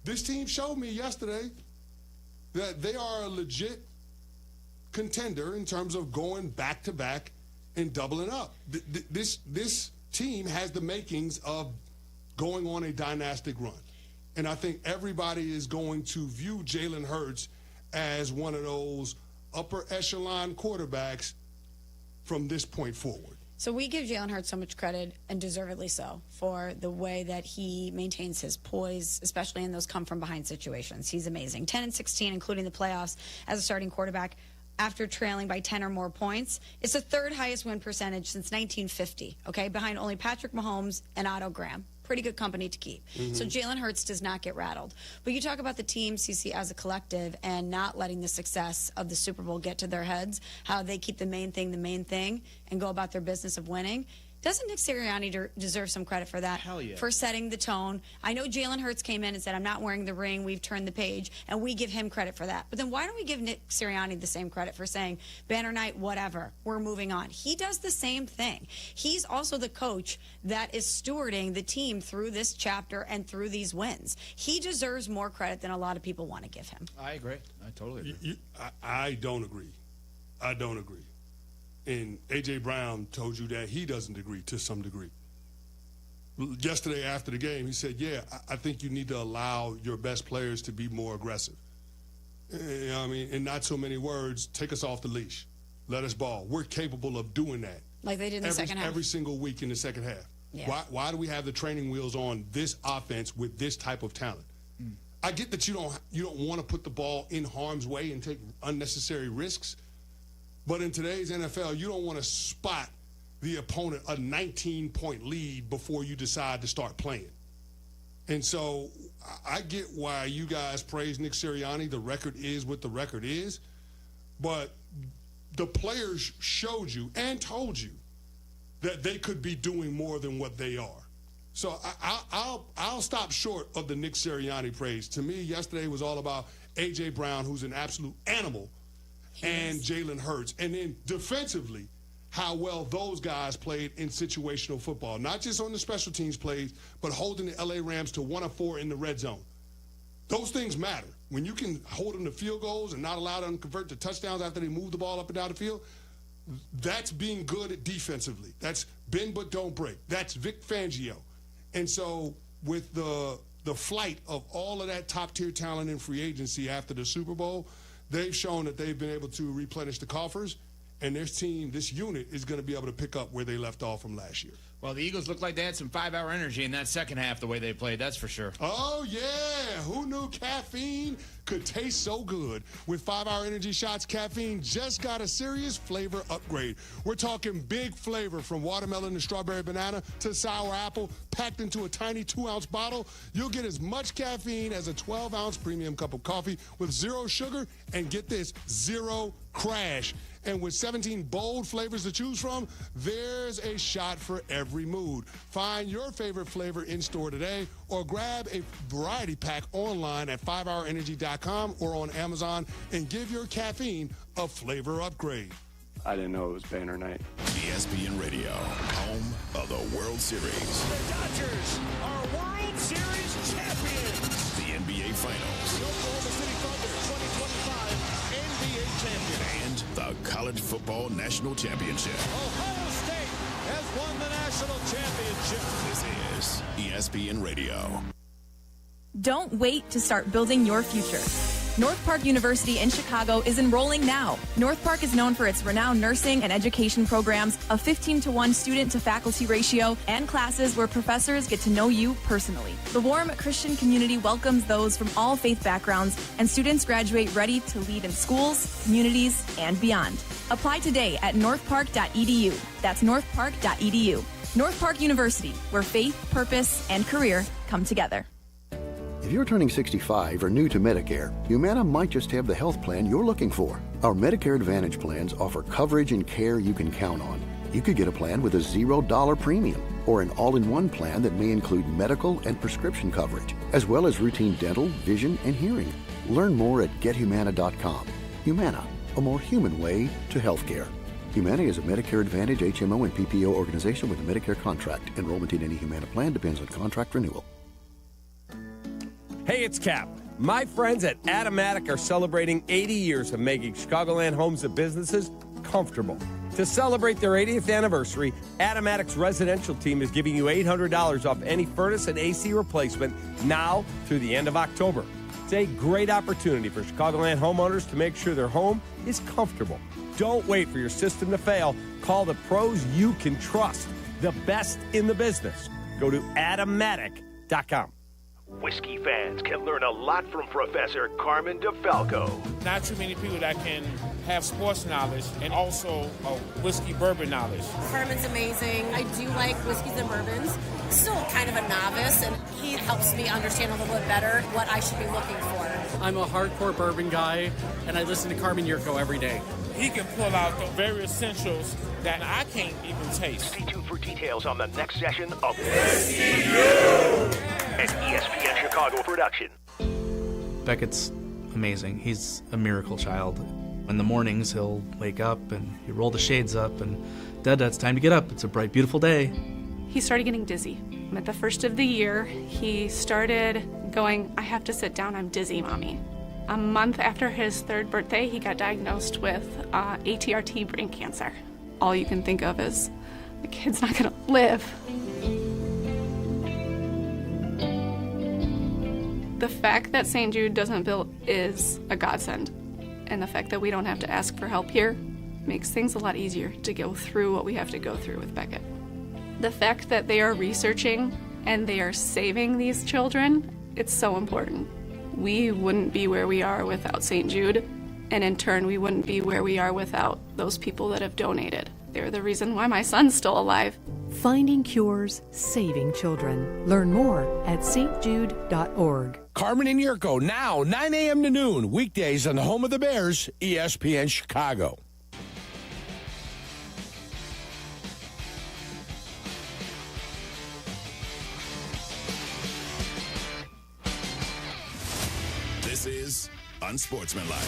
this team showed me yesterday that they are a legit contender in terms of going back-to-back and doubling up. This team has the makings of going on a dynastic run. And I think everybody is going to view Jalen Hurts as one of those upper echelon quarterbacks from this point forward. So we give Jalen Hurts so much credit, and deservedly so, for the way that he maintains his poise, especially in those come-from-behind situations. He's amazing. 10-16, including the playoffs, as a starting quarterback after trailing by 10 or more points. It's the third highest win percentage since 1950, okay, behind only Patrick Mahomes and Otto Graham. Pretty good company to keep. So Jalen Hurts does not get rattled. But you talk about the team, CC, as a collective and not letting the success of the Super Bowl get to their heads, how they keep the main thing, and go about their business of winning. Doesn't Nick Sirianni deserve some credit for that? Hell yeah. For setting the tone. I know Jalen Hurts came in and said, I'm not wearing the ring, we've turned the page, and we give him credit for that. But then why don't we give Nick Sirianni the same credit for saying, banner night, whatever, we're moving on? He does the same thing. He's also the coach that is stewarding the team through this chapter and through these wins. He deserves more credit than a lot of people want to give him. I agree. I totally agree. I don't agree. I don't agree. And A.J. Brown told you that he doesn't agree to some degree. Yesterday after the game, he said, yeah, I think you need to allow your best players to be more aggressive. You know what I mean? In not so many words, take us off the leash. Let us ball. We're capable of doing that. Like they did in the second half. Every single week in the second half. Yeah. Why do we have the training wheels on this offense with this type of talent? I get that you don't want to put the ball in harm's way and take unnecessary risks. But in today's NFL, you don't want to spot the opponent a 19-point lead before you decide to start playing. And so I get why you guys praise Nick Sirianni. The record is what the record is. But the players showed you and told you that they could be doing more than what they are. So I'll stop short of the Nick Sirianni praise. To me, yesterday was all about A.J. Brown, who's an absolute animal, and Jalen Hurts. And then defensively, how well those guys played in situational football. Not just on the special teams plays, but holding the L.A. Rams to 1 of 4 in the red zone. Those things matter. When you can hold them to field goals and not allow them to convert to touchdowns after they move the ball up and down the field, that's being good at defensively. That's bend but don't break. That's Vic Fangio. And so with the flight of all of that top-tier talent in free agency after the Super Bowl, they've shown that they've been able to replenish the coffers, and this team, this unit, is going to be able to pick up where they left off from last year. Well, the Eagles looked like they had some 5-hour energy in that second half the way they played, that's for sure. Oh, yeah. Who knew caffeine could taste so good? With 5-hour energy shots, caffeine just got a serious flavor upgrade. We're talking big flavor from watermelon to strawberry banana to sour apple, packed into a tiny 2-ounce bottle. You'll get as much caffeine as a 12-ounce premium cup of coffee with 0 sugar and, get this, 0 crash. And with 17 bold flavors to choose from, there's a shot for every mood. Find your favorite flavor in store today or grab a variety pack online at 5hourenergy.com or on Amazon and give your caffeine a flavor upgrade. I didn't know it was banner night. ESPN Radio, home of the World Series. The Dodgers are World Series champions. The NBA Finals. The Oklahoma City Thunder 2025 NBA champion. And the College Football National Championship. Ohio State has won the national championship. This is ESPN Radio. Don't wait to start building your future. North Park University in Chicago is enrolling now. North Park is known for its renowned nursing and education programs, a 15-to-1 student-to-faculty ratio, and classes where professors get to know you personally. The warm Christian community welcomes those from all faith backgrounds, and students graduate ready to lead in schools, communities, and beyond. Apply today at northpark.edu. That's northpark.edu. North Park University, where faith, purpose, and career come together. If you're turning 65 or new to Medicare, Humana might just have the health plan you're looking for. Our Medicare Advantage plans offer coverage and care you can count on. You could get a plan with a $0 premium or an all-in-one plan that may include medical and prescription coverage, as well as routine dental, vision, and hearing. Learn more at gethumana.com. Humana, a more human way to healthcare. Humana is a Medicare Advantage HMO and PPO organization with a Medicare contract. Enrollment in any Humana plan depends on contract renewal. Hey, it's Cap. My friends at Automatic are celebrating 80 years of making Chicagoland homes and businesses comfortable. To celebrate their 80th anniversary, Automatic's residential team is giving you $800 off any furnace and AC replacement now through the end of October. It's a great opportunity for Chicagoland homeowners to make sure their home is comfortable. Don't wait for your system to fail. Call the pros you can trust, the best in the business. Go to Automatic.com. Whiskey fans can learn a lot from Professor Carmen DeFalco. Not too many people that can have sports knowledge and also whiskey bourbon knowledge. Carmen's amazing. I do like whiskeys and bourbons. Still kind of a novice, and he helps me understand a little bit better what I should be looking for. I'm a hardcore bourbon guy, and I listen to Carmen Jurko every day. He can pull out the very essentials that I can't even taste. Stay tuned for details on the next session of Whiskey an ESPN Chicago production. Beckett's amazing. He's a miracle child. In the mornings, he'll wake up and he'll roll the shades up and, Dad, it's time to get up. It's a bright, beautiful day. He started getting dizzy. At the first of the year, he started going, I have to sit down, I'm dizzy, Mommy. A month after his 3rd birthday, he got diagnosed with ATRT brain cancer. All you can think of is, the kid's not gonna live. The fact that St. Jude doesn't build is a godsend. And the fact that we don't have to ask for help here makes things a lot easier to go through what we have to go through with Beckett. The fact that they are researching and they are saving these children, it's so important. We wouldn't be where we are without St. Jude, and in turn, we wouldn't be where we are without those people that have donated. They're the reason why my son's still alive. Finding cures, saving children. Learn more at stjude.org. Carmen and Jurko, now 9 a.m. to noon, weekdays on the home of the Bears, ESPN Chicago. This is Unsportsmanlike.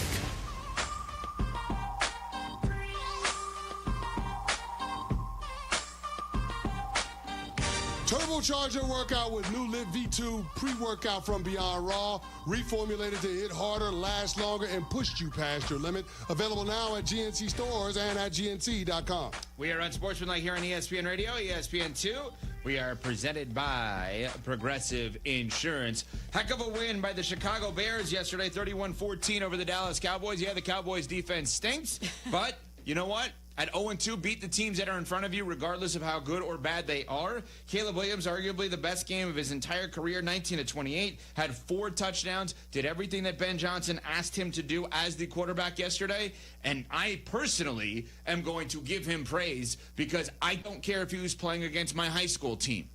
Turbocharge your workout with new Live V2 pre-workout from Beyond Raw. Reformulated to hit harder, last longer, and push you past your limit. Available now at GNC stores and at GNC.com. We are Unsportsmanlike here on ESPN Radio, ESPN2. We are presented by Progressive Insurance. Heck of a win by the Chicago Bears yesterday, 31-14 over the Dallas Cowboys. Yeah, the Cowboys defense stinks, but you know what? At 0-2, beat the teams that are in front of you, regardless of how good or bad they are. Caleb Williams, arguably the best game of his entire career, 19-28, had 4 touchdowns, did everything that Ben Johnson asked him to do as the quarterback yesterday. And I personally am going to give him praise because I don't care if he was playing against my high school team.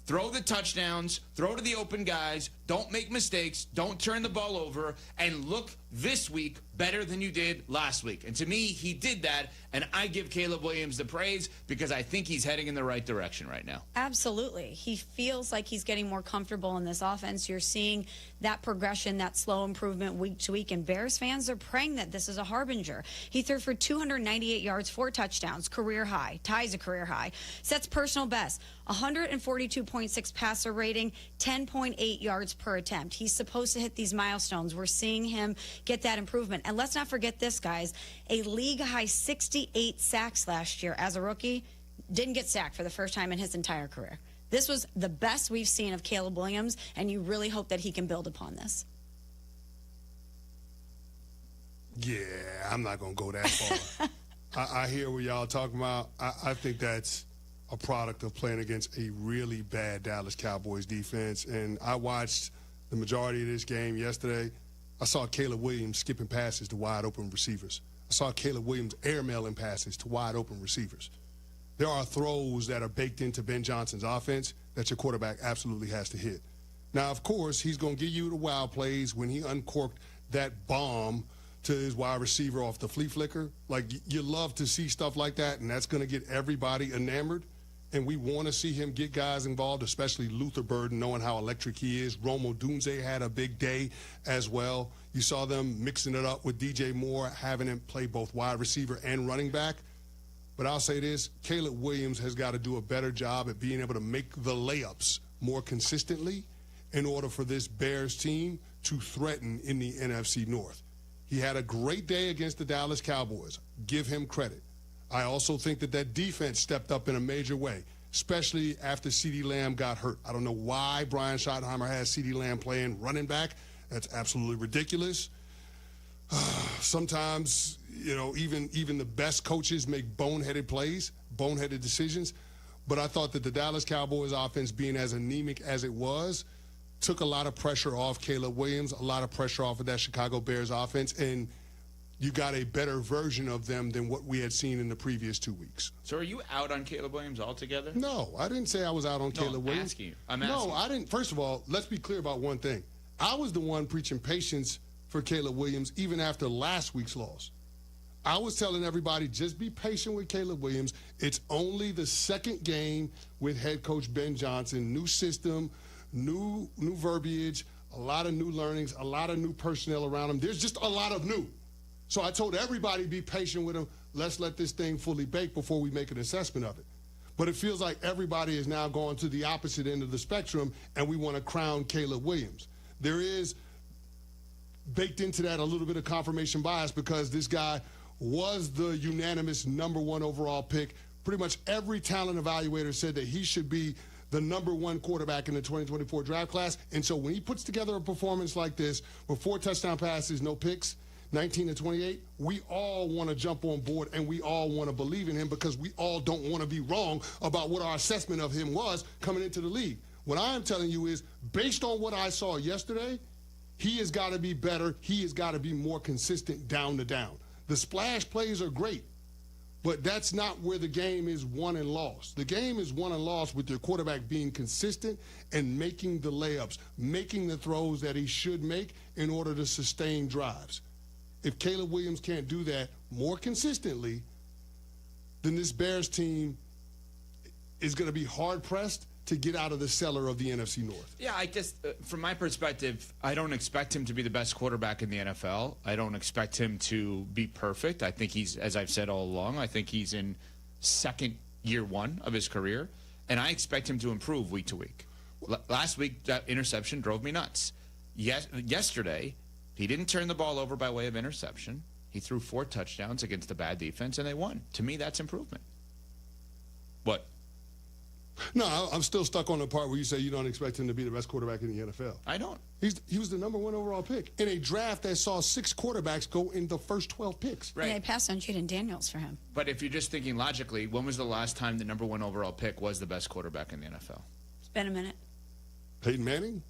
Throw the touchdowns, throw to the open guys, don't make mistakes, don't turn the ball over, and look this week better than you did last week. And to me, he did that, and I give Caleb Williams the praise because I think he's heading in the right direction right now. Absolutely. He feels like he's getting more comfortable in this offense. You're seeing that progression, that slow improvement week to week, and Bears fans are praying that this is a harbinger. He threw for 298 yards, 4 touchdowns, career high, ties a career high, sets personal best, 142.6 passer rating, 10.8 yards per attempt. He's supposed to hit these milestones. We're seeing him get that improvement. And let's not forget this, guys. A league-high 68 sacks last year as a rookie. Didn't get sacked for the first time in his entire career. This was the best we've seen of Caleb Williams, and you really hope that he can build upon this. Yeah, I'm not going to go that far. I hear what y'all talking about. I think that's a product of playing against a really bad Dallas Cowboys defense. And I watched the majority of this game yesterday. I saw Caleb Williams skipping passes to wide open receivers. I saw Caleb Williams airmailing passes to wide open receivers. There are throws that are baked into Ben Johnson's offense that your quarterback absolutely has to hit. Now, of course, he's going to give you the wild plays when he uncorked that bomb to his wide receiver off the flea flicker. Like, you love to see stuff like that, and that's going to get everybody enamored. And we want to see him get guys involved, especially Luther Burden, knowing how electric he is. Romo Dunze had a big day as well. You saw them mixing it up with DJ Moore, having him play both wide receiver and running back. But I'll say this, Caleb Williams has got to do a better job at being able to make the layups more consistently in order for this Bears team to threaten in the NFC North. He had a great day against the Dallas Cowboys. Give him credit. I also think that defense stepped up in a major way, especially after CeeDee Lamb got hurt. I don't know why Brian Schottenheimer has CeeDee Lamb playing running back. That's absolutely ridiculous. Sometimes, even the best coaches make boneheaded plays, boneheaded decisions. But I thought that the Dallas Cowboys offense, being as anemic as it was, took a lot of pressure off Caleb Williams, a lot of pressure off of that Chicago Bears offense, and you got a better version of them than what we had seen in the previous 2 weeks. So are you out on Caleb Williams altogether? No, I didn't say I was out on Caleb Williams. I'm asking. No, I didn't. First of all, let's be clear about one thing. I was the one preaching patience for Caleb Williams even after last week's loss. I was telling everybody, just be patient with Caleb Williams. It's only the second game with head coach Ben Johnson. New system, new verbiage, a lot of new learnings, a lot of new personnel around him. There's just a lot of new. So I told everybody, be patient with him. Let's let this thing fully bake before we make an assessment of it. But it feels like everybody is now going to the opposite end of the spectrum, and we want to crown Caleb Williams. There is baked into that a little bit of confirmation bias because this guy was the unanimous #1 overall pick. Pretty much every talent evaluator said that he should be the #1 quarterback in the 2024 draft class. And so when he puts together a performance like this with 4 touchdown passes, no picks, 19-28, we all want to jump on board and we all want to believe in him because we all don't want to be wrong about what our assessment of him was coming into the league. What I am telling you is, based on what I saw yesterday, he has got to be better. He has got to be more consistent down to down. The splash plays are great, but that's not where the game is won and lost. The game is won and lost with your quarterback being consistent and making the layups, making the throws that he should make in order to sustain drives. If Caleb Williams can't do that more consistently, then this Bears team is going to be hard-pressed to get out of the cellar of the NFC North. Yeah, I just, from my perspective, I don't expect him to be the best quarterback in the NFL. I don't expect him to be perfect. I think he's, as I've said all along, I think he's in year one of his career, and I expect him to improve week to week. Last week, that interception drove me nuts. Yesterday, he didn't turn the ball over by way of interception. He threw 4 touchdowns against a bad defense, and they won. To me, that's improvement. What? No, I'm still stuck on the part where you say you don't expect him to be the best quarterback in the NFL. I don't. He was the #1 overall pick in a draft that saw 6 quarterbacks go in the first 12 picks. Right. Yeah, I passed on Jaden Daniels for him. But if you're just thinking logically, when was the last time the #1 overall pick was the best quarterback in the NFL? It's been a minute. Peyton Manning?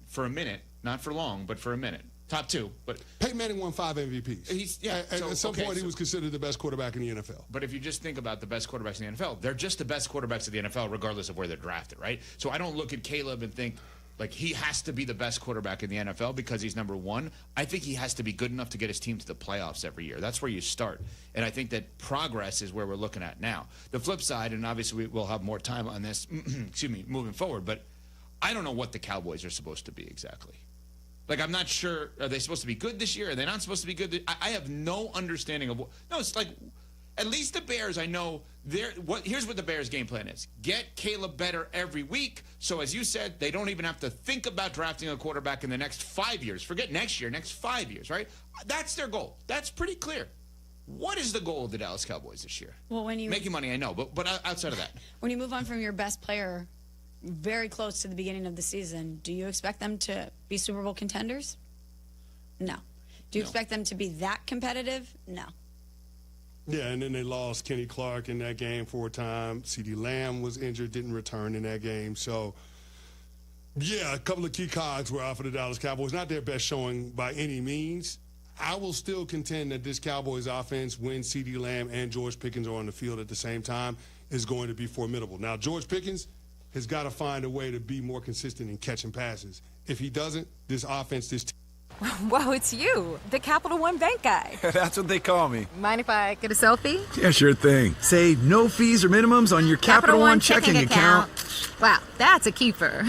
For a minute. Not for long, but for a minute. Top 2. But Peyton Manning won 5 MVPs. At some point, he was considered the best quarterback in the NFL. But if you just think about the best quarterbacks in the NFL, they're just the best quarterbacks of the NFL, regardless of where they're drafted, right? So I don't look at Caleb and think, like, he has to be the best quarterback in the NFL because he's #1. I think he has to be good enough to get his team to the playoffs every year. That's where you start. And I think that progress is where we're looking at now. The flip side, and obviously we'll have more time on this, moving forward, but I don't know what the Cowboys are supposed to be exactly. Like, I'm not sure, are they supposed to be good this year? Are they not supposed to be good? I have no understanding of what. No, it's like, at least the Bears, I know, here's what the Bears' game plan is. Get Caleb better every week, so as you said, they don't even have to think about drafting a quarterback in the next 5 years. Forget next year, next 5 years, right? That's their goal. That's pretty clear. What is the goal of the Dallas Cowboys this year? Well, when you making money, I know, but outside of that. When you move on from your best player very close to the beginning of the season, do you expect them to be Super Bowl contenders? No. Do you expect them to be that competitive? No. Yeah, and then they lost Kenny Clark in that game for a time. CeeDee Lamb was injured, didn't return in that game. So, yeah, a couple of key cogs were out for the Dallas Cowboys. Not their best showing by any means. I will still contend that this Cowboys offense, when CeeDee Lamb and George Pickens are on the field at the same time, is going to be formidable. Now, George Pickens has got to find a way to be more consistent in catching passes. If he doesn't, this offense, this team. Wow, it's you, the Capital One Bank guy. That's what they call me. Mind if I get a selfie? Yeah, sure thing. Say no fees or minimums on your Capital One checking account. Wow, that's a keeper.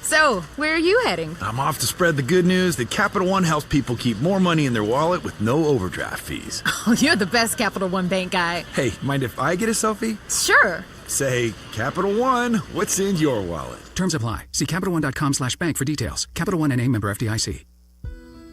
So, where are you heading? I'm off to spread the good news that Capital One helps people keep more money in their wallet with no overdraft fees. Oh, you're the best Capital One bank guy. Hey, mind if I get a selfie? Sure. Say, Capital One, what's in your wallet? Terms apply. See CapitalOne.com/bank for details. Capital One N.A. member FDIC.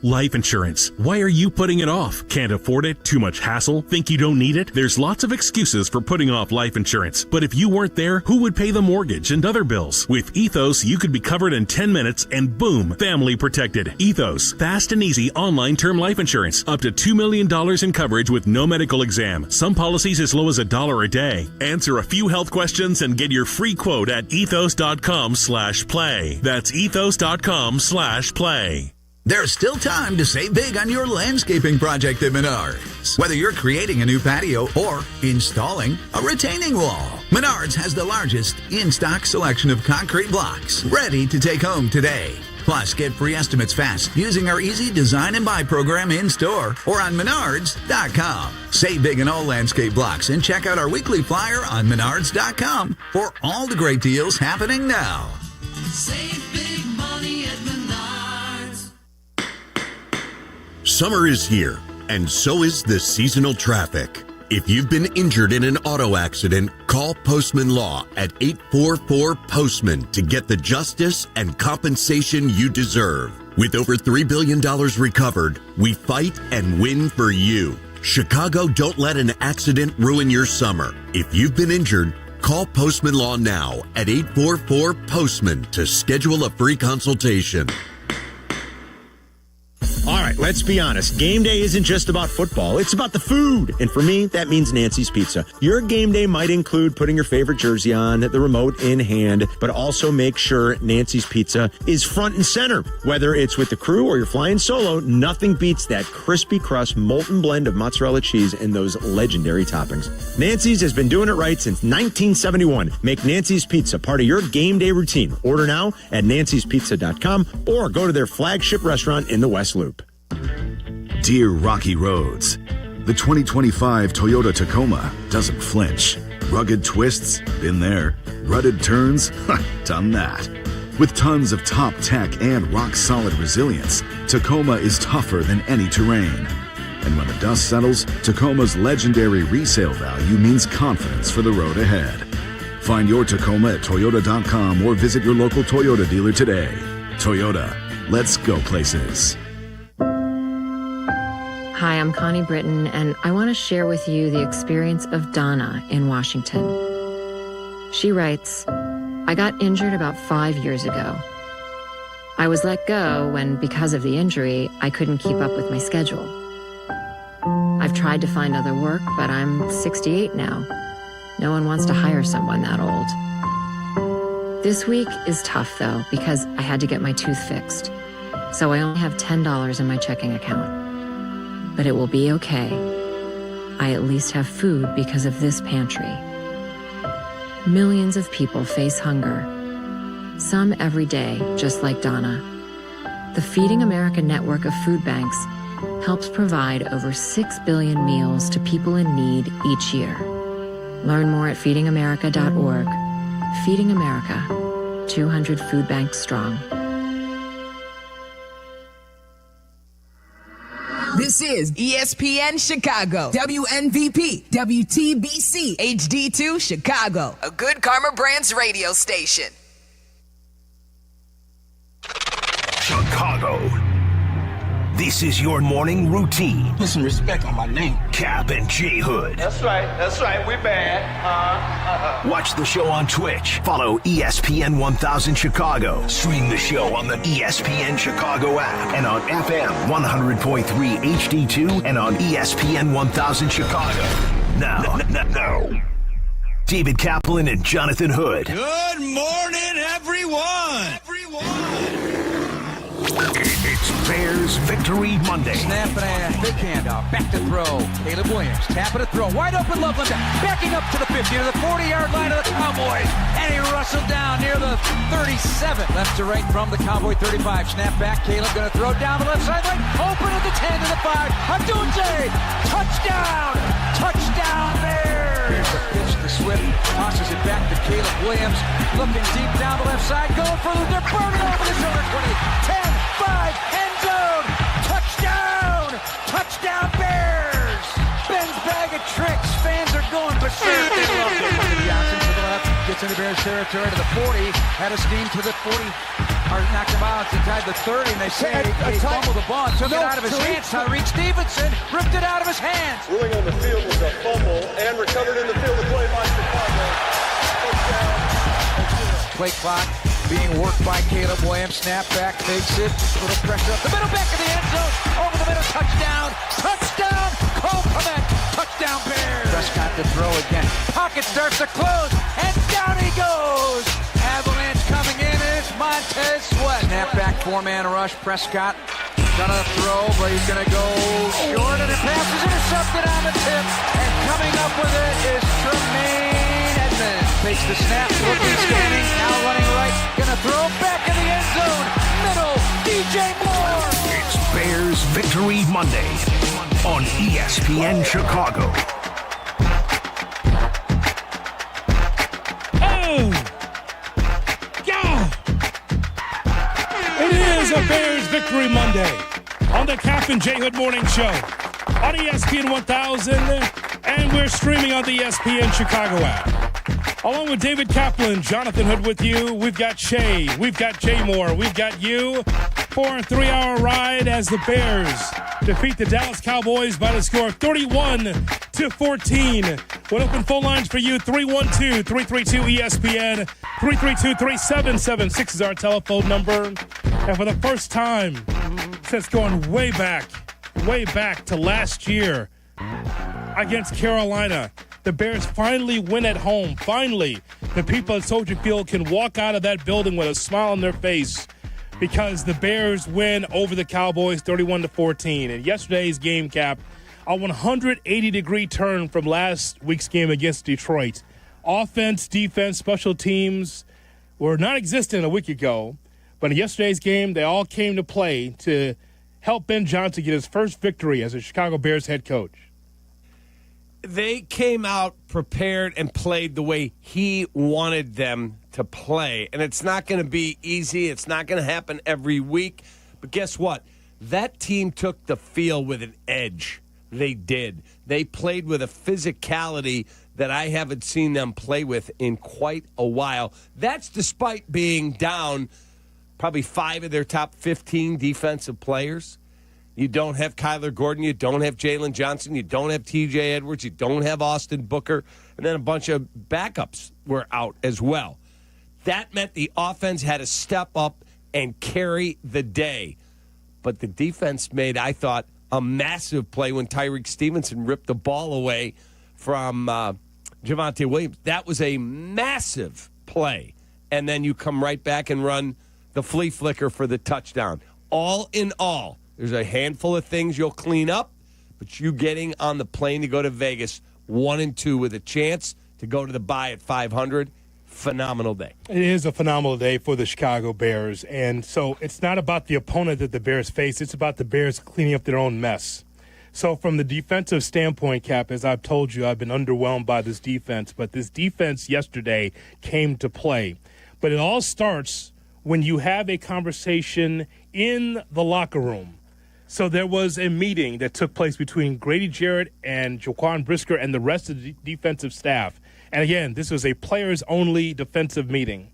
Life insurance. Why are you putting it off? Can't afford it? Too much hassle? Think you don't need it? There's lots of excuses for putting off life insurance. But if you weren't there, who would pay the mortgage and other bills? With Ethos, you could be covered in 10 minutes and boom, family protected. Ethos, fast and easy online term life insurance. Up to $2 million in coverage with no medical exam. Some policies as low as $1 a day. Answer a few health questions and get your free quote at ethos.com/play. That's ethos.com/play. There's still time to save big on your landscaping project at Menards. Whether you're creating a new patio or installing a retaining wall, Menards has the largest in-stock selection of concrete blocks ready to take home today. Plus, get free estimates fast using our easy design and buy program in-store or on Menards.com. Save big on all landscape blocks and check out our weekly flyer on Menards.com for all the great deals happening now. Save big money at Menards. Summer is here, and so is the seasonal traffic. If you've been injured in an auto accident, call Postman Law at 844-POSTMAN to get the justice and compensation you deserve. With over $3 billion recovered, we fight and win for you. Chicago, don't let an accident ruin your summer. If you've been injured, call Postman Law now at 844-POSTMAN to schedule a free consultation. All right, let's be honest. Game day isn't just about football. It's about the food. And for me, that means Nancy's Pizza. Your game day might include putting your favorite jersey on, the remote in hand, but also make sure Nancy's Pizza is front and center. Whether it's with the crew or you're flying solo, nothing beats that crispy crust molten blend of mozzarella cheese and those legendary toppings. Nancy's has been doing it right since 1971. Make Nancy's Pizza part of your game day routine. Order now at nancyspizza.com or go to their flagship restaurant in the West Loop. Dear Rocky Roads, the 2025 Toyota Tacoma doesn't flinch. Rugged twists? Been there. Rutted turns? Done that. With tons of top tech and rock-solid resilience, Tacoma is tougher than any terrain. And when the dust settles, Tacoma's legendary resale value means confidence for the road ahead. Find your Tacoma at Toyota.com or visit your local Toyota dealer today. Toyota, let's go places. Hi, I'm Connie Britton, and I want to share with you the experience of Donna in Washington. She writes, I got injured about 5 years ago. I was let go when, because of the injury, I couldn't keep up with my schedule. I've tried to find other work, but I'm 68 now. No one wants to hire someone that old. This week is tough, though, because I had to get my tooth fixed. So I only have $10 in my checking account. But it will be okay. I at least have food because of this pantry. Millions of people face hunger. Some every day, just like Donna. The Feeding America network of food banks helps provide over 6 billion meals to people in need each year. Learn more at feedingamerica.org. Feeding America, 200 food banks strong. This is ESPN Chicago, WNVP, WTBC, HD2 Chicago, a Good Karma Brands radio station. Chicago. This is your morning routine. Put some respect on my name. Kap and J Hood. That's right, we bad. Watch the show on Twitch. Follow ESPN 1000 Chicago. Stream the show on the ESPN Chicago app and on FM 100.3 HD2 and on ESPN 1000 Chicago. Now, David Kaplan and Jonathan Hood. Good morning, everyone. It's Bears Victory Monday. Snap and ass, big handoff, back to throw. Caleb Williams, tapping to throw, wide open Loveland, backing up to the 50, to the 40-yard line of the Cowboys, and he rustled down near the 37. Left to right from the Cowboy 35. Snap back, Caleb gonna throw down the left sideline, open at the 10 to the 5. Adunze, touchdown Bears! Here's the pitch to Swift. Tosses it back to Caleb Williams. Looking deep down the left side. Going for they're burning over the shoulder. 20, 10, 5, end zone. Touchdown! Touchdown Bears! Ben's bag of tricks. Fans are going berserk. They love it. Johnson to the left. Gets into Bears territory to the 40. Had a steam to the 40. Or knocked him out inside the 30, and they say he fumbled the ball and took it out of his hands. Tyreek Stevenson ripped it out of his hands. Ruling on the field was a fumble and recovered in the field of play by Chicago. Play clock being worked by Caleb Williams. Snap back, fakes it. Little pressure up the middle, back of the end zone. Over the middle, touchdown. Touchdown, Cole Kmet. Touchdown Bears. Prescott to throw again. Pocket starts to close, and down he goes. Avalanche coming in, and it's Montez Sweat. Snap back, four-man rush. Prescott gonna throw, but he's gonna go short, and the pass is intercepted on the tip. And coming up with it is Tremaine Edmonds. Takes the snap, looking, scanning, now running right. Gonna throw back in the end zone. Middle, DJ Moore. It's Bears Victory Monday on ESPN Chicago. It is a Bears Victory Monday on the Kap J Hood Morning Show on ESPN 1000, and we're streaming on the ESPN Chicago app. Along with David Kaplan, Jonathan Hood with you. We've got Shay, we've got Jay Moore, we've got you for a 3-hour ride as the Bears defeat the Dallas Cowboys by the score of 31-14. We'll open phone lines for you, 312-332-ESPN, 332-3776 is our telephone number. And for the first time since going way back to last year against Carolina, the Bears finally win at home. Finally, the people at Soldier Field can walk out of that building with a smile on their face because the Bears win over the Cowboys 31-14. And yesterday's game, Cap, a 180-degree turn from last week's game against Detroit. Offense, defense, special teams were non-existent a week ago. But in yesterday's game, they all came to play to help Ben Johnson get his first victory as a Chicago Bears head coach. They came out prepared and played the way he wanted them to play. And it's not going to be easy. It's not going to happen every week. But guess what? That team took the field with an edge. They did. They played with a physicality that I haven't seen them play with in quite a while. That's despite being down probably 5 of their top 15 defensive players. You don't have Kyler Gordon. You don't have Jalen Johnson. You don't have T.J. Edwards. You don't have Austin Booker. And then a bunch of backups were out as well. That meant the offense had to step up and carry the day. But the defense made, I thought, a massive play when Tyreek Stevenson ripped the ball away from Javonte Williams. That was a massive play. And then you come right back and run the flea flicker for the touchdown. All in all, there's a handful of things you'll clean up, but you getting on the plane to go to Vegas 1-2 with a chance to go to the bye at 500, phenomenal day. It is a phenomenal day for the Chicago Bears, and so it's not about the opponent that the Bears face. It's about the Bears cleaning up their own mess. So from the defensive standpoint, Cap, as I've told you, I've been underwhelmed by this defense, but this defense yesterday came to play. But it all starts when you have a conversation in the locker room. So there was a meeting that took place between Grady Jarrett and Jaquan Brisker and the rest of the defensive staff. And again, this was a players-only defensive meeting.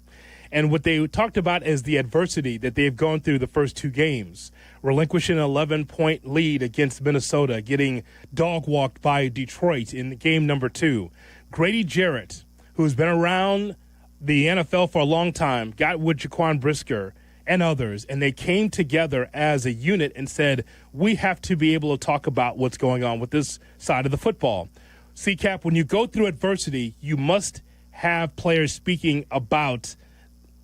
And what they talked about is the adversity that they've gone through the first 2 games, relinquishing an 11-point lead against Minnesota, getting dog-walked by Detroit in game number 2. Grady Jarrett, who's been around the NFL for a long time, got with Jaquan Brisker and others, and they came together as a unit and said, we have to be able to talk about what's going on with this side of the football. See, Cap, when you go through adversity, you must have players speaking about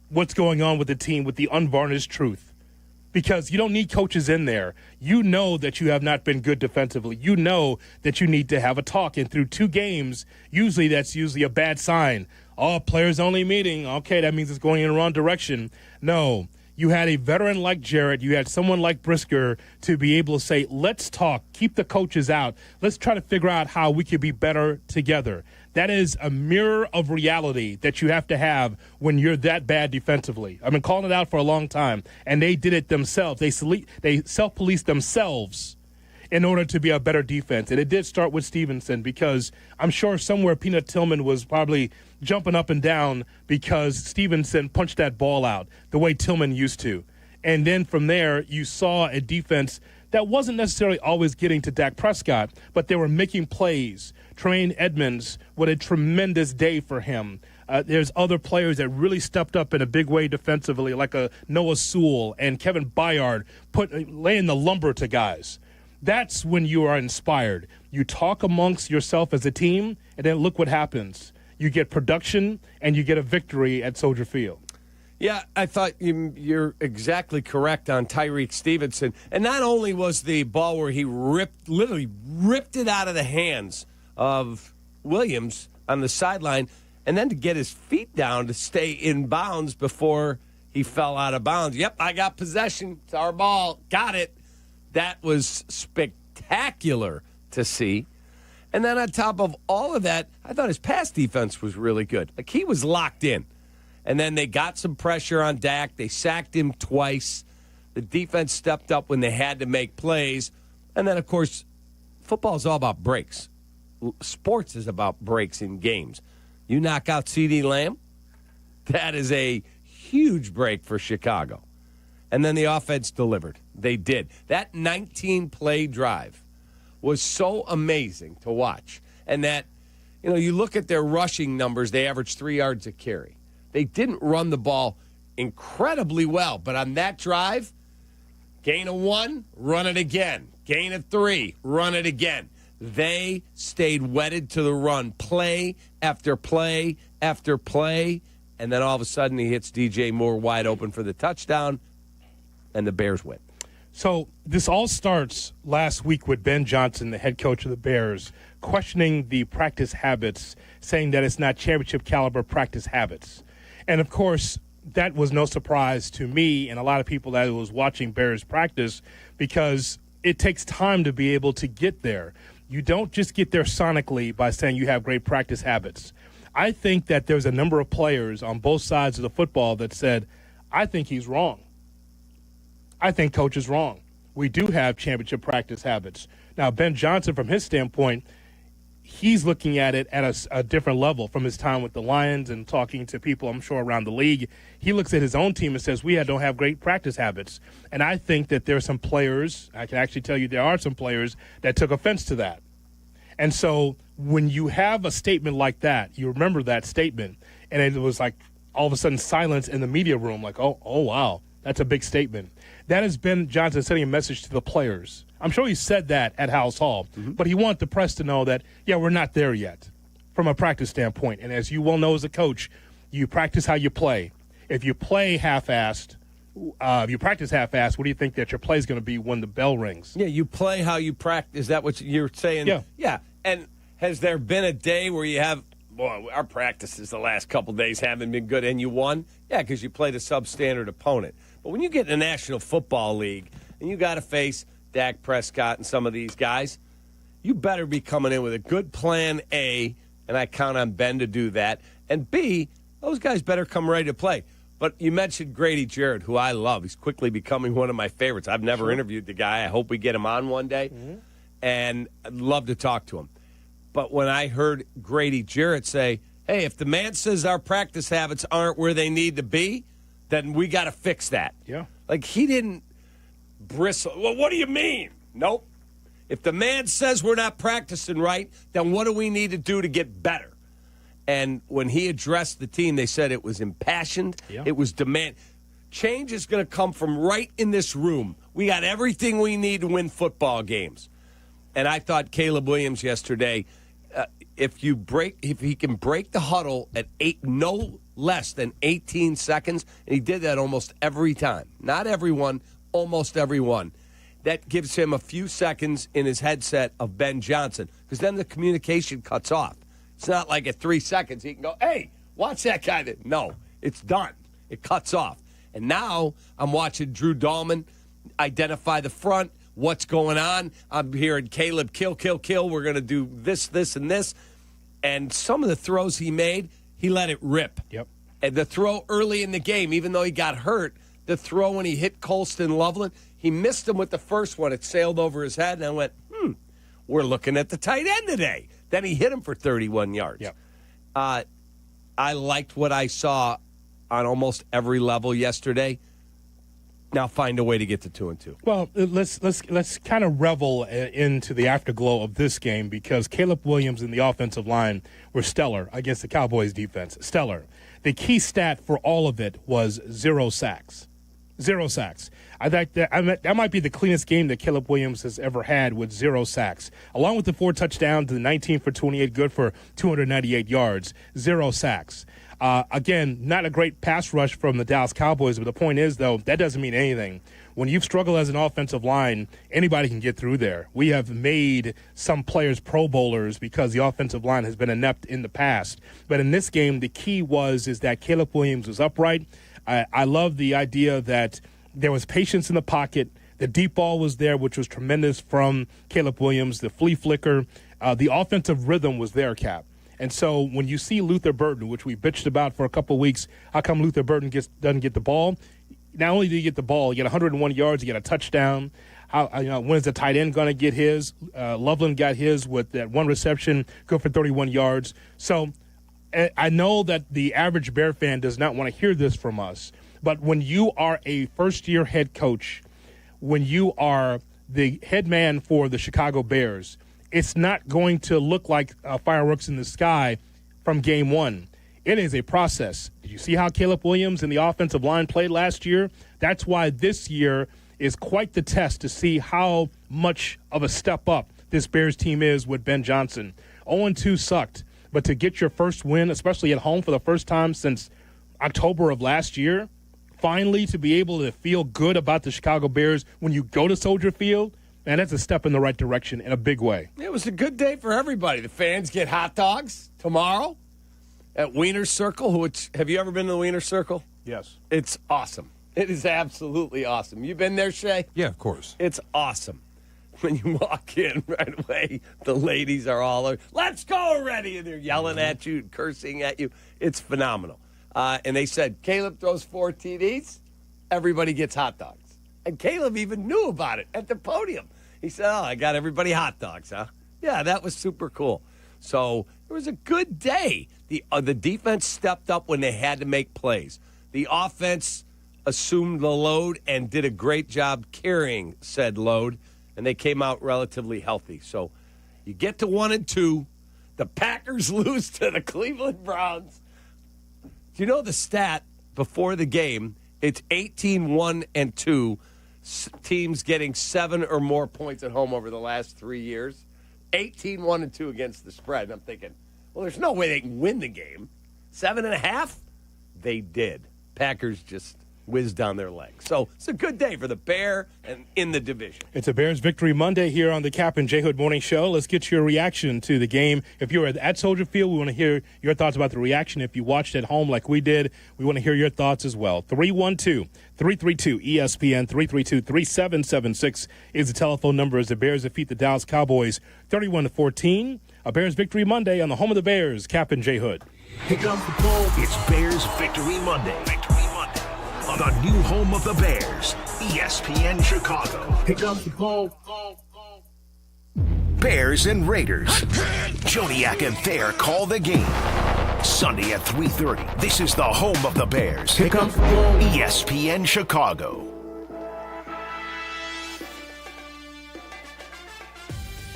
what's going on with the team with the unvarnished truth, because you don't need coaches in there. You know that you have not been good defensively. You know that you need to have a talk, and through 2 games, that's usually a bad sign. Oh, players-only meeting. Okay, that means it's going in the wrong direction. No. You had a veteran like Jarrett. You had someone like Brisker to be able to say, let's talk, keep the coaches out. Let's try to figure out how we could be better together. That is a mirror of reality that you have to have when you're that bad defensively. I've been calling it out for a long time, and they did it themselves. They self-policed themselves in order to be a better defense. And it did start with Stevenson, because I'm sure somewhere Peanut Tillman was probably jumping up and down because Stevenson punched that ball out the way Tillman used to. And then from there, you saw a defense that wasn't necessarily always getting to Dak Prescott, but they were making plays. Tremaine Edmonds, what a tremendous day for him. There's other players that really stepped up in a big way defensively, like a Noah Sewell and Kevin Byard, laying the lumber to guys. That's when you are inspired. You talk amongst yourself as a team, and then look what happens. You get production, and you get a victory at Soldier Field. Yeah, I thought you're exactly correct on Tyreek Stevenson. And not only was the ball where he literally ripped it out of the hands of Williams on the sideline, and then to get his feet down to stay in bounds before he fell out of bounds. Yep, I got possession. It's our ball. Got it. That was spectacular to see. And then on top of all of that, I thought his pass defense was really good. Like, he was locked in. And then they got some pressure on Dak. They sacked him twice. The defense stepped up when they had to make plays. And then, of course, football is all about breaks. Sports is about breaks in games. You knock out CeeDee Lamb, that is a huge break for Chicago. And then the offense delivered. They did. That 19-play drive was so amazing to watch. And that, you look at their rushing numbers, they averaged 3 yards a carry. They didn't run the ball incredibly well, but on that drive, gain of 1, run it again. Gain of 3, run it again. They stayed wedded to the run, play after play after play, and then all of a sudden he hits DJ Moore wide open for the touchdown, and the Bears win. So this all starts last week with Ben Johnson, the head coach of the Bears, questioning the practice habits, saying that it's not championship caliber practice habits. And, of course, that was no surprise to me and a lot of people that was watching Bears practice, because it takes time to be able to get there. You don't just get there sonically by saying you have great practice habits. I think that there's a number of players on both sides of the football that said, I think he's wrong. I think coach is wrong. We do have championship practice habits. Now, Ben Johnson, from his standpoint, he's looking at it at a different level from his time with the Lions and talking to people, I'm sure, around the league. He looks at his own team and says, don't have great practice habits. And I think that there are some players, I can actually tell you there are some players that took offense to that. And so when you have a statement like that, you remember that statement, and it was like all of a sudden silence in the media room, like, oh wow, that's a big statement. That has Ben Johnson sending a message to the players. I'm sure he said that at House Hall, but he wanted the press to know that, we're not there yet from a practice standpoint. And as you well know as a coach, you practice how you play. If you play half-assed, if you practice half-assed, what do you think that your play is going to be when the bell rings? Yeah, you play how you practice. Is that what you're saying? Yeah. And has there been a day where you have, our practices the last couple days haven't been good and you won? Yeah, because you played a substandard opponent. But when you get in the National Football League and you got to face Dak Prescott and some of these guys, you better be coming in with a good plan A, and I count on Ben to do that, and B, those guys better come ready to play. But you mentioned Grady Jarrett, who I love. He's quickly becoming one of my favorites. I've never interviewed the guy. I hope we get him on one day, and I'd love to talk to him. But when I heard Grady Jarrett say, hey, if the man says our practice habits aren't where they need to be, then we got to fix that. Yeah. Like, he didn't bristle. Well, what do you mean? Nope. If the man says we're not practicing right, then what do we need to do to get better? And when he addressed the team, they said it was impassioned. Yeah. It was demand. Change is going to come from right in this room. We got everything we need to win football games. And I thought Caleb Williams yesterday, if he can break the huddle at no less than 18 seconds, and he did that almost every time. Not everyone, almost everyone. That gives him a few seconds in his headset of Ben Johnson, because then the communication cuts off. It's not like at 3 seconds he can go, hey, watch that guy. No, it's done. It cuts off. And now I'm watching Drew Dahlman identify the front, what's going on. I'm hearing Caleb, kill. We're going to do this, and this. And some of the throws he made, he let it rip. Yep. And the throw early in the game, even though he got hurt, the throw when he hit Colston Loveland, he missed him with the first one. It sailed over his head, and I went, we're looking at the tight end today. Then he hit him for 31 yards. Yep. I liked what I saw on almost every level yesterday. Now find a way to get to 2-2. Well, let's kind of revel into the afterglow of this game because Caleb Williams and the offensive line were stellar against the Cowboys defense. Stellar. The key stat for all of it was 0 sacks. 0 sacks. I think that might be the cleanest game that Caleb Williams has ever had with 0 sacks. Along with the 4 touchdowns, the 19 for 28, good for 298 yards. 0 sacks. Again, not a great pass rush from the Dallas Cowboys, but the point is, though, that doesn't mean anything. When you've struggled as an offensive line, anybody can get through there. We have made some players Pro Bowlers because the offensive line has been inept in the past. But in this game, the key is that Caleb Williams was upright. I love the idea that there was patience in the pocket. The deep ball was there, which was tremendous from Caleb Williams. The flea flicker, the offensive rhythom was there, Cap. And so when you see Luther Burden, which we bitched about for a couple of weeks, how come Luther Burden doesn't get the ball? Not only do you get the ball, you get 101 yards, you get a touchdown. When is the tight end going to get his? Loveland got his with that one reception, good for 31 yards. So I know that the average Bear fan does not want to hear this from us, but when you are a first-year head coach, when you are the head man for the Chicago Bears, it's not going to look like fireworks in the sky from game one. It is a process. Did you see how Caleb Williams and the offensive line played last year? That's why this year is quite the test to see how much of a step up this Bears team is with Ben Johnson. 0-2 sucked, but to get your first win, especially at home for the first time since October of last year, finally to be able to feel good about the Chicago Bears when you go to Soldier Field, man, that's a step in the right direction in a big way. It was a good day for everybody. The fans get hot dogs tomorrow at Wiener Circle. Which, have you ever been to the Wiener Circle? Yes. It's awesome. It is absolutely awesome. You been there, Shay? Yeah, of course. It's awesome. When you walk in right away, the ladies are all, let's go already, and they're yelling at you and cursing at you. It's phenomenal. And they said, Caleb throws 4 TDs, everybody gets hot dogs. And Caleb even knew about it at the podium. He said, I got everybody hot dogs, huh? Yeah, that was super cool. So it was a good day. The defense stepped up when they had to make plays. The offense assumed the load and did a great job carrying said load, and they came out relatively healthy. So you get to 1-2. The Packers lose to the Cleveland Browns. Do you know the stat before the game? It's 18-1-2. Teams getting 7 or more points at home over the last 3 years. 18-1-2 against the spread. And I'm thinking, well, there's no way they can win the game. 7.5? They did. Packers just whizzed down their legs. So it's a good day for the Bear and in the division. It's a Bears Victory Monday here on the Kap and J Hood Morning Show. Let's get your reaction to the game. If you're at Soldier Field, we want to hear your thoughts about the reaction. If you watched at home like we did, we want to hear your thoughts as well. 312-332-ESPN, 332-3776 is the telephone number as the Bears defeat the Dallas Cowboys 31-14. A Bears Victory Monday on the home of the Bears, Kap and J Hood. Pick up the ball. It's Bears Victory Monday. On the new home of the Bears, ESPN Chicago. Pick up the ball. Bears and Raiders. Joniak and Thayer call the game. Sunday at 3:30. This is the home of the Bears. Pick up the ball. ESPN Chicago.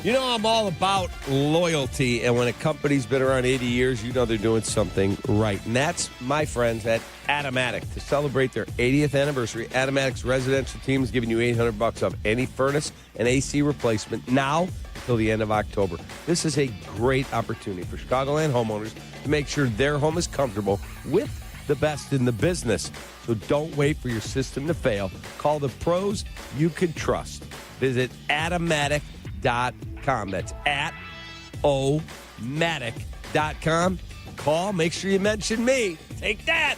You know, I'm all about loyalty, and when a company's been around 80 years, you know they're doing something right. And that's my friends at Automatic. To celebrate their 80th anniversary, Automatic's residential team is giving you $800 off any furnace and AC replacement now until the end of October. This is a great opportunity for Chicagoland homeowners to make sure their home is comfortable with the best in the business. So don't wait for your system to fail. Call the pros you can trust. Visit Automatic.com. That's at omatic.com. Call, make sure you mention me. Take that.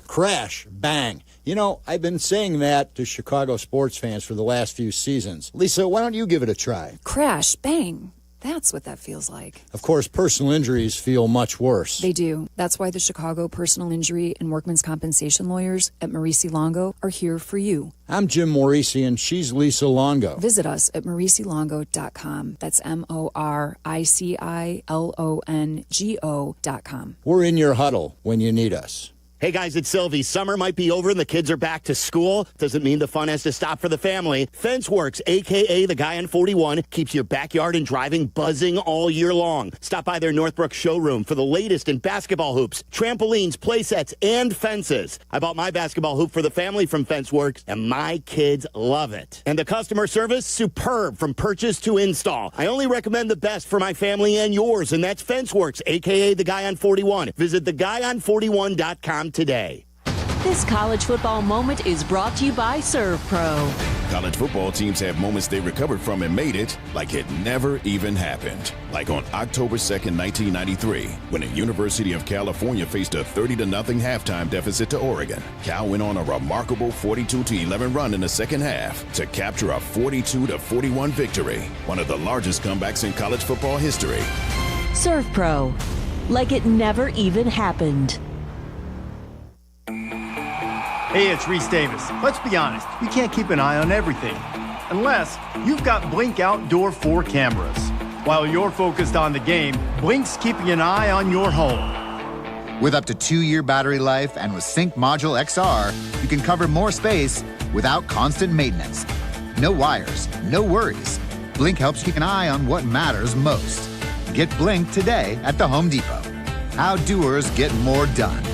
Crash, bang. You know, I've been saying that to Chicago sports fans for the last few seasons. Lisa, why don't you give it a try? Crash, bang. That's what that feels like. Of course, personal injuries feel much worse. They do. That's why the Chicago Personal Injury and Workmen's Compensation lawyers at Maurice Longo are here for you. I'm Jim Morisi, and she's Lisa Longo. Visit us at mauricilongo.com. That's MORICILONGO.com. We're in your huddle when you need us. Hey guys, it's Silvy. Summer might be over and the kids are back to school. Doesn't mean the fun has to stop for the family. FenceWorks, a.k.a. the guy on 41, keeps your backyard and driving buzzing all year long. Stop by their Northbrook showroom for the latest in basketball hoops, trampolines, play sets, and fences. I bought my basketball hoop for the family from FenceWorks, and my kids love it. And the customer service, superb from purchase to install. I only recommend the best for my family and yours, and that's FenceWorks, a.k.a. the guy on 41. Visit theguyon41.com today. This college football moment is brought to you by Serve Pro. College football teams have moments they recovered from and made it like it never even happened. Like on October 2nd, 1993, when the University of California faced a 30-0 halftime deficit to Oregon. Cal went on a remarkable 42-11 run in the second half to capture a 42-41 victory, one of the largest comebacks in college football history. Serve Pro, like it never even happened. Hey, it's Reese Davis. Let's be honest, you can't keep an eye on everything unless you've got Blink Outdoor 4 cameras. While you're focused on the game, Blink's keeping an eye on your home. With up to 2-year battery life and with Sync Module XR, you can cover more space without constant maintenance. No wires, no worries. Blink helps keep an eye on what matters most. Get Blink today at the Home Depot. How doers get more done.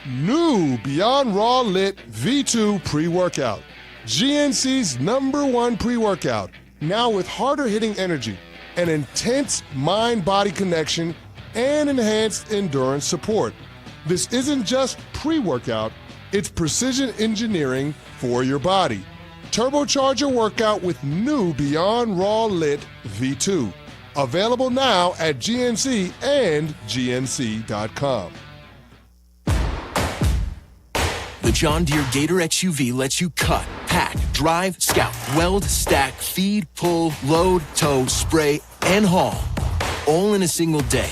New Beyond Raw Lit V2 pre-workout. GNC's #1 pre-workout. Now with harder hitting energy, an intense mind-body connection, and enhanced endurance support. This isn't just pre-workout, it's precision engineering for your body. Turbocharge your workout with new Beyond Raw Lit V2. Available now at GNC and GNC.com. The John Deere Gator XUV lets you cut, pack, drive, scout, weld, stack, feed, pull, load, tow, spray, and haul, all in a single day.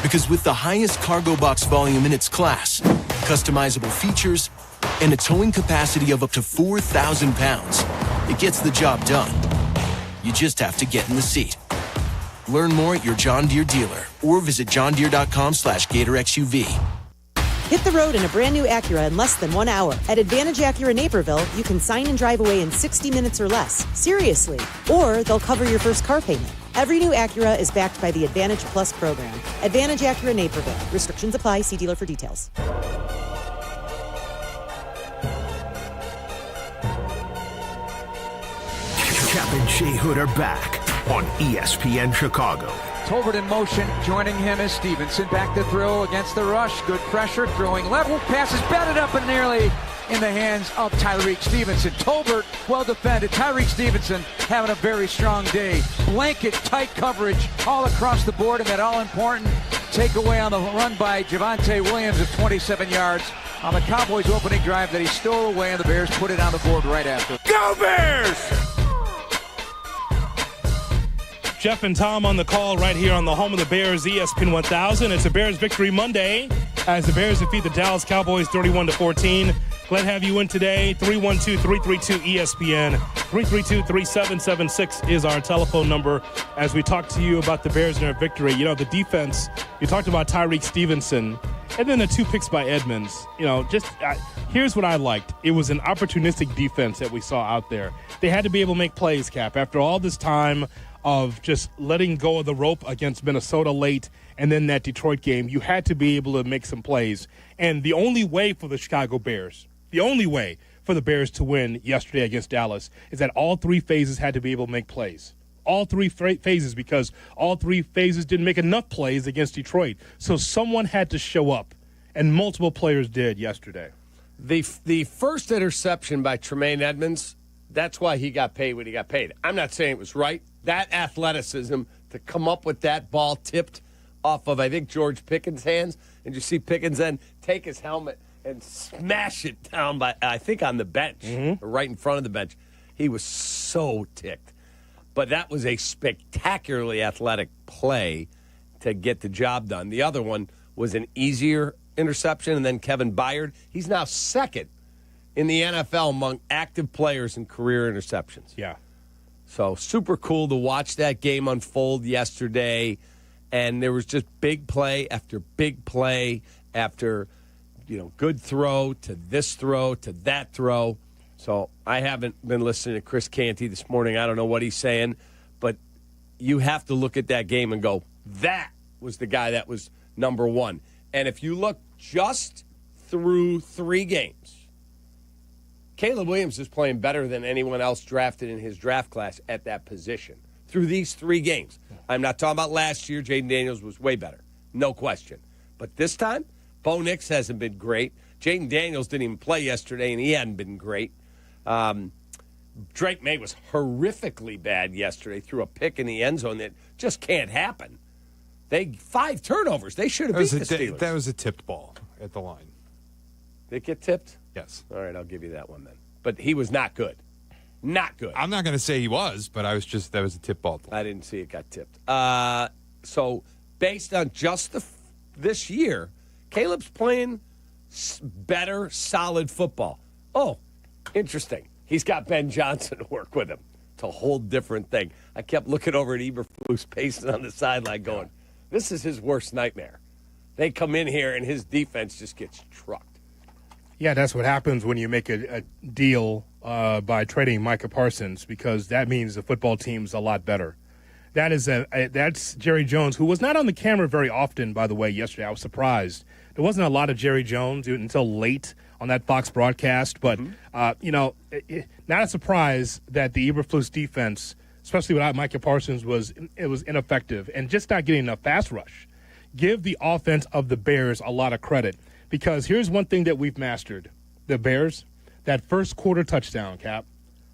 Because with the highest cargo box volume in its class, customizable features, and a towing capacity of up to 4,000 pounds, it gets the job done. You just have to get in the seat. Learn more at your John Deere dealer or visit johndeere.com/Gator XUV. Hit the road in a brand new Acura in less than 1 hour. At Advantage Acura Naperville, you can sign and drive away in 60 minutes or less. Seriously. Or they'll cover your first car payment. Every new Acura is backed by the Advantage Plus program. Advantage Acura Naperville. Restrictions apply. See dealer for details. Kap and J Hood are back on ESPN Chicago. Tolbert in motion, joining him is Stevenson. Back to throw against the rush. Good pressure, throwing level. Pass is batted up and nearly in the hands of Tyreek Stevenson. Tolbert, well defended. Tyreek Stevenson having a very strong day. Blanket tight coverage all across the board, and that all-important takeaway on the run by Javonte Williams of 27 yards on the Cowboys' opening drive that he stole away, and the Bears put it on the board right after. Go Bears! Jeff and Tom on the call right here on the home of the Bears, ESPN 1000. It's a Bears Victory Monday as the Bears defeat the Dallas Cowboys 31-14. Glad to have you in today. 312-332-ESPN. 332-3776 is our telephone number as we talk to you about the Bears and their victory. You know, the defense, you talked about Tyreek Stevenson, and then the 2 picks by Edmonds. You know, here's what I liked. It was an opportunistic defense that we saw out there. They had to be able to make plays, Cap. After all this time of just letting go of the rope against Minnesota late and then that Detroit game, you had to be able to make some plays. And the only way for the Chicago Bears, the only way for the Bears to win yesterday against Dallas is that all 3 phases had to be able to make plays. All 3 phases, because all 3 phases didn't make enough plays against Detroit. So someone had to show up, and multiple players did yesterday. The first interception by Tremaine Edmonds, that's why he got paid what he got paid. I'm not saying it was right. That athleticism to come up with that ball tipped off of, I think, George Pickens' hands, and you see Pickens then take his helmet and smash it down by, I think, on the bench, right in front of the bench. He was so ticked. But that was a spectacularly athletic play to get the job done. The other one was an easier interception, and then Kevin Byard. He's now second in the NFL among active players in career interceptions. Yeah. So super cool to watch that game unfold yesterday. And there was just big play after big play after, good throw to this throw to that throw. So I haven't been listening to Chris Canty this morning. I don't know what he's saying. But you have to look at that game and go, that was the guy that was number one. And if you look just through 3 games, Caleb Williams is playing better than anyone else drafted in his draft class at that position through these 3 games. I'm not talking about last year. Jaden Daniels was way better. No question. But this time, Bo Nix hasn't been great. Jaden Daniels didn't even play yesterday, and he hadn't been great. Drake May was horrifically bad yesterday, threw a pick in the end zone that just can't happen. 5 turnovers. They should have beat the Steelers. That was a tipped ball at the line. Did it get tipped? Yes. All right, I'll give you that one then. But he was not good. Not good. I'm not going to say he was, but that was a tip ball. I didn't see it got tipped. So based on just this year, Caleb's playing better, solid football. Oh, interesting. He's got Ben Johnson to work with him. It's a whole different thing. I kept looking over at Eberflus pacing on the sideline going, this is his worst nightmare. They come in here and his defense just gets trucked. Yeah, that's what happens when you make a deal by trading Micah Parsons, because that means the football team's a lot better. That's Jerry Jones, who was not on the camera very often, by the way, yesterday. I was surprised. There wasn't a lot of Jerry Jones until late on that Fox broadcast, but, not a surprise that the Eberflus defense, especially without Micah Parsons, was ineffective and just not getting enough pass rush. Give the offense of the Bears a lot of credit, because here's one thing that we've mastered. The Bears, that first quarter touchdown, Cap,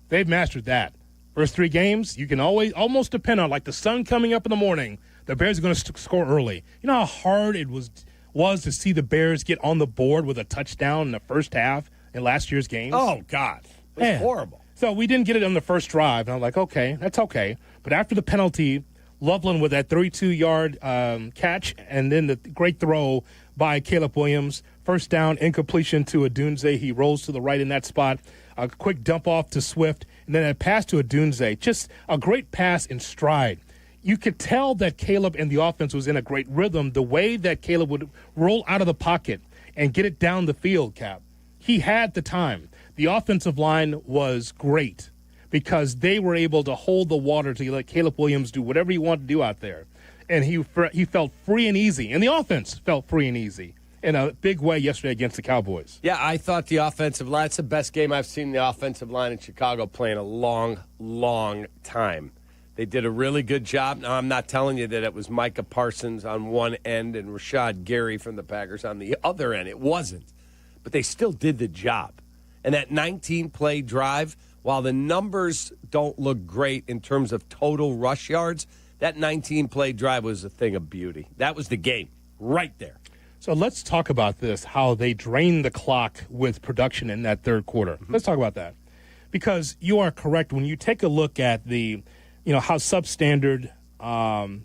they've mastered that. First 3 games, you can almost depend on, like the sun coming up in the morning, the Bears are going to score early. You know how hard it was to see the Bears get on the board with a touchdown in the first half in last year's games? Oh, God. It was horrible. So we didn't get it on the first drive, and I'm like, okay, that's okay. But after the penalty, Loveland with that 32-yard catch, and then the great throw by Caleb Williams. First down, incompletion to Odunze. He rolls to the right in that spot. A quick dump off to Swift, and then a pass to Odunze. Just a great pass in stride. You could tell that Caleb and the offense was in a great rhythm, the way that Caleb would roll out of the pocket and get it down the field, Cap. He had the time. The offensive line was great because they were able to hold the water to let Caleb Williams do whatever he wanted to do out there. And he felt free and easy, and the offense felt free and easy in a big way yesterday against the Cowboys. Yeah, I thought the offensive line, it's the best game I've seen the offensive line in Chicago play in a long, long time. They did a really good job. Now, I'm not telling you that it was Micah Parsons on one end and Rashad Gary from the Packers on the other end. It wasn't. But they still did the job. And that 19-play drive, while the numbers don't look great in terms of total rush yards, that 19-play drive was a thing of beauty. That was the game right there. So let's talk about this, how they drained the clock with production in that third quarter. Let's talk about that. Because you are correct. When you take a look at the – how substandard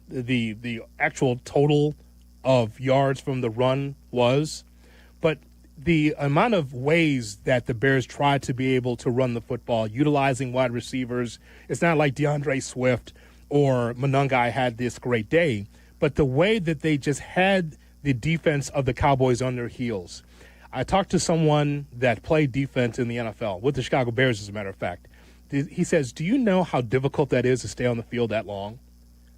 the actual total of yards from the run was. But the amount of ways that the Bears tried to be able to run the football, utilizing wide receivers, it's not like DeAndre Swift or Monangai had this great day, but the way that they just had the defense of the Cowboys on their heels. I talked to someone that played defense in the NFL, with the Chicago Bears, as a matter of fact. He says, do you know how difficult that is to stay on the field that long?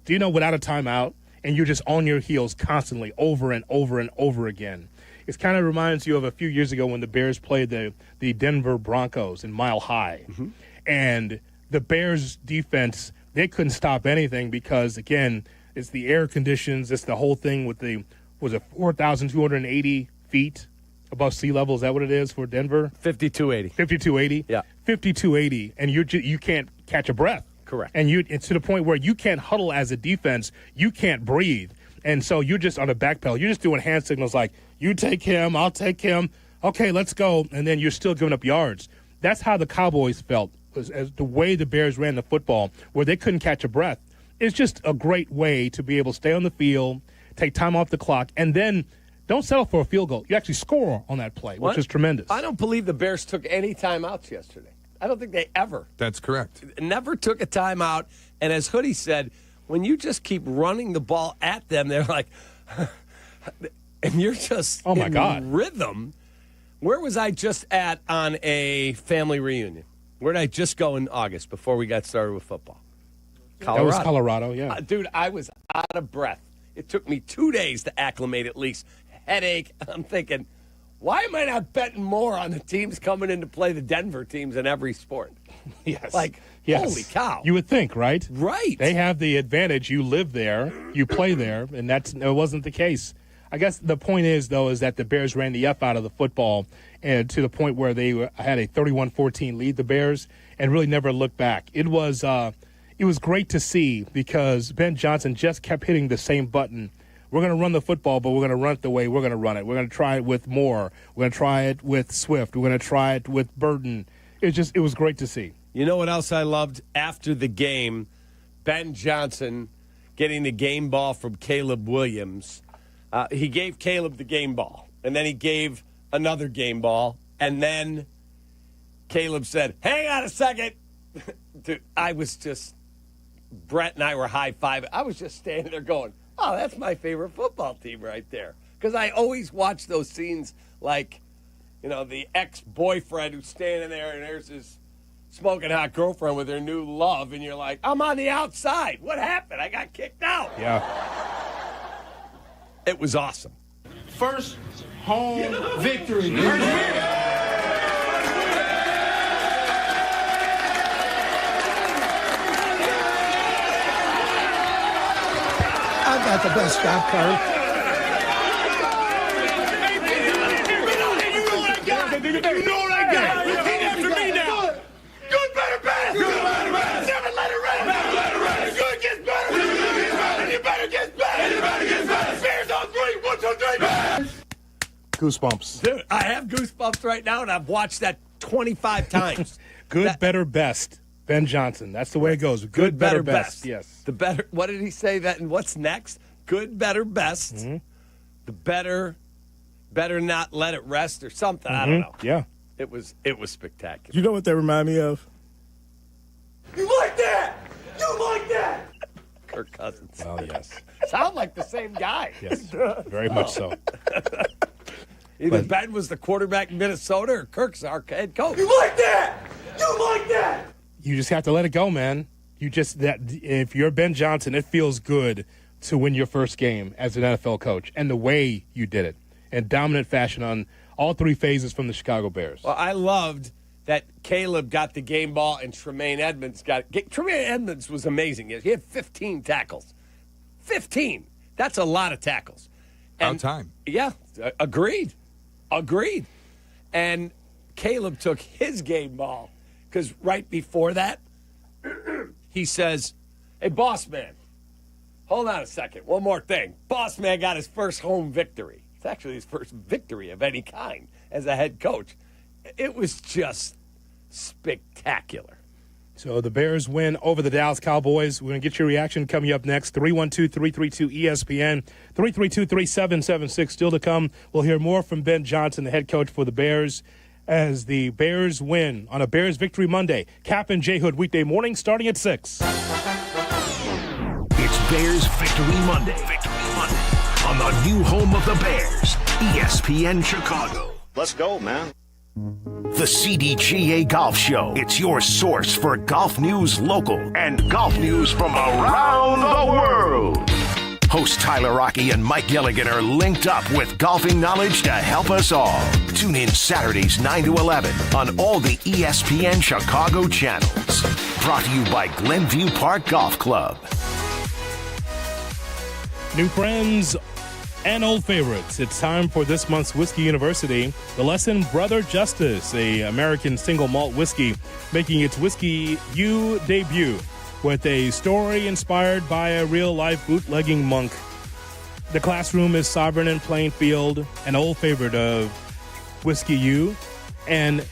Do you know without a timeout, and you're just on your heels constantly over and over and over again? It kind of reminds you of a few years ago when the Bears played the Denver Broncos in Mile High. Mm-hmm. And the Bears defense, they couldn't stop anything because, again, it's the air conditions. It's the whole thing with 4,280 feet above sea level. Is that what it is for Denver? 5,280. 5,280? Yeah. 5,280, and you can't catch a breath. Correct. And it's to the point where you can't huddle as a defense. You can't breathe. And so you're just on a back pedal. You're just doing hand signals like, you take him, I'll take him. Okay, let's go. And then you're still giving up yards. That's how the Cowboys felt as the way the Bears ran the football, where they couldn't catch a breath. It's just a great way to be able to stay on the field, take time off the clock, and then don't settle for a field goal. You actually score on that play, which is tremendous. I don't believe the Bears took any timeouts yesterday. I don't think they ever. That's correct. Never took a timeout. And as Hoodie said, when you just keep running the ball at them, they're like, and you're just in rhythm. Where was I just at on a family reunion? Where did I just go in August before we got started with football? Colorado. That was Colorado, yeah. Dude, I was out of breath. It took me 2 days to acclimate at least. Headache. I'm thinking, why am I not betting more on the teams coming in to play the Denver teams in every sport? Yes. Holy cow. You would think, right? Right. They have the advantage. You live there, you play there, and it wasn't the case. I guess the point is, though, is that the Bears ran the F out of the football and to the point where they had a 31-14 lead, the Bears, and really never looked back. It was great to see because Ben Johnson just kept hitting the same button. We're going to run the football, but we're going to run it the way we're going to run it. We're going to try it with Moore. We're going to try it with Swift. We're going to try it with Burton. It was great to see. You know what else I loved after the game? Ben Johnson getting the game ball from Caleb Williams. He gave Caleb the game ball, and then he gave another game ball, and then Caleb said, hang on a second. Dude, Brett and I were high-fiving. I was just standing there going, oh, that's my favorite football team right there. Because I always watch those scenes like, the ex-boyfriend who's standing there and there's his smoking hot girlfriend with her new love, and you're like, I'm on the outside. What happened? I got kicked out. Yeah. It was awesome. First home victory. I got the best stop card. You know what I got? Repeat after me now. Good, better, best. Good, better, best. Never let it rest. Never let it rest. Good gets better. Good gets better. And you better get better. And you better get better. Bears on three. 1, 2, 3. Goosebumps. Dude, I have goosebumps right now, and I've watched that 25 times. Good, better, best. Ben Johnson. That's the way it goes. Good, better, best. Yes. The better. What did he say that? And what's next? Good, better, best. Mm-hmm. The better not let it rest or something. Mm-hmm. I don't know. Yeah. It was spectacular. You know what they remind me of? You like that? You like that? Kirk Cousins. Oh, yes. Sound like the same guy. Yes. Very much so. Either Ben was the quarterback in Minnesota or Kirk's our head coach. You like that? You like that? You just have to let it go, man. If you're Ben Johnson, it feels good to win your first game as an NFL coach, and the way you did it in dominant fashion on all three phases from the Chicago Bears. Well, I loved that Caleb got the game ball and Tremaine Edmonds got it. Tremaine Edmonds was amazing. He had 15 tackles. 15. That's a lot of tackles. About time. Yeah, agreed. And Caleb took his game ball because right before that, he says, hey, boss man, hold on a second. One more thing. Boss man got his first home victory. It's actually his first victory of any kind as a head coach. It was just spectacular. So the Bears win over the Dallas Cowboys. We're going to get your reaction coming up next. 312-332-ESPN, 332-3776 still to come. We'll hear more from Ben Johnson, the head coach for the Bears, as the Bears win on a Bears Victory Monday. Kap and J Hood weekday morning starting at 6. It's Bears Victory Monday. On the new home of the Bears, ESPN Chicago. Let's go, man. The CDGA Golf Show. It's your source for golf news local and golf news from around the world. Host Tyler Rocky and Mike Gilligan are linked up with golfing knowledge to help us all. Tune in Saturdays 9 to 11 on all the ESPN Chicago channels. Brought to you by Glenview Park Golf Club. New friends and old favorites. It's time for this month's Whiskey University. The lesson, Brother Justice, a American single malt whiskey, making its Whiskey U debut with a story inspired by a real-life bootlegging monk. The classroom is Sovereign and Plainfield, an old favorite of Whiskey U. And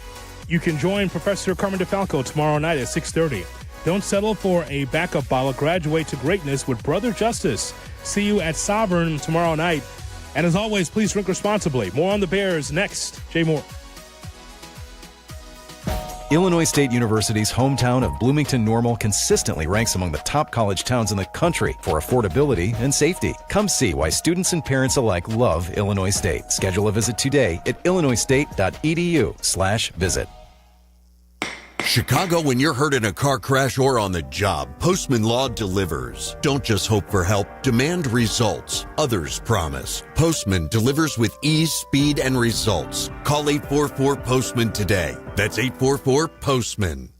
You can join Professor Carmen DeFalco tomorrow night at 6:30. Don't settle for a backup bottle. Graduate to greatness with Brother Justice. See you at Sovereign tomorrow night. And as always, please drink responsibly. More on the Bears next. Jay Moore. Illinois State University's hometown of Bloomington-Normal consistently ranks among the top college towns in the country for affordability and safety. Come see why students and parents alike love Illinois State. Schedule a visit today at illinoisstate.edu/visit. Chicago, when you're hurt in a car crash or on the job, Postman Law delivers. Don't just hope for help, demand results. Others promise. Postman delivers with ease, speed, and results. Call 844-POSTMAN today. That's 844-POSTMAN.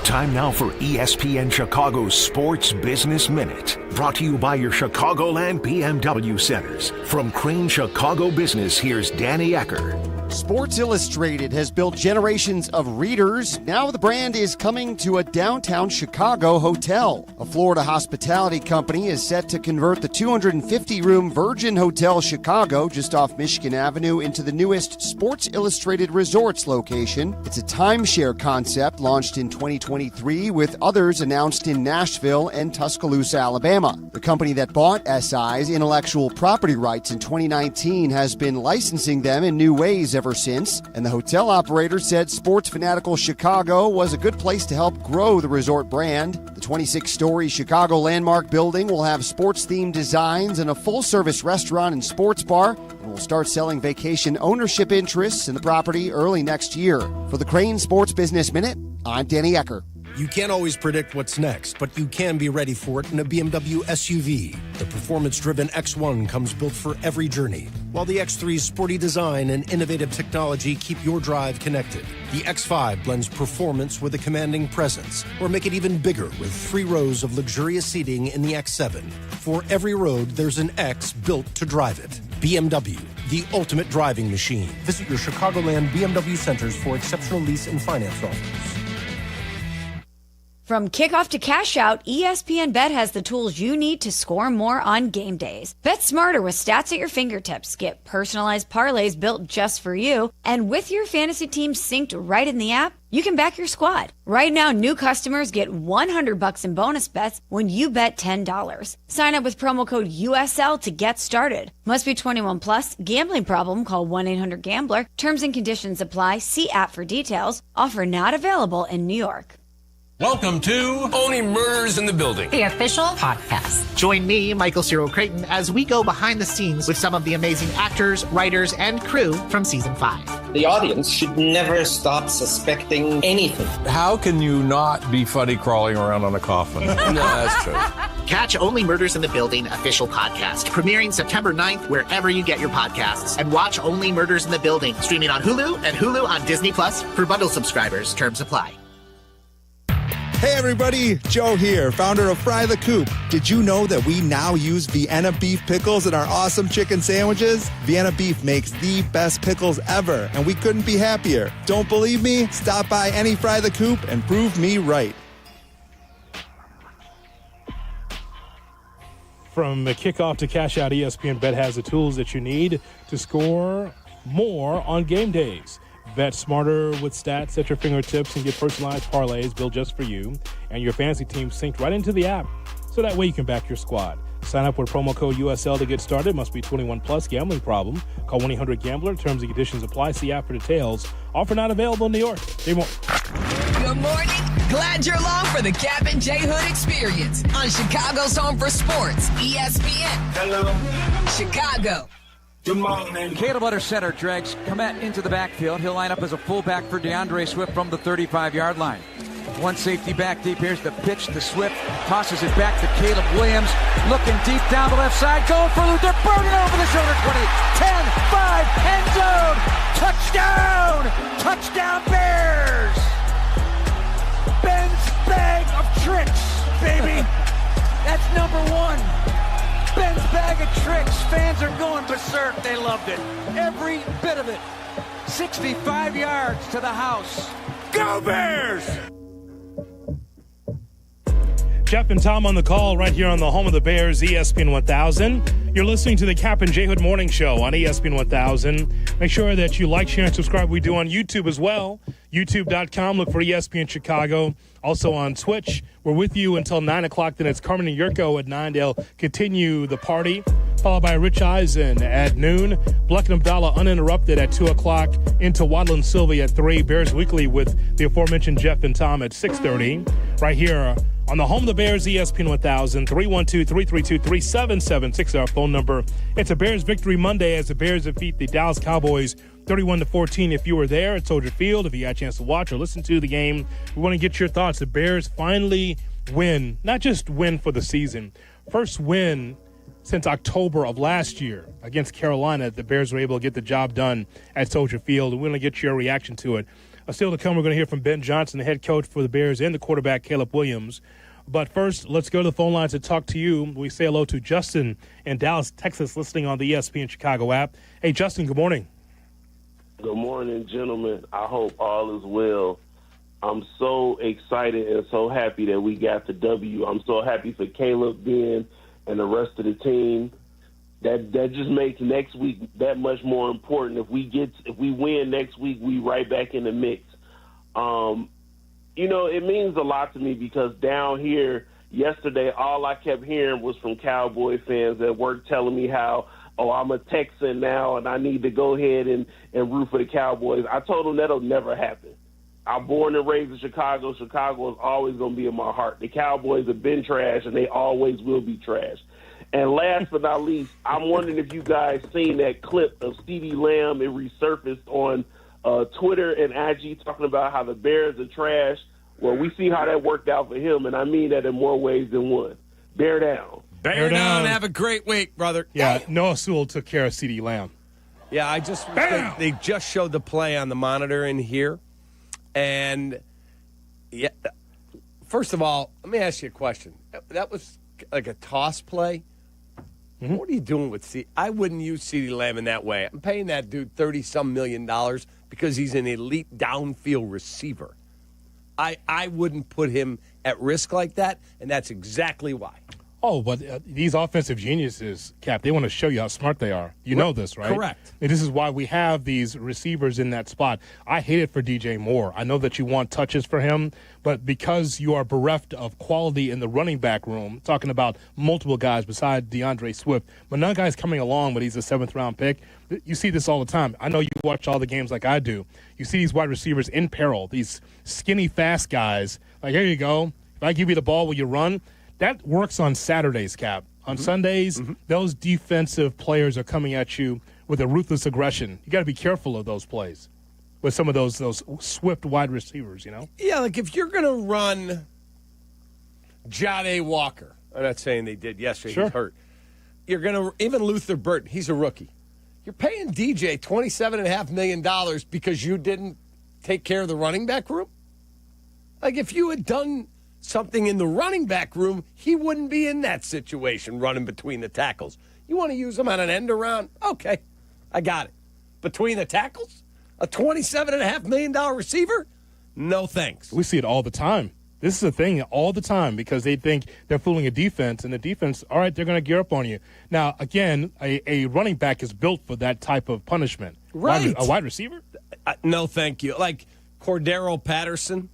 Time now for ESPN Chicago's Sports Business Minute. Brought to you by your Chicagoland BMW centers. From Crane Chicago Business, here's Danny Ecker. Sports Illustrated has built generations of readers. Now the brand is coming to a downtown Chicago hotel. A Florida hospitality company is set to convert the 250-room Virgin Hotel Chicago just off Michigan Avenue into the newest Sports Illustrated Resorts location. It's a timeshare concept launched in 2023 with others announced in Nashville and Tuscaloosa, Alabama. The company that bought SI's intellectual property rights in 2019 has been licensing them in new ways ever since, and the hotel operator said sports fanatical Chicago was a good place to help grow the resort brand. The 26-story Chicago landmark building will have sports-themed designs and a full-service restaurant and sports bar, and will start selling vacation ownership interests in the property early next year. For the Crane Sports Business Minute, I'm Danny Ecker. You can't always predict what's next, but you can be ready for it in a BMW SUV. The performance-driven X1 comes built for every journey, while the X3's sporty design and innovative technology keep your drive connected. The X5 blends performance with a commanding presence, or make it even bigger with 3 rows of luxurious seating in the X7. For every road, there's an X built to drive it. BMW, the ultimate driving machine. Visit your Chicagoland BMW centers for exceptional lease and finance offers. From kickoff to cash out, ESPN Bet has the tools you need to score more on game days. Bet smarter with stats at your fingertips. Get personalized parlays built just for you. And with your fantasy team synced right in the app, you can back your squad. Right now, new customers get $100 in bonus bets when you bet $10. Sign up with promo code USL to get started. Must be 21 plus. Gambling problem? Call 1-800-GAMBLER. Terms and conditions apply. See app for details. Offer not available in New York. Welcome to Only Murders in the Building, the official podcast. Join me, Michael Cyril Creighton, as we go behind the scenes with some of the amazing actors, writers, and crew from Season 5. The audience should never stop suspecting anything. How can you not be funny crawling around on a coffin? No, that's true. Catch Only Murders in the Building official podcast, premiering September 9th wherever you get your podcasts. And watch Only Murders in the Building, streaming on Hulu and Hulu on Disney Plus for bundle subscribers. Terms apply. Hey everybody, Joe here, founder of Fry the Coop. Did you know that we now use Vienna beef pickles in our awesome chicken sandwiches? Vienna beef makes the best pickles ever, and we couldn't be happier. Don't believe me? Stop by any Fry the Coop and prove me right. From the kickoff to cash out, ESPN Bet has the tools that you need to score more on game days. Bet smarter with stats at your fingertips and get personalized parlays built just for you and your fantasy team synced right into the app, so that way you can back your squad. Sign up with promo code USL to get started. Must be 21 plus. Gambling problem? Call 1-800-GAMBLER. Terms and conditions apply. See app for details. Offer not available in New York. Good morning. Glad you're along for the Kap and J Hood experience on Chicago's home for sports, ESPN. Hello, Chicago. Good morning. Caleb under center drags Komet into the backfield. He'll line up as a fullback for DeAndre Swift from the 35-yard line. One safety back deep. Here's the pitch to Swift. Tosses it back to Caleb Williams. Looking deep down the left side. Going for Luther. Burning over the shoulder. 20, 10, 5, end zone. Touchdown. Touchdown Bears. Ben's bag of tricks, baby. That's number 1. Ben's bag of tricks. Fans are going berserk. They loved it. Every bit of it. 65 yards to the house. Go Bears! Jeff and Tom on the call right here on the home of the Bears, ESPN 1000. You're listening to the Kap and J Hood Morning Show on ESPN 1000. Make sure that you like, share, and subscribe. We do on YouTube as well. YouTube.com. Look for ESPN Chicago. Also on Twitch. We're with you until 9 o'clock. Then it's Carmen Jurko at 9. They'll continue the party. Followed by Rich Eisen at noon. Bleck Abdalla uninterrupted at 2 o'clock. Into Waddle Silvy at 3. Bears Weekly with the aforementioned Jeff and Tom at 6:30. Right here on the home of the Bears, ESPN 1000, 312-332-3776, our phone number. It's a Bears Victory Monday as the Bears defeat the Dallas Cowboys 31-14. If you were there at Soldier Field, if you had a chance to watch or listen to the game, we want to get your thoughts. The Bears finally win, not just win for the season, first win since October of last year against Carolina. The Bears were able to get the job done at Soldier Field. We want to get your reaction to it. Still to come, we're going to hear from Ben Johnson, the head coach for the Bears, and the quarterback, Caleb Williams. But first, let's go to the phone lines and talk to you. We say hello to Justin in Dallas, Texas, listening on the ESPN Chicago app. Hey, Justin, good morning. Good morning, gentlemen. I hope all is well. I'm so excited and so happy that we got the W. I'm so happy for Caleb, Ben, and the rest of the team. That just makes next week that much more important. If we win next week, we right back in the mix. It means a lot to me because down here yesterday, all I kept hearing was from Cowboy fans at work telling me how, I'm a Texan now and I need to go ahead and root for the Cowboys. I told them that'll never happen. I'm born and raised in Chicago. Chicago is always going to be in my heart. The Cowboys have been trash and they always will be trash. And last but not least, I'm wondering if you guys seen that clip of CeeDee Lamb. It resurfaced on Twitter and IG talking about how the Bears are trash. Well, we see how that worked out for him, and I mean that in more ways than one. Bear down. Bear down. Have a great week, brother. Yeah, Noah Sewell took care of CeeDee Lamb. Yeah, they just showed the play on the monitor in here. And, yeah, first of all, let me ask you a question. That was like a toss play. Mm-hmm. What are you doing with CeeDee? I wouldn't use CeeDee Lamb in that way. I'm paying that dude $30-some million because he's an elite downfield receiver. I wouldn't put him at risk like that, and that's exactly why. Oh, but these offensive geniuses, Cap, they want to show you how smart they are. You know this, right? Correct. And this is why we have these receivers in that spot. I hate it for DJ Moore. I know that you want touches for him, but because you are bereft of quality in the running back room, talking about multiple guys besides DeAndre Swift, but none guy's coming along, but he's a 7th-round pick. You see this all the time. I know you watch all the games like I do. You see these wide receivers in peril, these skinny, fast guys. Like, here you go. If I give you the ball, will you run? That works on Saturdays, Cap. On Sundays, those defensive players are coming at you with a ruthless aggression. You got to be careful of those plays with some of those swift wide receivers, you know? Yeah, like if you're going to run Jade Walker, I'm not saying they did yesterday, Sure. He's hurt. You're going to, even Luther Burton, he's a rookie. You're paying DJ $27.5 million because you didn't take care of the running back room? Like if you had done something in the running back room, he wouldn't be in that situation running between the tackles. You want to use him on an end around? Okay, I got it. Between the tackles? A $27.5 million receiver? No thanks. We see it all the time. This is a thing all the time because they think they're fooling a defense, and the defense, all right, they're going to gear up on you. Now, again, a running back is built for that type of punishment. Right. A wide receiver? No, thank you. Like Cordero Patterson,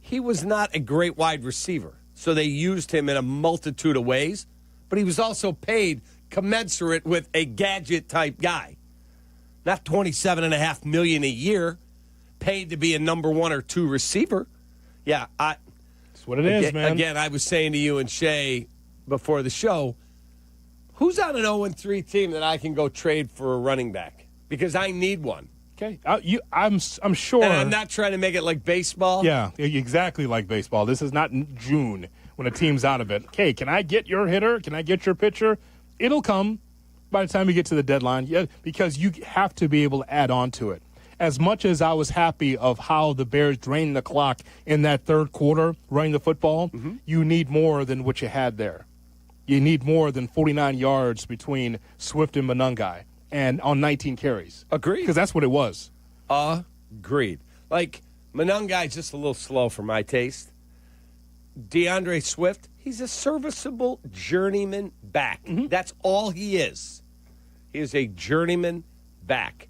he was not a great wide receiver, so they used him in a multitude of ways, but he was also paid commensurate with a gadget-type guy. Not $27.5 million a year, paid to be a number 1 or 2 receiver. Yeah, that's what it is, man. Again, I was saying to you and Shay before the show, who's on an 0-3 team that I can go trade for a running back? Because I need one. Okay, I'm sure. And I'm not trying to make it like baseball. Yeah, exactly like baseball. This is not in June when a team's out of it. Okay, can I get your hitter? Can I get your pitcher? It'll come by the time you get to the deadline. Yeah, because you have to be able to add on to it. As much as I was happy of how the Bears drained the clock in that third quarter running the football, you need more than what you had there. You need more than 49 yards between Swift and Monangai. And on 19 carries. Agreed. Because that's what it was. Agreed. Like, Monangai's just a little slow for my taste. DeAndre Swift, he's a serviceable journeyman back. That's all he is. He is a journeyman back.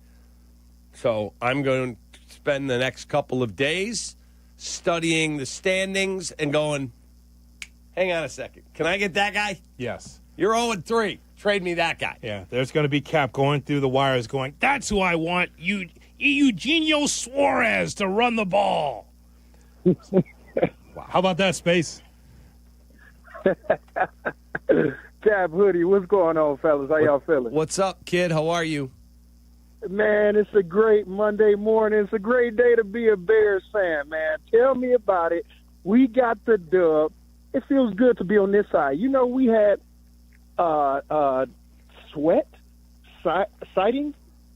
So I'm going to spend the next couple of days studying the standings and going, hang on a second. Can I get that guy? Yes. You're 0-3. Trade me that guy. Yeah, there's going to be Cap going through the wires going, that's who I want, Eugenio Suarez to run the ball. Wow. How about that, Space? Kap Hoodie, what's going on, fellas? How y'all feeling? What's up, kid? How are you? Man, it's a great Monday morning. It's a great day to be a Bears fan, man. Tell me about it. We got the dub. It feels good to be on this side. You know, we had sighting.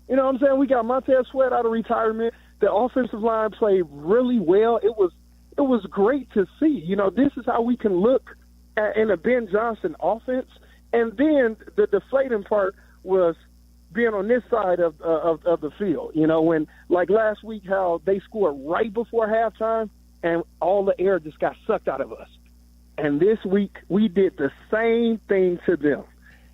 You know what I'm saying? We got Montez Sweat out of retirement. The offensive line played really well. It was great to see. You know, this is how we can look in a Ben Johnson offense. And then the deflating part was being on this side of the field. You know, when, like last week, how they scored right before halftime and all the air just got sucked out of us. And this week, we did the same thing to them.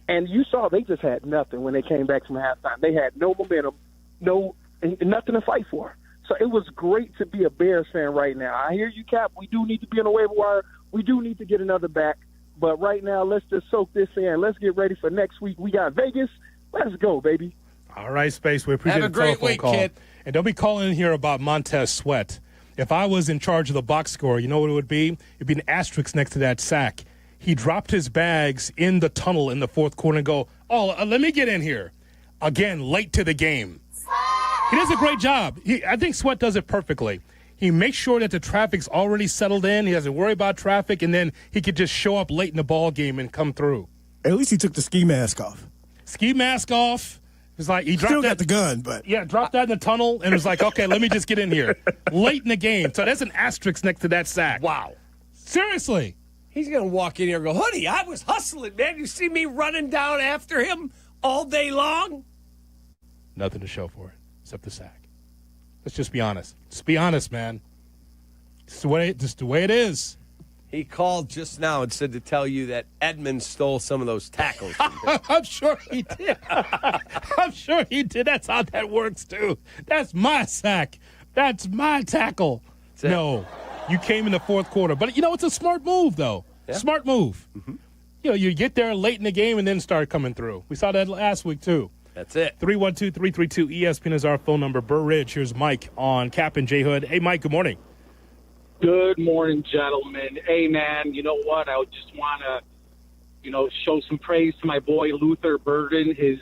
And you saw they just had nothing when they came back from halftime. They had no momentum, nothing to fight for. So it was great to be a Bears fan right now. I hear you, Cap. We do need to be on the waiver wire. We do need to get another back. But right now, let's just soak this in. Let's get ready for next week. We got Vegas. Let's go, baby. All right, Space. We appreciate Have a the great telephone week, call. kid. And don't be calling in here about Montez Sweat. If I was in charge of the box score, you know what it would be? It would be an asterisk next to that sack. He dropped his bags in the tunnel in the fourth quarter and go, let me get in here. Again, late to the game. He does a great job. I think Sweat does it perfectly. He makes sure that the traffic's already settled in. He doesn't worry about traffic, and then he could just show up late in the ball game and come through. At least he took the ski mask off. Ski mask off. It's like he dropped Still got the gun, but dropped that in the tunnel and was like, okay, let me just get in here late in the game. So that's an asterisk next to that sack. Wow. Seriously. He's going to walk in here and go, Hoodie, I was hustling, man. You see me running down after him all day long? Nothing to show for it except the sack. Let's just be honest. Just be honest, man. Just the way it is. He called just now and said to tell you that Edmonds stole some of those tackles from him. I'm sure he did. I'm sure he did. That's how that works, too. That's my sack. That's my tackle. No, you came in the fourth quarter. But, you know, it's a smart move, though. Yeah. Smart move. Mm-hmm. You know, you get there late in the game and then start coming through. We saw that last week, too. That's it. 312-332-ESPN is our phone number. Burr Ridge, here's Mike on Kap and J Hood. Hey, Mike, good morning. Good morning, gentlemen. Hey, man, you know what? I just want to, show some praise to my boy Luther Burden. His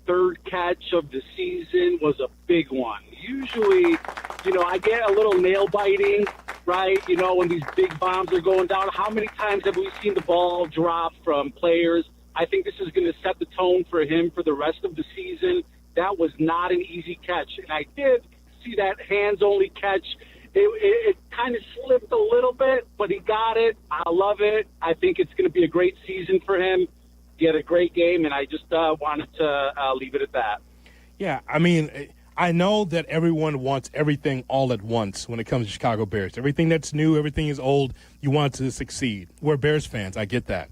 third catch of the season was a big one. Usually, I get a little nail biting, right? When these big bombs are going down. How many times have we seen the ball drop from players? I think this is going to set the tone for him for the rest of the season. That was not an easy catch. And I did see that hands-only catch. It kind of slipped a little bit, but he got it. I love it. I think it's going to be a great season for him. He had a great game, and I just wanted to leave it at that. Yeah, I mean, I know that everyone wants everything all at once when it comes to Chicago Bears. Everything that's new, everything is old, you want to succeed. We're Bears fans. I get that.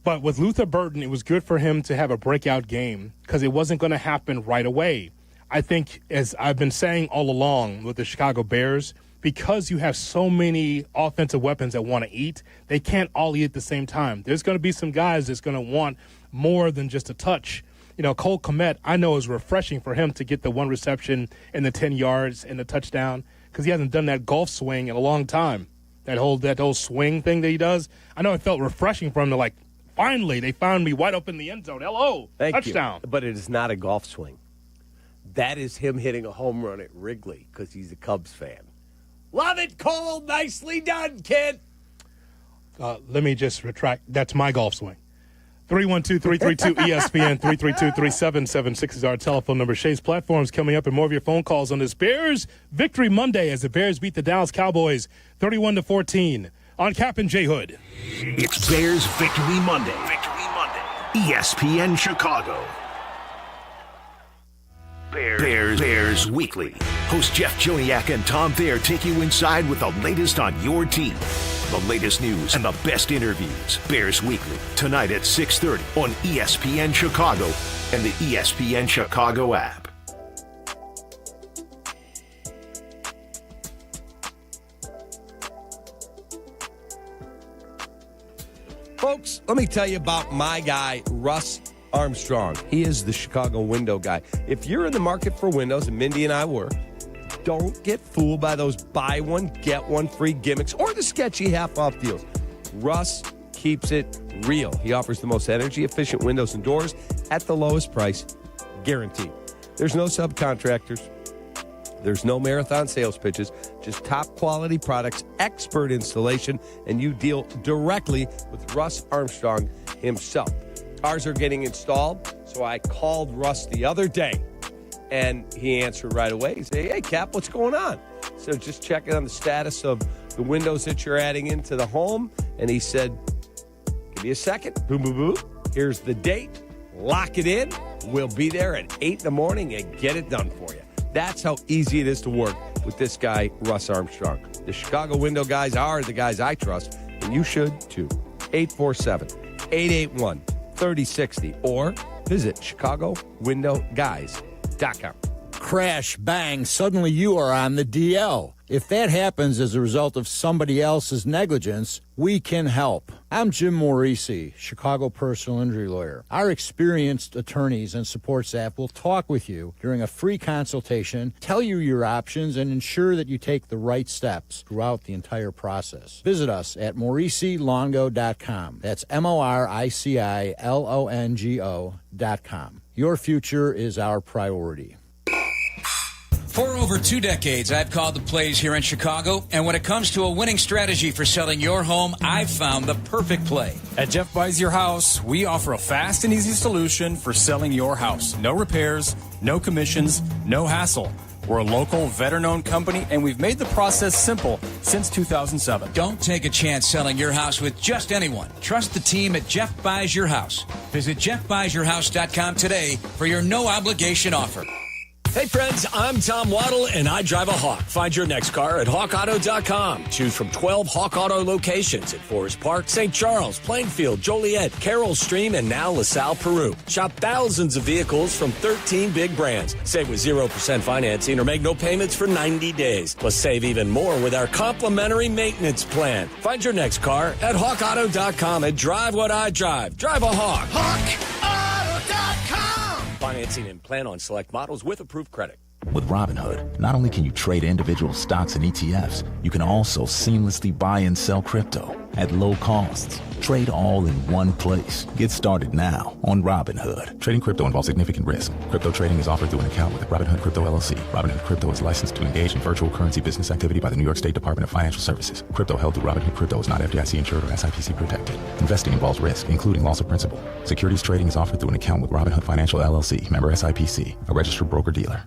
But with Luther Burden, it was good for him to have a breakout game because it wasn't going to happen right away. I think, as I've been saying all along with the Chicago Bears, because you have so many offensive weapons that want to eat, they can't all eat at the same time. There's going to be some guys that's going to want more than just a touch. Cole Kmet, I know is refreshing for him to get the one reception and the 10 yards and the touchdown because he hasn't done that golf swing in a long time. That whole swing thing that he does. I know it felt refreshing for him to finally they found me wide open in the end zone. Hello, touchdown. But it is not a golf swing. That is him hitting a home run at Wrigley because he's a Cubs fan. Love it, Cole. Nicely done, kid. Let me just retract. That's my golf swing. 312-332-ESPN, 332-3776 is our telephone number. Shay's Platforms coming up and more of your phone calls on this Bears Victory Monday as the Bears beat the Dallas Cowboys 31-14 on Kap and J Hood. It's Bears Victory Monday. ESPN Chicago. Bears Weekly. Host Jeff Joniak and Tom Thayer take you inside with the latest on your team. The latest news and the best interviews. Bears Weekly, tonight at 6:30 on ESPN Chicago and the ESPN Chicago app. Folks, let me tell you about my guy, Russ Armstrong. He is the Chicago window guy. If you're in the market for windows, and Mindy and I were, don't get fooled by those buy one, get one free gimmicks or the sketchy half-off deals. Russ keeps it real. He offers the most energy-efficient windows and doors at the lowest price, guaranteed. There's no subcontractors. There's no marathon sales pitches, just top-quality products, expert installation, and you deal directly with Russ Armstrong himself. Ours are getting installed, so I called Russ the other day, and he answered right away. He said, hey, Cap, what's going on? So just checking on the status of the windows that you're adding into the home, and he said, give me a second. Boom, boom, boom. Here's the date. Lock it in. We'll be there at 8 in the morning and get it done for you. That's how easy it is to work with this guy, Russ Armstrong. The Chicago window guys are the guys I trust, and you should too. 847-881-3060 or visit ChicagoWindowGuys.com. Crash, bang, suddenly you are on the DL. If that happens as a result of somebody else's negligence, we can help. I'm Jim Morisi, Chicago personal injury lawyer. Our experienced attorneys and support staff will talk with you during a free consultation, tell you your options, and ensure that you take the right steps throughout the entire process. Visit us at MorisiLongo.com. That's MoriciLongo.com. Your future is our priority. For over 2 decades, I've called the plays here in Chicago, and when it comes to a winning strategy for selling your home, I've found the perfect play. At Jeff Buys Your House, we offer a fast and easy solution for selling your house. No repairs, no commissions, no hassle. We're a local, veteran-owned company, and we've made the process simple since 2007. Don't take a chance selling your house with just anyone. Trust the team at Jeff Buys Your House. Visit JeffBuysYourHouse.com today for your no-obligation offer. Hey friends, I'm Tom Waddle and I drive a Hawk. Find your next car at HawkAuto.com. Choose from 12 Hawk Auto locations at Forest Park, St. Charles, Plainfield, Joliet, Carroll Stream, and now LaSalle, Peru. Shop thousands of vehicles from 13 big brands. Save with 0% financing or make no payments for 90 days. Plus save even more with our complimentary maintenance plan. Find your next car at HawkAuto.com and drive what I drive. Drive a Hawk. HawkAuto.com. Financing and plan on select models with approved credit. With Robinhood, not only can you trade individual stocks and ETFs, you can also seamlessly buy and sell crypto at low costs. Trade all in one place. Get started now on Robinhood. Trading crypto involves significant risk. Crypto trading is offered through an account with Robinhood Crypto LLC. Robinhood Crypto is licensed to engage in virtual currency business activity by the New York State Department of Financial Services. Crypto held through Robinhood Crypto is not FDIC insured or SIPC protected. Investing involves risk, including loss of principal. Securities trading is offered through an account with Robinhood Financial LLC, member SIPC, a registered broker-dealer.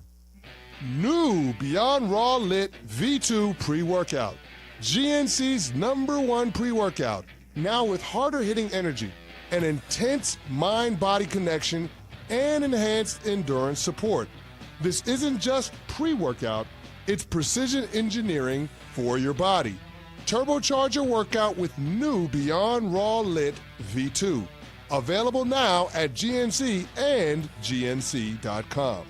New Beyond Raw Lit V2 pre-workout. GNC's #1 pre-workout. Now with harder-hitting energy, an intense mind-body connection, and enhanced endurance support. This isn't just pre-workout, it's precision engineering for your body. Turbocharge your workout with new Beyond Raw Lit V2. Available now at GNC and GNC.com.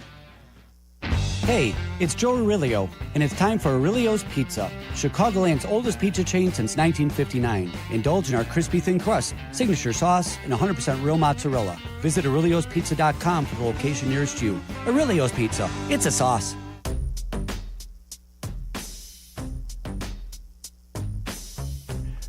Hey, it's Joe Aurelio, and it's time for Aurelio's Pizza, Chicagoland's oldest pizza chain since 1959. Indulge in our crispy thin crust, signature sauce, and 100% real mozzarella. Visit Aurelio'sPizza.com for the location nearest you. Aurelio's Pizza, it's a sauce.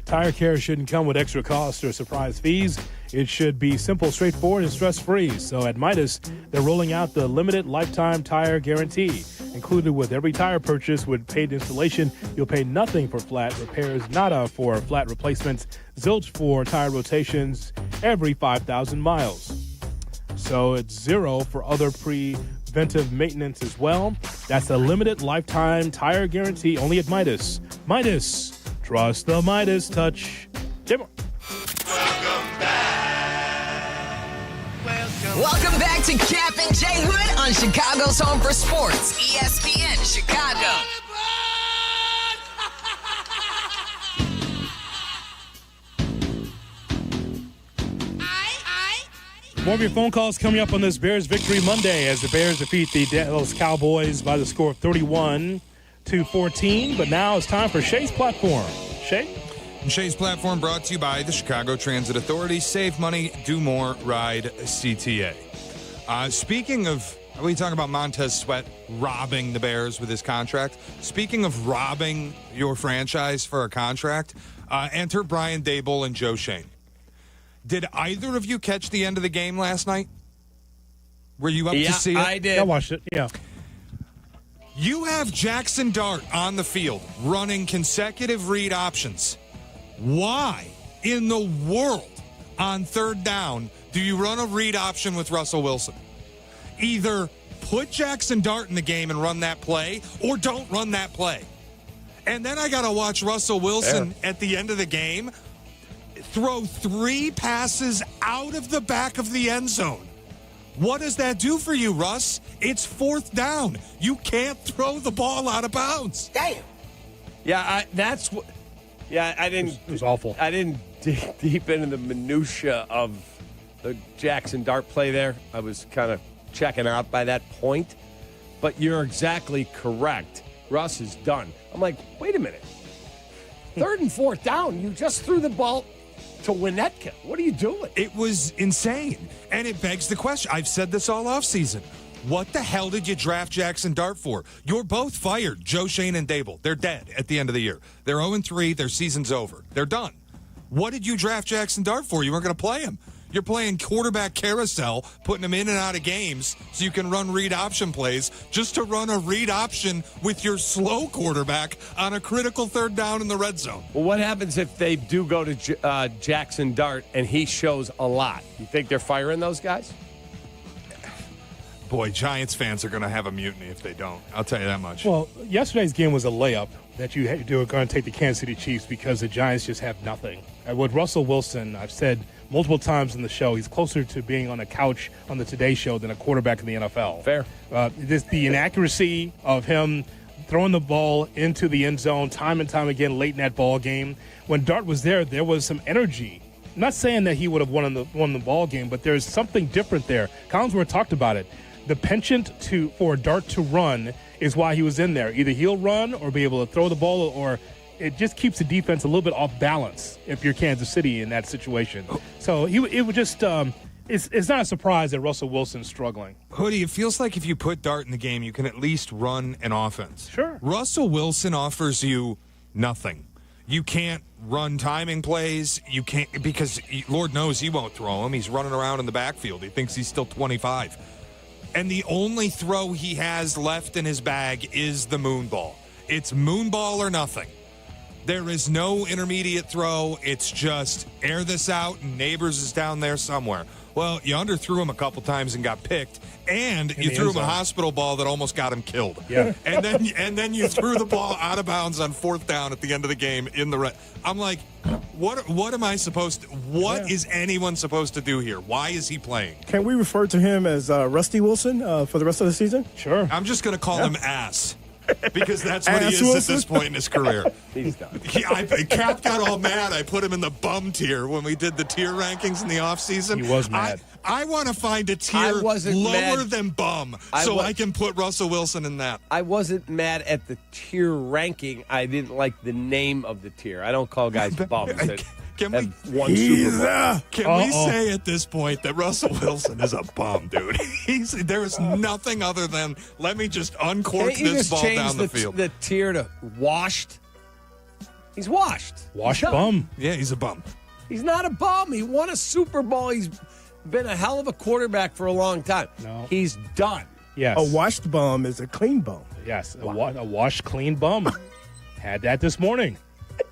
Tire care shouldn't come with extra costs or surprise fees. It should be simple, straightforward, and stress-free. So at Midas, they're rolling out the limited lifetime tire guarantee. Included with every tire purchase with paid installation, you'll pay nothing for flat repairs, nada for flat replacements, zilch for tire rotations every 5,000 miles. So it's zero for other preventive maintenance as well. That's a limited lifetime tire guarantee only at Midas. Midas, trust the Midas touch. Jim. Welcome back. Welcome Welcome back to Kap and J Hood on Chicago's Home for Sports, ESPN Chicago. More of your phone calls coming up on this Bears Victory Monday as the Bears defeat the Dallas Cowboys by the score of 31-14. But now it's time for Shay's Platform. Shay? Shay's Platform brought to you by the Chicago Transit Authority. Save money, do more, ride CTA. Speaking of, are we talking about Montez Sweat robbing the Bears with his contract? Speaking of robbing your franchise for a contract, enter Brian Daboll and Joe Schoen. Did either of you catch the end of the game last night? Were you up to see it? I did. I watched it, yeah. You have Jackson Dart on the field running consecutive read options. Why in the world on third down do you run a read option with Russell Wilson? Either put Jackson Dart in the game and run that play or don't run that play. And then I got to watch Russell Wilson at the end of the game throw 3 passes out of the back of the end zone. What does that do for you, Russ? It's fourth down. You can't throw the ball out of bounds. Damn. Yeah, that's what. Yeah, I didn't. It was awful. I didn't dig deep into the minutia of the Jackson Dart play there. I was kind of checking out by that point. But you're exactly correct. Russ is done. I'm like, wait a minute. 3rd and 4th down. You just threw the ball to Winnetka. What are you doing? It was insane. And it begs the question. I've said this all offseason. What the hell did you draft Jackson Dart for? You're both fired, Joe Schoen and Daboll. They're dead at the end of the year. They're 0-3. Their season's over. They're done. What did you draft Jackson Dart for? You weren't going to play him. You're playing quarterback carousel, putting him in and out of games so you can run read option plays just to run a read option with your slow quarterback on a critical 3rd down in the red zone. Well, what happens if they do go to Jackson Dart and he shows a lot? You think they're firing those guys? Boy, Giants fans are going to have a mutiny if they don't. I'll tell you that much. Well, yesterday's game was a layup that you are going to take the Kansas City Chiefs because the Giants just have nothing. With Russell Wilson, I've said multiple times in the show, he's closer to being on a couch on the Today Show than a quarterback in the NFL. Fair. The inaccuracy of him throwing the ball into the end zone time and time again late in that ball game. When Dart was there was some energy. I'm not saying that he would have won the ball game, but there's something different there. Collinsworth talked about it. The penchant for Dart to run is why he was in there. Either he'll run or be able to throw the ball, or it just keeps the defense a little bit off balance if you're Kansas City in that situation. So it would just it's not a surprise that Russell Wilson's struggling. Hoodie, it feels like if you put Dart in the game, you can at least run an offense. Sure. Russell Wilson offers you nothing. You can't run timing plays. You can't, because Lord knows he won't throw them. He's running around in the backfield. He thinks he's still 25. And the only throw he has left in his bag is the moon ball. It's moon ball or nothing. There is no intermediate throw. It's just air this out and Neighbors is down there somewhere. Well, you underthrew him a couple times and got picked, and you threw him a hospital ball that almost got him killed. Yeah. And then you threw the ball out of bounds on 4th down at the end of the game in the red. I'm like, what am I supposed to? What is anyone supposed to do here? Why is he playing? Can we refer to him as Rusty Wilson for the rest of the season? Sure. I'm just going to call him Ass. Because that's what he is at this point in his career. He's done. Cap got all mad. I put him in the bum tier when we did the tier rankings in the offseason. He was mad. I want to find a tier lower than bum I can put Russell Wilson in that. I wasn't mad at the tier ranking. I didn't like the name of the tier. I don't call guys bums that Can we say at this point that Russell Wilson is a bum, dude? There is nothing other than let me just uncork this ball down the field. The tier to washed. He's washed. Washed bum. Yeah, he's a bum. He's not a bum. He won a Super Bowl. He's been a hell of a quarterback for a long time. No. He's done. Yes. A washed bum is a clean bum. Yes, a washed, clean bum. Had that this morning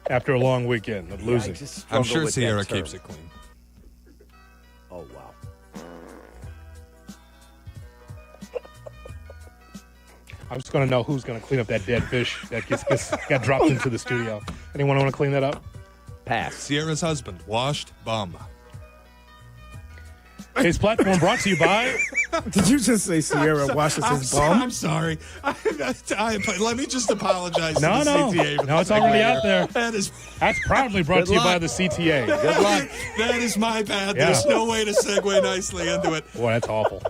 after a long weekend of losing. I'm sure Sierra keeps it clean. Oh, wow. I'm just going to know who's going to clean up that dead fish that got dropped into the studio. Anyone want to clean that up? Pass. Sierra's husband, washed bum. His platform brought to you by. Did you just say Sierra Washington's bum? I'm sorry. Let me just apologize to the No, CTA. For no, it's already out there. That's proudly brought to you by the CTA. Good luck. That is my bad. Yeah. There's no way to segue nicely into it. Boy, that's awful.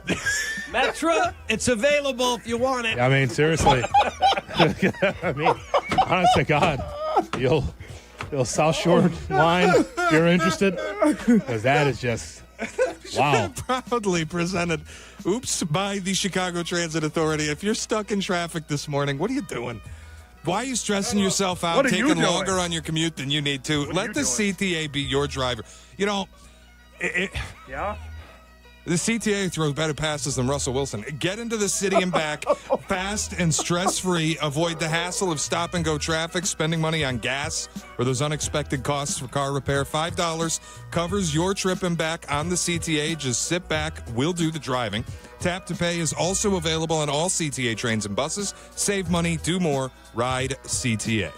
Metra, it's available if you want it. I mean, seriously. I mean, honest to God, you'll South Shore line if you're interested, because that is just wow. Proudly presented, by the Chicago Transit Authority. If you're stuck in traffic this morning, what are you doing? Why are you stressing yourself out, taking longer on your commute than you need to? Let the CTA be your driver. You know, yeah. The CTA throws better passes than Russell Wilson. Get into the city and back fast and stress-free. Avoid the hassle of stop-and-go traffic, spending money on gas, or those unexpected costs for car repair. $5 covers your trip and back on the CTA. Just sit back. We'll do the driving. Tap to Pay is also available on all CTA trains and buses. Save money, do more, ride CTA.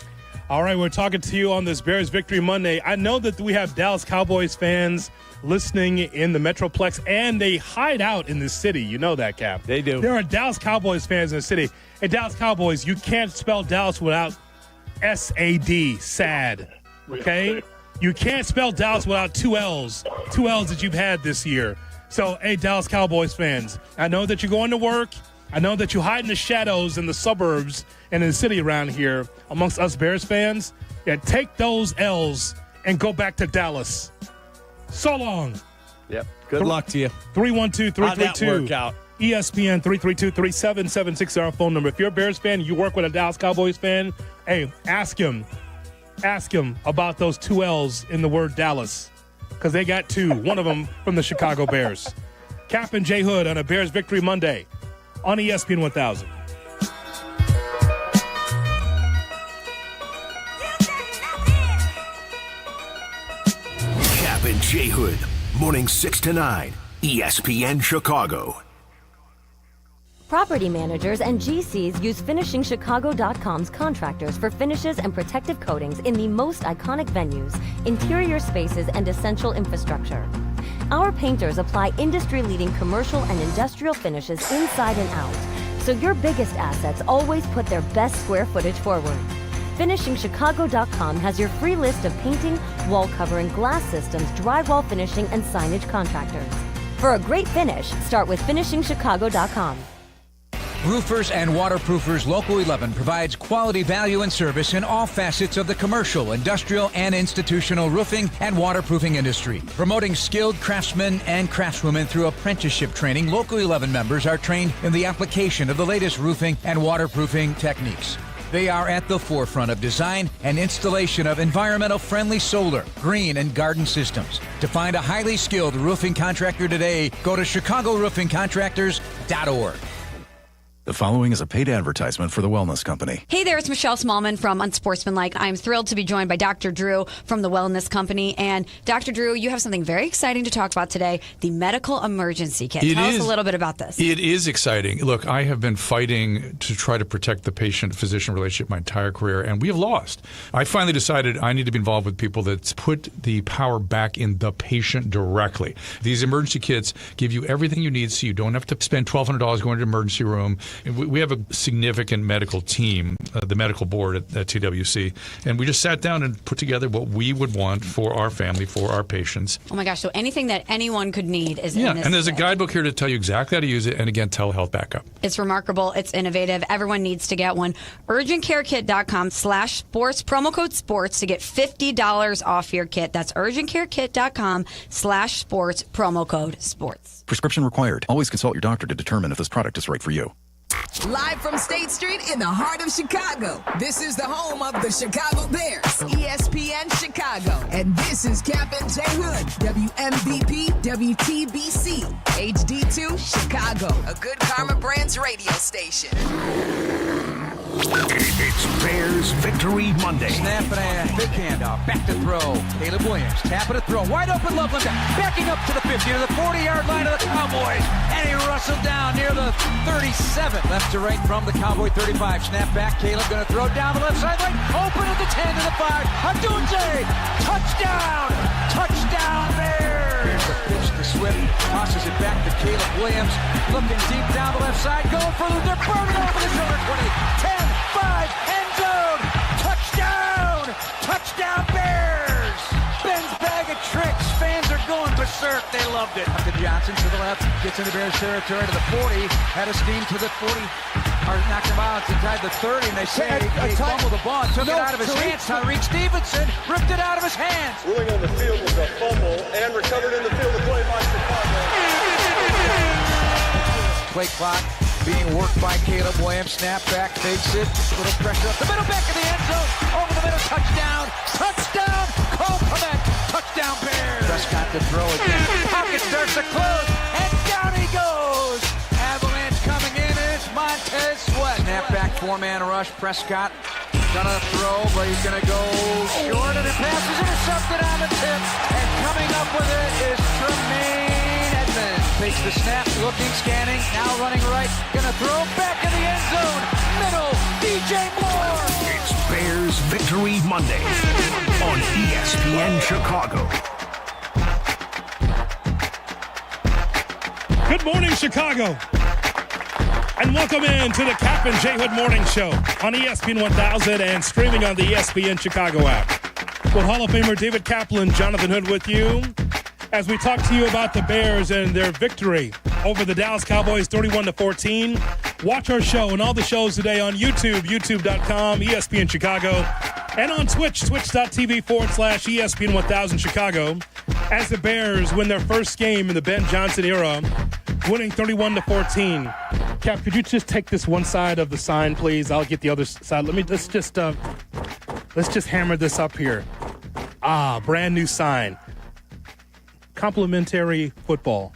All right, we're talking to you on this Bears Victory Monday. I know that we have Dallas Cowboys fans listening in the Metroplex, and they hide out in the city. You know that, Cap. They do. There are Dallas Cowboys fans in the city. Hey, Dallas Cowboys, you can't spell Dallas without S-A-D, sad, okay? You can't spell Dallas without two L's that you've had this year. So, hey, Dallas Cowboys fans, I know that you're going to work. I know that you hide in the shadows in the suburbs and in the city around here amongst us Bears fans. Yeah, take those L's and go back to Dallas. So long. Yep. Good luck to you. 312-332. ESPN 332-3776 our phone number. If you're a Bears fan, you work with a Dallas Cowboys fan, hey, ask him about those two L's in the word Dallas, because they got two. One of them from the Chicago Bears. Kap and J Hood on a Bears Victory Monday on ESPN 1000. Kap and J Hood, morning 6 to 9, ESPN Chicago. Property managers and GCs use FinishingChicago.com's contractors for finishes and protective coatings in the most iconic venues, interior spaces, and essential infrastructure. Our painters apply industry-leading commercial and industrial finishes inside and out, so your biggest assets always put their best square footage forward. FinishingChicago.com has your free list of painting, wall covering, glass systems, drywall finishing, and signage contractors. For a great finish, start with FinishingChicago.com. Roofers and Waterproofers Local 11 provides quality value and service in all facets of the commercial, industrial, and institutional roofing and waterproofing industry. Promoting skilled craftsmen and craftswomen through apprenticeship training, Local 11 members are trained in the application of the latest roofing and waterproofing techniques. They are at the forefront of design and installation of environmental-friendly solar, green, and garden systems. To find a highly skilled roofing contractor today, go to ChicagoRoofingContractors.org. The following is a paid advertisement for the Wellness Company. Hey there, it's Michelle Smallman from Unsportsmanlike. I'm thrilled to be joined by Dr. Drew from the Wellness Company. And Dr. Drew, you have something very exciting to talk about today, the medical emergency kit. Tell us a little bit about this. It is exciting. Look, I have been fighting to try to protect the patient-physician relationship my entire career, and we have lost. I finally decided I need to be involved with people that put the power back in the patient directly. These emergency kits give you everything you need so you don't have to spend $1,200 going to the emergency room. We have a significant medical team, the medical board at TWC, and we just sat down and put together what we would want for our family, for our patients. Oh my gosh, so anything that anyone could need is in this and there's kit. a guidebook here to tell you exactly how to use it, and again, telehealth backup. It's remarkable. It's innovative. Everyone needs to get one. UrgentCareKit.com/sports, promo code sports to get $50 off your kit. That's UrgentCareKit.com/sports, promo code sports. Prescription required. Always consult your doctor to determine if this product is right for you. Live from State Street in the heart of Chicago, this is the home of the Chicago Bears, ESPN Chicago. And this is Kap and J Hood, WMVP, WTBC, HD2, Chicago, a good Karma Brands radio station. It's Bears Victory Monday. Snap and a big handoff. Back to throw. Caleb Williams. Tap it a throw. Wide open Loveland. Backing up to the 50 to the 40-yard line of the Cowboys. And he rustled down near the 37. Left to right from the Cowboy 35. Snap back. Caleb going to throw down the left sideline. Open at the 10 to the 5. Adunze. Touchdown. Touchdown Bears. Here's the pitch to Swift tosses it back to Caleb Williams. Looking deep down the left side. Going for they're burning over the shoulder. 20, 10, 5, end zone. Touchdown! Touchdown Bears! Ben's bag of tricks. Fans are going berserk. They loved it. Up to Johnson to the left. Gets into Bears territory to the 40. Had a steam to the 40. Or knocked him out inside the 30. And they say he fumbled the ball. Took it out of his hands. Tyreek Stevenson ripped it out of his hands. Ruling on the field was a fumble and recovered in the field of play by Chicago. Play clock being worked by Caleb Williams. Snap back, fakes it. Little pressure up the middle, back of the end zone. Over the middle, touchdown. Touchdown. Cole Kmet. Touchdown Bears. Prescott to throw again. Pocket starts to close. And down he goes. Avalanche coming in. It's Montez Sweat. Snap back, four-man rush. Prescott gonna throw, but he's gonna go short. And the pass is intercepted on the tip. And coming up with it is Tremaine Edmonds. Takes the snap, looking, scanning, now running right, gonna throw back in the end zone, middle, DJ Moore. It's Bears Victory Monday on ESPN Chicago. Good morning, Chicago. And welcome in to the Kap J Hood Morning Show on ESPN 1000 and streaming on the ESPN Chicago app. With Hall of Famer David Kaplan, Jonathan Hood with you as we talk to you about the Bears and their victory over the Dallas Cowboys 31-14. Watch our show and all the shows today on YouTube, youtube.com, ESPN Chicago, and on Twitch, twitch.tv/ESPN 1000 Chicago, as the Bears win their first game in the Ben Johnson era, winning 31-14. Cap, could you just take this one side of the sign, please? I'll get the other side. Let's just hammer this up here. Brand new sign. Complimentary football,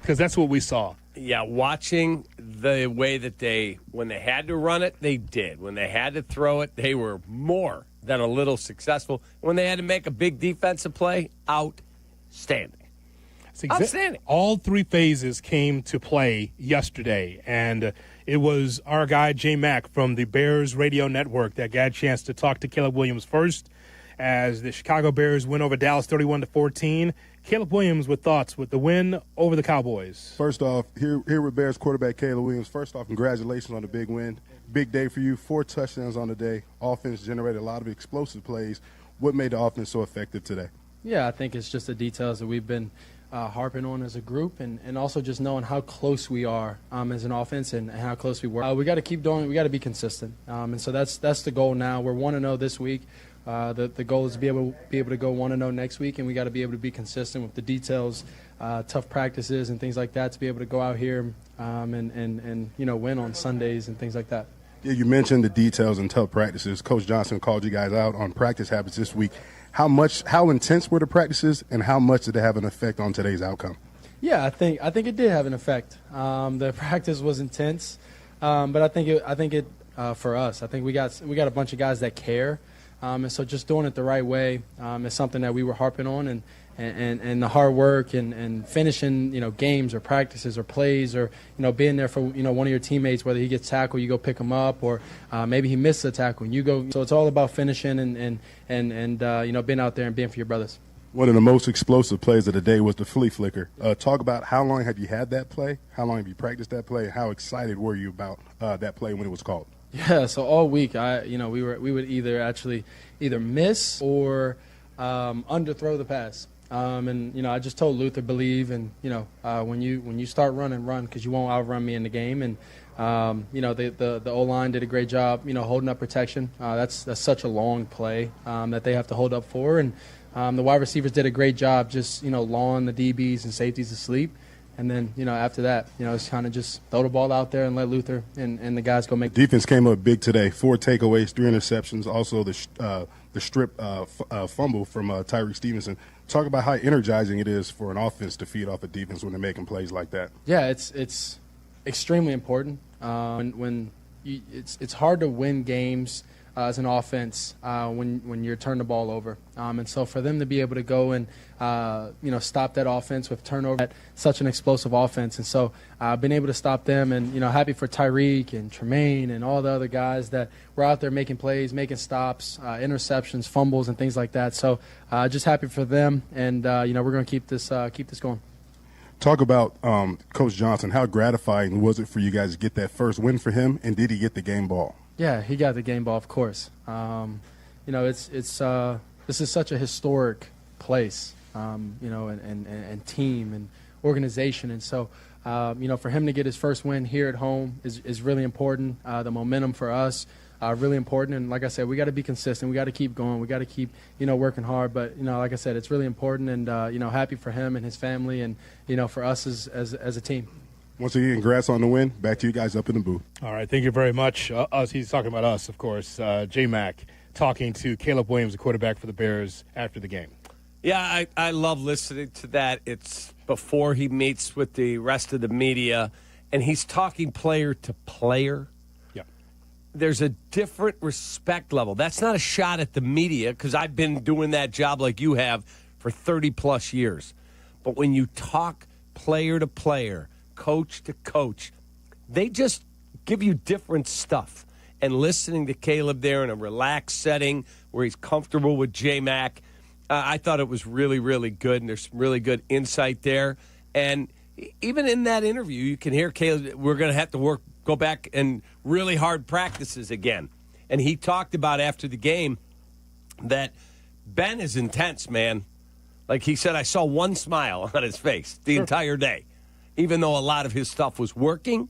because that's what we saw. Yeah, watching the way that when they had to run it, they did. When they had to throw it, they were more than a little successful. When they had to make a big defensive play, outstanding. Outstanding. All three phases came to play yesterday, and it was our guy, J Mack, from the Bears Radio Network that got a chance to talk to Caleb Williams first as the Chicago Bears win over Dallas 31-14. Caleb Williams with thoughts with the win over the Cowboys. First off, here with Bears quarterback Caleb Williams. First off, congratulations on the big win. Big day for you. 4 touchdowns on the day. Offense generated a lot of explosive plays. What made the offense so effective today? Yeah, I think it's just the details that we've been harping on as a group, and also just knowing how close we are as an offense and how close we work. We got to keep doing. We got to be consistent, and so that's the goal now. We're 1-0 this week. The goal is to be able to go 1-0 next week, and we got to be able to be consistent with the details, tough practices and things like that, to be able to go out here and win on Sundays and things like that. Yeah, you mentioned the details and tough practices. Coach Johnson called you guys out on practice habits this week. How intense were the practices, and how much did it have an effect on today's outcome? Yeah, I think it did have an effect. The practice was intense, but I think it for us. I think we got a bunch of guys that care, and so just doing it the right way is something that we were harping on, and the hard work and finishing games or practices or plays, or being there for one of your teammates, whether he gets tackled, you go pick him up, or maybe he missed a tackle and you go. So it's all about finishing and being out there and being for your brothers. One of the most explosive plays of the day was the flea flicker. Talk about how long have you had that play? How long have you practiced that play? And how excited were you about that play when it was called? Yeah, so all week, we would either miss or underthrow the pass. I just told Luther, believe, and when you start run, because you won't outrun me in the game. And the O-line did a great job, holding up protection. That's such a long play that they have to hold up for, and the wide receivers did a great job, just lawing the DBs and safeties to sleep. And then, after that, it's kind of just throw the ball out there and let Luther and the guys go make. Defense came up big today. 4 takeaways, 3 interceptions. Also the strip fumble from Tyreek Stevenson. Talk about how energizing it is for an offense to feed off a defense when they're making plays like that. Yeah, it's extremely important. It's hard to win games as an offense when you're turning the ball over. And so for them to be able to go and stop that offense with turnover, such an explosive offense. And so I've been able to stop them, and happy for Tyreek and Tremaine and all the other guys that were out there making plays, making stops, interceptions, fumbles, and things like that. So just happy for them, and we're going to keep this going. Talk about Coach Johnson. How gratifying was it for you guys to get that first win for him, and did he get the game ball? Yeah, he got the game ball, of course. This is such a historic place, and team and organization, and so for him to get his first win here at home is really important. The momentum for us. Really important, and like I said, we got to be consistent. We got to keep going. We got to keep, working hard. But like I said, it's really important, and happy for him and his family, and for us as a team. Once again, congrats on the win. Back to you guys up in the booth. All right, thank you very much. He's talking about us, of course. J-Mac talking to Caleb Williams, the quarterback for the Bears, after the game. Yeah, I love listening to that. It's before he meets with the rest of the media, and he's talking player to player. There's a different respect level. That's not a shot at the media, because I've been doing that job like you have for 30-plus years. But when you talk player to player, coach to coach, they just give you different stuff. And listening to Caleb there in a relaxed setting where he's comfortable with J-Mac, I thought it was really, really good, and there's some really good insight there. And even in that interview, you can hear Caleb, we're going to have to go back and really hard practices again. And he talked about after the game that Ben is intense, man. Like he said, I saw one smile on his face the entire day. Even though a lot of his stuff was working,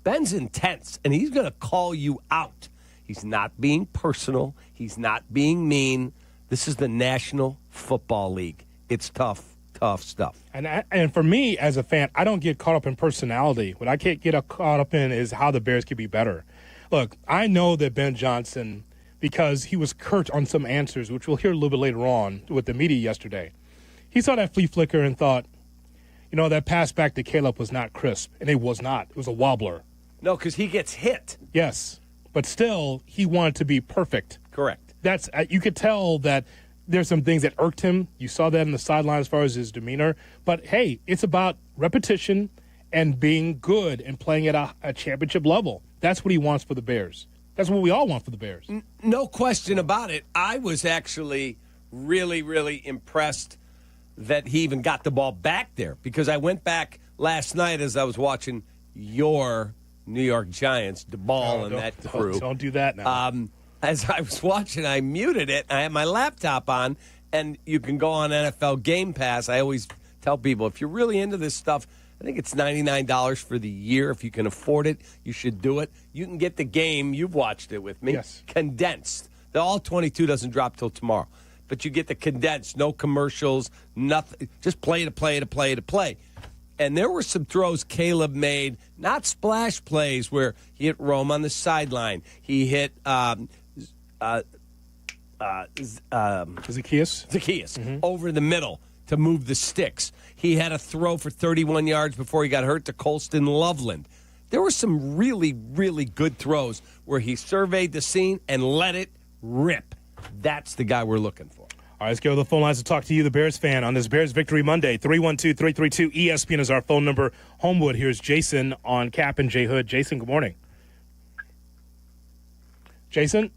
Ben's intense, and he's going to call you out. He's not being personal. He's not being mean. This is the National Football League. It's tough stuff. And for me as a fan, I don't get caught up in personality. What I can't get caught up in is how the Bears could be better. Look, I know that Ben Johnson, because he was curt on some answers, which we'll hear a little bit later on with the media yesterday, he saw that flea flicker and thought, that pass back to Caleb was not crisp, and it was not. It was a wobbler. No, because he gets hit. Yes, but still, he wanted to be perfect. Correct. That's you could tell that there's some things that irked him. You saw that in the sideline as far as his demeanor. But, hey, it's about repetition and being good and playing at a championship level. That's what he wants for the Bears. That's what we all want for the Bears. No question about it. I was actually really, really impressed that he even got the ball back there, because I went back last night as I was watching your New York Giants, DeBall and that crew. Don't do that now. As I was watching, I muted it. I had my laptop on, and you can go on NFL Game Pass. I always tell people, if you're really into this stuff, I think it's $99 for the year. If you can afford it, you should do it. You can get the game. You've watched it with me. Yes. Condensed. The all 22 doesn't drop till tomorrow. But you get the condensed, no commercials, nothing. Just play to play to play to play. And there were some throws Caleb made, not splash plays where he hit Rome on the sideline. He hit Zacchaeus over the middle to move the sticks. He had a throw for 31 yards before he got hurt to Colston Loveland. There were some really, really good throws where he surveyed the scene and let it rip. That's the guy we're looking for. All right, let's go to the phone lines to talk to you, the Bears fan, on this Bears Victory Monday. 312-332-ESPN is our phone number. Homewood, here's Jason on Kap and J Hood. Jason, good morning. Jason?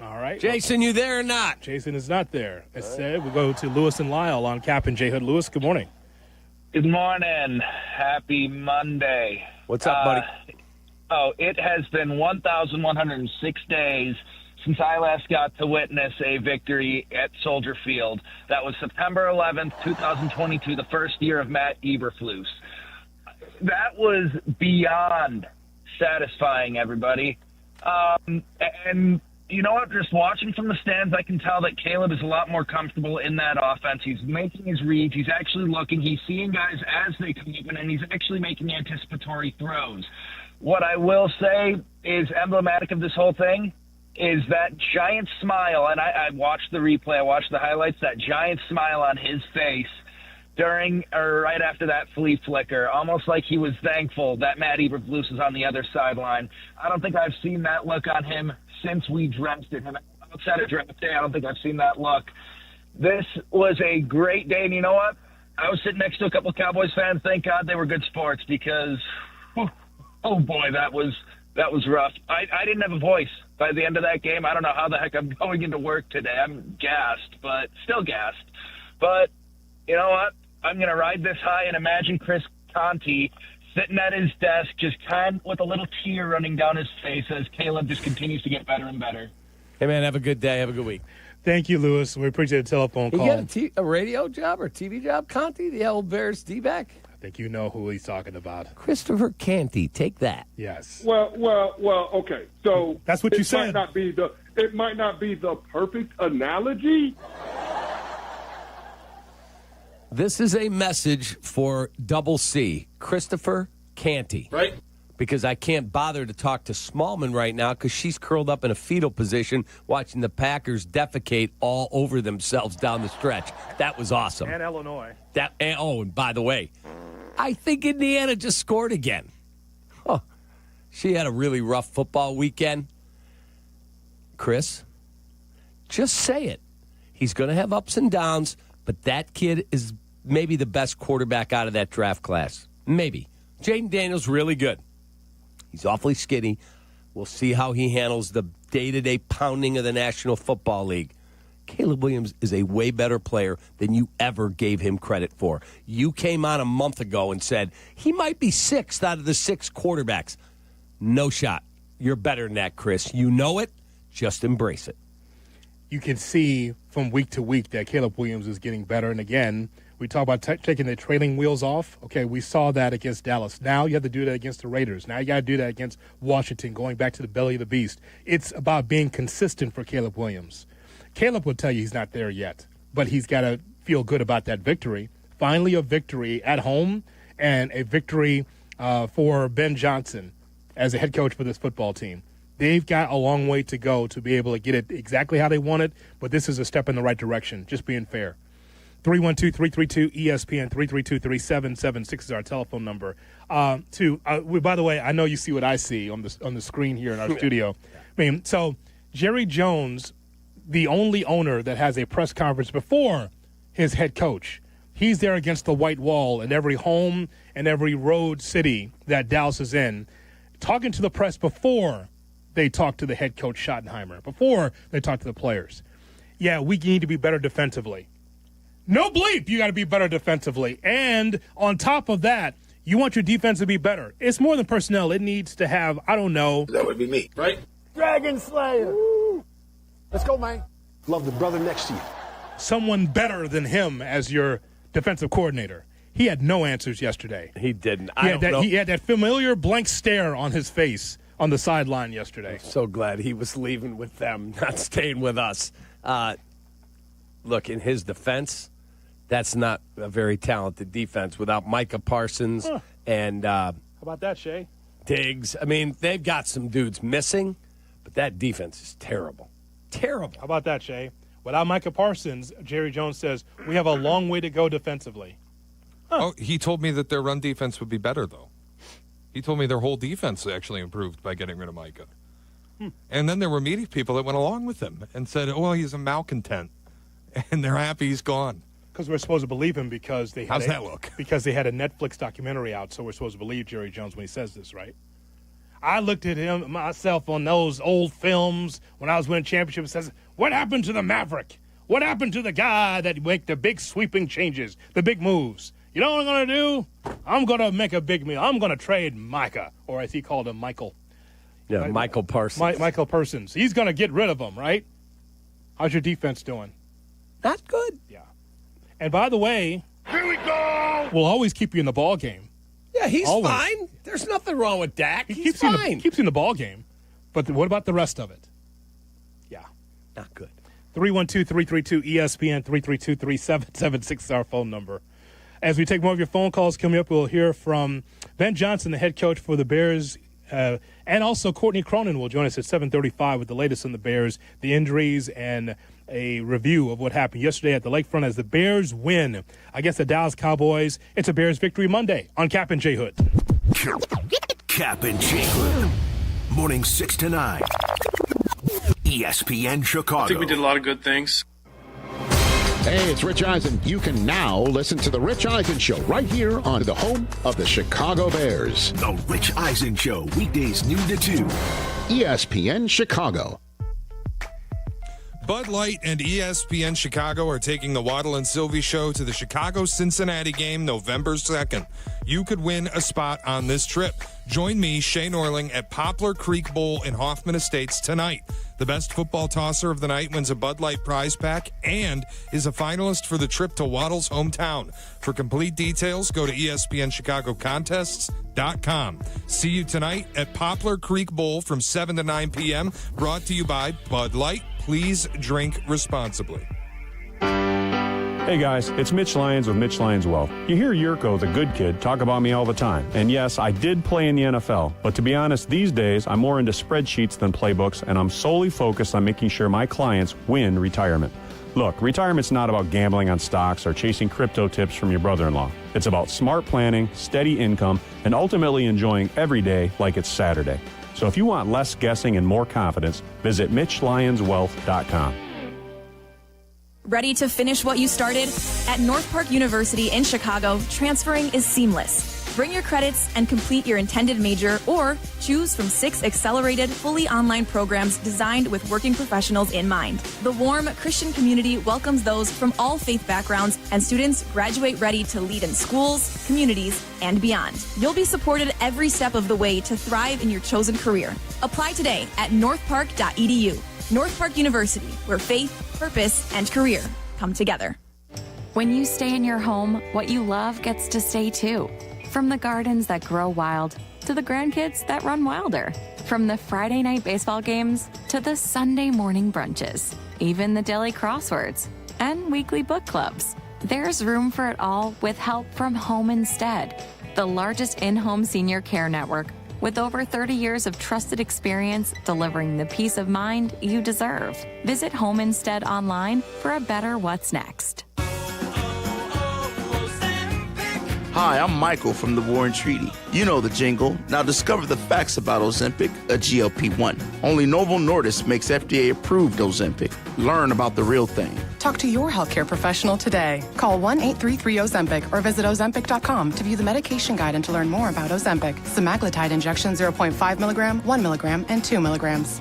All right. Jason, you there or not? Jason is not there. As said, we'll go to Lewis and Lyle on Kap and J Hood. Lewis, good morning. Good morning. Happy Monday. What's up, buddy? It has been 1,106 days since I last got to witness a victory at Soldier Field. That was September 11th, 2022, the first year of Matt Eberflus. That was beyond satisfying, everybody. And you know what? Just watching from the stands, I can tell that Caleb is a lot more comfortable in that offense. He's making his reads. He's actually looking. He's seeing guys as they come open, and he's actually making anticipatory throws. What I will say is emblematic of this whole thing is that giant smile, and I watched the replay, I watched the highlights, that giant smile on his face during or right after that flea flicker, almost like he was thankful that Matt Eberflus was on the other sideline. I don't think I've seen that look on him since we drafted him. Outside of draft day, I don't think I've seen that look. This was a great day, and you know what? I was sitting next to a couple of Cowboys fans. Thank God they were good sports because, oh boy, that was rough. I didn't have a voice by the end of that game. I don't know how the heck I'm going into work today. I'm gassed, but still gassed. But you know what? I'm going to ride this high and imagine Chris Conte sitting at his desk, just kind of with a little tear running down his face as Caleb just continues to get better and better. Hey, man, have a good day. Have a good week. Thank you, Lewis. We appreciate the telephone call. You got a radio job or TV job, Conte, the old Bears D-back? I think you know who he's talking about. Christopher Canty. Take that. Yes. Well. Okay. So that's what you said. It might not be the perfect analogy. This is a message for Double C, Christopher Canty. Right. Because I can't bother to talk to Smallman right now because she's curled up in a fetal position watching the Packers defecate all over themselves down the stretch. That was awesome. And Illinois. And by the way, I think Indiana just scored again. Huh. She had a really rough football weekend. Chris, just say it. He's going to have ups and downs, but that kid is maybe the best quarterback out of that draft class. Maybe. Jaden Daniels really good. He's awfully skinny. We'll see how he handles the day-to-day pounding of the National Football League. Caleb Williams is a way better player than you ever gave him credit for. You came on a month ago and said he might be sixth out of the six quarterbacks. No shot. You're better than that, Chris. You know it. Just embrace it. You can see from week to week that Caleb Williams is getting better. And again, we talk about taking the trailing wheels off. Okay, we saw that against Dallas. Now you have to do that against the Raiders. Now you got to do that against Washington, going back to the belly of the beast. It's about being consistent for Caleb Williams. Caleb will tell you he's not there yet, but he's got to feel good about that victory. Finally, a victory at home and a victory for Ben Johnson as a head coach for this football team. They've got a long way to go to be able to get it exactly how they want it, but this is a step in the right direction, just being fair. 312-332-ESPN, 332-3776 is our telephone number. By the way, I know you see what I see on the screen here in our studio. I mean, so Jerry Jones, the only owner that has a press conference before his head coach, he's there against the white wall in every home and every road city that Dallas is in, talking to the press before they talk to the head coach Schottenheimer, before they talk to the players. Yeah, we need to be better defensively. No bleep, you got to be better defensively. And on top of that, you want your defense to be better. It's more than personnel. It needs to have, I don't know. That would be me, right? Dragon Slayer. Woo. Let's go, man. Love the brother next to you. Someone better than him as your defensive coordinator. He had no answers yesterday. He didn't. He had that familiar blank stare on his face on the sideline yesterday. I'm so glad he was leaving with them, not staying with us. Look, in his defense, that's not a very talented defense without Micah Parsons and how about that, Shay? Diggs. I mean, they've got some dudes missing, but that defense is terrible. Terrible. How about that, Shay? Without Micah Parsons, Jerry Jones says, we have a long way to go defensively. Oh, he told me that their run defense would be better, though. He told me their whole defense actually improved by getting rid of Micah. And then there were media people that went along with him and said, oh, he's a malcontent. And they're happy he's gone. Because we're supposed to believe him because they had How's that look? Because they had a Netflix documentary out, so we're supposed to believe Jerry Jones when he says this, right? I looked at him myself on those old films when I was winning championships and says, what happened to the Maverick? What happened to the guy that make the big sweeping changes, the big moves? You know what I'm going to do? I'm going to make a big meal. I'm going to trade Micah, or as he called him, Michael. Yeah, right? Michael Parsons. Michael Parsons. He's going to get rid of him, right? How's your defense doing? Not good. Yeah. And by the way, here we go. We'll always keep you in the ball game. Yeah, he's always. fine. There's nothing wrong with Dak. He's keeps fine. Keeps you in the ball game. But what about the rest of it? Yeah. Not good. 312-332-ESPN, 332-3776 is our phone number. As we take more of your phone calls coming up, we'll hear from Ben Johnson, the head coach for the Bears And also Courtney Cronin will join us at 7:35 with the latest on the Bears, the injuries, and a review of what happened yesterday at the lakefront as the Bears win against the Dallas Cowboys. It's a Bears Victory Monday on Kap and J Hood. Kap and J Hood. Morning 6 to 9. ESPN Chicago. I think we did a lot of good things. Hey, it's Rich Eisen. You can now listen to The Rich Eisen Show right here on the home of the Chicago Bears. The Rich Eisen Show, weekdays noon to 2. ESPN Chicago. Bud Light and ESPN Chicago are taking the Waddle Silvy Show to the Chicago-Cincinnati game November 2nd. You could win a spot on this trip. Join me, Shane Orling, at Poplar Creek Bowl in Hoffman Estates tonight. The best football tosser of the night wins a Bud Light prize pack and is a finalist for the trip to Waddle's hometown. For complete details, go to ESPNChicagoContests.com. See you tonight at Poplar Creek Bowl from 7 to 9 p.m. Brought to you by Bud Light. Please drink responsibly. Hey guys, it's Mitch Lyons with Mitch Lyons Wealth. You hear Jurko, the good kid, talk about me all the time. And yes, I did play in the NFL. But to be honest, these days, I'm more into spreadsheets than playbooks, and I'm solely focused on making sure my clients win retirement. Look, retirement's not about gambling on stocks or chasing crypto tips from your brother-in-law. It's about smart planning, steady income, and ultimately enjoying every day like it's Saturday. So if you want less guessing and more confidence, visit MitchLyonsWealth.com. Ready to finish what you started? At North Park University in Chicago, transferring is seamless. Bring your credits and complete your intended major, or choose from 6 accelerated, fully online programs designed with working professionals in mind. The warm Christian community welcomes those from all faith backgrounds, and students graduate ready to lead in schools, communities, and beyond. You'll be supported every step of the way to thrive in your chosen career. Apply today at northpark.edu. North Park University, where faith, purpose, and career come together. When you stay in your home, what you love gets to stay too. From the gardens that grow wild to the grandkids that run wilder. From the Friday night baseball games to the Sunday morning brunches. Even the daily crosswords and weekly book clubs. There's room for it all with help from Home Instead, the largest in-home senior care network with over 30 years of trusted experience delivering the peace of mind you deserve. Visit Home Instead online for a better what's next. Hi, I'm Michael from the War and Treaty. You know the jingle. Now discover the facts about Ozempic, a GLP-1. Only Novo Nordisk makes FDA-approved Ozempic. Learn about the real thing. Talk to your healthcare professional today. Call 1-833-OZEMPIC or visit Ozempic.com to view the medication guide and to learn more about Ozempic. Semaglutide injection 0.5 milligram, 1 milligram, and 2 milligrams.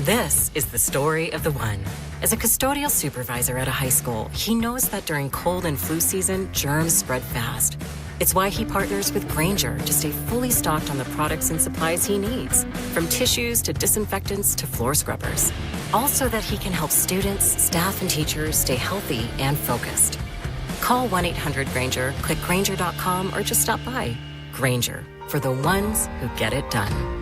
This is the story of the one. As a custodial supervisor at a high school, he knows that during cold and flu season, germs spread fast. It's why he partners with Grainger to stay fully stocked on the products and supplies he needs, from tissues to disinfectants to floor scrubbers. All so that he can help students, staff, and teachers stay healthy and focused. Call 1-800-GRAINGER, click Grainger.com, or just stop by. Grainger, for the ones who get it done.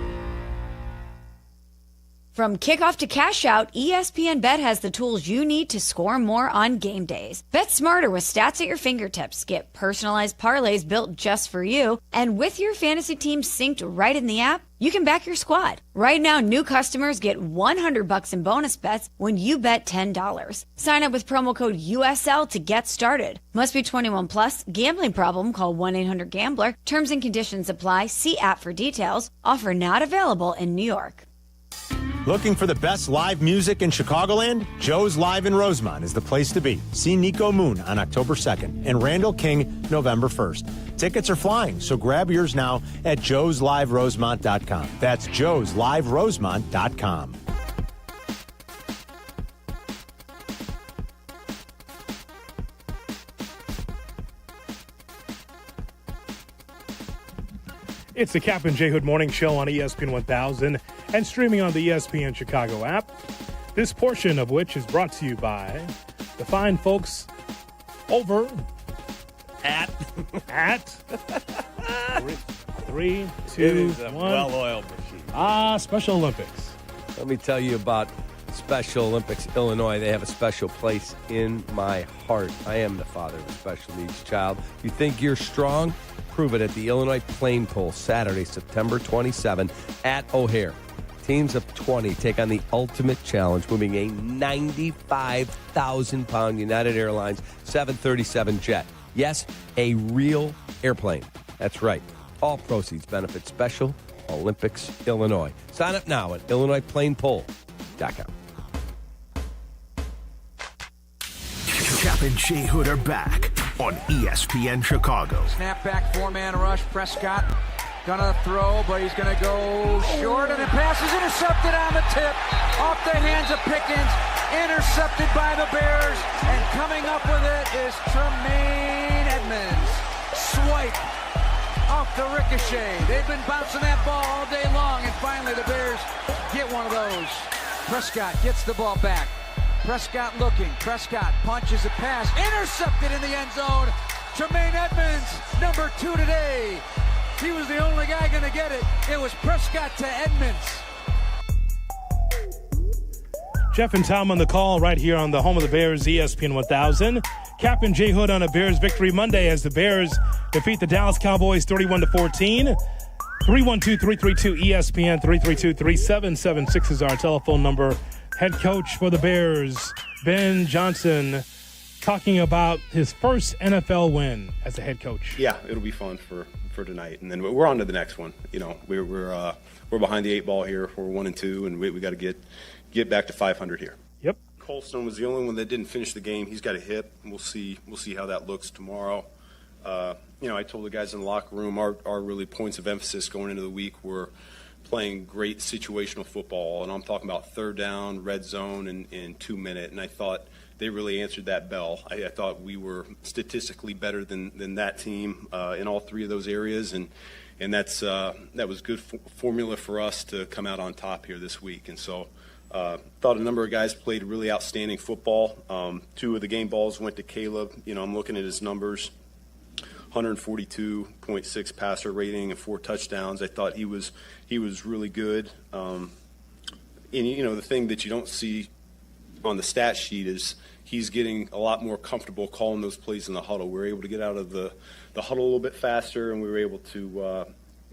From kickoff to cash out, ESPN Bet has the tools you need to score more on game days. Bet smarter with stats at your fingertips. Get personalized parlays built just for you. And with your fantasy team synced right in the app, you can back your squad. Right now, new customers get $100 in bonus bets when you bet $10. Sign up with promo code USL to get started. Must be 21 plus. Gambling problem? Call 1-800-GAMBLER. Terms and conditions apply. See app for details. Offer not available in New York. Looking for the best live music in Chicagoland? Joe's Live in Rosemont is the place to be. See Nico Moon on October 2nd and Randall King November 1st. Tickets are flying, so grab yours now at joesliverosemont.com. That's joesliverosemont.com. It's the Kap and J Hood Morning Show on ESPN 1000 and streaming on the ESPN Chicago app. This portion of which is brought to you by the fine folks over at 3, 2, It is a 1. well-oiled machine. Special Olympics. Let me tell you about Special Olympics Illinois. They have a special place in my heart. I am the father of a special needs child. You think you're strong? Prove it at the Illinois Plain Pole, Saturday, September 27 at O'Hare. Teams of 20 take on the ultimate challenge, moving a 95,000-pound United Airlines 737 jet. Yes, a real airplane. That's right. All proceeds benefit Special Olympics Illinois. Sign up now at IllinoisPlainPole.com. Kap and J Hood are back on ESPN Chicago. Snap back, four-man rush. Prescott gonna throw, but he's gonna go short, and the pass is intercepted on the tip, off the hands of Pickens, intercepted by the Bears, and coming up with it is Tremaine Edmonds. Swipe off the ricochet. They've been bouncing that ball all day long, and finally the Bears get one of those. Prescott gets the ball back. Prescott looking. Prescott punches a pass. Intercepted in the end zone. Tremaine Edmonds, number 2 today. He was the only guy going to get it. It was Prescott to Edmonds. Jeff and Tom on the call right here on the home of the Bears, ESPN 1000. Kap and J Hood on a Bears victory Monday as the Bears defeat the Dallas Cowboys 31-14. 312-332-ESPN, 332-3776 is our telephone number. Head coach for the Bears, Ben Johnson, talking about his first NFL win as a head coach. Yeah, it'll be fun for tonight, and then we're on to the next one. You know, we're behind the 8 ball here. We're 1-2, and we got to get back to 500 here. Yep. Colston was the only one that didn't finish the game. He's got a hip. We'll see how that looks tomorrow. You know, I told the guys in the locker room our really points of emphasis going into the week were playing great situational football, and I'm talking about third down, red zone, and 2 minute. And I thought they really answered that bell. I thought we were statistically better than that team in all 3 of those areas, and that was good formula for us to come out on top here this week. And so thought a number of guys played really outstanding football. 2 of the game balls went to Caleb. You know, I'm looking at his numbers. 142.6 passer rating and 4 touchdowns. I thought he was really good. And you know, the thing that you don't see on the stat sheet is he's getting a lot more comfortable calling those plays in the huddle. We were able to get out of the huddle a little bit faster, and we were able to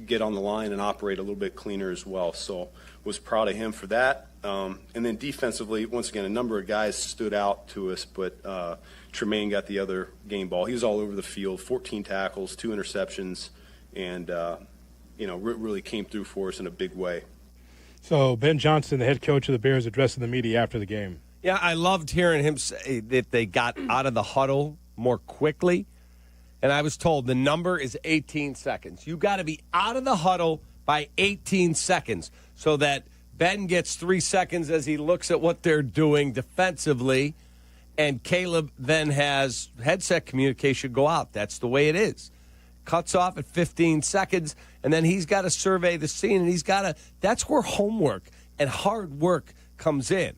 get on the line and operate a little bit cleaner as well. So was proud of him for that. And then defensively, once again, a number of guys stood out to us, but Tremaine got the other game ball. He was all over the field, 14 tackles, 2 interceptions, and you know, really came through for us in a big way. So Ben Johnson, the head coach of the Bears, addressing the media after the game. Yeah, I loved hearing him say that they got out of the huddle more quickly. And I was told the number is 18 seconds. You got to be out of the huddle by 18 seconds so that Ben gets 3 seconds as he looks at what they're doing defensively, and Caleb then has headset communication go out. That's the way it is. Cuts off at 15 seconds, and then he's got to survey the scene, and that's where homework and hard work comes in.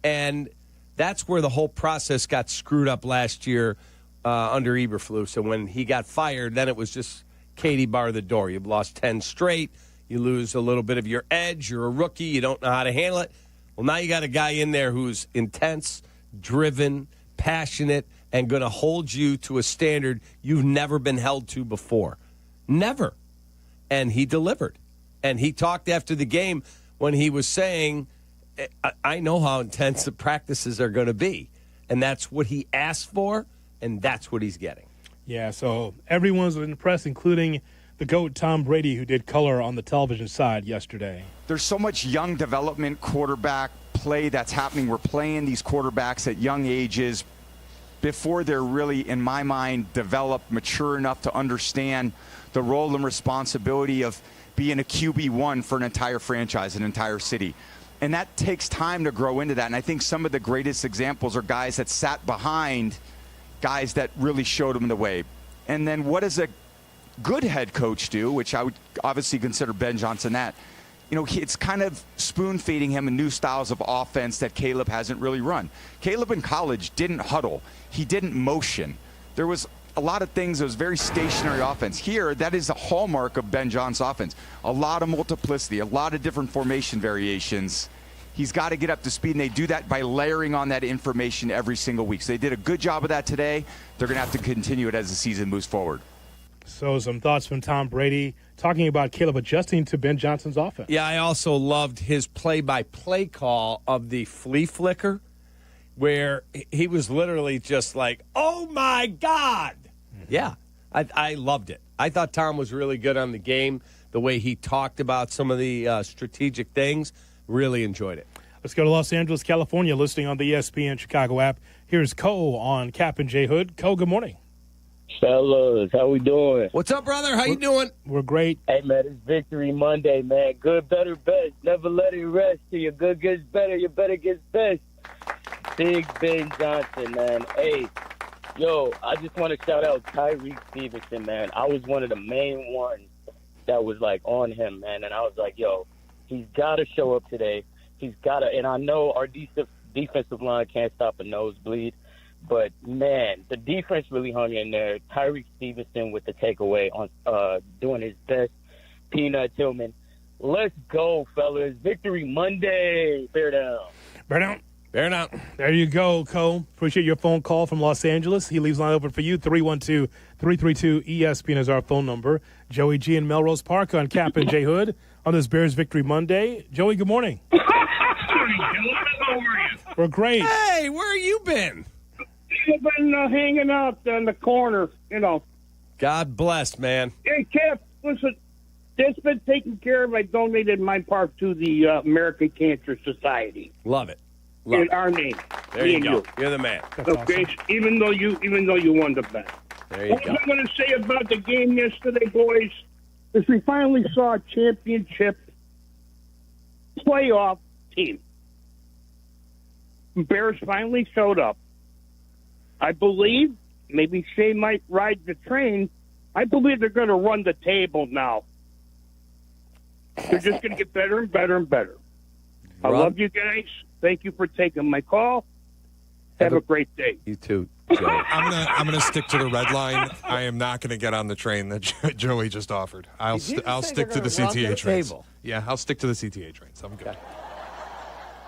And that's where the whole process got screwed up last year under Eberflus. So when he got fired, then it was just Katie bar the door. You've lost 10 straight. You lose a little bit of your edge. You're a rookie. You don't know how to handle it. Well, now you got a guy in there who's intense, driven, passionate, and going to hold you to a standard you've never been held to before. Never. And he delivered. And he talked after the game when he was saying, I know how intense the practices are going to be. And that's what he asked for, and that's what he's getting. Yeah, so everyone was impressed, including the GOAT Tom Brady, who did color on the television side yesterday. There's so much young development quarterback play that's happening. We're playing these quarterbacks at young ages before they're really, in my mind, developed, mature enough to understand the role and responsibility of being a QB1 for an entire franchise, an entire city. And that takes time to grow into that. And I think some of the greatest examples are guys that sat behind guys that really showed them the way. And then what does a good head coach do, which I would obviously consider Ben Johnson that? You know, it's kind of spoon-feeding him new styles of offense that Caleb hasn't really run. Caleb in college didn't huddle. He didn't motion. There was a lot of things that was very stationary offense. Here, that is a hallmark of Ben Johnson's offense. A lot of multiplicity, a lot of different formation variations. He's got to get up to speed, and they do that by layering on that information every single week. So they did a good job of that today. They're going to have to continue it as the season moves forward. So some thoughts from Tom Brady talking about Caleb adjusting to Ben Johnson's offense. Yeah, I also loved his play-by-play call of the flea flicker, where he was literally just like, oh, my God. Mm-hmm. Yeah, I loved it. I thought Tom was really good on the game, the way he talked about some of the strategic things. Really enjoyed it. Let's go to Los Angeles, California, listening on the ESPN Chicago app. Here's Cole on Kap and J Hood. Cole, good morning. Fellas, how we doing? What's up, brother? How you doing? We're great. Hey, man, it's Victory Monday, man. Good, better, best. Never let it rest till your good gets better, your better gets best. Big Ben Johnson, man. Hey, yo, I just want to shout out Tyreek Stevenson, man. I was one of the main ones that was, like, on him, man. And I was like, yo, he's got to show up today. He's got to. And I know our defensive line can't stop a nosebleed. But, man, the defense really hung in there. Tyreek Stevenson with the takeaway on doing his best. Peanut Tillman. Let's go, fellas. Victory Monday. Bear down. Bear down. Bear down. There you go, Cole. Appreciate your phone call from Los Angeles. He leaves line open for you. 312-332-ESPN is our phone number. Joey G in Melrose Park on Kap and J Hood on this Bears Victory Monday. Joey, good morning. We're great. Hey, where have you been? I've been hanging out in the corner, you know. God bless, man. Hey, Cap, listen, it's been taken care of. I donated my part to the American Cancer Society. Love it. In our name. There you go. You're the man. Okay, awesome. even though you won the bet. There you What go. I'm going to say about the game yesterday, boys, is we finally saw a championship playoff team. Bears finally showed up. I believe, maybe Shea might ride the train, I believe they're going to run the table now. They're just going to get better and better and better. I love you guys. Thank you for taking my call. Have a great day. You too, Joey. I'm gonna stick to the red line. I am not going to get on the train that Joey just offered. I'll stick to the CTA trains. Yeah, I'll stick to the CTA trains. I'm good.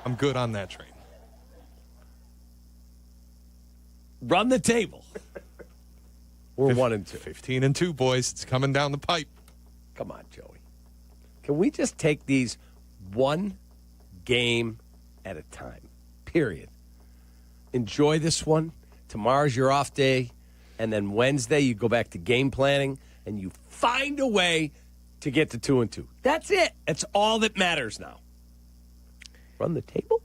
I'm good on that train. Run the table. We're 1-2. 15-2, boys. It's coming down the pipe. Come on, Joey. Can we just take these one game at a time? Period. Enjoy this one. Tomorrow's your off day. And then Wednesday, you go back to game planning and you find a way to get to 2-2. That's it. That's all that matters now. Run the table?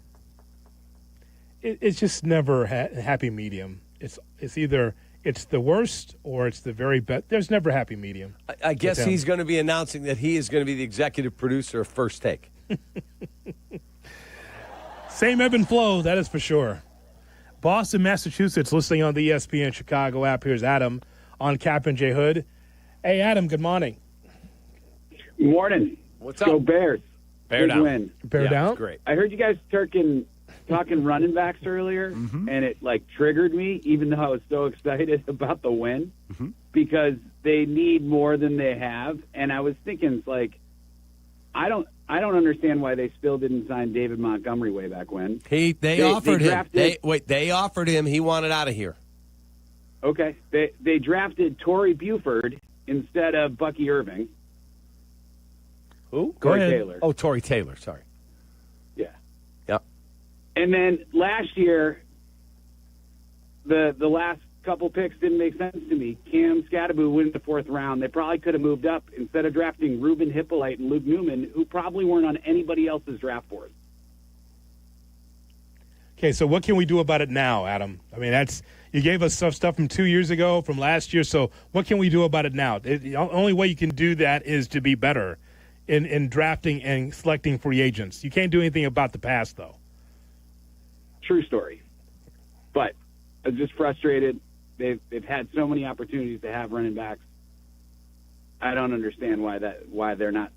It's just never happy medium. It's either it's the worst or it's the very best. There's never happy medium. I guess he's going to be announcing that he is going to be the executive producer of First Take. Same ebb and flow, that is for sure. Boston, Massachusetts, listening on the ESPN Chicago app. Here's Adam on Kap and J Hood. Hey, Adam, good morning. Good morning. What's up? Go up? Bears. Bear Big down. Win. Bear down? Great. I heard you guys talking running backs earlier, and it triggered me, even though I was so excited about the win, because they need more than they have. And I was thinking, I don't understand why they still didn't sign David Montgomery way back when. They offered him. Drafted, They offered him. He wanted out of here. Okay, they drafted Torrey Buford instead of Bucky Irving. Who? Corey Taylor. Oh, Torrey Taylor. Sorry. Yeah. Yep. And then last year, the last couple picks didn't make sense to me. Cam Scatterbu went in the fourth round. They probably could have moved up instead of drafting Ruben Hippolyte and Luke Newman, who probably weren't on anybody else's draft board. Okay, so what can we do about it now, Adam? I mean, you gave us stuff from 2 years ago, from last year, so what can we do about it now? The only way you can do that is to be better in drafting and selecting free agents. You can't do anything about the past, though. True story. But I'm just frustrated. They've had so many opportunities to have running backs. I don't understand why they're not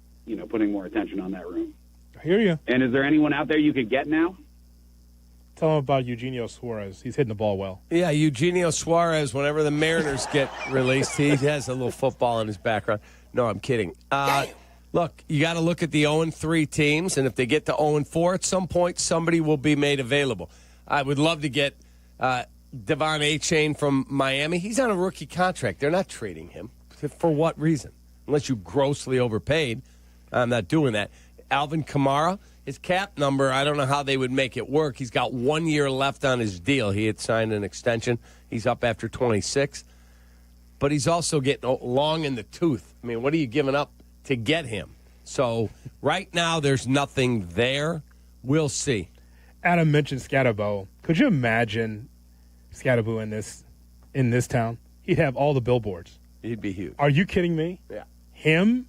putting more attention on that room. I hear you. And is there anyone out there you could get now? Tell him about Eugenio Suarez. He's hitting the ball well. Yeah, Eugenio Suarez, whenever the Mariners get released, he has a little football in his background. No, I'm kidding. Look, you got to look at the 0-3 teams, and if they get to 0-4 at some point, somebody will be made available. I would love to get Devon A-Chain from Miami. He's on a rookie contract. They're not trading him. For what reason? Unless you grossly overpaid. I'm not doing that. Alvin Kamara, his cap number, I don't know how they would make it work. He's got 1 year left on his deal. He had signed an extension. He's up after 26. But he's also getting long in the tooth. I mean, what are you giving up to get him? So right now there's nothing there. We'll see. Adam mentioned Scatterbo. Could you imagine Scatterbo in this town? He'd have all the billboards. He'd be huge. Are you kidding me? Yeah. Him?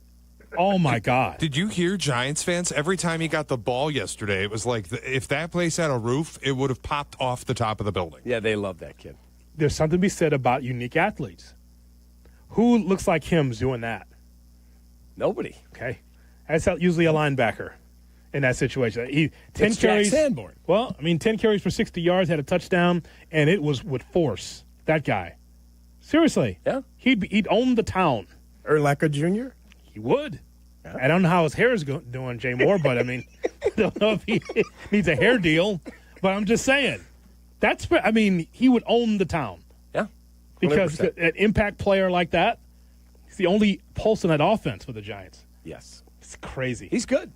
Oh, my God. Did you hear Giants fans? Every time he got the ball yesterday, it was like if that place had a roof, it would have popped off the top of the building. Yeah, they love that kid. There's something to be said about unique athletes. Who looks like him's doing that? Nobody. Okay. That's usually a linebacker in that situation. 10 carries. Jack Sanborn. Well, 10 carries for 60 yards, had a touchdown, and it was with force. That guy. Seriously. Yeah. He'd own the town. Urlacher Jr.? He would. Yeah. I don't know how his hair is doing, Jay Moore, but I don't know if he needs a hair deal. But I'm just saying, he would own the town. Yeah. 100%. Because an impact player like that, he's the only pulse in that offense for the Giants. Yes. It's crazy. He's good.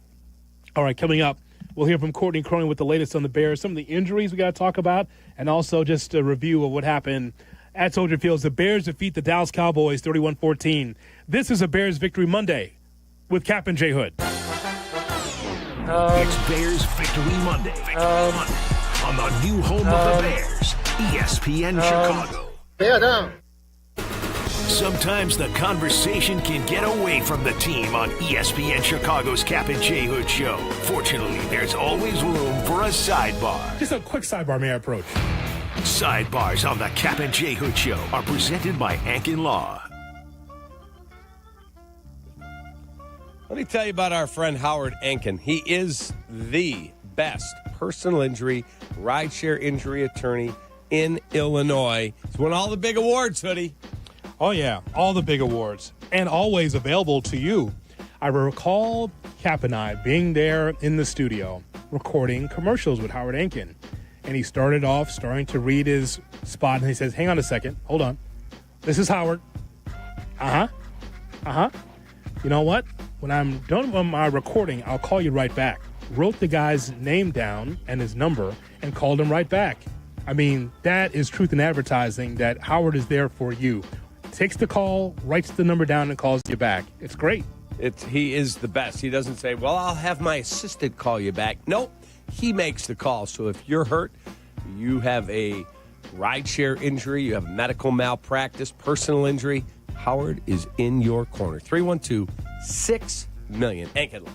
All right, coming up, we'll hear from Courtney Cronin with the latest on the Bears, some of the injuries we got to talk about, and also just a review of what happened at Soldier Field. The Bears defeat the Dallas Cowboys 31-14. This is a Bears Victory Monday with Kap and J Hood. It's Bears Victory Monday. On the new home of the Bears, ESPN Chicago. Bear down. Sometimes the conversation can get away from the team on ESPN Chicago's Kap and J Hood show. Fortunately, there's always room for a sidebar. Just a quick sidebar, may I approach? Sidebars on the Kap and J Hood show are presented by Ankin Law. Let me tell you about our friend Howard Ankin. He is the best personal injury, rideshare injury attorney in Illinois. He's won all the big awards, Hoodie. Oh, yeah, all the big awards, and always available to you. I recall Kap and I being there in the studio recording commercials with Howard Ankin, and he started off starting to read his spot, and he says, hang on a second, hold on. This is Howard. You know what? When I'm done with my recording, I'll call you right back. Wrote the guy's name down and his number and called him right back. That is truth in advertising, that Howard is there for you. Takes the call, writes the number down, and calls you back. It's great. He is the best. He doesn't say, well, I'll have my assistant call you back. Nope. He makes the call. So if you're hurt, you have a rideshare injury, you have medical malpractice, personal injury, Howard is in your corner. 312-6-million. Ankin Law.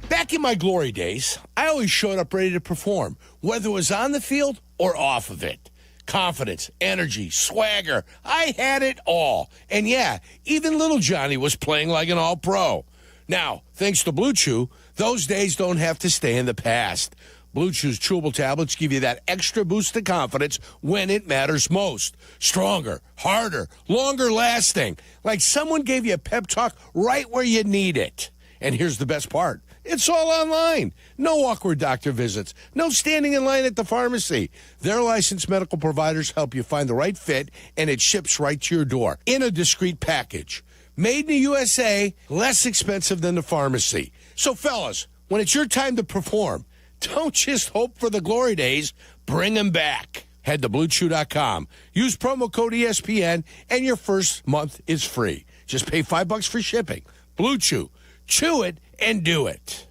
Back in my glory days, I always showed up ready to perform, whether it was on the field or off of it. Confidence, energy, swagger. I had it all. And yeah, even little Johnny was playing like an all-pro. Now, thanks to Blue Chew, those days don't have to stay in the past. Blue Chew's chewable tablets give you that extra boost of confidence when it matters most. Stronger, harder, longer lasting. Like someone gave you a pep talk right where you need it. And here's the best part. It's all online. No awkward doctor visits. No standing in line at the pharmacy. Their licensed medical providers help you find the right fit, and it ships right to your door in a discreet package. Made in the USA, less expensive than the pharmacy. So, fellas, when it's your time to perform, don't just hope for the glory days. Bring them back. Head to BlueChew.com. Use promo code ESPN, and your first month is free. Just pay $5 for shipping. Blue Chew. Chew it and do it.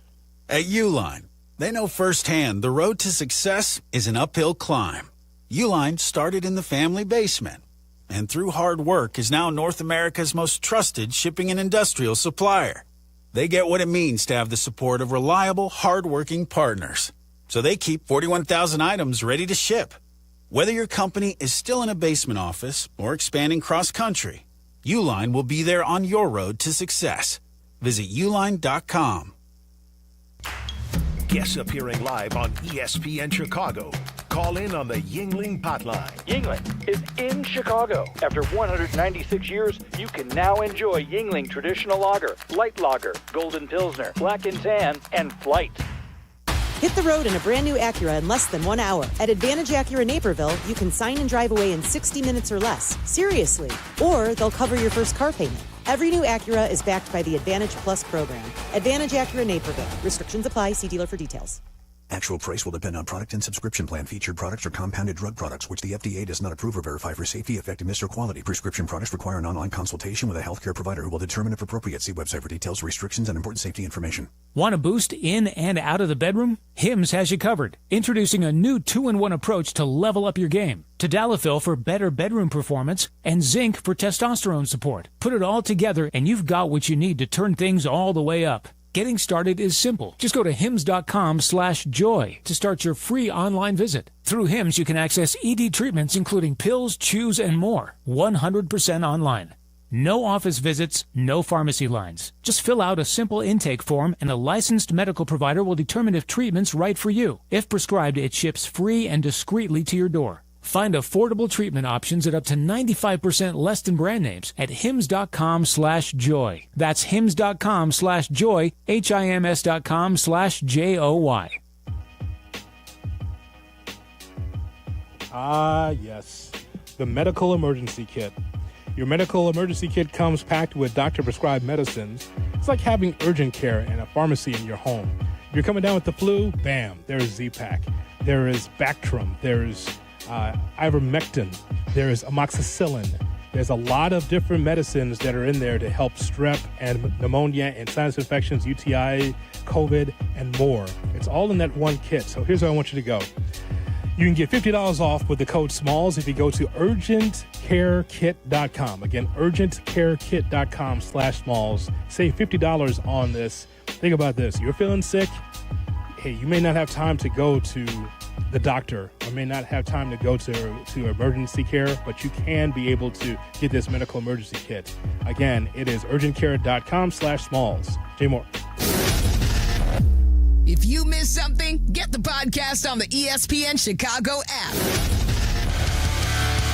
At Uline, they know firsthand the road to success is an uphill climb. Uline started in the family basement, and through hard work is now North America's most trusted shipping and industrial supplier. They get what it means to have the support of reliable, hard-working partners. So they keep 41,000 items ready to ship. Whether your company is still in a basement office or expanding cross-country, Uline will be there on your road to success. Visit uline.com. Guests appearing live on ESPN Chicago. Call in on the Yuengling hotline. Yuengling is in Chicago. After 196 years, you can now enjoy Yuengling Traditional Lager, Light Lager, Golden Pilsner, Black and Tan, and Flight. Hit the road in a brand new Acura in less than 1 hour. At Advantage Acura Naperville, you can sign and drive away in 60 minutes or less. Seriously. Or they'll cover your first car payment. Every new Acura is backed by the Advantage Plus program. Advantage Acura Naperville. Restrictions apply. See dealer for details. Actual price will depend on product and subscription plan. Featured products are compounded drug products, which the FDA does not approve or verify for safety, effectiveness, or quality. Prescription products require an online consultation with a healthcare provider who will determine if appropriate. See website for details, restrictions, and important safety information. Want a boost in and out of the bedroom? Hims has you covered. Introducing a new 2-in-1 approach to level up your game. Tadalafil for better bedroom performance and zinc for testosterone support. Put it all together and you've got what you need to turn things all the way up. Getting started is simple. Just go to hims.com/joy to start your free online visit. Through Hims, you can access ED treatments including pills, chews, and more. 100% online. No office visits, no pharmacy lines. Just fill out a simple intake form and a licensed medical provider will determine if treatment's right for you. If prescribed, it ships free and discreetly to your door. Find affordable treatment options at up to 95% less than brand names at hims.com/joy. That's hims.com/joy, HIMS.com/JOY. Ah, yes. The medical emergency kit. Your medical emergency kit comes packed with doctor-prescribed medicines. It's like having urgent care in a pharmacy in your home. If you're coming down with the flu, bam, there's Z-Pak. There is Bactrim. There's ivermectin, there's amoxicillin. There's a lot of different medicines that are in there to help strep and pneumonia and sinus infections, UTI, COVID, and more. It's all in that one kit. So here's where I want you to go. You can get $50 off with the code SMALLS if you go to urgentcarekit.com. Again, urgentcarekit.com/smalls. Save $50 on this. Think about this. You're feeling sick. Hey, you may not have time to go to the doctor or may not have time to go to emergency care, but you can be able to get this medical emergency kit. Again, it is urgentcare.com/smalls. Jay Moore. If you missed something, get the podcast on the ESPN Chicago app.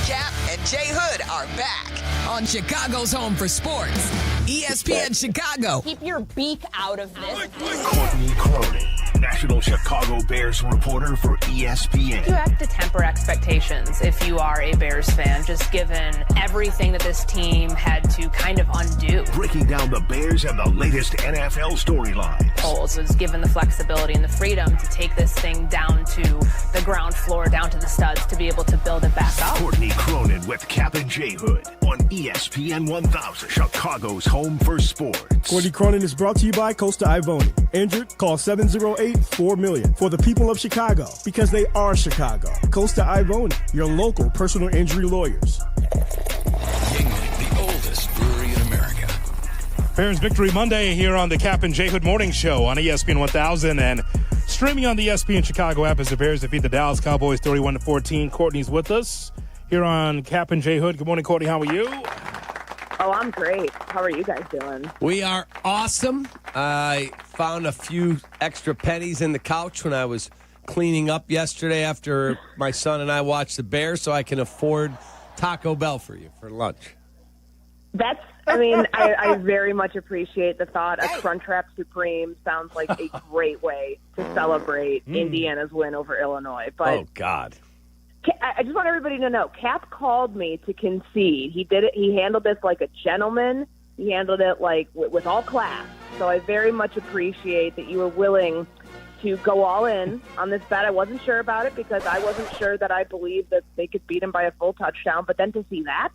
Kap and J Hood are back on Chicago's home for sports. ESPN Chicago. Keep your beak out of this. Courtney Cronin, National Chicago Bears reporter for ESPN. You have to temper expectations if you are a Bears fan, just given everything that this team had to kind of undo. Breaking down the Bears and the latest NFL storylines. Foles was given the flexibility and the freedom to take this thing down to the ground floor, down to the studs, to be able to build it back up. Courtney Cronin with Kap and J Hood on ESPN 1000, Chicago's home for sports. Courtney Cronin is brought to you by Costa Ivoni. Injured? Call 708-4million. For the people of Chicago, because they are Chicago. Costa Ivoni, your local personal injury lawyers. Yuengling, the oldest brewery in America. Bears Victory Monday here on the Kap and J Hood Morning Show on ESPN 1000 and streaming on the ESPN Chicago app as the Bears defeat the Dallas Cowboys 31-14. Courtney's with us here on Kap and J Hood. Good morning, Courtney. How are you? Oh, I'm great. How are you guys doing? We are awesome. I found a few extra pennies in the couch when I was cleaning up yesterday after my son and I watched the Bears, so I can afford Taco Bell for you for lunch. I very much appreciate the thought. A Crunchwrap Supreme sounds like a great way to celebrate Indiana's win over Illinois. But oh, God. I just want everybody to know, Kap called me to concede. He did it. He handled this like a gentleman. He handled it like with all class. So I very much appreciate that you were willing to go all in on this bet. I wasn't sure about it because I wasn't sure that I believed that they could beat him by a full touchdown. But then to see that,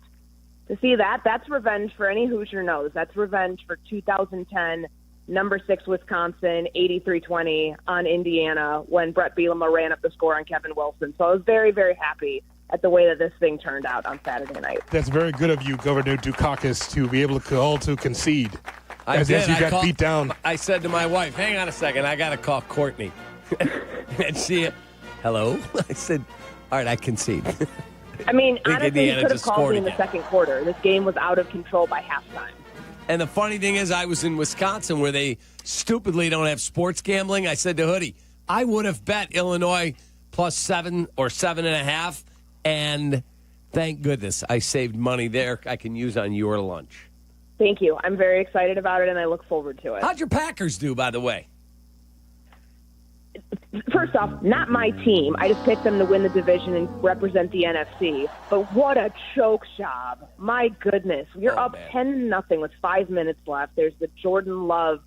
that's revenge for any Hoosier knows. That's revenge for 2010, number 6 Wisconsin, 83-20 on Indiana when Brett Bielema ran up the score on Kevin Wilson. So I was very, very happy at the way that this thing turned out on Saturday night. That's very good of you, Governor Dukakis, to be able to call to concede. As you got beat down. I said to my wife, hang on a second, I got to call Courtney. And she, hello? I said, all right, I concede. I mean, honestly, you could have called me in the second quarter. This game was out of control by halftime. And the funny thing is, I was in Wisconsin where they stupidly don't have sports gambling. I said to Hoodie, I would have bet Illinois +7 or 7.5. And thank goodness I saved money there I can use on your lunch. Thank you. I'm very excited about it, and I look forward to it. How'd your Packers do, by the way? First off, not my team. I just picked them to win the division and represent the NFC. But what a choke job. My goodness. You're up 10-0 with 5 minutes left. There's the Jordan Love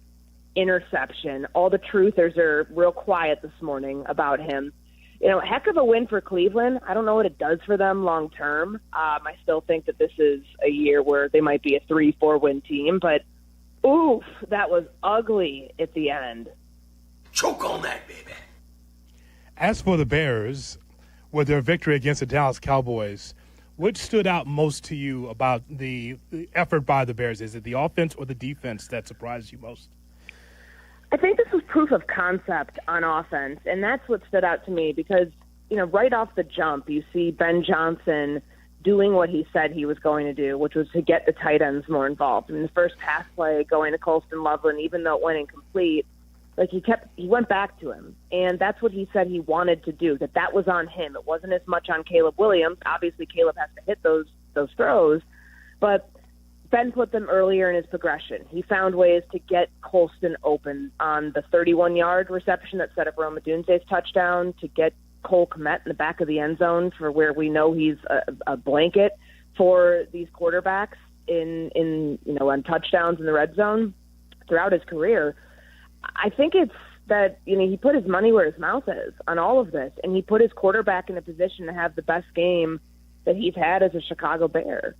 interception. All the truthers are real quiet this morning about him. You know, heck of a win for Cleveland. I don't know what it does for them long term. I still think that this is a year where they might be a 3-4 win team. But, oof, that was ugly at the end. Choke on that, baby. As for the Bears, with their victory against the Dallas Cowboys, what stood out most to you about the effort by the Bears? Is it the offense or the defense that surprised you most? I think this was proof of concept on offense, and that's what stood out to me because, you know, right off the jump, you see Ben Johnson doing what he said he was going to do, which was to get the tight ends more involved. I mean, the first pass play going to Colston Loveland, even though it went incomplete, like he went back to him, and that's what he said he wanted to do, that was on him. It wasn't as much on Caleb Williams. Obviously, Caleb has to hit those throws, but Ben put them earlier in his progression. He found ways to get Colston open on the 31-yard reception that set up Rome Odunze's touchdown, to get Cole Kmet in the back of the end zone for where we know he's a blanket for these quarterbacks on touchdowns in the red zone throughout his career. I think it's that, you know, he put his money where his mouth is on all of this, and he put his quarterback in a position to have the best game that he's had as a Chicago Bear.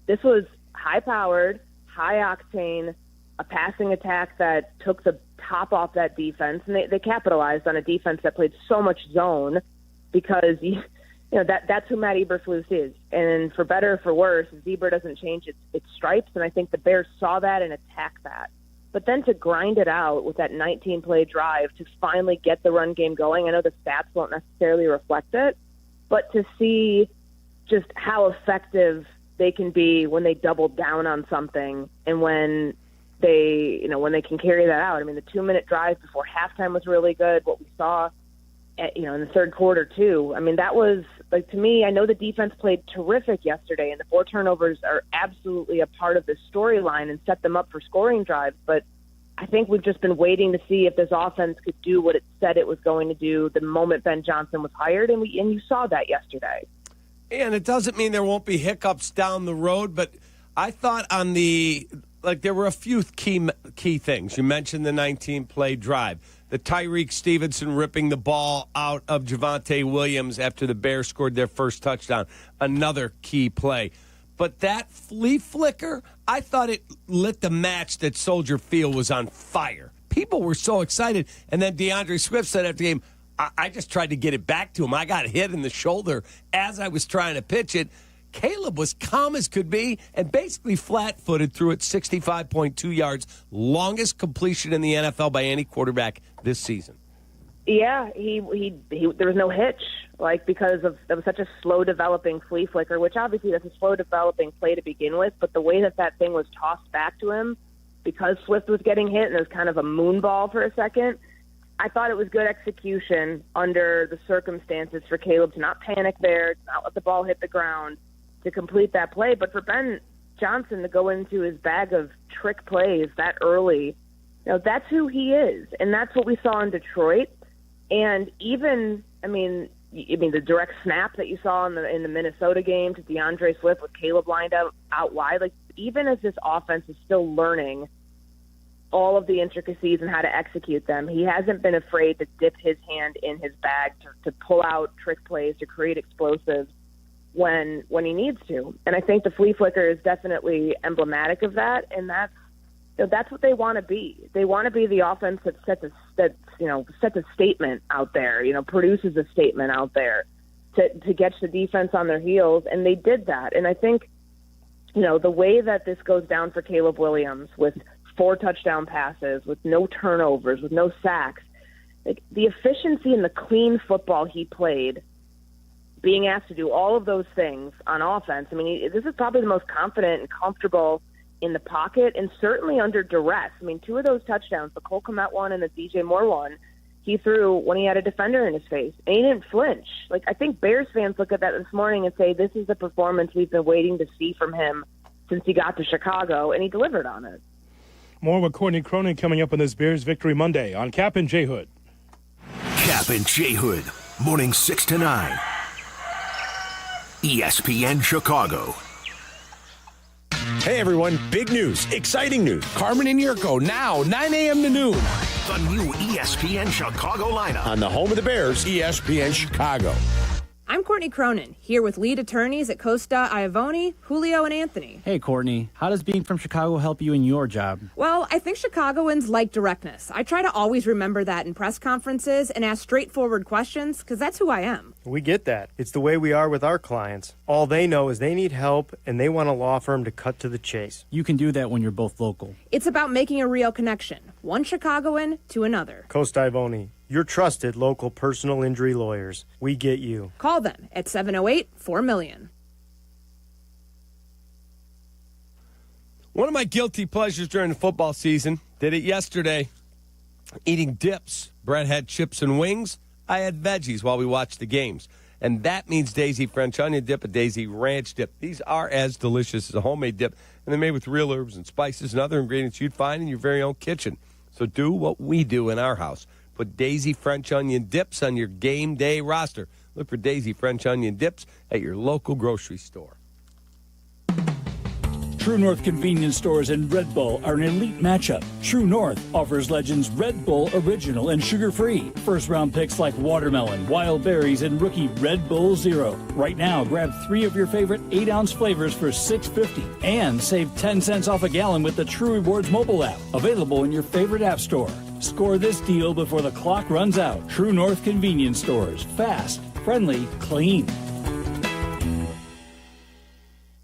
This was high-powered, high-octane, a passing attack that took the top off that defense, and they capitalized on a defense that played so much zone because, you know, that's who Matt Eberflus is. And for better or for worse, Zebra doesn't change its stripes, and I think the Bears saw that and attacked that. But then to grind it out with that 19-play drive to finally get the run game going, I know the stats won't necessarily reflect it, but to see just how effective they can be when they double down on something and when they can carry that out. I mean, the 2-minute drive before halftime was really good. What we saw, in the third quarter too. I mean, that was, like, to me, I know the defense played terrific yesterday, and the 4 turnovers are absolutely a part of the storyline and set them up for scoring drives. But I think we've just been waiting to see if this offense could do what it said it was going to do the moment Ben Johnson was hired, and you saw that yesterday. And it doesn't mean there won't be hiccups down the road, but I thought there were a few key things. You mentioned the 19-play drive, the Tyreek Stevenson ripping the ball out of Javonte Williams after the Bears scored their first touchdown, another key play. But that flea flicker, I thought it lit the match that Soldier Field was on fire. People were so excited. And then DeAndre Swift said after the game, I just tried to get it back to him. I got hit in the shoulder as I was trying to pitch it. Caleb was calm as could be and basically flat-footed through it 65.2 yards, longest completion in the NFL by any quarterback this season. Yeah, he there was no hitch, because of was such a slow-developing flea flicker, which obviously that's a slow-developing play to begin with, but the way that thing was tossed back to him, because Swift was getting hit and it was kind of a moonball for a second, I thought it was good execution under the circumstances for Caleb to not panic there, to not let the ball hit the ground, to complete that play. But for Ben Johnson to go into his bag of trick plays that early, that's who he is. And that's what we saw in Detroit. And even, the direct snap that you saw in the Minnesota game to DeAndre Swift with Caleb lined out wide, even as this offense is still learning all of the intricacies and how to execute them, he hasn't been afraid to dip his hand in his bag to pull out trick plays, to create explosives when he needs to. And I think the flea flicker is definitely emblematic of that, and that's what they want to be. They want to be the offense that sets a statement out there, produces a statement out there to get the defense on their heels, and they did that. And I think, the way that this goes down for Caleb Williams with 4 touchdown passes, with no turnovers, with no sacks, the efficiency and the clean football he played, being asked to do all of those things on offense. This is probably the most confident and comfortable in the pocket, and certainly under duress. 2 of those touchdowns, the Cole Kmet one and the DJ Moore one, he threw when he had a defender in his face, and he didn't flinch. Like, I think Bears fans look at that this morning and say, this is the performance we've been waiting to see from him since he got to Chicago, and he delivered on it. More with Courtney Cronin coming up on this Bears Victory Monday on Kap and J Hood. Kap and J Hood, morning 6 to 9. ESPN Chicago. Hey everyone, big news, exciting news. Carmen and Jurko now, 9 a.m. to noon. The new ESPN Chicago lineup. On the home of the Bears, ESPN Chicago. I'm Courtney Cronin, here with lead attorneys at Costa, Iavoni, Julio, and Anthony. Hey, Courtney. How does being from Chicago help you in your job? Well, I think Chicagoans like directness. I try to always remember that in press conferences and ask straightforward questions, because that's who I am. We get that. It's the way we are with our clients. All they know is they need help, and they want a law firm to cut to the chase. You can do that when you're both local. It's about making a real connection, one Chicagoan to another. Costa Iavoni, your trusted local personal injury lawyers. We get you. Call them at 708-4MLLION. One of my guilty pleasures during the football season, did it yesterday, eating dips. Brett had chips and wings. I had veggies while we watched the games. And that means Daisy French onion dip, a Daisy ranch dip. These are as delicious as a homemade dip, and they're made with real herbs and spices and other ingredients you'd find in your very own kitchen. So do what we do in our house. Put Daisy French onion dips on your game day roster. Look for Daisy French onion dips at your local grocery store. True North convenience stores and Red Bull are an elite matchup. True North offers Legends Red Bull Original and sugar-free. First-round picks like watermelon, wild berries, and rookie Red Bull Zero. Right now, grab 3 of your favorite 8-ounce flavors for $6.50 and save 10 cents off a gallon with the True Rewards mobile app. Available in your favorite app store. Score this deal before the clock runs out. True North convenience stores. Fast, friendly, clean.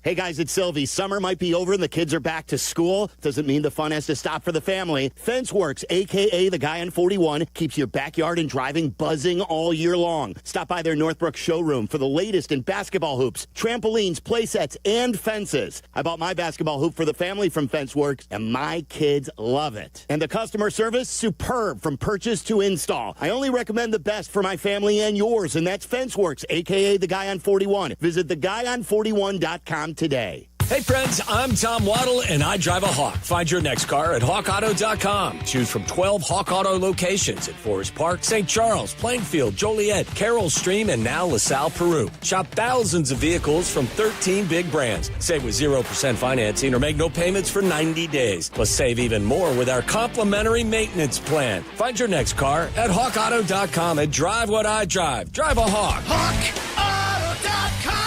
Hey guys, it's Silvy. Summer might be over and the kids are back to school. Doesn't mean the fun has to stop for the family. FenceWorks, a.k.a. the guy on 41, keeps your backyard and driving buzzing all year long. Stop by their Northbrook showroom for the latest in basketball hoops, trampolines, play sets, and fences. I bought my basketball hoop for the family from FenceWorks, and my kids love it. And the customer service, superb from purchase to install. I only recommend the best for my family and yours, and that's FenceWorks, a.k.a. the guy on 41. Visit theguyon41.com today. Hey friends, I'm Tom Waddle and I drive a Hawk. Find your next car at hawkauto.com. Choose from 12 Hawk Auto locations at Forest Park, St. Charles, Plainfield, Joliet, Carroll Stream, and now LaSalle, Peru. Shop thousands of vehicles from 13 big brands. Save with 0% financing or make no payments for 90 days. Plus save even more with our complimentary maintenance plan. Find your next car at hawkauto.com and drive what I drive. Drive a Hawk. HawkAuto.com.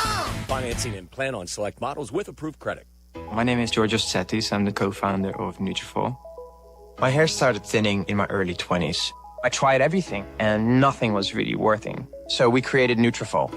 Financing and plan on select models with approved credit. My name is Georgios Tsetis. I'm the co-founder of Nutrafol. My hair started thinning in my early 20s. I tried everything, and nothing was really working. So we created Nutrafol.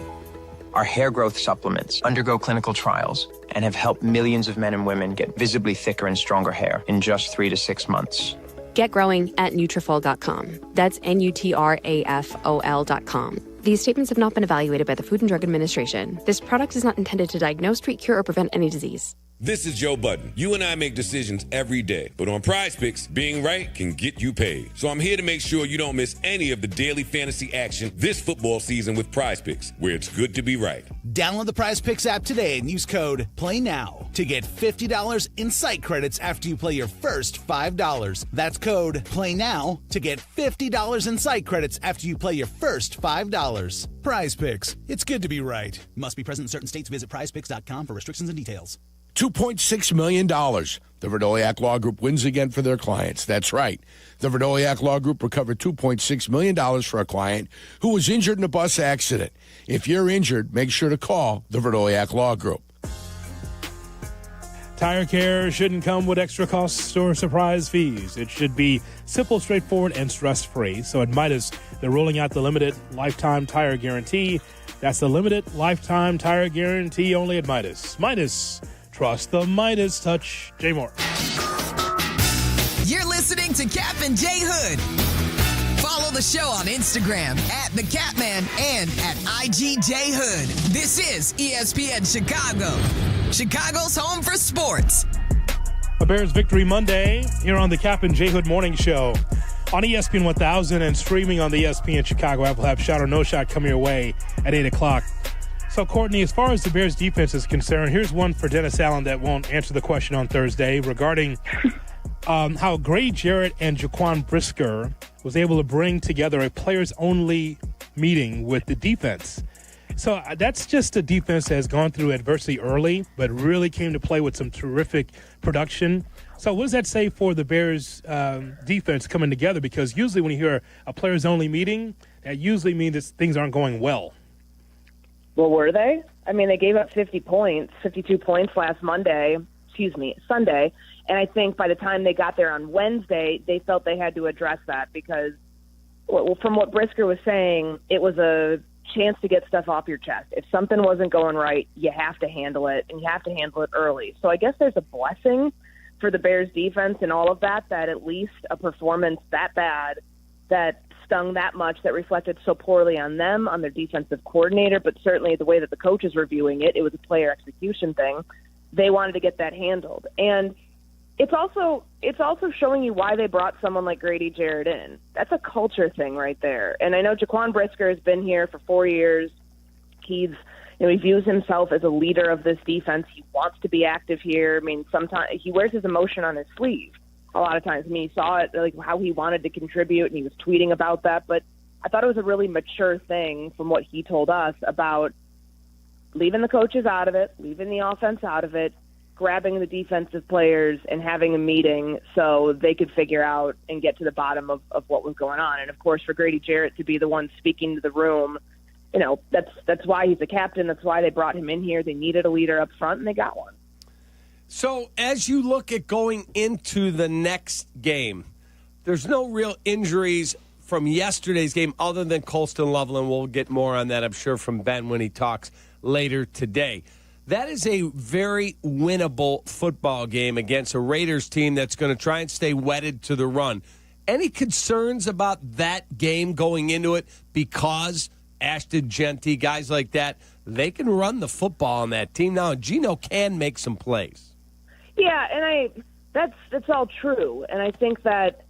Our hair growth supplements undergo clinical trials and have helped millions of men and women get visibly thicker and stronger hair in just 3 to 6 months. Get growing at Nutrafol.com. That's Nutrafol.com. These statements have not been evaluated by the Food and Drug Administration. This product is not intended to diagnose, treat, cure, or prevent any disease. This is Joe Budden. You and I make decisions every day, but on Prize Picks, being right can get you paid. So I'm here to make sure you don't miss any of the daily fantasy action this football season with Prize Picks, where it's good to be right. Download the Prize Picks app today and use code PLAYNOW to get $50 in site credits after you play your first $5. That's code PLAYNOW to get $50 in site credits after you play your first $5. Prize Picks. It's good to be right. Must be present in certain states. Visit prizepicks.com for restrictions and details. $2.6 million. The Verdoliak Law Group wins again for their clients. That's right. The Verdoliak Law Group recovered $2.6 million for a client who was injured in a bus accident. If you're injured, make sure to call the Verdoliak Law Group. Tire care shouldn't come with extra costs or surprise fees. It should be simple, straightforward, and stress-free. So at Midas, they're rolling out the limited lifetime tire guarantee. That's the limited lifetime tire guarantee only at Midas. Midas. Trust the Midas touch. Jay Moore. You're listening to Kap and J Hood. Follow the show on Instagram at The Catman and at IGJ Hood. This is ESPN Chicago, Chicago's home for sports. A Bears Victory Monday here on the Kap and J Hood Morning Show. on ESPN 1000 and streaming on the ESPN Chicago app. We'll have Shot or No Shot coming your way at 8 o'clock. So, Courtney, as far as the Bears' defense is concerned, here's one for Dennis Allen that won't answer the question on Thursday regarding how Grady Jarrett and Jaquan Brisker was able to bring together a players-only meeting with the defense. So that's just a defense that has gone through adversity early, but really came to play with some terrific production. So what does that say for the Bears' defense coming together? Because usually when you hear a players-only meeting, that usually means that things aren't going well. Well, were they? I mean, they gave up 52 points Sunday. And I think by the time they got there on Wednesday, they felt they had to address that because, well, from what Brisker was saying, it was a chance to get stuff off your chest. If something wasn't going right, you have to handle it, and you have to handle it early. So I guess there's a blessing for the Bears defense and all of that at least a performance that bad that stung that much, that reflected so poorly on them, on their defensive coordinator, but certainly the way that the coach is reviewing it, it was a player execution thing. They wanted to get that handled. And it's also showing you why they brought someone like Grady Jarrett in. That's a culture thing right there. And I know Jaquan Brisker has been here for 4 years. He views himself as a leader of this defense. He wants to be active here. I mean, sometimes he wears his emotion on his sleeve. A lot of times, I mean, you saw it, like how he wanted to contribute, and he was tweeting about that. But I thought it was a really mature thing from what he told us about leaving the coaches out of it, leaving the offense out of it, grabbing the defensive players and having a meeting so they could figure out and get to the bottom of what was going on. And, of course, for Grady Jarrett to be the one speaking to the room, that's why he's the captain. That's why they brought him in here. They needed a leader up front, and they got one. So as you look at going into the next game, there's no real injuries from yesterday's game other than Colston Loveland. We'll get more on that, I'm sure, from Ben when he talks later today. That is a very winnable football game against a Raiders team that's going to try and stay wedded to the run. Any concerns about that game going into it? Because Ashton Genty, guys like that, they can run the football on that team now, and Geno can make some plays. Yeah, and that's all true. And I think that,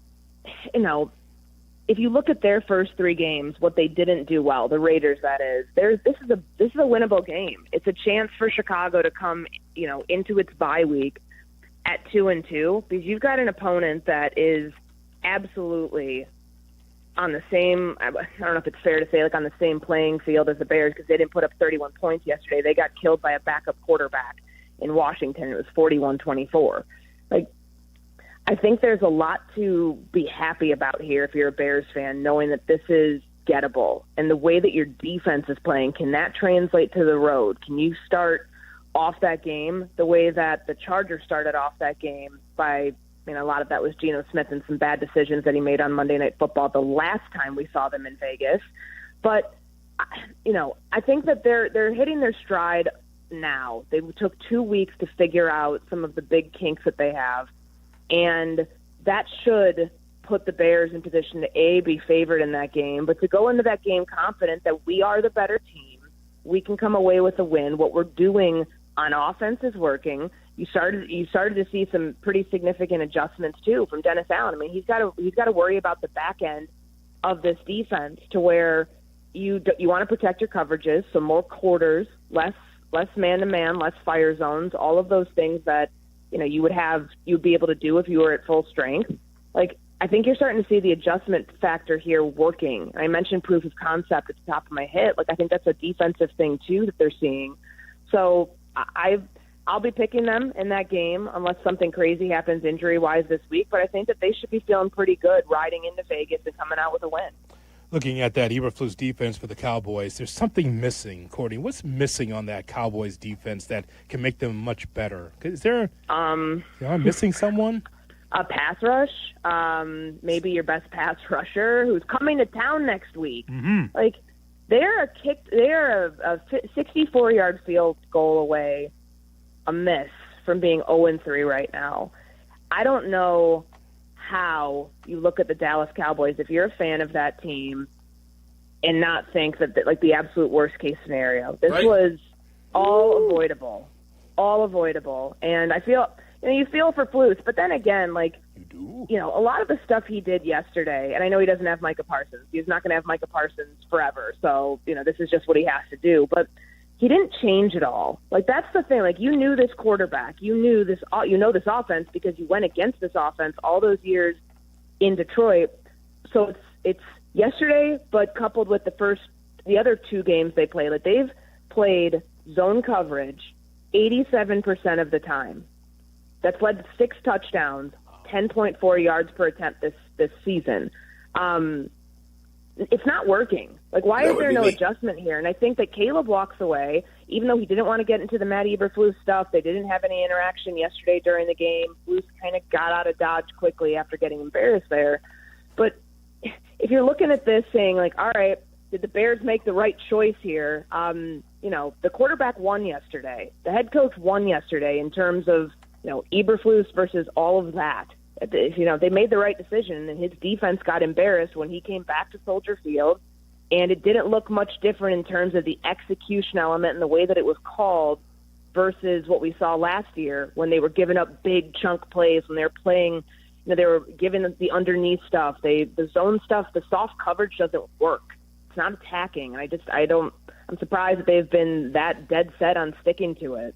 if you look at their first 3 games, what they didn't do well, the Raiders, that is, this is a winnable game. It's a chance for Chicago to come, into its bye week at 2-2, because you've got an opponent that is absolutely on the same, I don't know if it's fair to say, like on the same playing field as the Bears, because they didn't put up 31 points yesterday. They got killed by a backup quarterback in Washington. It was 41-24. I think there's a lot to be happy about here if you're a Bears fan, knowing that this is gettable. And the way that your defense is playing, can that translate to the road? Can you start off that game the way that the Chargers started off that game by, a lot of that was Geno Smith and some bad decisions that he made on Monday Night Football the last time we saw them in Vegas. But, I think that they're hitting their stride now. They took 2 weeks to figure out some of the big kinks that they have. And that should put the Bears in position to, be favored in that game, but to go into that game confident that we are the better team. We can come away with a win. What we're doing on offense is working. You started to see some pretty significant adjustments, too, from Dennis Allen. I mean, he's got to worry about the back end of this defense to where you want to protect your coverages, so more quarters, less man-to-man, less fire zones, all of those things that you'd be able to do if you were at full strength. I think you're starting to see the adjustment factor here working. I mentioned proof of concept at the top of my head. I think that's a defensive thing too that they're seeing. So I'll be picking them in that game unless something crazy happens injury-wise this week. But I think that they should be feeling pretty good riding into Vegas and coming out with a win. Looking at that Eberflus defense for the Cowboys, there's something missing, Courtney. What's missing on that Cowboys defense that can make them much better? Is there am I missing someone? A pass rush, maybe your best pass rusher who's coming to town next week. Mm-hmm. They're a 64-yard field goal away, a miss from being 0-3 right now. I don't know how you look at the Dallas Cowboys, if you're a fan of that team, and not think that the absolute worst case scenario. This was all avoidable. And I feel, you feel for Flus, but then again, You know, a lot of the stuff he did yesterday, and I know he doesn't have Micah Parsons. He's not going to have Micah Parsons forever. So, you know, this is just what he has to do. But he didn't change it all. Like, that's the thing. Like, you knew this quarterback. You knew this, this offense because you went against this offense all those years in Detroit. So it's yesterday, but coupled with the other two games they played. Like, they've played zone coverage 87% of the time. That's led to 6 touchdowns, 10.4 yards per attempt this season. It's not working. Like, why is there no adjustment here? And I think that Caleb walks away, even though he didn't want to get into the Matt Eberflus stuff. They didn't have any interaction yesterday during the game. Flus kind of got out of Dodge quickly after getting embarrassed there. But if you're looking at this saying, like, all right, did the Bears make the right choice here? The quarterback won yesterday. The head coach won yesterday in terms of, Eberflus versus all of that. They made the right decision, and his defense got embarrassed when he came back to Soldier Field, and it didn't look much different in terms of the execution element and the way that it was called versus what we saw last year when they were giving up big chunk plays, when they were playing, they were giving the underneath stuff, the zone stuff, the soft coverage doesn't work. It's not attacking, and I'm surprised that they've been that dead set on sticking to it.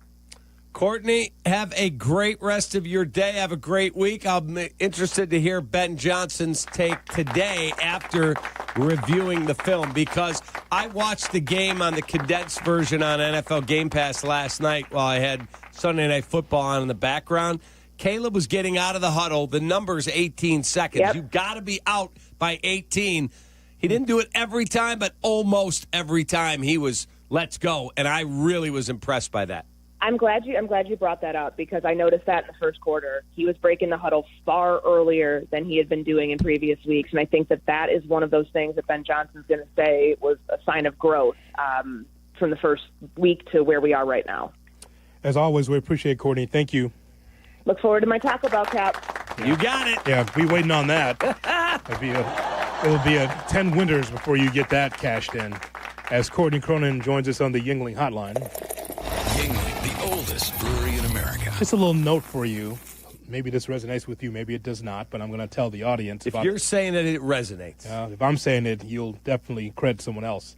Courtney, have a great rest of your day. Have a great week. I'm interested to hear Ben Johnson's take today after reviewing the film, because I watched the game on the condensed version on NFL Game Pass last night while I had Sunday Night Football on in the background. Caleb was getting out of the huddle. The number's 18 seconds. Yep. You've got to be out by 18. He didn't do it every time, but almost every time he was, let's go. And I really was impressed by that. I'm glad you brought that up, because I noticed that in the first quarter. He was breaking the huddle far earlier than he had been doing in previous weeks, and I think that is one of those things that Ben Johnson's going to say was a sign of growth from the first week to where we are right now. As always, we appreciate Courtney. Thank you. Look forward to my Taco Bell, Cap. You got it. Yeah, be waiting on that. It'll be a 10 winters before you get that cashed in. As Courtney Cronin joins us on the Yuengling hotline. Yuengling, the oldest brewery in America. Just a little note for you. Maybe this resonates with you, maybe it does not, but I'm going to tell the audience. If you're saying that it resonates. If I'm saying it, you'll definitely credit someone else.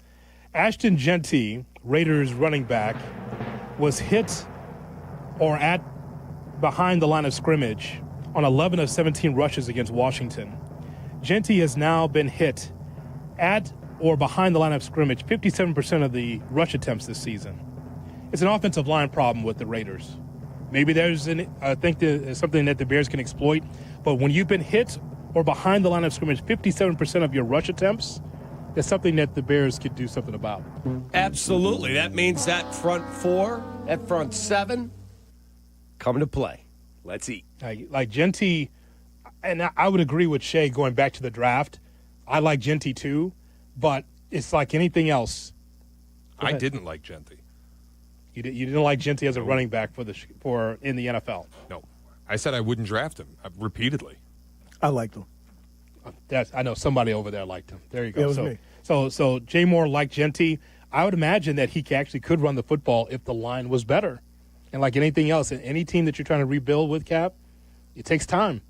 Ashton Genty, Raiders running back, was hit or at behind the line of scrimmage on 11 of 17 rushes against Washington. Genty has now been hit at or behind the line of scrimmage 57% of the rush attempts this season. It's an offensive line problem with the Raiders. Maybe I think there's something that the Bears can exploit, but when you've been hit or behind the line of scrimmage 57% of your rush attempts, that's something that the Bears could do something about. Absolutely. That means that front four, that front seven, come to play. Let's eat. Like Genty, and I would agree with Shea going back to the draft. I like Genty too, but it's like anything else. I didn't like Genty. You didn't like Genty as a running back for in the NFL. No, I said I wouldn't draft him repeatedly. I liked him. I know somebody over there liked him. There you go. It was me. So Jay Moore liked Genty. I would imagine that he actually could run the football if the line was better. And like anything else, any team that you're trying to rebuild with, Cap, it takes time.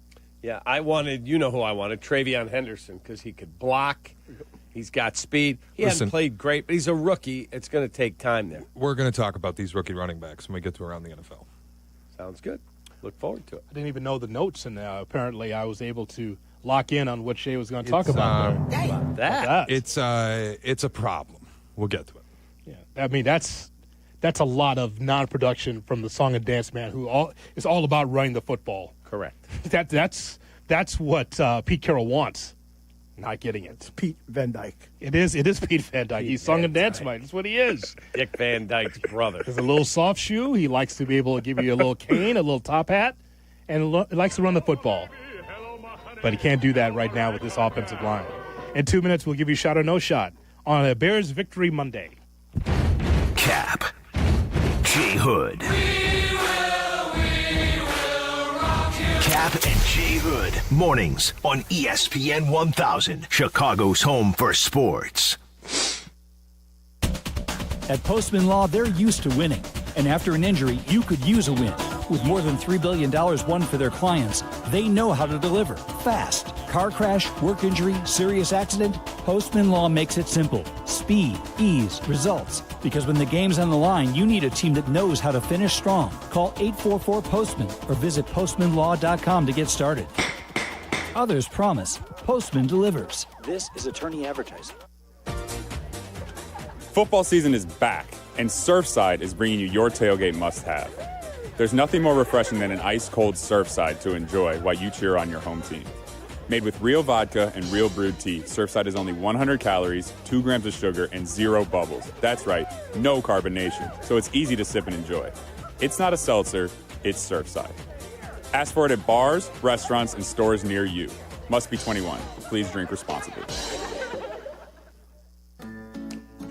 Yeah, I wanted, who I wanted, Travion Henderson, because he could block. He's got speed. He hasn't played great, but he's a rookie. It's going to take time there. We're going to talk about these rookie running backs when we get to around the NFL. Sounds good. Look forward to it. I didn't even know the notes, and apparently I was able to lock in on what Shea was going to talk about. That. It's a problem. We'll get to it. Yeah, I mean that's a lot of non-production from the song and dance man it's all about running the football. Correct. That's what Pete Carroll wants. Not getting it. It's Pete Van Dyke. It is Pete Van Dyke. He's song and dance man. That's what he is. Dick Van Dyke's brother. There's a little soft shoe. He likes to be able to give you a little cane, a little top hat, and likes to run the football. But he can't do that right now with this offensive line. In 2 minutes, we'll give you shot or no shot on a Bears Victory Monday. Kap J Hood. Kap and J Hood. Mornings on ESPN 1000, Chicago's home for sports. At Postman Law, they're used to winning. And after an injury, you could use a win. With more than $3 billion won for their clients, they know how to deliver fast. Car crash, work injury, serious accident. Postman Law makes it simple. Speed, ease, results. Because when the game's on the line, you need a team that knows how to finish strong. Call 844-POSTMAN or visit postmanlaw.com to get started. Others promise. Postman delivers. This is attorney advertising. Football season is back, and Surfside is bringing you your tailgate must-have. There's nothing more refreshing than an ice-cold Surfside to enjoy while you cheer on your home team. Made with real vodka and real brewed tea, Surfside is only 100 calories, 2 grams of sugar, and 0 bubbles. That's right, no carbonation, so it's easy to sip and enjoy. It's not a seltzer, it's Surfside. Ask for it at bars, restaurants, and stores near you. Must be 21. Please drink responsibly.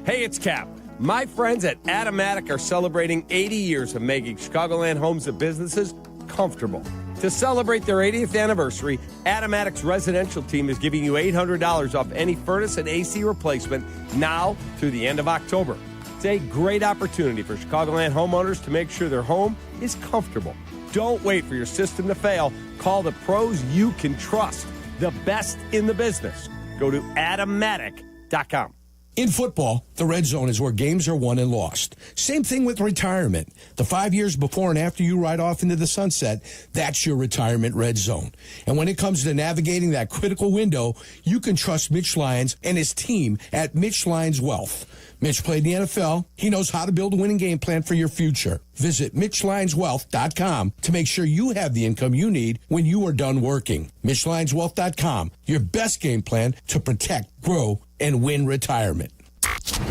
Hey, it's Cap. My friends at Automatic are celebrating 80 years of making Chicagoland homes and businesses comfortable. To celebrate their 80th anniversary, Automatic's residential team is giving you $800 off any furnace and AC replacement now through the end of October. It's a great opportunity for Chicagoland homeowners to make sure their home is comfortable. Don't wait for your system to fail. Call the pros you can trust, the best in the business. Go to Automatic.com. In football, the red zone is where games are won and lost. Same thing with retirement. The 5 years before and after you ride off into the sunset, that's your retirement red zone. And when it comes to navigating that critical window, you can trust Mitch Lyons and his team at Mitch Lyons Wealth. Mitch played in the NFL. He knows how to build a winning game plan for your future. Visit MitchLyonsWealth.com to make sure you have the income you need when you are done working. MitchLyonsWealth.com, your best game plan to protect, grow, and win retirement.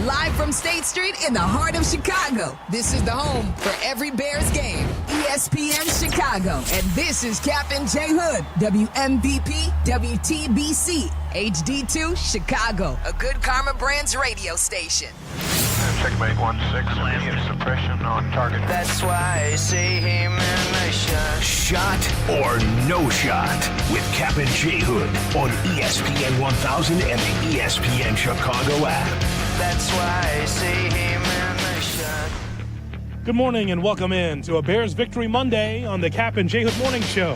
Live from State Street in the heart of Chicago, this is the home for every Bears game. ESPN Chicago. And this is Kap J Hood, WMVP, WTBC, HD2, Chicago, a Good Karma Brands radio station. Checkmate 1-6, suppression on target. That's why I say him and I shot. Shot or no shot with Kap J Hood on ESPN 1000 and the ESPN Chicago app. That's why I say him and I shot. Good morning and welcome in to a Bears Victory Monday on the Kap J Hood Morning Show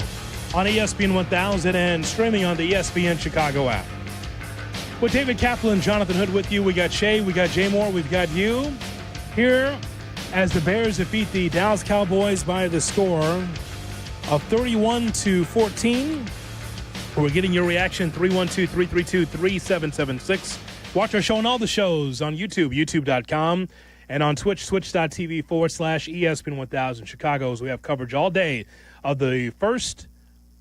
on ESPN 1000 and streaming on the ESPN Chicago app. With David Kaplan, Jonathan Hood with you. We got Shay, we got Jay Moore, we've got you here as the Bears defeat the Dallas Cowboys by the score of 31-14. We're getting your reaction, 312-332-3776. Watch our show on all the shows on YouTube, youtube.com, and on Twitch, twitch.tv/ESPN 1000 Chicago's. We have coverage all day of the first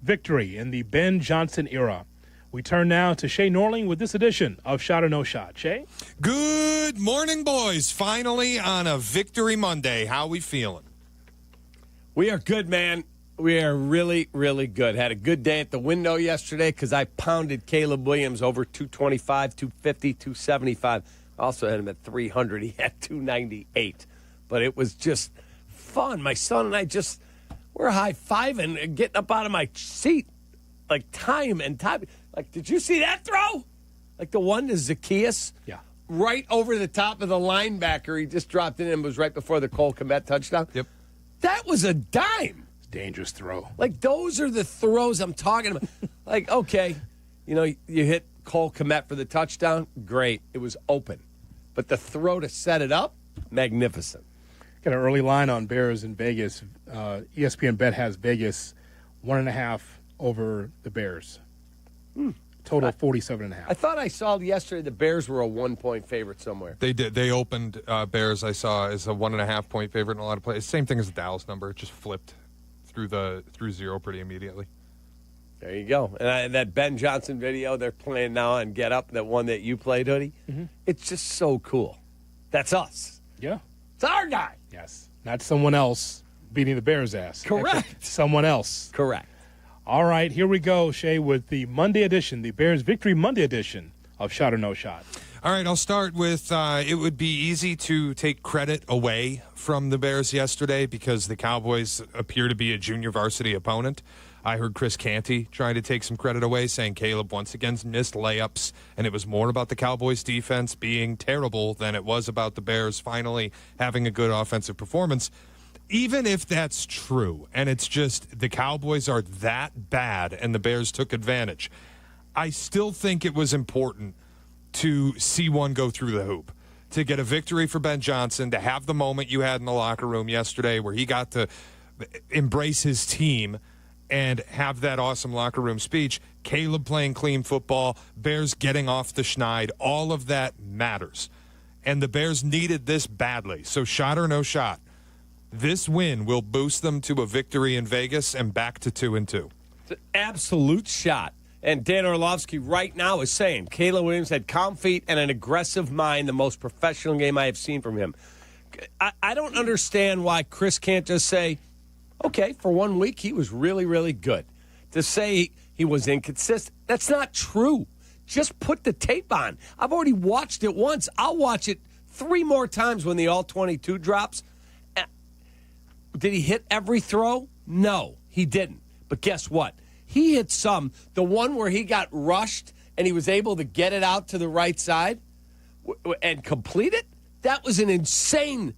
victory in the Ben Johnson era. We turn now to Shay Norling with this edition of Shot or No Shot. Shay? Good morning, boys. Finally on a Victory Monday. How we feeling? We are good, man. We are really, really good. Had a good day at the window yesterday because I pounded Caleb Williams over 225, 250, 275. I also had him at 300. He had 298. But it was just fun. My son and I we're high-fiving and getting up out of my seat. Like time. Like, did you see that throw? Like the one to Zacchaeus? Yeah. Right over the top of the linebacker. He just dropped in and was right before the Cole Kmet touchdown. Yep. That was a dime. Dangerous throw. Like, those are the throws I'm talking about. Like, okay, you hit Cole Kmet for the touchdown. Great. It was open. But the throw to set it up, magnificent. Got an early line on Bears in Vegas. ESPN Bet has Vegas 1.5 over the Bears. Total 47.5. I thought I saw yesterday the Bears were a 1-point favorite somewhere. They did. They opened Bears, I saw, as a 1.5-point favorite in a lot of places. Same thing as the Dallas number. It just flipped through zero pretty immediately. There you go. And that Ben Johnson video they're playing now on Get Up, that one that you played, Hoodie, It's just so cool. That's us. Yeah. It's our guy. Yes. Not someone else beating the Bears' ass. Correct. Someone else. Correct. All right, here we go, Shay, with the Monday edition, the Bears Victory Monday edition of Shot or No Shot. All right, I'll start with it would be easy to take credit away from the Bears yesterday because the Cowboys appear to be a junior varsity opponent. I heard Chris Canty trying to take some credit away, saying Caleb once again missed layups, and it was more about the Cowboys' defense being terrible than it was about the Bears finally having a good offensive performance. even if that's true, and it's just the Cowboys are that bad and the Bears took advantage, I still think it was important to see one go through the hoop, to get a victory for Ben Johnson, to have the moment you had in the locker room yesterday where he got to embrace his team and have that awesome locker room speech. Caleb playing clean football, Bears getting off the schneid, all of that matters. And the Bears needed this badly. So shot or no shot, this win will boost them to a victory in Vegas and back to 2-2. It's an absolute shot. And Dan Orlovsky right now is saying Caleb Williams had calm feet and an aggressive mind, the most professional game I have seen from him. I don't understand why Chris can't just say, okay, for 1 week he was really, really good. To say he was inconsistent, that's not true. Just put the tape on. I've already watched it once. I'll watch it 3 more times when the All-22 drops. Did he hit every throw? No, he didn't. But guess what? He hit some. The one where he got rushed and he was able to get it out to the right side and complete it, that was an insane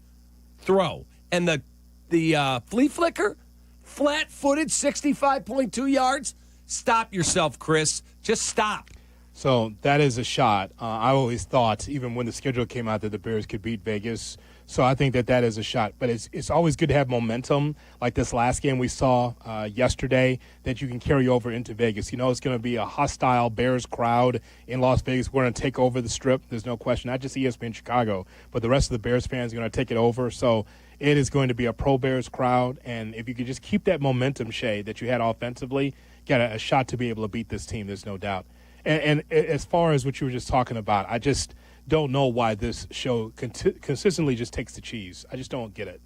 throw. And the flea flicker, flat-footed, 65.2 yards. Stop yourself, Chris. Just stop. So that is a shot. I always thought, even when the schedule came out, that the Bears could beat Vegas. So I think that is a shot. But it's always good to have momentum, like this last game we saw yesterday, that you can carry over into Vegas. You know it's going to be a hostile Bears crowd in Las Vegas. We're going to take over the Strip. There's no question. Not just ESPN Chicago, but the rest of the Bears fans are going to take it over. So it is going to be a pro-Bears crowd. And if you could just keep that momentum, Shay, that you had offensively, got a shot to be able to beat this team, there's no doubt. And as far as what you were just talking about, I just don't know why this show consistently just takes the cheese. I just don't get it.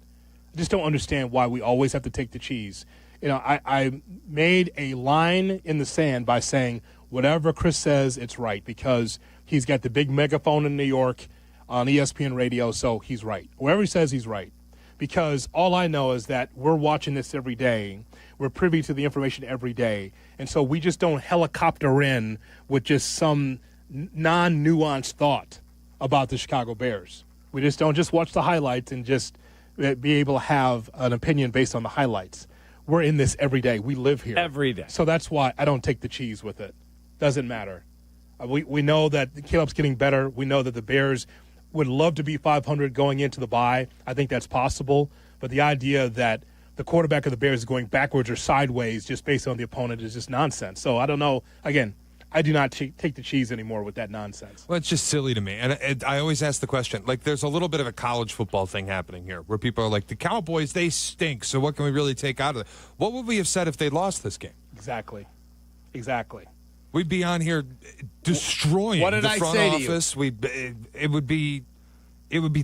I just don't understand why we always have to take the cheese. You know, I made a line in the sand by saying whatever Chris says, it's right, because he's got the big megaphone in New York on ESPN radio, so he's right. Whoever he says, he's right. Because all I know is that we're watching this every day. We're privy to the information every day. And so we just don't helicopter in with just some non-nuanced thought about the Chicago Bears. We just don't just watch the highlights and just be able to have an opinion based on the highlights. We're in this every day. We live here. Every day. So that's why I don't take the cheese with it. Doesn't matter. We know that Caleb's getting better. We know that the Bears would love to be 500 going into the bye. I think that's possible. But the idea that the quarterback of the Bears is going backwards or sideways just based on the opponent is just nonsense. So I don't know. Again, I do not take the cheese anymore with that nonsense. Well, it's just silly to me. And I always ask the question, like, there's a little bit of a college football thing happening here where people are like, the Cowboys, they stink, so what can we really take out of it? What would we have said if they lost this game? Exactly. We'd be on here destroying what did the I front say office. To you? It would be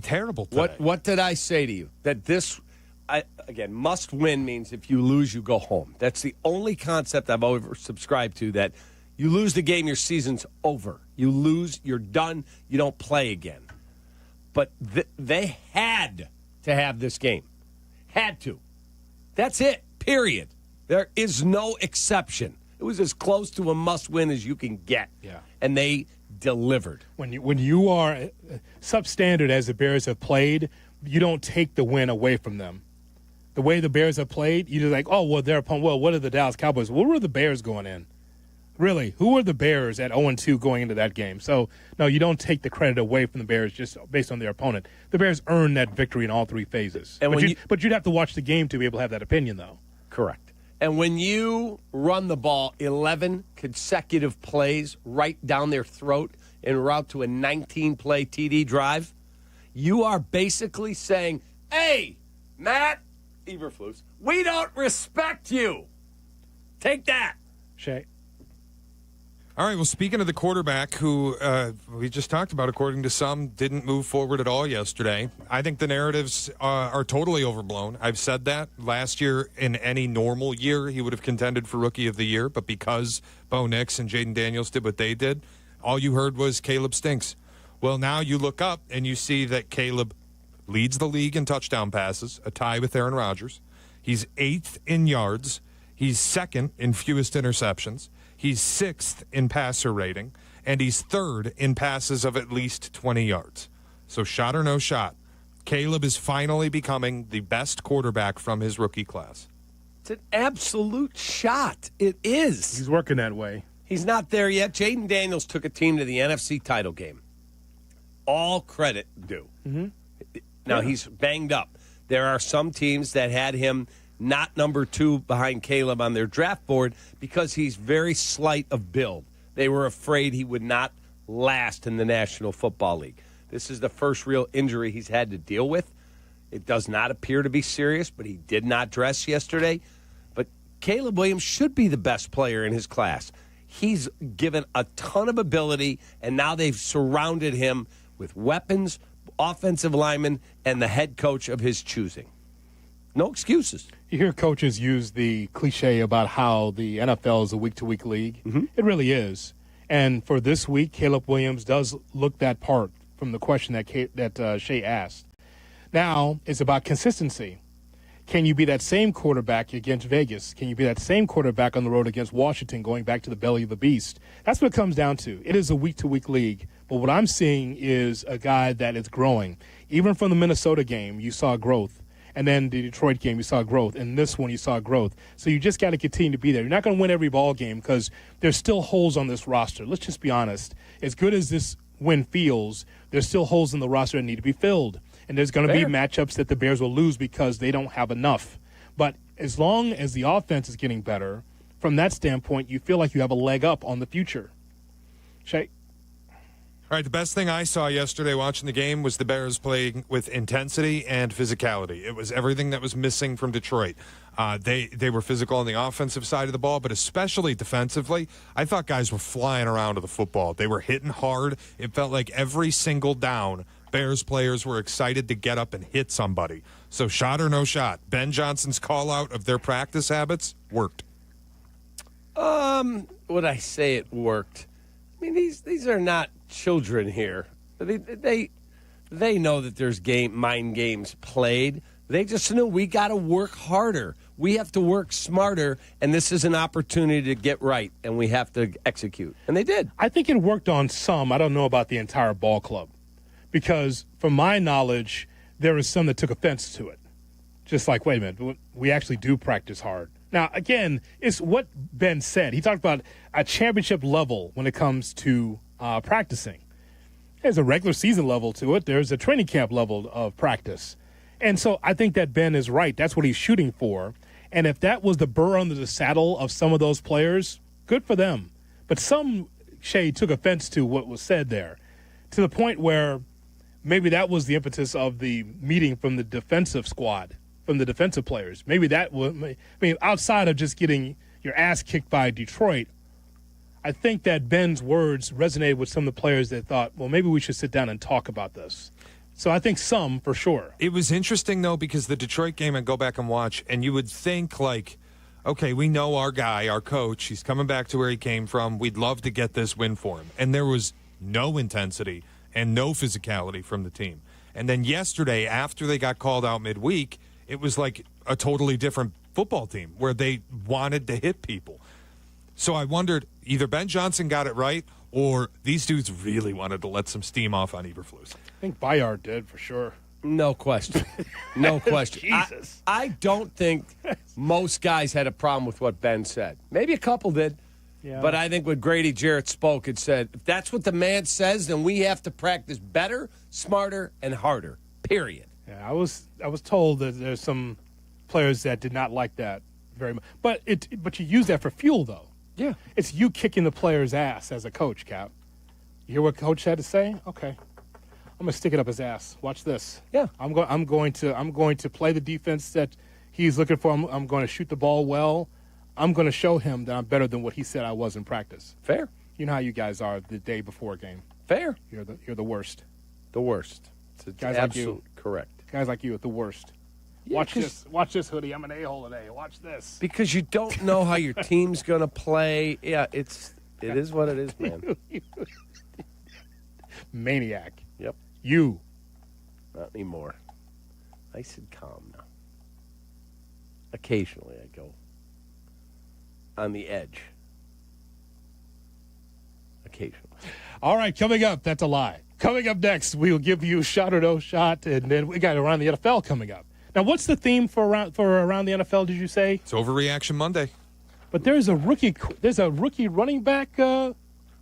terrible today. What did I say to you? That this, again, must win means if you lose, you go home. That's the only concept I've ever subscribed to, that you lose the game, your season's over. You lose, you're done, you don't play again. But they had to have this game. Had to. That's it, period. There is no exception. It was as close to a must-win as you can get. Yeah. And they delivered. When you are substandard as the Bears have played, you don't take the win away from them. The way the Bears have played, you're like, oh, well, they're upon. Well, what are the Dallas Cowboys? Where were the Bears going in? Really, who were the Bears at 0-2 going into that game? So, no, you don't take the credit away from the Bears just based on their opponent. The Bears earned that victory in all 3 phases. And but you'd have to watch the game to be able to have that opinion, though. Correct. And when you run the ball 11 consecutive plays right down their throat en route to a 19-play TD drive, you are basically saying, hey, Matt Eberflus, we don't respect you. Take that. Shay. All right, well, speaking of the quarterback who we just talked about, according to some, didn't move forward at all yesterday, I think the narratives are totally overblown. I've said that. Last year, in any normal year, he would have contended for Rookie of the Year, but because Bo Nix and Jaden Daniels did what they did, all you heard was Caleb stinks. Well, now you look up and you see that Caleb leads the league in touchdown passes, a tie with Aaron Rodgers. He's 8th in yards. He's 2nd in fewest interceptions. He's 6th in passer rating, and he's 3rd in passes of at least 20 yards. So shot or no shot, Caleb is finally becoming the best quarterback from his rookie class. It's an absolute shot. It is. He's working that way. He's not there yet. Jaden Daniels took a team to the NFC title game. All credit due. Mm-hmm. Now, he's banged up. There are some teams that had him not number 2 behind Caleb on their draft board because he's very slight of build. They were afraid he would not last in the National Football League. This is the first real injury he's had to deal with. It does not appear to be serious, but he did not dress yesterday. But Caleb Williams should be the best player in his class. He's given a ton of ability, and now they've surrounded him with weapons, offensive linemen, and the head coach of his choosing. No excuses. You hear coaches use the cliche about how the NFL is a week-to-week league. Mm-hmm. It really is. And for this week, Caleb Williams does look that part from the question that Shay asked. Now, it's about consistency. Can you be that same quarterback against Vegas? Can you be that same quarterback on the road against Washington, going back to the belly of the beast? That's what it comes down to. It is a week-to-week league. But what I'm seeing is a guy that is growing. Even from the Minnesota game, you saw growth. And then the Detroit game, you saw growth. And this one, you saw growth. So you just got to continue to be there. You're not going to win every ball game because there's still holes on this roster. Let's just be honest. As good as this win feels, there's still holes in the roster that need to be filled. And there's going to be matchups that the Bears will lose because they don't have enough. But as long as the offense is getting better, from that standpoint, you feel like you have a leg up on the future. Shay? All right, the best thing I saw yesterday watching the game was the Bears playing with intensity and physicality. It was everything that was missing from Detroit. They were physical on the offensive side of the ball, but especially defensively. I thought guys were flying around to the football. They were hitting hard. It felt like every single down, Bears players were excited to get up and hit somebody. So shot or no shot, Ben Johnson's call-out of their practice habits worked. Would I say it worked? I mean, these are not children here. They know that there's mind games played. They just know we got to work harder. We have to work smarter, and this is an opportunity to get right, and we have to execute. And they did. I think it worked on some. I don't know about the entire ball club because, from my knowledge, there was some that took offense to it. Just like, wait a minute, we actually do practice hard. Now, again, it's what Ben said. He talked about a championship level when it comes to practicing. There's a regular season level to it. There's a training camp level of practice. And so I think that Ben is right. That's what he's shooting for. And if that was the burr under the saddle of some of those players, good for them. But some, Shay, took offense to what was said there, to the point where maybe that was the impetus of the meeting from the defensive squad, from the defensive players. Maybe that was, I mean, outside of just getting your ass kicked by Detroit, I think that Ben's words resonated with some of the players that thought, well, maybe we should sit down and talk about this. So I think some, for sure. It was interesting, though, because the Detroit game, I go back and watch, and you would think, like, okay, we know our guy, our coach, he's coming back to where he came from. We'd love to get this win for him. And there was no intensity and no physicality from the team. And then yesterday, after they got called out midweek, it was like a totally different football team where they wanted to hit people. So I wondered, either Ben Johnson got it right or these dudes really wanted to let some steam off on Eberflus. I think Bayard did for sure. No question. No question. Jesus. I don't think most guys had a problem with what Ben said. Maybe a couple did. Yeah. But I think when Grady Jarrett spoke and said, if that's what the man says, then we have to practice better, smarter, and harder, period. Yeah, I was told that there's some players that did not like that very much. But you use that for fuel, though. Yeah. It's you kicking the player's ass as a coach, Cap. You hear what Coach had to say? Okay. I'm going to stick it up his ass. Watch this. Yeah. I'm going to play the defense that he's looking for. I'm going to shoot the ball well. I'm going to show him that I'm better than what he said I was in practice. Fair. You know how you guys are the day before a game. Fair. You're the worst. The worst. It's guys absolute like you. Correct. Guys like you are the worst. Yeah, Watch this, Hoodie. I'm an a-hole today. Watch this. Because you don't know how your team's going to play. Yeah, it is what it is, man. Maniac. Yep. You. Not anymore. Nice and calm now. Occasionally I go on the edge. Occasionally. All right, coming up, that's a lie. Coming up next, we will give you shot or no shot, and then we got Around the NFL coming up. Now, what's the theme for Around the NFL, did you say? It's Overreaction Monday. But there's a rookie running back.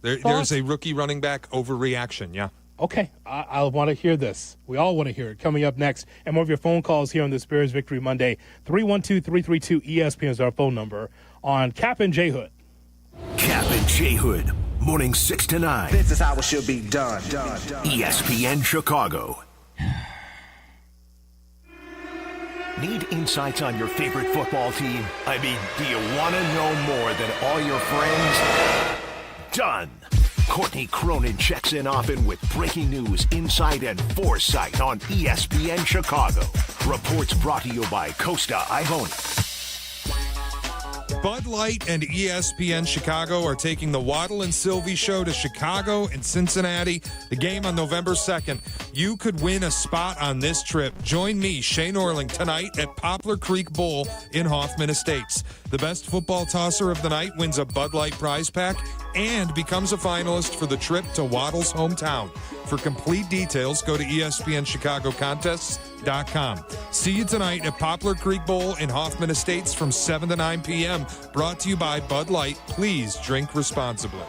There's a rookie running back overreaction, yeah. Okay, I want to hear this. We all want to hear it. Coming up next, and more of your phone calls here on this Bears Victory Monday. 312-332-ESPN is our phone number on Kap and J Hood. Kap and J Hood, morning 6 to 9. This is how it should be done. ESPN Chicago. Need insights on your favorite football team? I mean, do you want to know more than all your friends? Done. Courtney Cronin checks in often with breaking news, insight, and foresight on ESPN Chicago. Reports brought to you by Costa Ivoni. Bud Light and ESPN Chicago are taking the Waddle and Silvy show to Chicago and Cincinnati. The game on November 2nd. You could win a spot on this trip. Join me, Shane Orling, tonight at Poplar Creek Bowl in Hoffman Estates. The best football tosser of the night wins a Bud Light prize pack and becomes a finalist for the trip to Waddle's hometown. For complete details, go to ESPNChicagoContests.com. See you tonight at Poplar Creek Bowl in Hoffman Estates from 7 to 9 p.m. Brought to you by Bud Light. Please drink responsibly.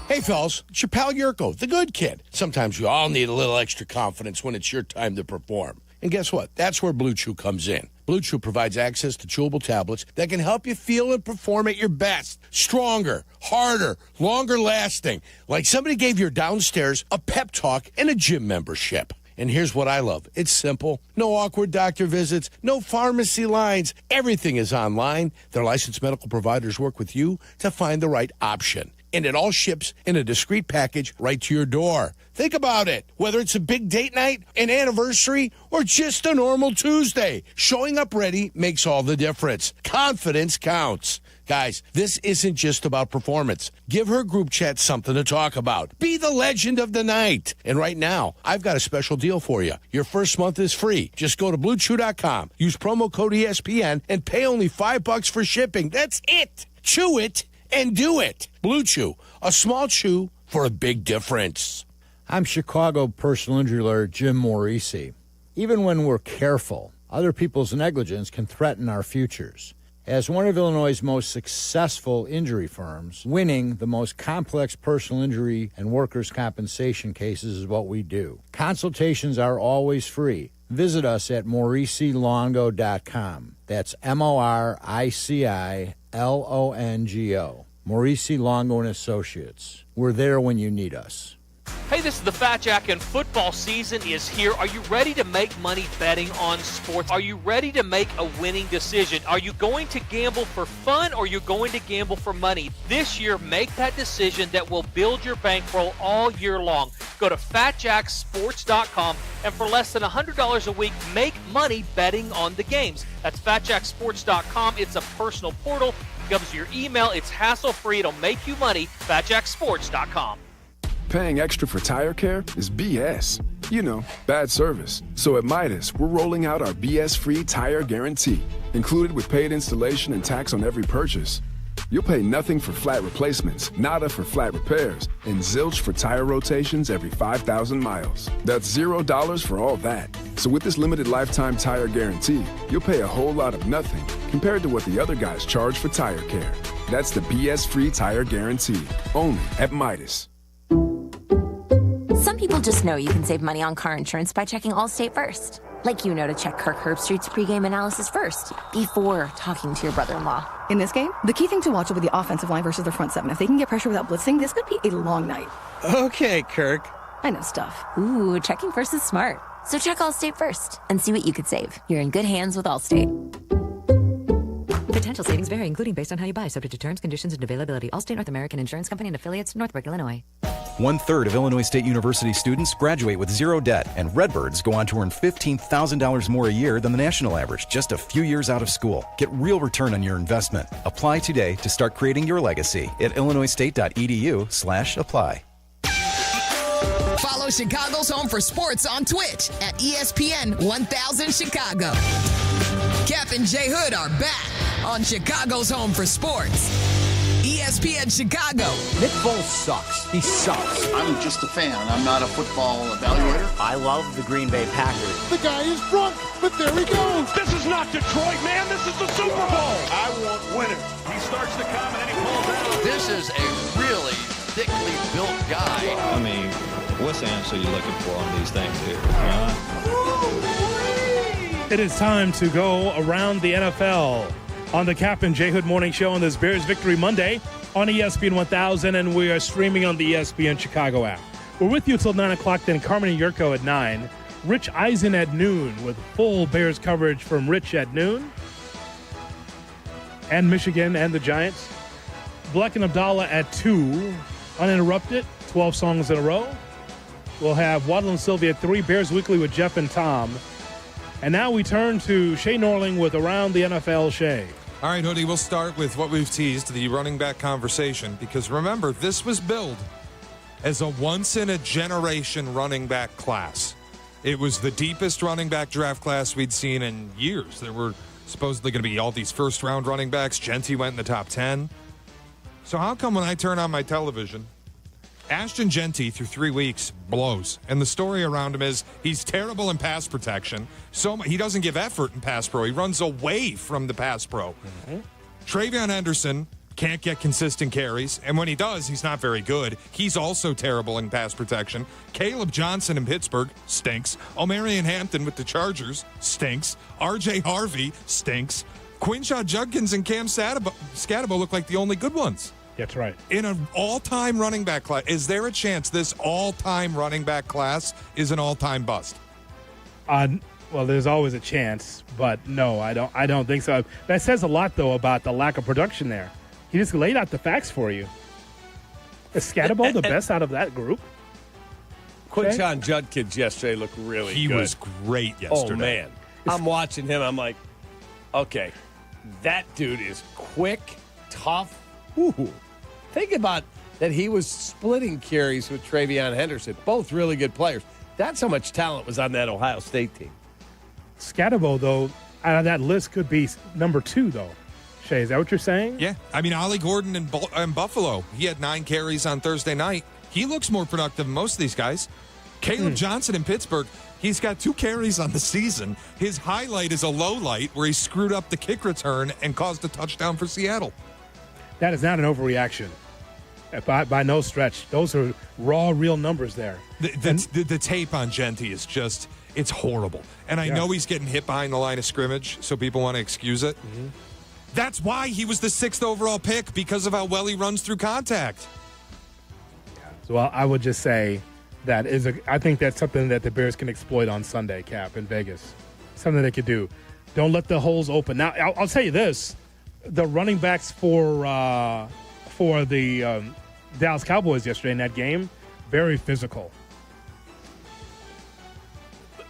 Hey, fellas, it's your pal Yurko, the good kid. Sometimes you all need a little extra confidence when it's your time to perform. And guess what? That's where Blue Chew comes in. Blue Chew provides access to chewable tablets that can help you feel and perform at your best. Stronger, harder, longer lasting. Like somebody gave your downstairs a pep talk and a gym membership. And here's what I love. It's simple. No awkward doctor visits, no pharmacy lines. Everything is online. Their licensed medical providers work with you to find the right option. And it all ships in a discreet package right to your door. Think about it. Whether it's a big date night, an anniversary, or just a normal Tuesday, showing up ready makes all the difference. Confidence counts. Guys, this isn't just about performance. Give her group chat something to talk about. Be the legend of the night. And right now, I've got a special deal for you. Your first month is free. Just go to BlueChew.com, use promo code ESPN, and pay only $5 for shipping. That's it. Chew it and do it. Blue Chew, a small chew for a big difference. I'm Chicago personal injury lawyer Jim Morisi. Even when we're careful, other people's negligence can threaten our futures. As one of Illinois' most successful injury firms, winning the most complex personal injury and workers' compensation cases is what we do. Consultations are always free. Visit us at MorisiLongo.com. That's MoriciLongo. Morisi Longo and Associates. We're there when you need us. Hey, this is the Fat Jack, and football season is here. Are you ready to make money betting on sports? Are you ready to make a winning decision? Are you going to gamble for fun, or are you going to gamble for money? This year, make that decision that will build your bankroll all year long. Go to FatJackSports.com, and for less than $100 a week, make money betting on the games. That's FatJackSports.com. It's a personal portal. It comes to your email. It's hassle-free. It'll make you money. FatJackSports.com. Paying extra for tire care is BS. You know, bad service. So at Midas, we're rolling out our BS-free tire guarantee, included with paid installation and tax on every purchase. You'll pay nothing for flat replacements, nada for flat repairs, and zilch for tire rotations every 5,000 miles. That's $0 for all that. So with this limited lifetime tire guarantee, you'll pay a whole lot of nothing compared to what the other guys charge for tire care. That's the BS-free tire guarantee, only at Midas. Some people just know you can save money on car insurance by checking Allstate first. Like you know to check Kirk Herbstreit's pregame analysis first, before talking to your brother-in-law. In this game, the key thing to watch will be the offensive line versus the front seven. If they can get pressure without blitzing, this could be a long night. Okay, Kirk. I know stuff. Ooh, checking first is smart. So check Allstate first and see what you could save. You're in good hands with Allstate. Potential savings vary, including based on how you buy, subject to terms, conditions, and availability. Allstate North American Insurance Company and affiliates, Northbrook, Illinois. 1/3 of Illinois State University students graduate with zero debt, and Redbirds go on to earn $15,000 more a year than the national average just a few years out of school. Get real return on your investment. Apply today to start creating your legacy at illinoisstate.edu/apply. Follow Chicago's Home for Sports on Twitch at ESPN 1000 Chicago. Kap and J Hood are back on Chicago's Home for Sports. ESPN ESPN Chicago. Nick Foles sucks. He sucks. I'm just a fan. I'm not a football evaluator. I love the Green Bay Packers. The guy is drunk, but there he goes. This is not Detroit, man. This is the Super Bowl. I want winners. He starts to come and then he pulls out. This is a really thickly built guy. I mean, what's answer you looking for on these things here? It is time to go around the NFL on the Kap J Hood Morning Show on this Bears Victory Monday on ESPN 1000, and we are streaming on the ESPN Chicago app. We're with you till 9 o'clock, then Carmen Jurko at 9, Rich Eisen at noon with full Bears coverage from Rich at noon, and Michigan and the Giants. Bleck Abdalla at 2, uninterrupted, 12 songs in a row. We'll have Waddle Silvy at 3, Bears Weekly with Jeff and Tom. And now we turn to Shay Norling with Around the NFL. Shay. All right, Hoodie, we'll start with what we've teased, the running back conversation, because remember, this was billed as a once-in-a-generation running back class. It was the deepest running back draft class we'd seen in years. There were supposedly going to be all these first-round running backs. Genty went in the top 10. So how come when I turn on my television, Ashton Genty, through 3 weeks, blows. And the story around him is he's terrible in pass protection. He doesn't give effort in pass pro. He runs away from the pass pro. Mm-hmm. Travion Henderson can't get consistent carries. And when he does, he's not very good. He's also terrible in pass protection. Caleb Johnson in Pittsburgh stinks. Omarion Hampton with the Chargers stinks. R.J. Harvey stinks. Quinshaw Judkins and Cam Scatabo look like the only good ones. That's right. In an all-time running back class, is there a chance this all-time running back class is an all-time bust? Well, there's always a chance, but no, I don't think so. That says a lot, though, about the lack of production there. He just laid out the facts for you. Is Scatabo the best out of that group? Quinshaw Judkins yesterday looked really good. He was great yesterday. Oh, man. I'm watching him. I'm like, okay, that dude is quick, tough. Ooh. Think about that he was splitting carries with Travion Henderson. Both really good players. That's how much talent was on that Ohio State team. Scatabo, though, out of that list could be number 2, though. Shay, is that what you're saying? Yeah. I mean, Ollie Gordon in Buffalo, he had 9 carries on Thursday night. He looks more productive than most of these guys. Caleb Johnson in Pittsburgh, he's got 2 carries on the season. His highlight is a low light where he screwed up the kick return and caused a touchdown for Seattle. That is not an overreaction. By no stretch. Those are raw, real numbers there. The tape on Genty is just, it's horrible. And I know he's getting hit behind the line of scrimmage, so people want to excuse it. Mm-hmm. That's why he was the 6th overall pick, because of how well he runs through contact. So I would just say that I think that's something that the Bears can exploit on Sunday, Cap, in Vegas. Something they could do. Don't let the holes open. Now, I'll tell you this. The running backs for the Dallas Cowboys yesterday in that game, very physical.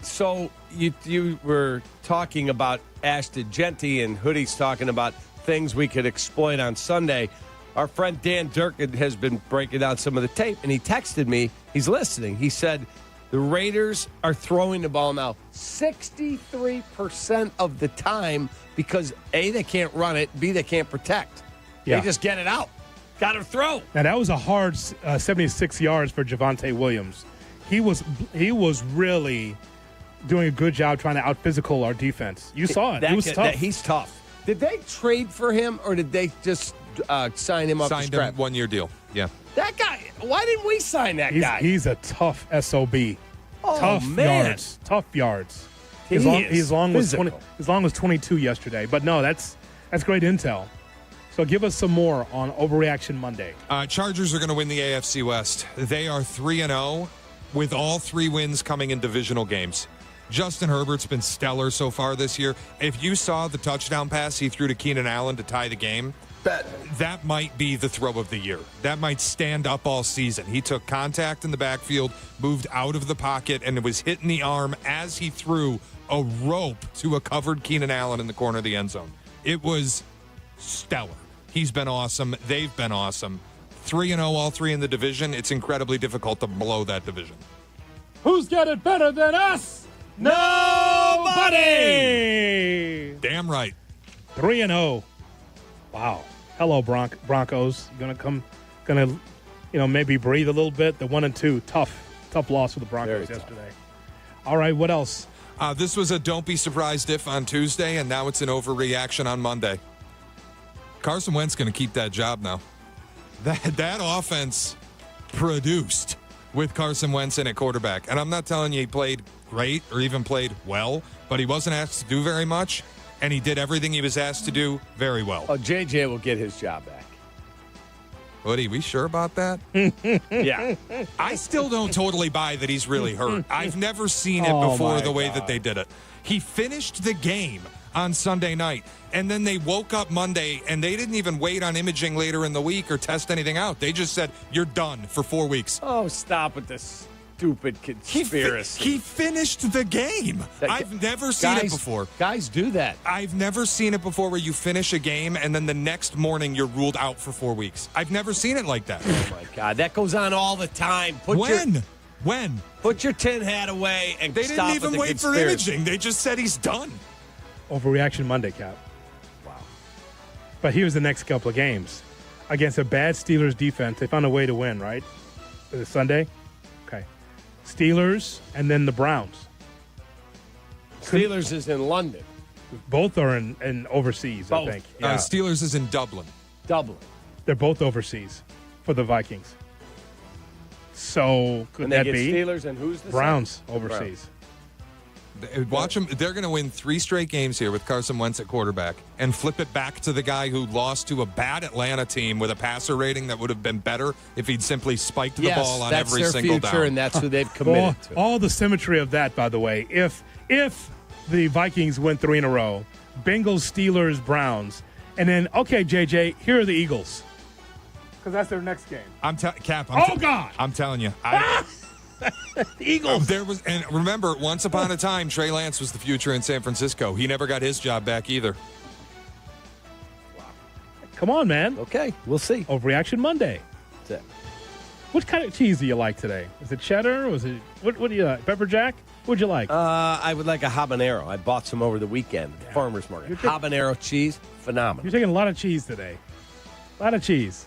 So you were talking about Ashton Genty, and Hoodie's talking about things we could exploit on Sunday. Our friend Dan Durkin has been breaking down some of the tape, and he texted me. He's listening. He said the Raiders are throwing the ball now 63% of the time because, A, they can't run it, B, they can't protect. Yeah. They just get it out. Got to throw. Now, that was a hard 76 yards for Javonte Williams. He was really doing a good job trying to out-physical our defense. You saw it. He was tough. He's tough. Did they trade for him, or did they just sign him up? Signed him, 1-year deal. Yeah. That guy, why didn't we sign that guy? He's a tough SOB. Oh, tough man. Tough yards. His long was 22 yesterday. But no, that's great intel. So give us some more on Overreaction Monday. Chargers are going to win the AFC West. They are 3-0 with all 3 wins coming in divisional games. Justin Herbert's been stellar so far this year. If you saw the touchdown pass he threw to Keenan Allen to tie the game, that might be the throw of the year. That might stand up all season. He took contact in the backfield, moved out of the pocket, and it was hitting the arm as he threw a rope to a covered Keenan Allen in the corner of the end zone. It was stellar. He's been awesome. They've been awesome. 3-0, all 3 in the division. It's incredibly difficult to blow that division. Who's got it better than us? Nobody! Damn right. 3-0. Wow. Hello, Broncos. Gonna maybe breathe a little bit. The 1-2, tough loss for the Broncos yesterday. All right, what else? This was a don't be surprised if on Tuesday, and now it's an overreaction on Monday. Carson Wentz going to keep that job now. That offense produced with Carson Wentz in at quarterback. And I'm not telling you he played great or even played well, but he wasn't asked to do very much, and he did everything he was asked to do very well. Oh, JJ will get his job back. Woody, we sure about that? Yeah. I still don't totally buy that he's really hurt. I've never seen it before the way that they did it. He finished the game on Sunday night, and then they woke up Monday, and they didn't even wait on imaging later in the week or test anything out. They just said, you're done for 4 weeks. Oh, stop with this stupid conspiracy. He finished the game. I've never seen it before. Guys do that. I've never seen it before where you finish a game and then the next morning you're ruled out for 4 weeks. I've never seen it like that. Oh, my God. That goes on all the time. When? Put your tin hat away and they stop didn't even wait for imaging. They just said he's done. Overreaction Monday, Cap. Wow. But here's the next couple of games. Against a bad Steelers defense, they found a way to win, right? Was it Sunday? Okay. Steelers and then the Browns. Steelers is in London. Both are in overseas, Both. I think. Yeah. Steelers is in Dublin. They're both overseas for the Vikings. So could and that they get be Steelers and who's the Browns second? overseas? Watch them. They're going to win 3 straight games here with Carson Wentz at quarterback and flip it back to the guy who lost to a bad Atlanta team with a passer rating that would have been better if he'd simply spiked the ball on every single down. And that's who they've committed to. All the symmetry of that, by the way. If the Vikings win 3 in a row, Bengals, Steelers, Browns, and then, okay, JJ, here are the Eagles. Because that's their next game. Cap. God! I'm telling you. Eagles. And remember, once upon a time, Trey Lance was the future in San Francisco. He never got his job back either. Come on, man. Okay, we'll see. Overreaction Monday. That's it. What kind of cheese do you like today? Is it cheddar? What do you like? Pepper jack? What'd you like? I would like a habanero. I bought some over the weekend at the farmer's market. Habanero cheese, phenomenal. You're taking a lot of cheese today. A lot of cheese.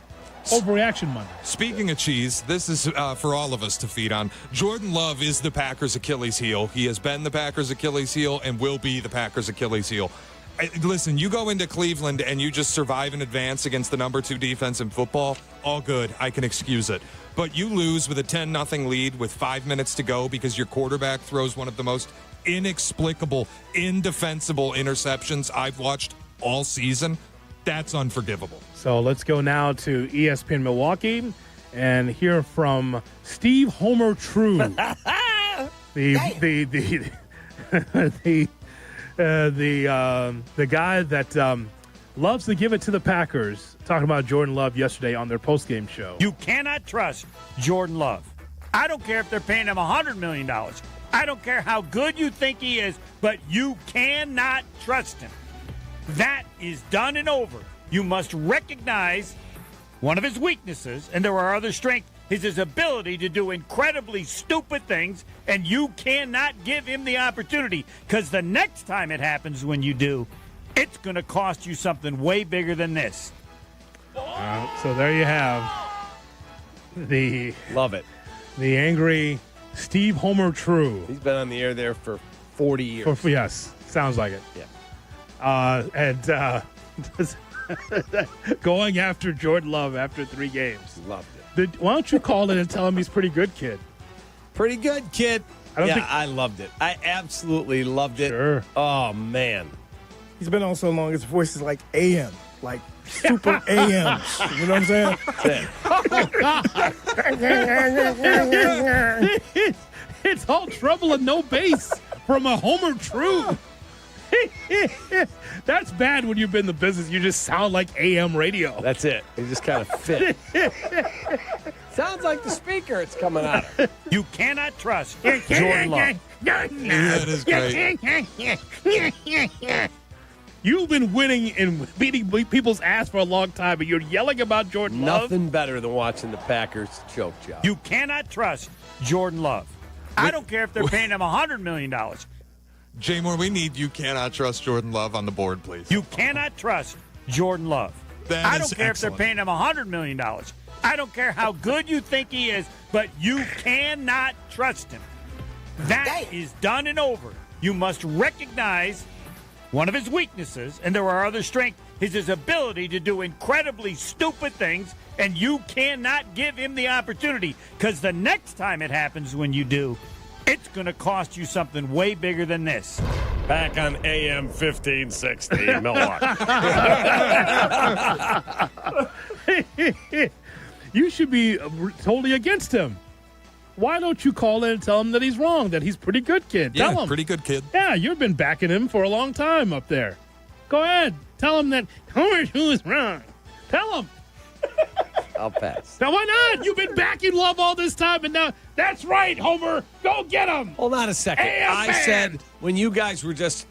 Overreaction Monday. Speaking of cheese, this is for all of us to feed on. Jordan Love is the Packers' Achilles heel. He has been the Packers' Achilles heel and will be the Packers' Achilles heel. Listen, you go into Cleveland and you just survive in advance against the number 2 defense in football, all good. I can excuse it. But you lose with a 10-0 lead with 5 minutes to go because your quarterback throws one of the most inexplicable, indefensible interceptions I've watched all season. That's unforgivable. So let's go now to ESPN Milwaukee and hear from Steve Homer True, the guy that loves to give it to the Packers. Talking about Jordan Love yesterday on their postgame show. You cannot trust Jordan Love. I don't care if they're paying him $100 million. I don't care how good you think he is, but you cannot trust him. That is done and over. You must recognize one of his weaknesses, and there are other strengths, is his ability to do incredibly stupid things, and you cannot give him the opportunity, because the next time it happens when you do, it's going to cost you something way bigger than this. So there you have Love it. The angry Steve Homer True. He's been on the air there for 40 years. Yes, sounds like it. Yeah. Going after Jordan Love after 3 games. Loved it. Why don't you call in and tell him he's pretty good, kid? Pretty good, kid. I loved it. I absolutely loved it. Sure. Oh, man. He's been on so long, his voice is like AM, like super AMs. You know what I'm saying? It's all trouble and no bass from a Homer True. That's bad when you've been in the business. You just sound like AM radio. That's it. You just kind of fit. Sounds like the speaker it's coming out of. You cannot trust Jordan Love. That is great. You've been winning and beating people's ass for a long time, and you're yelling about Jordan Love? Nothing better than watching the Packers choke job. You cannot trust Jordan Love. I don't care if they're paying him $100 million. Jay Moore, we need You Cannot Trust Jordan Love on the board, please. You cannot trust Jordan Love. I don't care if they're paying him $100 million. I don't care how good you think he is, but you cannot trust him. That is done and over. You must recognize one of his weaknesses, and there are other strengths, is his ability to do incredibly stupid things, and you cannot give him the opportunity, because the next time it happens when you do, it's going to cost you something way bigger than this. Back on AM 1560 Milwaukee. You should be totally against him. Why don't you call in and tell him that he's wrong, that he's pretty good kid? Yeah, tell him. pretty good kid. Yeah, you've been backing him for a long time up there. Go ahead. Tell him that Homer is wrong. Tell him. I'll pass. Now, why not? You've been backing Love all this time, and now, that's right, Homer. Go get him. Hold on a second. I said, when you guys were just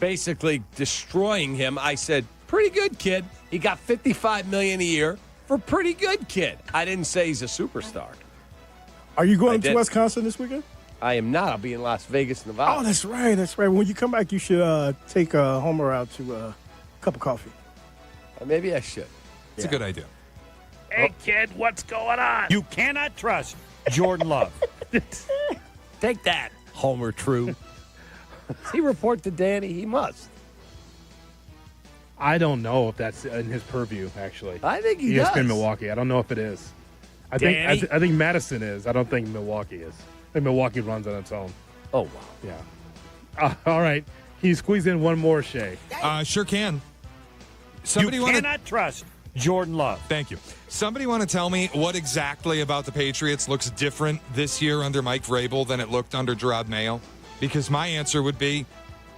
basically destroying him, I said, pretty good kid. He got $55 million a year for pretty good kid. I didn't say he's a superstar. Are you going to Wisconsin this weekend? I am not. I'll be in Las Vegas, Nevada. Oh, that's right. That's right. When you come back, you should take Homer out to a cup of coffee. Maybe I should. It's a good idea. Hey, kid, what's going on? You cannot trust Jordan Love. Take that, Homer True. Does he report to Danny? He must. I don't know if that's in his purview, actually. I think he ESPN does. Milwaukee. I don't know if it is. I Danny? think Madison is. I don't think Milwaukee is. I think Milwaukee runs on its own. Oh, wow. Yeah. All right. Can you squeeze in one more, Shay? Sure can. You cannot trust Jordan Love. Thank you. Somebody want to tell me what exactly about the Patriots looks different this year under Mike Vrabel than it looked under Gerard Mayo? Because my answer would be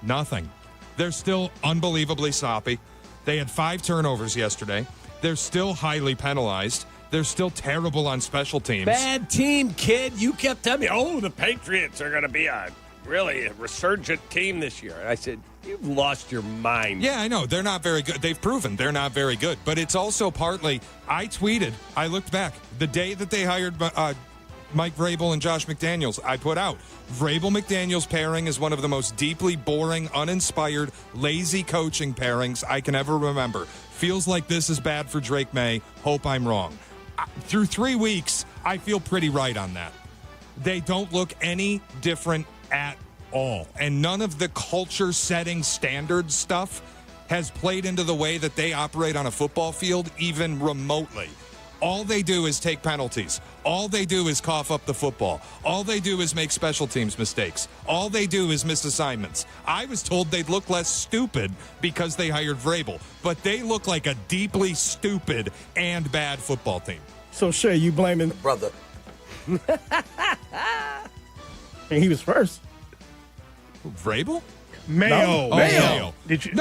nothing. They're still unbelievably sloppy. They had 5 turnovers yesterday. They're still highly penalized. They're still terrible on special teams. Bad team, kid. You kept telling me, the Patriots are going to be a really resurgent team this year. And I said, you've lost your mind. Yeah, I know. They're not very good. They've proven they're not very good. But it's also partly, I looked back, the day that they hired Mike Vrabel and Josh McDaniels, I put out, Vrabel-McDaniels pairing is one of the most deeply boring, uninspired, lazy coaching pairings I can ever remember. Feels like this is bad for Drake May. Hope I'm wrong. Through 3 weeks, I feel pretty right on that. They don't look any different at all. And none of the culture-setting standard stuff has played into the way that they operate on a football field even remotely. All they do is take penalties. All they do is cough up the football. All they do is make special teams mistakes. All they do is miss assignments. I was told they'd look less stupid because they hired Vrabel, but they look like a deeply stupid and bad football team. So, Shay, you blaming brother? And he was first. Vrabel? Mayo. No. Mayo. Did you?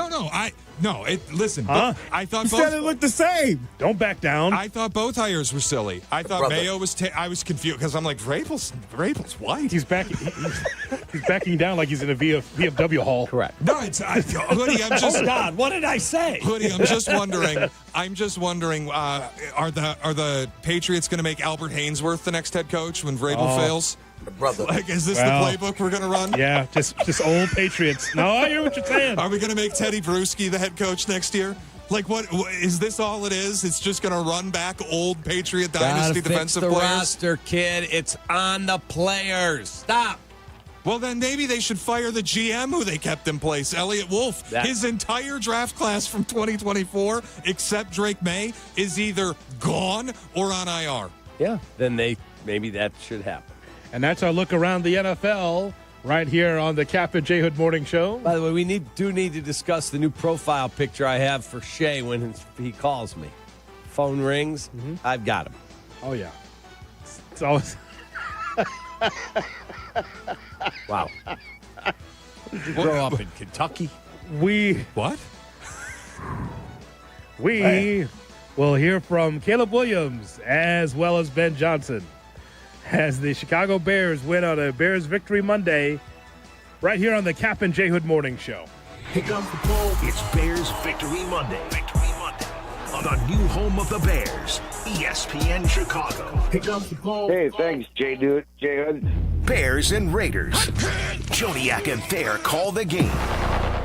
Listen. Huh? I thought You both. said it looked the same. Don't back down. I thought both hires were silly. I thought Brother. Mayo was. I was confused because I'm like Vrabel's white. He's backing down like he's in a VFW hall. Correct. No, it's Hoodie. I'm just. Oh, God, what did I say? Hoodie, I'm just wondering. Are the Patriots going to make Albert Hainsworth the next head coach when Vrabel fails? Brother. Like, is this the playbook we're going to run? Yeah, just old Patriots. No, I hear what you're saying. Are we going to make Teddy Bruschi the head coach next year? Like, what is this all it is? It's just going to run back old Patriot dynasty defensive players. players? Roster, kid. It's on the players. Stop. Well, then maybe they should fire the GM who they kept in place, Elliot Wolf. His entire draft class from 2024, except Drake May, is either gone or on IR. Yeah, then maybe that should happen. And that's our look around the NFL right here on the Kap J Hood Morning Show. By the way, we need to discuss the new profile picture I have for Shay when he calls me. Phone rings. Mm-hmm. I've got him. Oh, yeah. It's always... Wow. Did you grow up in Kentucky? What? We will hear from Caleb Williams as well as Ben Johnson as the Chicago Bears win on a Bears Victory Monday right here on the Kap and J Hood Morning Show. Pick up the ball. It's Bears Victory Monday. On the new home of the Bears, ESPN Chicago. Pick up the ball. Hey, thanks, J Hood. Bears and Raiders. Joniak and Thayer call the game.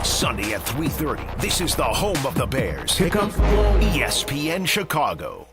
Sunday at 3:30. This is the home of the Bears. Kickoff, ESPN Chicago.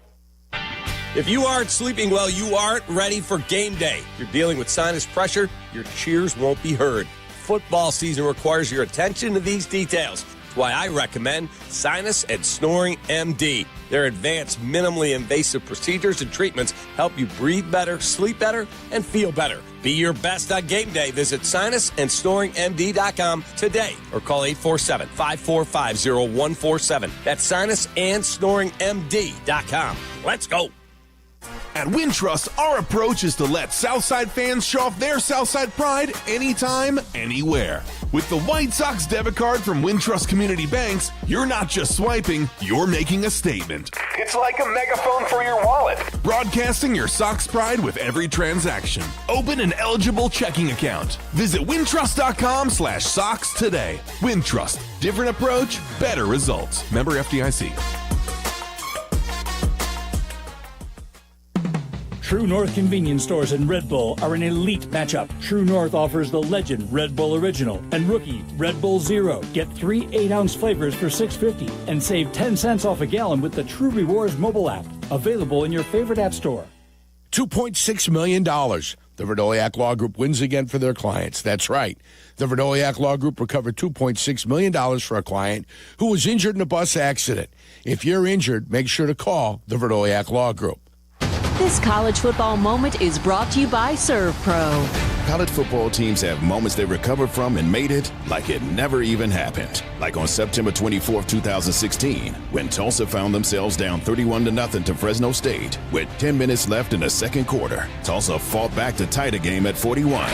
If you aren't sleeping well, you aren't ready for game day. If you're dealing with sinus pressure, your cheers won't be heard. Football season requires your attention to these details. That's why I recommend Sinus and Snoring MD. Their advanced, minimally invasive procedures and treatments help you breathe better, sleep better, and feel better. Be your best on game day. Visit sinusandsnoringmd.com today or call 847-545-0147. That's sinusandsnoringmd.com. Let's go. At Wintrust, our approach is to let Southside fans show off their Southside pride anytime, anywhere. With the White Sox debit card from Wintrust Community Banks, you're not just swiping, you're making a statement. It's like a megaphone for your wallet. Broadcasting your Sox pride with every transaction. Open an eligible checking account. Visit wintrust.com/Sox today. Wintrust. Different approach, better results. Member FDIC. True North convenience stores and Red Bull are an elite matchup. True North offers the legend Red Bull Original and rookie Red Bull Zero. Get 3 8-ounce flavors for $6.50 and save 10 cents off a gallon with the True Rewards mobile app. Available in your favorite app store. $2.6 million. The Verdoliak Law Group wins again for their clients. That's right. The Verdoliak Law Group recovered $2.6 million for a client who was injured in a bus accident. If you're injured, make sure to call the Verdoliak Law Group. This college football moment is brought to you by ServPro. College football teams have moments they recovered from and made it like it never even happened. Like on September 24, 2016, when Tulsa found themselves down 31-0 to Fresno State. With 10 minutes left in the second quarter, Tulsa fought back to tie the game at 41.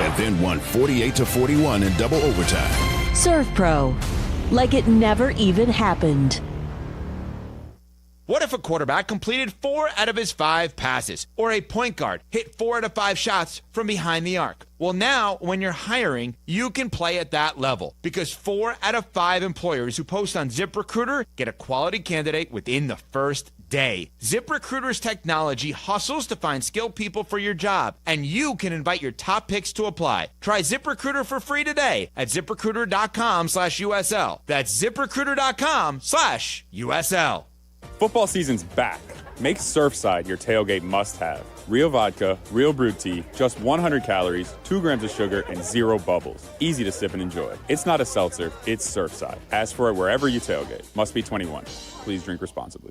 And then won 48-41 in double overtime. ServPro. Like it never even happened. What if a quarterback completed 4 out of his 5 passes? Or a point guard hit 4 out of 5 shots from behind the arc? Well, now, when you're hiring, you can play at that level. Because 4 out of 5 employers who post on ZipRecruiter get a quality candidate within the first day. ZipRecruiter's technology hustles to find skilled people for your job, and you can invite your top picks to apply. Try ZipRecruiter for free today at ZipRecruiter.com/USL. That's ZipRecruiter.com/USL. Football season's back. Make Surfside your tailgate must-have. Real vodka, real brewed tea, just 100 calories, 2 grams of sugar, and 0 bubbles. Easy to sip and enjoy. It's not a seltzer, it's Surfside. Ask for it wherever you tailgate. Must be 21. Please drink responsibly.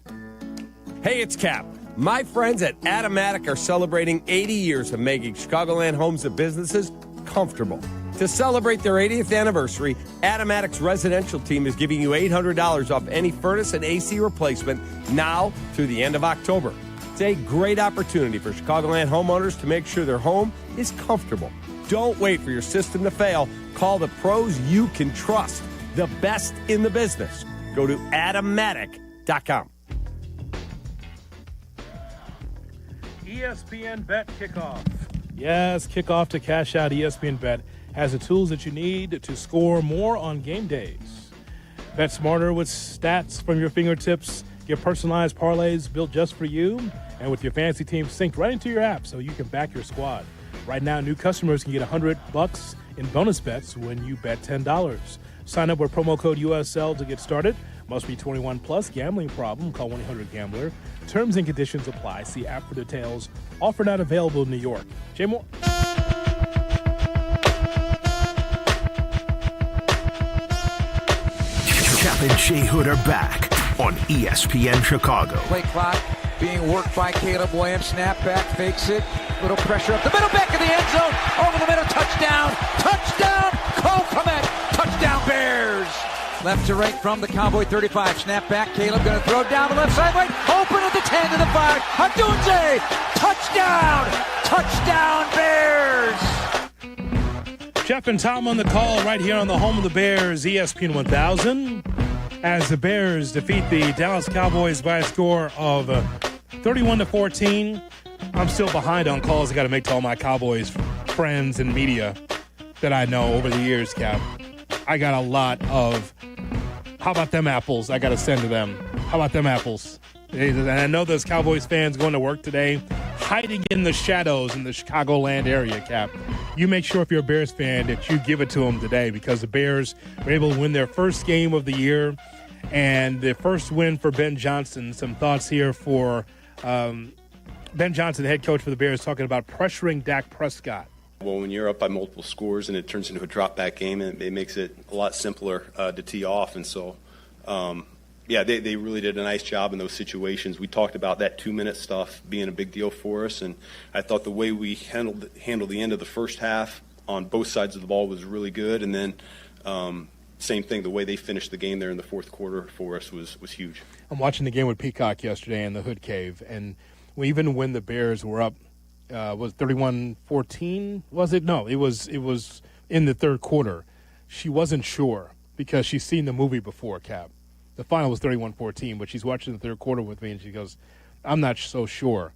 Hey, it's Cap. My friends at Automatic are celebrating 80 years of making Chicagoland homes and businesses comfortable. To celebrate their 80th anniversary, Automatic's residential team is giving you $800 off any furnace and AC replacement now through the end of October. It's a great opportunity for Chicagoland homeowners to make sure their home is comfortable. Don't wait for your system to fail. Call the pros you can trust, the best in the business. Go to Automatic.com. ESPN Bet Kickoff. Yes, kickoff to cash out. ESPN Bet has the tools that you need to score more on game days. Bet smarter with stats from your fingertips. Get personalized parlays built just for you, and with your fantasy team synced right into your app so you can back your squad. Right now, new customers can get $100 in bonus bets when you bet $10. Sign up with promo code USL to get started. Must be 21 plus. Gambling problem? Call 1-800-GAMBLER. Terms and conditions apply. See app for details. Offer not available in New York. Jay Moore. Kap and J Hood are back on ESPN Chicago. Play clock being worked by Caleb Williams. Snap back, fakes it. Little pressure up the middle, back of the end zone. Over the middle, touchdown. Touchdown, Cole Kmet. Touchdown, Bears. Left to right from the Cowboy 35. Snap back, Caleb going to throw down the left side. Right, open at the 10 to the 5. Hadunze. Touchdown. Touchdown, Bears. Jeff and Tom on the call right here on the home of the Bears, ESPN 1000, as the Bears defeat the Dallas Cowboys by a score of 31-14. I'm still behind on calls I got to make to all my Cowboys friends and media that I know over the years, Cap. I got a lot of, how about them apples, I got to send to them. How about them apples? And I know those Cowboys fans going to work today, hiding in the shadows in the Chicagoland area, Cap. You make sure if you're a Bears fan that you give it to them today, because the Bears were able to win their first game of the year and the first win for Ben Johnson. Some thoughts here for Ben Johnson, the head coach for the Bears, talking about pressuring Dak Prescott. Well, when you're up by multiple scores and it turns into a drop-back game, it makes it a lot simpler to tee off. And so, they really did a nice job in those situations. We talked about that 2-minute stuff being a big deal for us, and I thought the way we handled the end of the first half on both sides of the ball was really good. And then same thing, the way they finished the game there in the fourth quarter for us was huge. I'm watching the game with Peacock yesterday in the Hood Cave, and even when the Bears were up, was 31-14? Was it? No, it was in the third quarter. She wasn't sure because she's seen the movie before, Cap. The final was 31-14, but she's watching the third quarter with me, and she goes, I'm not so sure.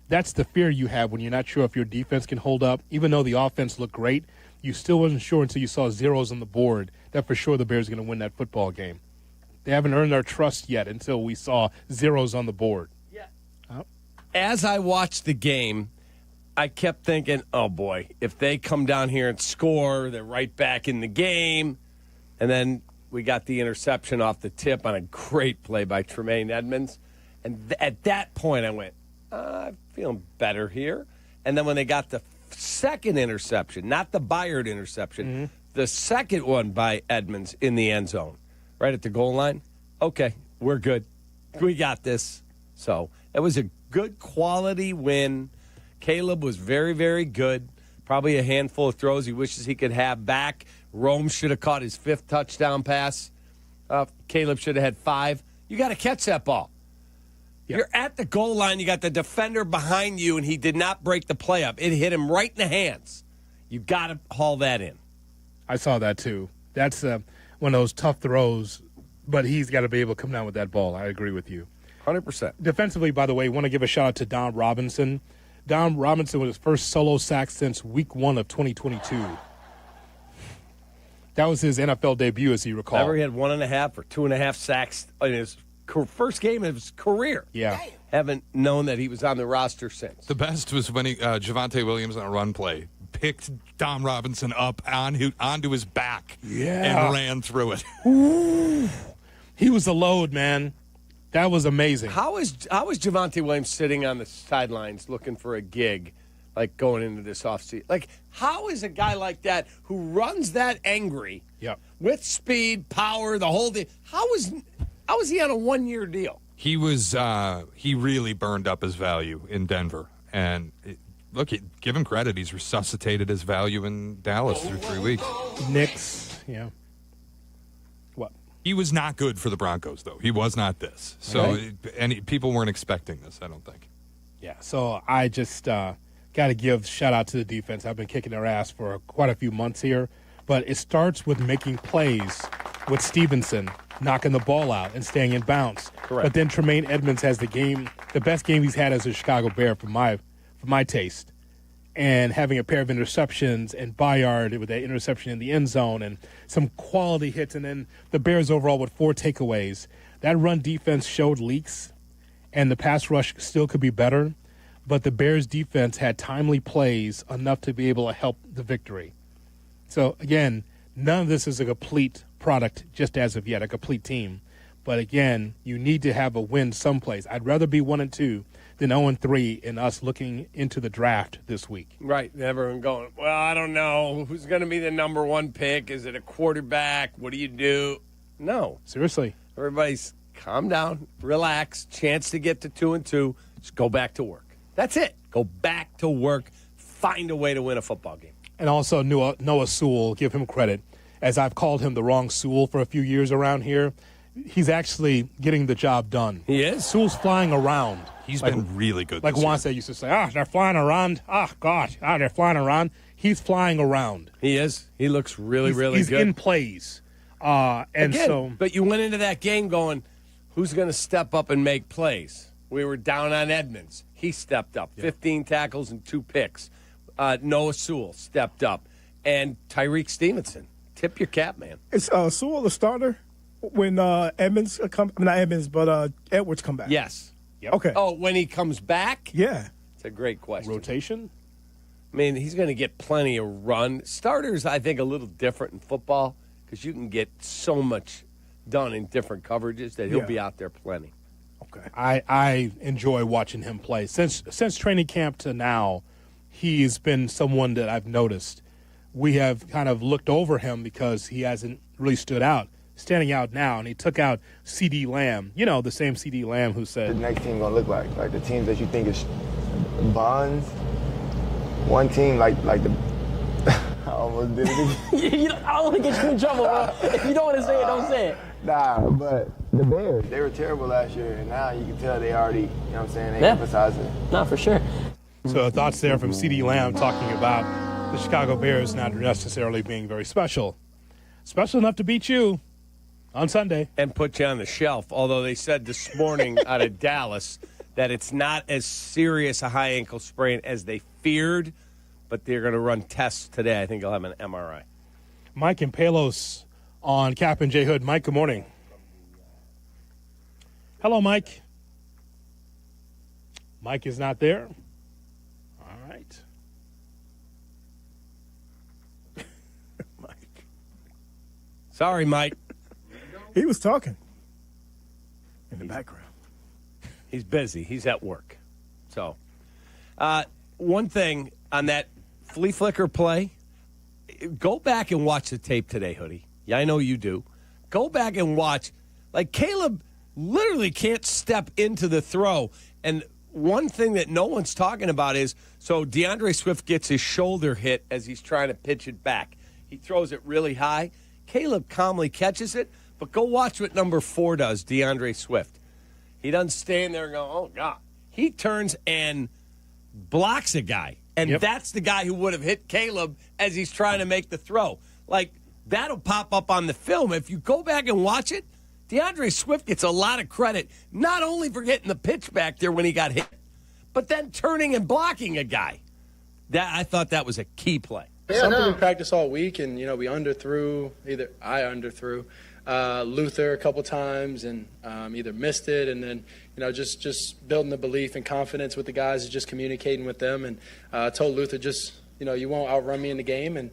That's the fear you have when you're not sure if your defense can hold up. Even though the offense looked great, you still wasn't sure until you saw zeros on the board that for sure the Bears are going to win that football game. They haven't earned our trust yet until we saw zeros on the board. Yeah. As I watched the game, I kept thinking, oh, boy, if they come down here and score, they're right back in the game. And then we got the interception off the tip on a great play by Tremaine Edmonds. And at that point, I went, I'm feeling better here. And then when they got the second interception, not the Byard interception, the second one by Edmonds in the end zone, right at the goal line, okay, we're good. We got this. So it was a good quality win. Caleb was very, very good. Probably a handful of throws he wishes he could have back. Rome should have caught his 5th touchdown pass. Caleb should have had 5. You got to catch that ball. Yep. You're at the goal line. You got the defender behind you, and he did not break the play up. It hit him right in the hands. You got to haul that in. I saw that, too. That's one of those tough throws, but he's got to be able to come down with that ball. I agree with you. 100%. Defensively, by the way, I want to give a shout-out to Don Robinson. Don Robinson with his first solo sack since week 1 of 2022. That was his NFL debut, as you recall. Never had 1.5 or 2.5 sacks in his first game of his career. Yeah. Haven't known that he was on the roster since. The best was when Javonte Williams on a run play picked Don Robinson up onto his back and ran through it. Ooh. He was a load, man. That was amazing. How is Javonte Williams sitting on the sidelines looking for a gig, like going into this offseason? Like, how is a guy like that who runs that angry with speed, power, the whole thing, how is he on a 1-year deal? He was he really burned up his value in Denver. And give him credit. He's resuscitated his value in Dallas through 3 weeks. Knicks, yeah. He was not good for the Broncos, though. He was not this. So, and people weren't expecting this, I don't think. Yeah, so I just got to give shout-out to the defense. I've been kicking their ass for quite a few months here. But it starts with making plays with Stevenson, knocking the ball out and staying in bounds. Correct. But then Tremaine Edmonds has the best game he's had as a Chicago Bear for my taste. And having a pair of interceptions and Byard with that interception in the end zone and some quality hits, and then the Bears overall with 4 takeaways. That run defense showed leaks, and the pass rush still could be better, but the Bears defense had timely plays enough to be able to help the victory. So, again, none of this is a complete product just as of yet, a complete team. But, again, you need to have a win someplace. I'd rather be 1-2 than 0-3 in us looking into the draft this week. Right. Everyone going, well, I don't know. Who's going to be the number 1 pick? Is it a quarterback? What do you do? No. Seriously. Everybody's calm down, relax, chance to get to 2-2. Just go back to work. That's it. Go back to work. Find a way to win a football game. And also Noah Sewell, give him credit. As I've called him the wrong Sewell for a few years around here, he's actually getting the job done. He is. Sewell's flying around. He's been really good Like this year. Wance used to say, they're flying around. They're flying around. He's flying around. He is. He looks really good. He's in plays. But you went into that game going, who's going to step up and make plays? We were down on Edmonds. He stepped up. 15 tackles and 2 picks. Noah Sewell stepped up. And Tyreek Stevenson. Tip your cap, man. Is Sewell the starter when Edmonds not Edmonds, but Edwards come back? Yes. Yep. Okay. Oh, when he comes back? Yeah. It's a great question. Rotation? I mean, he's going to get plenty of run. Starters, I think, a little different in football because you can get so much done in different coverages that he'll be out there plenty. Okay. I enjoy watching him play. Since training camp to now, he's been someone that I've noticed. We have kind of looked over him because he hasn't really stood out. Standing out now, and he took out C.D. Lamb. You know, the same C.D. Lamb who said, the next team going to look like the teams that you think is bonds. One team like the I almost did it. I don't want to get you in trouble, bro. If you don't want to say it, don't say it. Nah, but the Bears, they were terrible last year, and now you can tell they already, you know what I'm saying, they emphasize it. Nah, for sure. So thoughts there from C.D. Lamb talking about the Chicago Bears not necessarily being very special. Special enough to beat you on Sunday. And put you on the shelf, although they said this morning out of Dallas that it's not as serious a high ankle sprain as they feared, but they're going to run tests today. I think he'll have an MRI. Mike and Palos on Kap and J Hood. Mike, good morning. Hello, Mike. Mike is not there. All right. Mike. Sorry, Mike. He was talking in the background. He's busy. He's at work. So, one thing on that flea flicker play, go back and watch the tape today, Hoodie. Yeah, I know you do. Go back and watch. Like, Caleb literally can't step into the throw. And one thing that no one's talking about is, so DeAndre Swift gets his shoulder hit as he's trying to pitch it back. He throws it really high. Caleb calmly catches it, but go watch what number 4 does, DeAndre Swift. He doesn't stand there and go, oh, God. He turns and blocks a guy. And that's the guy who would have hit Caleb as he's trying to make the throw. Like, that'll pop up on the film. If you go back and watch it, DeAndre Swift gets a lot of credit, not only for getting the pitch back there when he got hit, but then turning and blocking a guy. I thought that was a key play. Something we practiced all week, and, we underthrew, I underthrew Luther a couple times and either missed it, and then, just building the belief and confidence with the guys is just communicating with them. And I told Luther you won't outrun me in the game, and,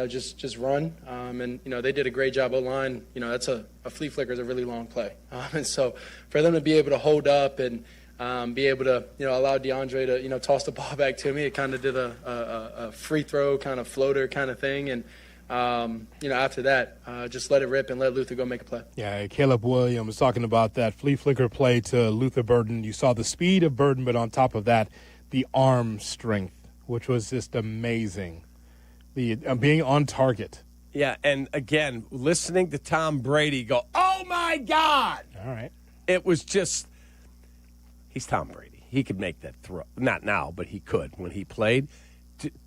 just run. And, they did a great job O-line. That's a flea flicker is a really long play. And so for them to be able to hold up and be able to, allow DeAndre to, toss the ball back to me, it kind of did a free throw kind of floater kind of thing. And, after that, just let it rip and let Luther go make a play. Yeah, Caleb Williams talking about that flea flicker play to Luther Burden. You saw the speed of Burden, but on top of that, the arm strength, which was just amazing. The being on target. Yeah, and again, listening to Tom Brady go, oh, my God. All right. It was just, he's Tom Brady. He could make that throw. Not now, but he could when he played.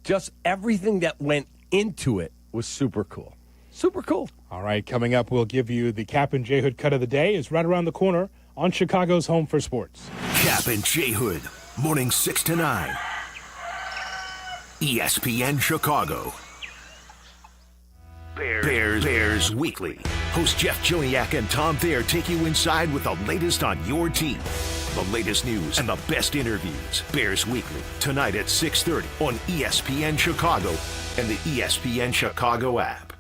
Just everything that went into it was super cool. Super cool. All right, coming up, we'll give you the Kap and J Hood cut of the day. It's right around the corner on Chicago's Home for Sports. Kap and J Hood, morning 6 to 9. ESPN Chicago. Bears Weekly. Host Jeff Joniak and Tom Thayer take you inside with the latest on your team. The latest news and the best interviews. Bears Weekly, tonight at 6:30 on ESPN Chicago and the ESPN Chicago app.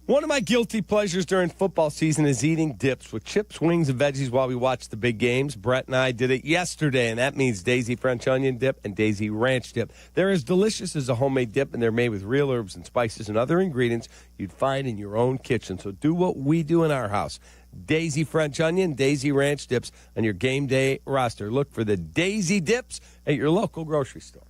One of my guilty pleasures during football season is eating dips with chips, wings, and veggies while we watch the big games. Brett and I did it yesterday, and that means Daisy French onion dip and Daisy ranch dip. They're as delicious as a homemade dip, and they're made with real herbs and spices and other ingredients you'd find in your own kitchen. So do what we do in our house. Daisy French onion, Daisy ranch dips on your game day roster. Look for the Daisy dips at your local grocery store.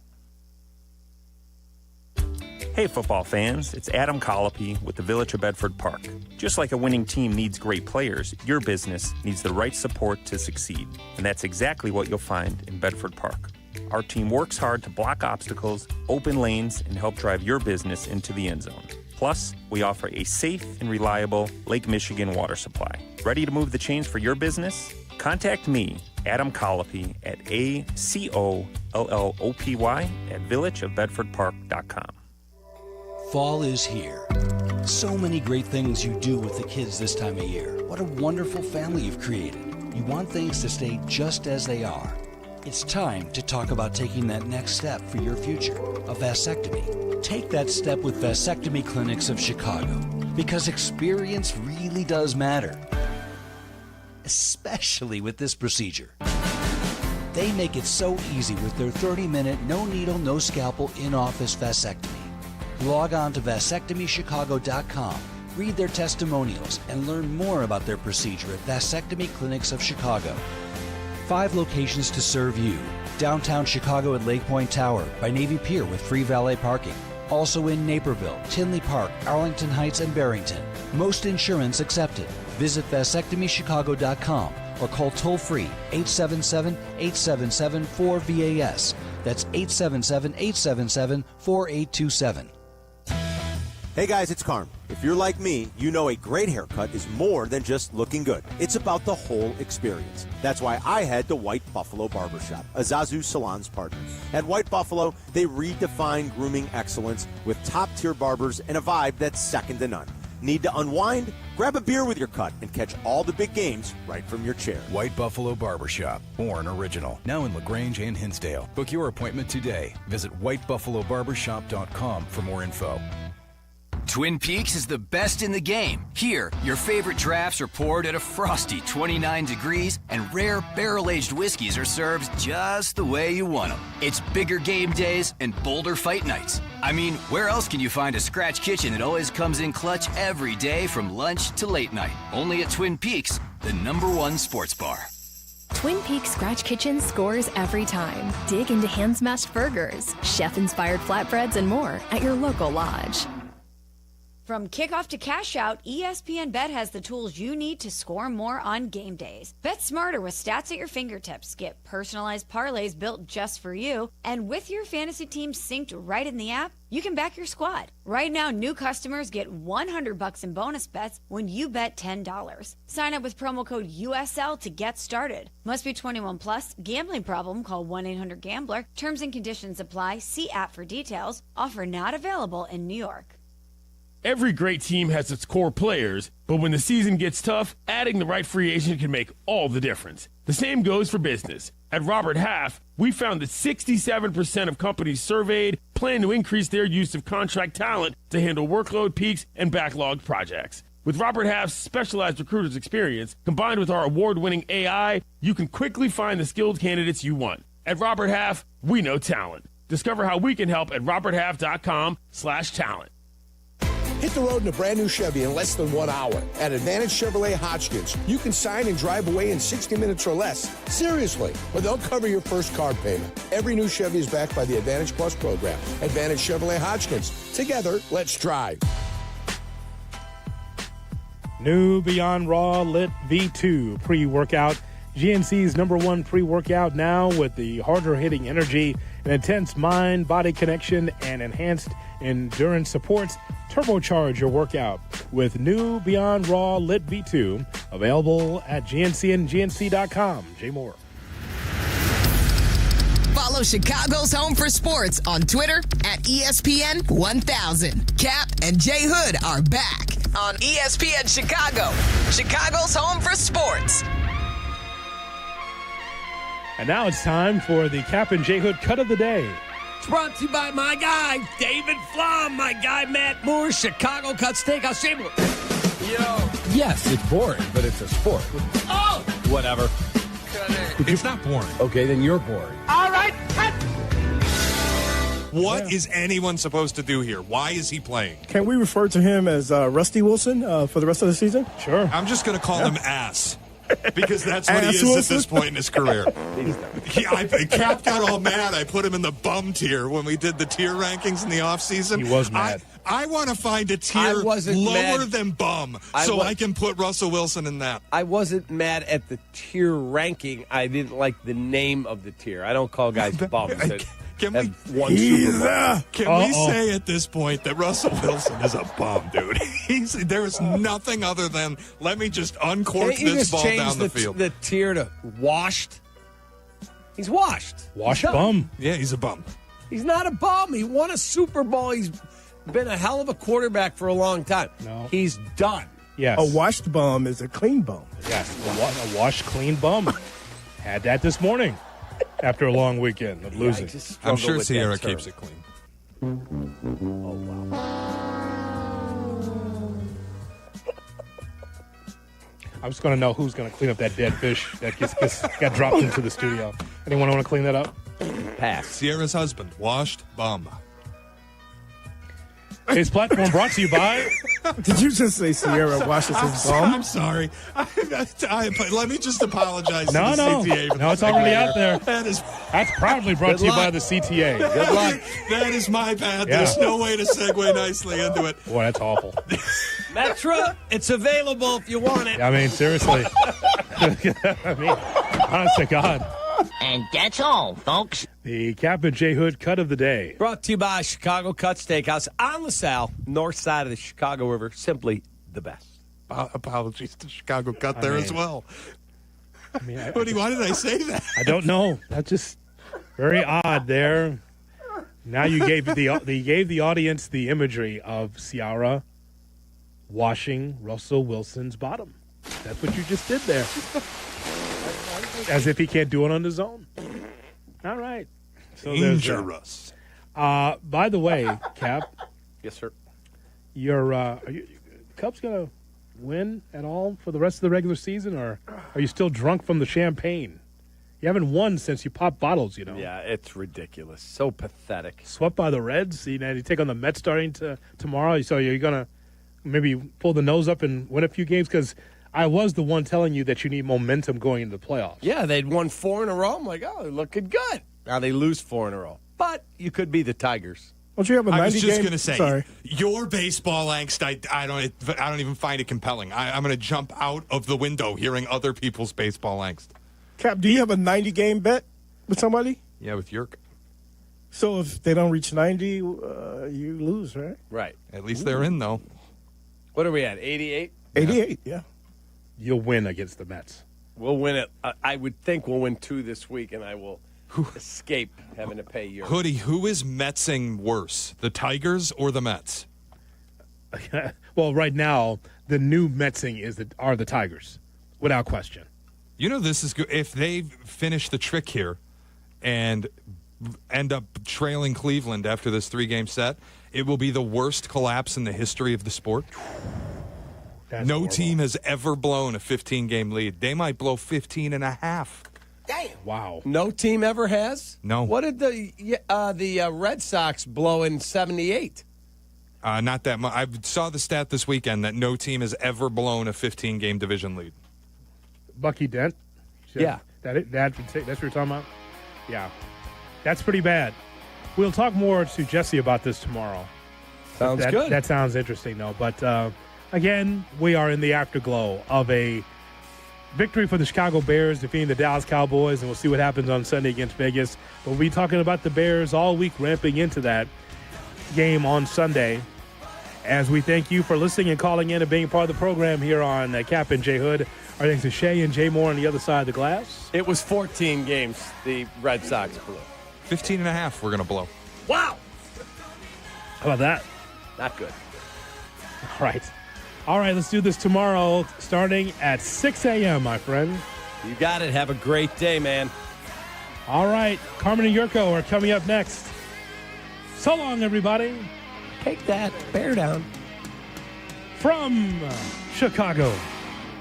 Hey football fans, it's Adam Colopy with the Village of Bedford Park. Just like a winning team needs great players, your business needs the right support to succeed. And that's exactly what you'll find in Bedford Park. Our team works hard to block obstacles, open lanes, and help drive your business into the end zone. Plus, we offer a safe and reliable Lake Michigan water supply. Ready to move the chains for your business? Contact me, Adam Colopy, at ACOLLOPY at villageofbedfordpark.com. Fall is here. So many great things you do with the kids this time of year. What a wonderful family you've created. You want things to stay just as they are. It's time to talk about taking that next step for your future, a vasectomy. Take that step with Vasectomy Clinics of Chicago, because experience really does matter, especially with this procedure. They make it so easy with their 30-minute, no needle, no scalpel, in-office vasectomy. Log on to vasectomychicago.com, read their testimonials, and learn more about their procedure at Vasectomy Clinics of Chicago. 5 locations to serve you. Downtown Chicago at Lake Point Tower by Navy Pier with free valet parking. Also in Naperville, Tinley Park, Arlington Heights, and Barrington. Most insurance accepted. Visit vasectomychicago.com or call toll-free 877-877-4VAS. That's 877-877-4827. Hey guys, it's Carm. If you're like me, you know a great haircut is more than just looking good. It's about the whole experience. That's why I head to White Buffalo Barbershop, a Zazu Salon's partner. At White Buffalo, they redefine grooming excellence with top-tier barbers and a vibe that's second to none. Need to unwind? Grab a beer with your cut and catch all the big games right from your chair. White Buffalo Barbershop, born original. Now in LaGrange and Hinsdale. Book your appointment today. Visit whitebuffalobarbershop.com for more info. Twin Peaks is the best in the game. Here, your favorite drafts are poured at a frosty 29 degrees, and rare barrel-aged whiskeys are served just the way you want them. It's bigger game days and bolder fight nights. I mean, where else can you find a scratch kitchen that always comes in clutch every day from lunch to late night? Only at Twin Peaks, the #1 sports bar. Twin Peaks Scratch Kitchen scores every time. Dig into hand-smashed burgers, chef-inspired flatbreads, and more at your local lodge. From kickoff to cash out, ESPN Bet has the tools you need to score more on game days. Bet smarter with stats at your fingertips. Get personalized parlays built just for you. And with your fantasy team synced right in the app, you can back your squad. Right now, new customers get $100 in bonus bets when you bet $10. Sign up with promo code USL to get started. Must be 21 plus. Gambling problem? Call 1-800-GAMBLER. Terms and conditions apply. See app for details. Offer not available in New York. Every great team has its core players, but when the season gets tough, adding the right free agent can make all the difference. The same goes for business. At Robert Half, we found that 67% of companies surveyed plan to increase their use of contract talent to handle workload peaks and backlogged projects. With Robert Half's specialized recruiters' experience, combined with our award-winning AI, you can quickly find the skilled candidates you want. At Robert Half, we know talent. Discover how we can help at roberthalf.com/talent. Hit the road in a brand new Chevy in less than 1 hour. At Advantage Chevrolet Hodgkins, you can sign and drive away in 60 minutes or less. Seriously, but they'll cover your first car payment. Every new Chevy is backed by the Advantage Plus program. Advantage Chevrolet Hodgkins. Together, let's drive. New Beyond Raw Lit V2 pre-workout. GNC's #1 pre-workout now with the harder-hitting energy, an intense mind-body connection, and enhanced endurance supports. Turbocharge your workout with new Beyond Raw Lit V2. Available at GNC and GNC.com. Jay Moore. Follow Chicago's Home for Sports on Twitter at ESPN 1000. Kap and J Hood are back on ESPN Chicago, Chicago's Home for Sports. And now it's time for the Kap and J Hood Cut of the Day. It's brought to you by my guy, David Flom, my guy, Matt Moore, Chicago Cut Steakhouse. Yo. Yes, it's boring, but it's a sport. Oh! Whatever. It's not boring. Okay, then you're boring. All right, cut! What is anyone supposed to do here? Why is he playing? Can we refer to him as Rusty Wilson for the rest of the season? Sure. I'm just going to call him Ass. Because that's what he is Wilson? at this point in his career. Cap got all mad. I put him in the bum tier when we did the tier rankings in the offseason. He was mad. I want to find a tier lower than bum I can put Russell Wilson in that. I wasn't mad at the tier ranking. I didn't like the name of the tier. I don't call guys bums. Can we say at this point that Russell Wilson is a bum, dude? There's nothing other than let me just uncork this ball down the field. The tier to washed. He's washed. Washed bum. Yeah, he's a bum. He's not a bum. He won a Super Bowl. He's been a hell of a quarterback for a long time. No. He's done. Yes. A washed bum is a clean bum. Yes, a washed, clean bum. Had that this morning after a long weekend of losing. I'm sure Sierra keeps it clean. Oh, wow. I'm just going to know who's going to clean up that dead fish that got dropped into the studio. Anyone want to clean that up? Pass. Sierra's husband, washed bum. His platform brought to you by... Did you just say Sierra washes his bum? I'm sorry. Let me just apologize to the No, CTA. it's already out there. That's proudly brought to you by the CTA. Good luck. That is my bad. Yeah. There's no way to segue nicely into it. Boy, that's awful. Metra, it's available if you want it. I mean, seriously. I mean, honest to God. And that's all, folks. The Kap J Hood cut of the day. Brought to you by Chicago Cut Steakhouse on LaSalle, north side of the Chicago River. Simply the best. Apologies to Chicago Cut there as well. I mean, why did I say that? I don't know. That's just very odd there. Now you gave the audience the imagery of Ciara washing Russell Wilson's bottom. That's what you just did there. As if he can't do it on his own. All right. So dangerous. By the way, Cap. Yes, sir. Are Cubs going to win at all for the rest of the regular season, or are you still drunk from the champagne? You haven't won since you popped bottles, you know. Yeah, it's ridiculous. So pathetic. Swept by the Reds. You take on the Mets starting tomorrow. So you're going to maybe pull the nose up and win a few games? Because I was the one telling you that you need momentum going into the playoffs. Yeah, they'd won 4 in a row. I'm like, oh, they're looking good. Now they lose 4 in a row. But you could be the Tigers. Don't you have a 90 I was just game? going to say, Sorry. your baseball angst, I don't even find it compelling. I'm going to jump out of the window hearing other people's baseball angst. Cap, do you have a 90 game bet with somebody? Yeah, with Jurko. So if they don't reach 90, you lose, right? Right. At least they're in, though. What are we at, 88? 88, yeah. You'll win against the Mets. We'll win it. I would think we'll win 2 this week, and I will escape having to pay your Hoodie, who is Metsing worse, the Tigers or the Mets? Well, right now, the new Metsing are the Tigers, without question. You know this is good. If they finish the trick here and end up trailing Cleveland after this 3-game set, it will be the worst collapse in the history of the sport. That's no horrible. team has ever blown a 15-game lead. They might blow 15 and a half. Damn. Wow. No team ever has? No. What did the Red Sox blow in 78? Not that much. I saw the stat this weekend that no team has ever blown a 15-game division lead. Bucky Dent? Yeah. That's what you're talking about? Yeah. That's pretty bad. We'll talk more to Jesse about this tomorrow. Sounds good. That sounds interesting, though. But, again, we are in the afterglow of a victory for the Chicago Bears, defeating the Dallas Cowboys, and we'll see what happens on Sunday against Vegas. But we'll be talking about the Bears all week, ramping into that game on Sunday. As we thank you for listening and calling in and being part of the program here on Kap and J Hood. Our thanks to Shay and Jay Moore on the other side of the glass. It was 14 games the Red Sox blew. 15 and a half we're going to blow. Wow. How about that? Not good. All right, let's do this tomorrow starting at 6 a.m., my friend. You got it. Have a great day, man. All right, Carmen and Jurko are coming up next. So long, everybody. Take that. Bear down. From Chicago.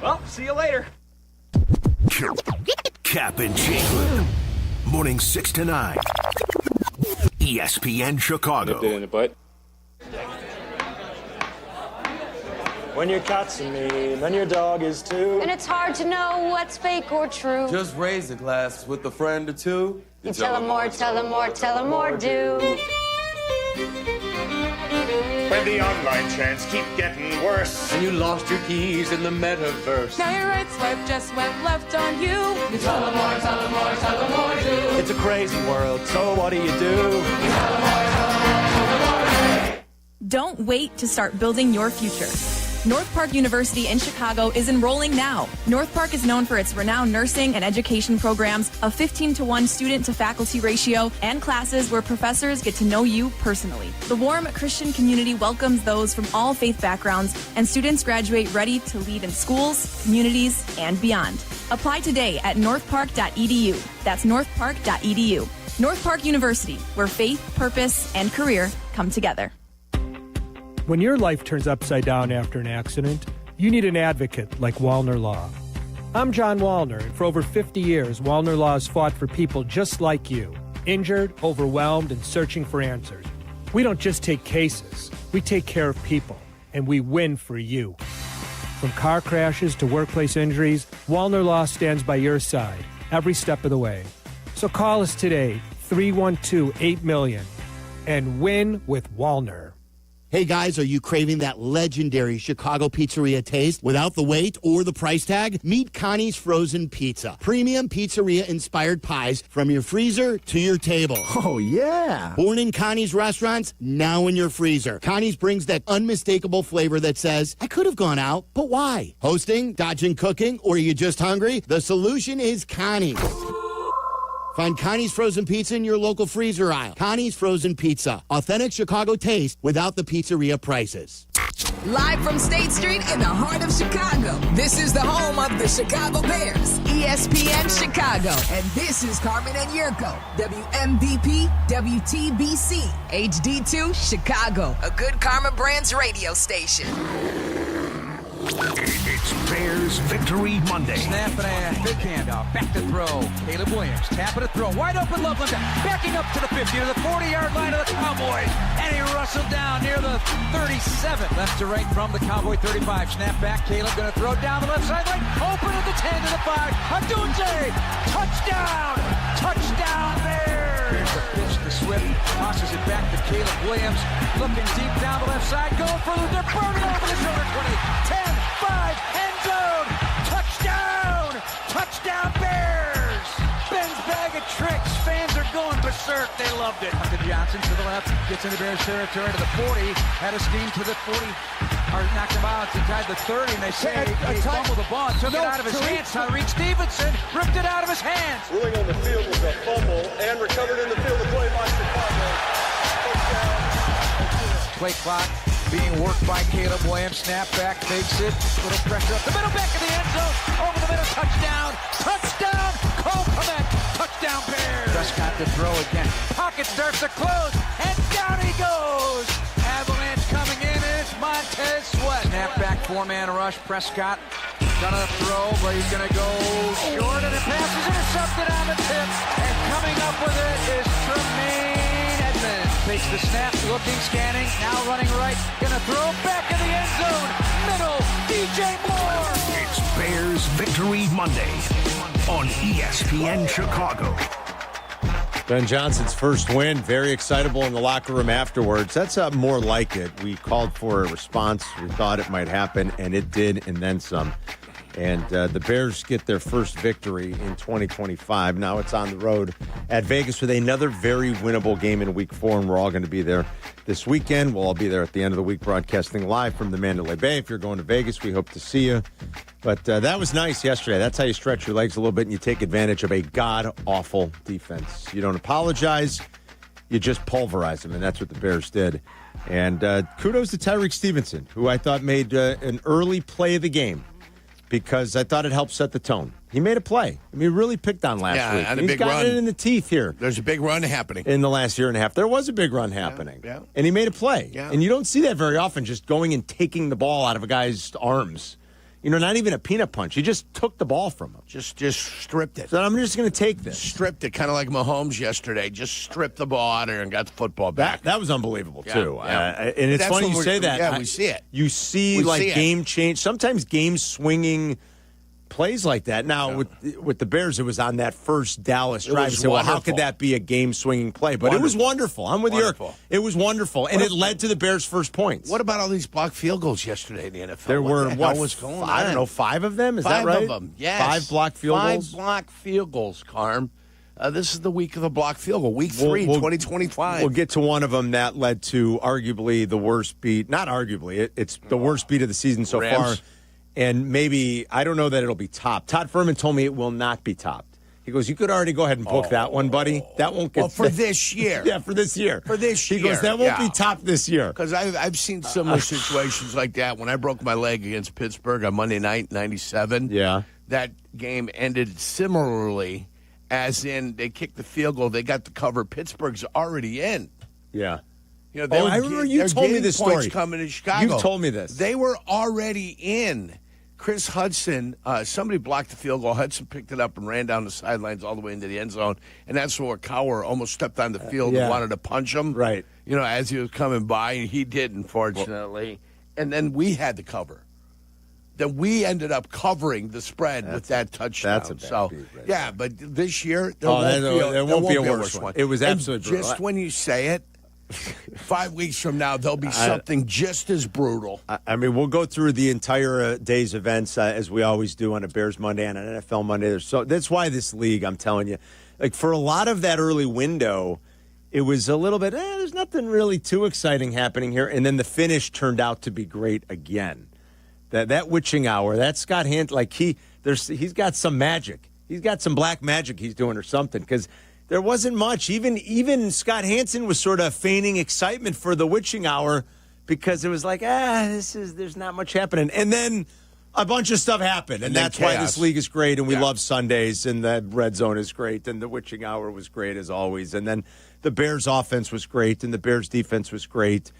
Well, see you later. Kap and J Hood. Morning 6 to 9. ESPN Chicago. Nipped it in the butt. When you're catching me, then your dog is too. And it's hard to know what's fake or true. Just raise a glass with a friend or two. You tell them more, tell them more, tell them more, do. When the online trends keep getting worse, And you lost your keys in the metaverse. Now your right swipe just went left on you. You tell them more, tell them more, tell them more, do. It's a crazy world, so what do you do? Don't wait to start building your future. North Park University in Chicago is enrolling now. North Park is known for its renowned nursing and education programs, a 15-to-1 student-to-faculty ratio, and classes where professors get to know you personally. The warm Christian community welcomes those from all faith backgrounds, and students graduate ready to lead in schools, communities, and beyond. Apply today at northpark.edu. That's northpark.edu. North Park University, where faith, purpose, and career come together. When your life turns upside down after an accident, you need an advocate like Wallner Law. I'm John Wallner, and for over 50 years, Wallner Law has fought for people just like you, injured, overwhelmed, and searching for answers. We don't just take cases, we take care of people, and we win for you. From car crashes to workplace injuries, Wallner Law stands by your side every step of the way. So call us today, 312-8-MILLION, and win with Wallner. Hey guys, are you craving that legendary Chicago pizzeria taste without the wait or the price tag? Meet Connie's Frozen Pizza. Premium pizzeria-inspired pies from your freezer to your table. Oh, yeah. Born in Connie's restaurants, now in your freezer. Connie's brings that unmistakable flavor that says, I could have gone out, but why? Hosting, dodging cooking, or are you just hungry? The solution is Connie's. Find Connie's Frozen Pizza in your local freezer aisle. Connie's Frozen Pizza. Authentic Chicago taste without the pizzeria prices. Live from State Street in the heart of Chicago, this is the home of the Chicago Bears, ESPN Chicago. And this is Carmen and Jurko, WMVP, WTBC, HD2, Chicago, a good Karma Brands radio station. It's Bears Victory Monday. Snap and a big handoff. Back to throw. Caleb Williams tapping a throw. Wide open Loveland. Backing up to the 50 to the 40-yard line of the Cowboys. And he rustled down near the 37. Left to right from the Cowboy 35. Snap back. Caleb going to throw down the left sideline. Open at the 10 to the 5. Adunze. Touchdown. Touchdown Bears. Here's the pitch to Swift. Tosses it back to Caleb Williams. Looking deep down the left side. Going for the burning over the shoulder. 20. 10. 5, end zone, touchdown, touchdown Bears. Ben's bag of tricks, fans are going berserk, they loved it. To Johnson to the left, gets into Bears territory to the 40, had a steam to the 40, or knocked him out inside the 30, and they say he fumbled the ball, took it out of his hands. Tyreek Stevenson ripped it out of his hands. Ruling on the field was a fumble and recovered in the field of play by Chicago. Touchdown. Play clock. Being worked by Caleb Williams. Snap back, fakes it. Little pressure up the middle, back of the end zone. Over the middle, touchdown. Touchdown. Cole Kmet. Touchdown Bears. Prescott to throw again. Pocket starts to close. And down he goes. Avalanche coming in. And it's Montez Sweat. Snap back, four-man rush. Prescott gonna throw, but he's gonna go short. And the pass is intercepted on the tip. And coming up with it is Tremaine. Takes the snap, looking, scanning, now running right, gonna throw back in the end zone, middle, DJ Moore! It's Bears Victory Monday on ESPN Chicago. Ben Johnson's first win, very excitable in the locker room afterwards. That's more like it. We called for a response. We thought it might happen, and it did, and then some. And the Bears get their first victory in 2025. Now it's on the road at Vegas with another very winnable game in Week 4, and we're all going to be there this weekend. We'll all be there at the end of the week broadcasting live from the Mandalay Bay. If you're going to Vegas, we hope to see you. But that was nice yesterday. That's how you stretch your legs a little bit and you take advantage of a god-awful defense. You don't apologize. You just pulverize them, and that's what the Bears did. And kudos to Tyreek Stevenson, who I thought made an early play of the game, because I thought it helped set the tone. He made a play. I mean, really picked on last week. And He's got it in the teeth here. There's a big run happening. In the last year and a half. There was a big run happening. Yeah. And he made a play. Yeah. And you don't see that very often, just going and taking the ball out of a guy's arms. You know, not even a peanut punch. He just took the ball from him. Just stripped it. So I'm just going to take this. Stripped it, kind of like Mahomes yesterday. Just stripped the ball out of there and got the football back. That was unbelievable, too. Yeah. And it's funny you say that. Yeah, we see it. You see, game change. Sometimes game swinging plays like that. Now, with the Bears, it was on that first Dallas drive. You say, well, how could that be a game-swinging play? But it was wonderful. I'm with you. It was wonderful, and it led to the Bears' first points. What about all these blocked field goals yesterday in the NFL? There were, what was going on? I don't know, 5 of them? Is that right? 5 of them, yes. 5 blocked field goals? 5 blocked field goals, Carm. this is the week of the blocked field goal, week 3, 2025. We'll get to one of them that led to arguably the worst beat. Not arguably, it's the worst beat of the season so far. And maybe, I don't know that it'll be topped. Todd Furman told me it will not be topped. He goes, you could already go ahead and book that one, buddy. That won't get... Well, for this year. Yeah, for this year. For this year. He goes, that won't be topped this year. Because I've seen similar situations like that. When I broke my leg against Pittsburgh on Monday night, 97, that game ended similarly, as in they kicked the field goal. They got the cover. Pittsburgh's already in. Yeah. You know, I remember you told me this story. Coming to Chicago. You told me this. They were already in. Chris Hudson, somebody blocked the field goal. Hudson picked it up and ran down the sidelines all the way into the end zone. And that's where Cowher almost stepped on the field and wanted to punch him. Right. You know, as he was coming by, and he didn't, fortunately. And then we had the cover. Then we ended up covering the spread with that touchdown. That's a bad beat right there. But this year, there won't be a worse one. It was absolutely brutal. Just when you say it, 5 weeks from now, there'll be something just as brutal. I mean, we'll go through the entire day's events as we always do on a Bears Monday and an NFL Monday. So that's why this league, I'm telling you, like for a lot of that early window, it was a little bit, there's nothing really too exciting happening here. And then the finish turned out to be great again. That witching hour, that Scott Hand, like he's got some magic. He's got some black magic he's doing or something because there wasn't much. Even Scott Hansen was sort of feigning excitement for the witching hour because it was like, there's not much happening. And then a bunch of stuff happened, and that's why this league is great, and we love Sundays, and the red zone is great, and the witching hour was great as always. And then the Bears offense was great, and the Bears defense was great.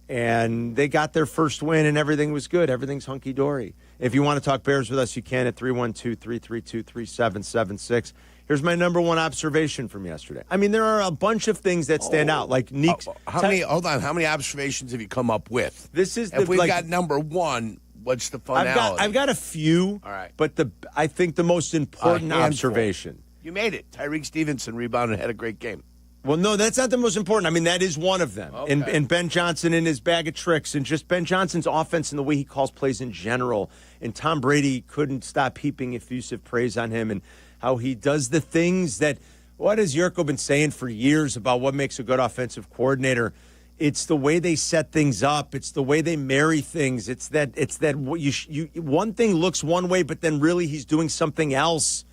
And they got their first win, and everything was good. Everything's hunky-dory. If you want to talk Bears with us, you can at 312-332-3776. Here's my number one observation from yesterday. I mean, there are a bunch of things that stand out. Like Neeks. How many observations have you come up with? If we've got number one, what's the finality? I've got a few. All right. But I think the most important observation. You made it. Tyreek Stevenson rebounded and had a great game. Well, no, that's not the most important. I mean, that is one of them. Okay. And Ben Johnson and his bag of tricks, and just Ben Johnson's offense and the way he calls plays in general. And Tom Brady couldn't stop heaping effusive praise on him, and how he does the things that, what has Jurko been saying for years about what makes a good offensive coordinator? It's the way they set things up. It's the way they marry things. It's that one thing looks one way, but then really he's doing something else.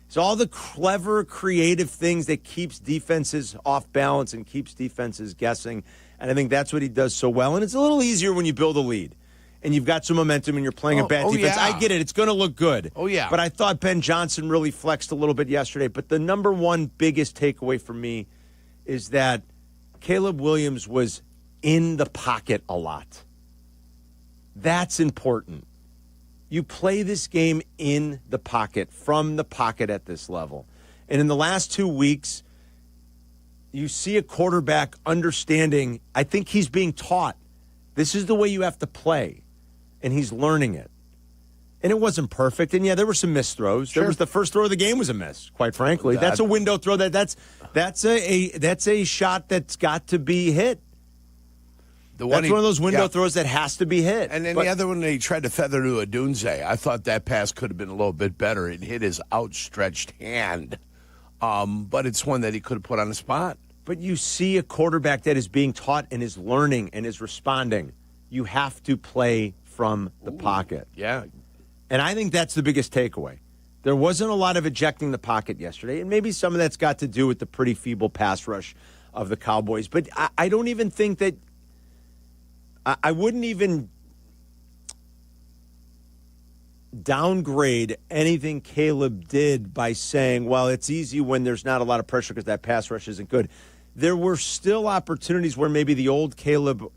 It's all the clever, creative things that keeps defenses off balance and keeps defenses guessing. And I think that's what he does so well. And it's a little easier when you build a lead and you've got some momentum and you're playing a bad defense. Yeah. I get it. It's going to look good. Oh, yeah. But I thought Ben Johnson really flexed a little bit yesterday. But the number one biggest takeaway for me is that Caleb Williams was in the pocket a lot. That's important. You play this game in the pocket, from the pocket at this level. And in the last 2 weeks, you see a quarterback understanding, I think he's being taught, this is the way you have to play. And he's learning it. And it wasn't perfect. And, yeah, there were some missed throws. Sure. There was the first throw of the game was a miss, quite frankly. That's a window throw. That's a shot that's got to be hit. That's one of those window throws that has to be hit. And then the other one, he tried to feather to Odunze. I thought that pass could have been a little bit better. It hit his outstretched hand. But it's one that he could have put on the spot. But you see a quarterback that is being taught and is learning and is responding. You have to play from the pocket. Yeah. And I think that's the biggest takeaway. There wasn't a lot of ejecting the pocket yesterday, and maybe some of that's got to do with the pretty feeble pass rush of the Cowboys. But I don't even think that I wouldn't even downgrade anything Caleb did by saying, well, it's easy when there's not a lot of pressure because that pass rush isn't good. There were still opportunities where maybe the old Caleb,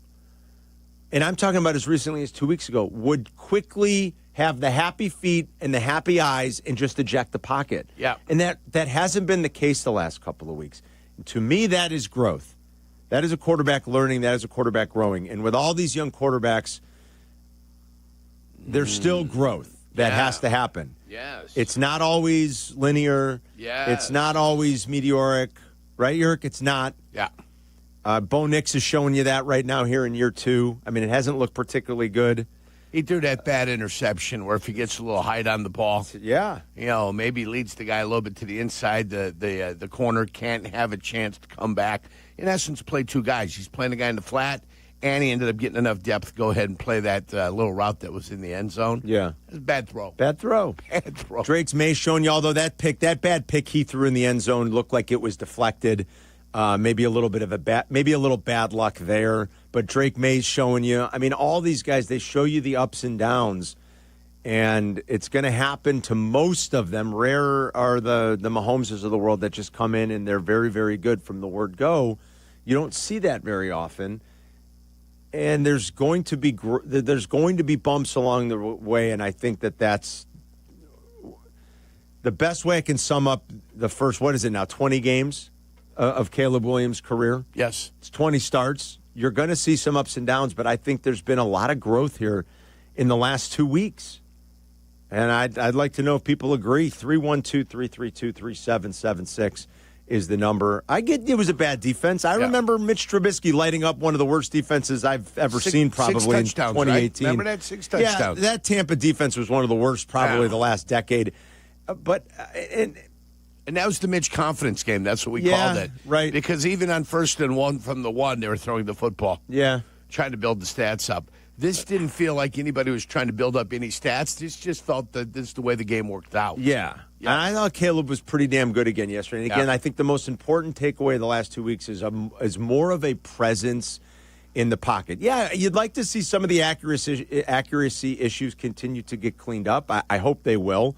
and I'm talking about as recently as 2 weeks ago, would quickly have the happy feet and the happy eyes and just eject the pocket. Yeah. And that hasn't been the case the last couple of weeks. And to me, that is growth. That is a quarterback learning. That is a quarterback growing. And with all these young quarterbacks, there's still growth that has to happen. Yes. It's not always linear. Yes. It's not always meteoric. Right, Yerk? It's not. Yeah. Bo Nix is showing you that right now here in year 2. I mean, it hasn't looked particularly good. He threw that bad interception where if he gets a little height on the ball, maybe leads the guy a little bit to the inside. The corner can't have a chance to come back. In essence, play two guys. He's playing the guy in the flat, and he ended up getting enough depth to go ahead and play that little route that was in the end zone. Yeah. It was a bad throw. Bad throw. Bad throw. Drake's May showing you, although that bad pick he threw in the end zone looked like it was deflected. Maybe a little bit of maybe a little bad luck there. But Drake May's showing you. I mean, all these guys, they show you the ups and downs, and it's going to happen to most of them. Rare are the Mahomeses of the world that just come in and they're very, very good from the word go. You don't see that very often, and there's going to be bumps along the way, and I think that's the best way I can sum up the first. What is it now? 20 games of Caleb Williams' career. Yes, it's 20 starts. You're going to see some ups and downs, but I think there's been a lot of growth here in the last 2 weeks. And I'd like to know if people agree. 312-332-3776 is the number. I get it was a bad defense. I remember Mitch Trubisky lighting up one of the worst defenses I've ever seen probably in 2018. Right? Remember that? 6 touchdowns. Yeah, that Tampa defense was one of the worst probably the last decade. And that was the Mitch confidence game. That's what we called it. Right. Because even on 1st and 1 from the 1, they were throwing the football. Yeah. Trying to build the stats up. This didn't feel like anybody was trying to build up any stats. This just felt that this is the way the game worked out. Yeah. And I thought Caleb was pretty damn good again yesterday. And again, I think the most important takeaway the last 2 weeks is more of a presence in the pocket. Yeah, you'd like to see some of the accuracy issues continue to get cleaned up. I hope they will.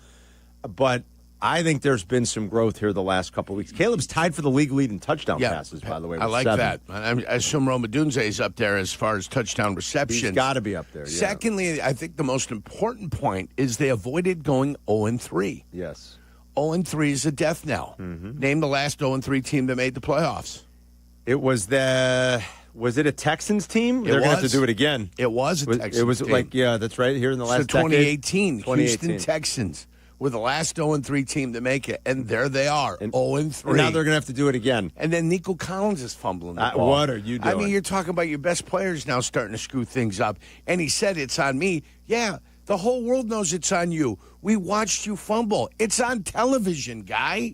But I think there's been some growth here the last couple of weeks. Caleb's tied for the league lead in touchdown passes, by the way. I like 7. that. I assume Roma Dunze is up there as far as touchdown receptions. He's got to be up there. Yeah. Secondly, I think the most important point is they avoided going 0-3. Yes. 0-3 is a death knell. Mm-hmm. Name the last 0-3 team that made the playoffs. It was Was it a Texans team? They're going to have to do it again. It was a Texans team. It was that's right, here in the last 2018, decade. Houston Texans were the last 0-3 team to make it, and there they are, 0-3. And now they're going to have to do it again. And then Nico Collins is fumbling the ball. What are you doing? I mean, you're talking about your best players now starting to screw things up. And he said, it's on me. Yeah, the whole world knows it's on you. We watched you fumble. It's on television, guy.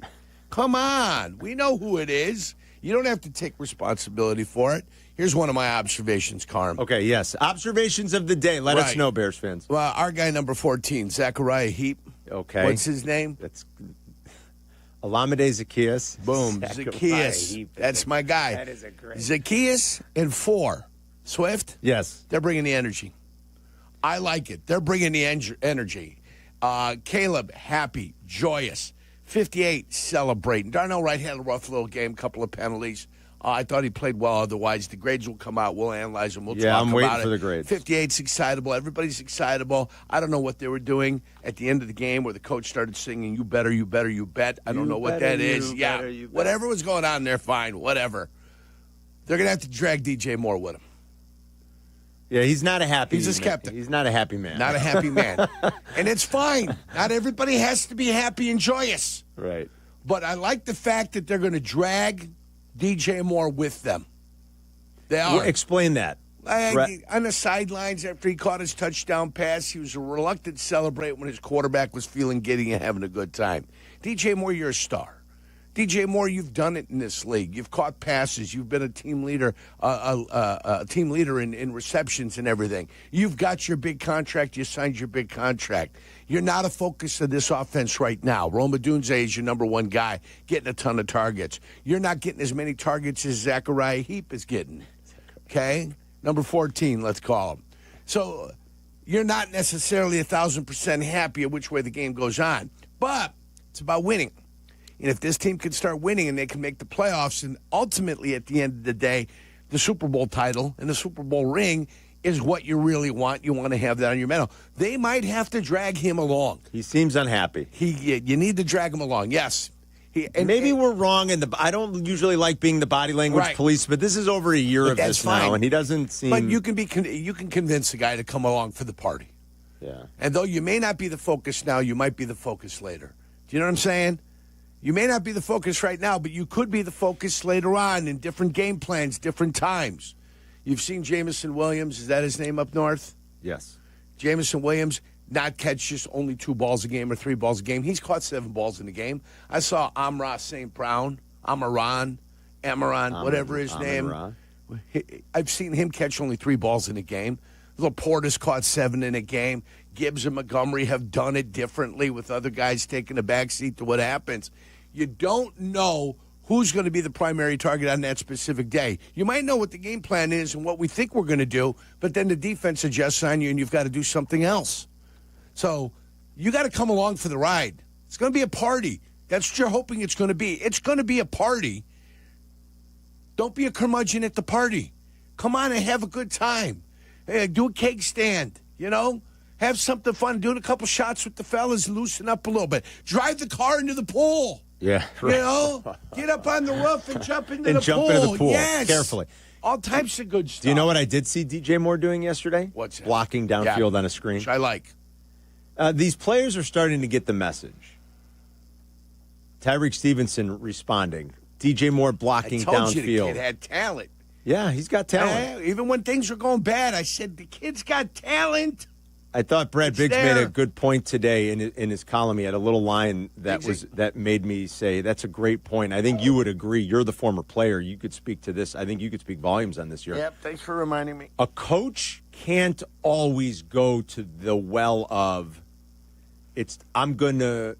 Come on. We know who it is. You don't have to take responsibility for it. Here's one of my observations, Carm. Okay, yes. Observations of the day. Let us know, Bears fans. Well, our guy number 14, Zachariah Heap. Okay. What's his name? That's Olamide Zacchaeus. Boom. Zacchaeus. That's my guy. That is a great. Zacchaeus and 4. Swift? Yes. They're bringing the energy. I like it. They're bringing the energy. Caleb, happy, joyous. 58, celebrating. Darnell Wright had a rough little game, couple of penalties. I thought he played well otherwise. The grades will come out. We'll analyze them. We'll talk about it. I'm waiting for the grades. 58's excitable. Everybody's excitable. I don't know what they were doing at the end of the game where the coach started singing, you better, you better, you bet. I don't know what that is. Yeah, whatever was going on there, fine, whatever. They're going to have to drag DJ Moore with him. Yeah, he's not a happy man. He's a captain. He's not a happy man. Not a happy man. And it's fine. Not everybody has to be happy and joyous. Right. But I like the fact that they're going to drag DJ Moore with them. They are. Well, explain that. On the sidelines after he caught his touchdown pass, he was reluctant to celebrate when his quarterback was feeling giddy and having a good time. DJ Moore, you're a star. DJ Moore, you've done it in this league. You've caught passes. You've been a team leader, in receptions and everything. You've got your big contract. You signed your big contract. You're not a focus of this offense right now. Roma Dunze is your number one guy, getting a ton of targets. You're not getting as many targets as Zachariah Heap is getting. Okay? Number 14, let's call him. So you're not necessarily 1,000% happy at which way the game goes on. But it's about winning. And if this team can start winning and they can make the playoffs, and ultimately at the end of the day, the Super Bowl title and the Super Bowl ring is what you really want. You want to have that on your medal. They might have to drag him along. He seems unhappy. You need to drag him along, yes. Maybe we're wrong, and I don't usually like being the body language police, but this is over a year of this now, and he doesn't seem. But you can convince the guy to come along for the party. Yeah. And though you may not be the focus now, you might be the focus later. Do you know what I'm saying? You may not be the focus right now, but you could be the focus later on in different game plans, different times. You've seen Jamison Williams. Is that his name up north? Yes. Jamison Williams not catch just only 2 balls a game or 3 balls a game. He's caught 7 balls in a game. I saw Amara St. Brown, Amaran, whatever his name. I've seen him catch only 3 balls in a game. Laporta's caught 7 in a game. Gibbs and Montgomery have done it differently with other guys taking a backseat to what happens. You don't know who's going to be the primary target on that specific day. You might know what the game plan is and what we think we're going to do, but then the defense adjusts on you and you've got to do something else. So you got to come along for the ride. It's going to be a party. That's what you're hoping it's going to be. It's going to be a party. Don't be a curmudgeon at the party. Come on and have a good time. Hey, do a cake stand, Have something fun. Do a couple shots with the fellas and loosen up a little bit. Drive the car into the pool. Yeah, right. Get up on the roof and jump into the pool. Yes. Carefully. All types of good stuff. Do you know what I did see DJ Moore doing yesterday? What's that? Blocking downfield on a screen. Which I like. These players are starting to get the message. Tyreek Stevenson responding. DJ Moore blocking I told downfield. You the kid had talent. Yeah, he's got talent. Even when things were going bad, I said, the kid's got talent. I thought Brad Biggs made a good point today in his column. He had a little line that made me say, that's a great point. I think you would agree. You're the former player. You could speak to this. I think you could speak volumes on this year. Yep, thanks for reminding me. A coach can't always go to the well of, I'm going to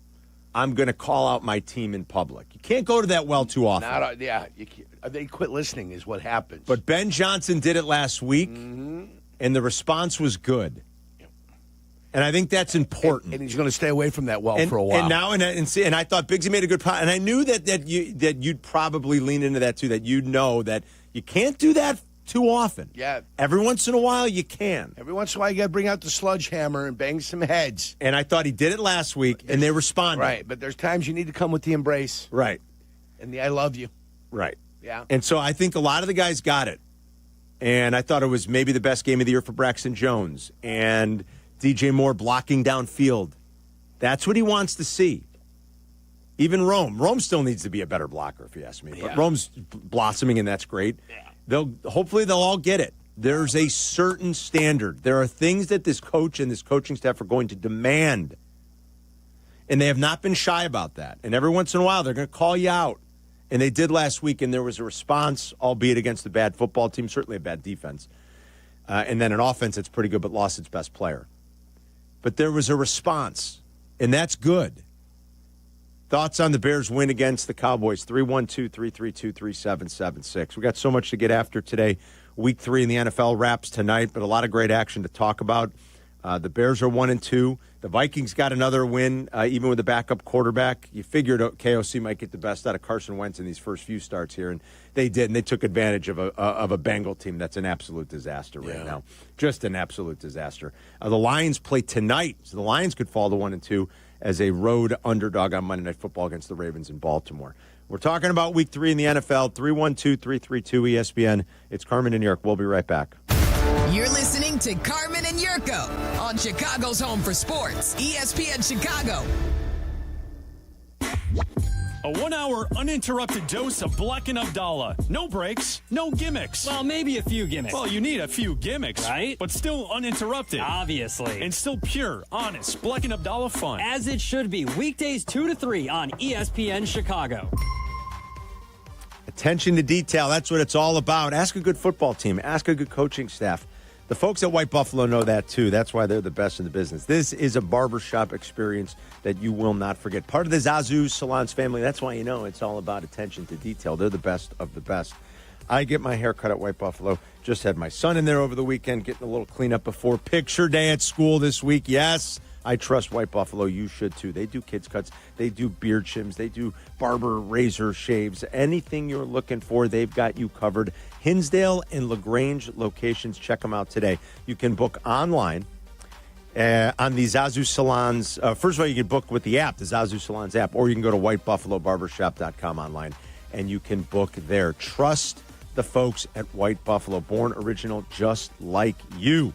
call out my team in public. You can't go to that well too often. They quit listening is what happens. But Ben Johnson did it last week, and the response was good. And I think that's important. And he's going to stay away from that well for a while. And now, and I thought Biggsy made a good point. And I knew that you'd probably lean into that too. That you'd know that you can't do that too often. Yeah. Every once in a while, you can. Every once in a while, you got to bring out the sledgehammer and bang some heads. And I thought he did it last week, and they responded. Right, but there's times you need to come with the embrace. Right. And the I love you. Right. Yeah. And so I think a lot of the guys got it. And I thought it was maybe the best game of the year for Braxton Jones. And DJ Moore blocking downfield. That's what he wants to see. Even Rome. Rome still needs to be a better blocker, if you ask me. But Rome's blossoming, and that's great. Yeah. Hopefully they'll all get it. There's a certain standard. There are things that this coach and this coaching staff are going to demand. And they have not been shy about that. And every once in a while, they're going to call you out. And they did last week, and there was a response, albeit against a bad football team, certainly a bad defense. And then an offense that's pretty good but lost its best player. But there was a response, and that's good. Thoughts on the Bears' win against the Cowboys, 312-332-3776. We got so much to get after today. Week 3 in the NFL wraps tonight, but a lot of great action to talk about. The Bears are 1-2. The Vikings got another win, even with the backup quarterback. You figured KOC might get the best out of Carson Wentz in these first few starts here, and they did, and they took advantage of a Bengal team that's an absolute disaster right now. Just an absolute disaster. The Lions play tonight, so the Lions could fall to 1-2 as a road underdog on Monday Night Football against the Ravens in Baltimore. We're talking about Week 3 in the NFL, 312-332-ESPN. It's Carmen and Jurko. We'll be right back. You're listening to Carmen and Jurko on Chicago's Home for Sports, ESPN Chicago. A 1-hour uninterrupted dose of Bleck Abdalla. No breaks, no gimmicks. Well, maybe a few gimmicks. Well, you need a few gimmicks, right? But still uninterrupted. Obviously. And still pure, honest Bleck Abdalla fun. As it should be. Weekdays 2 to 3 on ESPN Chicago. Attention to detail. That's what it's all about. Ask a good football team. Ask a good coaching staff. The folks at White Buffalo know that, too. That's why they're the best in the business. This is a barbershop experience that you will not forget. Part of the Zazu Salons family. That's why you know it's all about attention to detail. They're the best of the best. I get my hair cut at White Buffalo. Just had my son in there over the weekend getting a little cleanup before picture day at school this week. Yes, I trust White Buffalo. You should, too. They do kids' cuts. They do beard trims. They do barber razor shaves. Anything you're looking for, they've got you covered. Hinsdale and LaGrange locations. Check them out today. You can book online on the Zazu Salons. First of all, you can book with the app, the Zazu Salons app, or you can go to whitebuffalobarbershop.com online, and you can book there. Trust the folks at White Buffalo. Born original, just like you.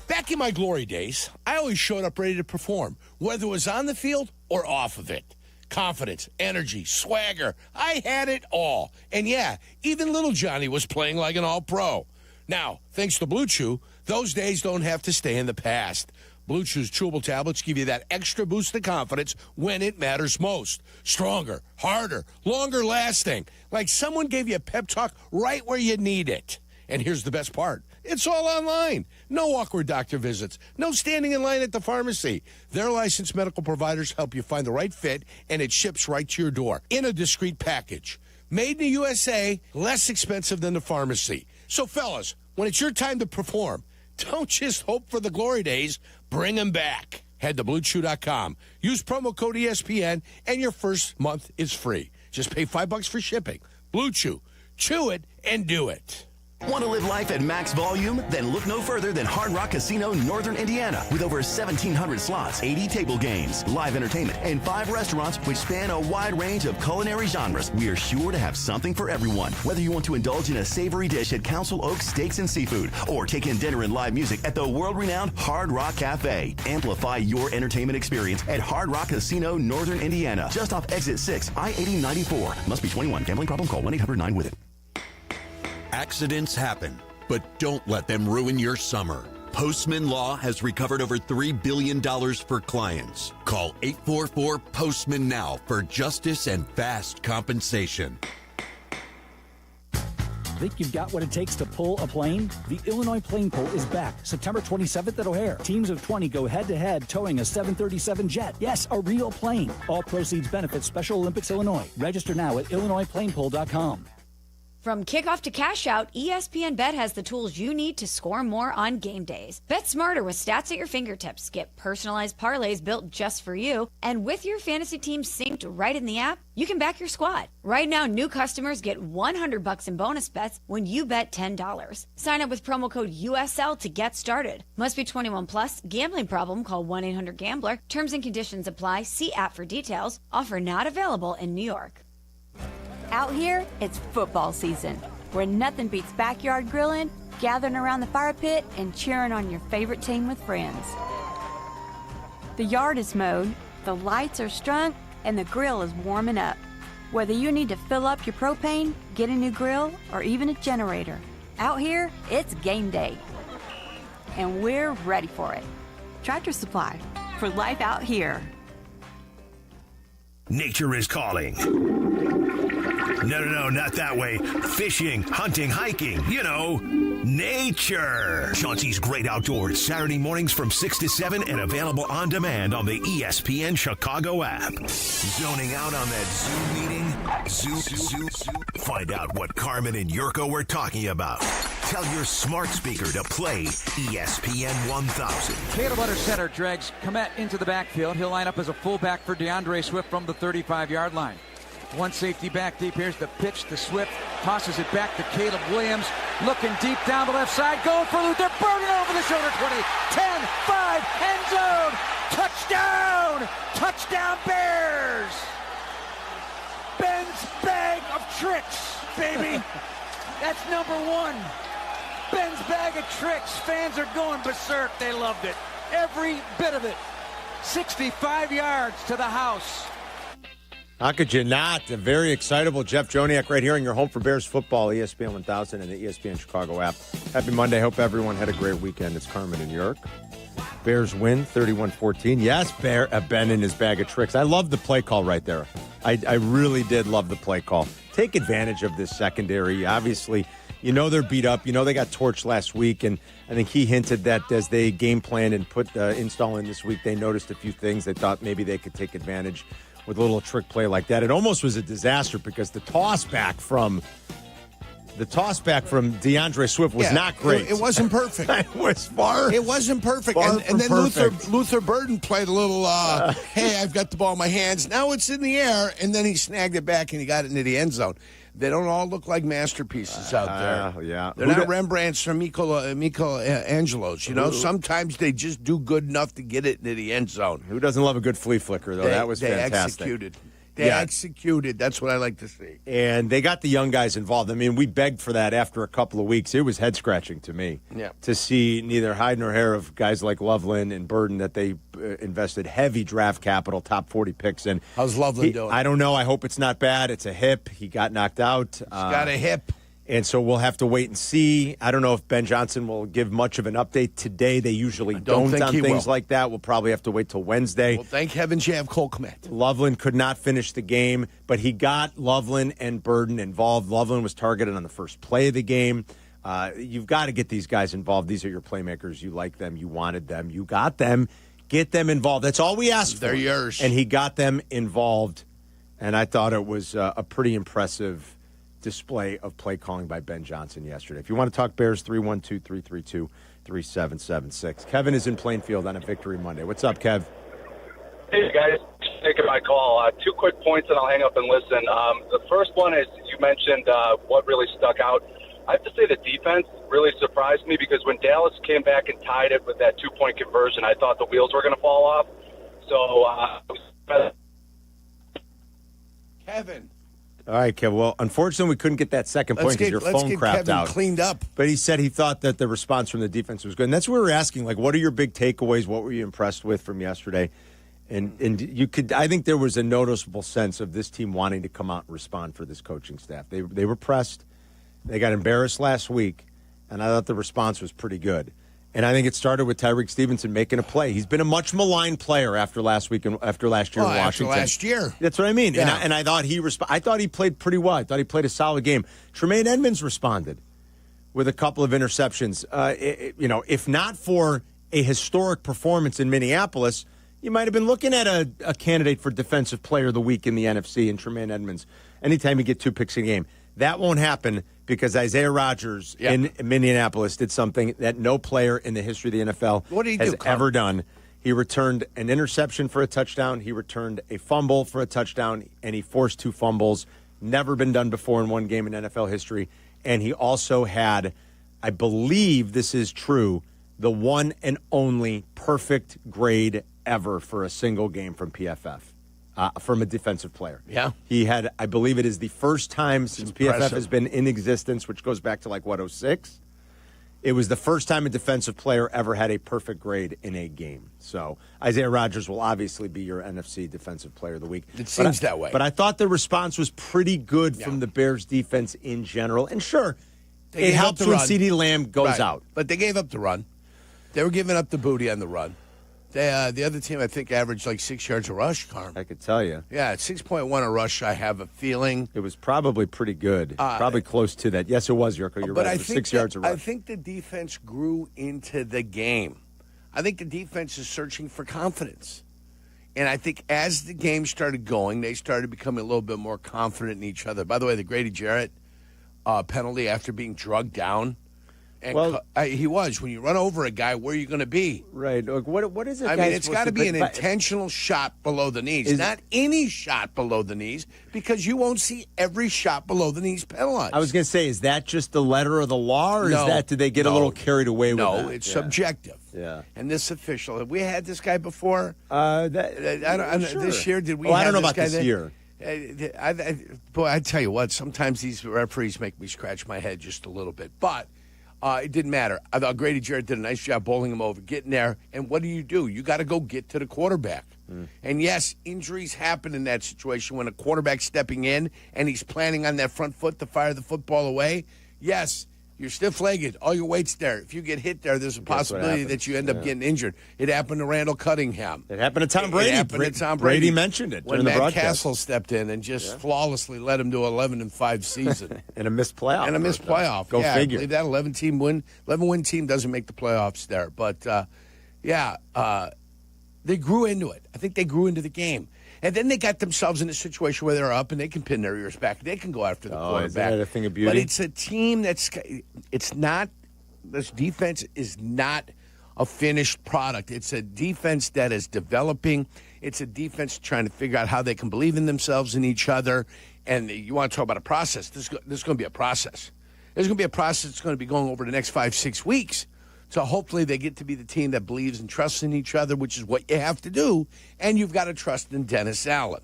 Back in my glory days, I always showed up ready to perform, whether it was on the field or off of it. Confidence, energy, swagger. I had it all. And yeah, even little Johnny was playing like an all-pro. Now, thanks to Blue Chew, Those days don't have to stay in the past. Blue Chew's chewable tablets give you that extra boost of confidence when it matters most. Stronger, harder, longer lasting. Like someone gave you a pep talk right where you need it. And here's the best part. It's all online. No awkward doctor visits. No standing in line at the pharmacy. Their licensed medical providers help you find the right fit, and it ships right to your door in a discreet package. Made in the USA, less expensive than the pharmacy. So, fellas, when it's your time to perform, don't just hope for the glory days. Bring them back. Head to BlueChew.com. Use promo code ESPN, and your first month is free. Just pay $5 for shipping. Blue Chew. Chew it and do it. Want to live life at max volume? Then look no further than Hard Rock Casino, Northern Indiana. With over 1,700 slots, 80 table games, live entertainment, and 5 restaurants which span a wide range of culinary genres, we are sure to have something for everyone. Whether you want to indulge in a savory dish at Council Oaks Steaks and Seafood, or take in dinner and live music at the world-renowned Hard Rock Cafe. Amplify your entertainment experience at Hard Rock Casino, Northern Indiana. Just off Exit 6, I-8094. Must be 21. Gambling problem? Call 1-800-9-WITH-IT. Accidents happen, but don't let them ruin your summer. Postman Law has recovered over $3 billion for clients. Call 844-POSTMAN now for justice and fast compensation. Think you've got what it takes to pull a plane? The Illinois Plane Pull is back September 27th at O'Hare. Teams of 20 go head-to-head towing a 737 jet. Yes, a real plane. All proceeds benefit Special Olympics Illinois. Register now at IllinoisPlanePull.com. From kickoff to cash out, ESPN Bet has the tools you need to score more on game days. Bet smarter with stats at your fingertips. Get personalized parlays built just for you. And with your fantasy team synced right in the app, you can back your squad. Right now, new customers get $100 in bonus bets when you bet $10. Sign up with promo code USL to get started. Must be 21 plus. Gambling problem? Call 1-800-GAMBLER. Terms and conditions apply. See app for details. Offer not available in New York. Out here, it's football season, where nothing beats backyard grilling, gathering around the fire pit, and cheering on your favorite team with friends. The yard is mowed, the lights are strung, and the grill is warming up. Whether you need to fill up your propane, get a new grill, or even a generator, out here, it's game day. And we're ready for it. Tractor Supply, for life out here. Nature is calling. No, not that way. Fishing, hunting, hiking, nature. Chauncey's Great Outdoors, Saturday mornings from 6 to 7 and available on demand on the ESPN Chicago app. Zoning out on that Zoom meeting? Zoom. Find out what Carmen and Jurko were talking about. Tell your smart speaker to play ESPN 1000. Caleb under center drags Komet into the backfield. He'll line up as a fullback for DeAndre Swift from the 35-yard line. One safety back deep. Here's the pitch to Swift. Tosses it back to Caleb Williams. Looking deep down the left side. Going for Luther Burden over the shoulder. 20, 10, 5, end zone. Touchdown! Touchdown Bears! Ben's bag of tricks, baby. That's number one. Ben's bag of tricks. Fans are going berserk. They loved it. Every bit of it. 65 yards to the house. How could you not? A very excitable Jeff Joniak right here on your home for Bears football, ESPN 1000 and the ESPN Chicago app. Happy Monday. Hope everyone had a great weekend. It's Carmen and York. Bears win 31-14. Yes, Ben and his bag of tricks. I love the play call right there. I really did love the play call. Take advantage of this secondary. Obviously, they're beat up. They got torched last week, and I think he hinted that as they game planned and put install in this week, they noticed a few things. They thought maybe they could take advantage with a little trick play like that. It almost was a disaster because the toss back from DeAndre Swift was not great. It wasn't perfect. It was far. It wasn't perfect. And then Luther Burden played a little, hey, I've got the ball in my hands. Now it's in the air. And then he snagged it back and he got it into the end zone. They don't all look like masterpieces out there. Yeah. They're not Rembrandts or Michelangelos. Sometimes they just do good enough to get it into the end zone. Who doesn't love a good flea flicker, though? That was fantastic. They executed. That's what I like to see. And they got the young guys involved. I mean, we begged for that after a couple of weeks. It was head-scratching to me to see neither hide nor hair of guys like Loveland and Burden that they invested heavy draft capital, top 40 picks in. How's Loveland doing? I don't know. I hope it's not bad. It's a hip. He got knocked out. He's got a hip. And so we'll have to wait and see. I don't know if Ben Johnson will give much of an update today. They usually don't on things like that. We'll probably have to wait till Wednesday. Well, thank heavens you have Cole Kmet. Loveland could not finish the game, but he got Loveland and Burden involved. Loveland was targeted on the first play of the game. You've got to get these guys involved. These are your playmakers. You like them. You wanted them. You got them. Get them involved. That's all we asked for. They're yours. And he got them involved, and I thought it was a pretty impressive display of play calling by Ben Johnson yesterday. If you want to talk Bears, 312-332-3776. Kevin is in Plainfield on a Victory Monday. What's up, Kev? Hey, guys. Taking my call. 2 quick points, and I'll hang up and listen. The first one is you mentioned what really stuck out. I have to say the defense really surprised me because when Dallas came back and tied it with that 2-point conversion, I thought the wheels were going to fall off. So, Kevin. All right, Kevin. Well, unfortunately, we couldn't get that second point because your phone crapped Kevin out. Cleaned up. But he said he thought that the response from the defense was good. And that's what we were asking. Like, what are your big takeaways? What were you impressed with from yesterday? And you could, I think there was a noticeable sense of this team wanting to come out and respond for this coaching staff. They were pressed. They got embarrassed last week, and I thought the response was pretty good. And I think it started with Tyreek Stevenson making a play. He's been a much maligned player after last week and after last year in Washington. After last year. That's what I mean. Yeah. And I thought I thought he played pretty well. I thought he played a solid game. Tremaine Edmonds responded with a couple of interceptions. If not for a historic performance in Minneapolis, you might have been looking at a candidate for Defensive Player of the Week in the NFC in Tremaine Edmonds. Anytime you get 2 picks in a game. That won't happen because Isaiah Rodgers in Minneapolis did something that no player in the history of the NFL has ever done. He returned an interception for a touchdown. He returned a fumble for a touchdown, and he forced 2 fumbles. Never been done before in one game in NFL history. And he also had, I believe this is true, the one and only perfect grade ever for a single game from PFF. From a defensive player. Yeah. He had, I believe it is the first time since PFF has been in existence, which goes back to 06. It was the first time a defensive player ever had a perfect grade in a game. So Isaiah Rodgers will obviously be your NFC Defensive Player of the Week. It seems that way. But I thought the response was pretty good from the Bears defense in general. And sure, it helps when CeeDee Lamb goes out. But they gave up the run. They were giving up the booty on the run. The other team, I think, averaged 6 yards a rush, Carm. I could tell you. Yeah, 6.1 a rush, I have a feeling. It was probably pretty good. Probably close to that. Yes, it was, Yurko. You're right. It was 6 yards a rush. I think the defense grew into the game. I think the defense is searching for confidence. And I think as the game started going, they started becoming a little bit more confident in each other. By the way, the Grady Jarrett penalty after being drugged down. And he was. When you run over a guy, where are you going to be? Right. Look, what is it? I mean, it's got to be an intentional shot below the knees, not any shot below the knees, because you won't see every shot below the knees penalized. I was going to say, is that just the letter of the law, or did they get a little carried away with that? No, it's subjective. Yeah. And this official, have we had this guy before? Sure. This year, did we? I don't know about this year. I tell you what, sometimes these referees make me scratch my head just a little bit, but. It didn't matter. I thought Grady Jarrett did a nice job bowling him over, getting there. And what do? You got to go get to the quarterback. And, yes, injuries happen in that situation when a quarterback's stepping in and he's planning on that front foot to fire the football away. Yes, you're stiff-legged. All your weight's there. If you get hit there, there's a possibility that you end up getting injured. It happened to Randall Cunningham. It happened to Tom Brady. It happened to Tom Brady. Brady mentioned it when during the Matt broadcast. Castle stepped in and just flawlessly led him to an 11-5 season. And a missed playoff. Go figure. I believe that 11-win team doesn't make the playoffs there. But, they grew into it. I think they grew into the game. And then they got themselves in a situation where they're up and they can pin their ears back. They can go after the quarterback. Is that a thing of beauty? But it's a team this defense is not a finished product. It's a defense that is developing. It's a defense trying to figure out how they can believe in themselves and each other. And you want to talk about a process. This is going to be a process. There's going to be a process that's going to be going over the next 5-6 weeks. So hopefully they get to be the team that believes and trusts in each other, which is what you have to do. And you've got to trust in Dennis Allen.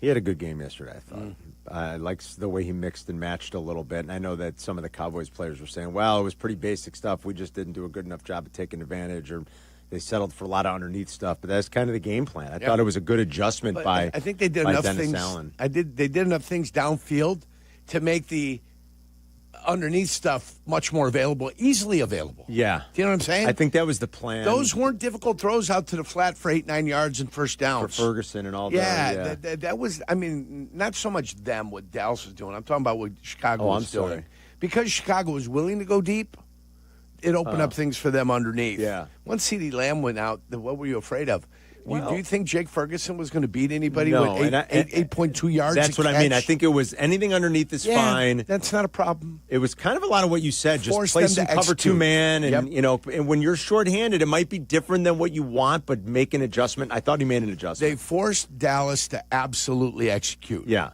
He had a good game yesterday, I thought. I liked the way he mixed and matched a little bit. And I know that some of the Cowboys players were saying, well, it was pretty basic stuff. We just didn't do a good enough job of taking advantage, or they settled for a lot of underneath stuff. But that's kind of the game plan. I thought it was a good adjustment by I think they did enough Dennis things. Allen. They did enough things downfield to make the underneath stuff much more available, easily available. Yeah. Do you know what I'm saying? I think that was the plan. Those weren't difficult throws out to the flat for 8-9 yards and first downs. For Ferguson and all that. Yeah, that was, I mean, not so much them, what Dallas was doing. I'm talking about what Chicago was doing. Sorry. Because Chicago was willing to go deep, it opened up things for them underneath. Yeah. Once CeeDee Lamb went out, what were you afraid of? Well, do you think Jake Ferguson was going to beat anybody no, with 8.2 yards? That's what I mean. I think it was anything underneath is fine. That's not a problem. It was kind of a lot of what you said. Just Force play them some to cover execute. 2-man, and and when you're shorthanded, it might be different than what you want, but make an adjustment. I thought he made an adjustment. They forced Dallas to absolutely execute. Yeah.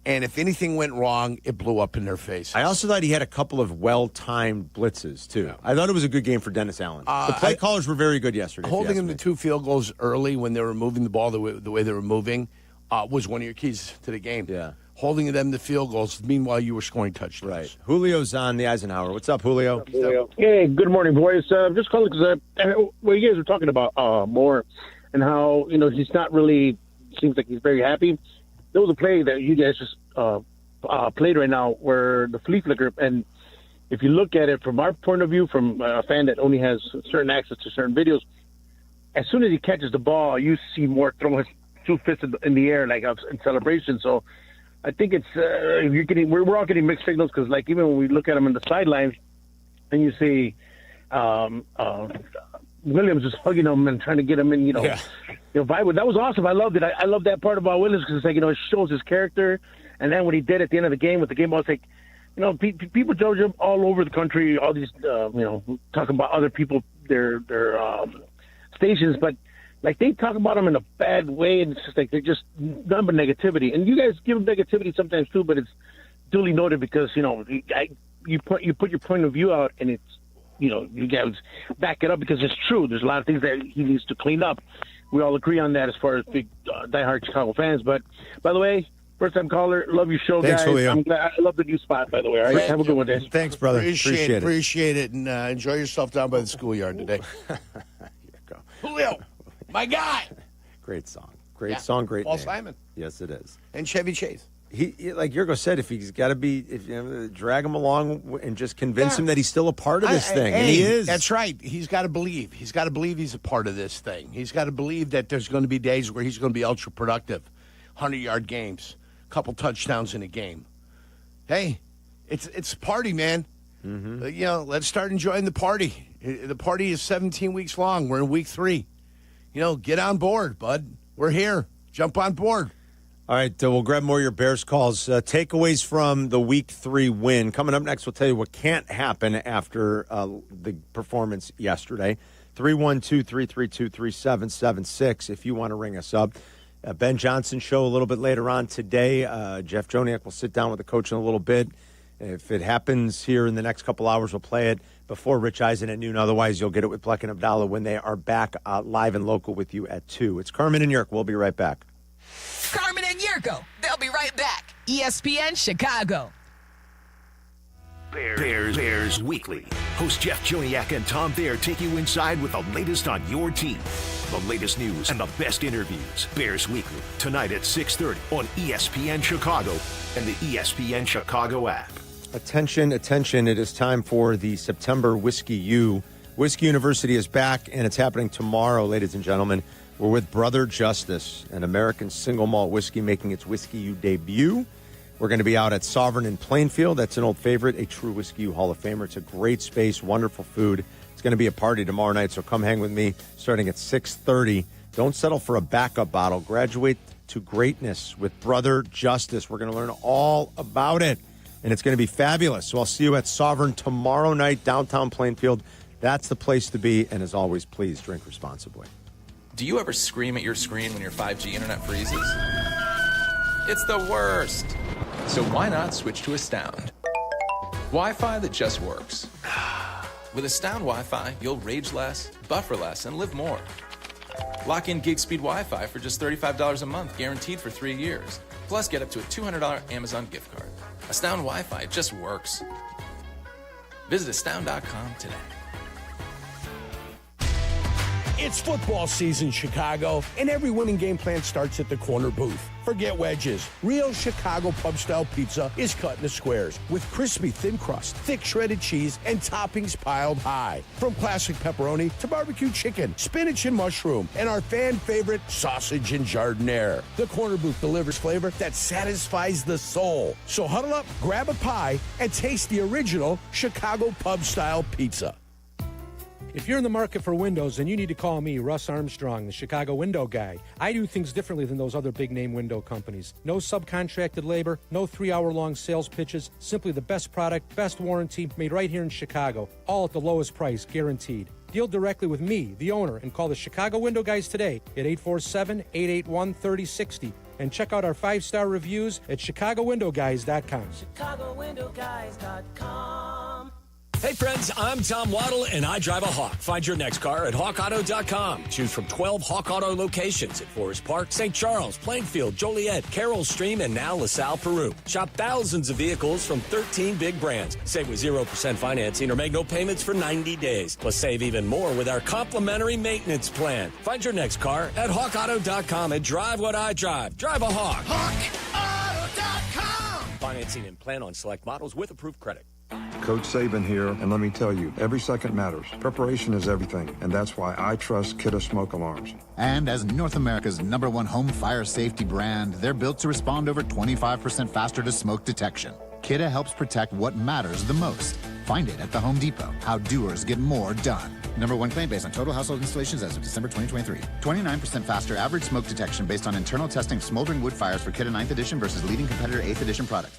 And if anything went wrong, it blew up in their face. I also thought he had a couple of well-timed blitzes, too. Yeah. I thought it was a good game for Dennis Allen. The play callers were very good yesterday. Holding him to 2 field goals early when they were moving the ball the way they were moving was one of your keys to the game. Yeah. Holding them to field goals, meanwhile you were scoring touchdowns. Right. Julio's on the Eisenhower. What's up, Julio? Hey, good morning, boys. I'm just calling because what you guys were talking about Moore and how, he's not really, seems like he's very happy. There was a play that you guys just played right now where the flea flicker, and if you look at it from our point of view, from a fan that only has certain access to certain videos, as soon as he catches the ball, you see Moore throw his 2 fists in the air like in celebration. So I think it's we're all getting mixed signals because like even when we look at him in the sidelines and you see Williams is hugging him and trying to get him in, vibe with. That was awesome. I loved it. I love that part about Williams because it's like, it shows his character. And then what he did at the end of the game with the game ball, it's like, people judge him all over the country, all these, talking about other people, their stations, but like they talk about him in a bad way, and it's just like they're just none but negativity. And you guys give him negativity sometimes too, but it's duly noted because you put your point of view out, and it's you guys back it up because it's true. There's a lot of things that he needs to clean up. We all agree on that as far as big diehard Chicago fans. But by the way, first-time caller, love your show, Thanks, guys. Julio. I'm glad, I love the new spot, by the way. All right, have a good one, guys. Thanks, brother. Appreciate it, and enjoy yourself down by the schoolyard today. Here you go. Julio, my guy. Great song. Great song, great Paul name. Simon. Yes, it is. And Chevy Chase. He like Jurko said, if he's got to be, drag him along and just convince him that he's still a part of this thing. And he is. That's right. He's got to believe. He's got to believe he's a part of this thing. He's got to believe that there's going to be days where he's going to be ultra productive, 100-yard games, couple touchdowns in a game. Hey, it's a party, man. Mm-hmm. Let's start enjoying the party. The party is 17 weeks long. We're in week 3. Get on board, bud. We're here. Jump on board. All right, we'll grab more of your Bears calls. Takeaways from the Week 3 win. Coming up next, we'll tell you what can't happen after the performance yesterday. 312-332-3776 if you want to ring us up. Ben Johnson show a little bit later on today. Jeff Joniak will sit down with the coach in a little bit. If it happens here in the next couple hours, we'll play it before Rich Eisen at noon. Otherwise, you'll get it with Bleck and Abdalla when they are back live and local with you at 2. It's Carmen and Jurko. We'll be right back. Carmen and Jurko. They'll be right back. ESPN Chicago. Bears Weekly. Host Jeff Joniak and Tom Thayer take you inside with the latest on your team. The latest news and the best interviews. Bears Weekly, tonight at 6:30 on ESPN Chicago and the ESPN Chicago app. Attention. It is time for the September Whiskey U. Whiskey University is back, and it's happening tomorrow, ladies and gentlemen. We're with Brother Justice, an American single malt whiskey making its Whiskey U debut. We're going to be out at Sovereign in Plainfield. That's an old favorite, a true Whiskey U Hall of Famer. It's a great space, wonderful food. It's going to be a party tomorrow night, so come hang with me starting at 6:30. Don't settle for a backup bottle. Graduate to greatness with Brother Justice. We're going to learn all about it, and it's going to be fabulous. So I'll see you at Sovereign tomorrow night, downtown Plainfield. That's the place to be, and as always, please drink responsibly. Do you ever scream at your screen when your 5G internet freezes? It's the worst. So why not switch to Astound? Wi-Fi that just works. With Astound Wi-Fi, you'll rage less, buffer less, and live more. Lock in gig speed Wi-Fi for just $35 a month, guaranteed for 3 years. Plus, get up to a $200 Amazon gift card. Astound Wi-Fi just works. Visit astound.com today. It's football season, Chicago, and every winning game plan starts at the corner booth. Forget wedges. Real Chicago pub-style pizza is cut into squares with crispy thin crust, thick shredded cheese, and toppings piled high. From classic pepperoni to barbecue chicken, spinach and mushroom, and our fan favorite sausage and jardiniere. The corner booth delivers flavor that satisfies the soul. So huddle up, grab a pie, and taste the original Chicago pub-style pizza. If you're in the market for windows, then you need to call me, Russ Armstrong, the Chicago window guy. I do things differently than those other big-name window companies. No subcontracted labor, no 3-hour-long sales pitches, simply the best product, best warranty, made right here in Chicago, all at the lowest price, guaranteed. Deal directly with me, the owner, and call the Chicago window guys today at 847-881-3060. And check out our 5-star reviews at ChicagoWindowGuys.com. ChicagoWindowGuys.com. Hey friends, I'm Tom Waddle and I drive a Hawk. Find your next car at HawkAuto.com. Choose from 12 Hawk Auto locations at Forest Park, St. Charles, Plainfield, Joliet, Carroll Stream, and now LaSalle, Peru. Shop thousands of vehicles from 13 big brands. Save with 0% financing or make no payments for 90 days. Plus save even more with our complimentary maintenance plan. Find your next car at HawkAuto.com and drive what I drive. Drive a Hawk. HawkAuto.com. Financing and plan on select models with approved credit. Coach Saban here, and let me tell you, every second matters. Preparation is everything, and that's why I trust Kidde Smoke Alarms. And as North America's #1 home fire safety brand, they're built to respond over 25% faster to smoke detection. Kidde helps protect what matters the most. Find it at the Home Depot. How doers get more done. #1 claim based on total household installations as of December 2023. 29% faster average smoke detection based on internal testing of smoldering wood fires for Kidde 9th edition versus leading competitor 8th edition product.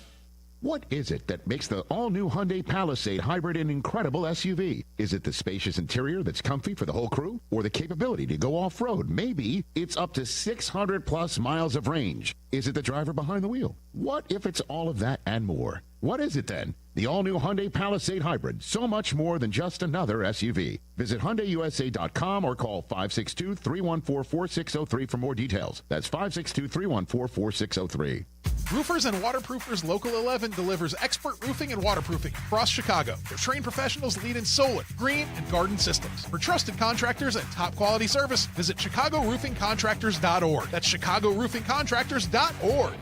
What is it that makes the all-new Hyundai Palisade hybrid an incredible SUV? Is it the spacious interior that's comfy for the whole crew? Or the capability to go off-road? Maybe it's up to 600-plus miles of range. Is it the driver behind the wheel? What if it's all of that and more? What is it then? The all-new Hyundai Palisade Hybrid. So much more than just another SUV. Visit HyundaiUSA.com or call 562-314-4603 for more details. That's 562-314-4603. Roofers and Waterproofers Local 11 delivers expert roofing and waterproofing across Chicago. Their trained professionals lead in solar, green, and garden systems. For trusted contractors and top-quality service, visit ChicagoRoofingContractors.org. That's ChicagoRoofingContractors.org.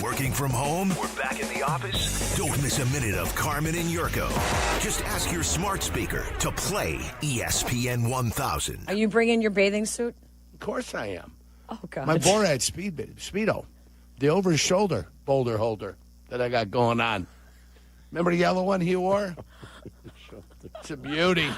Working from home or back in the office? Don't miss a minute of Carmen and Jurko. Just ask your smart speaker to play ESPN 1000. Are you bringing your bathing suit? Of course I am. Oh, God. My Borat Speedo. The over-shoulder boulder holder that I got going on. Remember the yellow one he wore? It's a beauty.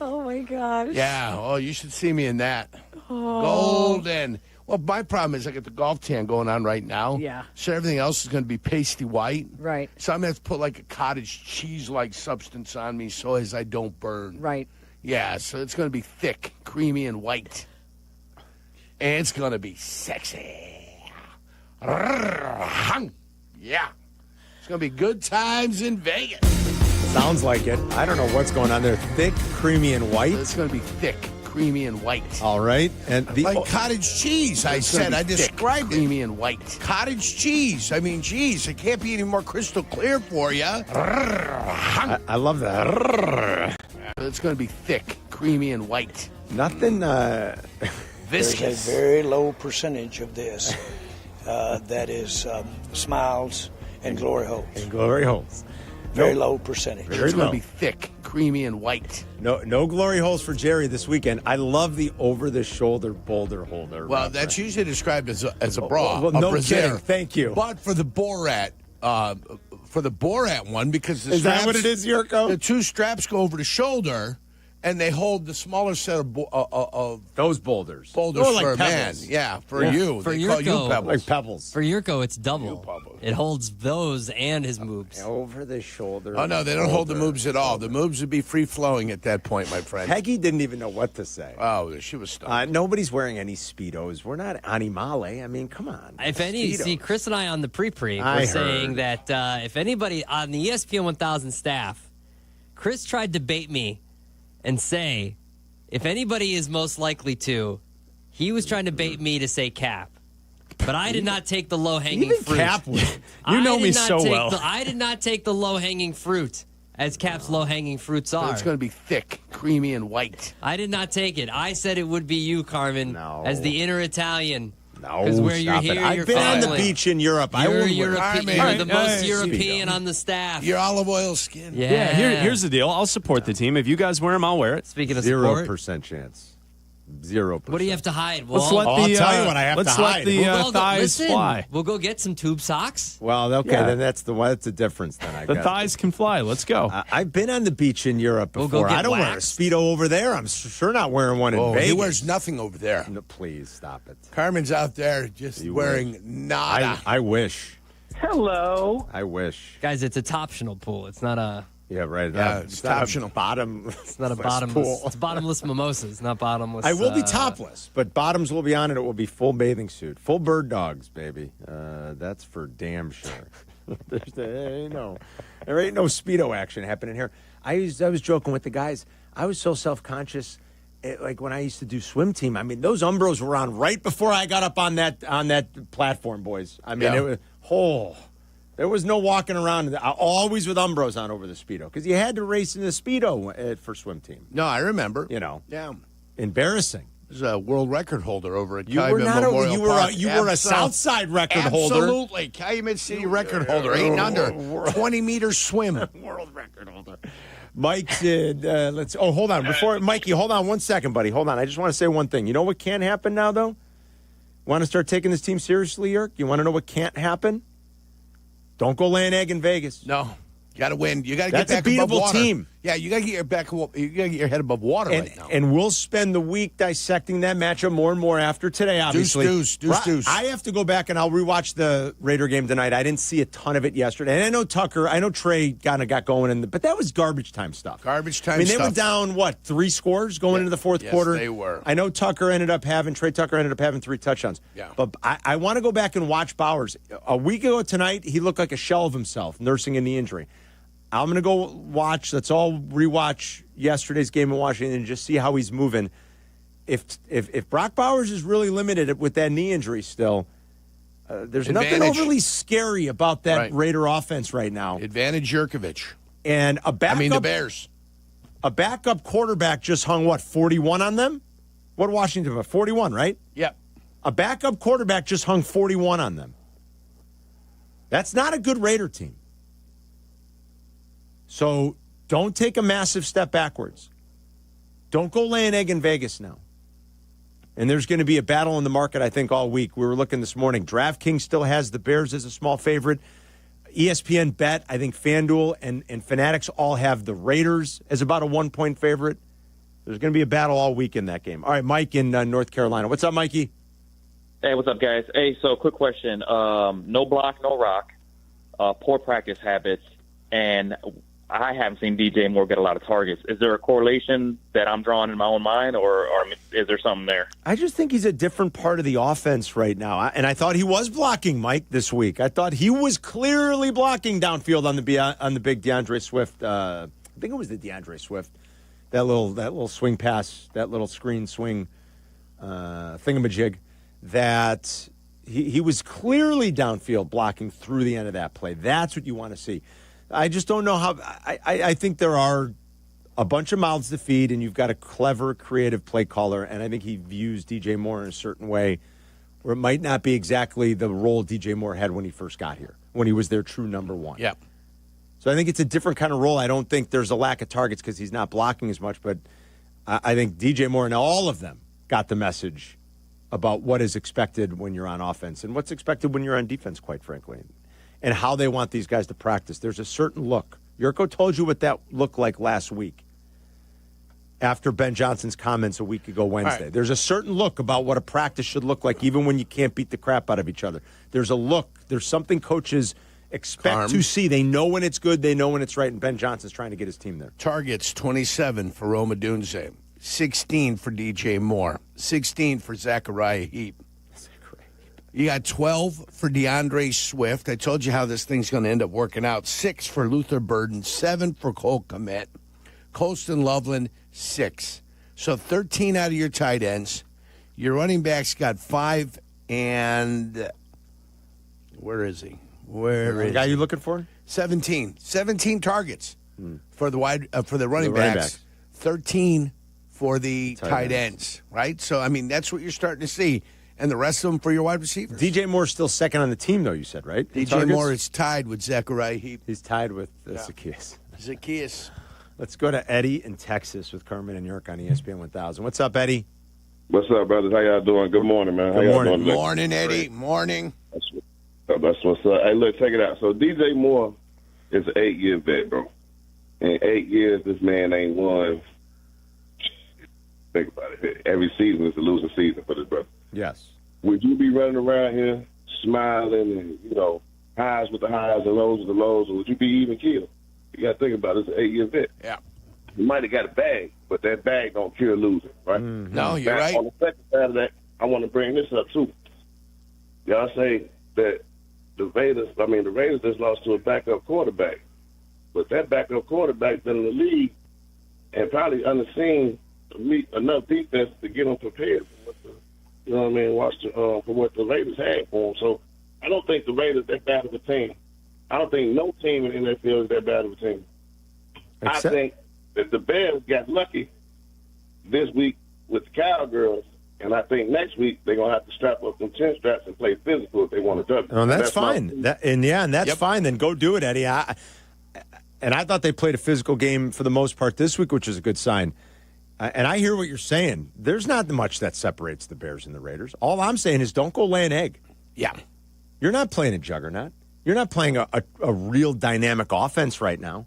Oh, my gosh. Yeah. Oh, you should see me in that. Oh. Golden. Well, my problem is I got the golf tan going on right now. Yeah. So everything else is going to be pasty white. Right. So I'm going to have to put like a cottage cheese-like substance on me so as I don't burn. Right. Yeah, so it's going to be thick, creamy, and white. And it's going to be sexy. Yeah. It's going to be good times in Vegas. Sounds like it. I don't know what's going on there. Thick, creamy, and white. It's going to be thick, creamy, and white. All right. And like cottage cheese, I said. I described it. Creamy and white. Cottage cheese. I mean, geez, it can't be any more crystal clear for you. I love that. It's going to be thick, creamy, and white. Nothing viscous. There's a very low percentage of this that is smiles and glory holes. And glory holes. Very low percentage. It's going to be thick, creamy, and white. No glory holes for Jerry this weekend. I love the over-the-shoulder boulder holder. Well, that's usually described as a bra. Well, no brassiere. kidding. Thank you. But for the Borat one, because the is straps, that what it is, Jurko? The two straps go over the shoulder, and they hold the smaller set of those boulders. Boulders like for a pebbles. man. Yeah, for you. For they call you pebbles. Like pebbles. For Jurko, it's double. It holds those and his moves. Over the shoulder. Oh, no, they don't hold the moves at all. The moves would be free-flowing at that point, my friend. Peggy didn't even know what to say. Oh, she was stuck. Nobody's wearing any Speedos. We're not animale. I mean, come on. If any, Speedos. see, Chris and I on the pre-pre were saying that if anybody on the ESPN 1000 staff, Chris tried to bait me and say, if anybody is most likely to, he was trying to bait me to say Cap. But I did not take the low-hanging fruit. Cap would. You know me so well. I did not take the low-hanging fruit as Cap's low-hanging fruits are. But it's going to be thick, creamy, and white. I did not take it. I said it would be you, Carmen, as the inner Italian. No, because where you're here, I've been on the beach in Europe. You're the most European on the staff. Your olive oil skin. Yeah. Here's the deal. I'll support the team. If you guys wear them, I'll wear it. Speaking of 0% chance. 0%. What do you have to hide, Walt? I'll tell you what I have to hide. Let's let the thighs fly. We'll go get some tube socks. Well, okay, then that's the difference. Then I the guess. thighs can fly. Let's go. I've been on the beach in Europe before. We'll go get I don't wear a Speedo over there. I'm sure not wearing one in Vegas. He wears nothing over there. No, please stop it. Carmen's out there just wearing nada. I wish. Hello. I wish. Guys, it's a toptional pool. It's not a... Yeah, right. Yeah, it's optional. It's not a bottomless pool. It's bottomless mimosas, not bottomless. I will be topless, but bottoms will be on and it will be full bathing suit. Full bird dogs, baby. That's for damn sure. There ain't no Speedo action happening here. I was joking with the guys. I was so self-conscious. Like when I used to do swim team, I mean, those Umbros were on right before I got up on that platform, boys. I mean, it was there was no walking around. Always with Umbros on over the Speedo because you had to race in the Speedo for swim team. No, I remember. Yeah, embarrassing. There's a world record holder over at You were Calumet not Memorial Park. You were a Southside record holder. Absolutely, Calumet City record holder, 8 and under, 20-meter swim. World record holder. Mike did. Hold on. Mikey, hold on 1 second, buddy. Hold on. I just want to say one thing. You know what can't happen now, though? Want to start taking this team seriously, Yerk? You want to know what can't happen? Don't go lay an egg in Vegas. No, you got to win. You got to get back above water. Team. Yeah, you got to get your You got to get your head above water right now. And we'll spend the week dissecting that matchup more and more after today. Obviously, deuce. I have to go back and I'll rewatch the Raider game tonight. I didn't see a ton of it yesterday, and I know Trey kind of got going, but that was garbage time stuff. They were down 3 scores going into the fourth quarter. They were. I know Trey Tucker ended up having 3 touchdowns. Yeah. But I want to go back and watch Bowers. A week ago tonight, he looked like a shell of himself, nursing a knee injury. I'm going to go watch. Let's all rewatch yesterday's game in Washington and just see how he's moving. If Brock Bowers is really limited with that knee injury still, there's nothing overly scary about that Raider offense right now. Advantage Jurkovich. And the Bears. A backup quarterback just hung, 41 on them? What Washington have? 41, right? Yep. A backup quarterback just hung 41 on them. That's not a good Raider team. So don't take a massive step backwards. Don't go lay an egg in Vegas now. And there's going to be a battle in the market, I think, all week. We were looking this morning. DraftKings still has the Bears as a small favorite. ESPN Bet, I think FanDuel and Fanatics all have the Raiders as about a 1-point favorite. There's going to be a battle all week in that game. All right, Mike in North Carolina. What's up, Mikey? Hey, what's up, guys? Hey, so quick question. No block, no rock, poor practice habits, and I haven't seen DJ Moore get a lot of targets. Is there a correlation that I'm drawing in my own mind, or is there something there? I just think he's a different part of the offense right now. And I thought he was blocking, Mike, this week. I thought he was clearly blocking downfield on the big DeAndre Swift. I think it was the DeAndre Swift. That little swing pass, that little screen swing thingamajig, that he was clearly downfield blocking through the end of that play. That's what you want to see. I just don't know how. I think there are a bunch of mouths to feed, and you've got a clever, creative play caller, and I think he views DJ Moore in a certain way where it might not be exactly the role DJ Moore had when he first got here, when he was their true number one. Yeah. So I think it's a different kind of role. I don't think there's a lack of targets because he's not blocking as much, but I think DJ Moore and all of them got the message about what is expected when you're on offense and what's expected when you're on defense, quite frankly, and how they want these guys to practice. There's a certain look. Yurko told you what that looked like last week after Ben Johnson's comments a week ago Wednesday. Right. There's a certain look about what a practice should look like, even when you can't beat the crap out of each other. There's a look. There's something coaches expect to see. They know when it's good. They know when it's right, and Ben Johnson's trying to get his team there. Targets, 27 for Roma Dunze, 16 for DJ Moore, 16 for Zachariah Heap. You got 12 for DeAndre Swift. I told you how this thing's going to end up working out. 6 for Luther Burden, 7 for Cole Kmet, Colston Loveland, 6. So 13 out of your tight ends. Your running backs got 5, and where is he? Where is the guy you looking for? 17. 17 targets. for the running backs, 13 for the tight ends, right? So, I mean, that's what you're starting to see. And the rest of them for your wide receivers. DJ Moore's still second on the team, though, you said, right? DJ Moore is tied with Zechariah Heap. He's tied with Zacchaeus. Zacchaeus. Let's go to Eddie in Texas with Carmen and Jurko on ESPN 1000. What's up, Eddie? What's up, brothers? How y'all doing? Good morning, man. Good morning. Good morning, Eddie. Morning. That's what's up. Hey, look, check it out. So DJ Moore is an 8-year vet, bro. In 8 years, this man ain't won. Think about it. Every season is a losing season for this brother. Yes. Would you be running around here smiling and, highs with the highs and lows with the lows, or would you be even killed? You got to think about it. It's an 8-year vet. Yeah. You might have got a bag, but that bag don't cure losing, right? No, you're right. On the second side of that, I want to bring this up, too. Y'all say that the Raiders just lost to a backup quarterback. But that backup quarterback been in the league and probably unseen enough defense to get them prepared for what the Raiders had for them. So I don't think the Raiders that bad of a team. I don't think no team in the NFL is that bad of a team. I think that the Bears got lucky this week with the Cowgirls, and I think next week they're going to have to strap up them 10 straps and play physical if they want to W. Oh, that's fine. That's fine. Then go do it, Eddie. And I thought they played a physical game for the most part this week, which is a good sign. And I hear what you're saying. There's not much that separates the Bears and the Raiders. All I'm saying is don't go lay an egg. Yeah. You're not playing a juggernaut. You're not playing a real dynamic offense right now.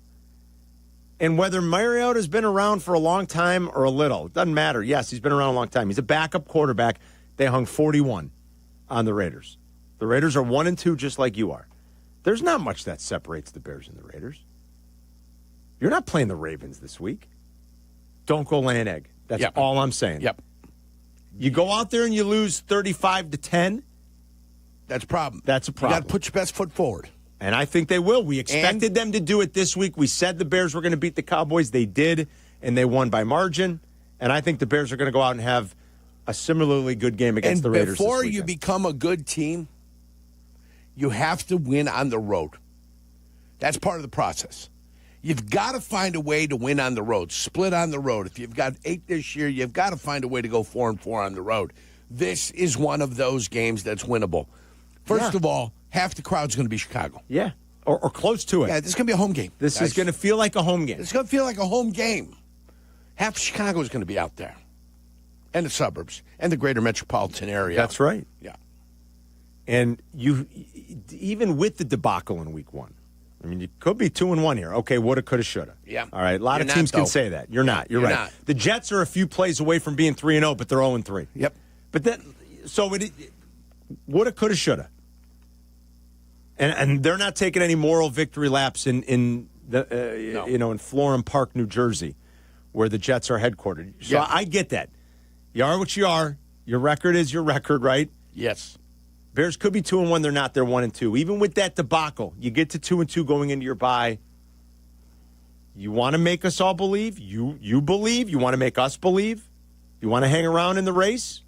And whether Mariota's been around for a long time or a little, it doesn't matter. Yes, he's been around a long time. He's a backup quarterback. They hung 41 on the Raiders. The Raiders are 1-2 just like you are. There's not much that separates the Bears and the Raiders. You're not playing the Ravens this week. Don't go lay an egg. That's all I'm saying. Yep. You go out there and you lose 35-10. That's a problem. That's a problem. You got to put your best foot forward. And I think they will. We expected them to do it this week. We said the Bears were going to beat the Cowboys. They did, and they won by margin. And I think the Bears are going to go out and have a similarly good game against the Raiders. Before you become a good team, you have to win on the road. That's part of the process. You've got to find a way to win on the road, split on the road. If you've got 8 this year, you've got to find a way to go 4-4 on the road. This is one of those games that's winnable. First of all, half the crowd's going to be Chicago. Yeah, or close to it. Yeah, this is going to be a home game. This is going to feel like a home game. It's going to feel like a home game. Half Chicago is going to be out there, and the suburbs, and the greater metropolitan area. That's right. Yeah. And you, even with the debacle in week 1, I mean, you could be 2-1 here. Okay, woulda, coulda, shoulda. Yeah. All right, a lot of teams can say that. You're not. You're right. Not. The Jets are a few plays away from being 3-0, but they're 0-3. Yep. But then, so it woulda, coulda, shoulda. And they're not taking any moral victory laps in in Florham Park, New Jersey, where the Jets are headquartered. So I get that. You are what you are. Your record is your record, right? Yes. Bears could be 2-1. They're not. They're 1-2. Even with that debacle, you get to 2-2 going into your bye. You want to make us all believe. You believe. You want to make us believe. You want to hang around in the race.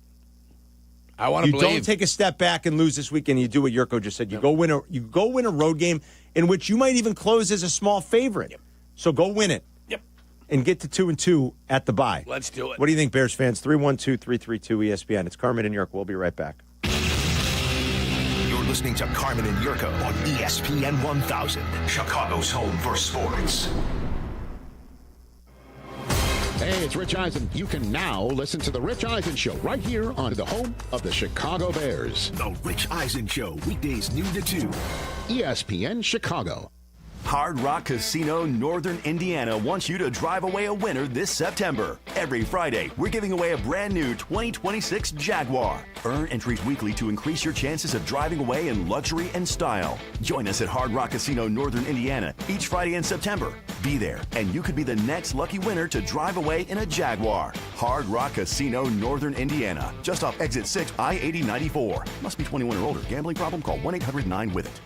I want to believe. You don't take a step back and lose this weekend. You do what Jurko just said. You go win a road game in which you might even close as a small favorite. Yep. So go win it. Yep. And get to 2-2 at the bye. Let's do it. What do you think, Bears fans? 312-332 ESPN. It's Carmen and Jurko. We'll be right back. You're listening to Carmen and Jurko on ESPN 1000, Chicago's home for sports. Hey, it's Rich Eisen. You can now listen to The Rich Eisen Show right here on the home of the Chicago Bears. The Rich Eisen Show, weekdays noon to 2. ESPN Chicago. Hard Rock Casino Northern Indiana wants you to drive away a winner this September. Every Friday, we're giving away a brand new 2026 Jaguar. Earn entries weekly to increase your chances of driving away in luxury and style. Join us at Hard Rock Casino Northern Indiana each Friday in September. Be there, and you could be the next lucky winner to drive away in a Jaguar. Hard Rock Casino Northern Indiana, just off Exit 6, I-8094. Must be 21 or older. Gambling problem? Call 1-800-9-WITH-IT.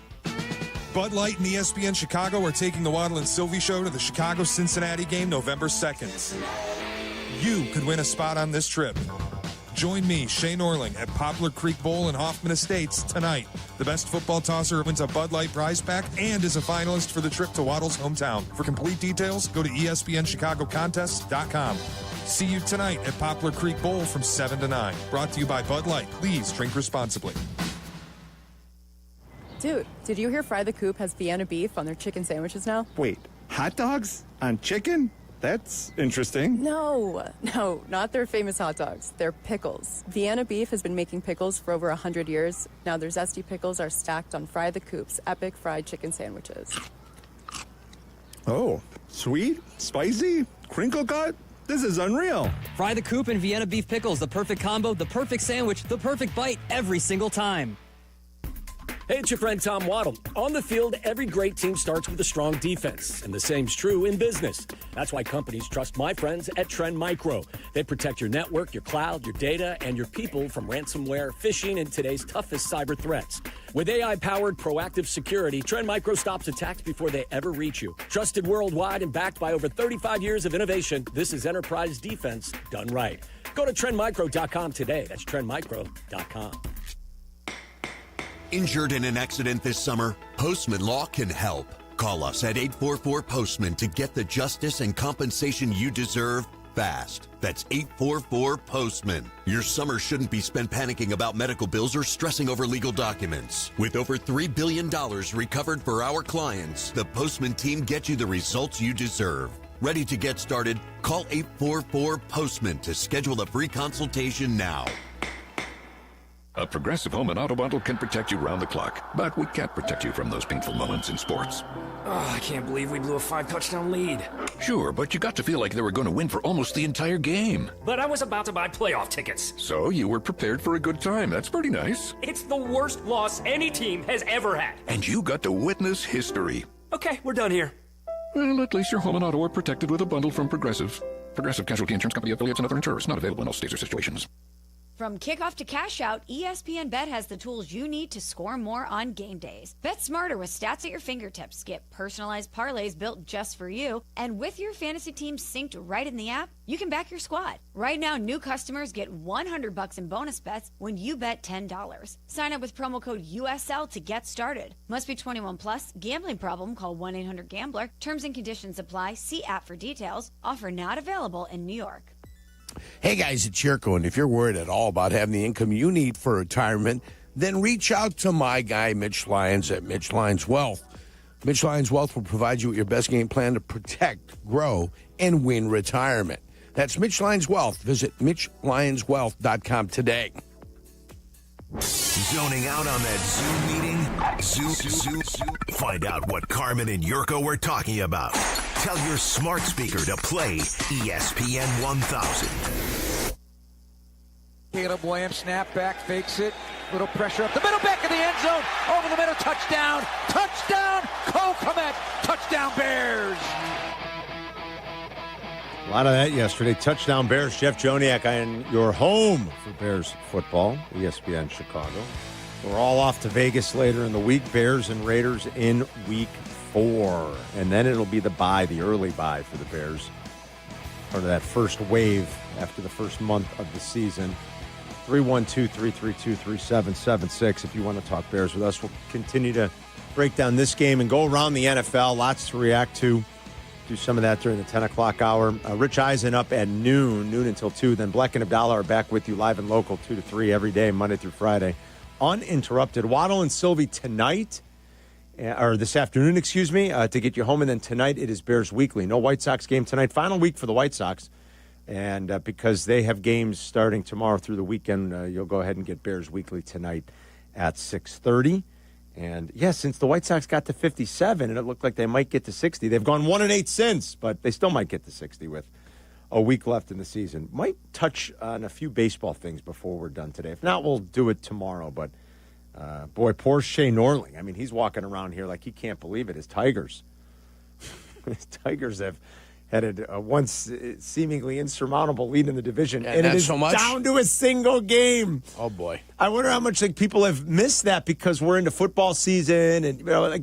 Bud Light and ESPN Chicago are taking the Waddle and Silvy Show to the Chicago-Cincinnati game November 2nd. You could win a spot on this trip. Join me, Shane Orling, at Poplar Creek Bowl in Hoffman Estates tonight. The best football tosser wins a Bud Light prize pack and is a finalist for the trip to Waddle's hometown. For complete details, go to ESPNChicagoContests.com. See you tonight at Poplar Creek Bowl from 7 to 9. Brought to you by Bud Light. Please drink responsibly. Dude, did you hear Fry the Coop has Vienna beef on their chicken sandwiches now? Wait, hot dogs on chicken? That's interesting. No, not their famous hot dogs. They're pickles. Vienna Beef has been making pickles for over 100 years. Now their zesty pickles are stacked on Fry the Coop's epic fried chicken sandwiches. Oh, sweet, spicy, crinkle cut? This is unreal. Fry the Coop and Vienna Beef pickles, the perfect combo, the perfect sandwich, the perfect bite every single time. Hey, it's your friend Tom Waddle. On the field, every great team starts with a strong defense, and the same's true in business. That's why companies trust my friends at Trend Micro. They protect your network, your cloud, your data, and your people from ransomware, phishing, and today's toughest cyber threats. With AI-powered proactive security, Trend Micro stops attacks before they ever reach you. Trusted worldwide and backed by over 35 years of innovation, this is enterprise defense done right. Go to trendmicro.com today. That's trendmicro.com. Injured in an accident this summer? Postman Law can help. Call us at 844-POSTMAN to get the justice and compensation you deserve fast. That's 844-POSTMAN. Your summer shouldn't be spent panicking about medical bills or stressing over legal documents. With over $3 billion recovered for our clients, the Postman team gets you the results you deserve. Ready to get started? Call 844-POSTMAN to schedule a free consultation now. A Progressive Home and Auto Bundle can protect you round the clock, but we can't protect you from those painful moments in sports. Oh, I can't believe we blew a 5-touchdown lead. Sure, but you got to feel like they were going to win for almost the entire game. But I was about to buy playoff tickets. So you were prepared for a good time. That's pretty nice. It's the worst loss any team has ever had. And you got to witness history. Okay, we're done here. Well, at least your home and auto are protected with a bundle from Progressive. Progressive Casualty Insurance Company affiliates and other insurers. Not available in all states or situations. From kickoff to cash out, ESPN Bet has the tools you need to score more on game days. Bet smarter with stats at your fingertips. Get personalized parlays built just for you. And with your fantasy team synced right in the app, you can back your squad. Right now, new customers get $100 in bonus bets when you bet $10. Sign up with promo code USL to get started. Must be 21 plus. Gambling problem? Call 1-800-GAMBLER. Terms and conditions apply. See app for details. Offer not available in New York. Hey guys, it's Jurko, and if you're worried at all about having the income you need for retirement, then reach out to my guy, Mitch Lyons at Mitch Lyons Wealth. Mitch Lyons Wealth will provide you with your best game plan to protect, grow, and win retirement. That's Mitch Lyons Wealth. Visit MitchLyonsWealth.com today. Zoning out on that Zoom meeting? Zoom. Find out what Carmen and Jurko were talking about. Tell your smart speaker to play ESPN 1000. Caleb Williams, snap back, fakes it. Little pressure up the middle, back of the end zone. Over the middle, touchdown. Touchdown, Cole Kmet. Touchdown, Bears. A lot of that yesterday. Touchdown Bears. Jeff Joniak in your home for Bears football, ESPN Chicago. We're all off to Vegas later in the week. Bears and Raiders in week 4. And then it'll be the bye, the early bye for the Bears. Part of that first wave after the first month of the season. 312-332-3776 if you want to talk Bears with us. We'll continue to break down this game and go around the NFL. Lots to react to. Do some of that during the 10 o'clock hour. Rich Eisen up at noon until 2. Then Bleck and Abdalla are back with you live and local 2 to 3 every day, Monday through Friday. Uninterrupted. Waddle and Silvy tonight, or this afternoon, to get you home. And then tonight it is Bears Weekly. No White Sox game tonight. Final week for the White Sox. And because they have games starting tomorrow through the weekend, you'll go ahead and get Bears Weekly tonight at 6:30. And, yeah, since the White Sox got to 57 and it looked like they might get to 60, they've gone 1-8 since, but they still might get to 60 with a week left in the season. Might touch on a few baseball things before we're done today. If not, we'll do it tomorrow. But, boy, poor Shane Orling. I mean, he's walking around here like he can't believe it. His Tigers have had a once seemingly insurmountable lead in the division, and it is down to a single game. Oh, boy. I wonder how much people have missed that because we're into football season, and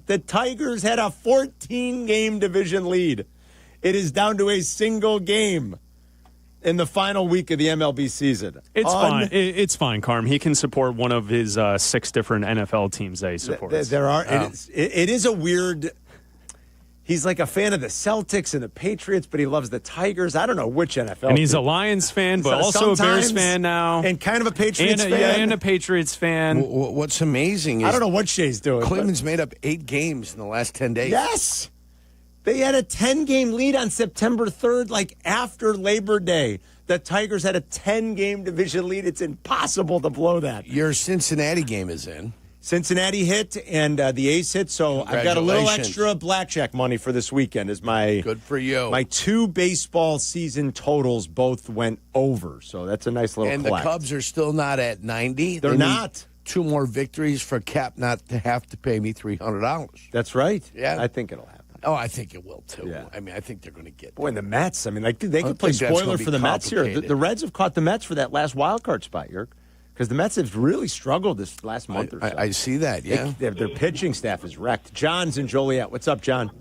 the Tigers had a 14-game division lead. It is down to a single game. in the final week of the MLB season. It's fine. It's fine, Carm. He can support one of his 6 different NFL teams that he supports. There are. It is a weird. He's like a fan of the Celtics and the Patriots, but he loves the Tigers. I don't know which NFL. And he's a Lions fan, but also a Bears fan now. And kind of a Patriots fan. Yeah, and a Patriots fan. What's amazing is I don't know what Shay's doing. Cleveland's made up 8 games in the last 10 days. Yes. They had a 10-game lead on September 3rd, like after Labor Day. The Tigers had a 10-game division lead. It's impossible to blow that. Your Cincinnati game is in. Cincinnati hit and the Ace hit, so I've got a little extra blackjack money for this weekend. Is my good for you? My 2 baseball season totals both went over, so that's a nice little. And collect. The Cubs are still not at 90. They're not. 2 more victories for Cap not to have to pay me $300. That's right. Yeah, I think it'll happen. Oh, I think it will too. Yeah. I mean, I think they're going to get. Boy, and the Mets. I mean, like they could play spoiler for the Mets here. The Reds have caught the Mets for that last wild card spot, Yerk. Because the Mets have really struggled this last month or so. I see that, yeah. Their pitching staff is wrecked. John's in Joliet. What's up, John?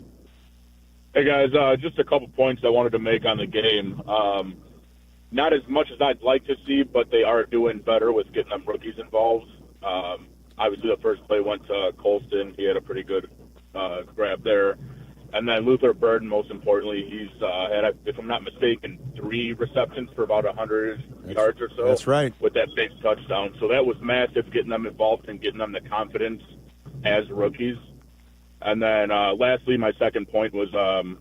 Hey, guys. Just a couple points I wanted to make on the game. Not as much as I'd like to see, but they are doing better with getting them rookies involved. Obviously, the first play went to Colston. He had a pretty good grab there. And then Luther Burden, most importantly, he's had, if I'm not mistaken, 3 receptions for about 100 yards or so. That's right. With that big touchdown. So that was massive, getting them involved and getting them the confidence as rookies. And then lastly, my second point was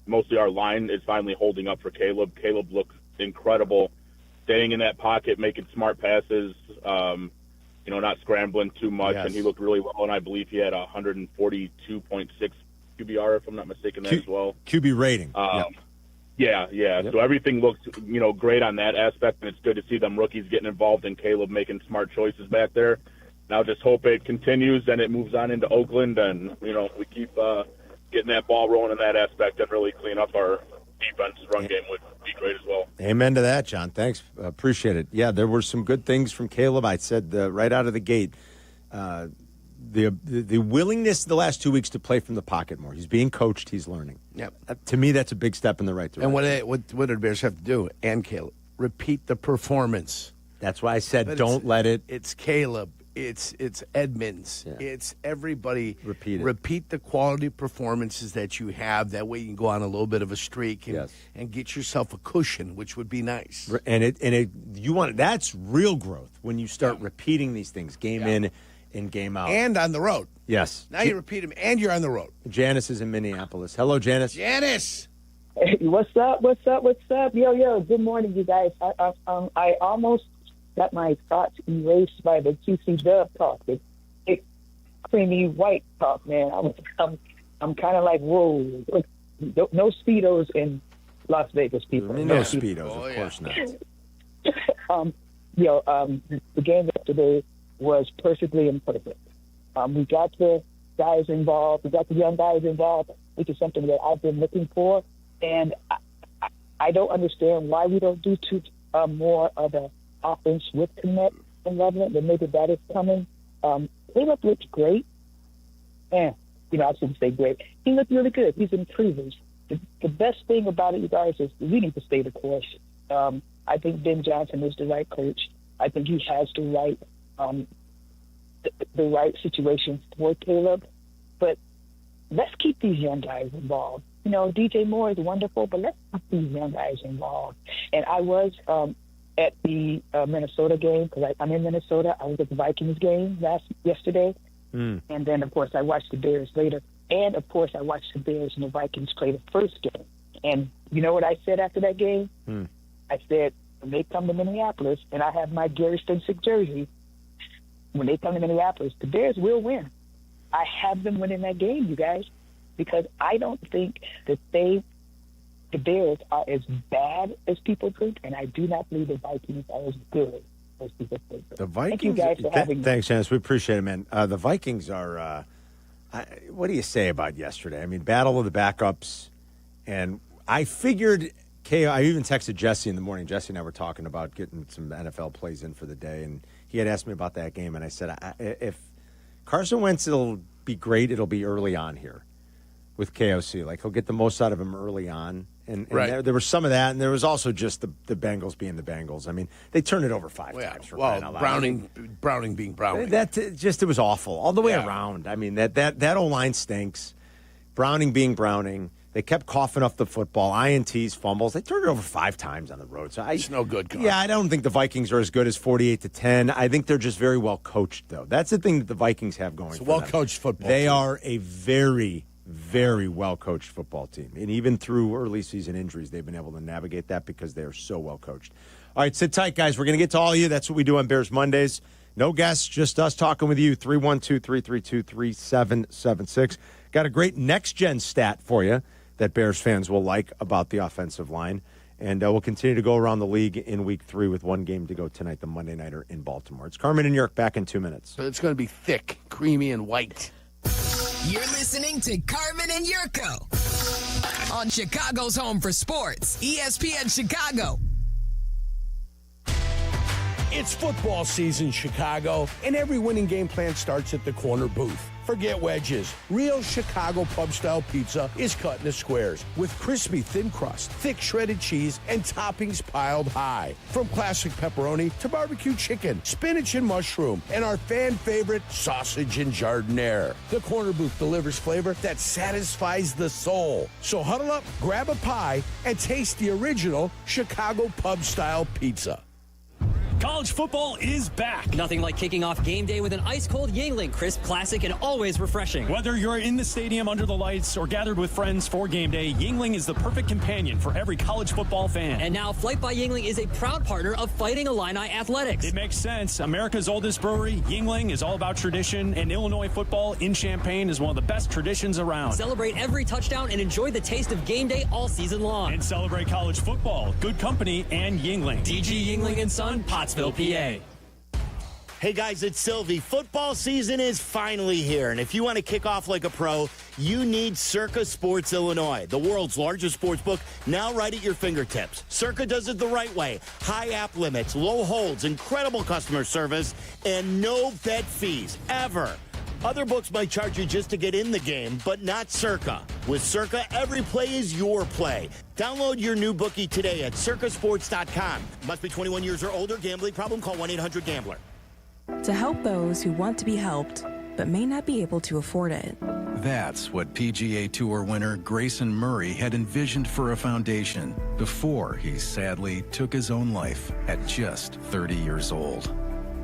mostly our line is finally holding up for Caleb. Caleb looked incredible, staying in that pocket, making smart passes, not scrambling too much. Yes. And he looked really well, and I believe he had 142.6 QBR, if I'm not mistaken, as well. QB rating. Yeah. Yep. So everything looks, great on that aspect, and it's good to see them rookies getting involved and Caleb making smart choices back there. Now just hope it continues and it moves on into Oakland, and, we keep getting that ball rolling in that aspect and really clean up our defense. Run game would be great as well. Amen to that, John. Thanks. Appreciate it. Yeah, there were some good things from Caleb. I said right out of the gate, the willingness the last 2 weeks to play from the pocket more. He's being coached. He's learning. Yep. To me, that's a big step in the right direction. And what did the Bears have to do? And Caleb, repeat the performance. That's why I said don't let it. It's Caleb. It's Edmonds. Yeah. It's everybody. Repeat it. Repeat the quality performances that you have. That way you can go on a little bit of a streak and get yourself a cushion, which would be nice. And that's real growth when you start repeating these things game in and game out. And on the road. Yes. Now you repeat them, and you're on the road. Janice is in Minneapolis. Hello, Janice. Janice. Hey, what's up? Yo, good morning, you guys. I almost got my thoughts erased by the QC Dub talk, the thick, creamy white talk, man. I'm kind of like, whoa. No Speedos in Las Vegas, people. No Speedos, of course not. The game yesterday was perfectly imperfect. We got the guys involved. We got the young guys involved, which is something that I've been looking for. And I don't understand why we don't do more of the offense with Connect and Loveland, but maybe that is coming. Caleb looked great. I shouldn't say great. He looked really good. He's improving. The best thing about it, you guys, is we need to stay the course. I think Ben Johnson is the right coach. I think he has the right situation for Caleb. But let's keep these young guys involved. DJ Moore is wonderful, but let's keep these young guys involved. And I was at the Minnesota game, because I'm in Minnesota. I was at the Vikings game yesterday. And then, of course, I watched the Bears later. And, of course, I watched the Bears and the Vikings play the first game. And you know what I said after that game? I said, when they come to Minneapolis, and I have my Gary Stensick jersey, when they come to Minneapolis, the Bears will win. I have them winning that game, you guys, because I don't think that the Bears are as bad as people think, and I do not believe the Vikings are as good as people think. The Vikings. Thank you guys for having me. Thanks, Janice. We appreciate it, man. The Vikings are. What do you say about yesterday? I mean, battle of the backups, and I figured. I even texted Jesse in the morning. Jesse and I were talking about getting some NFL plays in for the day, and he had asked me about that game, and I said, if Carson Wentz will be great, it'll be early on here with KOC. Like, he'll get the most out of him early on, And Right. there was some of that, and there was also just the Bengals being the Bengals. I mean, they turned it over 5 times. For crying out loud. Browning being Browning. It was awful all the way around. I mean, that O-line stinks. Browning being Browning. They kept coughing up the football, INTs, fumbles. They turned it over 5 times on the road. So It's no good, Carl. Yeah, I don't think the Vikings are as good as 48-10. I think they're just very well coached, though. That's the thing that the Vikings have going. It's a for them. well-coached football They team. are a very, very well-coached football team. And even through early season injuries, they've been able to navigate that because they are so well-coached. All right, sit tight, guys. We're going to get to all of you. That's what we do on Bears Mondays. No guests, just us talking with you. 312-332-3776. Got a great next-gen stat for you that Bears fans will like about the offensive line. And we'll continue to go around the league in week 3 with one game to go tonight, the Monday Nighter in Baltimore. It's Carmen and York back in 2 minutes. So it's going to be thick, creamy, and white. You're listening to Carmen and Yurko on Chicago's home for sports, ESPN Chicago. It's football season, Chicago, and every winning game plan starts at the corner booth. Forget wedges. Real Chicago pub-style pizza is cut into squares with crispy thin crust, thick shredded cheese, and toppings piled high. From classic pepperoni to barbecue chicken, spinach and mushroom, and our fan favorite sausage and jardiniere. The corner booth delivers flavor that satisfies the soul. So huddle up, grab a pie, and taste the original Chicago pub-style pizza. College football is back. Nothing like kicking off game day with an ice-cold Yuengling, crisp, classic, and always refreshing. Whether you're in the stadium under the lights or gathered with friends for game day, Yuengling is the perfect companion for every college football fan. And now Flight by Yuengling is a proud partner of Fighting Illini Athletics. It makes sense. America's oldest brewery, Yuengling, is all about tradition, and Illinois football in Champaign is one of the best traditions around. Celebrate every touchdown and enjoy the taste of game day all season long. And celebrate college football, good company, and Yuengling. DG Yuengling & Son, Pottsville, PA. Hey guys, it's Silvy. Football season is finally here, and if you want to kick off like a pro, you need Circa Sports Illinois, the world's largest sports book, now right at your fingertips. Circa does it the right way. High app limits, low holds, incredible customer service, and no bet fees, ever. Other books might charge you just to get in the game, but not Circa. With Circa, every play is your play. Download your new bookie today at circasports.com. Must be 21 years or older. Gambling problem? Call 1-800-GAMBLER. To help those who want to be helped, but may not be able to afford it. That's what PGA Tour winner Grayson Murray had envisioned for a foundation before he sadly took his own life at just 30 years old.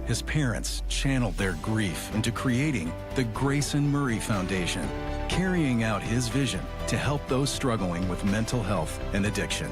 His parents channeled their grief into creating the Grayson Murray Foundation, carrying out his vision to help those struggling with mental health and addiction.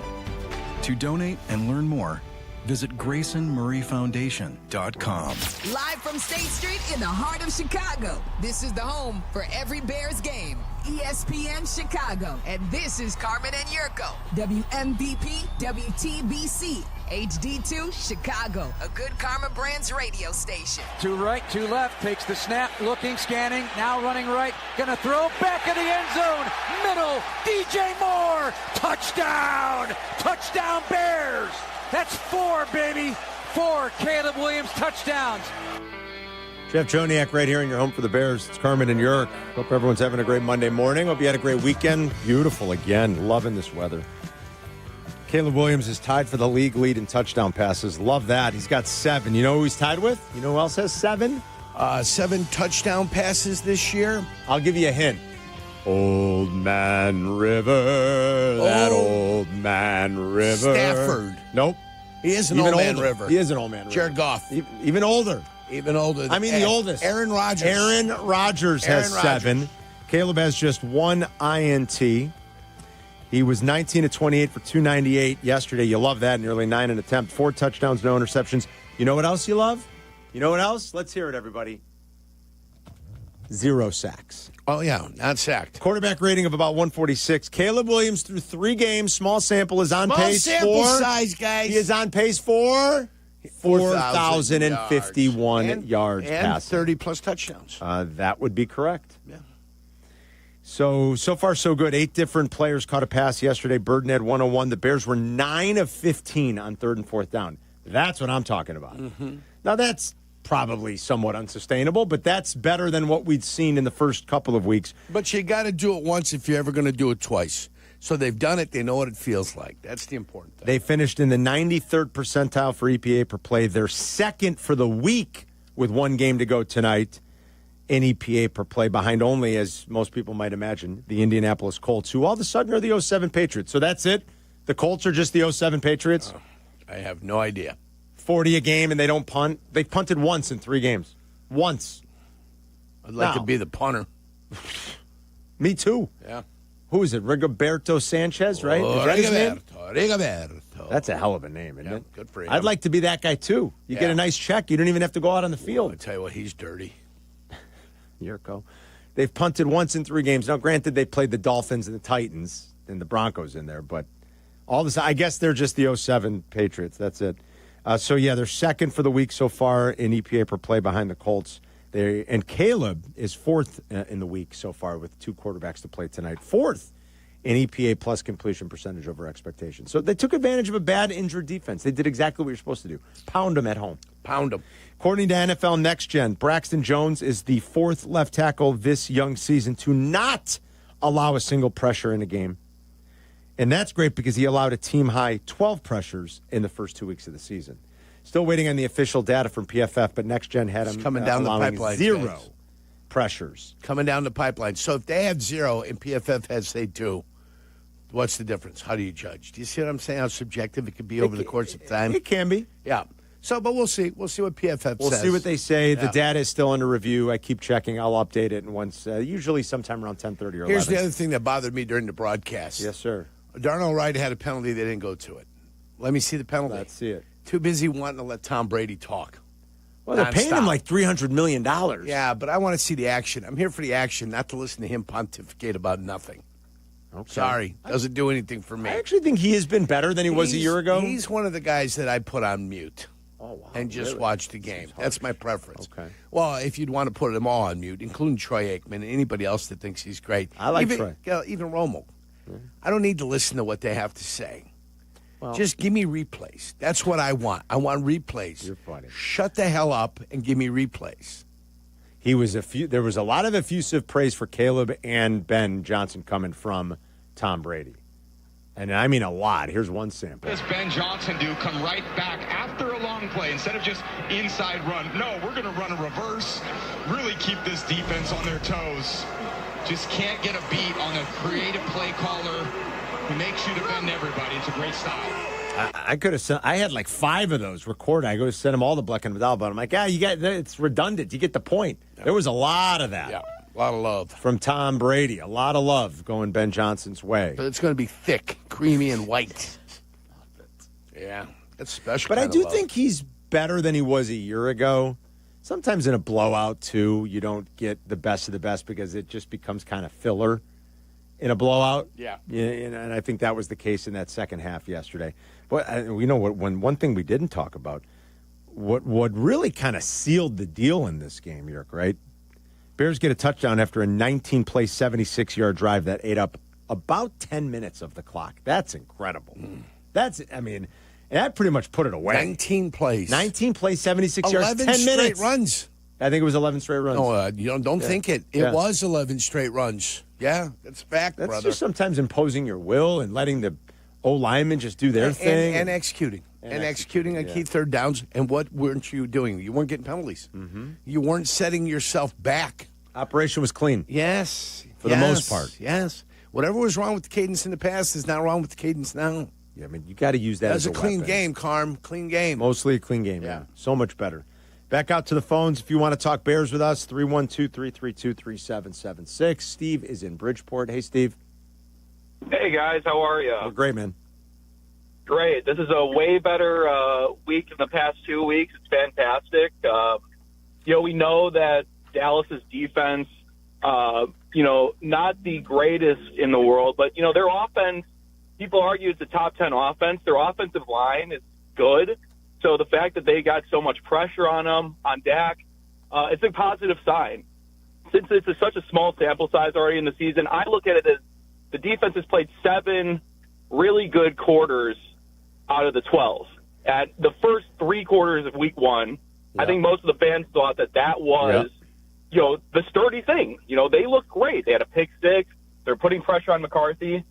To donate and learn more, visit GraysonMurrayFoundation.com. Live from State Street in the heart of Chicago. This is the home for every Bears game. ESPN Chicago. And this is Carmen and Yurko. WMVP, WTBC, HD2, Chicago. A good Karma Brands radio station. To right, to left, takes the snap, looking, scanning, now running right, gonna throw back in the end zone, middle, DJ Moore, touchdown! Touchdown Bears! That's 4, baby! 4 Caleb Williams touchdowns. Jeff Joniak right here in your home for the Bears. It's Carmen and York. Hope everyone's having a great Monday morning. Hope you had a great weekend. Beautiful again. Loving this weather. Caleb Williams is tied for the league lead in touchdown passes. Love that. He's got 7. You know who he's tied with? You know who else has 7? 7 touchdown passes this year. I'll give you a hint. Old Man River. That old man River. Stafford. Nope. He is an Even old man older. River. He is an old man River. Jared Goff. Even older. Even older. I mean, the oldest. Aaron Rodgers. Aaron Rodgers has 7. Caleb has just 1 INT. He was 19 of 28 for 298 yesterday. You love that. Nearly 9 an attempt. 4 touchdowns, no interceptions. You know what else you love? You know what else? Let's hear it, everybody. 0 sacks. Oh, yeah, not sacked. Quarterback rating of about 146. Caleb Williams through 3 games. Small sample is on pace for. Small sample size, guys. He is on pace for 4,051 yards and passing. 30-plus touchdowns. That would be correct. Yeah. So far, so good. 8 different players caught a pass yesterday. Burden had 101. The Bears were 9 of 15 on 3rd and 4th down. That's what I'm talking about. Mm-hmm. Now, that's probably somewhat unsustainable, but that's better than what we'd seen in the first couple of weeks. But you got to do it once if you're ever going to do it twice. So they've done it. They know what it feels like. That's the important thing. They finished in the 93rd percentile for EPA per play. They're second for the week with one game to go tonight in EPA per play, behind only, as most people might imagine, the Indianapolis Colts, who all of a sudden are the 07 Patriots. So that's it? The Colts are just the 07 Patriots? I have no idea. 40 a game and they don't punt? They punted once in 3 games. Once. I'd like to be the punter. Me too. Yeah. Who is it? Rigoberto Sanchez, right? Is that his name? Rigoberto. That's a hell of a name, isn't it? Good for him. I'd like to be that guy, too. You get a nice check. You don't even have to go out on the field. I tell you what, he's dirty. Yurko. They've punted once in 3 games. Now, granted, they played the Dolphins and the Titans and the Broncos in there, but all this, I guess they're just the 07 Patriots. That's it. So, yeah, they're second for the week so far in EPA per play behind the Colts. And Caleb is 4th in the week so far with 2 quarterbacks to play tonight. 4th in EPA plus completion percentage over expectations. So they took advantage of a bad injured defense. They did exactly what you're supposed to do. Pound them at home. Pound them. According to NFL Next Gen, Braxton Jones is the 4th left tackle this young season to not allow a single pressure in a game. And that's great because he allowed a team-high 12 pressures in the first 2 weeks of the season. Still waiting on the official data from PFF, but Next Gen had him coming down the pipeline. 0 pressures. Coming down the pipeline. So if they have 0 and PFF has, say, 2, what's the difference? How do you judge? Do you see what I'm saying? How subjective it could be over the course of time? It can be. Yeah. So, but we'll see. We'll see what PFF says. We'll see what they say. Yeah. The data is still under review. I keep checking. I'll update it. And once, usually sometime around 10:30 or 11. Here's the other thing that bothered me during the broadcast. Yes, sir. Darnell Wright had a penalty. They didn't go to it. Let me see the penalty. Let's see it. Too busy wanting to let Tom Brady talk. Well, they're paying him like $300 million. Yeah, but I want to see the action. I'm here for the action, not to listen to him pontificate about nothing. Okay. Sorry. Doesn't do anything for me. I actually think he has been better than he was a year ago. He's one of the guys that I put on mute. Oh, wow. And just really? watch the game. That's my preference. Okay. Well, if you'd want to put them all on mute, including Troy Aikman and anybody else that thinks he's great. I like Troy. Even Romo. I don't need to listen to what they have to say. Well, just give me replays. That's what I want. I want replays. You're funny. Shut the hell up and give me replays. There was a lot of effusive praise for Caleb and Ben Johnson coming from Tom Brady. And I mean a lot. Here's one sample. What does Ben Johnson do? Come right back after a long play instead of just inside run. No, we're going to run a reverse. Really keep this defense on their toes. Just can't get a beat on a creative play caller who makes you defend everybody. It's a great style. I could have sent. I had like 5 of those recorded. I go to send them all to Bleck Abdalla, but I'm like, it's redundant. You get the point. Yeah. There was a lot of that. Yeah, a lot of love from Tom Brady. A lot of love going Ben Johnson's way. But it's going to be thick, creamy, and white. Yeah, that's special. But I do think he's better than he was a year ago. Sometimes in a blowout, too, you don't get the best of the best because it just becomes kind of filler in a blowout. Yeah. And I think that was the case in that second half yesterday. But we know one thing we didn't talk about, what really kind of sealed the deal in this game, Yerk, right? Bears get a touchdown after a 19-play, 76-yard drive that ate up about 10 minutes of the clock. That's incredible. That pretty much put it away. 19 plays. 19 plays, 76 yards, 10 11 minutes. straight runs. I think it was 11 straight runs. No, you don't think it. It was 11 straight runs. Yeah, that's fact, That's brother. just sometimes imposing your will and letting the O-linemen just do their thing. And executing. And executing on key third downs. And what weren't you doing? You weren't getting penalties. Mm-hmm. You weren't setting yourself back. Operation was clean. Yes. For the most part. Yes. Whatever was wrong with the cadence in the past is not wrong with the cadence now. Yeah, I mean, you got to use that as a clean weapon. game, Carm. Clean game. Mostly a clean game, yeah. So much better. Back out to the phones. If you want to talk Bears with us, 312-332-3776. Steve is in Bridgeport. Hey, Steve. Hey, guys. How are you? We're great, man. Great. This is a way better week than the past 2 weeks. It's fantastic. We know that Dallas's defense, not the greatest in the world, but, their offense, people argue it's a top 10 offense. Their offensive line is good. So the fact that they got so much pressure on them, on Dak, it's a positive sign. Since this is such a small sample size already in the season, I look at it as the defense has played 7 really good quarters out of the 12. At the first 3 quarters of week 1, I think most of the fans thought that was, the sturdy thing. They looked great. They had a pick six. They're putting pressure on McCarthy.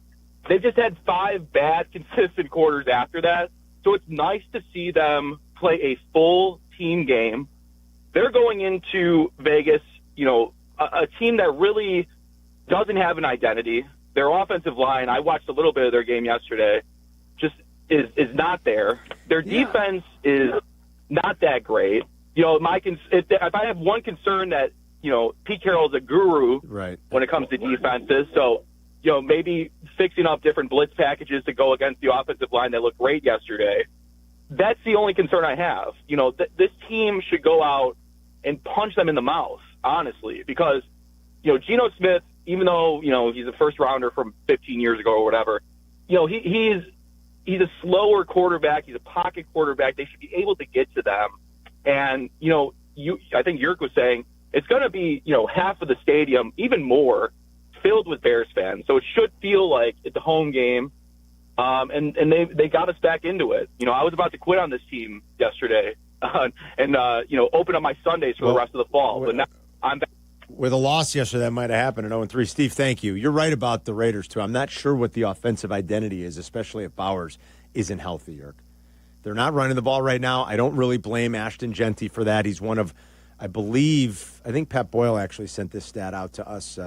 they've just had 5 bad, consistent quarters after that. So it's nice to see them play a full team game. They're going into Vegas, a team that really doesn't have an identity. Their offensive line, I watched a little bit of their game yesterday, just is not there. Their defense is not that great. If I have one concern that, Pete Carroll's a guru when it comes to defenses. So, maybe fixing up different blitz packages to go against the offensive line that looked great yesterday. That's the only concern I have. This team should go out and punch them in the mouth, honestly, because, Geno Smith, even though, he's a first rounder from 15 years ago or whatever, he's a slower quarterback. He's a pocket quarterback. They should be able to get to them. And, I think Yerk was saying it's going to be, half of the stadium, even more, filled with Bears fans. So it should feel like it's a home game. And they got us back into it. I was about to quit on this team yesterday and open up my Sundays for the rest of the fall. But now I'm back. With a loss yesterday, that might have happened at 0-3. Steve, thank you. You're right about the Raiders, too. I'm not sure what the offensive identity is, especially if Bowers isn't healthy, Yerk. They're not running the ball right now. I don't really blame Ashton Genty for that. He's one of, I think Pep Boyle actually sent this stat out to us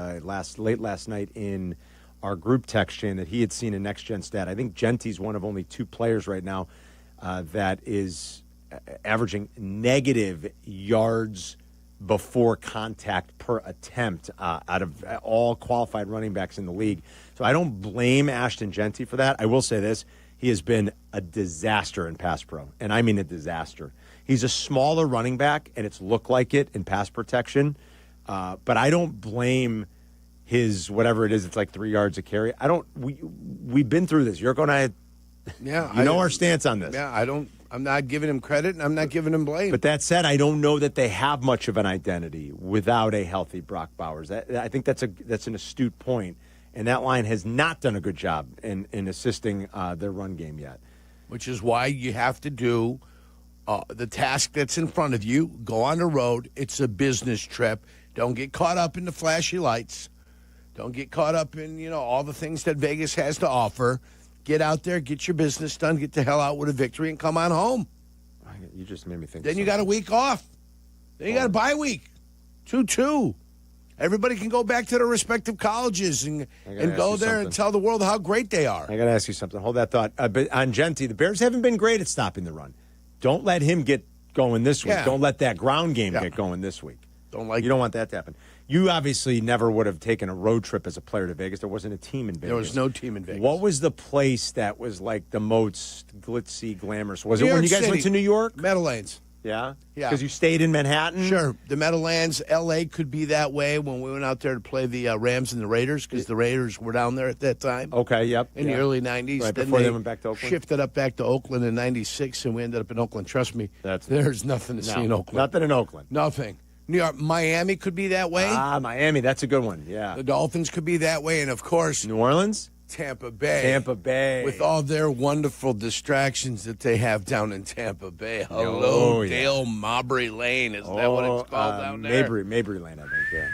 late last night in our group text chain that he had seen a next-gen stat. I think Genty's one of only 2 players right now that is averaging negative yards before contact per attempt out of all qualified running backs in the league. So I don't blame Ashton Genty for that. I will say this. He has been a disaster in pass pro, and I mean a disaster. He's a smaller running back, and it's looked like it in pass protection. But I don't blame his whatever it is. It's like 3 yards a carry. We've been through this. Yurko and I, our stance on this. Yeah, I'm not giving him credit, and I'm not giving him blame. But that said, I don't know that they have much of an identity without a healthy Brock Bowers. I think that's an astute point. And that line has not done a good job in assisting their run game yet. Which is why you have to do the task that's in front of you. Go on the road. It's a business trip. Don't get caught up in the flashy lights. Don't get caught up in, all the things that Vegas has to offer. Get out there, get your business done, get the hell out with a victory, and come on home. You just made me think. Then you got a week off. Then you got a bye week. 2-2. Everybody can go back to their respective colleges and go there and tell the world how great they are. I got to ask you something. Hold that thought. But on Genty, the Bears haven't been great at stopping the run. Don't let him get going this week. Yeah. Don't let that ground game get going this week. You don't want that to happen. You obviously never would have taken a road trip as a player to Vegas. There wasn't a team in Vegas. There was no team in Vegas. What was the place that was like the most glitzy, glamorous? Was it when you guys went to New York? Meadowlands. Yeah? Yeah. Because you stayed in Manhattan? Sure. The Meadowlands, L.A. could be that way when we went out there to play the Rams and the Raiders because the Raiders were down there at that time. Okay, yep. In the early 90s. Right, before they went back to Oakland? Shifted up back to Oakland in 96, and we ended up in Oakland. Trust me, there's nothing to see in Oakland. Nothing in Oakland. Nothing. New York, Miami could be that way. Miami, that's a good one, yeah. The Dolphins could be that way, and of course... New Orleans? Tampa Bay. With all their wonderful distractions that they have down in Tampa Bay. Hello, Dale Mabry Lane. Is that what it's called down there? Mabry Lane, I think, yeah.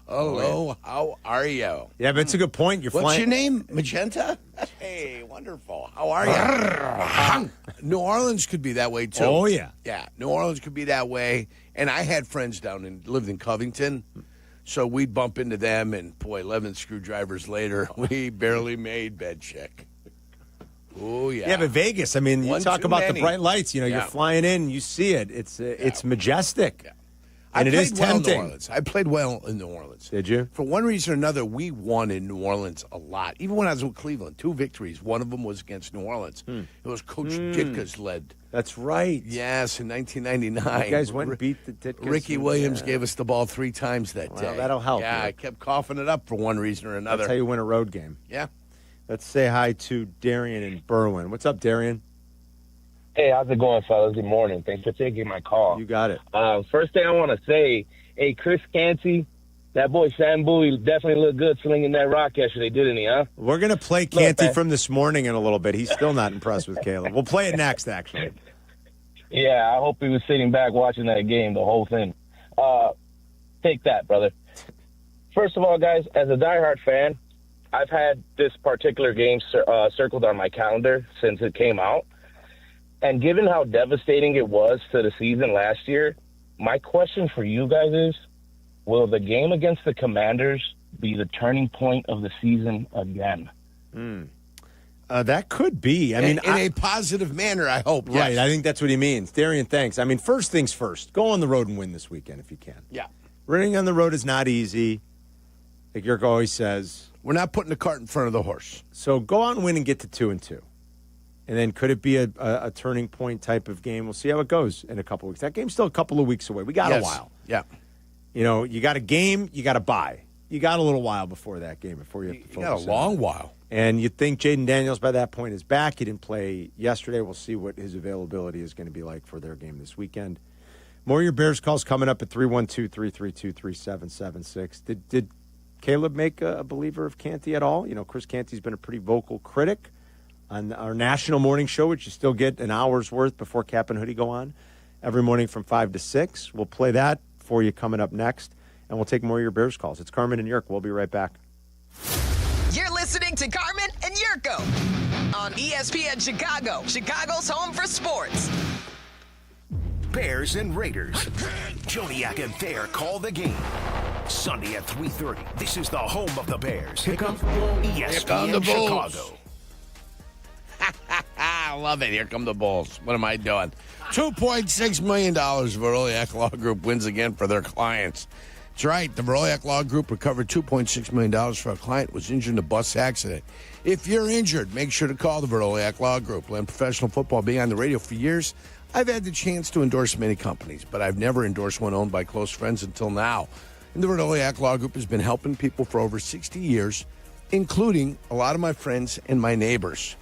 Hello, how are you? Yeah, but it's a good point. What's your name? Magenta? Hey, wonderful. How are you? New Orleans could be that way, too. Oh, yeah. Yeah, New Orleans could be that way. And I had friends lived in Covington. So we'd bump into them, and, boy, 11 screwdrivers later, we barely made bed check. Oh, yeah. Yeah, but Vegas, I mean, you talk about the bright lights. You're flying in, you see it. It's majestic. Yeah. And it is tempting. I played well in New Orleans. Did you? For one reason or another, we won in New Orleans a lot. Even when I was with Cleveland, 2 victories. One of them was against New Orleans. It was Coach Ditka's led. That's right. Yes, in 1999. You guys went and beat the Ditka's. Ricky Williams gave us the ball 3 times that day. That'll help. Yeah, I kept coughing it up for one reason or another. That's how you win a road game. Yeah. Let's say hi to Darian in Berwyn. What's up, Darian? Hey, how's it going, fellas? Good morning. Thanks for taking my call. You got it. First thing I want to say, hey, Chris Canty, that boy Sambu, he definitely looked good slinging that rock yesterday, didn't he, huh? We're going to play Canty from this morning in a little bit. He's still not impressed with Caleb. We'll play it next, actually. Yeah, I hope he was sitting back watching that game, the whole thing. Take that, brother. First of all, guys, as a diehard fan, I've had this particular game circled on my calendar since it came out. And given how devastating it was to the season last year, my question for you guys is, will the game against the Commanders be the turning point of the season again? That could be. I mean, in a positive manner, I hope. Right. Yes. I think that's what he means. Darian, thanks. I mean, first things first. Go on the road and win this weekend if you can. Yeah. Running on the road is not easy. Like Yurko always says. We're not putting the cart in front of the horse. So go out and win and get to 2-2. And then could it be a turning point type of game? We'll see how it goes in a couple of weeks. That game's still a couple of weeks away. We got a while. Yeah. You know, you got a game, you got to buy. You got a little while before that game, before you have to focus. You got a long while. And you'd think Jaden Daniels by that point is back. He didn't play yesterday. We'll see what his availability is going to be like for their game this weekend. More of your Bears calls coming up at 312-332-3776. Did Caleb make a believer of Canty at all? You know, Chris Canty's been a pretty vocal critic on our national morning show, which you still get an hour's worth before Cap and Hoodie go on every morning from 5 to 6. We'll play that for you coming up next, and we'll take more of your Bears calls. It's Carmen and Yurko. We'll be right back. You're listening to Carmen and Yurko on ESPN Chicago, Chicago's home for sports. Bears and Raiders. Joniak and Thayer call the game. Sunday at 3:30. This is the home of the Bears. Here come ESPN the Bulls. Chicago. I love it. Here come the Bulls. What am I doing? $2.6 million Veroliak Law Group wins again for their clients. That's right. The Veroliak Law Group recovered $2.6 million for a client who was injured in a bus accident. If you're injured, make sure to call the Veroliak Law Group. In professional football, being on the radio for years, I've had the chance to endorse many companies, but I've never endorsed one owned by close friends until now. And the Veroliak Law Group has been helping people for over 60 years, including a lot of my friends and my neighbors.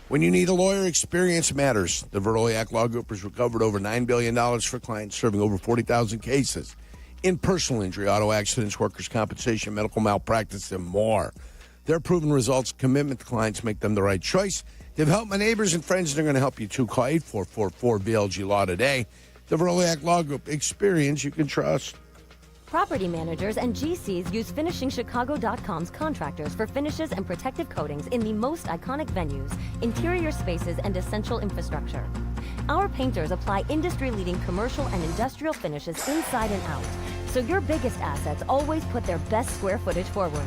When you need a lawyer, experience matters. The Veroliak Law Group has recovered over $9 billion for clients, serving over 40,000 cases in personal injury, auto accidents, workers' compensation, medical malpractice, and more. Their proven results, commitment to clients make them the right choice. They've helped my neighbors and friends, and they're going to help you too. Call 844-VLG-LAW today. The Veroliak Law Group, experience you can trust. Property managers and GCs use FinishingChicago.com's contractors for finishes and protective coatings in the most iconic venues, interior spaces, and essential infrastructure. Our painters apply industry-leading commercial and industrial finishes inside and out, so your biggest assets always put their best square footage forward.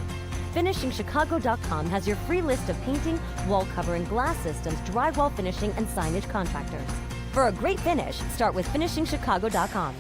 FinishingChicago.com has your free list of painting, wall covering, glass systems, drywall finishing, and signage contractors. For a great finish, start with FinishingChicago.com.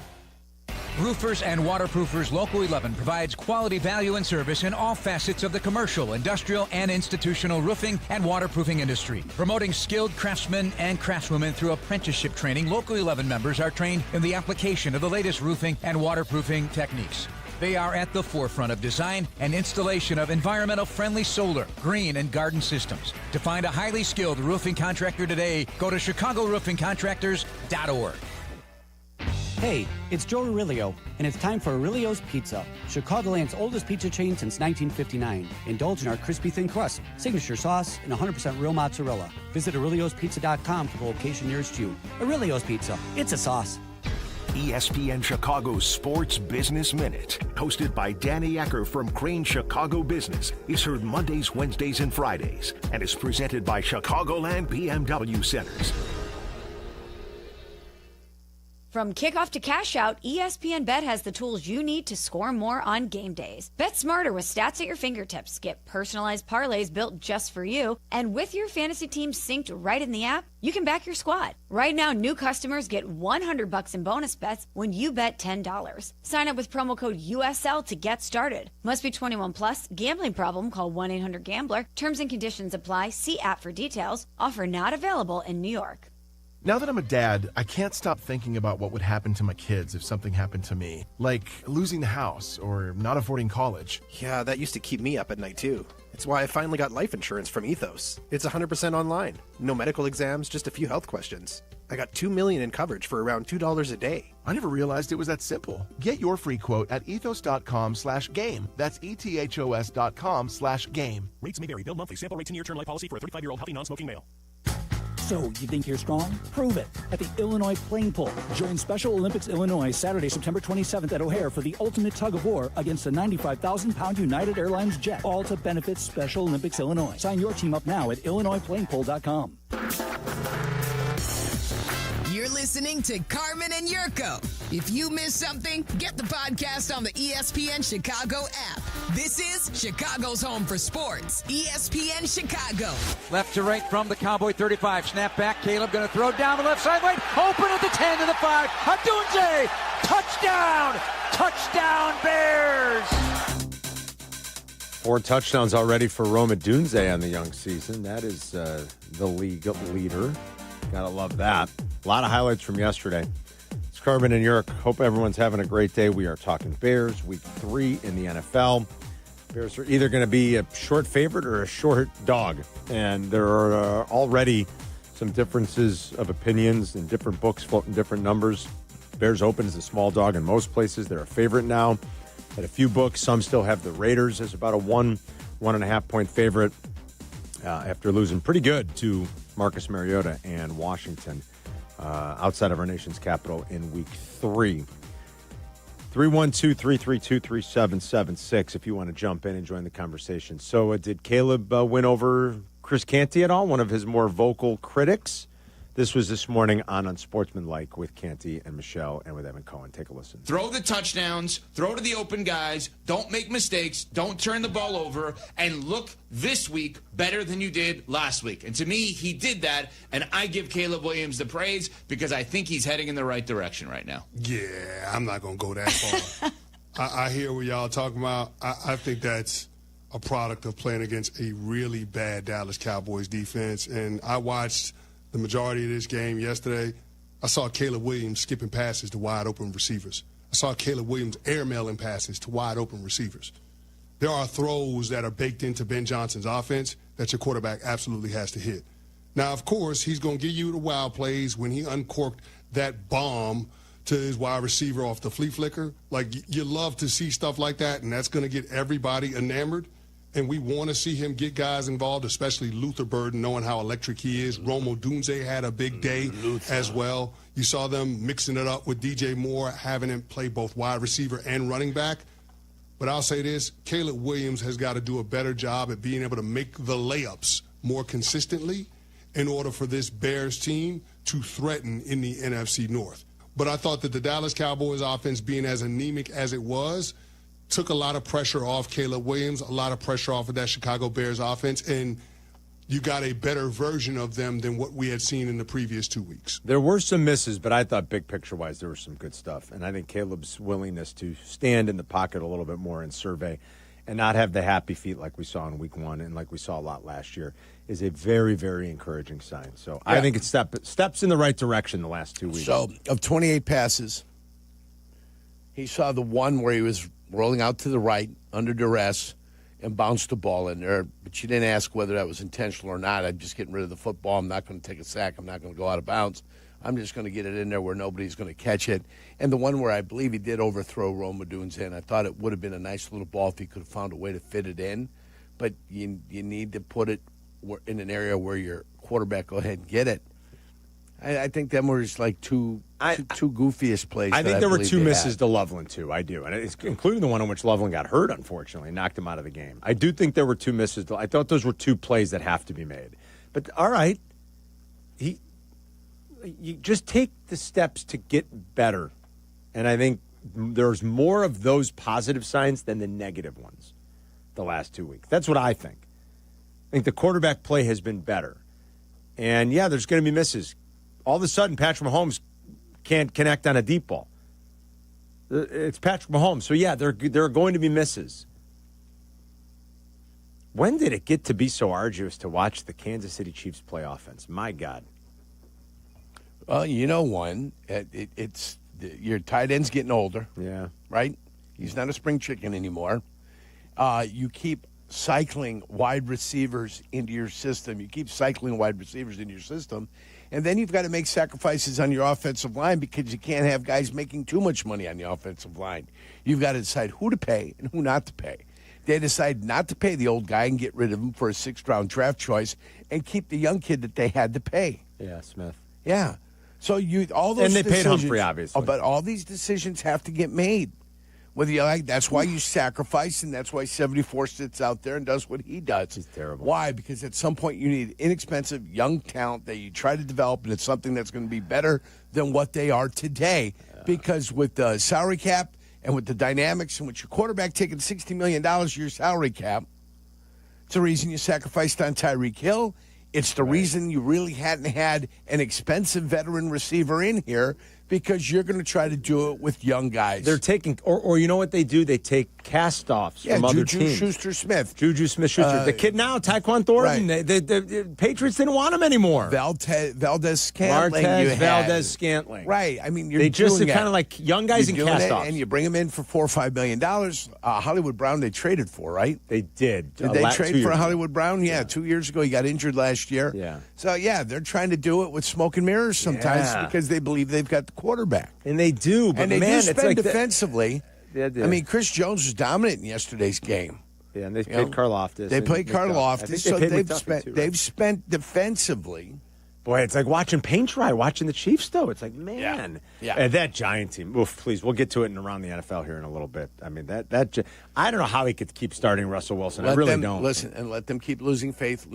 Roofers and Waterproofers Local 11 provides quality value and service in all facets of the commercial, industrial, and institutional roofing and waterproofing industry. Promoting skilled craftsmen and craftswomen through apprenticeship training, Local 11 members are trained in the application of the latest roofing and waterproofing techniques. They are at the forefront of design and installation of environmental-friendly solar, green, and garden systems. To find a highly skilled roofing contractor today, go to ChicagoRoofingContractors.org. Hey, it's Joe Aurelio, and it's time for Aurelio's Pizza, Chicagoland's oldest pizza chain since 1959. Indulge in our crispy thin crust, signature sauce, and 100% real mozzarella. Visit Aurelio'sPizza.com for the location nearest you. Aurelio's Pizza, it's a sauce. ESPN Chicago's Sports Business Minute, hosted by Danny Ecker from Crane Chicago Business, is heard Mondays, Wednesdays, and Fridays, and is presented by Chicagoland BMW Centers. From kickoff to cash out, ESPN Bet has the tools you need to score more on game days. Bet smarter with stats at your fingertips. Get personalized parlays built just for you. And with your fantasy team synced right in the app, you can back your squad. Right now, new customers get $100 in bonus bets when you bet $10. Sign up with promo code USL to get started. Must be 21 plus. Gambling problem? Call 1-800-GAMBLER. Terms and conditions apply. See app for details. Offer not available in New York. Now that I'm a dad, I can't stop thinking about what would happen to my kids if something happened to me, like losing the house or not affording college. Yeah, that used to keep me up at night too. It's why I finally got life insurance from Ethos. It's 100% online. No medical exams, just a few health questions. I got $2 million in coverage for around $2 a day. I never realized it was that simple. Get your free quote at ethos.com/game. That's ETHOS.com/game. Rates may vary. Bill monthly. Sample rates and year term life policy for a 35-year-old healthy non-smoking male. So, you think you're strong? Prove it at the Illinois Plane Pull. Join Special Olympics Illinois Saturday, September 27th at O'Hare for the ultimate tug-of-war against a 95,000-pound United Airlines jet, all to benefit Special Olympics Illinois. Sign your team up now at IllinoisPlanePull.com. You're listening to Carmen and Yurko. If you miss something, get the podcast on the ESPN Chicago app. This is Chicago's home for sports. ESPN Chicago. Left to right from the Cowboy 35. Snap back. Caleb going to throw down the left side lane. Open at the 10 to the 5. Adunze. Touchdown. Touchdown Bears. 4 touchdowns already for Rome Odunze on the young season. That is the league leader. Gotta love that. A lot of highlights from yesterday. It's Carmen and Yurk. Hope everyone's having a great day. We are talking Bears, week 3 in the NFL. Bears are either going to be a short favorite or a short dog. And there are already some differences of opinions in different books floating different numbers. Bears open as a small dog in most places. They're a favorite now. At a few books, some still have the Raiders as about a 1.5 point favorite after losing pretty good to Marcus Mariota and Washington outside of our nation's capital in week 3. 312-332-3776 if you want to jump in and join the conversation. So did Caleb win over Chris Canty at all, one of his more vocal critics? This was this morning on Unsportsmanlike with Canty and Michelle and with Evan Cohen. Take a listen. Throw the touchdowns, throw to the open guys, don't make mistakes, don't turn the ball over, and look this week better than you did last week. And to me, he did that, and I give Caleb Williams the praise because I think he's heading in the right direction right now. Yeah, I'm not going to go that far. I hear what y'all talking about. I think that's a product of playing against a really bad Dallas Cowboys defense, and I watched the majority of this game yesterday. I saw Caleb Williams skipping passes to wide open receivers. I saw Caleb Williams airmailing passes to wide open receivers. There are throws that are baked into Ben Johnson's offense that your quarterback absolutely has to hit. Now, of course, he's going to give you the wild plays when he uncorked that bomb to his wide receiver off the flea flicker. Like, you love to see stuff like that, and that's going to get everybody enamored. And we want to see him get guys involved, especially Luther Burden, knowing how electric he is. Rome Odunze had a big day as well. You saw them mixing it up with DJ Moore, having him play both wide receiver and running back. But I'll say this, Caleb Williams has got to do a better job at being able to make the layups more consistently in order for this Bears team to threaten in the NFC North. But I thought that the Dallas Cowboys offense, being as anemic as it was, took a lot of pressure off Caleb Williams, a lot of pressure off of that Chicago Bears offense, and you got a better version of them than what we had seen in the previous 2 weeks. There were some misses, but I thought big picture-wise there was some good stuff. And I think Caleb's willingness to stand in the pocket a little bit more and survey and not have the happy feet like we saw in week 1 and like we saw a lot last year is a very, very encouraging sign. So I think it's steps in the right direction the last 2 weeks. So of 28 passes, he saw the one where he was rolling out to the right under duress and bounced the ball in there. But you didn't ask whether that was intentional or not. I'm just getting rid of the football. I'm not going to take a sack. I'm not going to go out of bounds. I'm just going to get it in there where nobody's going to catch it. And the one where I believe he did overthrow Rome Odunze, and I thought it would have been a nice little ball if he could have found a way to fit it in. But you need to put it in an area where your quarterback go ahead and get it. I think them were just like two goofiest plays. I think there were 2 misses to Loveland, too. I do. And it's including the one in which Loveland got hurt, unfortunately, knocked him out of the game. I do think there were 2 misses. I thought those were 2 plays that have to be made. But, all right, you just take the steps to get better. And I think there's more of those positive signs than the negative ones the last 2 weeks. That's what I think. I think the quarterback play has been better. And, yeah, there's going to be misses. All of a sudden, Patrick Mahomes can't connect on a deep ball. It's Patrick Mahomes. So, yeah, there are going to be misses. When did it get to be so arduous to watch the Kansas City Chiefs play offense? My God. Well, you know one. It's your tight end's getting older. Yeah. Right? He's not a spring chicken anymore. You keep cycling wide receivers into your system. You keep cycling wide receivers into your system. And then you've got to make sacrifices on your offensive line because you can't have guys making too much money on the offensive line. You've got to decide who to pay and who not to pay. They decide not to pay the old guy and get rid of him for a 6th-round draft choice and keep the young kid that they had to pay. Yeah, Smith. Yeah. So all those and they paid decisions, Humphrey, obviously. But all these decisions have to get made. Whether you like, that's why you sacrifice, and that's why 74 sits out there and does what he does. He's terrible. Why? Because at some point you need inexpensive young talent that you try to develop, and it's something that's going to be better than what they are today. Because with the salary cap and with the dynamics and with your quarterback taking $60 million of your salary cap, it's the reason you sacrificed on Tyreek Hill. It's the reason you really hadn't had an expensive veteran receiver in here, because you're going to try to do it with young guys. They're taking, or you know what they do? They take cast-offs from other teams. Juju Smith. Juju Smith-Schuster. The kid now, Tyquan Thornton. Right. The Patriots didn't want him anymore. Valdez-Scantling. Valdez-Scantling. Right. I mean, they just kind of like young guys in cast-offs. And you bring them in for $4 or $5 million. Hollywood Brown they traded for, right? They did. Did they trade for Hollywood Brown? Yeah, 2 years ago. He got injured last year. Yeah. So, yeah, they're trying to do it with smoke and mirrors sometimes because they believe they've got the quarterback. And they do, but and they man, do spend it's like defensively. I mean, Chris Jones was dominant in yesterday's game. Yeah, and they played Karlaftis. They played Karlaftis, so they've they've spent defensively. Boy, it's like watching paint dry, watching the Chiefs, though. It's like, man. Yeah. That Giant team. Oof, please, we'll get to it in around the NFL here in a little bit. I mean, I don't know how he could keep starting Russell Wilson. I really don't. Listen, and let them keep losing faith.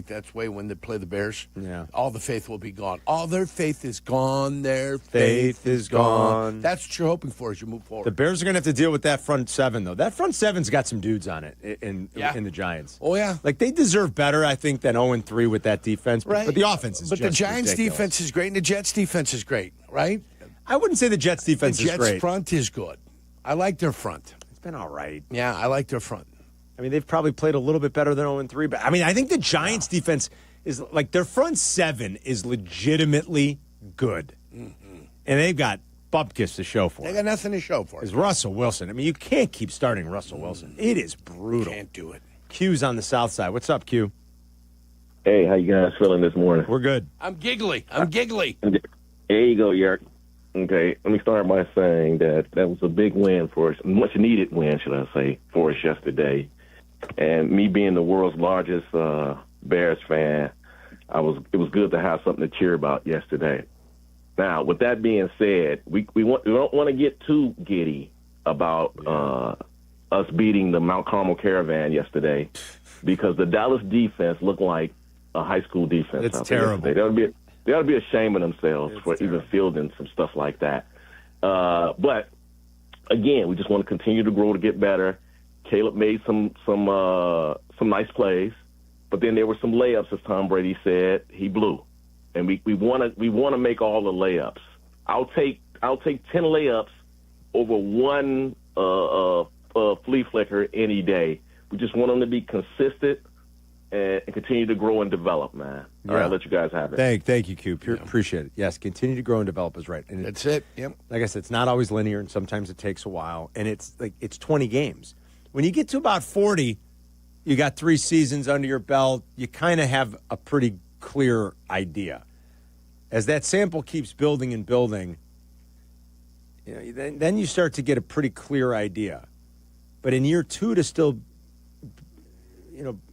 That's way when they play the Bears. Yeah. All the faith will be gone. All their faith is gone. Their faith is gone. That's what you're hoping for as you move forward. The Bears are going to have to deal with that front seven, though. That front seven's got some dudes on it in the Giants. Oh, yeah. Like, they deserve better, I think, than 0-3 with that defense. Right. But the offense is But just the Giants' ridiculous. defense is great, and the Jets' defense is great, right? I wouldn't say the Jets' defense is great. The Jets' front is good. I like their front. It's been all right. Yeah, I like their front. I mean, they've probably played a little bit better than 0-3. But, I mean, I think the Giants' defense is, like, their front seven is legitimately good. Mm-hmm. And they've got bupkis to show for it. They got nothing to show for it. Is Russell Wilson. I mean, you can't keep starting Russell Wilson. It is brutal. Can't do it. Q's on the south side. What's up, Q? Hey, how you guys feeling this morning? We're good. I'm giggly. There you go, Yerk. Okay, let me start by saying that was a big win for us, a much-needed win, should I say, for us yesterday. And me being the world's largest Bears fan, it was good to have something to cheer about yesterday. Now, with that being said, we don't want to get too giddy about us beating the Mount Carmel Caravan yesterday, because the Dallas defense looked like a high school defense. It's terrible. They ought to be ashamed of themselves for even fielding some stuff like that. But again, we just want to continue to grow, to get better. Caleb made some nice plays, but then there were some layups, as Tom Brady said. He blew, and we want to make all the layups. I'll take 10 layups over one flea flicker any day. We just want them to be consistent and continue to grow and develop, man. All right, I'll let you guys have it. Thank you, Q. Appreciate it. Yes, continue to grow and develop is right. And that's it. Yep. Like I said, it's not always linear, and sometimes it takes a while. And it's 20 games. When you get to about 40, you got 3 seasons under your belt. You kind of have a pretty clear idea. As that sample keeps building and building, then you start to get a pretty clear idea. But in year 2, to still,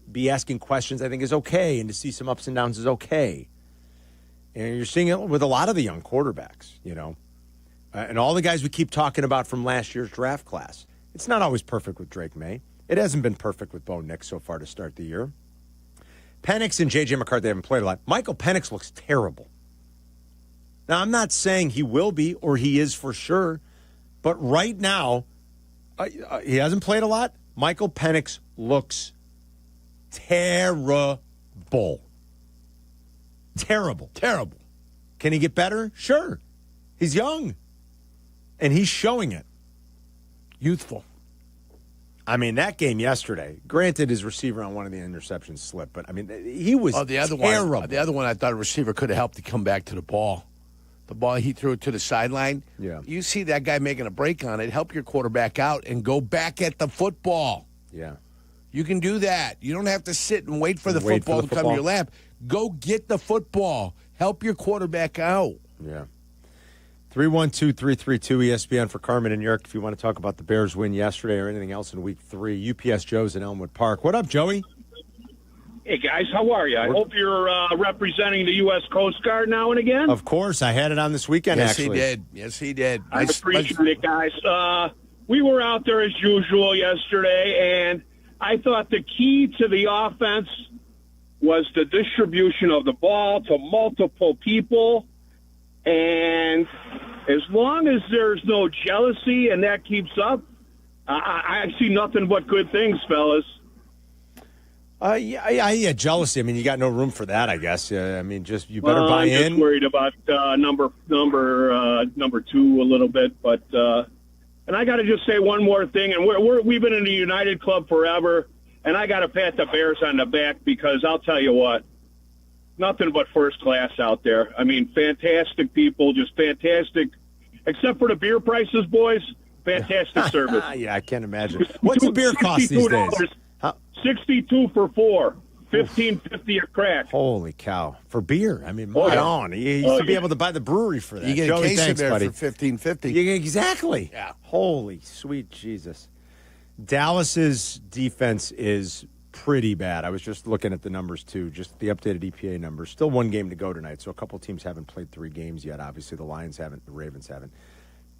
be asking questions, I think, is okay, and to see some ups and downs is okay. And you're seeing it with a lot of the young quarterbacks, and all the guys we keep talking about from last year's draft class. It's not always perfect with Drake May. It hasn't been perfect with Bo Nix so far to start the year. Penix and J.J. McCarthy haven't played a lot. Michael Penix looks terrible. Now, I'm not saying he will be or he is for sure, but right now, he hasn't played a lot. Michael Penix looks terrible. Terrible. Can he get better? Sure. He's young. And he's showing it. Youthful. I mean, that game yesterday, granted his receiver on one of the interceptions slipped, but, I mean, he was terrible. The other one, I thought a receiver could have helped to come back to the ball. The ball, he threw it to the sideline. Yeah. You see that guy making a break on it, help your quarterback out and go back at the football. Yeah. You can do that. You don't have to sit and wait for the football to come to your lap. Go get the football. Help your quarterback out. Yeah. 312-332-ESPN for Carmen and Yerk if you want to talk about the Bears win yesterday or anything else in Week 3. UPS Joe's in Elmwood Park. What up, Joey? Hey, guys, how are you? I hope you're representing the U.S. Coast Guard now and again. Of course. I had it on this weekend, Yes, actually. he did. Yes, he did. I appreciate it, guys. We were out there as usual yesterday, and I thought the key to the offense was the distribution of the ball to multiple people. And as long as there's no jealousy and that keeps up, I see nothing but good things, fellas. Yeah, jealousy. I mean, you got no room for that, I guess. I mean, just you better buy I'm in. just worried about number two a little bit, but and I got to just say one more thing. And we've been in the United Club forever, and I got to pat the Bears on the back because I'll tell you what, nothing but first class out there. I mean, fantastic people, just fantastic, except for the beer prices, boys. Fantastic service. Yeah, I can't imagine. What's the beer cost these days? $62 for 4, $15.50 a crack. Holy cow! For beer, I mean, on. You used to be able to buy the brewery for that. You get Joey, a case thanks, of beer buddy. for $15.50. Exactly. Yeah. Holy sweet Jesus! Dallas's defense is pretty bad. I was just looking at the numbers too, just the updated EPA numbers. Still one game to go tonight, so a couple teams haven't played 3 games yet. Obviously, the Lions haven't, the Ravens haven't.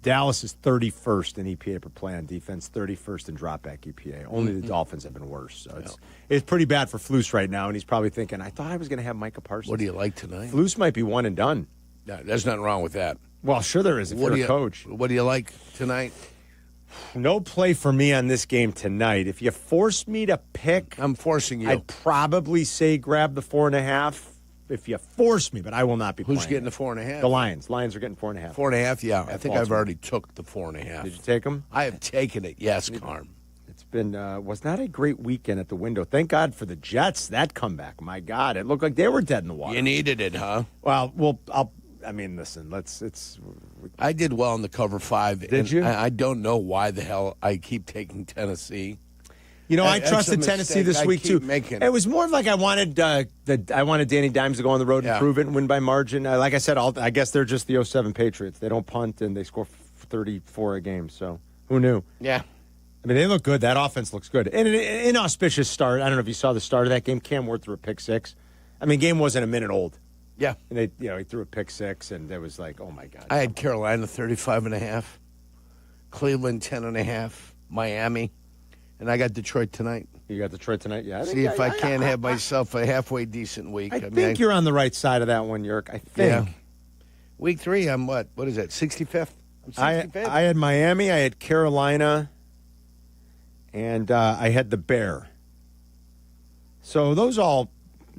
Dallas is 31st in EPA per play on defense, 31st in dropback EPA. Only the Dolphins have been worse. So it's pretty bad for Flus right now, and he's probably thinking, I thought I was going to have Micah Parsons. What do you like tonight? Flus might be one and done. No, there's nothing wrong with that. Well, sure there is if you're a coach. What do you like tonight? No play for me on this game tonight. If you force me to pick, I'm forcing you. I'd probably say grab the 4.5. If you force me, but I will not be Who's playing. getting the 4.5? The Lions. Lions are getting 4.5. 4.5, yeah. I think I've Baltimore. already took the 4.5. Did you take them? I have taken it, yes, Carm. It's been was not a great weekend at the window. Thank God for the Jets. That comeback. My God, it looked like they were dead in the water. You needed it, huh? Well, listen. I did well in the cover 5. Did you? I don't know why the hell I keep taking Tennessee. You know, I That's trusted a Tennessee mistake this I week keep too. making. It was more of like I wanted Danny Dimes to go on the road and prove it and win by margin. Like I said, I guess they're just the 07 Patriots. They don't punt and they score 34 a game. So who knew? Yeah. I mean, they look good. That offense looks good. And an inauspicious start. I don't know if you saw the start of that game. Cam Ward threw a pick 6. I mean, game wasn't a minute old. Yeah. And he threw a pick 6, and it was like, oh my God. I had Carolina 35.5, Cleveland 10.5, Miami, and I got Detroit tonight. You got Detroit tonight? Yeah. See if I can't have myself a halfway decent week. I think you're on the right side of that one, Yerk. I think. Yeah. Week 3, I'm what? What is that, 65th? I'm 65th. I had Miami, I had Carolina, and I had the Bear. So those all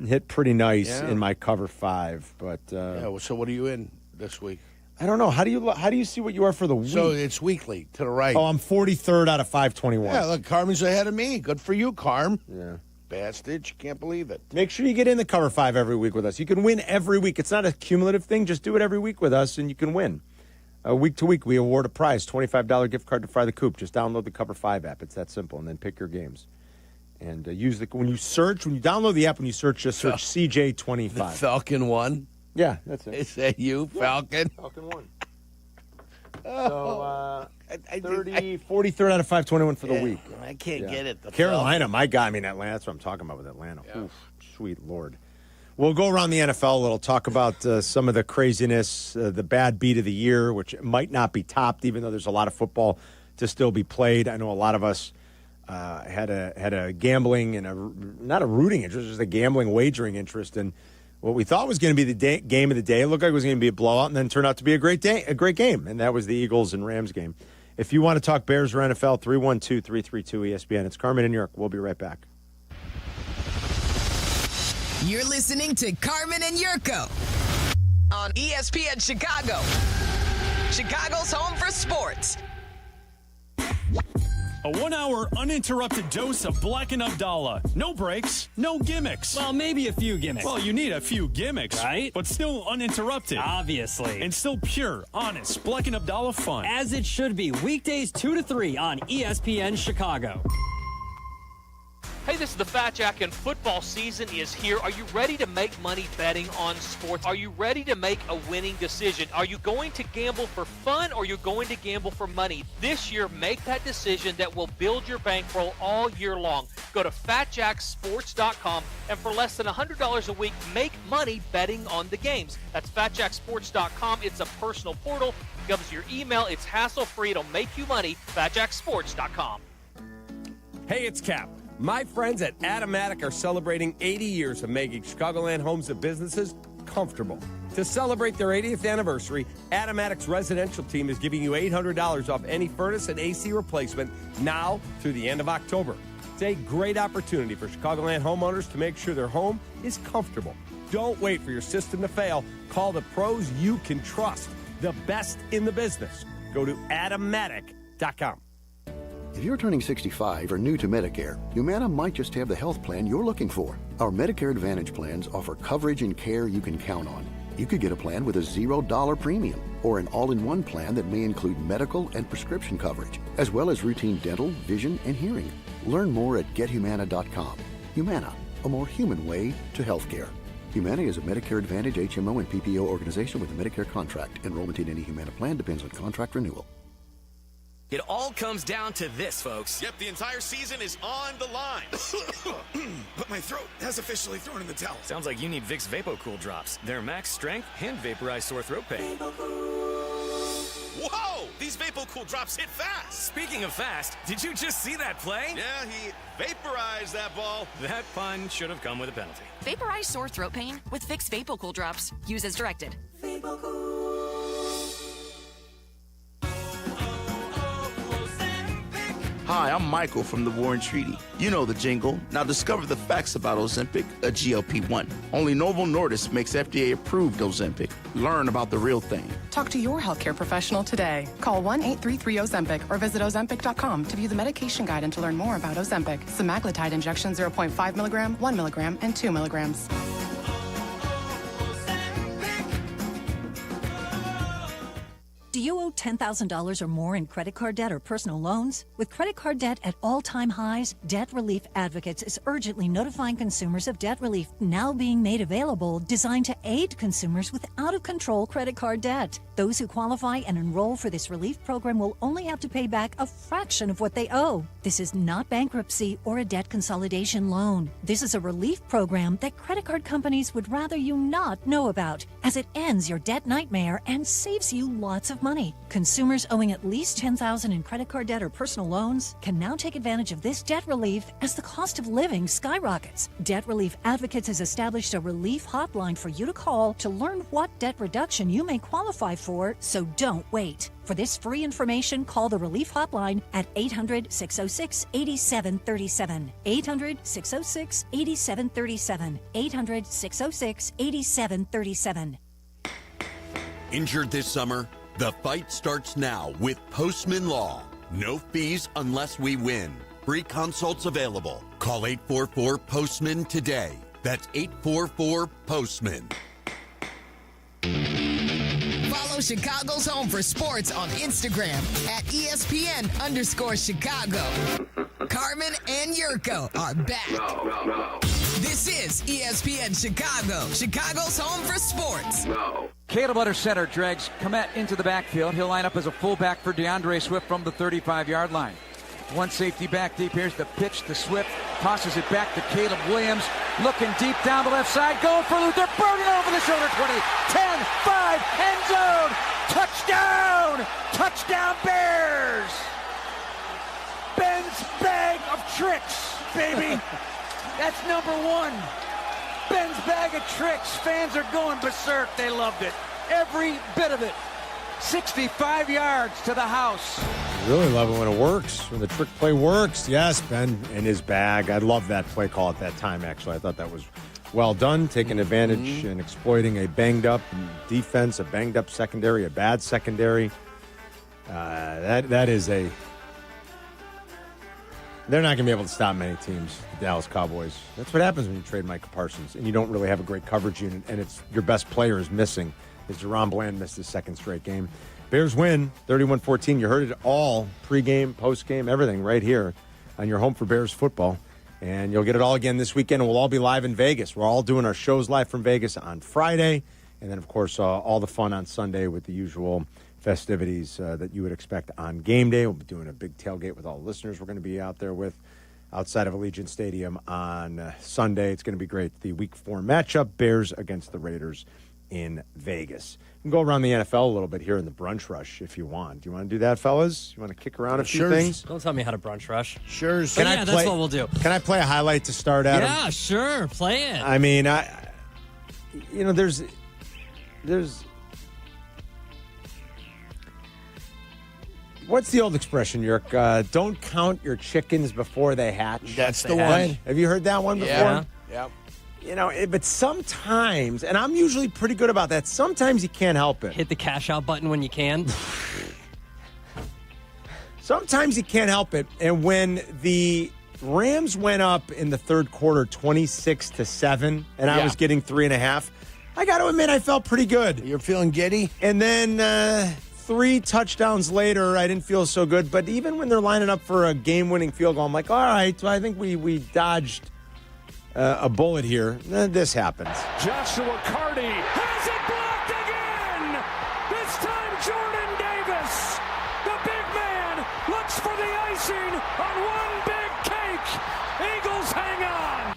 hit pretty nice in my cover 5. But well, so what are you in this week? I don't know. How do you see what you are for the week? So it's weekly to the right. Oh, I'm 43rd out of 521. Yeah, look, Carmen's ahead of me. Good for you, Carm. Yeah. Bastard, you can't believe it. Make sure you get in the cover 5 every week with us. You can win every week. It's not a cumulative thing. Just do it every week with us, and you can win. Week to week, we award a prize, $25 gift card to Fry the Coop. Just download the Cover 5 app. It's that simple, and then pick your games. And use when you download the app, when you search, just search CJ25. The Falcon 1? Yeah, that's it. Is that you, Falcon? Falcon 1. So, 43rd out of 521 for the week. I can't get it. The Carolina, Falcon. my guy. I mean, Atlanta. That's what I'm talking about with Atlanta. Yeah. Oof, sweet Lord. We'll go around the NFL a little, talk about some of the craziness, the bad beat of the year, which might not be topped, even though there's a lot of football to still be played. I know a lot of us had a gambling and not a rooting interest, just a gambling wagering interest in what we thought was going to be the game of the day. It looked like it was going to be a blowout, and then turned out to be a great game, and that was the Eagles and Rams game. If you want to talk Bears or NFL, 312-332-ESPN. It's Carmen and York. We'll be right back. You're listening to Carmen and Yurko on ESPN Chicago, Chicago's home for sports. A 1-hour uninterrupted dose of Bleck Abdalla. No breaks, no gimmicks. Well, maybe a few gimmicks. Well, you need a few gimmicks, right? But still uninterrupted. Obviously. And still pure, honest Bleck Abdalla fun. As it should be. Weekdays 2 to 3 on ESPN Chicago. Hey, this is the Fat Jack, and football season is here. Are you ready to make money betting on sports? Are you ready to make a winning decision? Are you going to gamble for fun, or are you going to gamble for money? This year, make that decision that will build your bankroll all year long. Go to FatJackSports.com, and for less than $100 a week, make money betting on the games. That's FatJackSports.com. It's a personal portal. It gives you your email. It's hassle-free. It'll make you money. FatJackSports.com. Hey, it's Cap. My friends at Automatic are celebrating 80 years of making Chicagoland homes and businesses comfortable. To celebrate their 80th anniversary, Automatic's residential team is giving you $800 off any furnace and AC replacement now through the end of October. It's a great opportunity for Chicagoland homeowners to make sure their home is comfortable. Don't wait for your system to fail. Call the pros you can trust, the best in the business. Go to Automatic.com. If you're turning 65 or new to Medicare, Humana might just have the health plan you're looking for. Our Medicare Advantage plans offer coverage and care you can count on. You could get a plan with a $0 premium or an all-in-one plan that may include medical and prescription coverage, as well as routine dental, vision, and hearing. Learn more at GetHumana.com. Humana, a more human way to healthcare. Humana is a Medicare Advantage HMO and PPO organization with a Medicare contract. Enrollment in any Humana plan depends on contract renewal. It all comes down to this, folks. Yep, the entire season is on the line. But my throat has officially thrown in the towel. Sounds like you need Vicks VapoCool drops. They're max strength and vaporize sore throat pain. Whoa! These VapoCool drops hit fast. Speaking of fast, did you just see that play? Yeah, he vaporized that ball. That pun should have come with a penalty. Vaporize sore throat pain with Vicks VapoCool drops. Use as directed. Hi, I'm Michael from the Warren Treaty. You know the jingle. Now discover the facts about Ozempic, a GLP-1. Only Novo Nordisk makes FDA-approved Ozempic. Learn about the real thing. Talk to your healthcare professional today. Call 1-833-OZEMPIC or visit Ozempic.com to view the medication guide and to learn more about Ozempic. Semaglutide injection 0.5 milligram, 1 milligram, and 2 milligrams. Do you owe $10,000 or more in credit card debt or personal loans? With credit card debt at all-time highs, Debt Relief Advocates is urgently notifying consumers of debt relief now being made available, designed to aid consumers with out-of-control credit card debt. Those who qualify and enroll for this relief program will only have to pay back a fraction of what they owe. This is not bankruptcy or a debt consolidation loan. This is a relief program that credit card companies would rather you not know about, as it ends your debt nightmare and saves you lots of money. Consumers owing at least $10,000 in credit card debt or personal loans can now take advantage of this debt relief as the cost of living skyrockets. Debt Relief Advocates has established a relief hotline for you to call to learn what debt reduction you may qualify for, so don't wait. For this free information, call the Relief Hotline at 800-606-8737. 800-606-8737. 800-606-8737. Injured this summer? The fight starts now with Postman Law. No fees unless we win. Free consults available. Call 844-POSTMAN today. That's 844-POSTMAN. Follow Chicago's Home for Sports on Instagram at ESPN_Chicago. Carmen and Jurko are back. This is ESPN Chicago, Chicago's Home for Sports. Caleb under center drags Komet into the backfield. He'll line up as a fullback for DeAndre Swift from the 35-yard line. One safety back deep. Here's the pitch to Swift. Tosses it back to Caleb Williams. Looking deep down the left side. Going for Luther. Burning over the shoulder. 20, 10, 5, end zone. Touchdown! Touchdown Bears! Ben's bag of tricks, baby. That's number one. Ben's bag of tricks. Fans are going berserk. They loved it. Every bit of it. 65 yards to the house. Really love it when it works, when the trick play works. Yes, Ben in his bag. I love that play call at that time, actually. I thought that was well done, taking advantage and exploiting a banged-up defense, a banged-up secondary, a bad secondary. That is a... They're not going to be able to stop many teams, the Dallas Cowboys. That's what happens when you trade Micah Parsons and you don't really have a great coverage unit, and it's your best player is missing. As Jerron Bland missed his second straight game. Bears win 31-14. You heard it all, pregame, postgame, everything right here on your home for Bears football. And you'll get it all again this weekend, and we'll all be live in Vegas. We're all doing our shows live from Vegas on Friday. And then, of course, all the fun on Sunday with the usual festivities that you would expect on game day. We'll be doing a big tailgate with all the listeners we're going to be out there with. outside of Allegiant Stadium on Sunday. It's going to be great. The Week 4 matchup, Bears against the Raiders in Vegas. We can go around the NFL a little bit here in the Brunch Rush if you want. Do you want to do that, fellas? You want to kick around a few things? Don't tell me how to brunch rush. Sure. That's what we'll do. Can I play a highlight to start, Adam? Yeah, sure. Play it. I mean, there's what's the old expression, Yerk? Don't count your chickens before they hatch. That's the one. Have you heard that one before? Yeah. But sometimes, and I'm usually pretty good about that, sometimes you can't help it. Hit the cash out button when you can. Sometimes you can't help it. And when the Rams went up in the third quarter 26-7, and I was getting 3.5, I got to admit I felt pretty good. You're feeling giddy? And then 3 touchdowns later, I didn't feel so good. But even when they're lining up for a game-winning field goal, I'm like, all right, so I think we dodged a bullet here. This happens. Joshua Carty has it blocked again. This time Jordan Davis, the big man, looks for the icing on one big cake. Eagles hang on.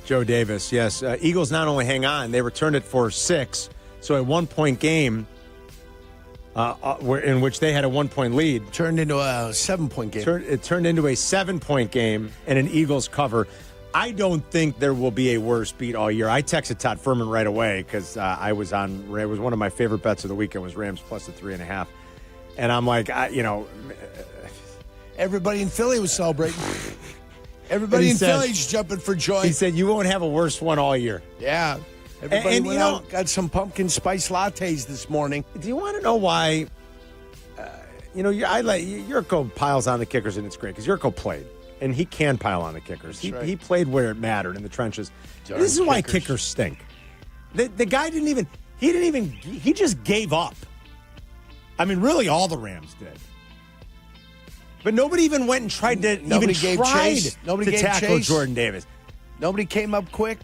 Joe Davis, yes. Eagles not only hang on, they returned it for 6. So a 1-point game in which they had a 1-point lead. Turned into a 7-point game. It turned into a 7-point game and an Eagles cover. I don't think there will be a worse beat all year. I texted Todd Furman right away because it was one of my favorite bets of the weekend was Rams plus the 3.5. And I'm like, everybody in Philly was celebrating. Everybody in Philly's jumping for joy. He said, you won't have a worse one all year. Yeah. Everybody went out, got some pumpkin spice lattes this morning. Do you want to know why? Yurko piles on the kickers, and it's great because Yurko played. And he can pile on the kickers. He played where it mattered in the trenches. This is why kickers stink. The guy he just gave up. I mean, really all the Rams did. But nobody even went and tried to Nobody gave chase. Nobody gave tackle chase. Jordan Davis. Nobody came up quick.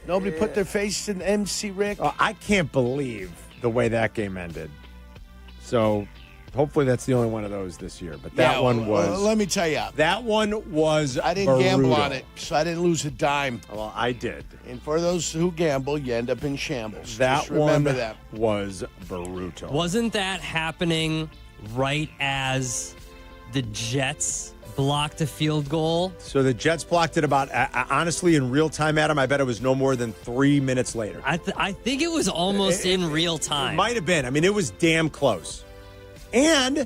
Nobody put their face in MC Rick. Oh, I can't believe the way that game ended. So hopefully that's the only one of those this year. But that one was. Let me tell you. That one was. I didn't gamble on it, so I didn't lose a dime. Well, I did. And for those who gamble, you end up in shambles. That remember that was brutal. Wasn't that happening right as the Jets blocked a field goal? So the Jets blocked it about, honestly, in real time, Adam, I bet it was no more than 3 minutes later. I think it was almost in real time. It might have been. I mean, it was damn close. And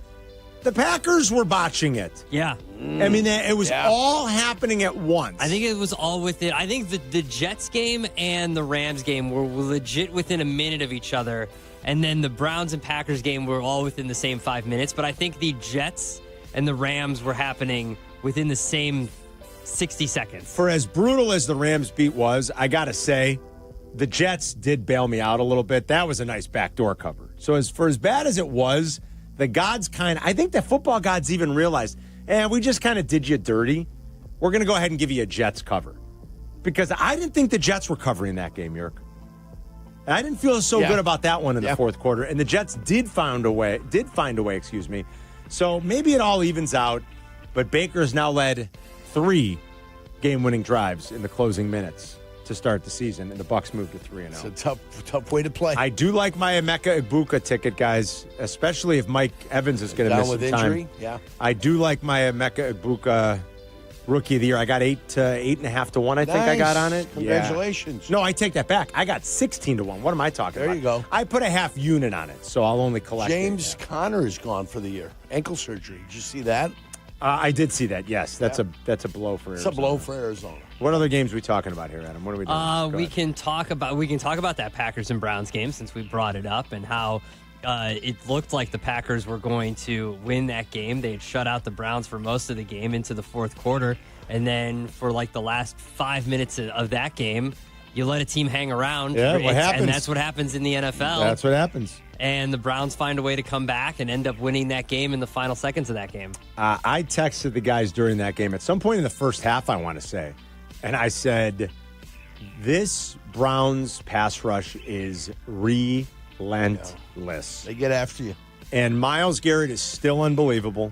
the Packers were botching it. Yeah. I mean, it was all happening at once. I think it was all within. I think the Jets game and the Rams game were legit within a minute of each other. And then the Browns and Packers game were all within the same 5 minutes. But I think the Jets and the Rams were happening within the same 60 seconds. For as brutal as the Rams beat was, I got to say, the Jets did bail me out a little bit. That was a nice backdoor cover. So for as bad as it was, the gods I think the football gods even realized, we just kind of did you dirty. We're going to go ahead and give you a Jets cover. Because I didn't think the Jets were covering that game, Yerk. I didn't feel so good about that one in the fourth quarter. And the Jets did find a way, excuse me. So maybe it all evens out. But Baker's now led 3 game-winning drives in the closing minutes to start the season, and the Bucs moved to 3-0. It's a tough way to play. I do like my Emeka Egbuka ticket, guys, especially if Mike Evans is going to miss some injury. time. Yeah, I do like my Emeka Egbuka Rookie of the Year. I got 8.5 to 1. I think I got on it. Congratulations! Yeah. No, I take that back. I got 16 to 1. What am I talking about? There you go. I put a half unit on it, so I'll only collect. James Conner is gone for the year. Ankle surgery. Did you see that? I did see that. Yes, that's a blow for Arizona. It's a blow for Arizona. What other games are we talking about here, Adam? What are we doing? We can talk about that Packers and Browns game since we brought it up and how it looked like the Packers were going to win that game. They had shut out the Browns for most of the game into the fourth quarter, and then for like the last 5 minutes of that game, you let a team hang around. Yeah, what happens? And that's what happens in the NFL. That's what happens. And the Browns find a way to come back and end up winning that game in the final seconds of that game. I texted the guys during that game at some point in the first half, I want to say, and I said, this Browns pass rush is relentless. They get after you. And Myles Garrett is still unbelievable.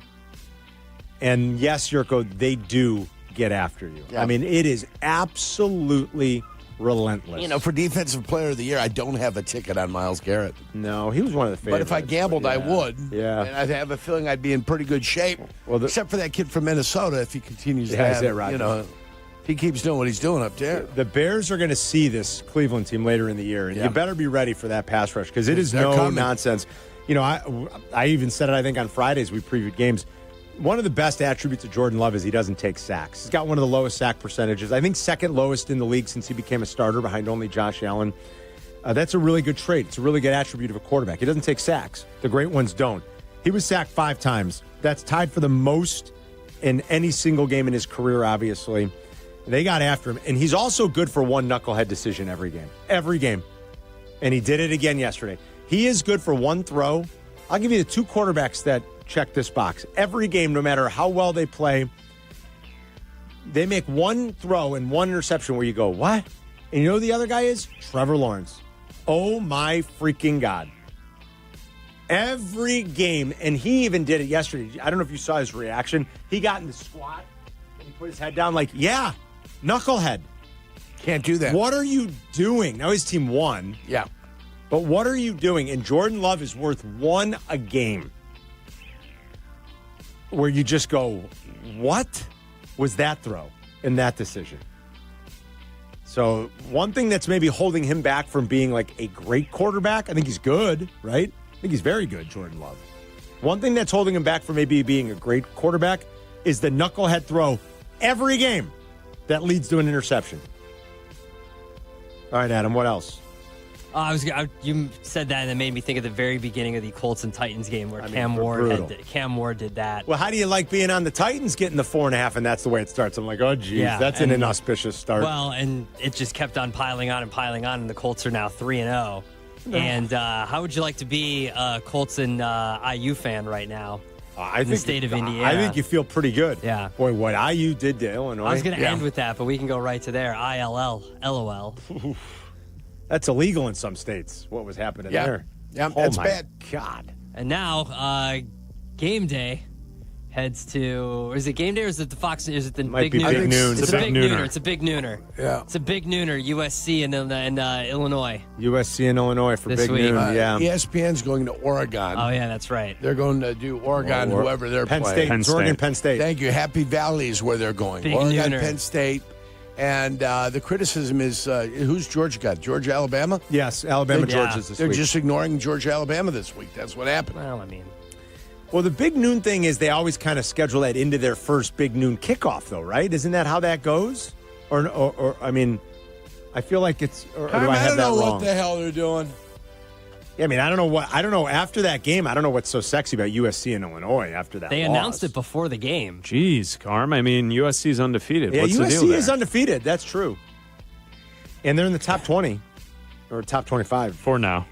And yes, Yurko, they do get after you. Yeah. I mean, it is absolutely relentless. You know, for Defensive Player of the Year, I don't have a ticket on Myles Garrett. No, he was one of the favorites. But if I gambled, I would. Yeah. And I have a feeling I'd be in pretty good shape. Well, except for that kid from Minnesota, if he continues to that's have, it, Rocky. you know, if he keeps doing what he's doing up there. The Bears are going to see this Cleveland team later in the year, and you better be ready for that pass rush because it is They're no coming. nonsense. You know, I even said it, I think, on Fridays we previewed games. One of the best attributes of Jordan Love is he doesn't take sacks. He's got one of the lowest sack percentages. I think second lowest in the league since he became a starter behind only Josh Allen. That's a really good trait. It's a really good attribute of a quarterback. He doesn't take sacks. The great ones don't. He was sacked 5 times. That's tied for the most in any single game in his career, obviously. They got after him. And he's also good for one knucklehead decision every game. Every game. And he did it again yesterday. He is good for one throw. I'll give you the 2 quarterbacks that check this box. Every game, no matter how well they play, they make one throw and one interception where you go, what? And you know who the other guy is? Trevor Lawrence. Oh, my freaking God. Every game, and he even did it yesterday. I don't know if you saw his reaction. He got in the squat, and he put his head down like, yeah, knucklehead. Can't do that. What are you doing? Now his team won. Yeah. But what are you doing? And Jordan Love is worth 1 a game. Where you just go, what was that throw in that decision? So one thing that's maybe holding him back from being like a great quarterback, I think he's good, right? I think he's very good, Jordan Love. One thing that's holding him back from maybe being a great quarterback is the knucklehead throw every game that leads to an interception. All right, Adam, what else? You said that, and it made me think of the very beginning of the Colts and Titans game where Cam Ward did that. Well, how do you like being on the Titans getting the 4.5, and that's the way it starts? I'm like, oh, geez, that's an inauspicious start. Well, and it just kept on piling on, and the Colts are now 3-0. And how would you like to be a Colts and IU fan right now? In the state of Indiana. I think you feel pretty good. Yeah. Boy, what IU did to Illinois. I was going to end with that, but we can go right to there. ILL, LOL. That's illegal in some states, what was happening there. Yeah, oh that's my bad. God. And now, game day heads to, is it game day or is it the Fox? Is it the Might big be nooner? big noon. It's a big nooner. It's a big nooner. Yeah. It's a big nooner, USC and Illinois. USC and Illinois for This big week. noon, yeah. ESPN's going to Oregon. Oh, yeah, that's right. They're going to do Oregon, whoever they're Penn playing. State. Oregon, Penn State. Thank you. Happy Valley is where they're going. Big Oregon, nooner. Penn State. And the criticism is, who's Georgia got? Georgia, Alabama? Yes, Alabama, Georgia's this They're week. just ignoring Georgia, Alabama this week. That's what happened. Well, I mean. Well, the big noon thing is they always kind of schedule that into their first big noon kickoff, though, right? Isn't that how that goes? Or I mean, I feel like it's. Or do I have don't that know wrong? what the hell they're doing. Yeah, I mean, I don't know. After that game, I don't know what's so sexy about USC and Illinois after that. They loss. announced it before the game. Jeez, Carm. I mean, USC's undefeated. Yeah, What's the deal USC there? is undefeated. That's true. And they're in the top 20 or top 25 For now.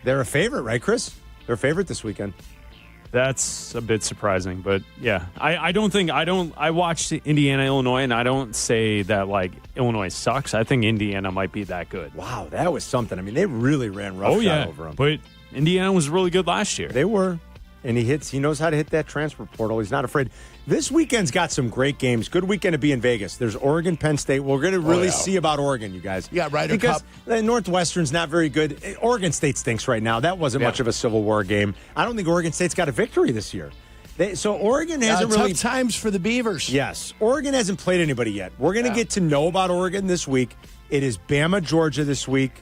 They're a favorite, right, Chris? They're a favorite this weekend. That's a bit surprising, but yeah, I watched Indiana, Illinois, and I don't say that like Illinois sucks. I think Indiana might be that good. Wow, that was something. I mean, they really ran roughshod over them. But Indiana was really good last year. They were. And he knows how to hit that transfer portal. He's not afraid. This weekend's got some great games. Good weekend to be in Vegas. There's Oregon, Penn State. We're going to really see about Oregon, you guys. Yeah, Ryder because Cup. Northwestern's not very good. Oregon State stinks right now. That wasn't much of a Civil War game. I don't think Oregon State's got a victory this year. So Oregon hasn't really... Tough times for the Beavers. Yes. Oregon hasn't played anybody yet. We're going to get to know about Oregon this week. It is Bama, Georgia this week.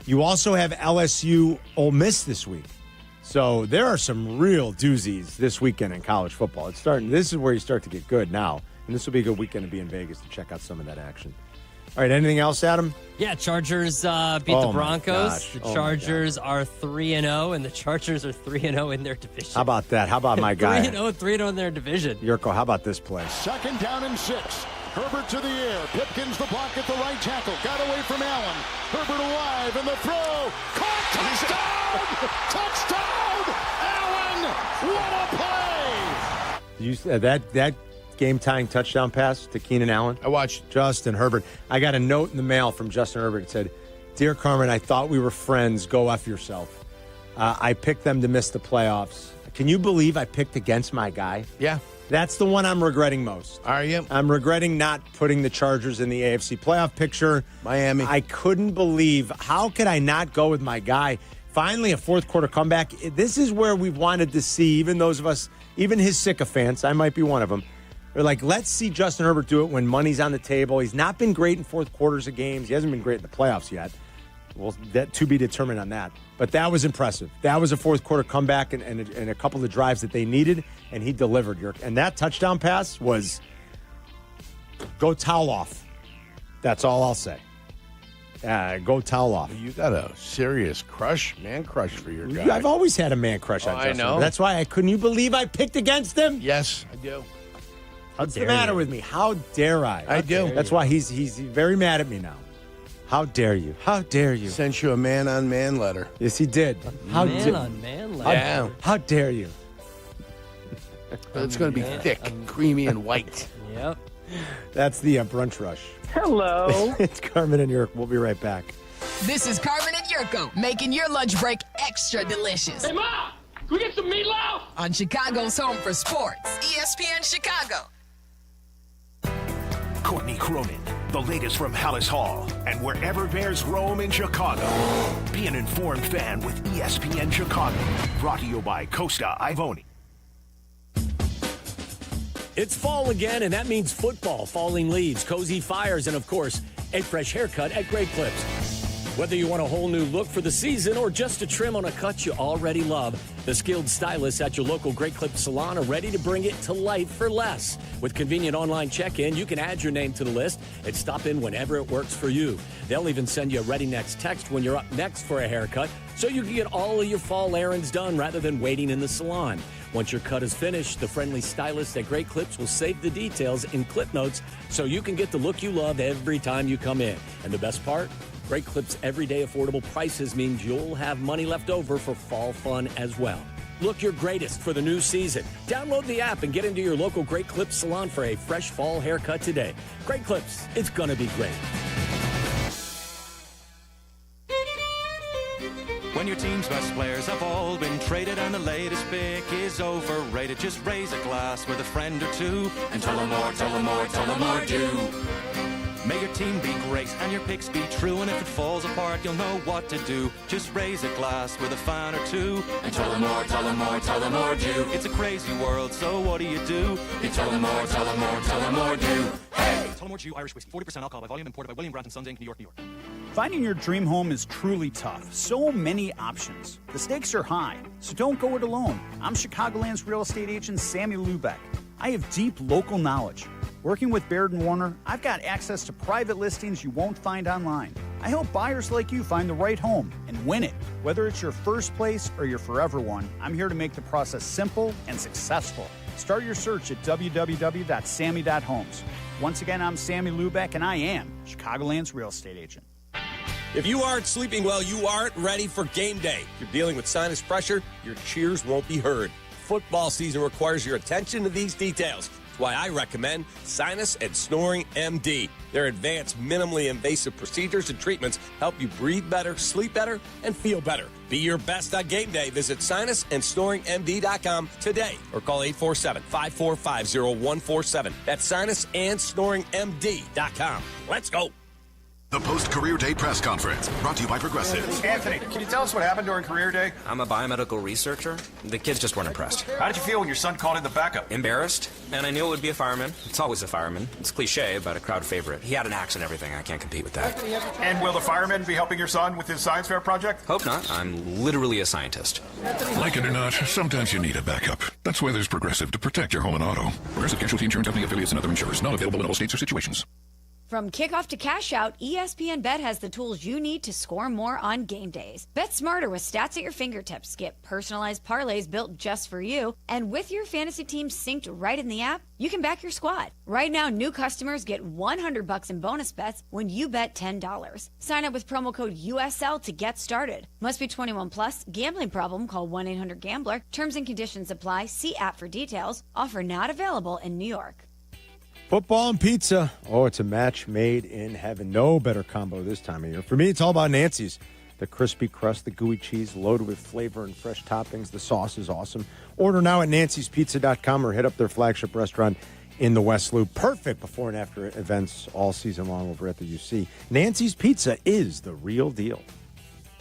You also have LSU, Ole Miss this week. So there are some real doozies this weekend in college football. It's starting. This is where you start to get good now, and this will be a good weekend to be in Vegas to check out some of that action. All right, anything else, Adam? Yeah, Chargers beat the Broncos. The Chargers are 3-0, and the Chargers are 3-0 in their division. How about that? How about my guy? 3-0 in their division. Yurko, how about this play? 2nd down and 6. Herbert to the air. Pipkins the block at the right tackle. Got away from Allen. Herbert alive and the throw. Caught. Touchdown! Allen! What a play! That game-tying touchdown pass to Keenan Allen? I watched Justin Herbert. I got a note in the mail from Justin Herbert. It said, "Dear Carmen, I thought we were friends. Go F yourself. I picked them to miss the playoffs. I Can you believe I picked against my guy? Yeah. That's the one I'm regretting most. Are you? I'm regretting not putting the Chargers in the AFC playoff picture. Miami. I couldn't believe, how could I not go with my guy? Finally, a fourth quarter comeback. This is where we've wanted to see, even those of us, even his sycophants, I might be one of them, they're like, let's see Justin Herbert do it when money's on the table. He's not been great in fourth quarters of games. He hasn't been great in the playoffs yet. Well, that to be determined on that. But that was impressive. That was a fourth quarter comeback and a couple of the drives that they needed, and he delivered. And that touchdown pass was go towel off. That's all I'll say. Go towel off. You got a serious man crush for your guy. I've always had a man crush on Justin. I know. That's why couldn't you believe I picked against him? Yes, I do. What's the matter with me? How dare I? I do. That's why he's very mad at me now. How dare you? How dare you? Sent you a man-on-man letter. Yes, he did. Man-on-man letter. Yeah. How dare you? It's going to be thick, creamy, and white. Yep. That's the brunch rush. Hello. It's Carmen and Yurko. We'll be right back. This is Carmen and Yurko, making your lunch break extra delicious. Hey, Ma! Can we get some meatloaf? On Chicago's home for sports, ESPN Chicago. Courtney Cronin, the latest from Hallis Hall and wherever Bears roam in Chicago. Be an informed fan with ESPN Chicago. Brought to you by Costa Ivoni. It's fall again, and that means football, falling leaves, cozy fires, and, of course, a fresh haircut at Great Clips. Whether you want a whole new look for the season or just a trim on a cut you already love, the skilled stylists at your local Great Clips salon are ready to bring it to life for less. With convenient online check-in, you can add your name to the list and stop in whenever it works for you. They'll even send you a ready next text when you're up next for a haircut, so you can get all of your fall errands done rather than waiting in the salon. Once your cut is finished, the friendly stylists at Great Clips will save the details in clip notes so you can get the look you love every time you come in. And the best part? Great Clips' everyday affordable prices means you'll have money left over for fall fun as well. Look your greatest for the new season. Download the app and get into your local Great Clips salon for a fresh fall haircut today. Great Clips, it's gonna be great. When your team's best players have all been traded and the latest pick is overrated, just raise a glass with a friend or two and tell them more do. May your team be great and your picks be true, and if it falls apart, you'll know what to do. Just raise a glass with a fan or two and tell them more do. It's a crazy world, so what do? You tell them more do. Hey! Tullamore Dew Irish Whiskey, 40% alcohol by volume, imported by William Grant & Sons Inc., New York, New York. Finding your dream home is truly tough. So many options. The stakes are high, so don't go it alone. I'm Chicagoland's real estate agent, Sammy Lubeck. I have deep local knowledge. Working with Baird & Warner, I've got access to private listings you won't find online. I help buyers like you find the right home and win it. Whether it's your first place or your forever one, I'm here to make the process simple and successful. Start your search at www.sammy.homes. Once again, I'm Sammy Lubeck, and I am Chicagoland's real estate agent. If you aren't sleeping well, you aren't ready for game day. If you're dealing with sinus pressure, your cheers won't be heard. Football season requires your attention to these details. That's why I recommend Sinus and Snoring MD. Their advanced, minimally invasive procedures and treatments help you breathe better, sleep better, and feel better. Be your best on game day. Visit sinusandsnoringmd.com today or call 847-545-0147. That's sinusandsnoringmd.com. Let's go. The post-career day press conference brought to you by Progressive. Anthony, can you tell us what happened during career day? I'm a biomedical researcher. The kids just weren't impressed. How did you feel when your son called in the backup? Embarrassed, and I knew it would be a fireman. It's always a fireman. It's cliche, but a crowd favorite. He had an axe and everything. I can't compete with that. And will the fireman be helping your son with his science fair project? Hope not. I'm literally a scientist. Like it or not, sometimes you need a backup. That's why there's Progressive to protect your home and auto. Progressive Casualty Insurance Company affiliates and other insurers. Not available in all states or situations. From kickoff to cash out, ESPN Bet has the tools you need to score more on game days. Bet smarter with stats at your fingertips. Get personalized parlays built just for you. And with your fantasy team synced right in the app, you can back your squad. Right now, new customers get $100 in bonus bets when you bet $10. Sign up with promo code USL to get started. Must be 21 plus. Gambling problem? Call 1-800-GAMBLER. Terms and conditions apply. See app for details. Offer not available in New York. Football and pizza. Oh, it's a match made in heaven. No better combo this time of year. For me, it's all about Nancy's. The crispy crust, the gooey cheese, loaded with flavor and fresh toppings. The sauce is awesome. Order now at nancyspizza.com or hit up their flagship restaurant in the West Loop. Perfect before and after events all season long over at the UC. Nancy's Pizza is the real deal.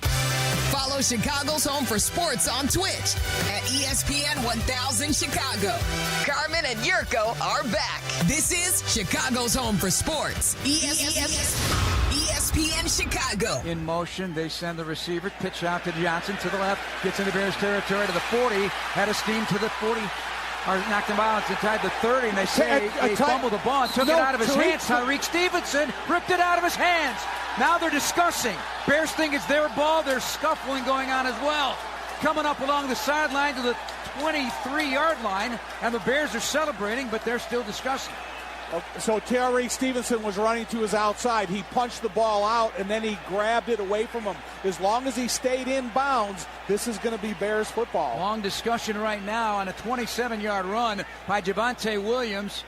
Follow Chicago's Home for Sports on Twitch at ESPN 1000 Chicago. Carmen and Yurko are back. This is Chicago's Home for Sports. ESPN Chicago. In motion, they send the receiver, pitch out to Johnson to the left, gets into Bears territory to the 40, had a steam to the 40, or knocked him out inside the 30, and they say he fumbled the ball and took it out of his hands. Tyreek Stevenson ripped it out of his hands. Now they're discussing. Bears think it's their ball. There's scuffling going on as well. Coming up along the sideline to the 23-yard line, and the Bears are celebrating, but they're still discussing. So Tyreek Stevenson was running to his outside. He punched the ball out, and then he grabbed it away from him. As long as he stayed in bounds, this is going to be Bears football. Long discussion right now on a 27-yard run by Javonte Williams.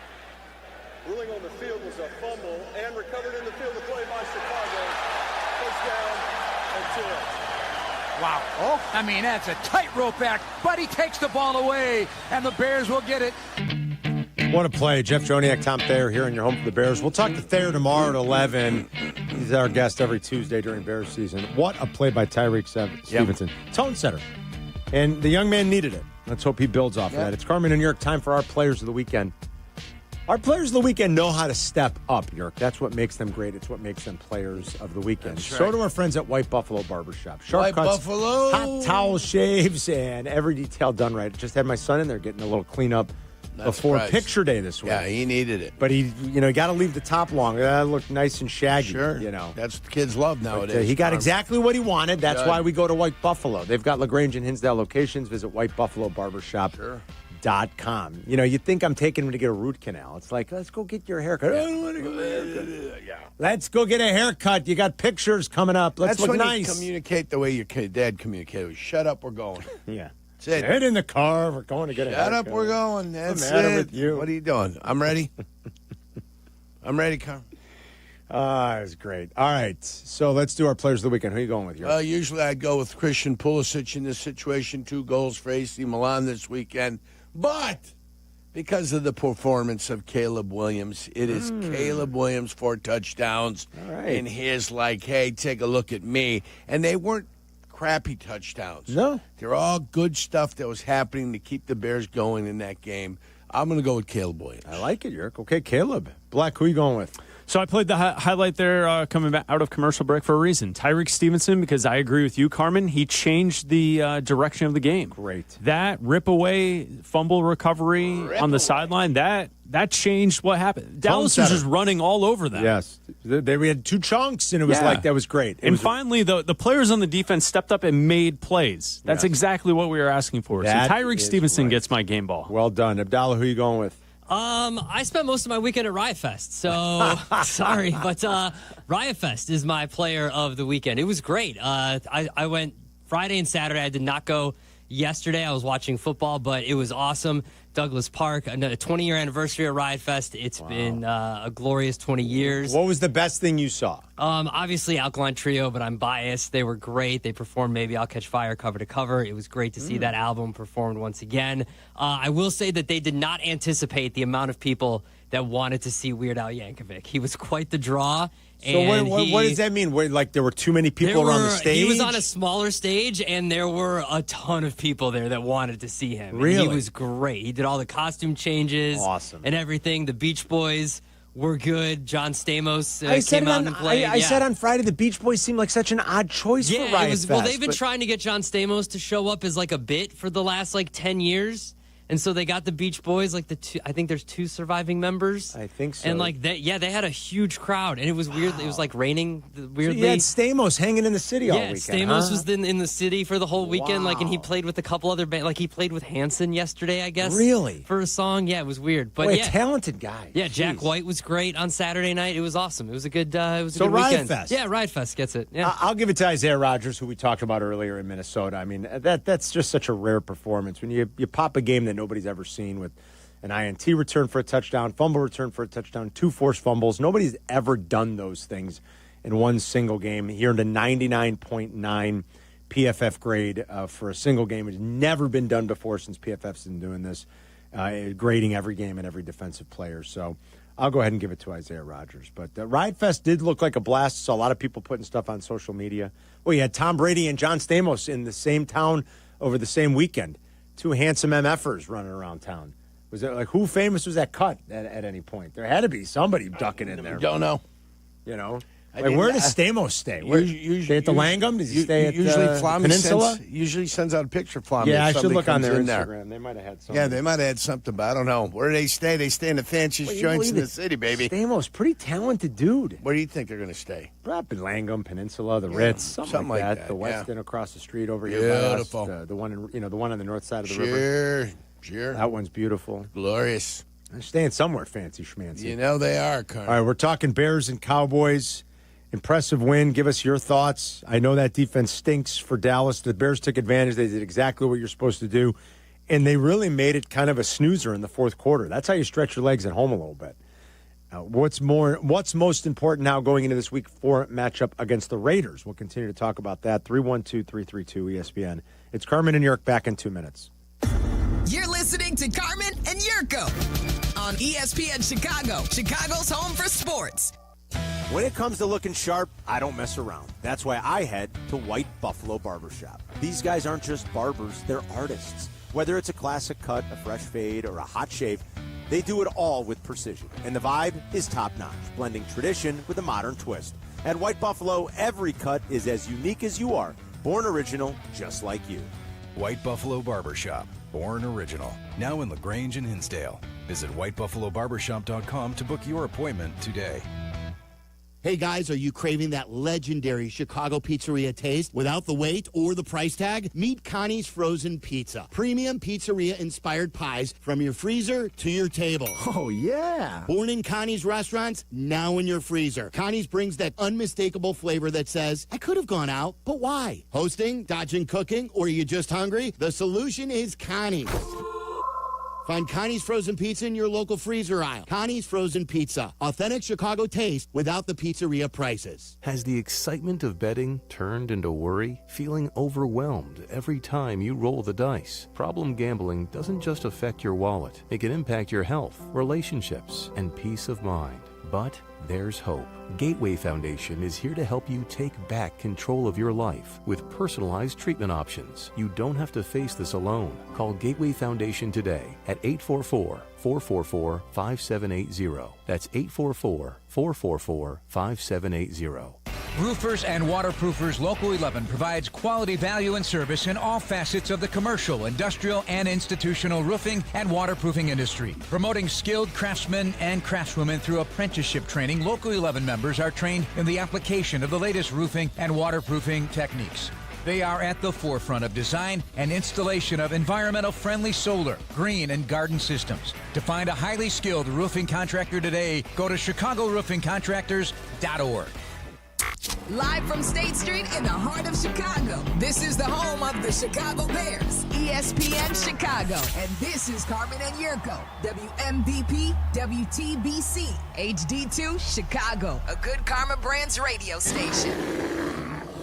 Ruling on the field was a fumble and recovered in the field of play by Chicago. First down and 10. Wow. Oh, I mean, that's a tightrope act, but he takes the ball away, and the Bears will get it. What a play. Jeff Joniak, Tom Thayer here in your home for the Bears. We'll talk to Thayer tomorrow at 11. He's our guest every Tuesday during Bears season. What a play by Tyreek Stevenson. Tone setter. And the young man needed it. Let's hope he builds off of that. It's Carmen and York, time for our players of the weekend. Our players of the weekend know how to step up, York. That's what makes them great. It's what makes them players of the weekend. That's So right. do our friends at White Buffalo Barbershop. Sharp White cuts, Buffalo. hot towel shaves, and every detail done right. Just had my son in there getting a little cleanup before surprised. picture day this week. Yeah, he needed it. But he got to leave the top long. That looked nice and shaggy. Sure. That's what the kids love nowadays. He got exactly what he wanted. That's Good. why we go to White Buffalo. They've got LaGrange and Hinsdale locations. Visit whitebuffalobarbershop.com. You think I'm taking him to get a root canal. It's like, let's go get your haircut. I don't want to get my haircut. Yeah. Let's go get a haircut. You got pictures coming up. Let's That's look when nice. you communicate the way your dad communicated. Shut up, we're going. Yeah. That's it. Get in the car. We're going to get a Shut haircut. up, we're going. That's What's the matter it. with you? What are you doing? I'm ready. I'm ready, Carl. It's great. All right. So let's do our players of the weekend. Who are you going with? York? Usually I'd go with Christian Pulisic in this situation. 2 goals for AC Milan this weekend. But because of the performance of Caleb Williams, it is Caleb Williams 4 touchdowns. All right. And his hey, take a look at me. And they weren't crappy touchdowns. No. They're all good stuff that was happening to keep the Bears going in that game. I'm going to go with Caleb Williams. I like it, York. Okay, Caleb. Black, who are you going with? So I played the highlight there coming back out of commercial break for a reason. Tyreek Stevenson, because I agree with you, Carmen. He changed the direction of the game. Great. That rip-away fumble recovery on the sideline, that changed what happened. Dallas was just running all over them. Yes. We had 2 chunks, and it was that was great. Finally, the players on the defense stepped up and made plays. That's exactly what we were asking for. So Tyreek Stevenson gets my game ball. Well done. Abdalla, who are you going with? I spent most of my weekend at Riot Fest, so sorry, but Riot Fest is my player of the weekend. It was great. I went Friday and Saturday. I did not go yesterday. I was watching football, but it was awesome. Douglas Park, a 20-year anniversary of Riot Fest. It's been a glorious 20 years. What was the best thing you saw? Obviously, Alkaline Trio, but I'm biased. They were great. They performed Maybe I'll Catch Fire cover to cover. It was great to see that album performed once again. I will say that they did not anticipate the amount of people that wanted to see Weird Al Yankovic. He was quite the draw. So what does that mean? There were too many people around the stage? He was on a smaller stage, and there were a ton of people there that wanted to see him. Really? And he was great. He did all the costume changes and everything. The Beach Boys were good. John Stamos came out and played. I said on Friday the Beach Boys seemed like such an odd choice for Riot Fest. Well, they've been trying to get John Stamos to show up as like a bit for the last 10 years. And so they got the Beach Boys, I think there's 2 surviving members. I think so. And they had a huge crowd, and it was weird. It was raining weirdly. So you had Stamos hanging in the city all weekend. Stamos was in the city for the whole weekend, and he played with a couple other bands. He played with Hanson yesterday, I guess. Really? For a song. Yeah, it was weird. But a talented guy. Yeah, Jack White was great on Saturday night. It was awesome. It was a good good Riot weekend. Fest. Yeah, Riot Fest gets it. Yeah. I'll give it to Isaiah Rodgers, who we talked about earlier in Minnesota. I mean, that's just such a rare performance. When you pop a game that nobody's ever seen with an INT return for a touchdown, fumble return for a touchdown, 2 forced fumbles. Nobody's ever done those things in one single game. He earned a 99.9 PFF grade for a single game. It's never been done before since PFF's been doing this, grading every game and every defensive player. So I'll go ahead and give it to Isaiah Rodgers. But Riot Fest did look like a blast. Saw a lot of people putting stuff on social media. Well, you had Tom Brady and John Stamos in the same town over the same weekend. Two handsome MFers running around town. Was it like, who famous was that cut at any point? There had to be somebody ducking in there. Don't know. You know? Like, where does Stamos stay? Stay at the Langham? Does he stay at Peninsula? Usually sends out a picture of Flammy. Yeah, I should look on their Instagram. There. They might have had something. Yeah, they might have had something, but I don't know. Where do they stay? They stay in the fanciest joints in the city, baby. Stamos, pretty talented dude. Where do you think they're going to stay? Probably Langham, Peninsula, the Ritz, something like that. The West End across the street over here. Beautiful. By us, the one, the one on the north side of the river. Sure. That one's beautiful. Glorious. They're staying somewhere fancy schmancy. You know they are, Carl. All right, we're talking Bears and Cowboys. Impressive win. Give us your thoughts. I know that defense stinks for Dallas. The Bears took advantage. They did exactly what you're supposed to do. And they really made it kind of a snoozer in the fourth quarter. That's how you stretch your legs at home a little bit. What's most important now going into this Week 4 matchup against the Raiders? We'll continue to talk about that. 312-332-ESPN. It's Carmen and Jurko back in 2 minutes. You're listening to Carmen and Jurko on ESPN Chicago, Chicago's home for sports. When it comes to looking sharp, I don't mess around. That's why I head to White Buffalo Barbershop. These guys aren't just barbers, they're artists. Whether it's a classic cut, a fresh fade, or a hot shave, they do it all with precision. And the vibe is top-notch, blending tradition with a modern twist. At White Buffalo, every cut is as unique as you are, born original, just like you. White Buffalo Barbershop, born original. Now in LaGrange and Hinsdale. Visit whitebuffalobarbershop.com to book your appointment today. Hey guys, are you craving that legendary Chicago pizzeria taste without the wait or the price tag? Meet Connie's Frozen Pizza. Premium pizzeria-inspired pies from your freezer to your table. Oh, yeah. Born in Connie's restaurants, now in your freezer. Connie's brings that unmistakable flavor that says, I could have gone out, but why? Hosting, dodging cooking, or are you just hungry? The solution is Connie's. Find Connie's Frozen Pizza in your local freezer aisle. Connie's Frozen Pizza. Authentic Chicago taste without the pizzeria prices. Has the excitement of betting turned into worry? Feeling overwhelmed every time you roll the dice? Problem gambling doesn't just affect your wallet. It can impact your health, relationships, and peace of mind. But there's hope. Gateway Foundation is here to help you take back control of your life with personalized treatment options. You don't have to face this alone. Call Gateway Foundation today at 844-444-5780. That's 844-444-5780. Roofers and waterproofers Local 11 provides quality value and service in all facets of the commercial, industrial, and institutional roofing and waterproofing industry. Promoting skilled craftsmen and craftswomen through apprenticeship training, Local 11 members are trained in the application of the latest roofing and waterproofing techniques. They are at the forefront of design and installation of environmental-friendly solar, green, and garden systems. To find a highly skilled roofing contractor today, go to chicago-roofingcontractors.org. Live from State Street in the heart of Chicago, this is the home of the Chicago Bears, ESPN Chicago. And this is Carmen and Jurko, WMVP, WTBC, HD2, Chicago, a good Karma Brands radio station.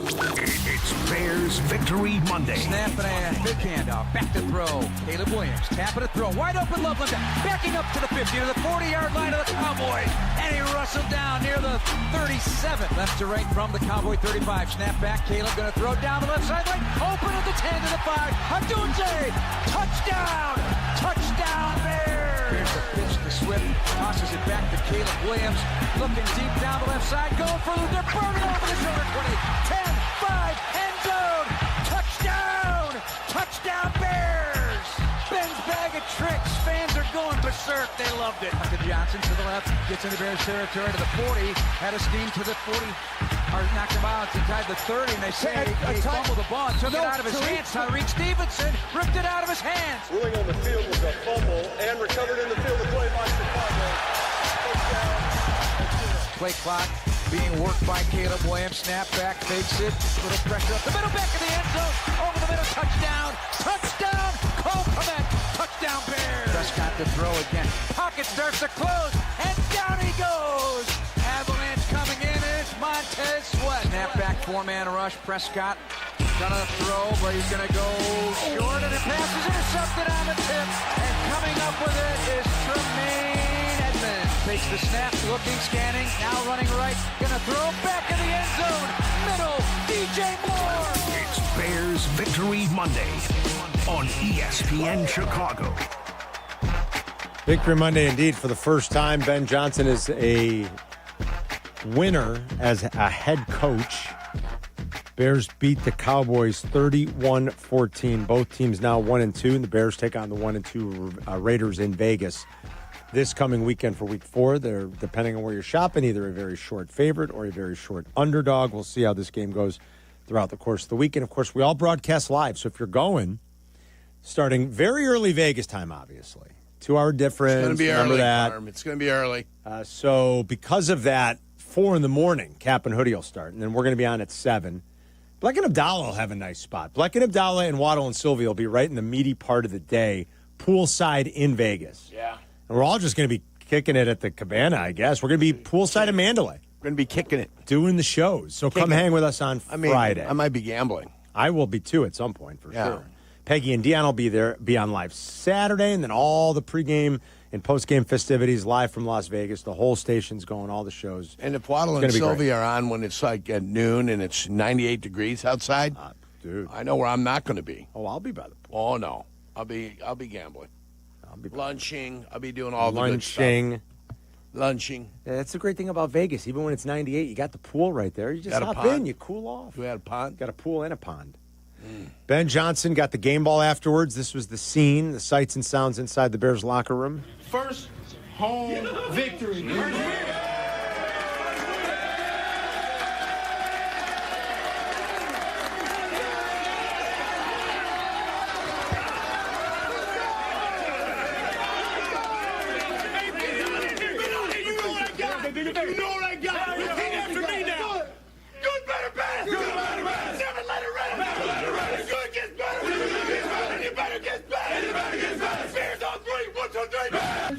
It's Bears Victory Monday. Snap and a big handoff. Back to throw. Caleb Williams tapping a throw. Wide open Loveland. Backing up to the 50 to the 40-yard line of the Cowboys. And he wrestled down near the 37. Left to right from the Cowboy 35. Snap back. Caleb going to throw down the left sideline. Open at the 10 to the 5. Adunze. Touchdown. Touchdown Bears. Here's the pitch to Swift. Tosses it back to Caleb Williams. Looking deep down the left side. Going for the burning over the shoulder. 20. 10. 5, end zone, touchdown, touchdown Bears. Ben's bag of tricks, fans are going berserk, they loved it. To Johnson to the left, gets into Bears territory to the 40, had a steam to the 40, or knocked him out inside the 30, and they say he fumbled the ball and took it out of his hands. Tyreek Stevenson ripped it out of his hands. Ruling on the field was a fumble and recovered in the field of play by Chicago. Touchdown. Play clock being worked by Caleb Williams. Snap back, fakes it. Little pressure up the middle, back of the end zone. Over the middle, touchdown. Touchdown. Cole Kmet. Touchdown Bears. Prescott to throw again. Pocket starts to close, and down he goes. Avalanche coming in, and it's my Montez Sweat. Snapback, four-man rush. Prescott gonna throw. Brady's gonna go short, and the pass is intercepted on the tip. And coming up with it is Tremaine Edmonds. Takes the snap, looking, scanning, now running right. Gonna throw back in the end zone. Middle, DJ Moore. It's Bears Victory Monday on ESPN Chicago. Victory Monday indeed. For the first time, Ben Johnson is a winner as a head coach. Bears beat the Cowboys 31-14. Both teams now 1-2, and the Bears take on the 1-2 Raiders in Vegas this coming weekend for Week 4. They're, depending on where you're shopping, either a very short favorite or a very short underdog. We'll see how this game goes throughout the course of the weekend. Of course, we all broadcast live, so if you're going, starting very early Vegas time, obviously. 2-hour difference. It's going to be Remember early, that. Carm. It's going to be early. So because of that, 4 in the morning, Cap and Hoodie will start, and then we're going to be on at 7. Bleck and Abdalla will have a nice spot. Bleck and Abdalla and Waddle and Silvy will be right in the meaty part of the day, poolside in Vegas. Yeah. And we're all just going to be kicking it at the Cabana, I guess. We're going to be poolside in Mandalay. We're going to be kicking it. Doing the shows. So come hang with us on Friday. I might be gambling. I will be, too, at some point, for sure. Peggy and Dion will be there, be on live Saturday, and then all the pregame and postgame festivities live from Las Vegas. The whole station's going, all the shows. And if Waddle and Silvy are on when it's like at noon and it's 98 degrees outside, dude, I know where I'm not going to be. Oh, I'll be by the pool. Oh no, I'll be gambling. I'll be lunching. I'll be doing all the good lunching. stuff. Lunching. Yeah, that's the great thing about Vegas. Even when it's 98, you got the pool right there. You just hop in, you cool off. We had a pond. Got a pool and a pond. Ben Johnson got the game ball afterwards. This was the scene, the sights and sounds inside the Bears locker room. First home victory.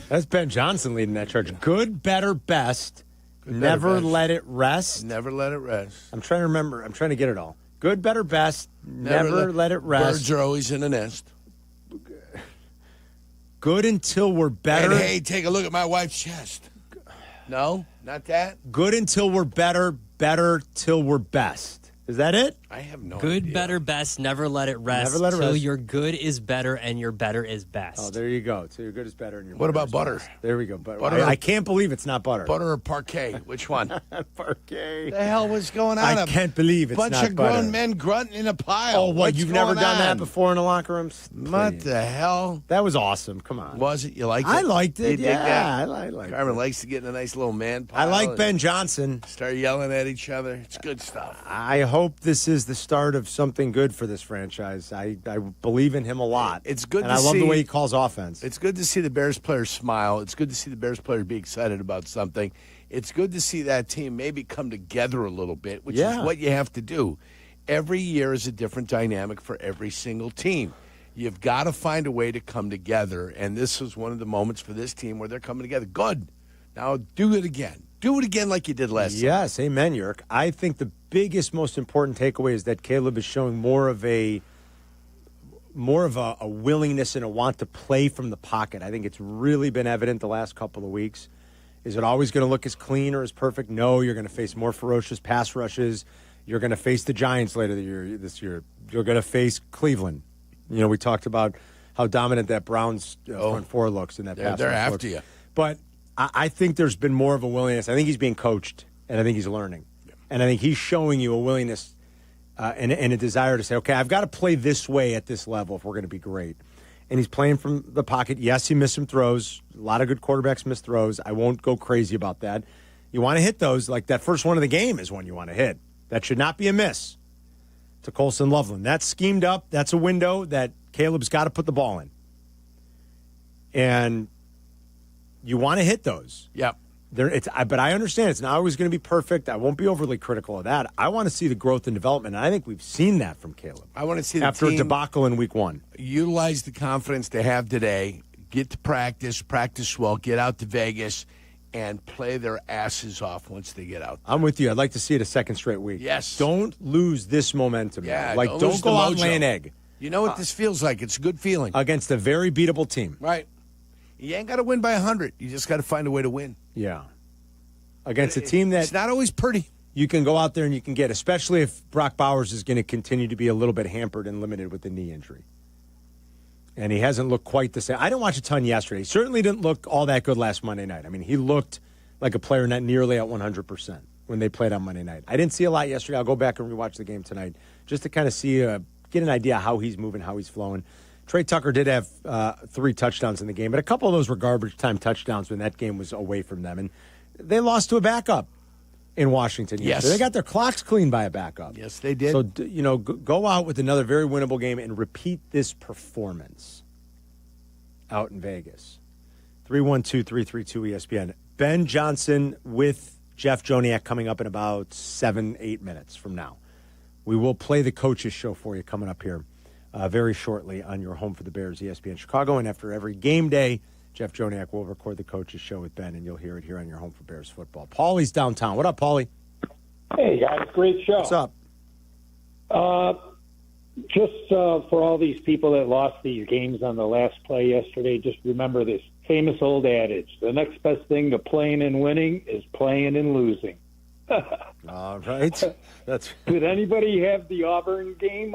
That's Ben Johnson leading that charge. Good, better, best. Never let it rest. Never let it rest. I'm trying to remember. I'm trying to get it all. Good, better, best. Never let it rest. Birds are always in a nest. Good until we're better. And hey, take a look at my wife's chest. No, not that. Good until we're better. Better till we're best. Is that it? I have no Good, idea. better, best. Never let it rest. Never let it till rest. your good is better and your better is best. Oh, there you go. So your good is better and your What better about is butter? best. There we go. Butter. I can't believe it's not butter. Butter or parquet? Which one? Parquet. The hell was going on? I can't believe it's bunch not of butter. grown men grunting in a pile. Oh, what? What's You've never going done that on? before in a locker room? What the hell? That was awesome. Come on. Was it? You liked it? I liked it. You dig Yeah, that? I liked Carmen it. likes to get in a nice little man pile. I like and Ben Johnson. Start yelling at each other. It's good stuff. I hope this is the start of something good for this franchise. I believe in him a lot. It's good and to I love see- the way he calls offense. It's good to see the Bears players smile. It's good to see the Bears players be excited about something. It's good to see that team maybe come together a little bit, which is what you have to do. Every year is a different dynamic for every single team. You've got to find a way to come together, and this is one of the moments for this team where they're coming together. Good. Now do it again. Do it again like you did last time. Yes, amen, Yerk. I think the biggest, most important takeaway is that Caleb is showing more of a willingness and a want to play from the pocket. I think it's really been evident the last couple of weeks. Is it always going to look as clean or as perfect? No, you're going to face more ferocious pass rushes. You're going to face the Giants later this year. You're going to face Cleveland. You know, we talked about how dominant that Browns front four looks in that pass rush. They're after looks. you. But I think there's been more of a willingness. I think he's being coached, and I think he's learning. And I think he's showing you a willingness and a desire to say, okay, I've got to play this way at this level if we're going to be great. And he's playing from the pocket. Yes, he missed some throws. A lot of good quarterbacks miss throws. I won't go crazy about that. You want to hit those. Like that first one of the game is one you want to hit. That should not be a miss to Colson Loveland. That's schemed up. That's a window that Caleb's got to put the ball in. And you want to hit those. Yep. But I understand it's not always going to be perfect. I won't be overly critical of that. I want to see the growth and development, and I think we've seen that from Caleb. I want to see the after team a debacle in week 1. Utilize the confidence they have today. Get to practice well, get out to Vegas, and play their asses off once they get out. I'm with you. I'd like to see it a second straight week. Yes. Don't lose this momentum. Yeah, like, don't go out and lay an egg. You know what this feels like? It's a good feeling. Against a very beatable team. Right. You ain't got to win by 100. You just got to find a way to win. Yeah. Against a team that... It's not always pretty. You can go out there and you can get, especially if Brock Bowers is going to continue to be a little bit hampered and limited with the knee injury. And he hasn't looked quite the same. I didn't watch a ton yesterday. He certainly didn't look all that good last Monday night. I mean, he looked like a player not nearly at 100% when they played on Monday night. I didn't see a lot yesterday. I'll go back and rewatch the game tonight just to kind of see, get an idea how he's moving, how he's flowing. Trey Tucker did have 3 touchdowns in the game, but a couple of those were garbage time touchdowns when that game was away from them. And they lost to a backup in Washington yesterday. Yes. They got their clocks cleaned by a backup. Yes, they did. So, go out with another very winnable game and repeat this performance out in Vegas. 312-332-ESPN. Ben Johnson with Jeff Joniak coming up in about 7-8 minutes from now. We will play the coaches show for you coming up here very shortly on your home for the Bears, ESPN Chicago. And after every game day, Jeff Joniak will record the coaches show with Ben, and you'll hear it here on your home for Bears football. Paulie's downtown. What up, Paulie? Hey, guys. Great show. What's up? Just for all these people that lost these games on the last play yesterday, just remember this famous old adage: the next best thing to playing and winning is playing and losing. All right. Did anybody have the Auburn game?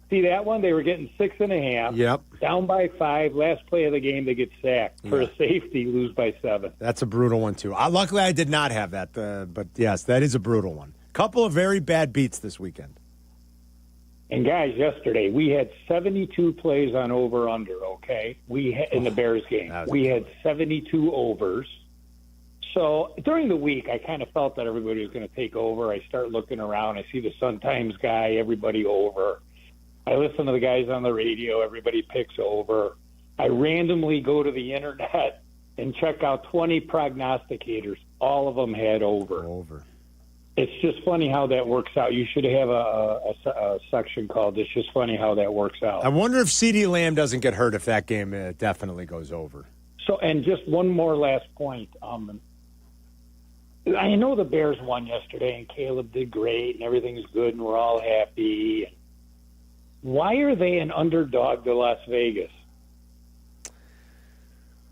See that one? They were getting 6.5. Yep. Down by 5. Last play of the game, they get sacked. For a safety, lose by 7. That's a brutal one, too. Luckily, I did not have that. But, yes, that is a brutal one. Couple of very bad beats this weekend. And, guys, yesterday, we had 72 plays on over-under, okay? In the Bears game. We had 72 overs. So during the week, I kind of felt that everybody was going to take over. I start looking around. I see the Sun-Times guy, everybody over. I listen to the guys on the radio, everybody picks over. I randomly go to the internet and check out 20 prognosticators. All of them had over. It's just funny how that works out. You should have a section called "It's Just Funny How That Works Out." I wonder if CeeDee Lamb doesn't get hurt if that game definitely goes over. So, and just one more last point. I know the Bears won yesterday, and Caleb did great, and everything's good, and we're all happy. Why are they an underdog to Las Vegas?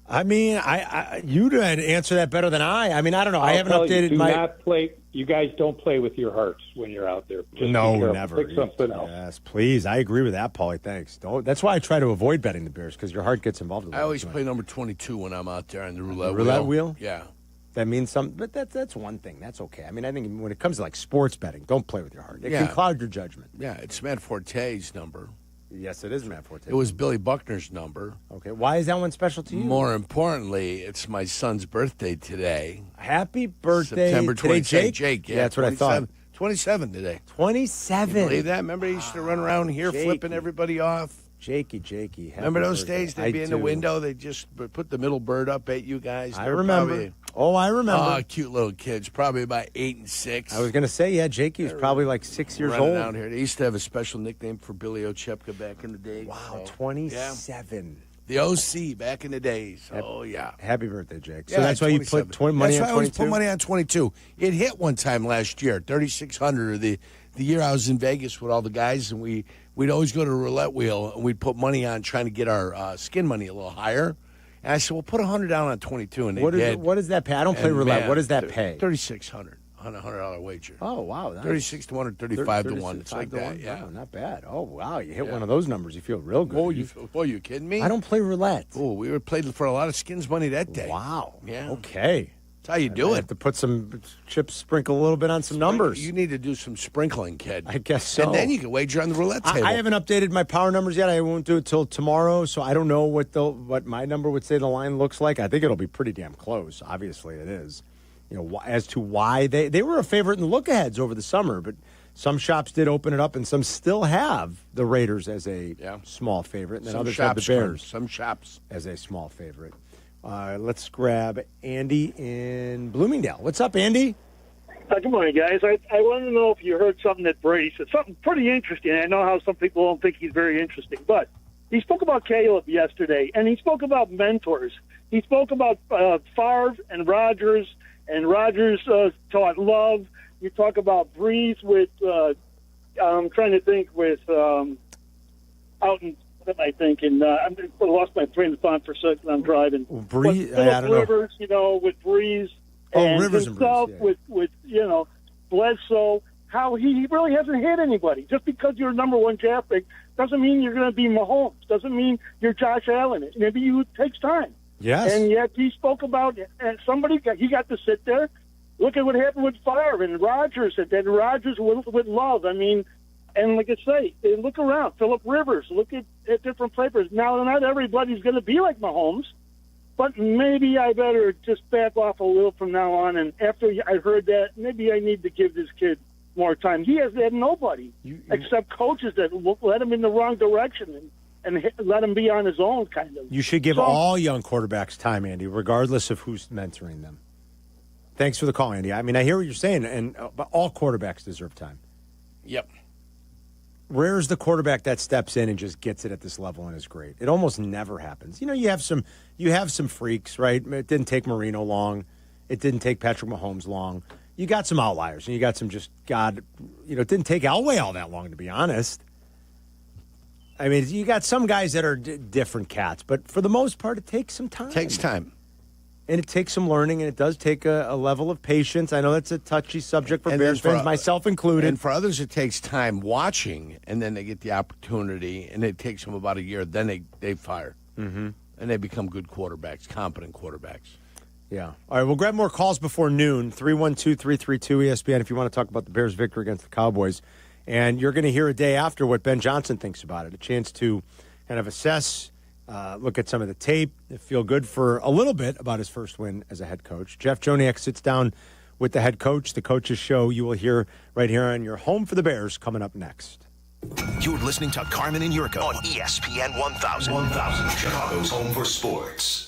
I mean, you'd answer that better than I. I mean, I don't know. I haven't updated my. You guys don't play with your hearts when you're out there. Just no, never. Pick something else. Yes, please. I agree with that, Paulie. Thanks. That's why I try to avoid betting the Bears, because your heart gets involved. I always play number 22 when I'm out there on the roulette wheel. Roulette wheel? Yeah. That means something, but that's one thing. That's okay. I mean, I think when it comes to like sports betting, don't play with your heart. It can cloud your judgment. Yeah, it's Matt Forte's number. Yes, it is Matt Forte. It was Billy Buckner's number. Okay, why is that one special to you? More importantly, it's my son's birthday today. Happy birthday, September 27th. Jake? Yeah, that's what I thought. 27 today. 27. Can you believe that? Remember, he used to run around here flipping everybody off. Jakey. Remember those days? They'd be in the window. They just put the middle bird up at you guys. I remember. I remember. Cute little kids, probably about 8 and 6. I was going to say, yeah, Jakey was probably like 6 years old. Down here. They used to have a special nickname for Billy Ochepka back in the day. Wow, 27. The OC back in the days. Yeah. Happy birthday, Jake. So that's why you put money on 22? That's why I always put money on 22. It hit one time last year, 3,600, the year I was in Vegas with all the guys, and we'd always go to the roulette wheel, and we'd put money on trying to get our skin money a little higher. And I said, well, put 100 down on 22, and they did. What does that pay? I don't play roulette. What does that pay? 3,600 on a $100 wager. Oh, wow. 36 to 1 or 35 to 1. It's like that, yeah. Oh, not bad. Oh, wow. You hit one of those numbers. You feel real good. Oh, you kidding me? I don't play roulette. Oh, we were playing for a lot of skins money that day. Wow. Yeah. Okay. That's how you do it. Have to put some chips, sprinkle a little bit on some numbers. You need to do some sprinkling, kid. I guess so. And then you can wager on the roulette table. I haven't updated my power numbers yet. I won't do it till tomorrow, so I don't know what my number would say the line looks like. I think it'll be pretty damn close. Obviously, it is. As to why they were a favorite in the look-aheads over the summer, but some shops did open it up, and some still have the Raiders as a small favorite, and then others have the Bears. Some shops as a small favorite. Let's grab Andy in Bloomingdale. What's up, Andy? Good morning, guys. I want to know if you heard something that Brady said, something pretty interesting. I know how some people don't think he's very interesting, but he spoke about Caleb yesterday, and he spoke about mentors. He spoke about Favre and Rodgers taught love. You talk about Breeze with, I'm trying to think with, out in, what am I thinking? I lost my train of thought for a second. I'm driving. Breeze, I don't Rivers, with Breeze. And Rivers himself and Breeze, with Bledsoe, how he really hasn't hit anybody. Just because you're a number one draft pick doesn't mean you're going to be Mahomes. Doesn't mean you're Josh Allen. Maybe it takes time. Yes. And yet he spoke about and he got to sit there. Look at what happened with Favre and Rodgers. And Rodgers with love. I mean, and like I say, look around. Phillip Rivers. Look at different players. Now, not everybody's going to be like Mahomes. But maybe I better just back off a little from now on. And after I heard that, maybe I need to give this kid more time. He has had nobody except coaches that led him in the wrong direction and let him be on his own, kind of. You should give all young quarterbacks time, Andy, regardless of who's mentoring them. Thanks for the call, Andy. I mean, I hear what you're saying, but all quarterbacks deserve time. Yep. Rare is the quarterback that steps in and just gets it at this level and is great. It almost never happens. You have some freaks, right? It didn't take Marino long. It didn't take Patrick Mahomes long. You got some outliers, and you got some it didn't take Elway all that long, to be honest. I mean, you got some guys that are different cats, but for the most part, it takes some time. Takes time. And it takes some learning, and it does take a level of patience. I know that's a touchy subject for Bears fans, myself included. And for others, it takes time watching, and then they get the opportunity, and it takes them about a year. Then they fire. Mm-hmm. And they become good quarterbacks, competent quarterbacks. Yeah. All right, we'll grab more calls before noon, 312-332-ESPN, if you want to talk about the Bears' victory against the Cowboys. And you're going to hear a day after what Ben Johnson thinks about it, a chance to kind of assess, look at some of the tape, feel good for a little bit about his first win as a head coach. Jeff Joniak sits down with the head coach. The Coach's Show you will hear right here on your home for the Bears coming up next. You're listening to Carmen and Jurko on ESPN 1000. 1000, Chicago's home for sports.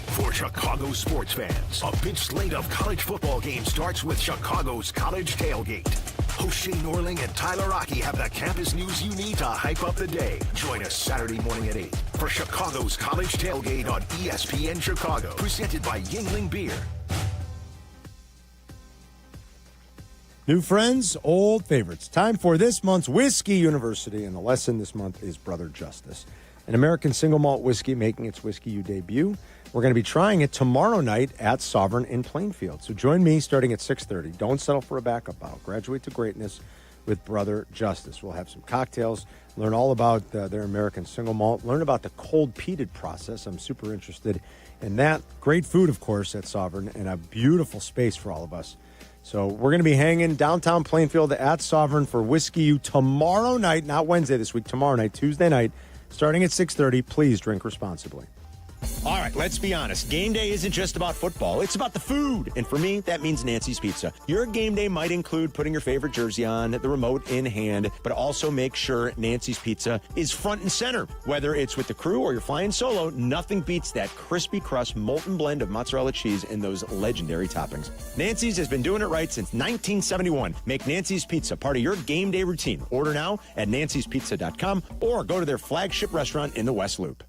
For Chicago sports fans, a big slate of college football games starts with Chicago's College Tailgate. Host Shane Norling and Tyler Rocky have the campus news you need to hype up the day. Join us Saturday morning at 8 for Chicago's College Tailgate on ESPN Chicago, presented by Yuengling Beer. New friends, old favorites. Time for this month's Whiskey University, and the lesson this month is Brother Justice, an American single malt whiskey making its Whiskey U debut. We're going to be trying it tomorrow night at Sovereign in Plainfield. So join me starting at 6:30. Don't settle for a backup bout. Graduate to greatness with Brother Justice. We'll have some cocktails, learn all about their American single malt, learn about the cold peated process. I'm super interested in that. Great food, of course, at Sovereign, and a beautiful space for all of us. So we're going to be hanging downtown Plainfield at Sovereign for Whiskey U tomorrow night, not Wednesday this week, tomorrow night, Tuesday night, starting at 6:30. Please drink responsibly. All right, let's be honest. Game day isn't just about football. It's about the food. And for me, that means Nancy's Pizza. Your game day might include putting your favorite jersey on, the remote in hand, but also make sure Nancy's Pizza is front and center. Whether it's with the crew or you're flying solo, nothing beats that crispy crust molten blend of mozzarella cheese and those legendary toppings. Nancy's has been doing it right since 1971. Make Nancy's Pizza part of your game day routine. Order now at nancyspizza.com or go to their flagship restaurant in the West Loop.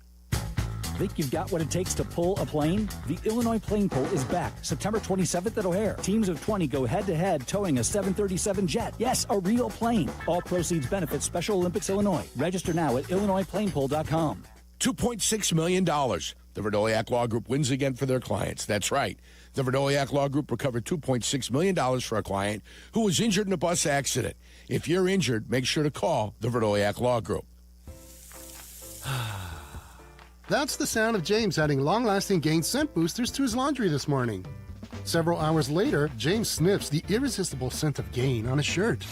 Think you've got what it takes to pull a plane? The Illinois Plane Pull is back September 27th at O'Hare. Teams of 20 go head-to-head towing a 737 jet. Yes, a real plane. All proceeds benefit Special Olympics Illinois. Register now at IllinoisPlanePull.com. $2.6 million. The Verdoliak Law Group wins again for their clients. That's right. The Verdoliak Law Group recovered $2.6 million for a client who was injured in a bus accident. If you're injured, make sure to call the Verdoliak Law Group. That's the sound of James adding long-lasting Gain scent boosters to his laundry this morning. Several hours later, James sniffs the irresistible scent of Gain on his shirt.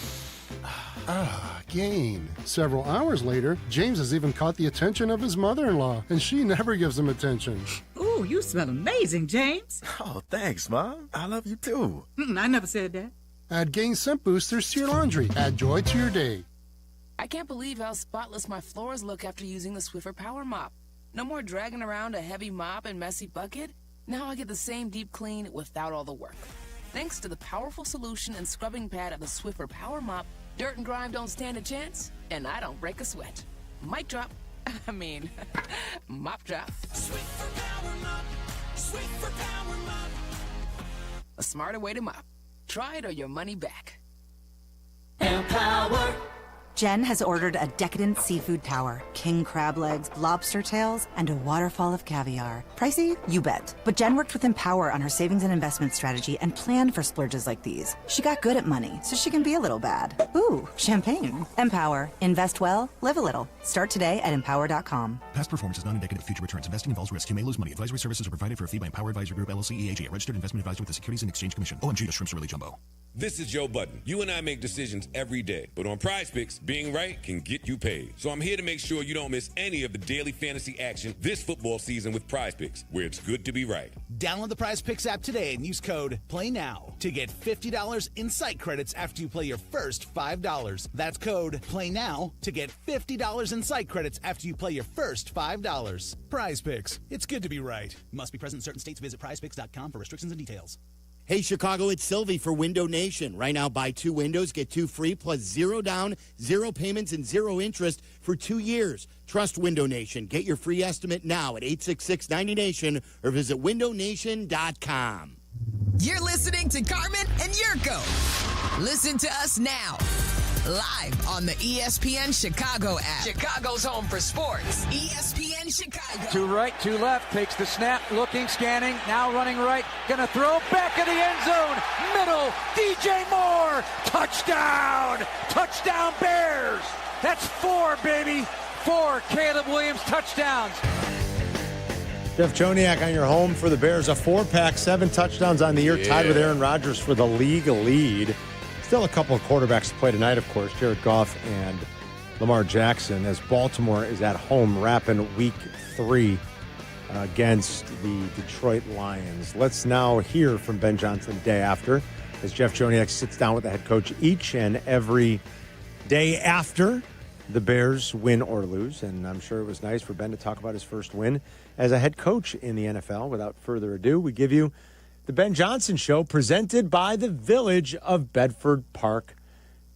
Gain. Several hours later, James has even caught the attention of his mother-in-law, and she never gives him attention. Ooh, you smell amazing, James. Oh, thanks, Mom. I love you, too. I never said that. Add Gain scent boosters to your laundry. Add joy to your day. I can't believe how spotless my floors look after using the Swiffer Power Mop. No more dragging around a heavy mop and messy bucket. Now I get the same deep clean without all the work. Thanks to the powerful solution and scrubbing pad of the Swiffer Power Mop, dirt and grime don't stand a chance, and I don't break a sweat. Mic drop. I mean, mop job. Sweet for power mop. Sweet for power mop. A smarter way to mop. Try it or your money back. Empower. Jen has ordered a decadent seafood tower, king crab legs, lobster tails, and a waterfall of caviar. Pricey? You bet. But Jen worked with Empower on her savings and investment strategy and planned for splurges like these. She got good at money, so she can be a little bad. Ooh, champagne. Empower. Invest well, live a little. Start today at empower.com. Past performance is not indicative of future returns. Investing involves risk. You may lose money. Advisory services are provided for a fee by Empower Advisory Group, LLC, EAG, a registered investment advisor with the Securities and Exchange Commission. OMG, the shrimps are really jumbo. This is Joe Budden. You and I make decisions every day, but on Prize Picks, being right can get you paid. So I'm here to make sure you don't miss any of the daily fantasy action this football season with Prize Picks, where it's good to be right. Download the Prize Picks app today and use code PLAYNOW to get $50 in site credits after you play your first $5. That's code PLAYNOW to get $50 in site credits after you play your first $5. Prize Picks. It's good to be right. Must be present in certain states. Visit prizepicks.com for restrictions and details. Hey, Chicago, it's Silvy for Window Nation. Right now, buy 2 windows, get 2 free, plus 0 down, 0 payments, and 0 interest for 2 years. Trust Window Nation. Get your free estimate now at 866-90Nation or visit windownation.com. You're listening to Carmen and Yurko. Listen to us now. Live on the ESPN Chicago app. Chicago's home for sports. ESPN Chicago. To right, to left, takes the snap, looking, scanning, now running right, gonna throw back in the end zone, middle, DJ Moore, touchdown! Touchdown Bears! That's 4, baby! 4 Caleb Williams touchdowns. Jeff Joniak on your home for the Bears. A 4-pack, 7 touchdowns on the year, tied with Aaron Rodgers for the league lead. Still a couple of quarterbacks to play tonight, of course, Jared Goff and Lamar Jackson, as Baltimore is at home wrapping week 3 against the Detroit Lions. Let's now hear from Ben Johnson the day after, as Jeff Joniak sits down with the head coach each and every day after the Bears win or lose. And I'm sure it was nice for Ben to talk about his first win as a head coach in the NFL. Without further ado, we give you the Ben Johnson Show, presented by the Village of Bedford Park.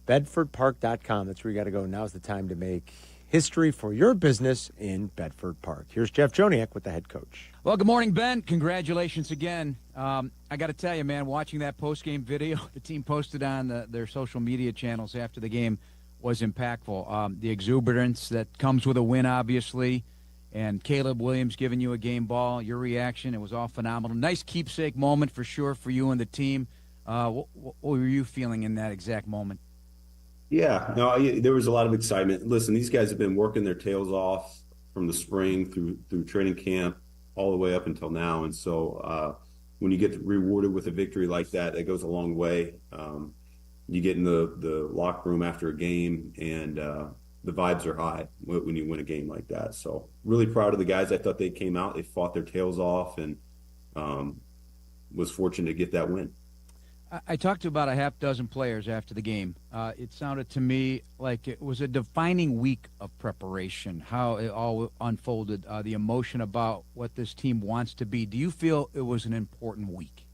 BedfordPark.com. That's where you got to go. Now's the time to make history for your business in Bedford Park. Here's Jeff Joniak with the head coach. Well, good morning, Ben. Congratulations again. I got to tell you, man, watching that post-game video the team posted on their social media channels after the game was impactful. The exuberance that comes with a win, obviously, and Caleb Williams giving you a game ball, your reaction, it was all phenomenal. Nice keepsake moment for sure for you and the team. What were you feeling in that exact moment? Yeah, no, there was a lot of excitement. Listen, these guys have been working their tails off from the spring through training camp all the way up until now. And so when you get rewarded with a victory like that, that goes a long way. You get in the locker room after a game and the vibes are high when you win a game like that. So really proud of the guys. I thought they came out, they fought their tails off, and was fortunate to get that win. I talked to about a half dozen players after the game. It sounded to me like it was a defining week of preparation, how it all unfolded, the emotion about what this team wants to be. Do you feel it was an important week?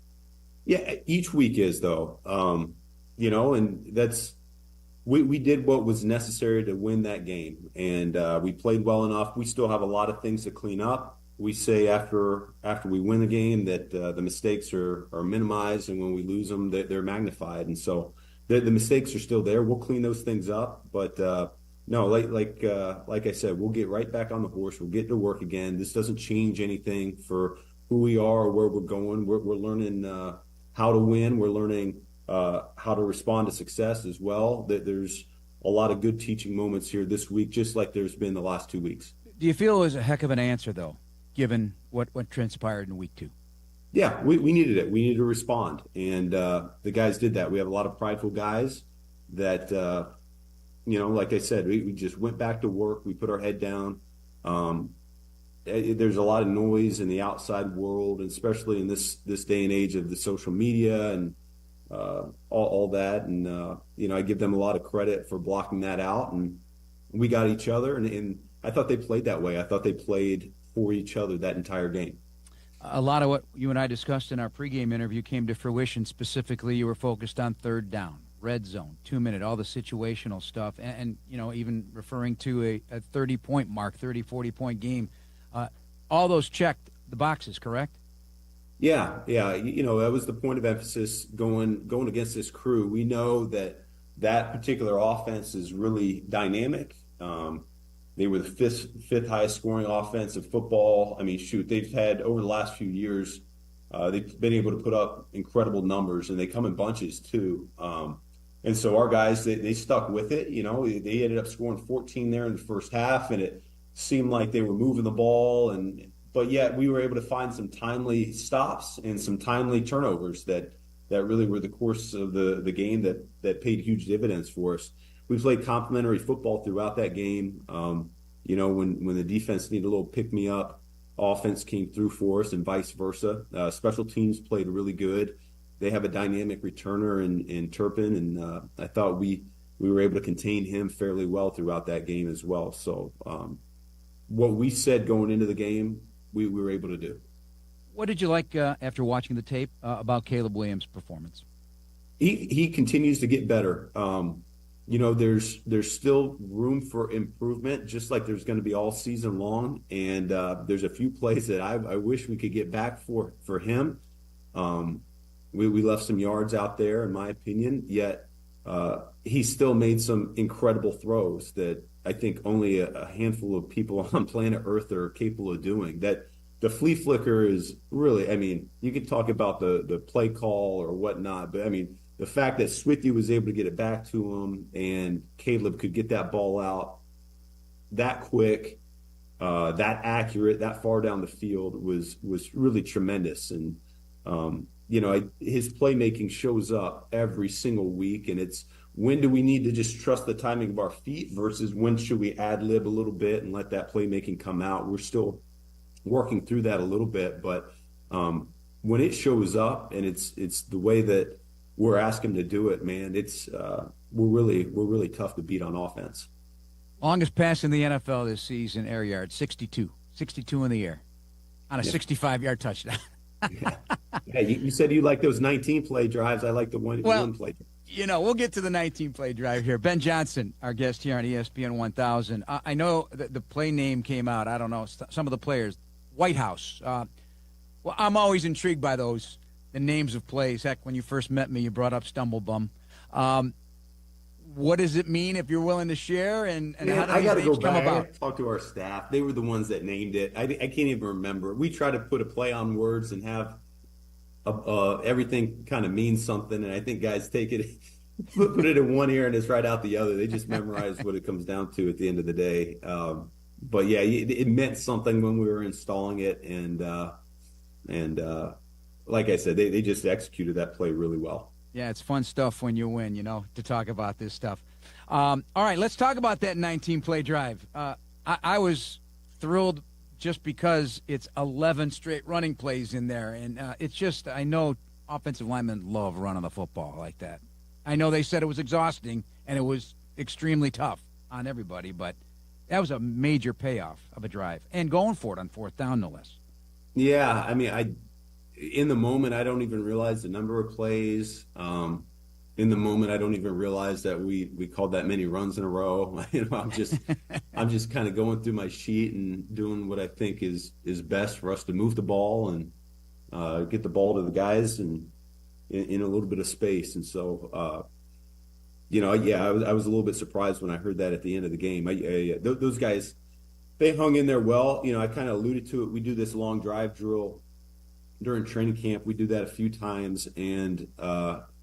Yeah, each week is, though. And that's we did what was necessary to win that game, and we played well enough. We still have a lot of things to clean up. We say after we win the game that the mistakes are minimized, and when we lose them, they're magnified. And so the mistakes are still there. We'll clean those things up. But no, like I said, we'll get right back on the horse. We'll get to work again. This doesn't change anything for who we are or where we're going. We're learning how to win. We're learning how to respond to success as well. That there's a lot of good teaching moments here this week, just like there's been the last 2 weeks. Do you feel it was a heck of an answer, though, given what transpired in week 2? Yeah, we needed it. We needed to respond, and the guys did that. We have a lot of prideful guys that, like I said, we just went back to work. We put our head down. There's a lot of noise in the outside world, and especially in this day and age of the social media and all that. And, I give them a lot of credit for blocking that out, and we got each other, and I thought they played that way. I thought they played for each other that entire game. A lot of what you and I discussed in our pregame interview came to fruition. Specifically, you were focused on third down, red zone, 2-minute, all the situational stuff, and even referring to a 30-point mark, 30, 40-point game. All those checked the boxes, correct? Yeah. That was the point of emphasis going against this crew. We know that particular offense is really dynamic. They were the fifth highest scoring offense of football. I mean, they've had over the last few years, they've been able to put up incredible numbers, and they come in bunches too. And so our guys, they stuck with it. They ended up scoring 14 there in the first half, and it seemed like they were moving the ball, but yet we were able to find some timely stops and some timely turnovers that really were the course of the game that paid huge dividends for us. We played complementary football throughout that game. When the defense needed a little pick-me-up, offense came through for us and vice versa. Special teams played really good. They have a dynamic returner in Turpin, and I thought we were able to contain him fairly well throughout that game as well. So what we said going into the game, we were able to do. What did you like after watching the tape about Caleb Williams' performance? He continues to get better. There's still room for improvement, just like there's going to be all season long. And there's a few plays that I wish we could get back for him. We left some yards out there, in my opinion, yet he still made some incredible throws that I think only a handful of people on planet Earth are capable of doing. That the flea flicker is really, I mean, you could talk about the play call or whatnot, but I mean, the fact that Swifty was able to get it back to him and Caleb could get that ball out that quick, that accurate, that far down the field was really tremendous. And, his playmaking shows up every single week, and it's when do we need to just trust the timing of our feet versus when should we ad-lib a little bit and let that playmaking come out. We're still working through that a little bit, but when it shows up and it's the way that we're asking to do it, man, it's we're really tough to beat on offense. Longest pass in the NFL this season, air yard, 62 in the air on a 65-yard touchdown. Yeah, you said you like those 19-play drives. I like the one play. We'll get to the 19-play drive here. Ben Johnson, our guest here on ESPN 1000. I know that the play name came out. I don't know, some of the players. White House. I'm always intrigued by the names of plays. Heck, when you first met me, you brought up Stumblebum. What does it mean if you're willing to share? And how do these names come about? I got to talk to our staff. They were the ones that named it. I can't even remember. We try to put a play on words and have everything kind of means something, and I think guys take it, put it in one ear and it's right out the other. They just memorize what it comes down to at the end of the day. But yeah, it meant something when we were installing it, and like I said, they just executed that play really well. Yeah, it's fun stuff when you win, to talk about this stuff. All right, let's talk about that 19-play drive. I was thrilled just because it's 11 straight running plays in there, and it's just, I know offensive linemen love running the football like that. I know they said it was exhausting and it was extremely tough on everybody, but that was a major payoff of a drive, and going for it on fourth down, no less. Yeah, I mean, in the moment, I don't even realize the number of plays. In the moment, I don't even realize that we called that many runs in a row. I'm just kind of going through my sheet and doing what I think is best for us to move the ball and get the ball to the guys and in a little bit of space. And so, I was a little bit surprised when I heard that at the end of the game. Those guys, they hung in there well. I kind of alluded to it. We do this long drive drill during training camp. We do that a few times, and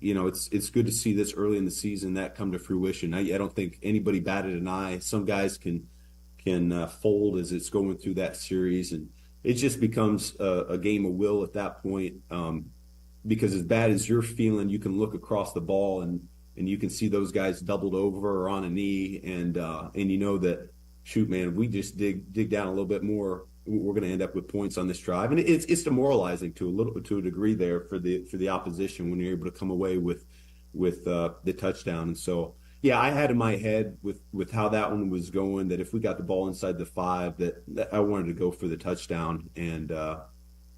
it's good to see this early in the season that come to fruition. I don't think anybody batted an eye. Some guys can fold as it's going through that series, and it just becomes a game of will at that point. Because as bad as you're feeling, you can look across the ball and you can see those guys doubled over or on a knee, and you know that, shoot, man, if we just dig down a little bit more, we're going to end up with points on this drive. And it's demoralizing to a degree there for the opposition when you're able to come away with the touchdown. And so, yeah, I had in my head with how that one was going that if we got the ball inside the 5, that I wanted to go for the touchdown. And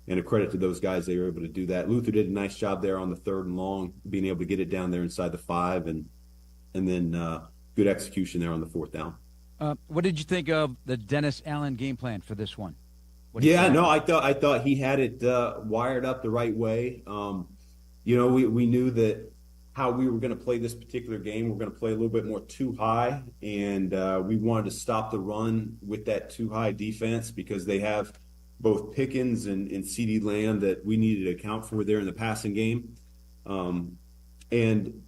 And a credit to those guys, they were able to do that. Luther did a nice job there on the 3rd and long, being able to get it down there inside the 5, and then good execution there on the 4th down. What did you think of the Dennis Allen game plan for this one? I thought he had it wired up the right way. We knew that how we were going to play this particular game. We're going to play a little bit more too high, and we wanted to stop the run with that too high defense because they have both Pickens and CeeDee Lamb that we needed to account for there in the passing game. And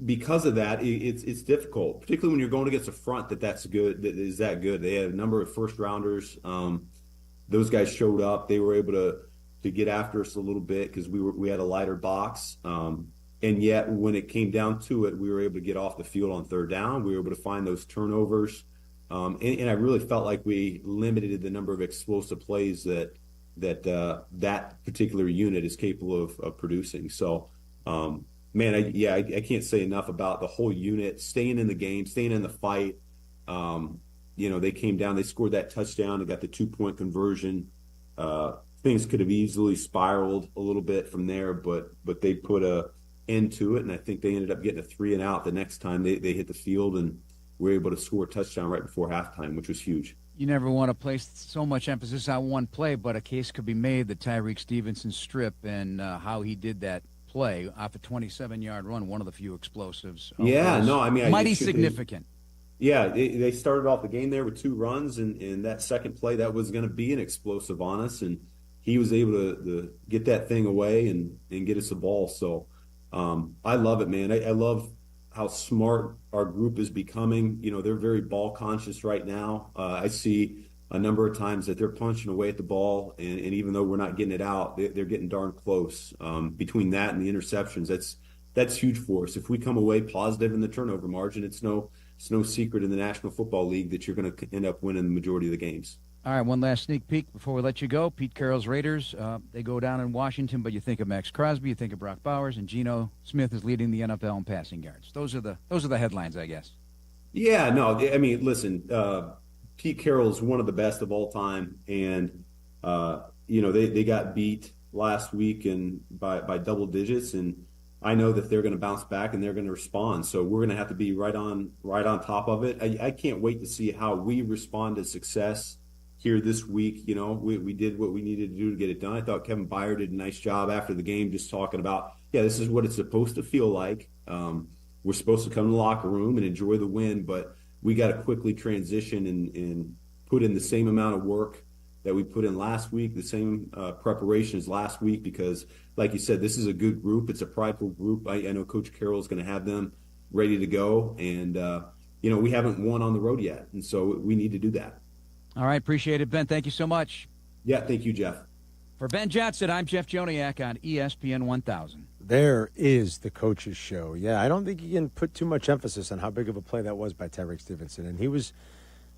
because of that, it's difficult, particularly when you're going against a front that is that good. They had a number of first rounders. Those guys showed up. They were able to get after us a little bit because we had a lighter box. And yet when it came down to it, we were able to get off the field on 3rd down. We were able to find those turnovers. And I really felt like we limited the number of explosive plays that particular unit is capable of producing. So, I can't say enough about the whole unit staying in the game, staying in the fight. They came down, they scored that touchdown, they got the 2-point conversion. Things could have easily spiraled a little bit from there, but they put a end to it, and I think they ended up getting a 3 and out the next time they hit the field, and were able to score a touchdown right before halftime, which was huge. You never want to place so much emphasis on one play, but a case could be made that Tyreek Stevenson's strip and how he did that play off a 27-yard run, one of the few explosives. Mighty significant. They started off the game there with 2 runs, and that second play, that was going to be an explosive on us, and he was able to get that thing away and get us the ball. So I love it, man. I love how smart our group is becoming. They're very ball conscious right now. I see a number of times that they're punching away at the ball, and even though we're not getting it out, they're getting darn close. Between that and the interceptions, that's huge for us. If we come away positive in the turnover margin, it's no secret in the National Football League that you're going to end up winning the majority of the games. All right, one last sneak peek before we let you go. Pete Carroll's Raiders, they go down in Washington, but you think of Max Crosby, you think of Brock Bowers, and Geno Smith is leading the NFL in passing yards. Those are the headlines, I guess. Yeah, no, I mean, listen, Pete Carroll is one of the best of all time, and they got beat last week and by double digits, and I know that they're going to bounce back and they're going to respond. So we're going to have to be right on top of it. I can't wait to see how we respond to success here this week. We did what we needed to do to get it done. I thought Kevin Byard did a nice job after the game, just talking about, this is what it's supposed to feel like. We're supposed to come to the locker room and enjoy the win, but we got to quickly transition and put in the same amount of work that we put in last week, the same preparation as last week, because like you said, this is a good group. It's a prideful group. I know Coach Carroll is going to have them ready to go, and we haven't won on the road yet, and so we need to do that. All right, appreciate it, Ben. Thank you so much. Yeah, thank you, Jeff. For Ben Johnson, I'm Jeff Joniak on ESPN 1000. There is the coach's show. Yeah, I don't think you can put too much emphasis on how big of a play that was by Tyreek Stevenson. And he was,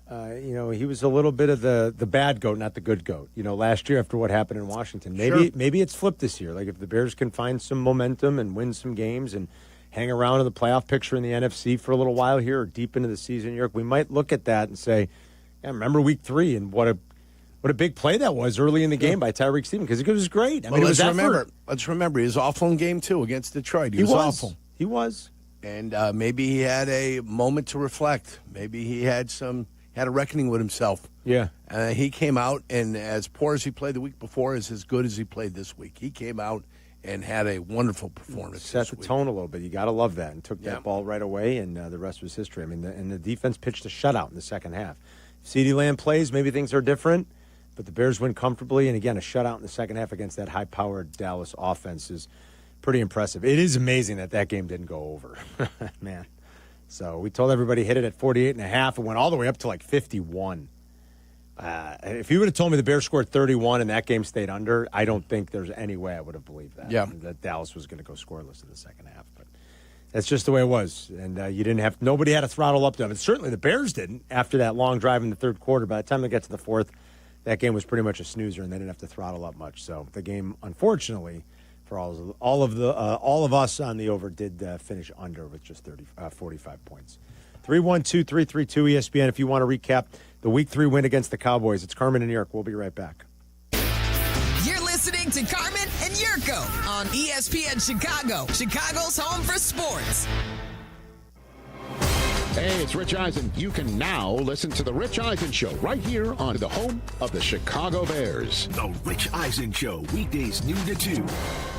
he was a little bit of the bad goat, not the good goat. Last year after what happened in Washington, maybe it's flipped this year. Like if the Bears can find some momentum and win some games and hang around in the playoff picture in the NFC for a little while here or deep into the season, New York, we might look at that and say, yeah, remember week 3 and what a big play that was early in the game by Tyreek Stevenson, because it was great. I mean, let's remember he was awful in game 2 against Detroit. He was awful. He was. And maybe he had a moment to reflect. Maybe he had a reckoning with himself. Yeah. He came out, and as poor as he played the week before is as good as he played this week. He came out and had a wonderful performance. Set the tone a little bit. You got to love that. And took that ball right away, and the rest was history. I mean, and the defense pitched a shutout in the second half. CeeDee Lamb plays, maybe things are different, but the Bears win comfortably. And, again, a shutout in the second half against that high-powered Dallas offense is pretty impressive. It is amazing that game didn't go over, man. So we told everybody hit it at 48.5 and went all the way up to like 51. If you would have told me the Bears scored 31 and that game stayed under, I don't think there's any way I would have believed that. Yeah. That Dallas was going to go scoreless in the second half. But that's just the way it was. And nobody had to throttle up to them. And certainly the Bears didn't after that long drive in the third quarter. By the time they got to the fourth, that game was pretty much a snoozer and they didn't have to throttle up much. So the game, unfortunately, for all of us on the over, did finish under with just 45 points. 312-332-ESPN if you want to recap the Week 3 win against the Cowboys. It's Carmen in New York. We'll be right back. You're listening listening to Carmen and Yurko on ESPN Chicago, Chicago's home for sports. Hey, it's Rich Eisen. You can now listen to The Rich Eisen Show right here on the home of the Chicago Bears. The Rich Eisen Show, weekdays noon to 2.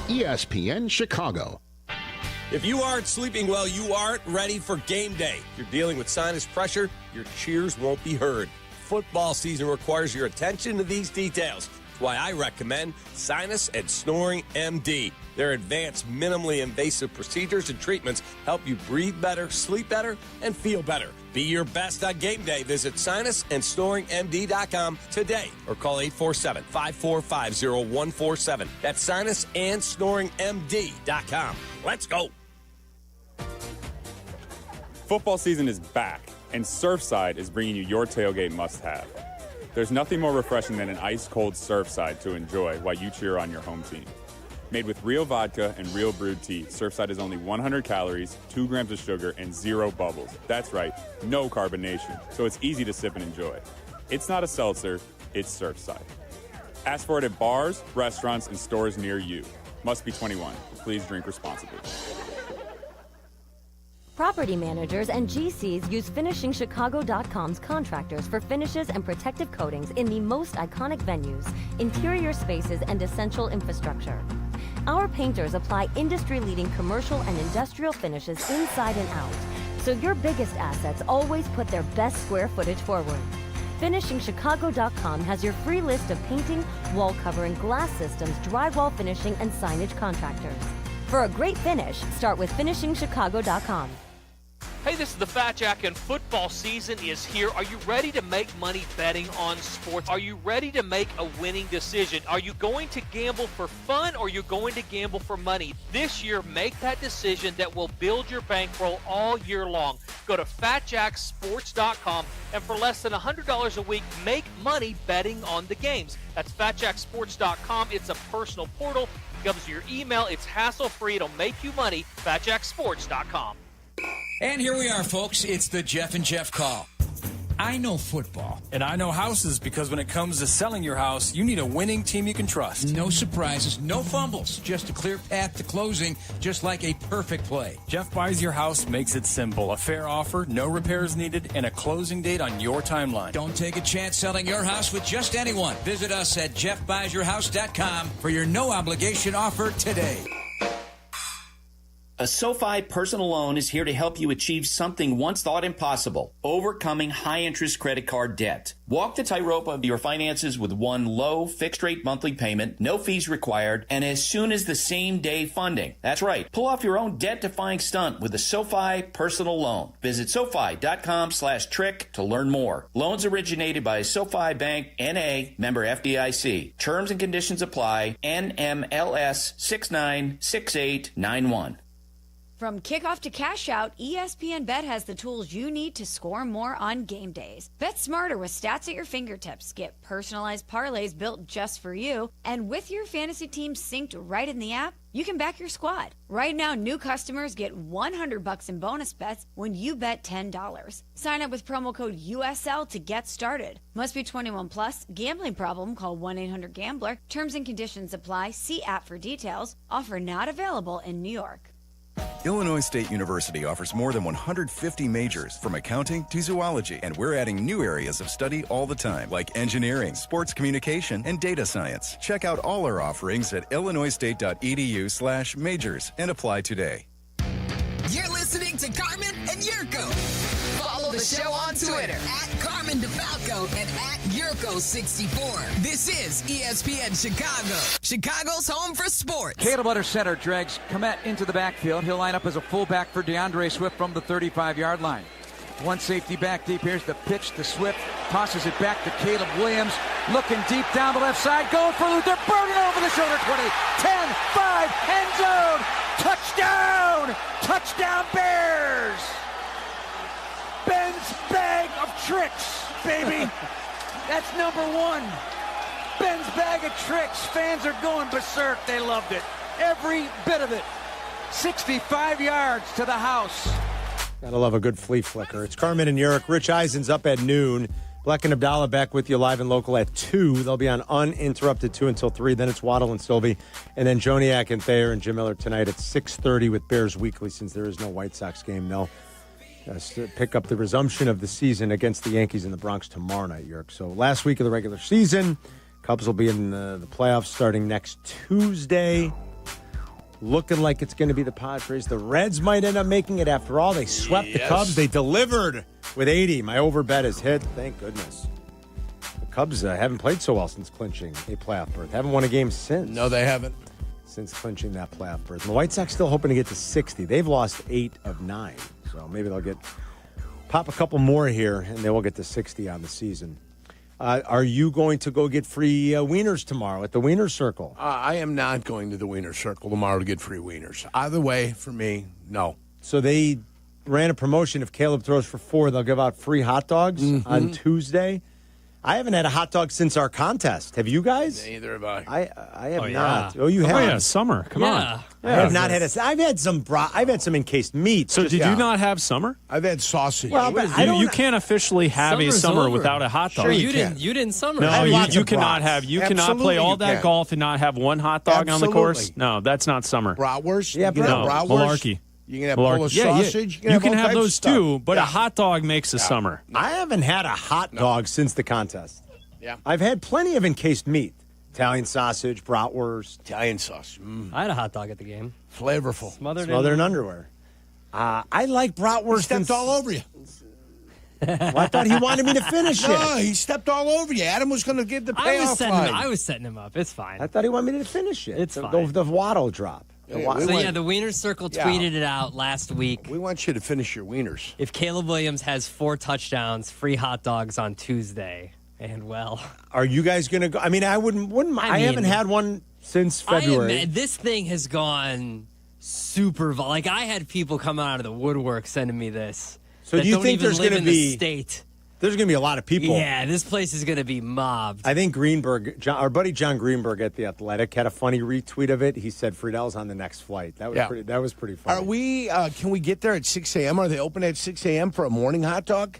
ESPN Chicago. If you aren't sleeping well, you aren't ready for game day. If you're dealing with sinus pressure, your cheers won't be heard. Football season requires your attention to these details. That's why I recommend Sinus and Snoring MD. Their advanced, minimally invasive procedures and treatments help you breathe better, sleep better, and feel better. Be your best on game day. Visit sinusandsnoringmd.com today or call 847-545-0147. That's sinusandsnoringmd.com. Let's go. Football season is back, and Surfside is bringing you your tailgate must-have. There's nothing more refreshing than an ice-cold Surfside to enjoy while you cheer on your home team. Made with real vodka and real brewed tea, Surfside is only 100 calories, 2 grams of sugar, and 0 bubbles. That's right, no carbonation, so it's easy to sip and enjoy. It's not a seltzer, it's Surfside. Ask for it at bars, restaurants, and stores near you. Must be 21. Please drink responsibly. Property managers and GCs use FinishingChicago.com's contractors for finishes and protective coatings in the most iconic venues, interior spaces, and essential infrastructure. Our painters apply industry-leading commercial and industrial finishes inside and out, so your biggest assets always put their best square footage forward. FinishingChicago.com has your free list of painting, wall covering, glass systems, drywall finishing, and signage contractors. For a great finish, start with FinishingChicago.com. Hey, this is the Fat Jack, and football season is here. Are you ready to make money betting on sports? Are you ready to make a winning decision? Are you going to gamble for fun, or are you going to gamble for money? This year, make that decision that will build your bankroll all year long. Go to FatJackSports.com, and for less than $100 a week, make money betting on the games. That's FatJackSports.com. It's a personal portal. It comes to your email. It's hassle-free. It'll make you money. FatJackSports.com. And here we are, folks. It's the Jeff and Jeff Call. I know football. And I know houses, because when it comes to selling your house, you need a winning team you can trust. No surprises, no fumbles, just a clear path to closing, just like a perfect play. Jeff Buys Your House makes it simple. A fair offer, no repairs needed, and a closing date on your timeline. Don't take a chance selling your house with just anyone. Visit us at jeffbuysyourhouse.com for your no-obligation offer today. A SoFi personal loan is here to help you achieve something once thought impossible, overcoming high-interest credit card debt. Walk the tightrope of your finances with one low, fixed-rate monthly payment, no fees required, and as soon as the same-day funding. That's right. Pull off your own debt-defying stunt with a SoFi personal loan. Visit SoFi.com/trick to learn more. Loans originated by SoFi Bank, N.A., member FDIC. Terms and conditions apply. NMLS 696891. From kickoff to cash out, ESPN Bet has the tools you need to score more on game days. Bet smarter with stats at your fingertips. Get personalized parlays built just for you. And with your fantasy team synced right in the app, you can back your squad. Right now, new customers get $100 in bonus bets when you bet $10. Sign up with promo code USL to get started. Must be 21 plus. Gambling problem? Call 1-800-GAMBLER. Terms and conditions apply. See app for details. Offer not available in New York. Illinois State University offers more than 150 majors, from accounting to zoology, and we're adding new areas of study all the time, like engineering, sports communication, and data science. Check out all our offerings at illinoisstate.edu/majors and apply today. You're listening to Carmen and Yurko. Follow the show on Twitter at Carmen DeFalco and at Yurko64. This is ESPN Chicago, Chicago's home for sports. Caleb under center drags Komet into the backfield. He'll line up as a fullback for DeAndre Swift from the 35-yard line. One safety back deep. Here's the pitch to Swift. Tosses it back to Caleb Williams. Looking deep down the left side. Going for Luther. Burning over the shoulder. 20, 10, 5, end zone. Touchdown! Touchdown Bears! Ben's bag of tricks, baby. That's number one. Ben's bag of tricks. Fans are going berserk. They loved it. Every bit of it. 65 yards to the house. Gotta love a good flea flicker. It's Carmen and Yurko. Rich Eisen's up at noon. Bleck and Abdalla back with you live and local at 2. They'll be on uninterrupted 2 until 3. Then it's Waddle and Silvy. And then Joniak and Thayer and Jim Miller tonight at 6:30 with Bears Weekly. Since there is no White Sox game, they'll pick up the resumption of the season against the Yankees in the Bronx tomorrow night, Yerk. So last week of the regular season. Cubs will be in the playoffs starting next Tuesday. Looking like it's going to be the Padres. The Reds might end up making it after all. They swept the Cubs. They delivered with 80. My over bet is hit. Thank goodness. The Cubs haven't played so well since clinching a playoff berth. Haven't won a game since. No, they haven't. Since clinching that playoff berth. And the White Sox still hoping to get to 60. They've lost 8 of 9. So maybe they'll pop a couple more here, and they will get to 60 on the season. Are you going to go get free wieners tomorrow at the Wiener Circle? I am not going to the Wiener Circle tomorrow to get free wieners. Either way, for me, no. So they ran a promotion. If Caleb throws for 4, they'll give out free hot dogs on Tuesday. I haven't had a hot dog since our contest. Have you guys? Neither have I. I have not. Oh, you have? Oh, yeah, summer. Come on. I have not had I've had some I've had some encased meat. So did you not have summer? I've had sausage. Well, but you can't officially have a summer without a hot dog. Sure, you didn't summer. No, you cannot have. You cannot play all that golf and not have one hot dog on the course. No, that's not summer. Bratwurst? Yeah, bratwurst. Malarkey. You can have Polish sausage. You can have those too, but a hot dog makes a summer. I haven't had a hot dog since the contest. Yeah. I've had plenty of encased meat. Italian sausage, bratwurst. Italian sausage. I had a hot dog at the game. Flavorful. Smothered in underwear. I like bratwurst. He stepped all over you. Well, I thought he wanted me to finish it. No, he stepped all over you. Adam was going to give the payoff line. I was setting him up. It's fine. I thought he wanted me to finish it. It's fine. The Waddle drop. The Wiener Circle tweeted it out last week. We want you to finish your wieners. If Caleb Williams has 4 touchdowns, free hot dogs on Tuesday. And are you guys going to go? I mean, I wouldn't mind. I haven't had one since February. This thing has gone super. Like I had people come out of the woodwork sending me this. So do you think there's going to be state? There's going to be a lot of people. Yeah, this place is going to be mobbed. I think Greenberg, our buddy John Greenberg at The Athletic, had a funny retweet of it. He said Friedel's on the next flight. That was pretty funny. Are we? Can we get there at 6 a.m.? Are they open at 6 a.m. for a morning hot dog?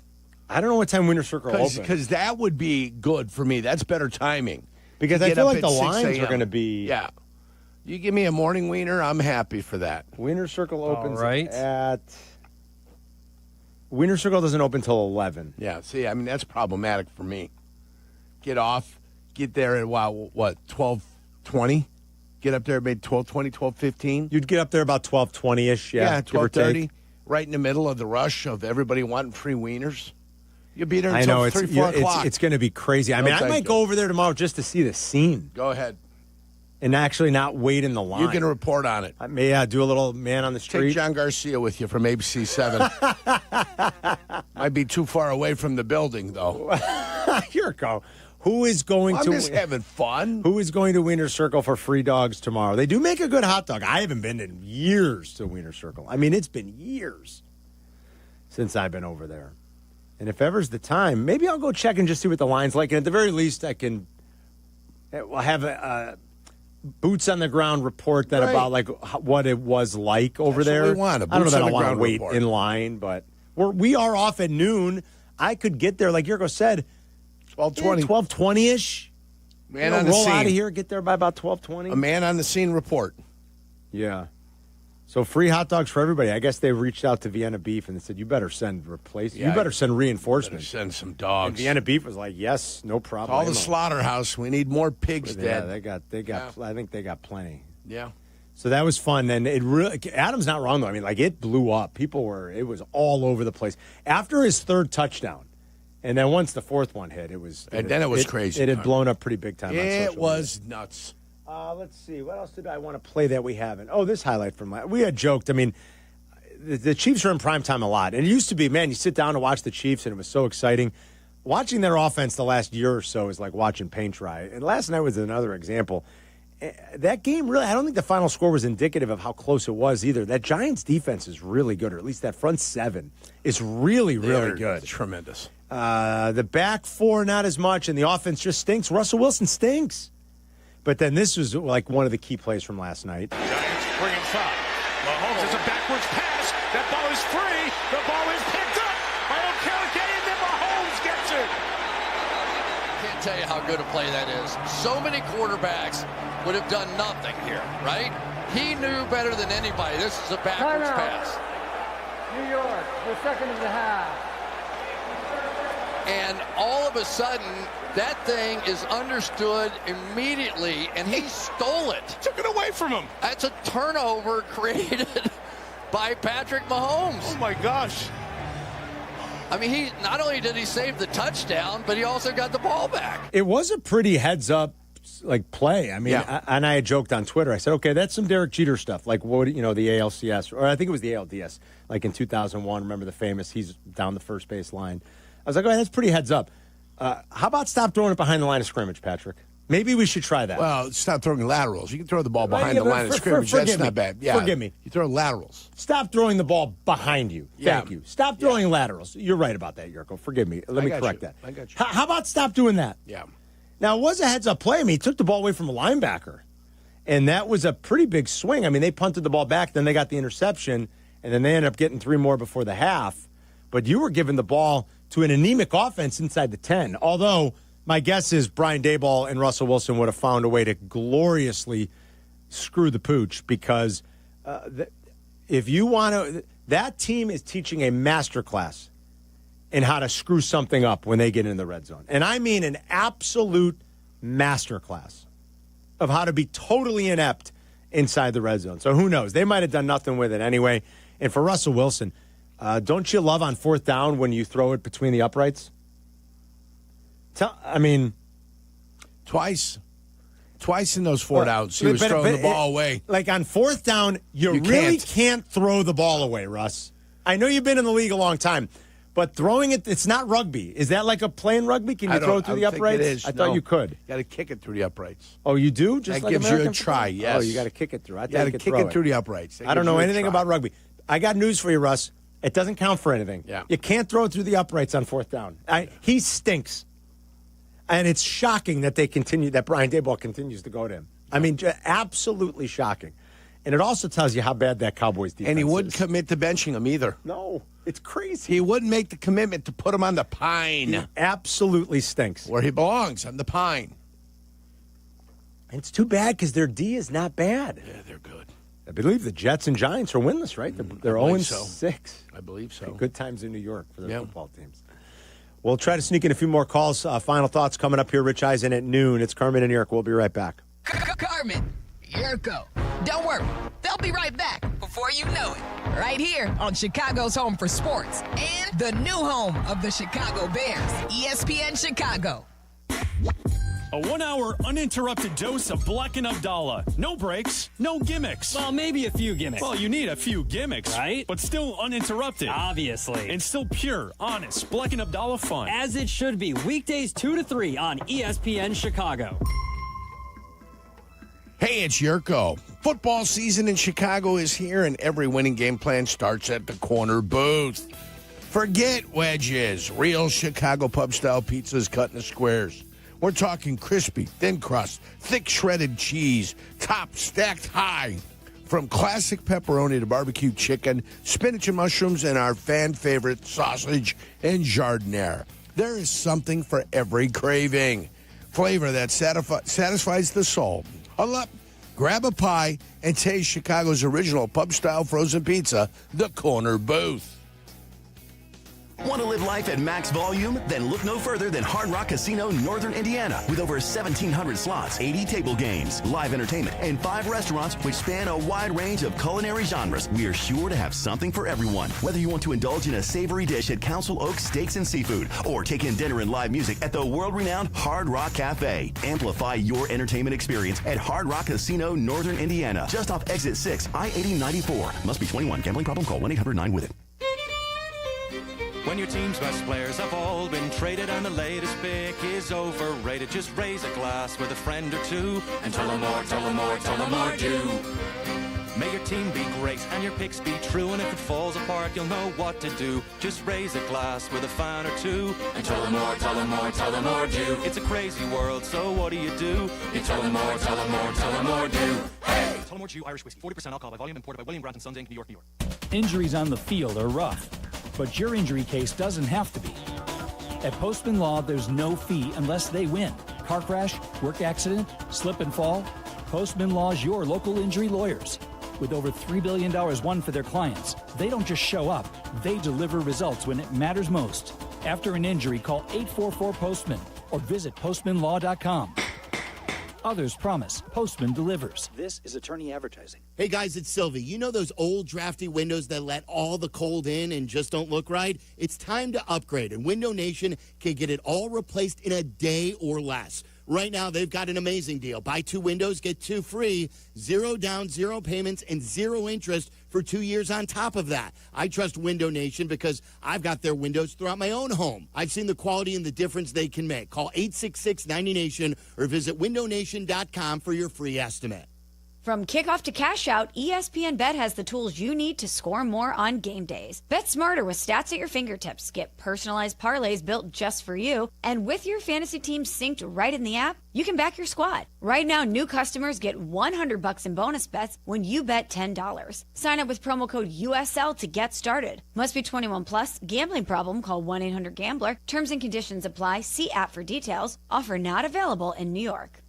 I don't know what time Wiener Circle opens. Because that would be good for me. That's better timing. Because I feel like the lines are going to be... Yeah. You give me a morning wiener, I'm happy for that. Wiener Circle opens at... Wiener Circle doesn't open until 11. Yeah, see, I mean, that's problematic for me. Get off, get there at, 12:20? Get up there at maybe 12:20, 12:15? You'd get up there about 12:20-ish, yeah. 12:30, right in the middle of the rush of everybody wanting free wieners. You'll be there until 3, 4 o'clock. It's going to be crazy. I mean, I might go over there tomorrow just to see the scene. Go ahead. And actually not wait in the line. You can report on it. I may do a little man on the street. Take John Garcia with you from ABC 7. Might be too far away from the building, though. Yurko, who is going I'm just having fun. Who is going to Wiener Circle for free dogs tomorrow? They do make a good hot dog. I haven't been in years to Wiener Circle. I mean, it's been years since I've been over there. And if ever's the time, maybe I'll go check and just see what the line's like. And at the very least, I can have a boots on the ground report that about like what it was like over there. What we want. I don't know that I want to wait in line, but we are off at noon. I could get there, like Yurko said, 12:20, 12:20-ish. Man on the roll scene. out of here, get there by about 12:20. A man on the scene report. Yeah. So free hot dogs for everybody. I guess they reached out to Vienna Beef and they said, you better send replacements. You better send reinforcements. Send some dogs. And Vienna Beef was like, yes, no problem. Call the slaughterhouse. We need more pigs dead. Yeah, they got. I think they got plenty. Yeah. So that was fun. And it really, Adam's not wrong, though. I mean, like, it blew up. It was all over the place. After his third touchdown, and then once the fourth one hit, it was crazy. It had blown up pretty big time on social media. It was nuts. Let's see. What else did I want to play that we haven't? Oh, this highlight from last. We had joked. I mean, the Chiefs are in primetime a lot. And it used to be, man, you sit down to watch the Chiefs, and it was so exciting. Watching their offense the last year or so is like watching paint dry. And last night was another example. That game really, I don't think the final score was indicative of how close it was either. That Giants defense is really good, or at least that front seven is really, really good. Tremendous. The back four, not as much, and the offense just stinks. Russell Wilson stinks. But then this was like one of the key plays from last night. Giants bring him foul. Mahomes has a backwards pass. That ball is free. The ball is picked up by O'Kelly, and then Mahomes gets it. tell you how good a play that is. So many quarterbacks would have done nothing here, right? He knew better than anybody. This is a backwards pass. New York, the second of the half. And all of a sudden, that thing is understood immediately, and he stole it. Took it away from him. That's a turnover created by Patrick Mahomes. Oh, my gosh. I mean, he not only did he save the touchdown, but he also got the ball back. It was a pretty heads-up play. I mean, and I had joked on Twitter. I said, okay, that's some Derek Jeter stuff, like what the ALCS, or I think it was the ALDS, like in 2001. Remember the famous? He's down the first base line. I was like, oh, that's pretty heads up. How about stop throwing it behind the line of scrimmage, Patrick? Maybe we should try that. Well, stop throwing laterals. You can throw the ball behind the line of scrimmage. That's not bad. Yeah. Forgive me. You throw laterals. Stop throwing the ball behind you. Thank you. Stop throwing laterals. You're right about that, Yurko. Forgive me. Let me correct that. I got you. How about stop doing that? Yeah. Now, it was a heads-up play. I mean, he took the ball away from a linebacker, and that was a pretty big swing. I mean, they punted the ball back, then they got the interception, and then they ended up getting 3 more before the half. But you were giving the ball to an anemic offense inside the 10, although my guess is Brian Daboll and Russell Wilson would have found a way to gloriously screw the pooch, because if you want to, that team is teaching a masterclass in how to screw something up when they get in the red zone. And I mean an absolute masterclass of how to be totally inept inside the red zone. So who knows? They might have done nothing with it anyway. And for Russell Wilson, don't you love on 4th down when you throw it between the uprights? Twice in those 4 downs, he was throwing the ball away. Like on 4th down, you really can't throw the ball away, Russ. I know you've been in the league a long time, but throwing it, it's not rugby. Is that like a playing rugby? Can you throw it through the uprights? It is. I thought you could. You got to kick it through the uprights. Oh, you do? Just that like gives American you a try, football? yes. Oh, you got to kick it through. I you got to kick it through the uprights. I don't know anything about rugby. I got news for you, Russ. It doesn't count for anything. Yeah. You can't throw it through the uprights on 4th down. He stinks. And it's shocking that that Brian Daboll continues to go to him. I mean, absolutely shocking. And it also tells you how bad that Cowboys defense is. And he wouldn't commit to benching him either. No, it's crazy. He wouldn't make the commitment to put him on the pine. He absolutely stinks. Where he belongs, on the pine. And it's too bad because their D is not bad. Yeah, they're good. I believe the Jets and Giants are winless, right? They're 0-6. I believe so. Good times in New York for their football teams. We'll try to sneak in a few more calls. Final thoughts coming up here. Rich Eisen at noon. It's Carmen and Yurko. We'll be right back. Carmen, Jurko. Don't worry. They'll be right back before you know it. Right here on Chicago's Home for Sports and the new home of the Chicago Bears, ESPN Chicago. A 1-hour uninterrupted dose of Bleck Abdalla. No breaks, no gimmicks. Well, maybe a few gimmicks. Well, you need a few gimmicks, right? But still uninterrupted. Obviously. And still pure, honest Bleck Abdalla fun. As it should be. Weekdays 2 to 3 on ESPN Chicago. Hey, it's Yurko. Football season in Chicago is here, and every winning game plan starts at the corner booth. Forget wedges. Real Chicago pub-style pizzas cut in squares. We're talking crispy, thin crust, thick shredded cheese, top stacked high. From classic pepperoni to barbecue chicken, spinach and mushrooms, and our fan favorite sausage and jardiniere. There is something for every craving. Flavor that satisfies the soul. Huddle up, grab a pie, and taste Chicago's original pub-style frozen pizza, the Corner Booth. Want to live life at max volume? Then look no further than Hard Rock Casino, Northern Indiana. With over 1,700 slots, 80 table games, live entertainment, and 5 restaurants which span a wide range of culinary genres, we are sure to have something for everyone. Whether you want to indulge in a savory dish at Council Oaks Steaks and Seafood, or take in dinner and live music at the world-renowned Hard Rock Cafe. Amplify your entertainment experience at Hard Rock Casino, Northern Indiana. Just off Exit 6, I-8094. Must be 21. Gambling problem? Call 1-800-9-WITH-IT. When your team's best players have all been traded and the latest pick is overrated, just raise a glass with a friend or two and tell them more, tell them more, tell them more, do. May your team be great and your picks be true, and if it falls apart, you'll know what to do. Just raise a glass with a fan or two and tell them more, tell them more, tell them more, do. It's a crazy world, so what do? You tell them more, tell them more, tell them more, do. Hey! Tullamore Dew Irish Whiskey, 40% alcohol by volume, imported by William Grant & Sons Inc., New York, New York. Injuries on the field are rough, but your injury case doesn't have to be. At Postman Law, there's no fee unless they win. Car crash, work accident, slip and fall. Postman Law's your local injury lawyers. With over $3 billion won for their clients, they don't just show up, they deliver results when it matters most. After an injury, call 844-POSTMAN or visit postmanlaw.com. Others promise. Postman delivers. This is attorney advertising. Hey guys, it's Silvy. You know those old drafty windows that let all the cold in and just don't look right? It's time to upgrade, and Window Nation can get it all replaced in a day or less. Right now, they've got an amazing deal. Buy 2 windows, get 2 free, 0 down, 0 payments, and 0 interest for 2 years on top of that. I trust Window Nation because I've got their windows throughout my own home. I've seen the quality and the difference they can make. Call 866-90NATION or visit windownation.com for your free estimate. From kickoff to cash out, ESPN Bet has the tools you need to score more on game days. Bet smarter with stats at your fingertips. Get personalized parlays built just for you. And with your fantasy team synced right in the app, you can back your squad. Right now, new customers get $100 in bonus bets when you bet $10. Sign up with promo code USL to get started. Must be 21 plus. Gambling problem? Call 1-800-GAMBLER. Terms and conditions apply. See app for details. Offer not available in New York.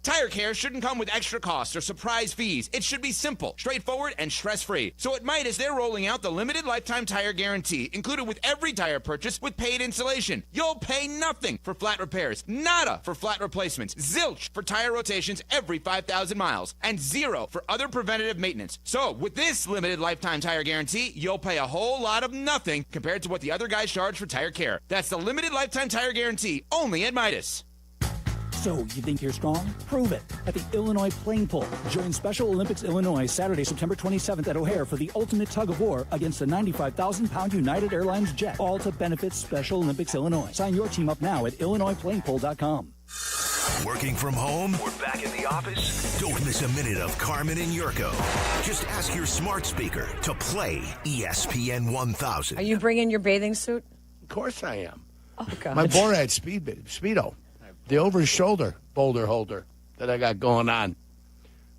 Tire care shouldn't come with extra costs or surprise fees. It should be simple, straightforward, and stress-free. So at Midas, they're rolling out the limited lifetime tire guarantee, included with every tire purchase with paid installation. You'll pay nothing for flat repairs, nada for flat replacements, zilch for tire rotations every 5,000 miles, and 0 for other preventative maintenance. So with this limited lifetime tire guarantee, you'll pay a whole lot of nothing compared to what the other guys charge for tire care. That's the limited lifetime tire guarantee, only at Midas. So, you think you're strong? Prove it at the Illinois Playing Pool. Join Special Olympics Illinois Saturday, September 27th at O'Hare for the ultimate tug-of-war against a 95,000-pound United Airlines jet, all to benefit Special Olympics Illinois. Sign your team up now at IllinoisPlayingPool.com. Working from home? We're back in the office? Don't miss a minute of Carmen and Yurko. Just ask your smart speaker to play ESPN 1000. Are you bringing your bathing suit? Of course I am. Oh, God. My boy had Speedo. The over-shoulder boulder holder that I got going on.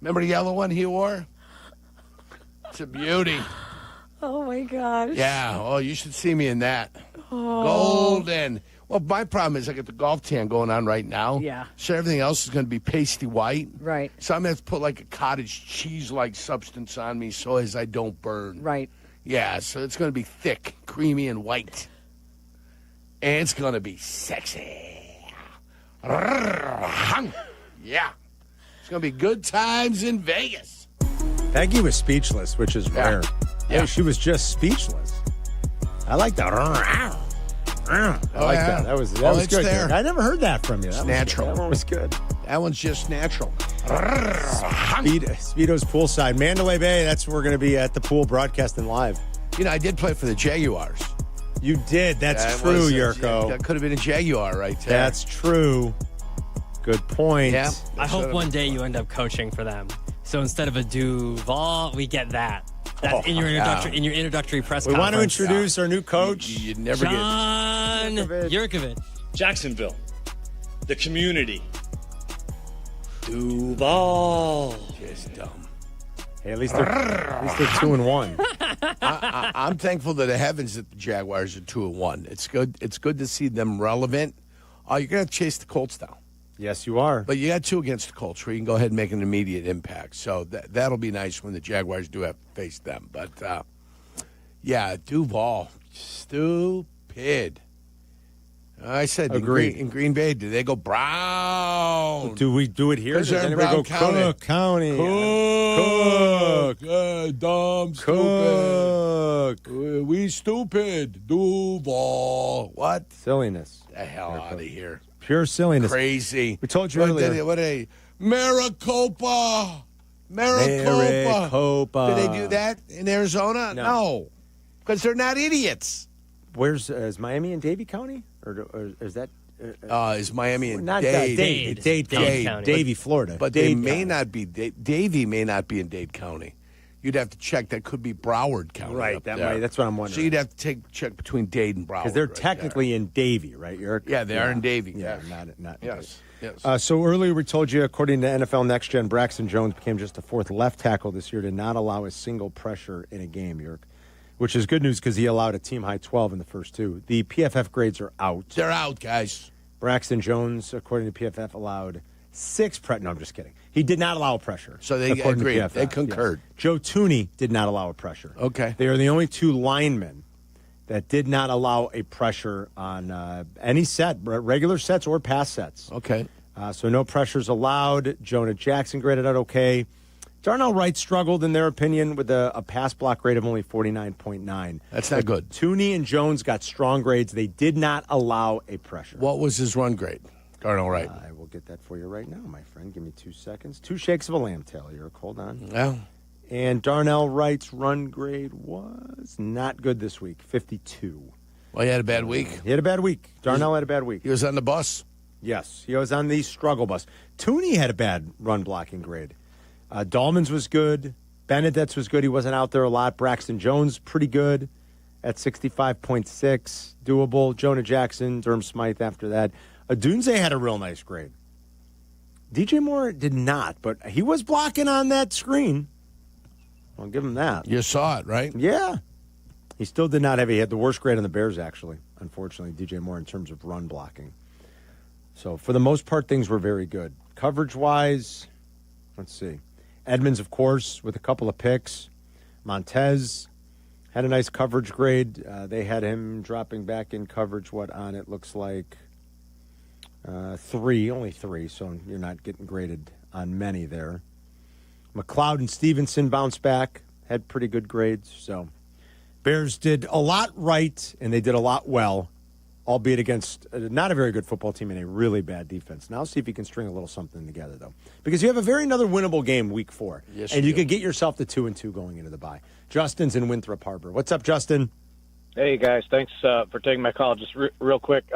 Remember the yellow one he wore? It's a beauty. Oh, my gosh. Yeah. Oh, you should see me in that. Oh. Golden. Well, my problem is I got the golf tan going on right now. Yeah. So everything else is going to be pasty white. Right. So I'm going to have to put like a cottage cheese-like substance on me so as I don't burn. Right. Yeah, so it's going to be thick, creamy, and white. And it's going to be sexy. Yeah. It's going to be good times in Vegas. Peggy was speechless, which is rare. Yeah, she was just speechless. I like that. I like that. That was good. There. I never heard that from you. That was natural. That one was good. That one's just natural. Speedo's poolside. Mandalay Bay, that's where we're going to be at the pool broadcasting live. You know, I did play for the Jaguars. You did. That's true, Yurko. That could have been a Jaguar right there. That's true. Good point. Yeah. I hope one day you end up coaching for them. So instead of a Duval, we get that. That's in your introductory press conference. We want to introduce our new coach. You never John Yurkovich. Jacksonville. The community. Duval. Just dumb. Hey, at least they're 2-1. I'm thankful to the heavens that the Jaguars are 2-1. It's good. It's good to see them relevant. You're gonna have to chase the Colts down. Yes, you are. But you got 2 against the Colts where you can go ahead and make an immediate impact. So that'll be nice when the Jaguars do have to face them. But yeah, Duval, stupid. I said in Green Bay, do they go Brown? Do we do it here? Does anybody go Cook County? Cook. Dumb, Cook. stupid. We stupid. Duval. What? Silliness. The hell out of here. Pure silliness. Crazy. We told you earlier. What a Maricopa. Maricopa. Did they do that in Arizona? No. Because they're not idiots. Where's is Miami in Davie County? Or is that is Miami in Dade County. Davie, Florida. But they may not be Davie may not be in Dade County. You'd have to check. That could be Broward County. Right. That's what I'm wondering. So you'd have to check between Dade and Broward. Because they're technically in Davie, right? Yeah, they are in Davie. Yeah, yes. not yes. So earlier we told you, according to NFL Next Gen, Braxton Jones became just the 4th left tackle this year to not allow a single pressure in a game, Yerk. which is good news because he allowed a team-high 12 in the first two. The PFF grades are out. They're out, guys. Braxton Jones, according to PFF, allowed 6 No, I'm just kidding. He did not allow a pressure. So they agreed. They concurred. Yes. Joe Tooney did not allow a pressure. Okay. They are the only 2 linemen that did not allow a pressure on any set, regular sets or pass sets. Okay. So no pressures allowed. Jonah Jackson graded out okay. Darnell Wright struggled, in their opinion, with a pass block grade of only 49.9. That's not good. Tooney and Jones got strong grades. They did not allow a pressure. What was his run grade, Darnell Wright? I will get that for you right now, my friend. Give me 2 seconds. 2 shakes of a lamb tail, Yerk. Hold on. Yeah. And Darnell Wright's run grade was not good this week, 52. Well, he had a bad week. He had a bad week. Darnell had a bad week. He was on the bus. Yes, he was on the struggle bus. Tooney had a bad run blocking grade. Dahlman's was good. Benedet's was good. He wasn't out there a lot. Braxton Jones, pretty good at 65.6. Doable. Jonah Jackson, Durham Smythe after that. Adunze had a real nice grade. DJ Moore did not, but he was blocking on that screen. I'll give him that. You saw it, right? Yeah. He still did not have. He had the worst grade on the Bears, actually, unfortunately, DJ Moore, in terms of run blocking. So, for the most part, things were very good. Coverage-wise, let's see. Edmonds, of course, with a couple of picks. Montez had a nice coverage grade. They had him dropping back in coverage, it looks like 3, only 3, so you're not getting graded on many there. McLeod and Stevenson bounced back, had pretty good grades. So Bears did a lot right, and they did a lot well, albeit against not a very good football team and a really bad defense. Now see if you can string a little something together, though. Because you have another winnable game week 4. Yes, and you do. could get yourself to 2-2 going into the bye. Justin's in Winthrop Harbor. What's up, Justin? Hey, guys. Thanks for taking my call. Just real quick.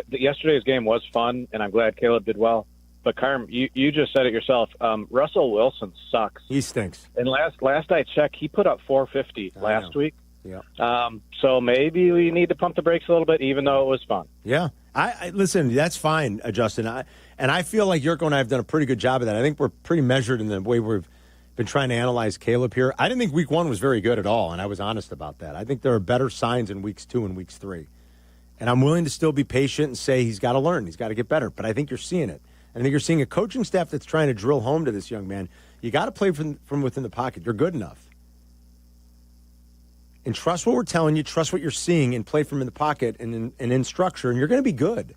Yesterday's game was fun, and I'm glad Caleb did well. But, Carm, you just said it yourself. Russell Wilson sucks. He stinks. And last I checked, he put up 450 last week. Yeah. So maybe we need to pump the brakes a little bit, even though it was fun. Yeah. I listen, that's fine, Justin. And I feel like Yurko and I have done a pretty good job of that. I think we're pretty measured in the way we've been trying to analyze Caleb here. I didn't think week 1 was very good at all, and I was honest about that. I think there are better signs in weeks 2 and weeks 3. And I'm willing to still be patient and say he's got to learn. He's got to get better. But I think you're seeing it. I think you're seeing a coaching staff that's trying to drill home to this young man. You got to play from within the pocket. You're good enough. And trust what we're telling you, trust what you're seeing, and play from in the pocket and in structure, and you're going to be good.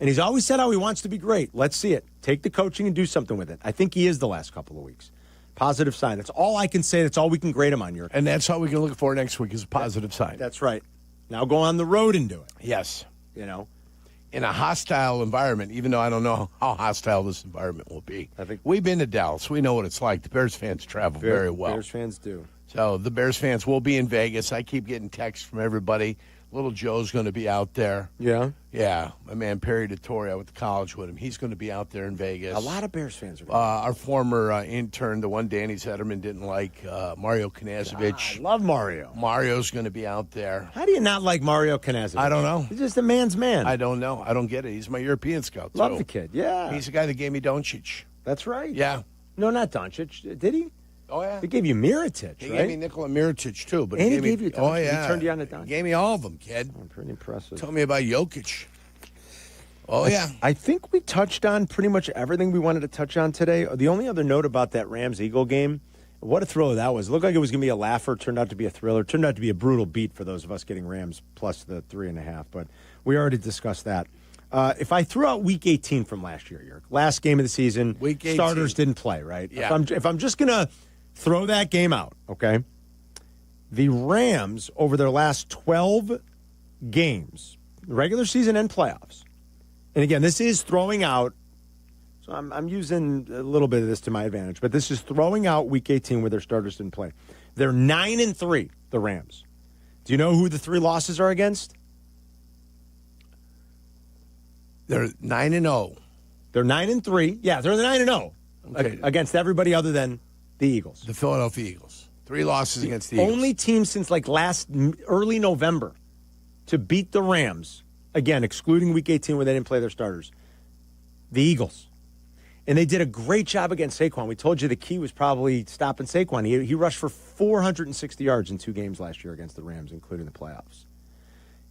And he's always said how he wants to be great. Let's see it. Take the coaching and do something with it. I think he is the last couple of weeks. Positive sign. That's all I can say. That's all we can grade him on. And that's all we can look for next week is a positive sign. That's right. Now go on the road and do it. Yes. In a hostile environment, even though I don't know how hostile this environment will be. I think we've been to Dallas. We know what it's like. The Bears fans travel very well. Bears fans do. So the Bears fans will be in Vegas. I keep getting texts from everybody. Little Joe's going to be out there. Yeah? Yeah. My man Perry DeTore, I went to college with him. He's going to be out there in Vegas. A lot of Bears fans are our former intern, the one Danny Zetterman didn't like, Mario Knazovic. I love Mario. Mario's going to be out there. How do you not like Mario Knazovic? I don't know. He's just a man's man. I don't know. I don't get it. He's my European scout. Love the kid, yeah. He's the guy that gave me Doncic. That's right. Yeah. No, not Doncic. Did he? Oh, yeah. He gave you Mirotic, He right? gave me Nikola Mirotic, too. But And he he gave you Doncic. Oh, yeah. He turned you on to Doncic. He gave me all of them, kid. Oh, pretty impressive. Tell me about Jokic. Oh, yeah. I think we touched on pretty much everything we wanted to touch on today. The only other note about that Rams-Eagle game, what a thriller that was. It looked like it was going to be a laugher. Turned out to be a thriller. Turned out to be a brutal beat for those of us getting Rams plus the 3.5. But we already discussed that. If I threw out Week 18 from last year, Yerk, last game of the season, Week 18. Starters didn't play, right? Yeah. If I'm just going to throw that game out, okay? The Rams, over their last 12 games, regular season and playoffs, and again, this is throwing out, so I'm using a little bit of this to my advantage, but this is throwing out Week 18 where their starters didn't play. They're 9-3, the Rams. Do you know who the 3 losses are against? They're 9-0. They're 9-3. Yeah, they're the 9-0 Okay. against everybody other than the Eagles. The Philadelphia Eagles. 3 losses against the Eagles. Only team since like early November to beat the Rams, again, excluding Week 18 where they didn't play their starters, the Eagles. And they did a great job against Saquon. We told you the key was probably stopping Saquon. He rushed for 460 yards in 2 games last year against the Rams, including the playoffs.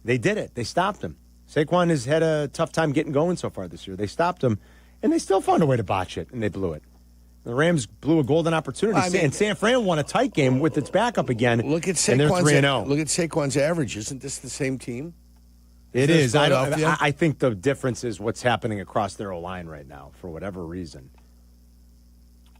They did it. They stopped him. Saquon has had a tough time getting going so far this year. They stopped him, and they still found a way to botch it, and they blew it. The Rams blew a golden opportunity. And San Fran won a tight game with its backup again. Look at and they're 3-0. Look at Saquon's average. Isn't this the same team? It is. I think the difference is what's happening across their O-line right now, for whatever reason.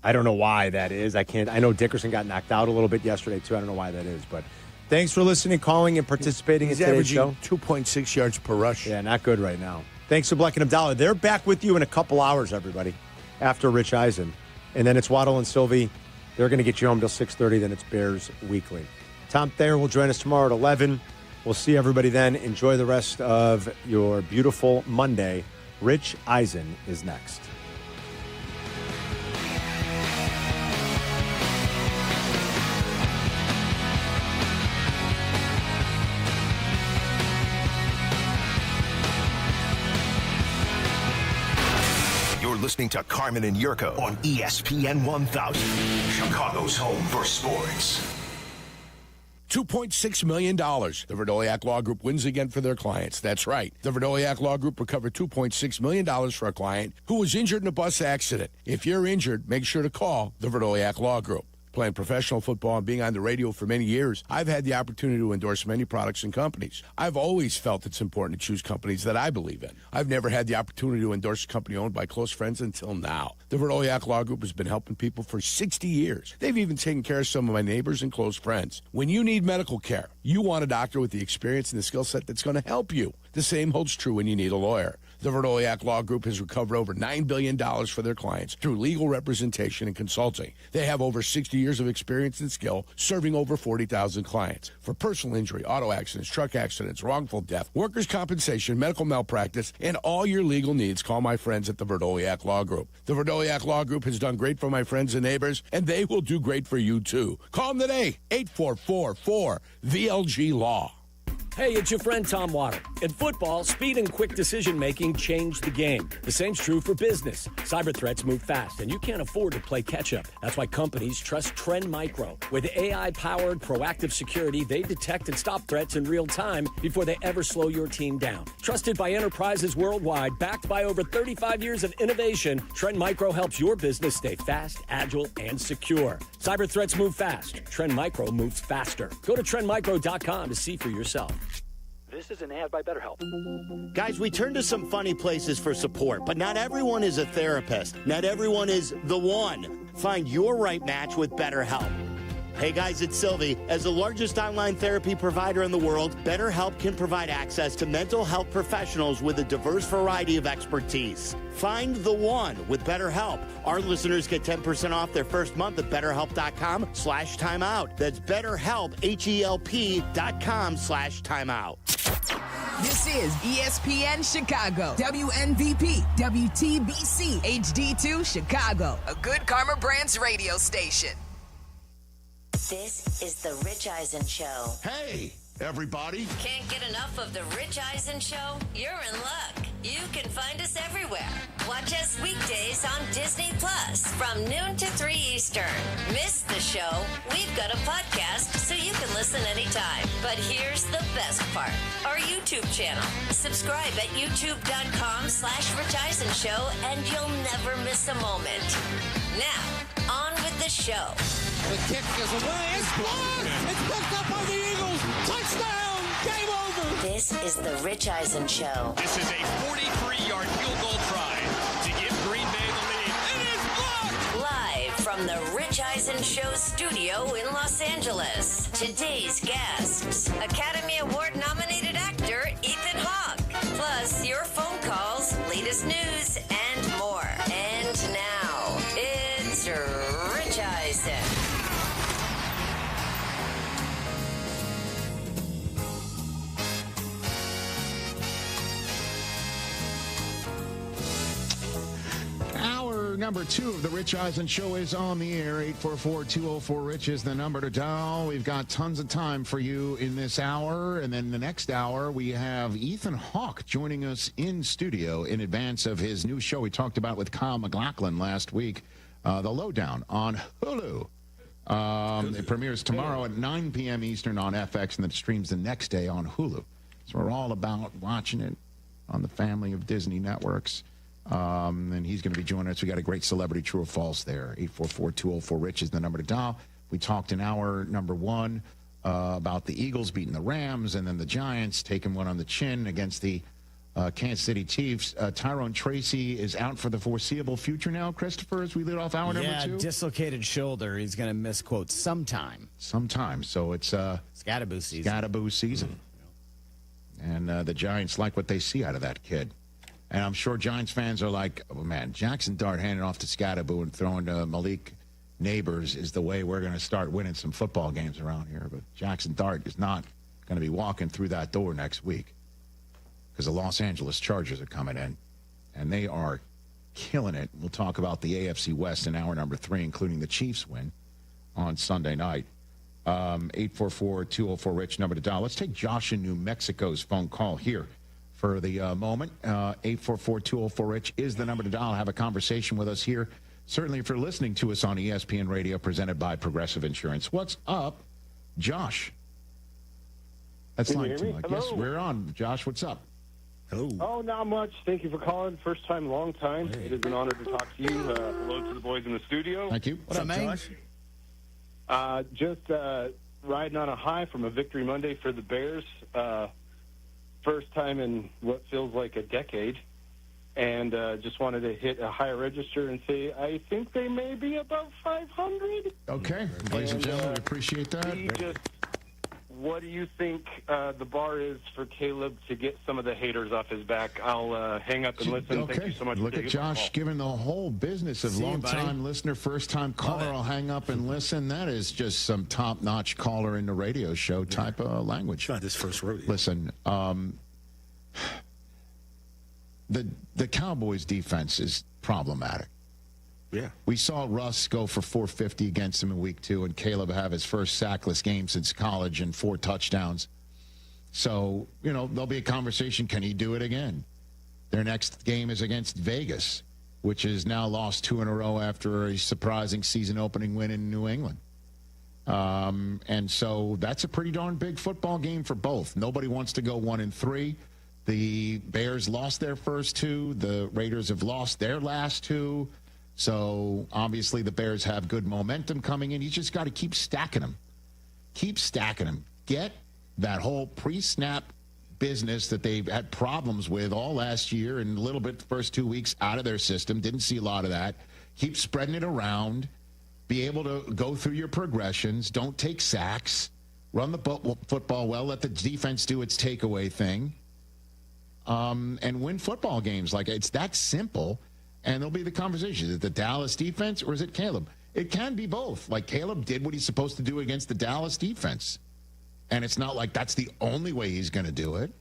I don't know why that is. I know Dickerson got knocked out a little bit yesterday, too. I don't know why that is. But thanks for listening, calling, and participating in today's show. 2.6 yards per rush. Yeah, not good right now. Thanks to Bleck and Abdalla. They're back with you in a couple hours, everybody, after Rich Eisen. And then it's Waddle and Silvy. They're going to get you home till 6:30. Then it's Bears Weekly. Tom Thayer will join us tomorrow at 11. We'll see everybody then. Enjoy the rest of your beautiful Monday. Rich Eisen is next. You're listening to Carmen and Yurko on ESPN 1000, Chicago's home for sports. $2.6 million. The Verdoliak Law Group wins again for their clients. That's right. The Verdoliak Law Group recovered $2.6 million for a client who was injured in a bus accident. If you're injured, make sure to call the Verdoliak Law Group. Playing professional football and being on the radio for many years, I've had the opportunity to endorse many products and companies. I've always felt it's important to choose companies that I believe in. I've never had the opportunity to endorse a company owned by close friends until now. The Verdoliak Law Group has been helping people for 60 years. They've even taken care of some of my neighbors and close friends. When you need medical care, you want a doctor with the experience and the skill set that's going to help you. The same holds true when you need a lawyer. The Verdoliak Law Group has recovered over $9 billion for their clients through legal representation and consulting. They have over 60 years of experience and skill, serving over 40,000 clients. For personal injury, auto accidents, truck accidents, wrongful death, workers' compensation, medical malpractice, and all your legal needs, call my friends at the Verdoliak Law Group. The Verdoliak Law Group has done great for my friends and neighbors, and they will do great for you, too. Call them today, 844-4VLG-LAW. Hey, it's your friend Tom Waddle. In football, speed and quick decision-making change the game. The same's true for business. Cyber threats move fast, and you can't afford to play catch-up. That's why companies trust Trend Micro. With AI-powered proactive security, they detect and stop threats in real time before they ever slow your team down. Trusted by enterprises worldwide, backed by over 35 years of innovation, Trend Micro helps your business stay fast, agile, and secure. Cyber threats move fast. Trend Micro moves faster. Go to trendmicro.com to see for yourself. This is an ad by BetterHelp. Guys, we turn to some funny places for support, but not everyone is a therapist. Not everyone is the one. Find your right match with BetterHelp. Hey guys, it's Silvy. As the largest online therapy provider in the world, BetterHelp can provide access to mental health professionals with a diverse variety of expertise. Find the one with BetterHelp. Our listeners get 10% off their first month at BetterHelp.com/timeout. That's BetterHelp, HELP.com/timeout. This is ESPN Chicago, WNVP, WTBC, HD2 Chicago, a good Karma Brands radio station. This is the Rich Eisen Show. Hey, everybody. Can't get enough of the Rich Eisen Show? You're in luck. You can find us everywhere. Watch us weekdays on Disney Plus from noon to 3 Eastern. Miss the show? We've got a podcast so you can listen anytime. But here's the best part. Our YouTube channel. Subscribe at youtube.com/Rich Eisen Show and you'll never miss a moment. Now, on with the show. The kick is away. It's blocked. It's picked up by the Eagles. Touchdown. Game over. This is the Rich Eisen Show. This is a 43-yard field goal try to give Green Bay the lead. It is blocked. Live from the Rich Eisen Show studio in Los Angeles. Today's guests, Academy Award-nominated actor Ethan Hawke. Plus, your phone calls, latest news, and more. And now, it's Rich Eisen. number 2 of the Rich Eisen Show is on the air. 844-204-RICH is the number to dial. We've got tons of time for you in this hour. And then the next hour, we have Ethan Hawke joining us in studio in advance of his new show we talked about with Kyle MacLachlan last week, The Lowdown on Hulu. It premieres tomorrow at 9 p.m. Eastern on FX, and then streams the next day on Hulu. So we're all about watching it on the family of Disney networks. And he's going to be joining us. We got a great celebrity true or false there. 844-204-RICH is the number to dial. We talked in hour number 1 about the Eagles beating the Rams, and then the Giants taking one on the chin against the Kansas City Chiefs. Tyrone Tracy is out for the foreseeable future now, Christopher, as we lead off hour number 2. Yeah, dislocated shoulder. He's going to miss, quote, sometime. Sometime. So it's Scatterboo season. Scatterboo season. And the Giants like what they see out of that kid. And I'm sure Giants fans are like, oh, man, Jackson Dart handing off to Scatterboo and throwing to Malik Neighbors is the way we're going to start winning some football games around here. But Jackson Dart is not going to be walking through that door next week because the Los Angeles Chargers are coming in, and they are killing it. We'll talk about the AFC West in hour number 3, including the Chiefs win on Sunday night. 844-204-RICH, number to dial. Let's take Josh in New Mexico's phone call here for the moment. 844-204-RICH is the number to dial. Have a conversation with us here. Certainly if you're listening to us on ESPN Radio, presented by Progressive Insurance. What's up, Josh? That's Can you line hear 2. me? Yes, Hello. we're on. Josh, what's up? Hello. Oh, not much. Thank you for calling. First time, long time. It is an honor to talk to you. Hello to the boys in the studio. Thank you. What's up, Josh? Just riding on a high from a victory Monday for the Bears. First time in what feels like a decade. And just wanted to hit a higher register and say I think they may be above 500. Okay. Ladies and gentlemen, we appreciate that. What do you think the bar is for Caleb to get some of the haters off his back? I'll hang up and listen. Okay. Thank you so much. Look for at taking my Josh call. giving the whole business of See you, long-time buddy. listener, first-time caller. I'll hang up and listen. That is just some top-notch caller in the radio show type of language. Not this first rodeo. Listen, the Cowboys' defense is problematic. Yeah. We saw Russ go for 450 against him in week 2, and Caleb have his first sackless game since college and 4 touchdowns. So, there'll be a conversation. Can he do it again? Their next game is against Vegas, which has now lost 2 in a row after a surprising season-opening win in New England. And so that's a pretty darn big football game for both. Nobody wants to go 1-3. The Bears lost their first 2. The Raiders have lost their last 2. So, obviously, the Bears have good momentum coming in. You just got to keep stacking them. Keep stacking them. Get that whole pre-snap business that they've had problems with all last year and a little bit the first 2 weeks out of their system. Didn't see a lot of that. Keep spreading it around. Be able to go through your progressions. Don't take sacks. Run the football well. Let the defense do its takeaway thing. And win football games. Like, it's that simple. And there'll be the conversation. Is it the Dallas defense or is it Caleb? It can be both. Like, Caleb did what he's supposed to do against the Dallas defense. And it's not like that's the only way he's going to do it.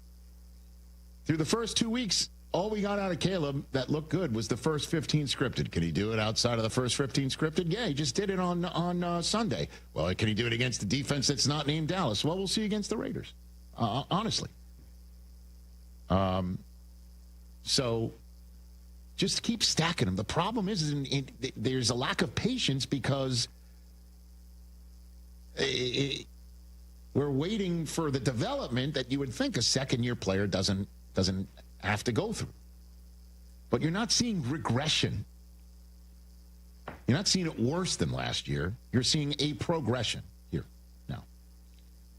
Through the first 2 weeks, all we got out of Caleb that looked good was the first 15 scripted. Can he do it outside of the first 15 scripted? Yeah, he just did it on Sunday. Well, can he do it against the defense that's not named Dallas? Well, we'll see against the Raiders, honestly. So just keep stacking them. The problem is there's a lack of patience because we're waiting for the development that you would think a second-year player doesn't have to go through. But you're not seeing regression. You're not seeing it worse than last year. You're seeing a progression here now.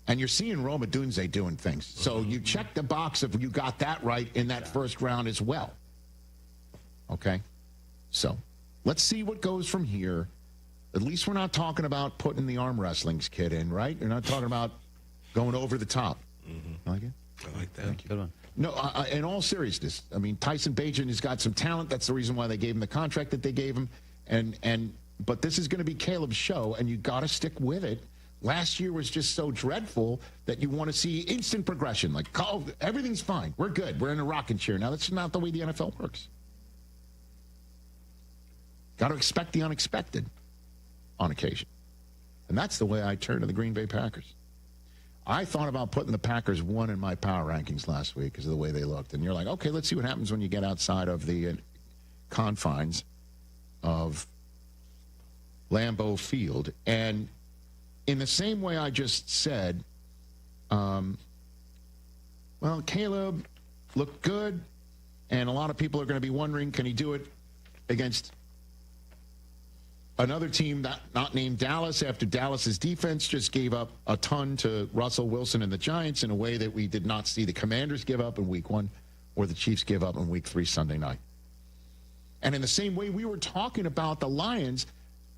And you're seeing Rome Odunze doing things. So you check the box if you got that right in that first round as well. Okay? So let's see what goes from here. At least we're not talking about putting the arm wrestling's kid in, right? You're not talking about going over the top. Mm-hmm. Like it? I like that. Thank you. Good one. No, in all seriousness, I mean, Tyson Bagent has got some talent. That's the reason why they gave him the contract that they gave him. But this is going to be Caleb's show, and you got to stick with it. Last year was just so dreadful that you want to see instant progression. Like, everything's fine. We're good. We're in a rocking chair. Now, that's not the way the NFL works. Got to expect the unexpected on occasion. And that's the way I turn to the Green Bay Packers. I thought about putting the Packers 1 in my power rankings last week because of the way they looked. And you're like, okay, let's see what happens when you get outside of the confines of Lambeau Field. And in the same way I just said, well, Caleb looked good, and a lot of people are going to be wondering, can he do it against another team not named Dallas after Dallas's defense just gave up a ton to Russell Wilson and the Giants in a way that we did not see the Commanders give up in Week 1 or the Chiefs give up in Week 3 Sunday night. And in the same way we were talking about the Lions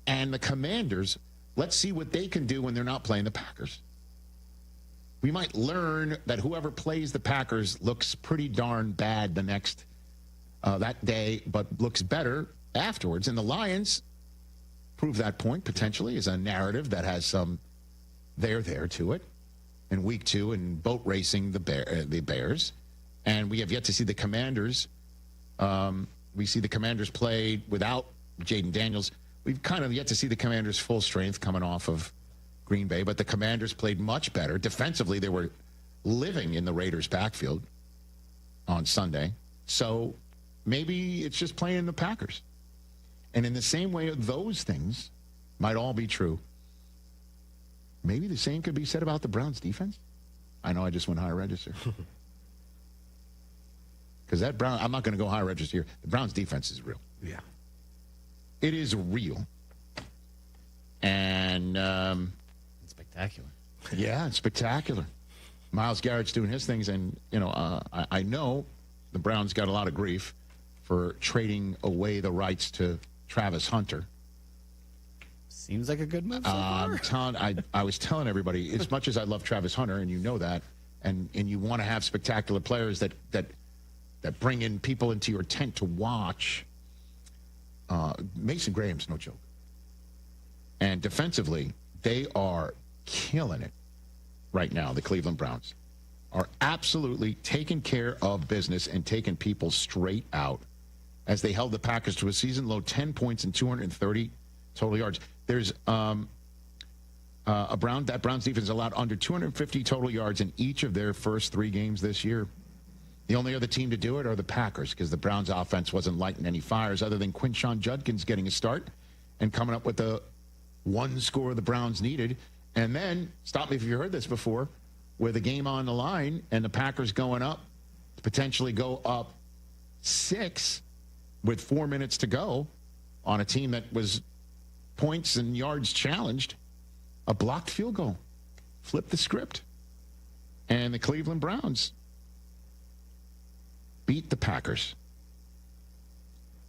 and the Commanders, let's see what they can do when they're not playing the Packers. We might learn that whoever plays the Packers looks pretty darn bad the next that day, but looks better afterwards. And the Lions prove that point potentially as a narrative that has some there to it in Week 2 in boat racing the Bears. And we have yet to see the Commanders. We see the Commanders play without Jaden Daniels. We've kind of yet to see the Commanders' full strength coming off of Green Bay, but the Commanders played much better. Defensively, they were living in the Raiders' backfield on Sunday. So maybe it's just playing the Packers. And in the same way, those things might all be true. Maybe the same could be said about the Browns' defense. I know I just went high register. Because I'm not going to go high register here. The Browns' defense is real. Yeah. It is real. And it's spectacular. Yeah, it's spectacular. Myles Garrett's doing his things, and I know the Browns got a lot of grief for trading away the rights to Travis Hunter. Seems like a good move so far. I was telling everybody, as much as I love Travis Hunter, and you know that, and you want to have spectacular players that bring in people into your tent to watch, Mason Graham's no joke. And defensively, they are killing it right now. The Cleveland Browns are absolutely taking care of business and taking people straight out as they held the Packers to a season-low 10 points and 230 total yards. There's that Browns defense allowed under 250 total yards in each of their first 3 games this year. The only other team to do it are the Packers because the Browns offense wasn't lighting any fires other than Quinshon Judkins getting a start and coming up with the one score the Browns needed. And then, stop me if you heard this before, with a game on the line and the Packers going up, to potentially go up 6 with 4 minutes to go on a team that was points and yards challenged, a blocked field goal. Flip the script. And the Cleveland Browns beat the Packers.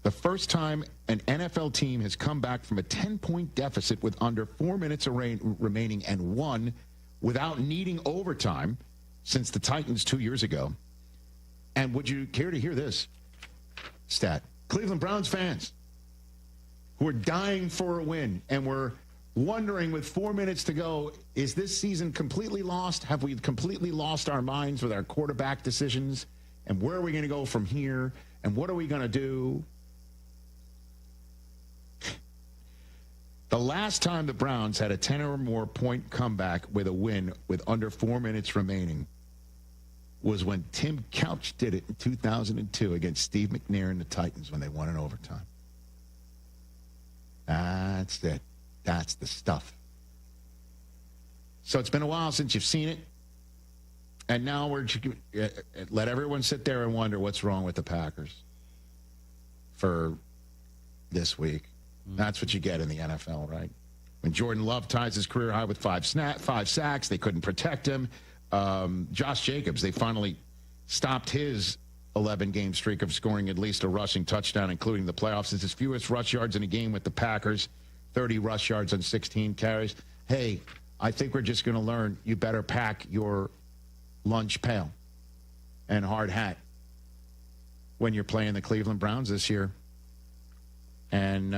The first time an NFL team has come back from a 10-point deficit with under 4 minutes remaining and won without needing overtime since the Titans 2 years ago. And would you care to hear this stat? Cleveland Browns fans who are dying for a win and were wondering with 4 minutes to go, is this season completely lost? Have we completely lost our minds with our quarterback decisions? And where are we going to go from here? And what are we going to do? The last time the Browns had a 10 or more point comeback with a win with under 4 minutes remaining was when Tim Couch did it in 2002 against Steve McNair and the Titans when they won in overtime. That's it. That's the stuff. So it's been a while since you've seen it. And now we're let everyone sit there and wonder what's wrong with the Packers for this week. That's what you get in the NFL, right? When Jordan Love ties his career high with 5 sacks, they couldn't protect him. Josh Jacobs, they finally stopped his 11-game streak of scoring at least a rushing touchdown, including the playoffs. It's his fewest rush yards in a game with the Packers, 30 rush yards on 16 carries. Hey, I think we're just going to learn you better pack your lunch pail and hard hat when you're playing the Cleveland Browns this year. And,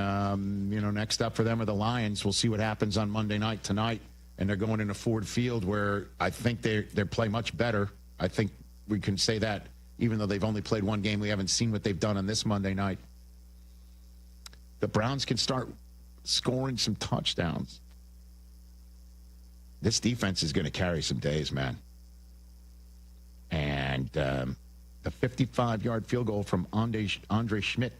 next up for them are the Lions. We'll see what happens on Monday night tonight. And they're going into Ford Field where I think they play much better. I think we can say that even though they've only played one game. We haven't seen what they've done on this Monday night. the Browns can start scoring some touchdowns. This defense is going to carry some days, man. And the 55-yard field goal from Andre Schmidt.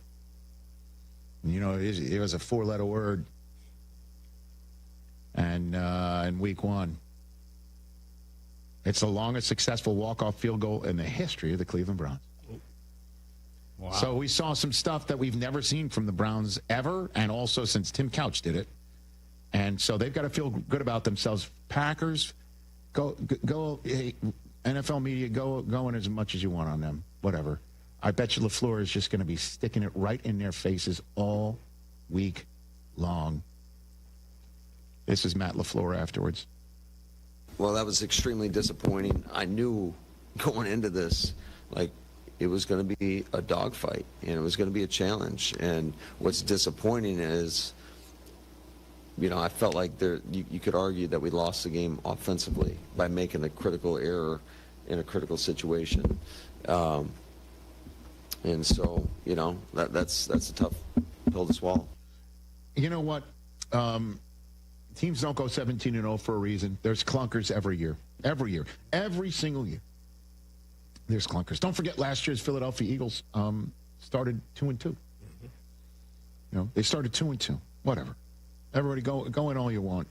You know, it was a four-letter word. And in week one, it's the longest successful walk-off field goal in the history of the Cleveland Browns. Wow. So we saw some stuff that we've never seen from the Browns ever, and also since Tim Couch did it. And so they've got to feel good about themselves. Packers, go hey, NFL media, go in as much as you want on them. Whatever. I bet you LaFleur is just going to be sticking it right in their faces all week long. This is Matt LaFleur afterwards. Well, that was extremely disappointing. I knew going into this, like, it was going to be a dogfight, and it was going to be a challenge. And what's disappointing is, you know, I felt like you could argue that we lost the game offensively by making a critical error in a critical situation. And so, you know, that's a tough pill to swallow. You know what? Teams don't go 17-0 for a reason. There's clunkers every year. Every single year. There's clunkers. Don't forget last year's Philadelphia Eagles started 2-2. You know, they started 2-2. Whatever. Everybody go in all you want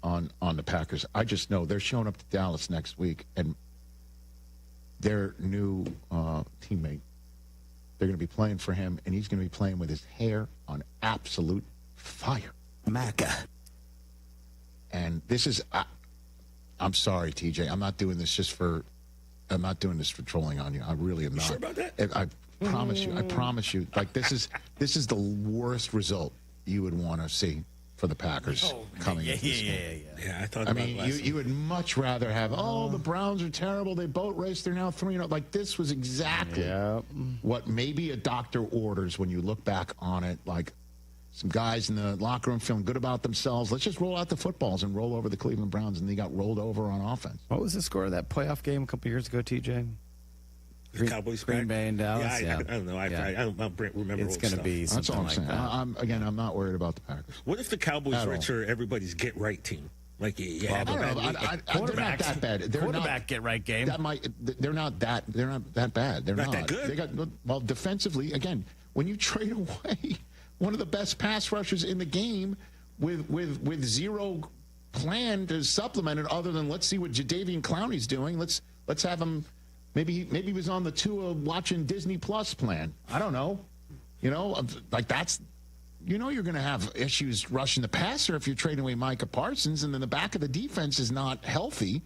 on the Packers. I just know they're showing up to Dallas next week, and their new teammate, they're going to be playing for him, and he's going to be playing with his hair on absolute fire. Maca. And this is, I'm sorry, TJ. I'm not doing this for trolling on you. I really am not. You sure about that? I promise you. Like, this is the worst result you would want to see for the Packers coming into this game. Yeah, I thought. I mean, you would much rather have, the Browns are terrible. They boat raced. They're now 3-0. Like, this was exactly what maybe a doctor orders when you look back on it. Like, some guys in the locker room feeling good about themselves. Let's just roll out the footballs and roll over the Cleveland Browns, and they got rolled over on offense. What was the score of that playoff game a couple years ago, TJ? The Cowboys, Green Bay and Dallas. Yeah, I don't know. I don't remember. It's going to be That's all something I'm like saying. that. I'm not worried about the Packers. What if the Cowboys are everybody's get right team? Like, they're not that bad. Quarterback get right game. They're not that bad. They're not that good. They got defensively. Again, when you trade away one of the best pass rushers in the game with zero plan to supplement it, other than let's see what Jadeveon Clowney's doing. Let's have him. Maybe he was on the Tua watching Disney Plus plan. I don't know. You know, like that's. You know you're going to have issues rushing the passer if you're trading away Micah Parsons, and then the back of the defense is not healthy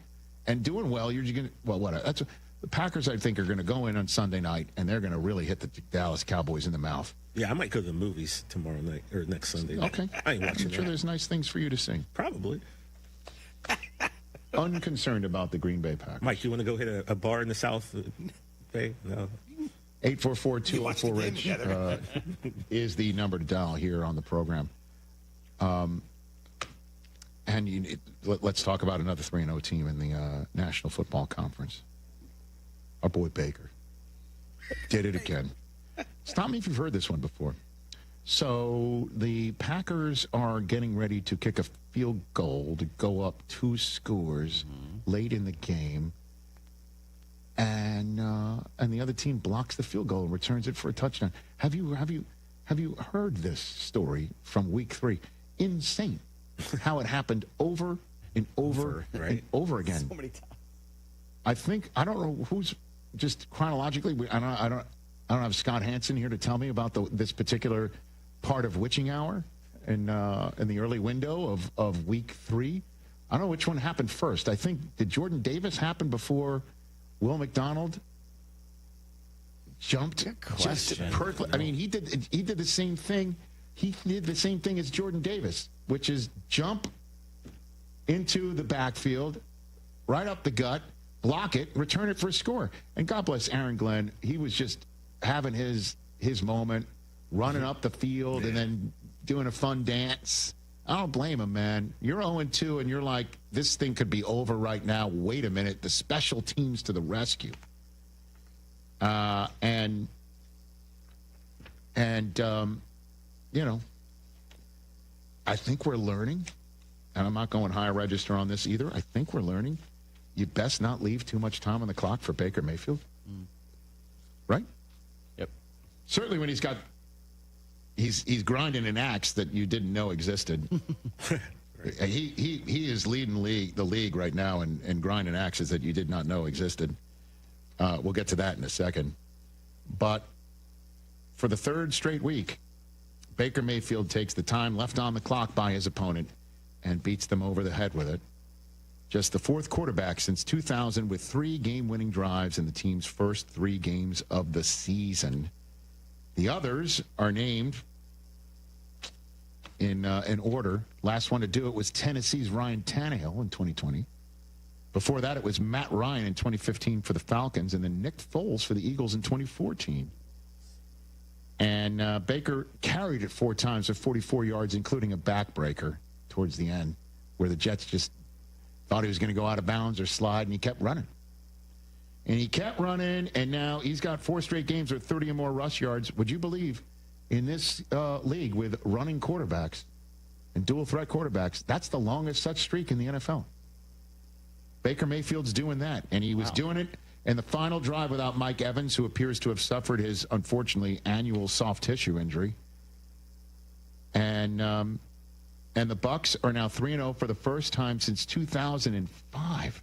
and doing well. You're just going to that's the Packers. I think are going to go in on Sunday night, and they're going to really hit the Dallas Cowboys in the mouth. Yeah, I might go to the movies tomorrow night or next Sunday night. Okay, I ain't watching. I'm sure there's nice things for you to see. Probably. Unconcerned about the Green Bay Packers. Mike, you want to go hit a bar in the South Bay? No. 844-204-RICH is the number to dial here on the program. And let's talk about another 3-0 team in the National Football Conference. Our boy Baker did it again. Stop me if you've heard this one before. So the Packers are getting ready to kick a field goal to go up 2 scores late in the game. And the other team blocks the field goal and returns it for a touchdown. Have you heard this story from week 3? Insane how it happened over and over and over again. So many times. I don't know who's just chronologically. I don't have Scott Hansen here to tell me about this particular part of witching hour in the early window of week 3. I don't know which one happened first. I think did Jordan Davis happen before Will McDonald jumped just perfectly. I mean, he did the same thing. He did the same thing as Jordan Davis, which is jump into the backfield, right up the gut, block it, return it for a score. And God bless Aaron Glenn. He was just having his moment, running up the field and then doing a fun dance. I don't blame him, man. You're 0-2, and you're like, this thing could be over right now. Wait a minute. The special teams to the rescue. I think we're learning, and I'm not going high register on this either. I think we're learning. You best not leave too much time on the clock for Baker Mayfield. Right? Yep. Certainly when he's grinding an axe that you didn't know existed. He is leading the league right now and grinding axes that you did not know existed. We'll get to that in a second. But for the third straight week, Baker Mayfield takes the time left on the clock by his opponent and beats them over the head with it. Just the fourth quarterback since 2000 with 3 game-winning drives in the team's first 3 games of the season. The others are named in order. Last one to do it was Tennessee's Ryan Tannehill in 2020. Before that, it was Matt Ryan in 2015 for the Falcons, and then Nick Foles for the Eagles in 2014. And Baker carried it 4 times for 44 yards, including a backbreaker towards the end, where the Jets just thought he was going to go out of bounds or slide, and he kept running. And he kept running, and now he's got 4 straight games with 30 or more rush yards. Would you believe in this league with running quarterbacks and dual-threat quarterbacks, that's the longest such streak in the NFL. Baker Mayfield's doing that, and he was doing it in the final drive without Mike Evans, who appears to have suffered his, unfortunately, annual soft tissue injury. And the Bucs are now 3-0 for the first time since 2005.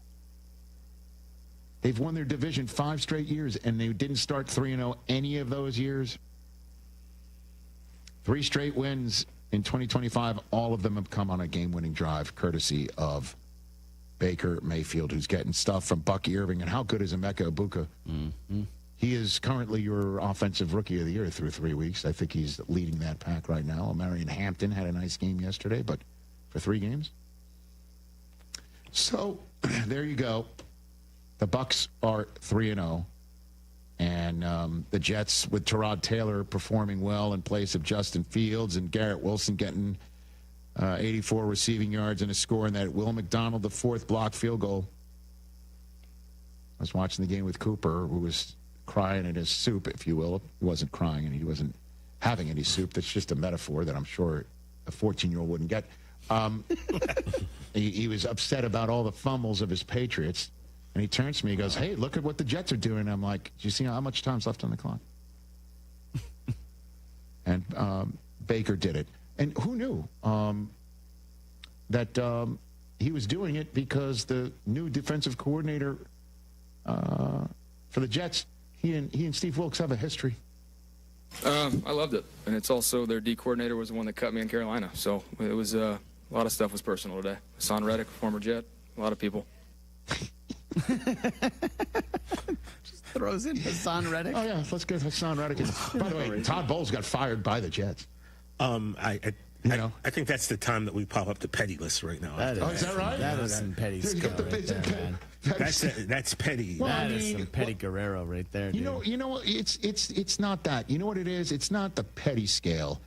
They've won their division 5 straight years, and they didn't start 3-0 any of those years. 3 straight wins in 2025. All of them have come on a game-winning drive, courtesy of Baker Mayfield, who's getting stuff from Bucky Irving. And how good is Emeka Egbuka? Mm-hmm. He is currently your offensive rookie of the year through 3 weeks. I think he's leading that pack right now. Marion Hampton had a nice game yesterday, but for 3 games. So there you go. The Bucs are 3-0. And the Jets, with Tyrod Taylor performing well in place of Justin Fields and Garrett Wilson getting 84 receiving yards and a score, and that Will McDonald, the 4th blocked field goal. I was watching the game with Cooper, who was crying in his soup, if you will. He wasn't crying, and he wasn't having any soup. That's just a metaphor that I'm sure a 14-year-old wouldn't get. He was upset about all the fumbles of his Patriots. And he turns to me, he goes, "Hey, look at what the Jets are doing." I'm like, "Do you see how much time's left on the clock?" And Baker did it. And who knew that he was doing it, because the new defensive coordinator for the Jets, he and Steve Wilkes have a history. I loved it. And it's also their D coordinator was the one that cut me in Carolina. So it was a lot of stuff was personal today. Hassan Reddick, former Jet, a lot of people. Just throws in Hassan Reddick. Oh, yeah, let's get Hassan Reddick. By the way, Todd Bowles got fired by the Jets. I think that's the time that we pop up the petty list right now. Is that right? That is some petty stuff right there, man. That's petty. Well, that is some petty Guerrero right there, dude. You know, it's not that. You know what it is? It's not the petty scale.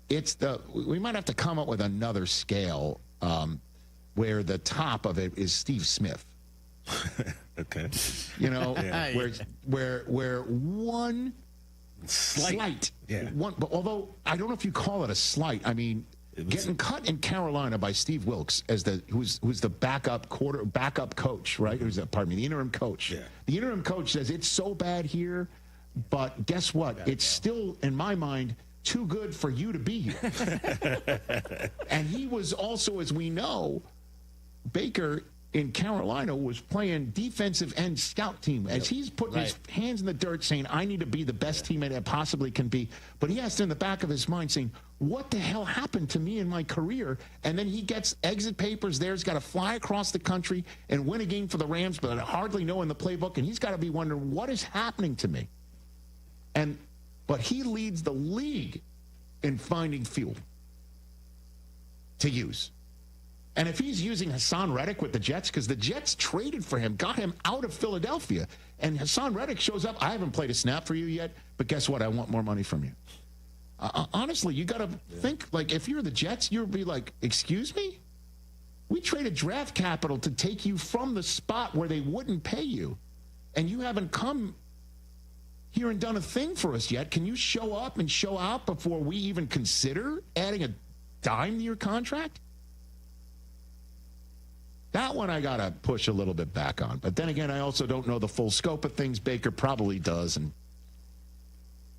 It's we might have to come up with another scale where the top of it is Steve Smith. Okay. You know, where one slight. Yeah. One, but although I don't know if you call it a slight. I mean, getting cut in Carolina by Steve Wilkes as who's the backup coach, right? Who's the interim coach. Yeah. The interim coach says it's so bad here, but guess what? It's still, in my mind, too good for you to be here. And he was also, as we know, Baker in Carolina was playing defensive end scout team, as he's putting his hands in the dirt saying, I need to be the best teammate I possibly can be. But he has to, in the back of his mind, saying, what the hell happened to me in my career? And then he gets exit papers there. He's got to fly across the country and win a game for the Rams, but hardly knowing the playbook. And he's got to be wondering, what is happening to me? But he leads the league in finding fuel to use. And if he's using Hassan Reddick with the Jets, because the Jets traded for him, got him out of Philadelphia, and Hassan Reddick shows up, I haven't played a snap for you yet, but guess what? I want more money from you. Honestly, you got to think, like, if you're the Jets, you'll be like, excuse me? We traded draft capital to take you from the spot where they wouldn't pay you, and you haven't come here and done a thing for us yet. Can you show up and show out before we even consider adding a dime to your contract? That one I got to push a little bit back on. But then again, I also don't know the full scope of things. Baker probably does, and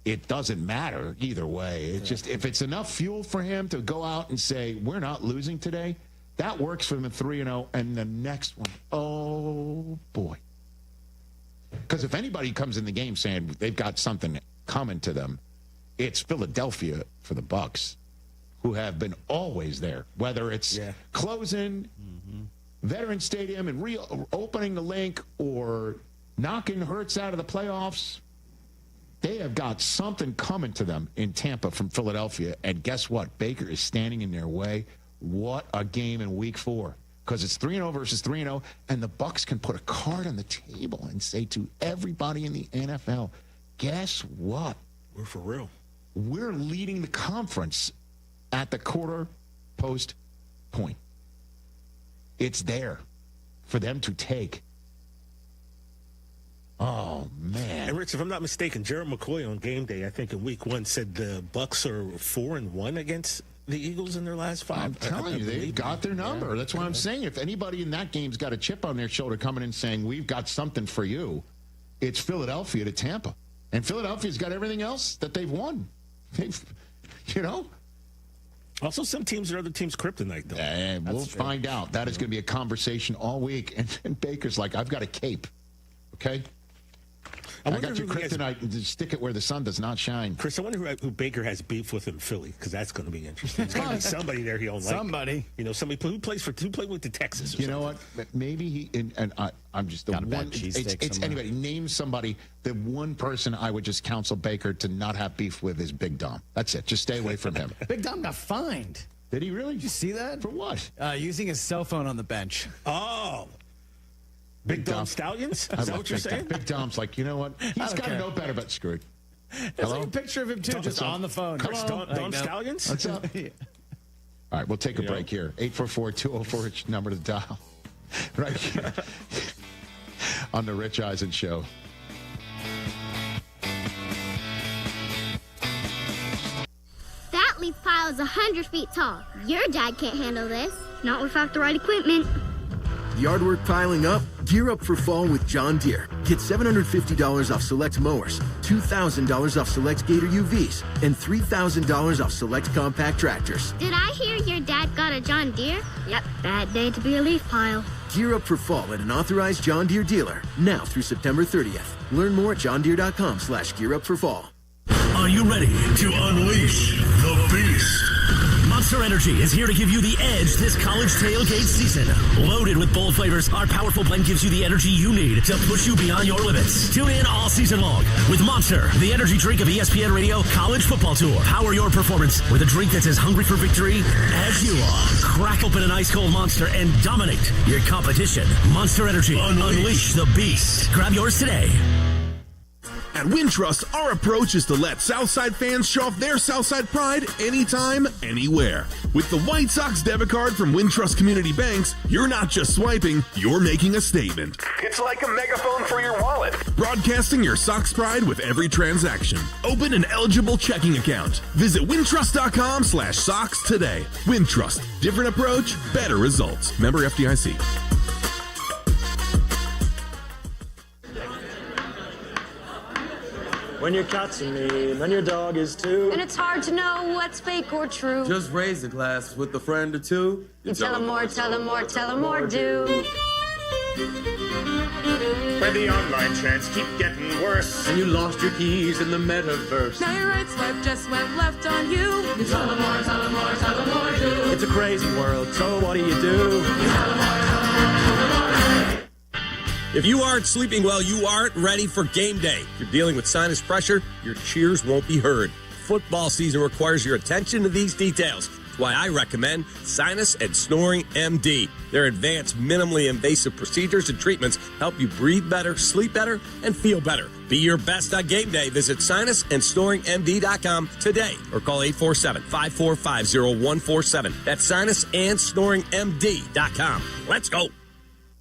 it doesn't matter either way. It's just, if it's enough fuel for him to go out and say, we're not losing today, that works for the 3-0. And the next one, oh, boy. Because if anybody comes in the game saying they've got something coming to them, it's Philadelphia for the Bucs, who have been always there, whether it's closing Veterans Stadium and reopening the link or knocking Hurts out of the playoffs. They have got something coming to them in Tampa from Philadelphia. And guess what? Baker is standing in their way. What a game in week 4. Because it's 3-0 versus 3-0. And the Bucs can put a card on the table and say to everybody in the NFL, guess what? We're for real. We're leading the conference at the quarter post point. It's there for them to take. Oh, man. And, Rich, if I'm not mistaken, Gerald McCoy on game day, I think in week 1, said the Bucs are 4-1 against the Eagles in their last 5. I'm telling you, they've got their number. That's why I'm saying if anybody in that game's got a chip on their shoulder coming in saying, we've got something for you, it's Philadelphia to Tampa. And Philadelphia's got everything else that they've won. Also, some teams are other teams' kryptonite, though. And we'll find out. That is going to be a conversation all week. And Baker's like, I've got a cape. Okay? I got your kryptonite and stick it where the sun does not shine. Chris, I wonder who Baker has beef with in Philly, because that's going to be interesting. It's going to be somebody there he don't like. Somebody. Somebody who played with the Texans. You know what? Maybe he, I'm just the one. It's anybody. Name somebody. The one person I would just counsel Baker to not have beef with is Big Dom. That's it. Just stay away from him. Big Dom got fined. Did he really? Did you see that? For what? Using his cell phone on the bench. Oh. Big Dom Stallions? Is that what you're saying? Big Dom's like, you know what? He's got to know better, but screwed. There's like a picture of him, too, just on the phone. Dom Stallions? What's up? All right, we'll take a break here. 844-204, number to dial. Right here on the Rich Eisen Show. That leaf pile is 100 feet tall. Your dad can't handle this. Not without the right equipment. Yard work piling up? Gear up for fall with John Deere. Get $750 off select mowers, $2,000 off select Gator UVs, and $3,000 off select compact tractors. Did I hear your dad got a John Deere? Yep, bad day to be a leaf pile. Gear up for fall at an authorized John Deere dealer, now through September 30th. Learn more at johndeere.com/gearupforfall. Are you ready to unleash the beast? Monster Energy is here to give you the edge this college tailgate season. Loaded with bold flavors, our powerful blend gives you the energy you need to push you beyond your limits. Tune in all season long with Monster, the energy drink of ESPN Radio College Football Tour. Power your performance with a drink that's as hungry for victory as you are. Crack open an ice-cold Monster and dominate your competition. Monster Energy. Unleash the beast. Grab yours today. At Wintrust, our approach is to let Southside fans show off their Southside pride anytime, anywhere. With the White Sox debit card from Wintrust Community Banks, you're not just swiping, you're making a statement. It's like a megaphone for your wallet. Broadcasting your Sox pride with every transaction. Open an eligible checking account. Visit wintrust.com/Sox today. Wintrust. Different approach, better results. Member FDIC. When your cat's a me, then your dog is too. And it's hard to know what's fake or true. Just raise a glass with a friend or two. You tell them more, tell them more, tell them more, do. When the online trends keep getting worse. And you lost your keys in the metaverse. Now your right swipe just went left on you. You tell them more, tell them more, tell them more, do. It's a crazy world, so what do you do? You tell them more, tell them more, tell them more. If you aren't sleeping well, you aren't ready for game day. If you're dealing with sinus pressure, your cheers won't be heard. Football season requires your attention to these details. That's why I recommend Sinus and Snoring MD. Their advanced, minimally invasive procedures and treatments help you breathe better, sleep better, and feel better. Be your best on game day. Visit sinusandsnoringmd.com today or call 847-545-0147. That's sinusandsnoringmd.com. Let's go.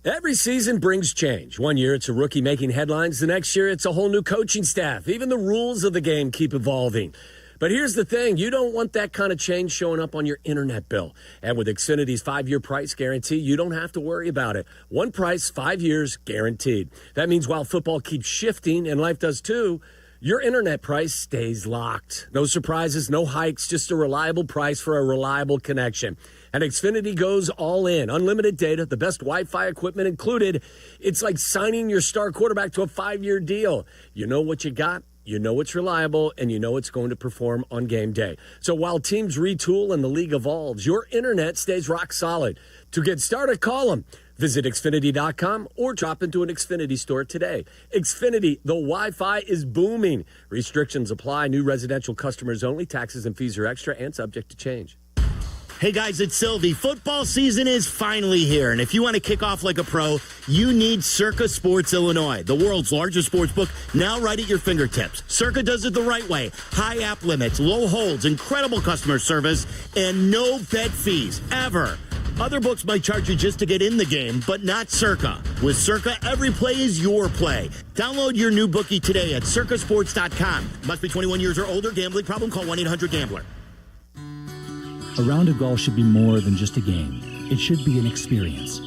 Every season brings change. One year it's a rookie making headlines. The next year it's a whole new coaching staff. Even the rules of the game keep evolving. But here's the thing. You don't want that kind of change showing up on your internet bill. And with Xfinity's 5-year price guarantee, you don't have to worry about it. One price, 5 years, guaranteed. That means while football keeps shifting, and life does too, your internet price stays locked. No surprises, no hikes, just a reliable price for a reliable connection. And Xfinity goes all in. Unlimited data, the best Wi-Fi equipment included. It's like signing your star quarterback to a 5-year deal. You know what you got, you know it's reliable, and you know it's going to perform on game day. So while teams retool and the league evolves, your internet stays rock solid. To get started, call them. Visit Xfinity.com or drop into an Xfinity store today. Xfinity, the Wi-Fi is booming. Restrictions apply. New residential customers only. Taxes and fees are extra and subject to change. Hey guys, it's Silvy. Football season is finally here, and if you want to kick off like a pro, you need Circa Sports Illinois, the world's largest sports book, now right at your fingertips. Circa does it the right way. High app limits, low holds, incredible customer service, and no bet fees, ever. Other books might charge you just to get in the game, but not Circa. With Circa, every play is your play. Download your new bookie today at circasports.com. Must be 21 years or older. Gambling problem? Call 1-800-GAMBLER. A round of golf should be more than just a game. It should be an experience.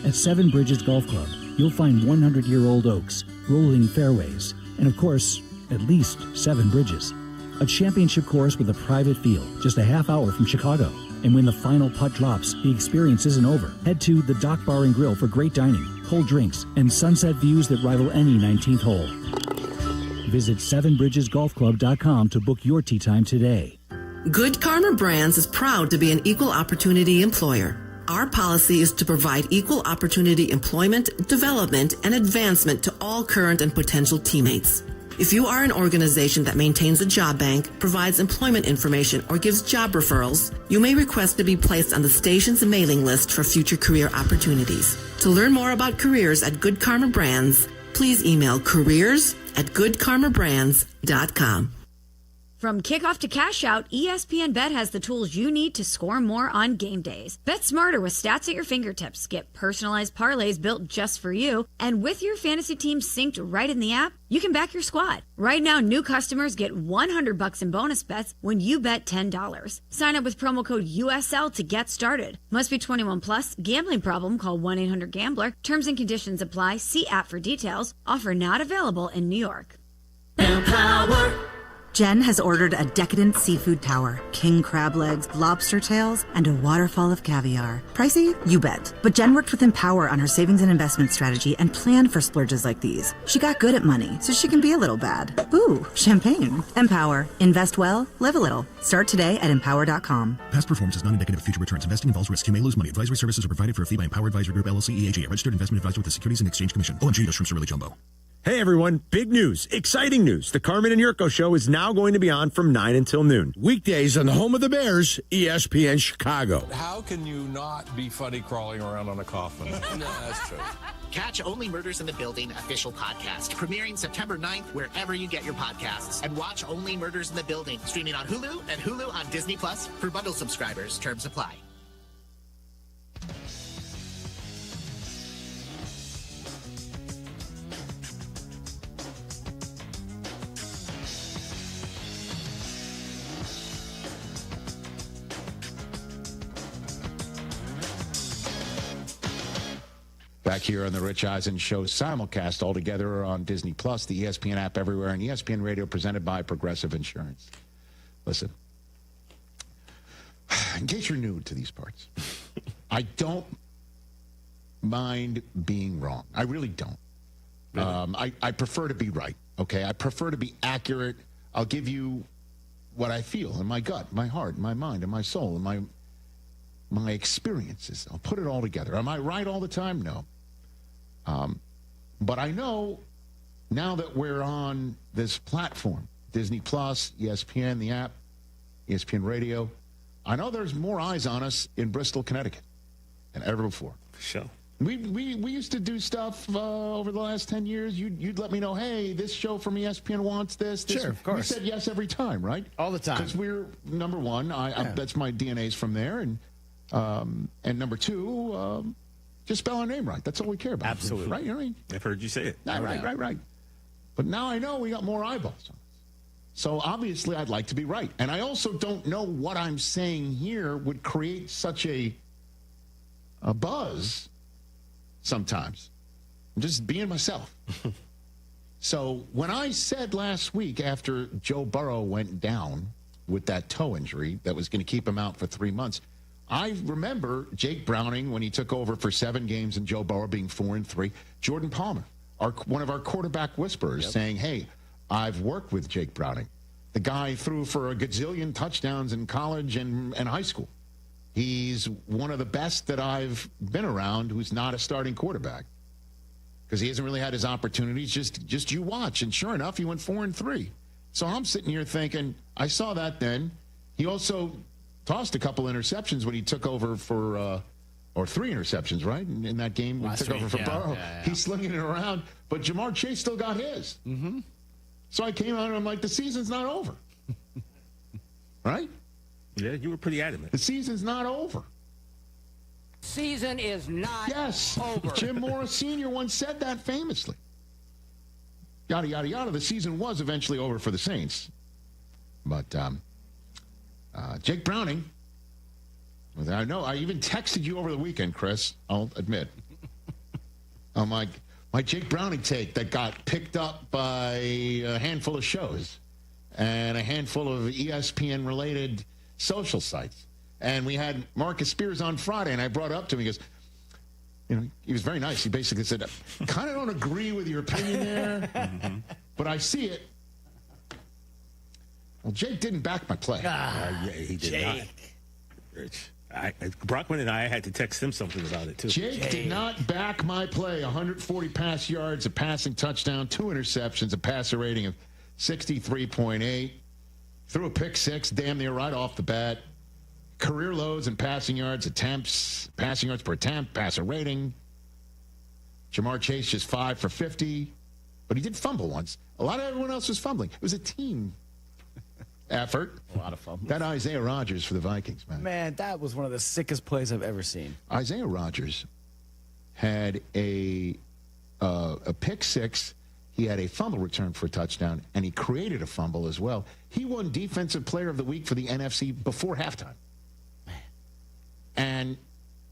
At Seven Bridges Golf Club, you'll find 100-year-old oaks, rolling fairways, and of course, at least 7 bridges. A championship course with a private field, just a half hour from Chicago. And when the final putt drops, the experience isn't over. Head to the Dock Bar and Grill for great dining, cold drinks, and sunset views that rival any 19th hole. Visit sevenbridgesgolfclub.com to book your tee time today. Good Karma Brands is proud to be an equal opportunity employer. Our policy is to provide equal opportunity employment, development, and advancement to all current and potential teammates. If you are an organization that maintains a job bank, provides employment information, or gives job referrals, you may request to be placed on the station's mailing list for future career opportunities. To learn more about careers at Good Karma Brands, please email careers@goodkarmabrands.com. From kickoff to cash out, ESPN Bet has the tools you need to score more on game days. Bet smarter with stats at your fingertips. Get personalized parlays built just for you. And with your fantasy team synced right in the app, you can back your squad. Right now, new customers get $100 in bonus bets when you bet $10. Sign up with promo code USL to get started. Must be 21 plus. Gambling problem? Call 1-800-GAMBLER. Terms and conditions apply. See app for details. Offer not available in New York. Empower. Jen has ordered a decadent seafood tower, king crab legs, lobster tails, and a waterfall of caviar. Pricey? You bet. But Jen worked with Empower on her savings and investment strategy and planned for splurges like these. She got good at money, so she can be a little bad. Ooh, champagne. Empower. Invest well, live a little. Start today at empower.com. Past performance is not indicative of future returns. Investing involves risk. You may lose money. Advisory services are provided for a fee by Empower Advisory Group, LLC, EAG, a registered investment advisor with the Securities and Exchange Commission. OMG, those shrimps are really jumbo. Hey, everyone. Big news. Exciting news. The Carmen and Jurko show is now going to be on from 9 until noon. Weekdays on the home of the Bears, ESPN Chicago. How can you not be funny crawling around on a coffin? No, that's true. Catch Only Murders in the Building official podcast, premiering September 9th wherever you get your podcasts. And watch Only Murders in the Building, streaming on Hulu and Hulu on Disney Plus for bundle subscribers. Terms apply. Back here on the Rich Eisen Show simulcast all together on Disney Plus, the ESPN app everywhere, and ESPN Radio presented by Progressive Insurance. Listen, in case you're new to these parts, I don't mind being wrong. I really don't. Really? I prefer to be right, okay? I prefer to be accurate. I'll give you what I feel in my gut, my heart, my mind, and my soul, and my experiences. I'll put it all together. Am I right all the time? No. But I know now that we're on this platform, Disney Plus, ESPN, the app, ESPN Radio, I know there's more eyes on us in Bristol, Connecticut than ever before. Sure. We used to do stuff over the last 10 years. You'd let me know, hey, this show from ESPN wants this. Sure, of course. We said yes every time, right? All the time. Because we're number one. That's my DNA's from there, and number two, Just spell our name right. That's all we care about. Absolutely. Right? You know what I mean? I've heard you say it. Right. But now I know we got more eyeballs on us. So obviously I'd like to be right. And I also don't know what I'm saying here would create such a buzz sometimes. I'm just being myself. So when I said last week after Joe Burrow went down with that toe injury that was going to keep him out for 3 months, I remember Jake Browning when he took over for 7 games and Joe Burrow being 4-3. Jordan Palmer, one of our quarterback whisperers, saying, hey, I've worked with Jake Browning. The guy threw for a gazillion touchdowns in college and high school. He's one of the best that I've been around who's not a starting quarterback because he hasn't really had his opportunities. Just you watch. And sure enough, he went 4-3. So I'm sitting here thinking, I saw that then. He also tossed a couple interceptions when he took over for, or 3 interceptions, right? In that game when he took over for Burrow. Yeah. He's slinging it around. But Jamar Chase still got his. Mm-hmm. So I came out and I'm like, the season's not over. Right? Yeah, you were pretty adamant. The season's not over. Season is not over. Jim Morris Sr. once said that famously. Yada, yada, yada. The season was eventually over for the Saints. But Jake Browning, I know, I even texted you over the weekend, Chris, I'll admit. I'm like, my Jake Browning take that got picked up by a handful of shows and a handful of ESPN-related social sites. And we had Marcus Spears on Friday, and I brought it up to him. He goes, you know, he was very nice. He basically said, kind of don't agree with your opinion there, but I see it. Well, Jake didn't back my play. Yeah, he did not. Rich. Brockman and I had to text him something about it, too. Jake did not back my play. 140 pass yards, a passing touchdown, 2 interceptions, a passer rating of 63.8. Threw a pick 6, damn near right off the bat. Career lows in passing yards, attempts, passing yards per attempt, passer rating. Jamar Chase just 5 for 50. But he did fumble once. A lot of everyone else was fumbling. It was a team effort. A lot of fumbles. That Isaiah Rodgers for the Vikings, man. Man, that was one of the sickest plays I've ever seen. Isaiah Rodgers had a pick 6. He had a fumble return for a touchdown, and he created a fumble as well. He won Defensive Player of the Week for the NFC before halftime. And,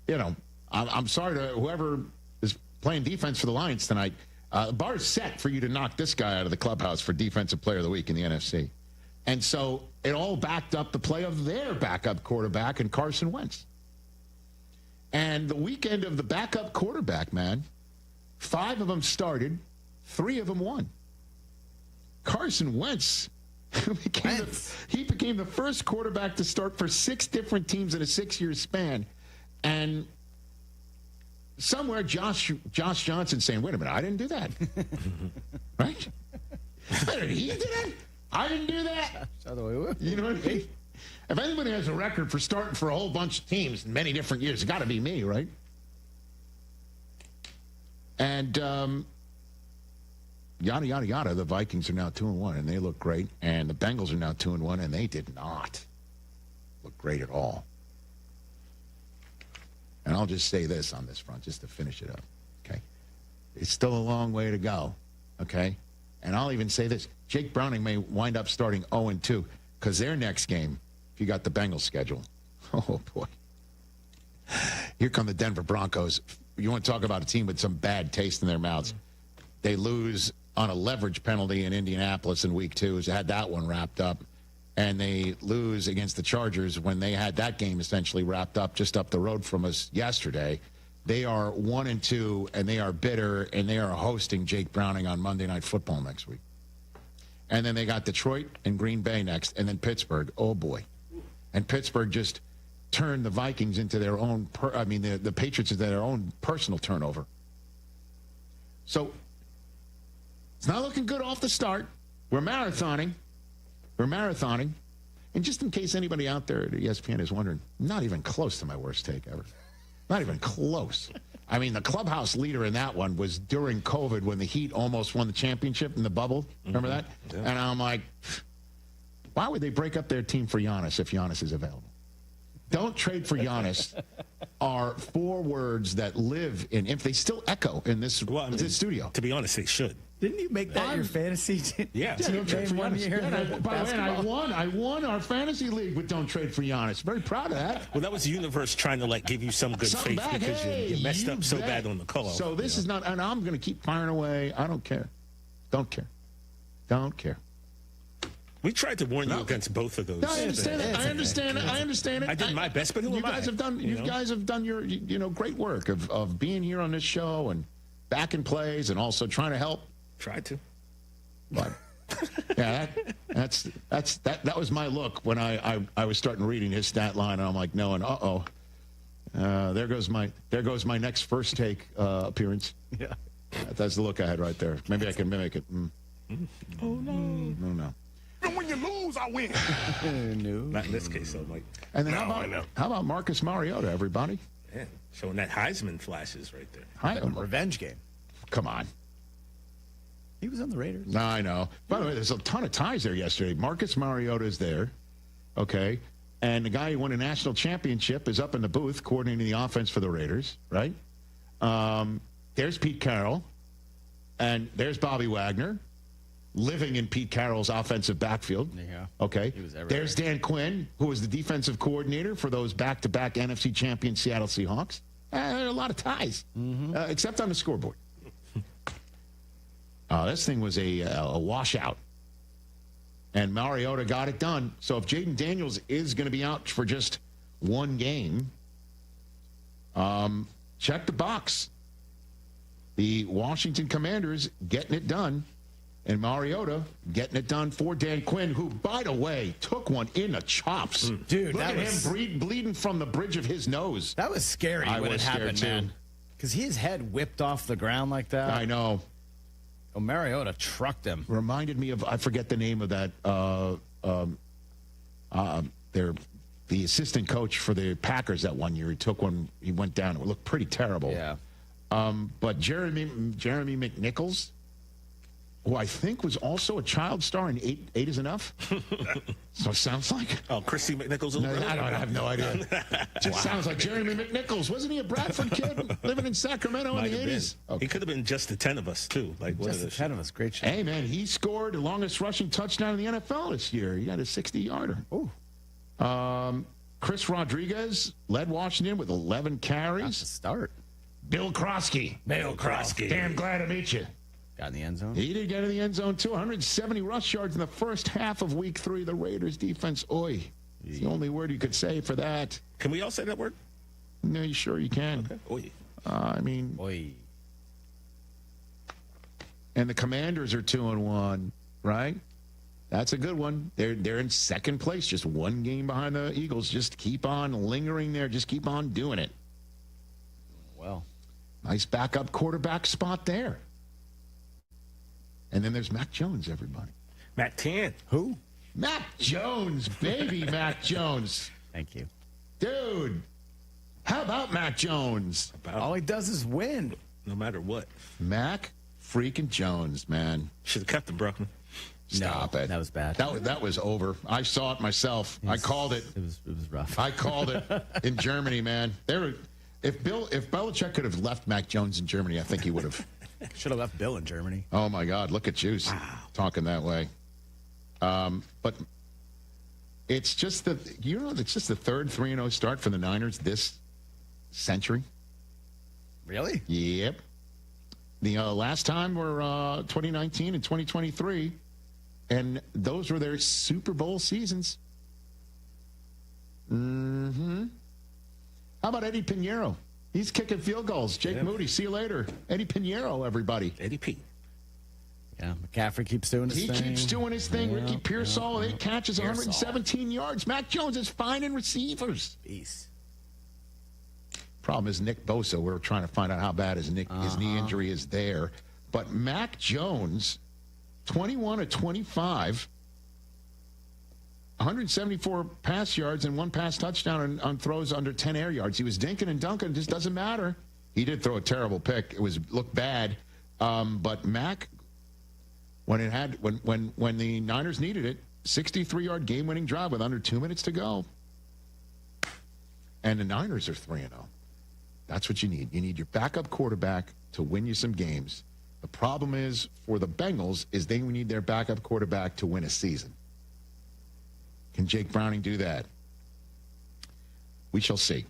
you know, I'm sorry to whoever is playing defense for the Lions tonight. The bar's set for you to knock this guy out of the clubhouse for Defensive Player of the Week in the NFC. And so it all backed up the play of their backup quarterback and Carson Wentz. And the weekend of the backup quarterback, man, 5 of them started, 3 of them won. Carson Wentz became the first quarterback to start for 6 different teams in a 6-year span. And somewhere Josh Johnson saying, wait a minute, I didn't do that. Right? He did it. I didn't do that. You know what I mean? If anybody has a record for starting for a whole bunch of teams in many different years, it's got to be me, right? And yada, yada, yada. The Vikings are now 2-1, and they look great. And the Bengals are now 2-1, and they did not look great at all. And I'll just say this on this front, just to finish it up, okay? It's still a long way to go, okay? And I'll even say this. Jake Browning may wind up starting 0-2 because their next game, if you got the Bengals schedule, oh, boy. Here come the Denver Broncos. You want to talk about a team with some bad taste in their mouths. They lose on a leverage penalty in Indianapolis in week 2. They had that one wrapped up. And they lose against the Chargers when they had that game essentially wrapped up just up the road from us yesterday. They are 1-2, and they are bitter, and they are hosting Jake Browning on Monday Night Football next week. And then they got Detroit and Green Bay next, and then Pittsburgh. Oh, boy. And Pittsburgh just turned the Vikings into their own, the Patriots into their own personal turnover. So it's not looking good off the start. We're marathoning. And just in case anybody out there at ESPN is wondering, not even close to my worst take ever. Not even close. I mean, the clubhouse leader in that one was during COVID when the Heat almost won the championship in the bubble. Remember that? Yeah. And I'm like, why would they break up their team for Giannis if Giannis is available? Don't trade for Giannis are 4 words that live in, if they still echo in this, this studio. To be honest, they should. Didn't you make that your fantasy? Yeah, team name one year? By the way, I won our fantasy league with Don't Trade for Giannis. Very proud of that. Well, that was the universe trying to give you some good faith because you messed up so bad on the call. So this is not, and I'm going to keep firing away. I don't care. Don't care. Don't care. We tried to warn you against both of those. No, I understand it. I understand it. I did my best, but who am I? You guys have done your great work of being here on this show and backing plays and also trying to help. Tried to. But yeah, that was my look when I was starting reading his stat line, and I'm like, no, and there goes my next first take appearance. Yeah, that's the look I had right there. Maybe I can mimic it. Oh no! No. And when you lose, I win. No, not in this case, though, Mike. And then how about Marcus Mariota, everybody? Yeah, showing that Heisman flashes right there. Revenge game. Come on. He was on the Raiders. No, I know. By the way, there's a ton of ties there yesterday. Marcus Mariota is there, okay? And the guy who won a national championship is up in the booth coordinating the offense for the Raiders, right? There's Pete Carroll, and there's Bobby Wagner, living in Pete Carroll's offensive backfield. Yeah. Okay. He was everywhere. There's Dan Quinn, who was the defensive coordinator for those back-to-back NFC champion Seattle Seahawks. There are a lot of ties, except on the scoreboard. This thing was a washout. And Mariota got it done. So if Jaden Daniels is going to be out for just one game, check the box. The Washington Commanders getting it done. And Mariota getting it done for Dan Quinn, who, by the way, took one in the chops. Dude, look at him bleeding from the bridge of his nose. That was scary when it happened, man. Because his head whipped off the ground like that. I know. Oh, Mariota trucked him. Reminded me of, I forget the name of that, the assistant coach for the Packers that one year. He took one, he went down. It looked pretty terrible. Yeah. But Jeremy McNichols, who I think was also a child star in Eight is Enough. So it sounds like. Oh, Christy McNichols. No, I have no idea. Just sounds like Jeremy McNichols. Wasn't he a Bradford kid living in Sacramento in the 80s? Okay. He could have been just the 10 of us, too. Like just the 10 of us. Great shot. Hey, man, he scored the longest rushing touchdown in the NFL this year. He got a 60-yarder. Ooh. Chris Rodriguez led Washington with 11 carries. That's a start. Bill Krosky. Damn glad to meet you. Got in the end zone. He did get in the end zone, too. 170 rush yards in the first half of Week 3. The Raiders defense, oi. It's the only word you could say for that. Can we all say that word? No, you sure you can. Okay. Oi. I mean. Oi. And the Commanders are 2-1, right? That's a good one. They're in second place, just one game behind the Eagles. Just keep on lingering there. Just keep on doing it. Well. Nice backup quarterback spot there. And then there's Mac Jones, everybody. Mac 10. Who? Mac Jones, baby Mac Jones. Thank you. Dude, how about Mac Jones? All he does is win. No matter what. Mac freaking Jones, man. Should have kept him, Bruckman. Stop it. That was bad. That was over. I saw it myself. I called it. It was rough. I called it in Germany, man. If Belichick could have left Mac Jones in Germany, I think he would have. Should have left Bill in Germany. Oh, my God. Look at you talking that way. But it's just it's just the third 3-0 start for the Niners this century. Really? Yep. The last time were 2019 and 2023, and those were their Super Bowl seasons. Mm-hmm. How about Eddie Pinheiro? He's kicking field goals. Jake Moody, see you later. Eddie Pinheiro, everybody. Eddie P. Yeah, McCaffrey keeps doing his thing. He keeps doing his thing. Yeah, Ricky Pearsall, 8 catches, 117 yards. Mac Jones is finding receivers. Peace. Problem is Nick Bosa. We're trying to find out how bad his knee injury is there. But Mac Jones, 21 of 25, 174 pass yards and 1 pass touchdown on throws under 10 air yards. He was dinking and dunking. It just doesn't matter. He did throw a terrible pick. It looked bad. But Mac, when the Niners needed it, 63-yard game-winning drive with under 2 minutes to go. And the Niners are 3-0. That's what you need. You need your backup quarterback to win you some games. The problem is for the Bengals is they need their backup quarterback to win a season. Can Jake Browning do that? We shall see.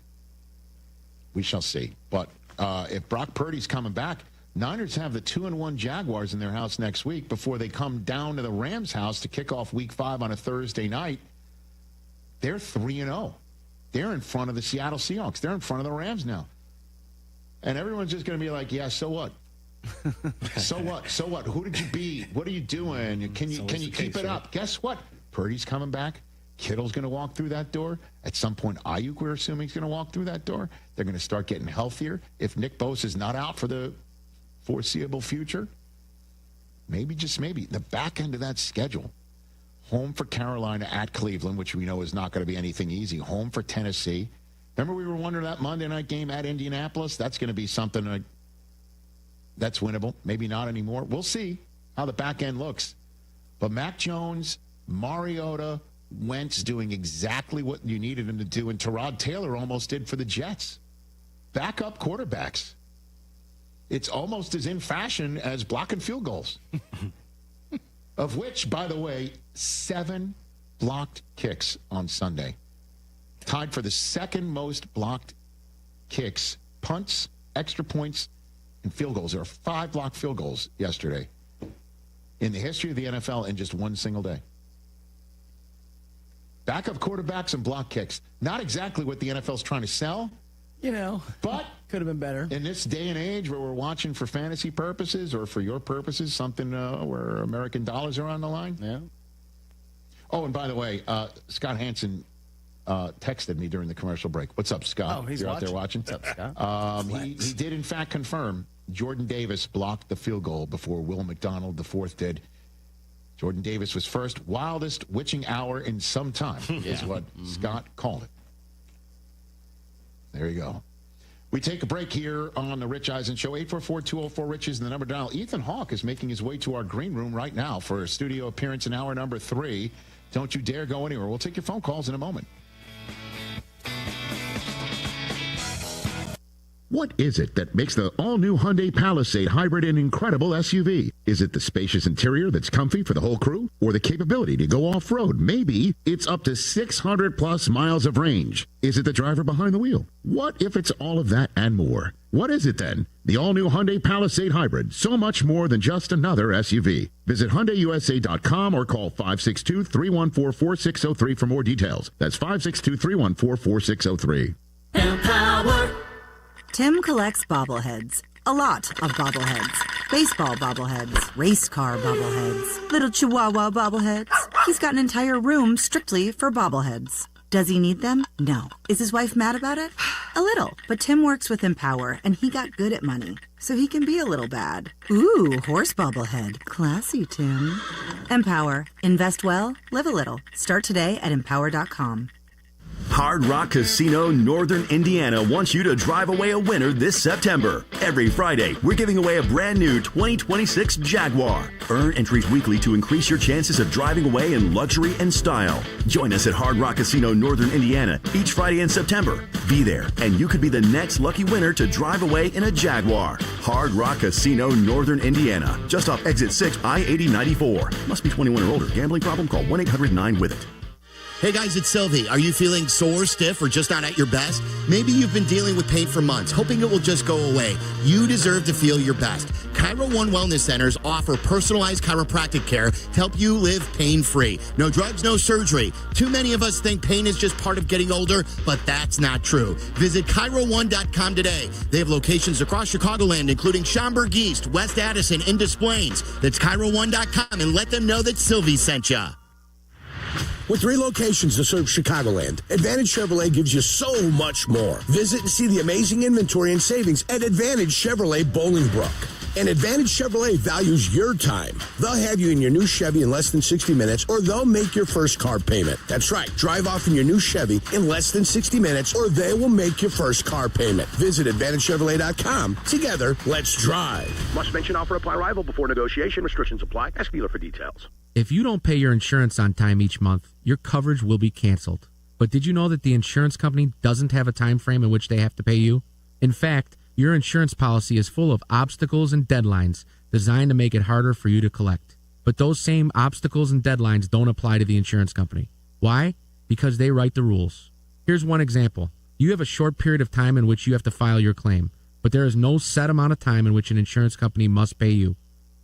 We shall see. But if Brock Purdy's coming back, Niners have the 2-1 Jaguars in their house next week before they come down to the Rams' house to kick off Week 5 on a Thursday night. They're 3-0. They're in front of the Seattle Seahawks. They're in front of the Rams now. And everyone's just going to be like, yeah, so what? So what? So what? Who did you beat? What are you doing? Can you keep it up? Guess what? Purdy's coming back. Kittle's going to walk through that door. At some point, Ayuk, we're assuming, is going to walk through that door. They're going to start getting healthier. If Nick Bosa is not out for the foreseeable future, maybe, just maybe, the back end of that schedule. Home for Carolina at Cleveland, which we know is not going to be anything easy. Home for Tennessee. Remember we were wondering that Monday night game at Indianapolis? That's going to be something that's winnable. Maybe not anymore. We'll see how the back end looks. But Mac Jones, Mariota, Wentz doing exactly what you needed him to do, and Tyrod Taylor almost did for the Jets. Backup quarterbacks. It's almost as in fashion as blocking field goals. Of which, by the way, 7 blocked kicks on Sunday. Tied for the second most blocked kicks, punts, extra points, and field goals. There were 5 blocked field goals yesterday in the history of the NFL in just one single day. Backup quarterbacks and block kicks. Not exactly what the NFL's trying to sell. But could have been better. In this day and age where we're watching for fantasy purposes or for your purposes, something where American dollars are on the line. Yeah. Oh, and by the way, Scott Hansen texted me during the commercial break. What's up, Scott? Oh, he's out there watching? What's up, Scott? He did, in fact, confirm Jordan Davis blocked the field goal before Will McDonald IV did. Jordan Davis was first. Wildest witching hour in some time is what Scott called it. There you go. We take a break here on the Rich Eisen Show. 844-204-RICH is the number to dial. Ethan Hawke is making his way to our green room right now for a studio appearance in hour number 3. Don't you dare go anywhere. We'll take your phone calls in a moment. What is it that makes the all-new Hyundai Palisade hybrid an incredible SUV? Is it the spacious interior that's comfy for the whole crew? Or the capability to go off-road? Maybe it's up to 600-plus miles of range. Is it the driver behind the wheel? What if it's all of that and more? What is it then? The all-new Hyundai Palisade hybrid. So much more than just another SUV. Visit HyundaiUSA.com or call 562-314-4603 for more details. That's 562-314-4603. Empower. Tim collects bobbleheads. A lot of bobbleheads. Baseball bobbleheads. Race car bobbleheads. Little Chihuahua bobbleheads. He's got an entire room strictly for bobbleheads. Does he need them? No. Is his wife mad about it? A little. But Tim works with Empower, and he got good at money, so he can be a little bad. Ooh, horse bobblehead. Classy, Tim. Empower. Invest well, live a little. Start today at empower.com. Hard Rock Casino Northern Indiana wants you to drive away a winner this September. Every Friday, we're giving away a brand new 2026 Jaguar. Earn entries weekly to increase your chances of driving away in luxury and style. Join us at Hard Rock Casino Northern Indiana each Friday in September. Be there, and you could be the next lucky winner to drive away in a Jaguar. Hard Rock Casino Northern Indiana, just off Exit 6, I-8094. Must be 21 or older. Gambling problem? Call 1-800-9-WITH-IT. Hey guys, it's Silvy. Are you feeling sore, stiff, or just not at your best? Maybe you've been dealing with pain for months, hoping it will just go away. You deserve to feel your best. Chiro One Wellness Centers offer personalized chiropractic care to help you live pain-free. No drugs, no surgery. Too many of us think pain is just part of getting older, but that's not true. Visit Chiro1.com today. They have locations across Chicagoland, including Schaumburg East, West Addison, and Des Plaines. That's Chiro1.com, and let them know that Silvy sent you. With 3 locations to serve Chicagoland, Advantage Chevrolet gives you so much more. Visit and see the amazing inventory and savings at Advantage Chevrolet Bolingbrook. And Advantage Chevrolet values your time. They'll have you in your new Chevy in less than 60 minutes, or they'll make your first car payment. That's right. Drive off in your new Chevy in less than 60 minutes, or they will make your first car payment. Visit AdvantageChevrolet.com. Together, let's drive. Must mention offer apply arrival before negotiation. Restrictions apply. Ask dealer for details. If you don't pay your insurance on time each month, your coverage will be canceled. But did you know that the insurance company doesn't have a time frame in which they have to pay you? In fact, your insurance policy is full of obstacles and deadlines designed to make it harder for you to collect. But those same obstacles and deadlines don't apply to the insurance company. Why? Because they write the rules. Here's one example. You have a short period of time in which you have to file your claim, but there is no set amount of time in which an insurance company must pay you.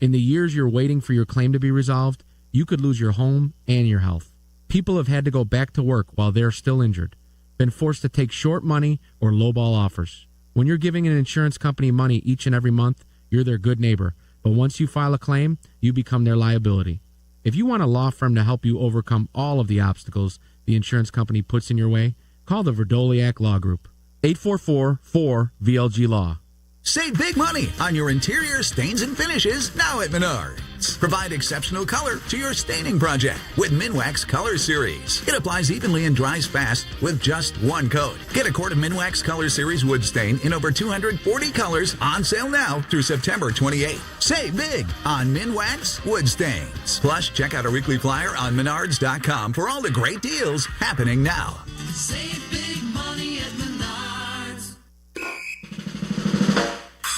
In the years you're waiting for your claim to be resolved, you could lose your home and your health. People have had to go back to work while they're still injured, been forced to take short money or lowball offers. When you're giving an insurance company money each and every month, you're their good neighbor. But once you file a claim, you become their liability. If you want a law firm to help you overcome all of the obstacles the insurance company puts in your way, call the Verdoliak Law Group. 844-4VLG-LAW. Save big money on your interior stains and finishes now at Menards. Provide exceptional color to your staining project with Minwax Color Series. It applies evenly and dries fast with just one coat. Get a quart of Minwax Color Series wood stain in over 240 colors on sale now through September 28th. Save big on Minwax wood stains. Plus, check out our weekly flyer on Menards.com for all the great deals happening now. Save big money at Menards.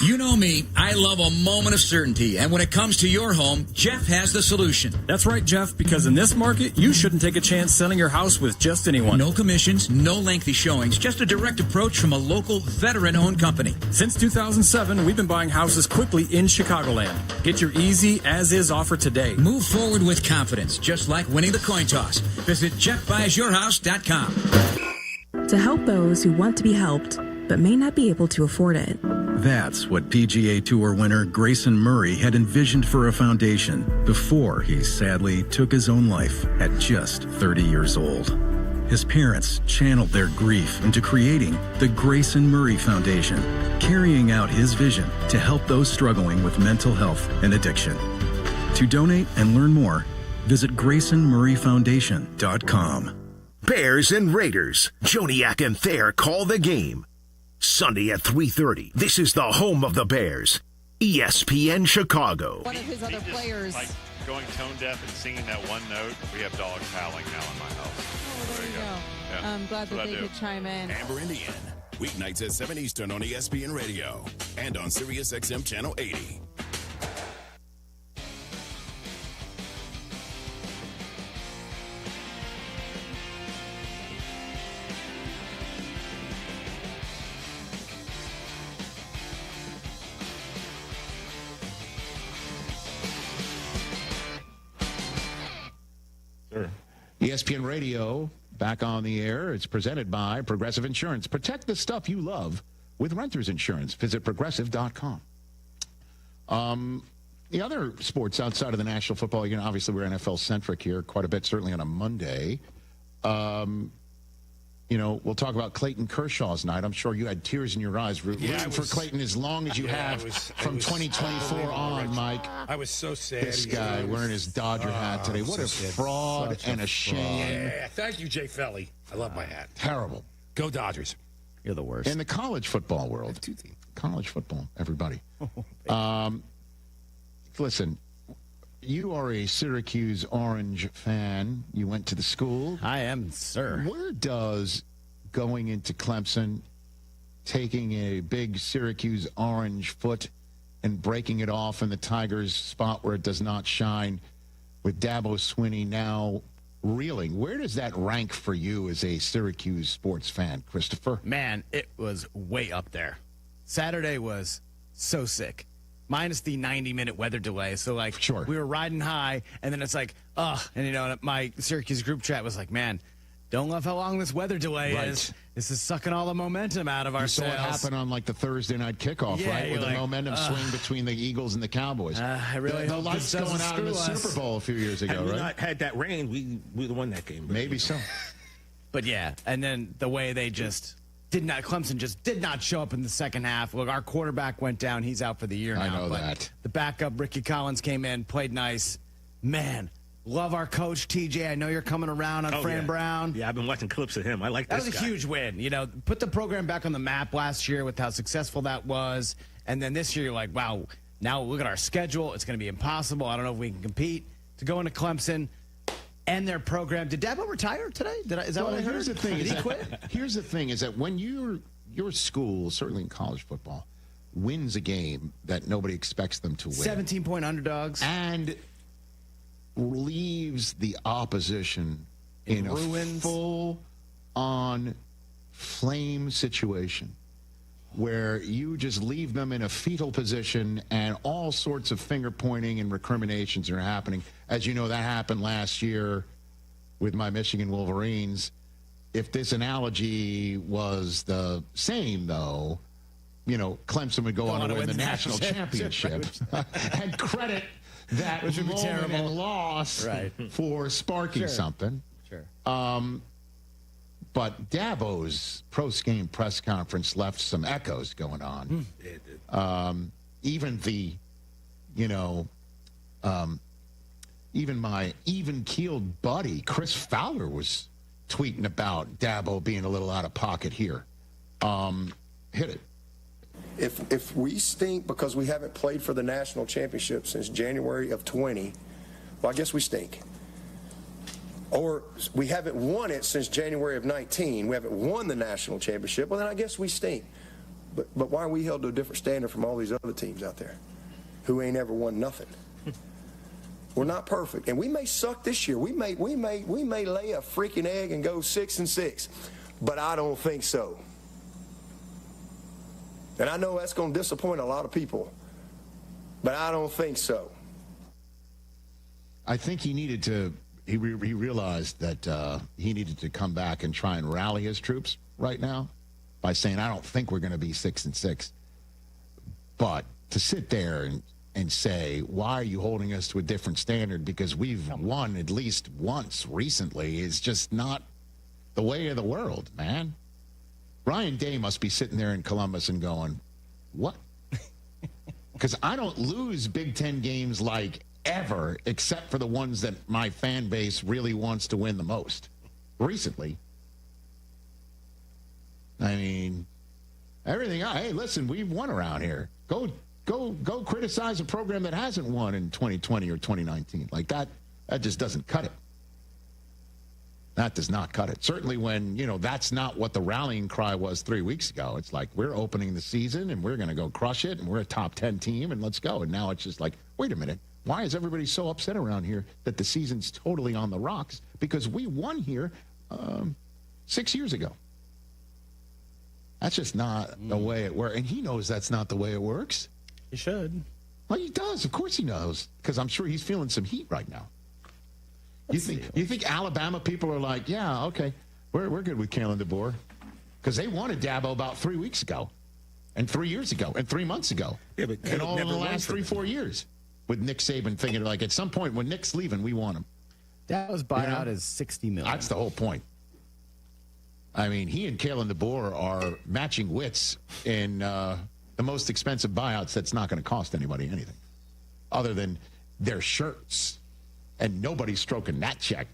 You know me, I love a moment of certainty, and when it comes to your home, Jeff has the solution. That's right, Jeff, because in this market, you shouldn't take a chance selling your house with just anyone. No commissions, no lengthy showings, just a direct approach from a local, veteran-owned company. Since 2007, we've been buying houses quickly in Chicagoland. Get your easy, as-is offer today. Move forward with confidence, just like winning the coin toss. Visit JeffBuysYourHouse.com. To help those who want to be helped, but may not be able to afford it. That's what PGA Tour winner Grayson Murray had envisioned for a foundation before he sadly took his own life at just 30 years old. His parents channeled their grief into creating the Grayson Murray Foundation, carrying out his vision to help those struggling with mental health and addiction. To donate and learn more, visit GraysonMurrayFoundation.com. Bears and Raiders. Joniak and Thayer call the game. Sunday at 3:30. This is the home of the Bears. ESPN Chicago. One of his other players. Like going tone deaf and singing that one note. We have dogs howling now in my house. Oh, there you go. Yeah. I'm glad that they could chime in. Amber Indian. Weeknights at 7 Eastern on ESPN Radio and on Sirius XM Channel 80. ESPN Radio, back on the air. It's presented by Progressive Insurance. Protect the stuff you love with renter's insurance. Visit Progressive.com. The other sports outside of the National Football, obviously we're NFL-centric here quite a bit, certainly on a Monday. We'll talk about Clayton Kershaw's night. I'm sure you had tears in your eyes rooting for Clayton as long as you have from 2024 on, Mike. I was so sad. This guy wearing his Dodger hat today. What a fraud and a shame. Yeah, thank you, Jay Felly. I love my hat. Terrible. Go Dodgers. You're the worst. In the college football world. College football, everybody. Listen, you are a Syracuse Orange fan. You went to the school. I am, sir. Where does going into Clemson, taking a big Syracuse Orange foot and breaking it off in the Tigers' spot where it does not shine, with Dabo Swinney now reeling, where does that rank for you as a Syracuse sports fan, Christopher? Man, it was way up there. Saturday was so sick. Minus the 90-minute weather delay. So, we were riding high, and then it's like, and, my Syracuse group chat was like, man, don't love how long this weather delay is. This is sucking all the momentum out of our sails. You saw it happen on, the Thursday night kickoff, right? With the momentum swing between the Eagles and the Cowboys. I really the hope lights this going out in the Super Bowl a few years ago, Had we right? not had that rain, we would have won that game. Maybe so. But, yeah, and then the way they just... Clemson just did not show up in the second half. Look, our quarterback went down. He's out for the year now. I know that. The backup, Ricky Collins, came in, played nice. Man, love our coach, TJ. I know you're coming around on Fran Brown. Yeah, I've been watching clips of him. I like this guy. That was a huge win. Put the program back on the map last year with how successful that was. And then this year, you're like, wow, now look at our schedule. It's going to be impossible. I don't know if we can compete. To go into Clemson and their program. Did Dabo retire today? Is that what I heard? Here's the thing. Did he quit? Here's the thing is that when you're your school, certainly in college football, wins a game that nobody expects them to win. 17-point underdogs. And leaves the opposition in a full-on flame situation where you just leave them in a fetal position and all sorts of finger-pointing and recriminations are happening. As you know, that happened last year with my Michigan Wolverines. If this analogy was the same, though, you know, Clemson would go on to win the national championship and credit that moment and loss for sparking something. Sure. But Dabo's post-game press conference left some echoes going on. Even the, you know, even my even-keeled buddy, Chris Fowler, was tweeting about Dabo being a little out of pocket here. Hit it. If we stink because we haven't played for the national championship since January of 20, well, I guess we stink. Or we haven't won it since January of 19. We haven't won the national championship. Well, then I guess we stink. But why are we held to a different standard from all these other teams out there who ain't ever won nothing? We're not perfect, and we may suck this year. We may lay a freaking egg and go 6-6, but I don't think so. And I know that's going to disappoint a lot of people, but I don't think so. I think he needed to. He realized that he needed to come back and try and rally his troops right now by saying, "I don't think we're going to be 6-6." But to sit there and say, "Why are you holding us to a different standard? Because we've won at least once recently," is just not the way of the world, man. Ryan Day must be sitting there in Columbus and going, "What?" Because I don't lose Big Ten games like ever, except for the ones that my fan base really wants to win the most. Recently, I mean, everything. Hey, listen, we've won around here. Go criticize a program that hasn't won in 2020 or 2019. Like that just doesn't cut it. That does not cut it. Certainly when, you know, that's not what the rallying cry was 3 weeks ago. It's like, we're opening the season and we're going to go crush it and we're a top 10 team and let's go. And now it's just like, wait a minute. Why is everybody so upset around here that the season's totally on the rocks? Because we won here 6 years ago. That's just not the way it works. And he knows that's not the way it works. He should. Well, he does. Of course he knows. Because I'm sure he's feeling some heat right now. You think Alabama people are like, yeah, okay, we're good with Kalen DeBoer? Because they wanted Dabo about 3 weeks ago, and 3 years ago, and 3 months ago. Yeah, but and all in the last 3-4 years. With Nick Saban thinking, like, at some point when Nick's leaving, we want him. Dabo's buyout is $60 million. That's the whole point. I mean, he and Kalen DeBoer are matching wits in the most expensive buyouts that's not going to cost anybody anything other than their shirts. And nobody's stroking that check.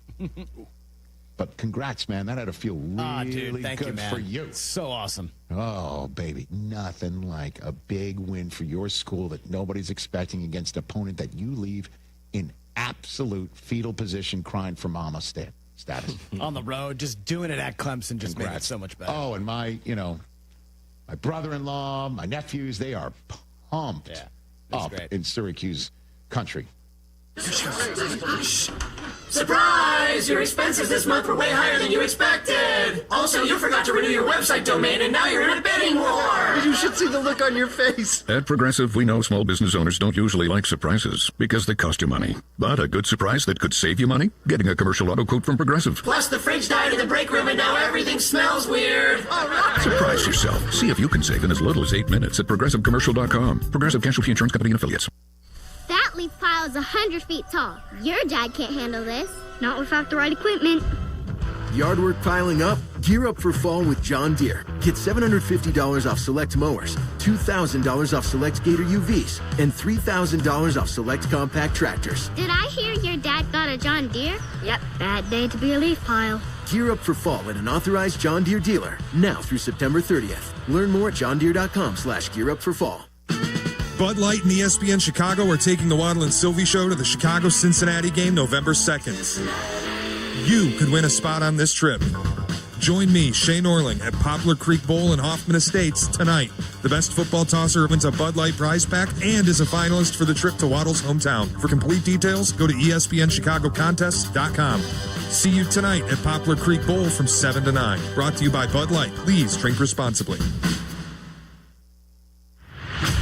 But congrats, man. That had to feel really good for you. So awesome. Oh, baby. Nothing like a big win for your school that nobody's expecting against an opponent that you leave in absolute fetal position crying for mama status. On the road, just doing it at Clemson just made it so much better. Oh, and my brother-in-law, my nephews, they are pumped up in Syracuse country. Surprise! Your expenses this month were way higher than you expected! Also, you forgot to renew your website domain and now you're in a bidding war! You should see the look on your face. At Progressive, we know small business owners don't usually like surprises because they cost you money. But a good surprise that could save you money? Getting a commercial auto quote from Progressive. Plus, the fridge died in the break room and now everything smells weird! All right! Surprise yourself. See if you can save in as little as 8 minutes at ProgressiveCommercial.com. Progressive Casualty Insurance Company and Affiliates. That leaf pile is 100 feet tall. Your dad can't handle this. Not without the right equipment. Yard work piling up? Gear up for fall with John Deere. Get $750 off select mowers, $2,000 off select Gator UVs, and $3,000 off select compact tractors. Did I hear your dad got a John Deere? Yep, bad day to be a leaf pile. Gear up for fall at an authorized John Deere dealer. Now through September 30th. Learn more at johndeere.com/gearupforfall. Bud Light and ESPN Chicago are taking the Waddle and Silvy Show to the Chicago-Cincinnati game November 2nd. You could win a spot on this trip. Join me, Shane Orling, at Poplar Creek Bowl in Hoffman Estates tonight. The best football tosser wins a Bud Light prize pack and is a finalist for the trip to Waddle's hometown. For complete details, go to ESPNChicagoContests.com. See you tonight at Poplar Creek Bowl from 7 to 9. Brought to you by Bud Light. Please drink responsibly.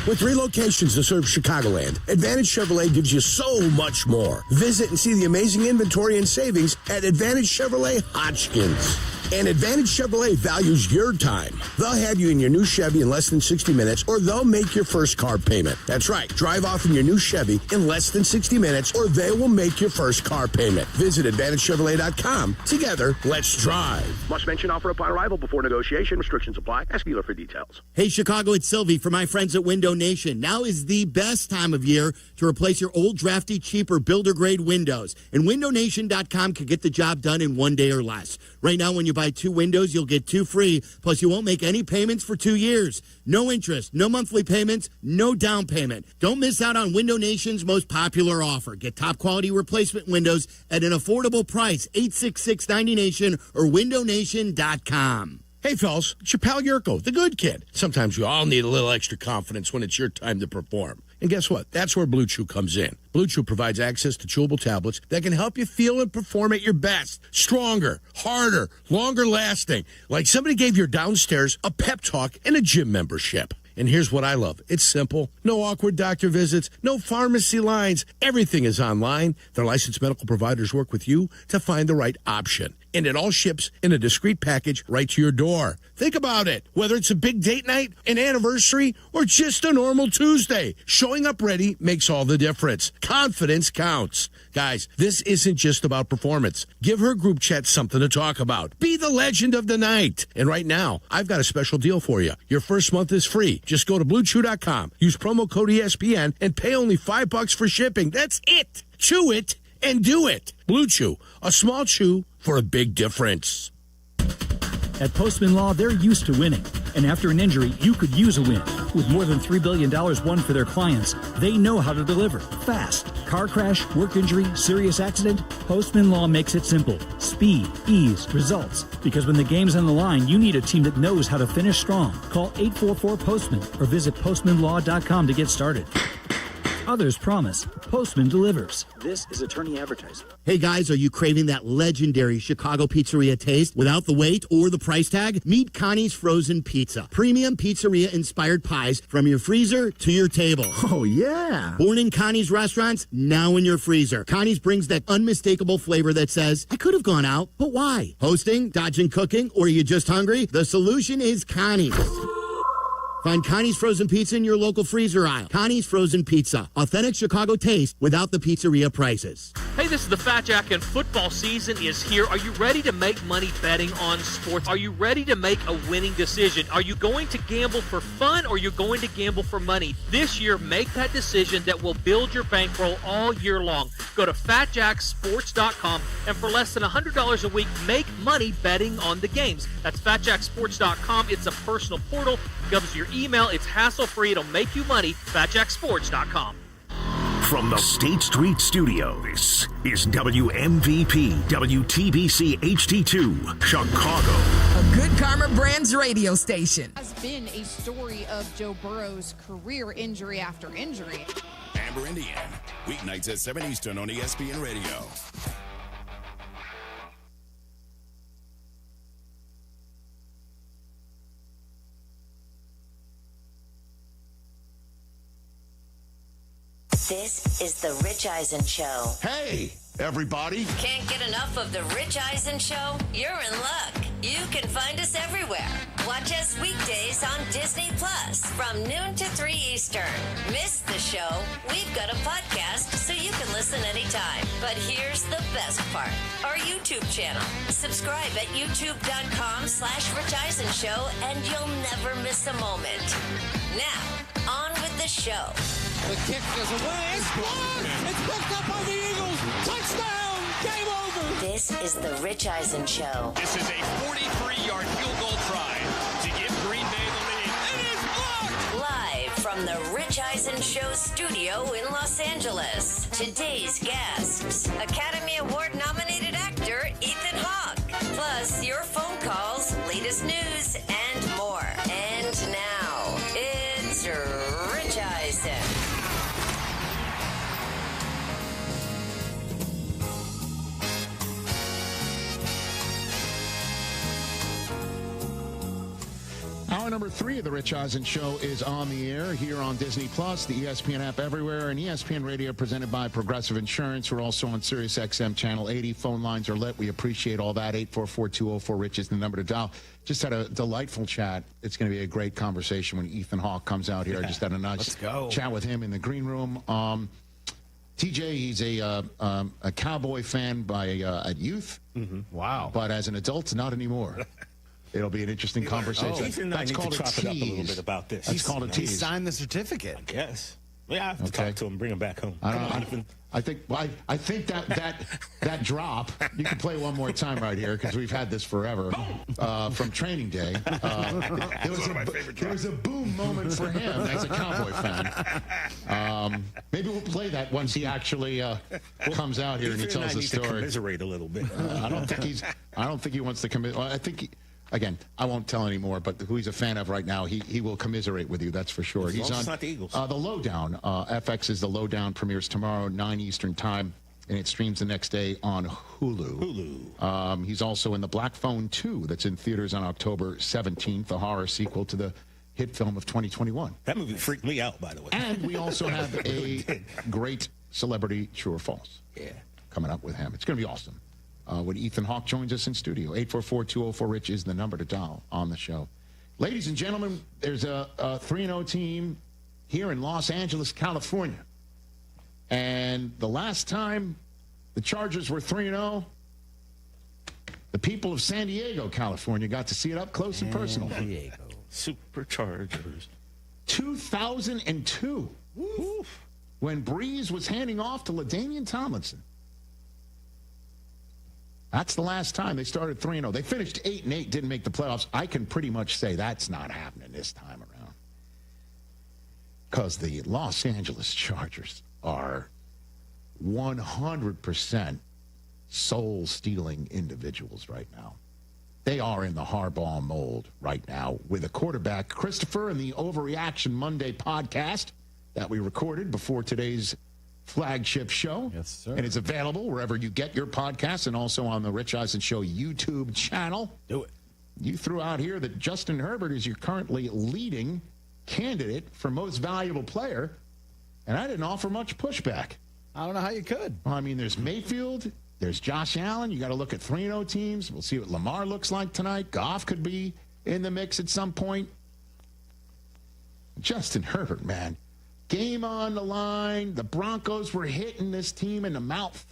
With 3 locations to serve Chicagoland, Advantage Chevrolet gives you so much more. Visit and see the amazing inventory and savings at Advantage Chevrolet Hodgkins. And Advantage Chevrolet values your time. They'll have you in your new Chevy in less than 60 minutes, or they'll make your first car payment. That's right. Drive off in your new Chevy in less than 60 minutes, or they will make your first car payment. Visit AdvantageChevrolet.com. Together, let's drive. Must mention offer upon arrival before negotiation. Restrictions apply. Ask dealer for details. Hey, Chicago, it's Silvy for my friends at Window Nation. Now is the best time of year to replace your old, drafty, cheaper builder-grade windows. And WindowNation.com can get the job done in 1 day or less. Right now, when you buy 2 windows, you'll get 2 free, plus you won't make any payments for 2 years. No interest, no monthly payments, no down payment. Don't miss out on Window Nation's most popular offer. Get top-quality replacement windows at an affordable price. 866-90Nation or WindowNation.com. Hey, fellas, it's your pal Yurko, the good kid. Sometimes we all need a little extra confidence when it's your time to perform. And guess what? That's where Blue Chew comes in. Blue Chew provides access to chewable tablets that can help you feel and perform at your best. Stronger, harder, longer lasting. Like somebody gave your downstairs a pep talk and a gym membership. And here's what I love. It's simple. No awkward doctor visits, no pharmacy lines. Everything is online. Their licensed medical providers work with you to find the right option. And it all ships in a discreet package right to your door. Think about it. Whether it's a big date night, an anniversary, or just a normal Tuesday, showing up ready makes all the difference. Confidence counts. Guys, this isn't just about performance. Give her group chat something to talk about. Be the legend of the night. And right now, I've got a special deal for you. Your first month is free. Just go to BlueChew.com, use promo code ESPN, and pay only $5 for shipping. That's it. Chew it and do it. Blue Chew, a small chew for a big difference. At Postman Law, they're used to winning. And after an injury, you could use a win. With more than $3 billion won for their clients, they know how to deliver. Fast. Car crash, work injury, serious accident. Postman Law makes it simple. Speed, ease, results. Because when the game's on the line, you need a team that knows how to finish strong. Call 844-POSTMAN or visit postmanlaw.com to get started. Others promise. Postman delivers. This is attorney advertising. Hey guys, are you craving that legendary Chicago pizzeria taste without the wait or the price tag? Meet Connie's Frozen Pizza. Premium pizzeria-inspired pies from your freezer to your table. Oh, yeah. Born in Connie's restaurants, now in your freezer. Connie's brings that unmistakable flavor that says, I could have gone out, but why? Hosting, dodging cooking, or are you just hungry? The solution is Connie's. Find Connie's Frozen Pizza in your local freezer aisle. Connie's Frozen Pizza. Authentic Chicago taste without the pizzeria prices. Hey, this is the Fat Jack, and football season is here. Are you ready to make money betting on sports? Are you ready to make a winning decision? Are you going to gamble for fun, or are you going to gamble for money? This year, make that decision that will build your bankroll all year long. Go to FatJackSports.com, and for less than $100 a week, make money betting on the games. That's FatJackSports.com. It's a personal portal. It comes to your email. It's hassle-free. It'll make you money. FatJackSports.com. From the State Street Studio, this is WMVP WTBC HD2, Chicago. A Good Karma Brands radio station. Has been a story of Joe Burrow's career injury after injury. Amber Indian, weeknights at 7 Eastern on ESPN Radio. This is the Rich Eisen Show. Hey, everybody. Can't get enough of the Rich Eisen Show? You're in luck. You can find us everywhere. Watch us weekdays on Disney Plus from noon to 3 Eastern. Miss the show? We've got a podcast so you can listen anytime. But here's the best part. Our YouTube channel. Subscribe at youtube.com/Rich Eisen Show and you'll never miss a moment. Now, on with the show. The kick is away. It's blocked. It's picked up by the Eagles. Touchdown. Game over. This is the Rich Eisen Show. This is a 43-yard field goal try to give Green Bay the lead. It is blocked. Live from the Rich Eisen Show studio in Los Angeles. Today's guests, Academy Award nominated actor Ethan Hawke. Plus your phone calls Hour number 3 of the Rich Eisen Show is on the air here on Disney Plus, the ESPN app everywhere, and ESPN Radio presented by Progressive Insurance. We're also on Sirius XM Channel 80. Phone lines are lit. We appreciate all that. 844-204-RICH is the number to dial. Just had a delightful chat. It's going to be a great conversation when Ethan Hawke comes out here. I just had a nice chat with him in the green room. TJ, he's a Cowboy fan at youth. Mm-hmm. Wow. But as an adult, not anymore. It'll be an interesting conversation. Ethan and I need to chop it up a little bit about this. That's called a tease. He signed the certificate. I guess. Yeah, I have to talk to him, bring him back home. I think that drop, you can play one more time right here because we've had this forever from training day. There was a boom moment for him as a Cowboy fan. Maybe we'll play that once he actually comes out here and he tells the story. Commiserate a little bit. I don't think he wants to commit. Well, I think. Again, I won't tell anymore, but who he's a fan of right now, he will commiserate with you, that's for sure. He's on not the Eagles. The Lowdown. FX is The Lowdown, premieres tomorrow, 9 Eastern Time, and it streams the next day on Hulu. He's also in The Black Phone 2, that's in theaters on October 17th, the horror sequel to the hit film of 2021. That movie freaked me out, by the way. And we also have a great celebrity true or false coming up with him. It's going to be awesome. When Ethan Hawke joins us in studio. 844-204-RICH is the number to dial on the show. Ladies and gentlemen, there's a 3-0 team here in Los Angeles, California. And the last time the Chargers were 3-0, the people of San Diego, California, got to see it up close and personal. San Diego. Superchargers. 2002. Woo. When Breeze was handing off to LaDainian Tomlinson. That's the last time they started 3-0. They finished 8-8, didn't make the playoffs. I can pretty much say that's not happening this time around. Because the Los Angeles Chargers are 100% soul-stealing individuals right now. They are in the Harbaugh mold right now with a quarterback, Christopher, in the Overreaction Monday podcast that we recorded before today's flagship show. Yes, sir. And it's available wherever you get your podcasts and also on the Rich Eisen Show YouTube channel. Do it. You threw out here that Justin Herbert is your currently leading candidate for most valuable player, and I didn't offer much pushback. I don't know how you could. Well, I mean, there's Mayfield, there's Josh Allen. You got to look at 3-0 teams. We'll see what Lamar looks like tonight. Goff could be in the mix at some point. Justin Herbert, man. Game on the line. The Broncos were hitting this team in the mouth.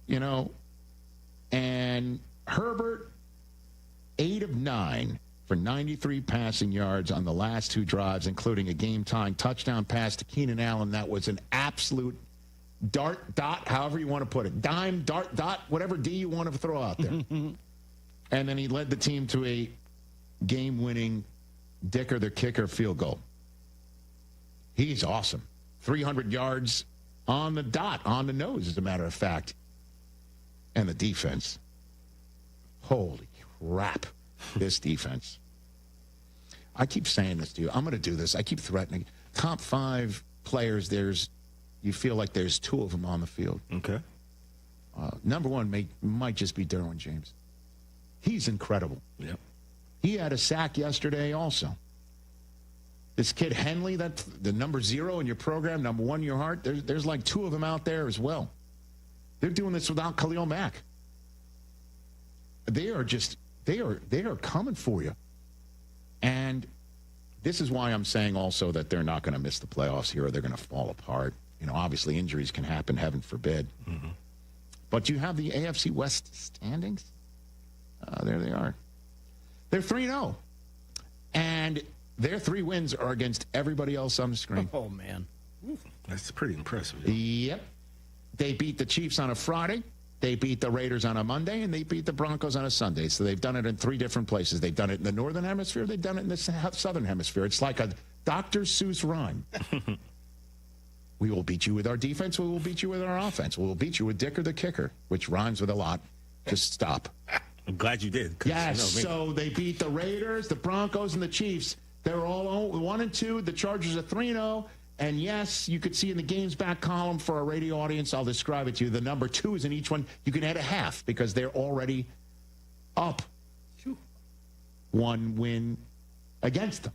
You know, and Herbert, 8 of 9 for 93 passing yards on the last 2 drives, including a game-tying touchdown pass to Keenan Allen. That was an absolute dart, dot, however you want to put it. Dime, dart, dot, whatever D you want to throw out there. And then he led the team to a game-winning Dicker the kicker field goal. He's awesome. 300 yards on the dot, on the nose, as a matter of fact. And the defense. Holy crap, this defense. I keep saying this to you. I'm going to do this. I keep threatening. Top 5 players, you feel like there's 2 of them on the field. Okay. Number 1 might just be Derwin James. He's incredible. Yep. He had a sack yesterday also. This kid Henley, that's the number 0 in your program, number 1 in your heart. There's like 2 of them out there as well. They're doing this without Khalil Mack. They are coming for you. And this is why I'm saying also that they're not going to miss the playoffs here or they're going to fall apart. You know, obviously injuries can happen, heaven forbid. Mm-hmm. But you have the AFC West standings. There they are. They're 3-0. And their 3 wins are against everybody else on the screen. Oh, man. That's pretty impressive. Yep. They beat the Chiefs on a Friday. They beat the Raiders on a Monday, and they beat the Broncos on a Sunday. So they've done it in 3 different places. They've done it in the Northern Hemisphere. They've done it in the Southern Hemisphere. It's like a Dr. Seuss rhyme. We will beat you with our defense. We will beat you with our offense. We will beat you with Dicker the kicker, which rhymes with a lot. Just stop. I'm glad you did. Yes, so they beat the Raiders, the Broncos, and the Chiefs. They're all 1-2. The Chargers are 3-0. And yes, you could see in the games back column for our radio audience, I'll describe it to you. The number 2 is in each one. You can add a half because they're already up. one win against them.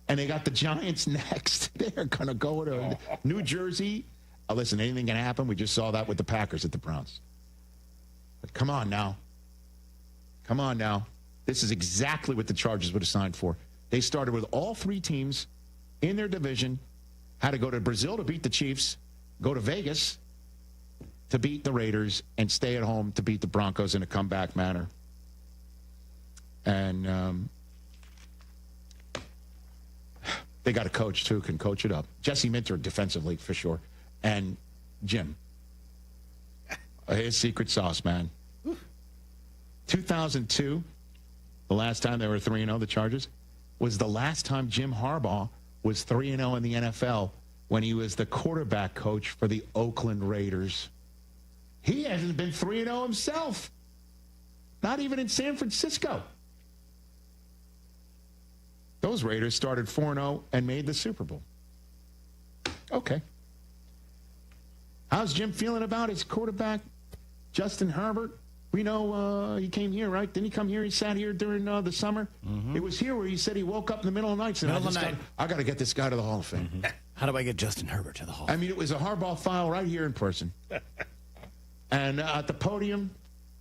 And they got the Giants next. They're going to go to New Jersey. Listen, anything can happen. We just saw that with the Packers at the Browns. But come on now. Come on now. This is exactly what the Chargers would have signed for. They started with all three teams in their division, had to go to Brazil to beat the Chiefs, go to Vegas to beat the Raiders, and stay at home to beat the Broncos in a comeback manner. And they got a coach, too, can coach it up. Jesse Minter defensively, for sure. And Jim. His secret sauce, man. 2002, the last time they were 3-0, the Chargers, was the last time Jim Harbaugh was 3-0 in the NFL when he was the quarterback coach for the Oakland Raiders. He hasn't been 3-0 himself. Not even in San Francisco. Those Raiders started 4-0 and made the Super Bowl. Okay. How's Jim feeling about his quarterback, Justin Herbert? We know he came here, right? Didn't he come here? He sat here during the summer. Mm-hmm. It was here where he said he woke up in the middle of the night and said, I got to get this guy to the Hall of Fame. Mm-hmm. How do I get Justin Herbert to the Hall of Fame? I mean, it was a Harbaugh file right here in person. And at the podium,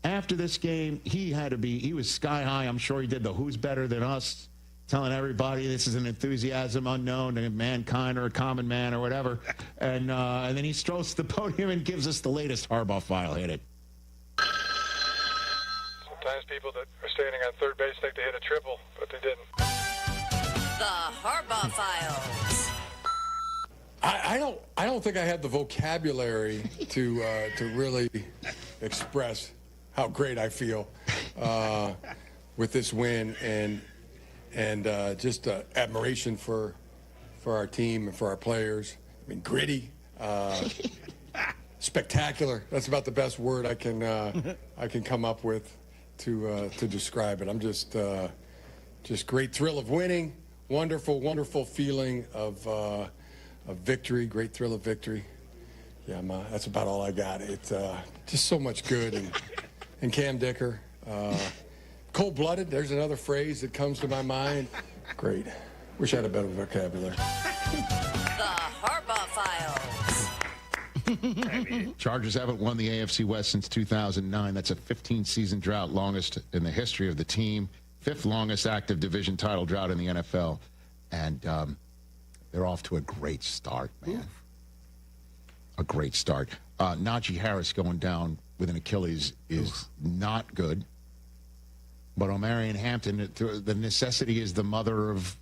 after this game, he was sky high. I'm sure he did the Who's Better Than Us, telling everybody this is an enthusiasm unknown to mankind or a common man or whatever. And then he strolls to the podium and gives us the latest Harbaugh file. Hit it. Sometimes people that are standing on third base think they hit a triple, but they didn't. The Harbaugh Files. I don't think I had the vocabulary to really express how great I feel with this win and just admiration for our team and for our players. I mean, gritty, spectacular. That's about the best word I can come up with to describe it. I'm just great thrill of winning, wonderful feeling of victory, great thrill of victory. Yeah, that's about all I got. It's just so much good, and Cam Dicker, cold-blooded. There's another phrase that comes to my mind. Great. Wish I had a better vocabulary. The Harbaugh Files. Chargers haven't won the AFC West since 2009. That's a 15-season drought, longest in the history of the team. 5th longest active division title drought in the NFL. And they're off to a great start, man. A great start. Najee Harris going down with an Achilles is not good. But Omarion Hampton, the necessity is the mother of,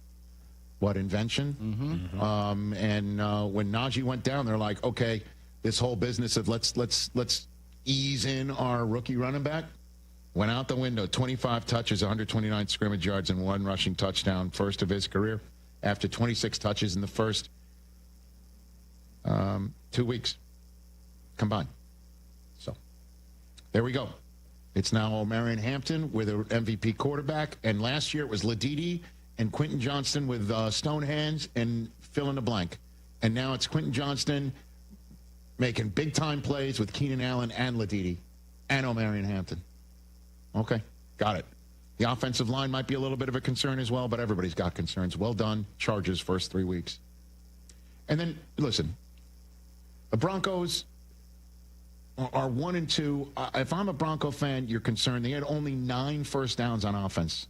invention? Mm-hmm. And when Najee went down, they're like, okay, this whole business of let's ease in our rookie running back went out the window. 25 touches, 129 scrimmage yards, and 1 rushing touchdown, first of his career, after 26 touches in the first 2 weeks combined. So there we go. It's now Omarion Hampton with an MVP quarterback, and last year it was Ladidi and Quentin Johnston with stone hands and fill in the blank. And now it's Quentin Johnston making big-time plays with Keenan Allen and Ladidi and Omarion Hampton. Okay, got it. The offensive line might be a little bit of a concern as well, but everybody's got concerns. Well done, Chargers, first 3 weeks. And then, listen, the Broncos are 1-2. If I'm a Bronco fan, you're concerned. They had only 9 first downs on offense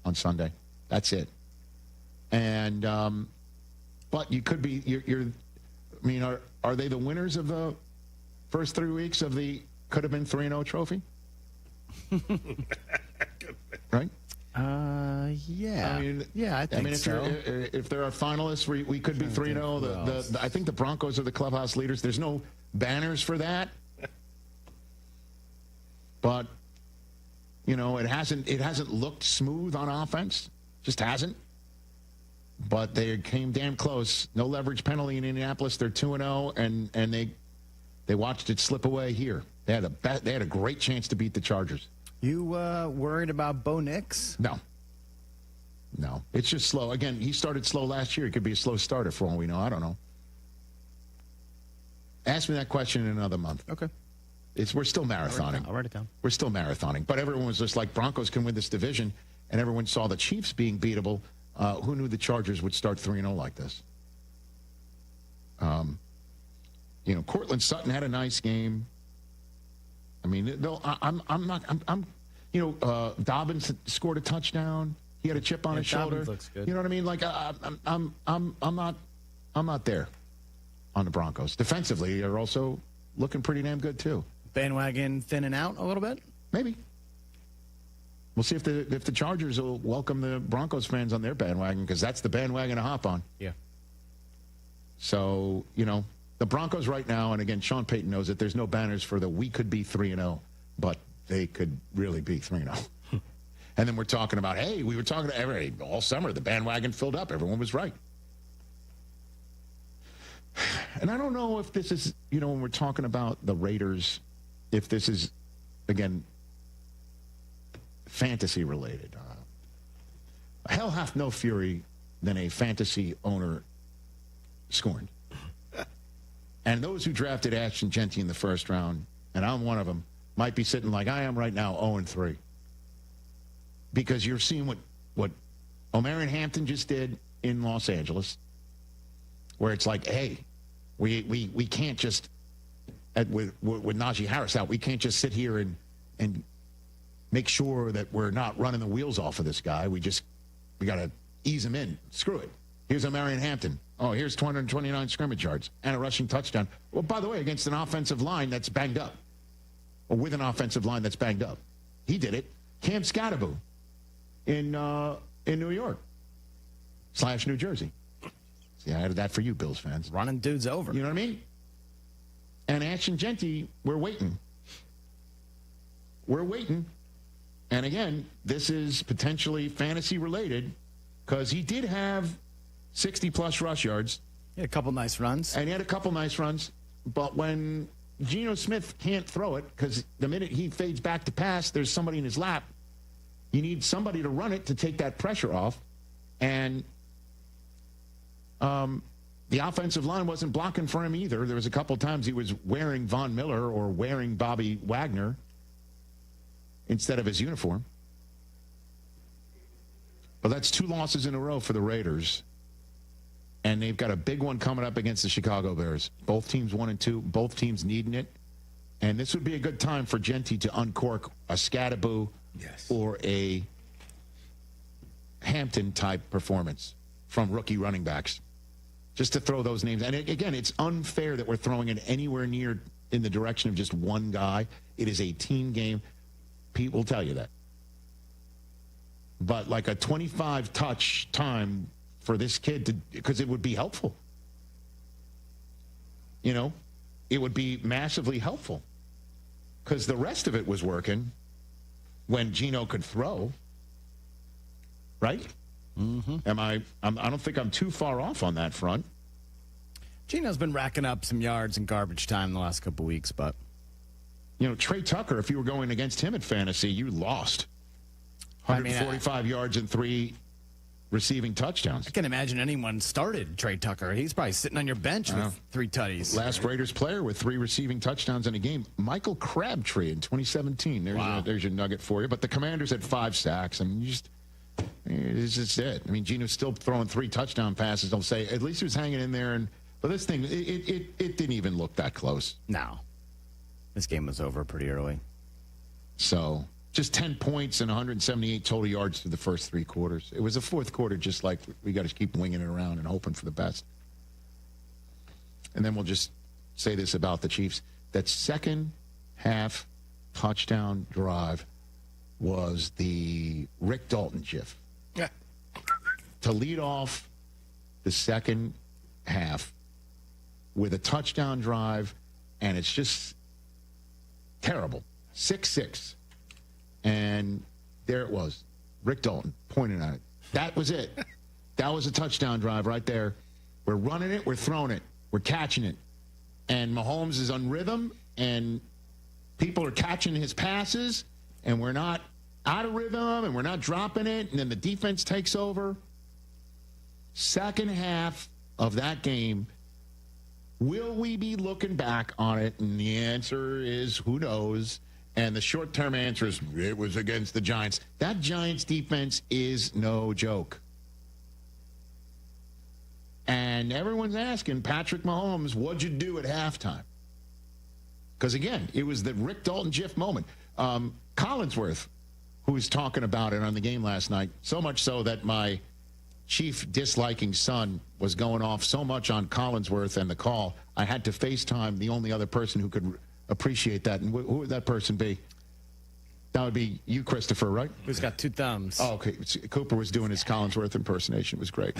on Sunday. That's it. And but you could be. Are they the winners of the first 3 weeks of the could have been 3-0 trophy? Right? Yeah. I think so. If there are finalists, we could be 3-0. I think the Broncos are the clubhouse leaders. There's no banners for that. But it hasn't looked smooth on offense. Just hasn't. But they came damn close. No leverage penalty in Indianapolis. They're 2-0, and they watched it slip away here. They had a great chance to beat the Chargers. You worried about Bo Nix? No, it's just slow. Again, he started slow last year. He could be a slow starter for all we know. I don't know. Ask me that question in another month. Okay. We're still marathoning. I'll write it down. We're still marathoning. But everyone was just like, Broncos can win this division, and everyone saw the Chiefs being beatable. Who knew the Chargers would start 3-0 like this? Cortland Sutton had a nice game. I mean, Dobbins scored a touchdown. He had a chip on his shoulder. Dobbins looks good. You know what I mean? Like, I'm not there on the Broncos. Defensively, they're also looking pretty damn good too. Bandwagon thinning out a little bit? Maybe. We'll see if the Chargers will welcome the Broncos fans on their bandwagon, because that's the bandwagon to hop on. Yeah. So, the Broncos right now, and again, Sean Payton knows that there's no banners for we could be 3-0, but they could really be 3-0. And then we're talking about, hey, we were talking to everybody all summer. The bandwagon filled up. Everyone was right. And I don't know if this is, when we're talking about the Raiders, if this is, again, fantasy related. Hell hath no fury than a fantasy owner scorned. And those who drafted Ashton Genty in the first round, and I'm one of them, might be sitting like I am right now, 0-3. Because you're seeing what Omarion Hampton just did in Los Angeles, where it's like, hey, we can't just, with Najee Harris out, we can't just sit here and make sure that we're not running the wheels off of this guy. We got to ease him in. Screw it. Here's Omarion Hampton. Oh, here's 229 scrimmage yards and a rushing touchdown. Well, by the way, against an offensive line that's banged up, or with an offensive line that's banged up. He did it. Cam Scatterbo in New York / New Jersey. See, I added that for you, Bills fans. Running dudes over. You know what I mean? And Ashton Genty, we're waiting. We're waiting. And again, this is potentially fantasy related, because he did have 60-plus rush yards. He had a couple nice runs. And he had a couple nice runs. But when Geno Smith can't throw it, because the minute he fades back to pass, there's somebody in his lap. You need somebody to run it to take that pressure off. And the offensive line wasn't blocking for him either. There was a couple times he was wearing Von Miller or wearing Bobby Wagner instead of his uniform. But that's 2 losses in a row for the Raiders. And they've got a big one coming up against the Chicago Bears. Both teams 1-2, both teams needing it. And this would be a good time for Genty to uncork a Scatterbo or a Hampton-type performance from rookie running backs. Just to throw those names. And again, it's unfair that we're throwing it anywhere near in the direction of just one guy. It is a team game. Pete will tell you that. But like a 25-touch time for this kid, because it would be helpful. It would be massively helpful. Because the rest of it was working when Geno could throw. Right? Mm-hmm. I don't think I'm too far off on that front. Geno's been racking up some yards in garbage time the last couple weeks, but Trey Tucker, if you were going against him at fantasy, you lost. 145 yards and 3 receiving touchdowns. I can't imagine anyone started Trey Tucker. He's probably sitting on your bench with 3 tutties. Last Raiders player with 3 receiving touchdowns in a game, Michael Crabtree in 2017. There's your nugget for you. But the Commanders had 5 sacks. I mean, it's just it. I mean, Geno's still throwing 3 touchdown passes. I'll say at least he was hanging in there. But this thing, it didn't even look that close. No. This game was over pretty early. So just 10 points and 178 total yards through the first 3 quarters. It was a fourth quarter, just like we got to keep winging it around and hoping for the best. And then we'll just say this about the Chiefs. That second half touchdown drive was the Rick Dalton gif. Yeah. To lead off the second half with a touchdown drive, and it's just terrible. 6-6. And there it was. Rick Dalton pointing at it. That was it. That was a touchdown drive right there. We're running it. We're throwing it. We're catching it. And Mahomes is on rhythm, and people are catching his passes, and we're not out of rhythm, and we're not dropping it, and then the defense takes over. Second half of that game, Will we be looking back on it? And the answer is, who knows? And the short-term answer is, it was against the Giants. That Giants defense is no joke. And everyone's asking, Patrick Mahomes, what'd you do at halftime? Because, again, it was the Rick Dalton-Jiff moment. Collinsworth, who was talking about it on the game last night, so much so that my chief disliking son was going off so much on Collinsworth and the call, I had to FaceTime the only other person who could appreciate that. And who would that person be? That would be you, Christopher, right? Who's got two thumbs. Oh, okay. Cooper was doing his Collinsworth impersonation. It was great.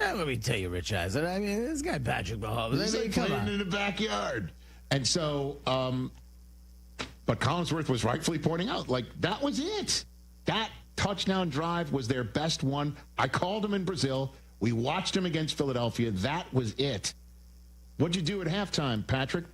Let me tell you, Rich Eisen. I mean, this guy Patrick Mahomes. He's like playing in the backyard. And so, but Collinsworth was rightfully pointing out, like, that was it. That touchdown drive was their best one. I called him in Brazil. We watched him against Philadelphia. That was it. What'd you do at halftime, Patrick?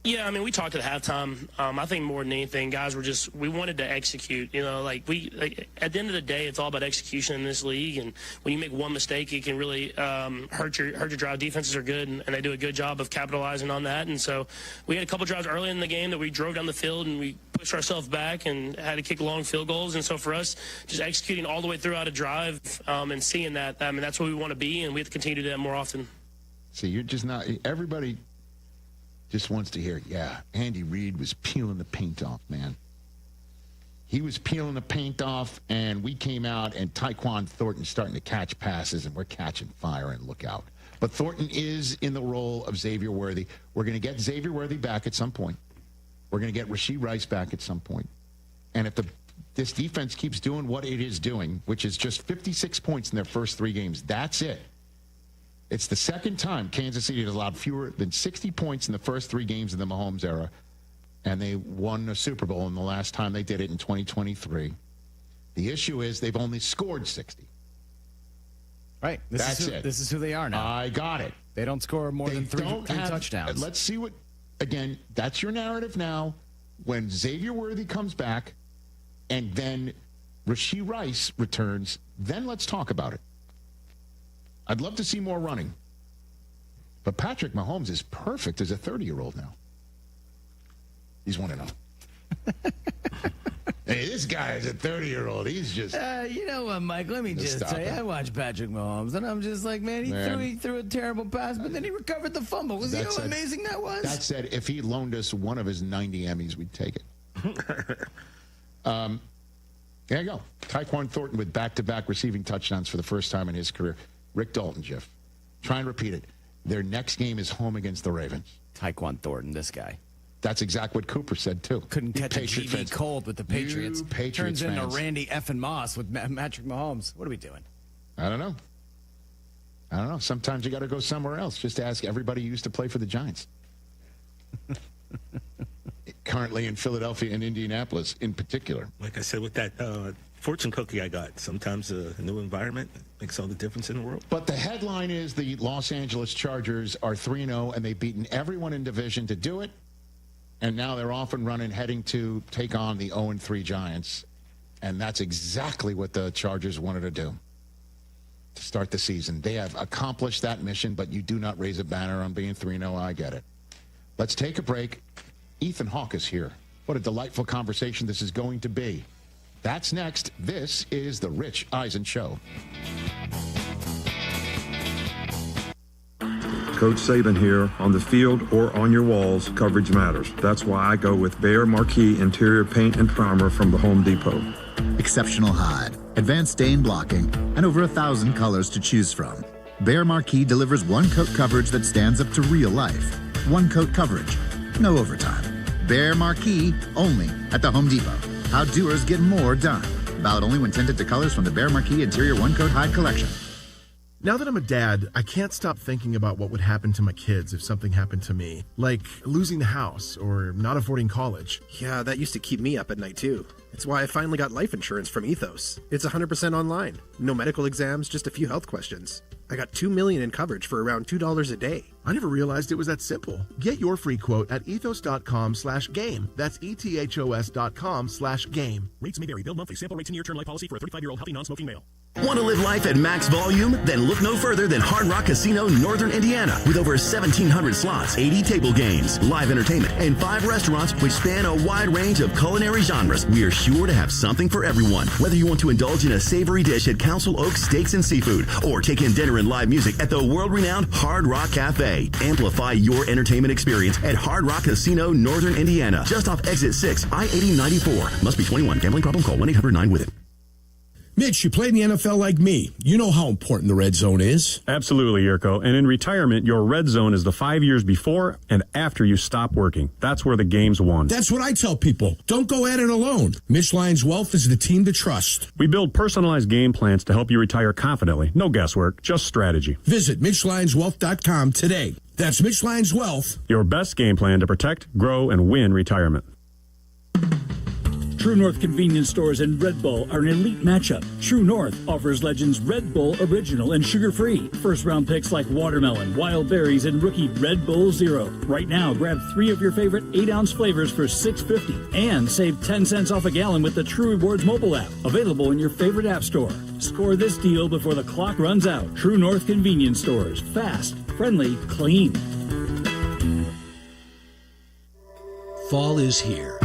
Yeah, I mean, we talked at halftime. I think more than anything, guys we wanted to execute. You know, at the end of the day, it's all about execution in this league. And when you make one mistake, it can really hurt your drive. Defenses are good, and they do a good job of capitalizing on that. And so we had a couple drives early in the game that we drove down the field and we pushed ourselves back and had to kick long field goals. And so for us, just executing all the way throughout a drive and seeing that, I mean, that's where we want to be, and we have to continue to do that more often. See, you're just not – everybody – just wants to hear, yeah, Andy Reid was peeling the paint off, man. He was peeling the paint off, and we came out, and Tyquan Thornton's starting to catch passes, and we're catching fire, and look out. But Thornton is in the role of Xavier Worthy. We're going to get Xavier Worthy back at some point. We're going to get Rashee Rice back at some point. And if this defense keeps doing what it is doing, which is just 56 points in their first 3 games, that's it. It's the second time Kansas City has allowed fewer than 60 points in the first 3 games of the Mahomes era, and they won a Super Bowl in the last time they did it in 2023. The issue is they've only scored 60. Right. This is who they are now. I got it. They don't score more than three touchdowns. Let's see what, again, that's your narrative now. When Xavier Worthy comes back and then Rashee Rice returns, then let's talk about it. I'd love to see more running. But Patrick Mahomes is perfect as a 30-year-old now. He's 1-0. Hey, this guy is a 30-year-old. He's just... you know what, Mike? Let me just tell you, I watched Patrick Mahomes, and I'm just like, man, he threw a terrible pass, but then he recovered the fumble. You know how amazing that was? That said, if he loaned us one of his 90 Emmys, we'd take it. There you go. Tyquan Thornton with back-to-back receiving touchdowns for the first time in his career. Rick Dalton-Jiff. Try and repeat it. Their next game is home against the Ravens. Tyquan Thornton, this guy. That's exactly what Cooper said, too. Couldn't catch a GV cold with the Patriots. Turns into Randy effing Moss with Patrick Mahomes. What are we doing? I don't know. Sometimes you got to go somewhere else. Just ask everybody who used to play for the Giants. Currently in Philadelphia and Indianapolis in particular. Like I said, with that fortune cookie I got, sometimes a new environment makes all the difference in the world. But the headline is the Los Angeles Chargers are 3-0, and they've beaten everyone in division to do it. And now they're off and running, heading to take on the 0-3 Giants. And that's exactly what the Chargers wanted to do to start the season. They have accomplished that mission, but you do not raise a banner on being 3-0. I get it. Let's take a break. Ethan Hawke is here. What a delightful conversation this is going to be. That's next. This is the Rich Eisen Show. Coach Saban here. On the field or on your walls, coverage matters. That's why I go with Behr Marquee Interior Paint and Primer from the Home Depot. Exceptional hide, advanced stain blocking, and over 1,000 colors to choose from. Behr Marquee delivers one-coat coverage that stands up to real life. One-coat coverage, no overtime. Behr Marquee, only at the Home Depot. How doers get more done. Valid only when tinted to colors from the Behr Marquee Interior One-Coat Hide Collection. Now that I'm a dad, I can't stop thinking about what would happen to my kids if something happened to me. Like losing the house or not affording college. Yeah, that used to keep me up at night too. It's why I finally got life insurance from Ethos. It's 100% online. No medical exams, just a few health questions. I got $2 million in coverage for around $2 a day. I never realized it was that simple. Get your free quote at ethos.com/game. That's ETHOS.com/game. Rates may vary. Bill monthly. Sample rates and year term life policy for a 35-year-old healthy non-smoking male. Want to live life at max volume? Then look no further than Hard Rock Casino Northern Indiana. With over 1,700 slots, 80 table games, live entertainment, and 5 restaurants which span a wide range of culinary genres, we are sure to have something for everyone. Whether you want to indulge in a savory dish at Council Oak Steaks and Seafood or take in dinner and live music at the world-renowned Hard Rock Cafe, amplify your entertainment experience at Hard Rock Casino Northern Indiana, just off Exit 6, I-8094. Must be 21. Gambling problem? Call 1-800-9-WITH-IT. Mitch, you played in the NFL like me. You know how important the red zone is. Absolutely, Yurko. And in retirement, your red zone is the 5 years before and after you stop working. That's where the game's won. That's what I tell people. Don't go at it alone. Mitch Lyons Wealth is the team to trust. We build personalized game plans to help you retire confidently. No guesswork, just strategy. Visit MitchLyonsWealth.com today. That's Mitch Lyons Wealth. Your best game plan to protect, grow, and win retirement. True North convenience stores and Red Bull are an elite matchup. True North offers Legends Red Bull Original and sugar-free. First-round picks like watermelon, wild berries, and rookie Red Bull Zero. Right now, grab 3 of your favorite 8-ounce flavors for $6.50 and save 10 cents off a gallon with the True Rewards mobile app. Available in your favorite app store. Score this deal before the clock runs out. True North convenience stores. Fast, friendly, clean. Fall is here.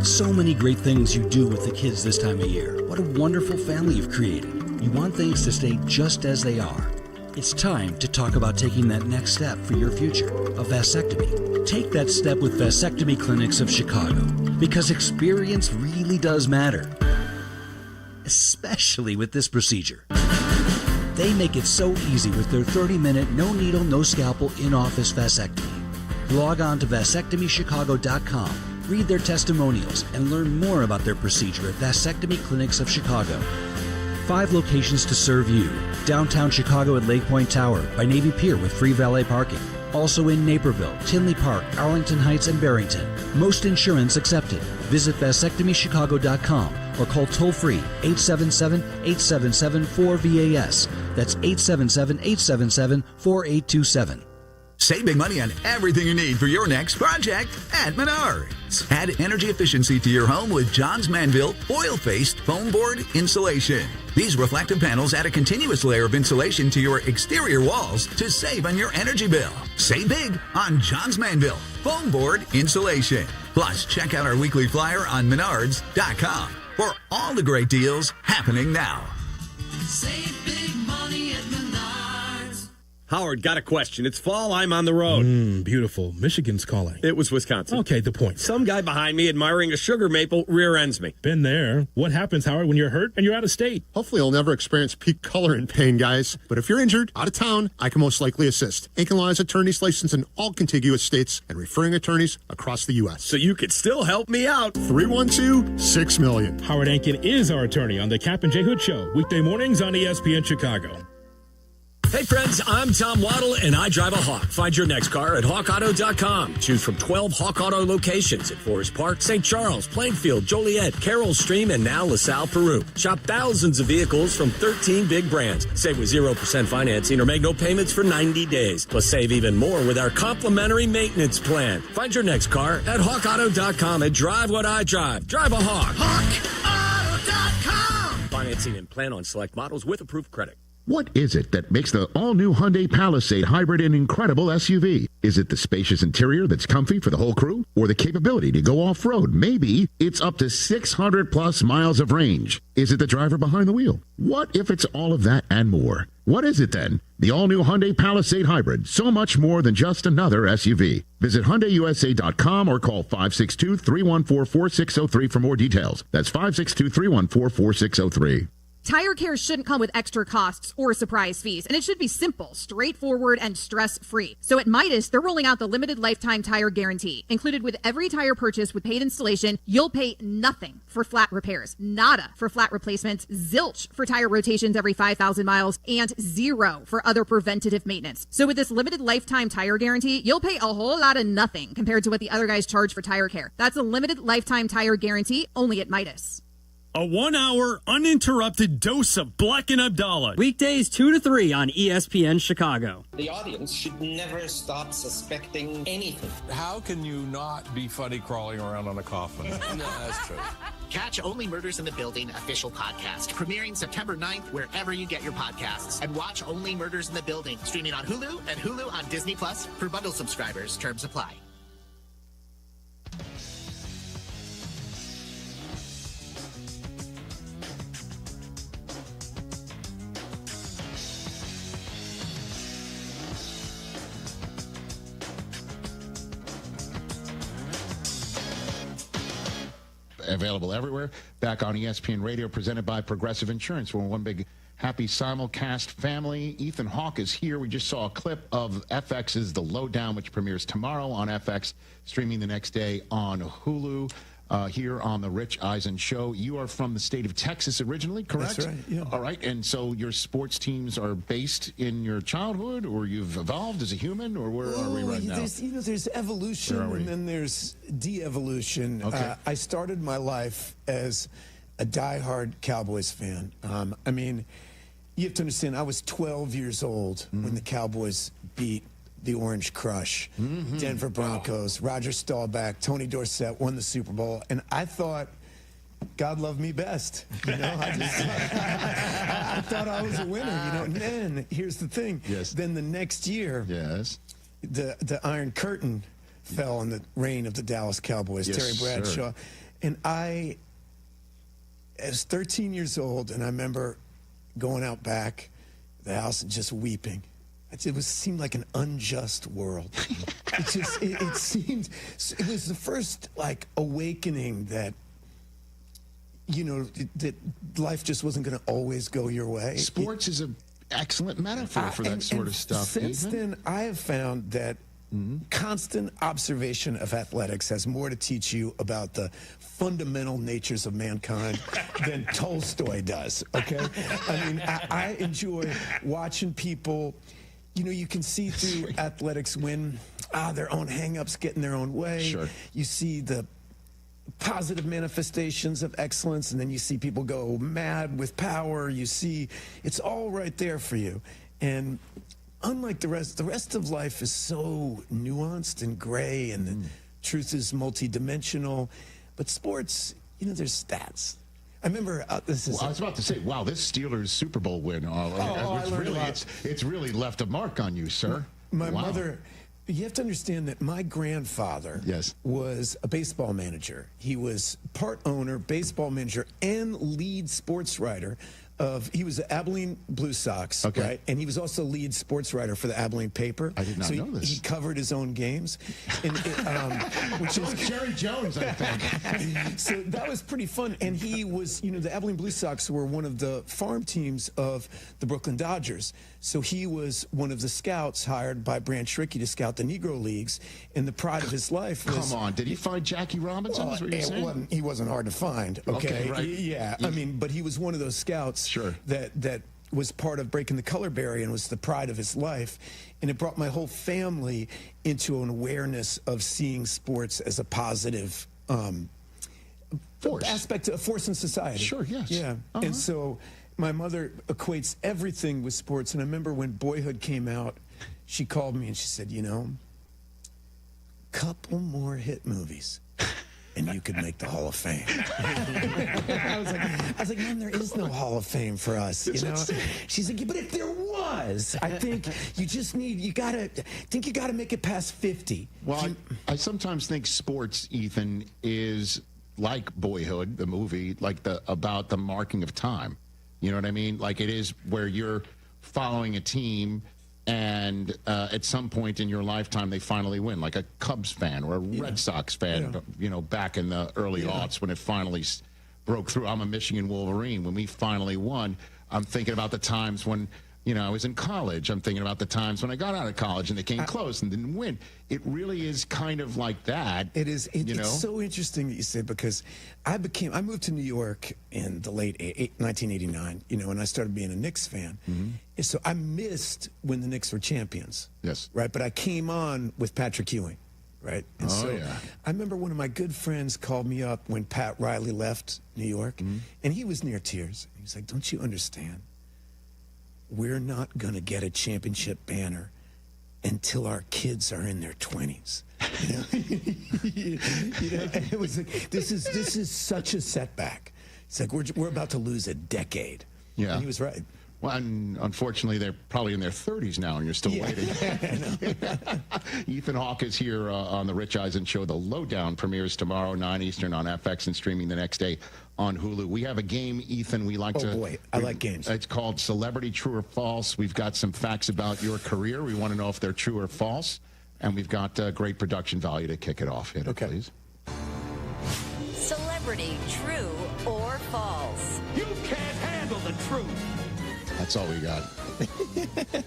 So many great things you do with the kids this time of year. What a wonderful family you've created. You want things to stay just as they are. It's time to talk about taking that next step for your future, a vasectomy. Take that step with Vasectomy Clinics of Chicago, because experience really does matter, especially with this procedure. They make it so easy with their 30-minute, no needle, no scalpel, in-office vasectomy. Log on to vasectomychicago.com. Read their testimonials and learn more about their procedure at Vasectomy Clinics of Chicago. 5 locations to serve you. Downtown Chicago at Lake Point Tower by Navy Pier with free valet parking. Also in Naperville, Tinley Park, Arlington Heights, and Barrington. Most insurance accepted. Visit vasectomychicago.com or call toll-free 877-877-4VAS. That's 877-877-4827. Save big money on everything you need for your next project at Menards. Add energy efficiency to your home with Johns Manville oil-faced foam board insulation. These reflective panels add a continuous layer of insulation to your exterior walls to save on your energy bill. Save big on Johns Manville foam board insulation. Plus, check out our weekly flyer on Menards.com for all the great deals happening now. Save big money at Menards. Howard, got a question. It's fall. I'm on the road. Beautiful. Michigan's calling. It was Wisconsin. Okay, the point. Some guy behind me admiring a sugar maple rear ends me. Been there. What happens, Howard, when you're hurt and you're out of state? Hopefully you'll never experience peak color and pain, guys. But if you're injured, out of town, I can most likely assist. Aiken Law is attorneys licensed in all contiguous states and referring attorneys across the U.S. So you could still help me out. 312-6-million. Howard Aiken is our attorney on the Kap J Hood Show, weekday mornings on ESPN Chicago. Hey friends, I'm Tom Waddle and I drive a Hawk. Find your next car at hawkauto.com. Choose from 12 Hawk Auto locations at Forest Park, St. Charles, Plainfield, Joliet, Carroll Stream, and now LaSalle, Peru. Shop thousands of vehicles from 13 big brands. Save with 0% financing or make no payments for 90 days. Plus save even more with our complimentary maintenance plan. Find your next car at hawkauto.com and drive what I drive. Drive a Hawk. HawkAuto.com. Financing and plan on select models with approved credit. What is it that makes the all-new Hyundai Palisade hybrid an incredible SUV? Is it the spacious interior that's comfy for the whole crew? Or the capability to go off-road? Maybe it's up to 600-plus miles of range. Is it the driver behind the wheel? What if it's all of that and more? What is it then? The all-new Hyundai Palisade Hybrid. So much more than just another SUV. Visit HyundaiUSA.com or call 562-314-4603 for more details. That's 562-314-4603. Tire care shouldn't come with extra costs or surprise fees, and it should be simple, straightforward, and stress-free. So at Midas, they're rolling out the limited lifetime tire guarantee. Included with every tire purchase with paid installation, you'll pay nothing for flat repairs, nada for flat replacements, zilch for tire rotations every 5,000 miles, and 0 for other preventative maintenance. So with this limited lifetime tire guarantee, you'll pay a whole lot of nothing compared to what the other guys charge for tire care. That's a limited lifetime tire guarantee only at Midas. A 1-hour, uninterrupted dose of Bleck and Abdalla. Weekdays 2 to 3 on ESPN Chicago. The audience should never stop suspecting anything. How can you not be funny crawling around on a coffin? No, that's true. Catch Only Murders in the Building official podcast, premiering September 9th wherever you get your podcasts. And watch Only Murders in the Building, streaming on Hulu and Hulu on Disney Plus for bundle subscribers. Terms apply. Available everywhere. Back on ESPN Radio, presented by Progressive Insurance. We're one big happy simulcast family. Ethan Hawke is here. We just saw a clip of FX's The Lowdown, which premieres tomorrow on FX, streaming the next day on Hulu. Here on the Rich Eisen Show. You are from the state of Texas originally, correct? That's right, yeah. All right, and so your sports teams are based in your childhood, or you've evolved as a human, or where are we right now? There's evolution, and then there's de-evolution. Okay. I started my life as a diehard Cowboys fan. I mean, you have to understand, I was 12 years old when the Cowboys beat the Orange Crush, Denver Broncos, Roger Staubach, Tony Dorsett won the Super Bowl, and I thought God loved me best. You know, I thought I was a winner. You know, and then here's the thing. Yes. Then the next year, yes, the Iron Curtain fell on the reign of the Dallas Cowboys. Yes, Terry Bradshaw, sir. and I was 13 years old, and I remember going out back the house and just weeping. It seemed like an unjust world. It seemed, it was the first like awakening that, you know, that life just wasn't going to always go your way. Sports is an excellent metaphor for that sort of stuff. Since then, I have found that constant observation of athletics has more to teach you about the fundamental natures of mankind than Tolstoy does, okay? I mean, I enjoy watching people. You know, you can see through athletics when their own hang-ups get in their own way. Sure. You see the positive manifestations of excellence, and then you see people go mad with power. You see it's all right there for you. And unlike the rest of life is so nuanced and gray, and the truth is multidimensional. But sports, you know, there's stats. I remember I was about to say, wow, this Steelers Super Bowl win, it's really left a mark on you, sir. My mother, you have to understand that my grandfather was a baseball manager. He was part owner, baseball manager, and lead sports writer he was the Abilene Blue Sox, right? And he was also lead sports writer for the Abilene paper. I did not know this. He covered his own games. And which is Jerry Jones, I think. So that was pretty fun. And he was, you know, the Abilene Blue Sox were one of the farm teams of the Brooklyn Dodgers. So he was one of the scouts hired by Branch Rickey to scout the Negro Leagues. And the pride of his life was... Come on, did he find Jackie Robinson? Is what you're saying? He wasn't hard to find, okay? Right. Yeah, I mean, but he was one of those scouts that was part of breaking the color barrier and was the pride of his life. And it brought my whole family into an awareness of seeing sports as a positive aspect, a force in society. Sure, yes. Yeah. And so my mother equates everything with sports. And I remember when Boyhood came out, she called me and she said, you know, couple more hit movies and you could make the Hall of Fame. I was like, Mom, there is no Hall of Fame for us, you know? She's like, but if there was, I think you gotta make it past 50. Well, I sometimes think sports, Ethan, is like Boyhood, the movie, like about the marking of time. You know what I mean? Like it is where you're following a team and at some point in your lifetime, they finally win, like a Cubs fan or a Red Sox fan, you know, back in the early aughts when it finally broke through. I'm a Michigan Wolverine. When we finally won, I'm thinking about the times when, you know, I was in college. I'm thinking about the times when I got out of college and they came close and didn't win. It really is kind of like that. It is. It's so interesting that you say, because I moved to New York in the late 1989, you know, and I started being a Knicks fan. And so I missed when the Knicks were champions. Yes. Right. But I came on with Patrick Ewing. Right. And I remember one of my good friends called me up when Pat Riley left New York, and he was near tears. He's like, don't you understand? We're not going to get a championship banner until our kids are in their 20s. It was like, this is such a setback. It's like we're about to lose a decade. Yeah. And he was right. Well, and unfortunately, they're probably in their 30s now, and you're still waiting. Ethan Hawke is here on the Rich Eisen Show. The Lowdown premieres tomorrow, 9 Eastern on FX and streaming the next day on Hulu. We have a game, Ethan, we like to... Oh, boy. I like games. It's called Celebrity True or False. We've got some facts about your career. We want to know if they're true or false. And we've got great production value to kick it off. Hit it, please. Celebrity True or False? You can't handle the truth. That's all we got.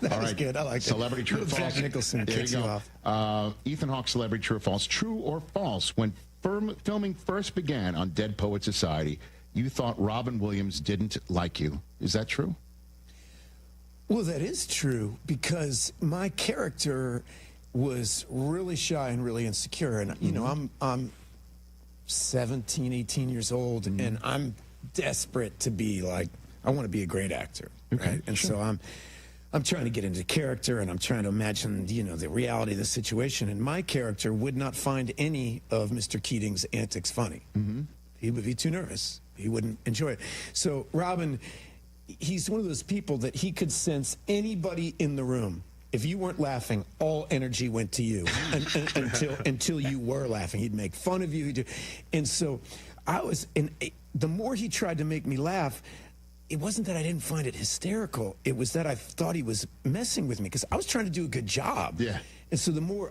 That was good. I like Celebrity True or False. Jack Nicholson kicks you off. Ethan Hawke, Celebrity True or False. True or false? When filming first began on Dead Poet Society, you thought Robin Williams didn't like you. Is that true? Well, that is true because my character was really shy and really insecure. And, you know, I'm 17, 18 years old, and I'm desperate to be like, I want to be a great actor, right? And so I'm trying to get into character, and I'm trying to imagine, you know, the reality of the situation. And my character would not find any of Mr. Keating's antics funny. He would be too nervous. He wouldn't enjoy it. So Robin, he's one of those people that he could sense anybody in the room. If you weren't laughing, all energy went to you until you were laughing. He'd make fun of you. And so I was, and the more he tried to make me laugh, it wasn't that I didn't find it hysterical. It was that I thought he was messing with me because I was trying to do a good job. Yeah. And so the more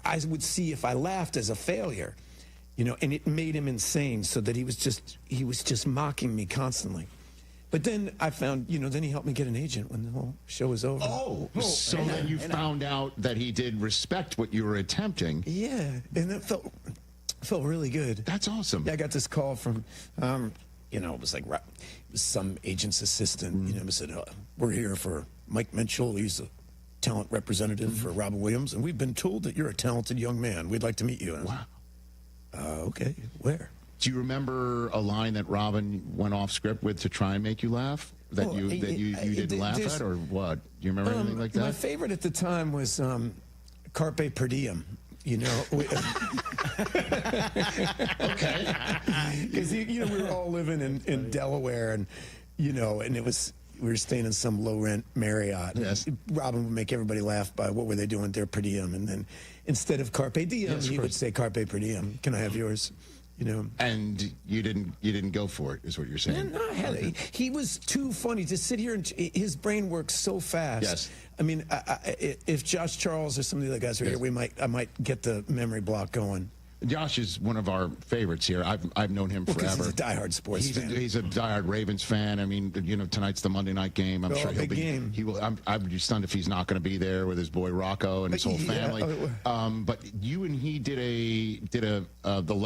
I would see if I laughed as a failure, you know, and it made him insane so that he was just mocking me constantly. But then I found, you know, then he helped me get an agent when the whole show was over. So then you found out that he did respect what you were attempting. Yeah, and it felt really good. That's awesome. Yeah, I got this call from, you know, it was like some agent's assistant, you know, said, we're here for Mike Mitchell. He's a talent representative for Robin Williams, and we've been told that you're a talented young man. We'd like to meet you. And wow. Okay, where? Do you remember a line that Robin went off script with to try and make you laugh? That you didn't laugh at, or what? Do you remember anything like that? My favorite at the time was Carpe Per Diem. You know, okay. Because you know, we were all living in Delaware, and you know, and we were staying in some low rent Marriott. Yes. Robin would make everybody laugh by what were they doing their per diem, and then instead of Carpe Diem, he would say Carpe Per Diem. Can I have yours? You know, and you didn't go for it, is what you're saying? No, he was too funny to sit here, and his brain works so fast. Yes. I mean, if Josh Charles or some of the other guys were here, I might get the memory block going. Josh is one of our favorites here. I've known him forever. He's a diehard sports fan. He's a diehard Ravens fan. I mean, you know, tonight's the Monday night game. I'm sure he'll be. Game. He will. I'd be stunned if he's not going to be there with his boy Rocco and his whole family. But you and he did a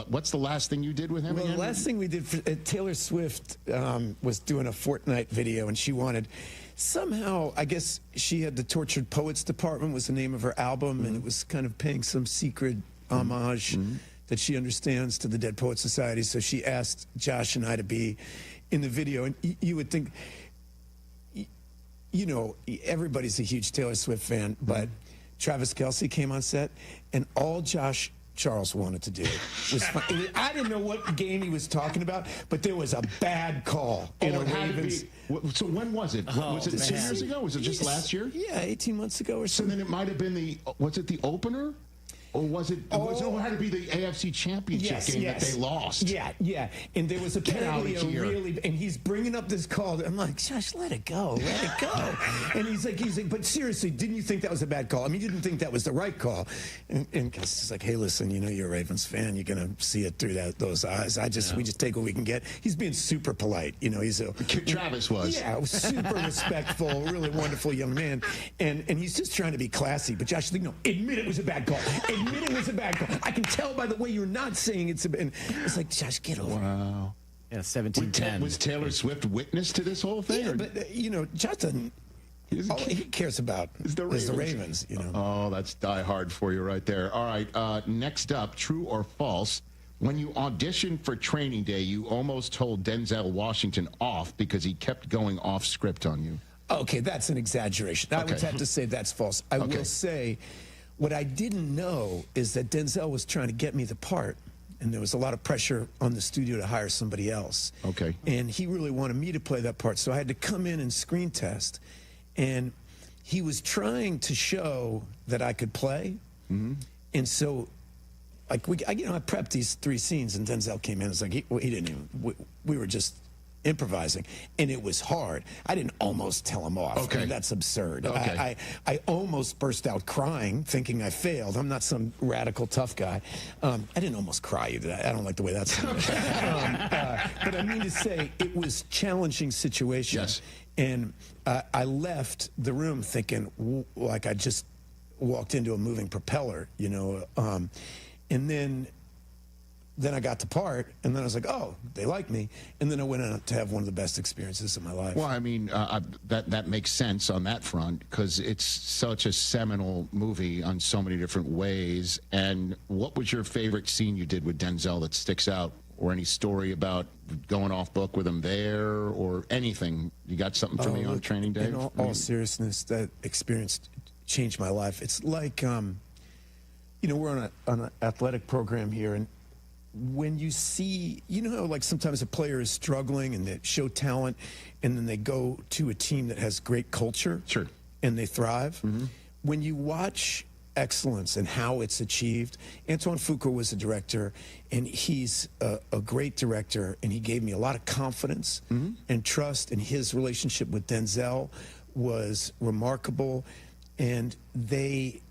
what's the last thing you did with him? Well, again? The last thing we did, Taylor Swift was doing a Fortnite video, and she wanted. Somehow, I guess she had the Tortured Poets Department was the name of her album, and it was kind of paying some secret homage that she understands to the Dead Poets Society. So she asked Josh and I to be in the video. And you would think, you know, everybody's a huge Taylor Swift fan, but Travis Kelce came on set, and all Josh Charles wanted to do was I didn't know what game he was talking about, but there was a bad call in a Ravens. So when was it? Was it 2 years ago? Was it just last year? Yeah, 18 months ago or so. So then it might have been was it the opener? Or was it? It had to be the AFC Championship game that they lost. Yeah. And there was apparently and he's bringing up this call. I'm like, Josh, let it go. And he's like, but seriously, didn't you think that was a bad call? I mean, you didn't think that was the right call. And he's like, hey, listen, you know, you're a Ravens fan. You're gonna see it through those eyes. We just take what we can get. He's being super polite. You know, Travis was. Yeah, super respectful, really wonderful young man. And he's just trying to be classy. But Josh, no, admit it was a bad call. Admit it was a bad call. I can tell by the way you're not saying it's a bad. It's like, Josh, get over it. Wow. Yeah, 17-10. Was Taylor Swift witness to this whole thing? Yeah, but, you know, Josh doesn't. All he cares about is the Ravens, you know. Oh, that's die hard for you right there. All right, next up, true or false, when you auditioned for Training Day, you almost told Denzel Washington off because he kept going off script on you. Okay, that's an exaggeration. I would have to say that's false. I will say, What I didn't know is that Denzel was trying to get me the part, and there was a lot of pressure on the studio to hire somebody else. Okay. And he really wanted me to play that part, so I had to come in and screen test. And he was trying to show that I could play. Mm-hmm. And so, like, I prepped these 3 scenes, and Denzel came in. It's like, he didn't even, we were just improvising, and it was hard. I didn't almost tell him off. Okay. I mean, that's absurd. Okay. I almost burst out crying, thinking I failed. I'm not some radical tough guy. I didn't almost cry either. I don't like the way that sounded. But I mean to say, it was challenging situation. Yes. And I left the room thinking like I just walked into a moving propeller, you know. And then I got the part, and then I was like, oh, they like me. And then I went on to have one of the best experiences of my life. Well, I mean, that makes sense on that front, because it's such a seminal movie on so many different ways. And what was your favorite scene you did with Denzel that sticks out, or any story about going off book with him there, or anything? You got something for me on training day? In all seriousness, that experience changed my life. It's like, you know, we're on an athletic program here, and when you see, you know how like sometimes a player is struggling and they show talent, and then they go to a team that has great culture, sure, and they thrive. Mm-hmm. When you watch excellence and how it's achieved, Antoine Fuqua was a director, and he's a great director, and he gave me a lot of confidence and trust, and his relationship with Denzel was remarkable, and they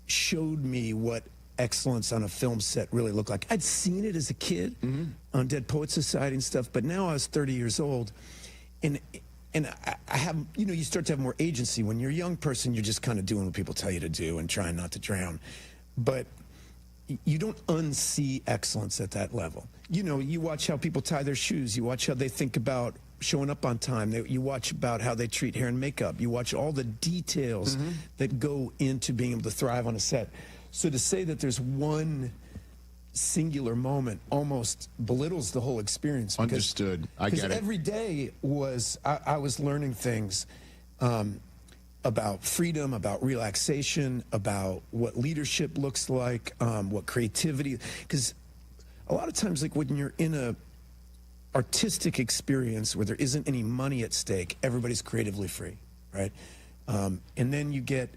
showed me what excellence on a film set really looked like. I'd seen it as a kid on Dead Poets Society and stuff, but now I was 30 years old, and I have, you know, you start to have more agency. When you're a young person, you're just kind of doing what people tell you to do and trying not to drown. But you don't unsee excellence at that level. You know, you watch how people tie their shoes. You watch how they think about showing up on time. You watch about how they treat hair and makeup. You watch all the details that go into being able to thrive on a set. So to say that there's one singular moment almost belittles the whole experience. Because, understood. I get it. Every day was, I was learning things about freedom, about relaxation, about what leadership looks like, what creativity. Because a lot of times, like when you're in a artistic experience where there isn't any money at stake, everybody's creatively free, right? And then you get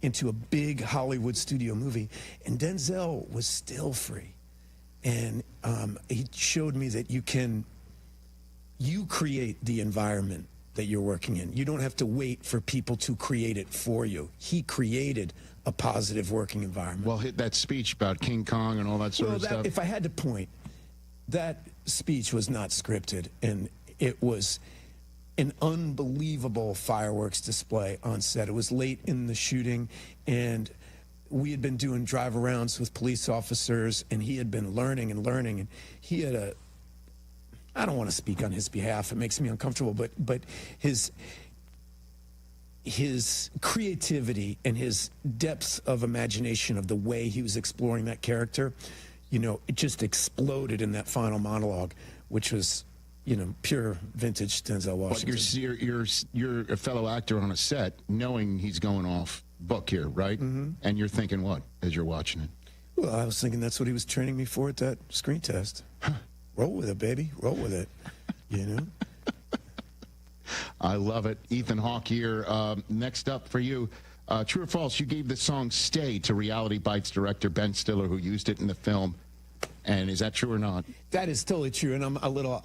into a big Hollywood studio movie, and Denzel was still free. And he showed me that you create the environment that you're working in. You don't have to wait for people to create it for you. He created a positive working environment. Well, that speech about King Kong and all that sort of stuff. If I had to point, that speech was not scripted, and it was an unbelievable fireworks display on set. It was late in the shooting, and we had been doing drive-arounds with police officers, and he had been learning, and he had I don't want to speak on his behalf, it makes me uncomfortable, but his creativity and his depth of imagination of the way he was exploring that character, you know, it just exploded in that final monologue, which was, you know, pure vintage Denzel Washington. But you're a fellow actor on a set, knowing he's going off book here, right? And you're thinking what as you're watching it? Well, I was thinking that's what he was training me for at that screen test. Roll with it, baby. Roll with it. You know? I love it. Ethan Hawke here. Next up for you. True or false, you gave the song Stay to Reality Bites director Ben Stiller, who used it in the film. And is that true or not? That is totally true, and I'm a little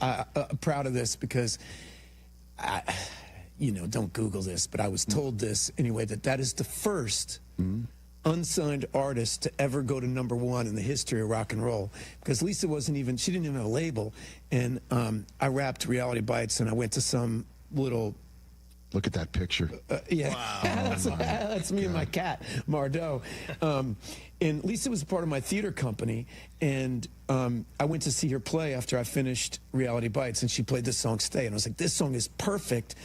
proud of this because, you know, don't Google this, but I was told this anyway, that is the first unsigned artist to ever go to #1 in the history of rock and roll, because Lisa she didn't even have a label, and I rapped Reality Bites, and I went to some little... Look at that picture. Yeah, wow. that's me and my cat, Mardo. And Lisa was a part of my theater company, and I went to see her play after I finished Reality Bites, and she played this song, Stay, and I was like, this song is perfect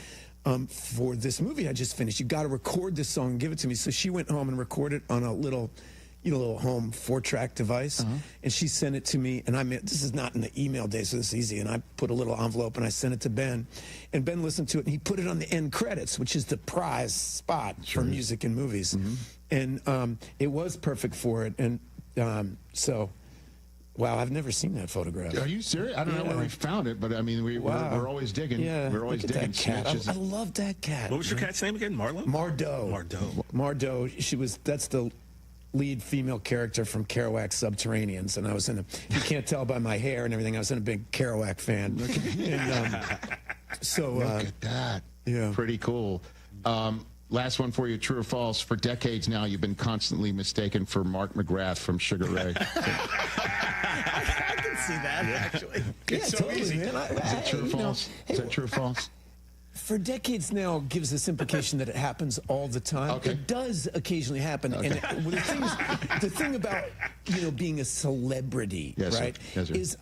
for this movie I just finished. You got to record this song and give it to me. So she went home and recorded on a little, little home 4-track device, and she sent it to me, and this is not in the email days, so this is easy, and I put a little envelope, and I sent it to Ben, and Ben listened to it, and he put it on the end credits, which is the prize spot for music in movies. And it was perfect for it. And so, wow, I've never seen that photograph. Are you serious? I don't know where we found it, but I mean, we're always digging. Yeah, we're always look at digging. that cat. I love that cat. What was your cat's name again? Marlo? Mardo. That's the lead female character from Kerouac's Subterraneans, and I was you can't tell by my hair and everything, I was in a big Kerouac fan. Look at that. Yeah. Pretty cool. Last one for you, true or false. For decades now, you've been constantly mistaken for Mark McGrath from Sugar Ray. I can see that, actually. It's so totally, easy. Man. Is it true or false? Is that true or false? For decades now gives this implication that it happens all the time. Okay. It does occasionally happen. Okay. And the thing about being a celebrity, right, is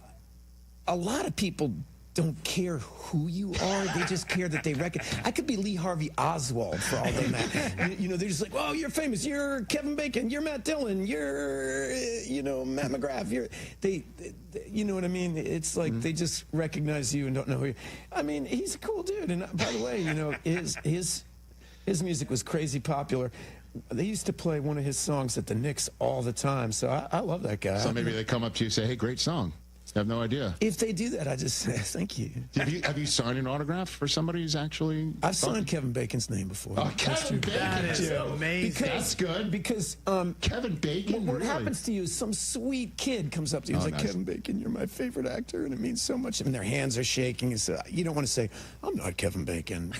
a lot of people don't care who you are. They just care that they recognize. I could be Lee Harvey Oswald for all they matter. They're just like, oh, you're famous. You're Kevin Bacon. You're Matt Dillon. You're, Matt McGrath. You know what I mean? It's like they just recognize you and don't know who you are. I mean, he's a cool dude. And by the way, his music was crazy popular. They used to play one of his songs at the Knicks all the time. So I love that guy. So maybe they come up to you and say, hey, great song. I have no idea. If they do that, I just say thank you. Have you signed an autograph for somebody who's actually... I've signed Kevin Bacon's name before. Oh, Kevin Bacon. That is amazing. That's good. Because Kevin Bacon? What happens to you is some sweet kid comes up to you and is like, nice. Kevin Bacon, you're my favorite actor, and it means so much. And their hands are shaking. And so you don't want to say, I'm not Kevin Bacon.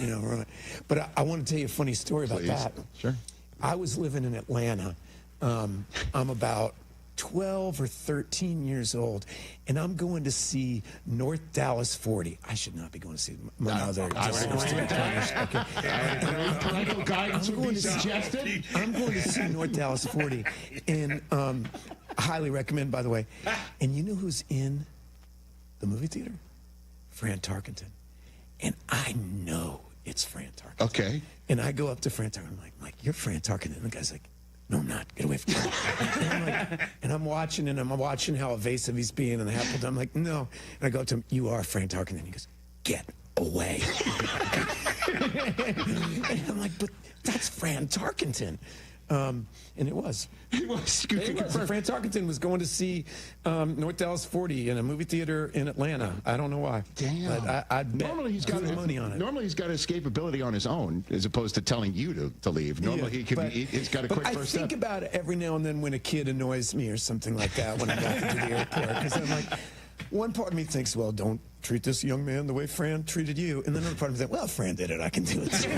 But I want to tell you a funny story about that. Sure. I was living in Atlanta. I'm about 12 or 13 years old, and I'm going to see North Dallas 40. I should not be going to see my mother. I'm going to see North Dallas 40, and I highly recommend, by the way. And you know who's in the movie theater? Fran Tarkenton. And I know it's Fran Tarkenton. Okay. And I go up to Fran Tarkenton. I'm like, Mike, you're Fran Tarkenton. And the guy's like, no, I'm not. Get away from me. And I'm watching how evasive he's being, and I'm like, no. And I go up to him, you are Frank Tarkenton. And he goes, get away. And I'm like, but that's Fran Tarkenton. And it was. It was. Fran Tarkenton was going to see North Dallas 40 in a movie theater in Atlanta. I don't know why. Damn. But I bet normally he's got money on it. Normally he's got escapability on his own, as opposed to telling you to leave. Normally he's got a quick first step. I think about it every now and then when a kid annoys me or something like that when I'm walking to the airport. Because I'm like, one part of me thinks, well, don't treat this young man the way Fran treated you. And then another part of me thinks, well, Fran did it. I can do it too.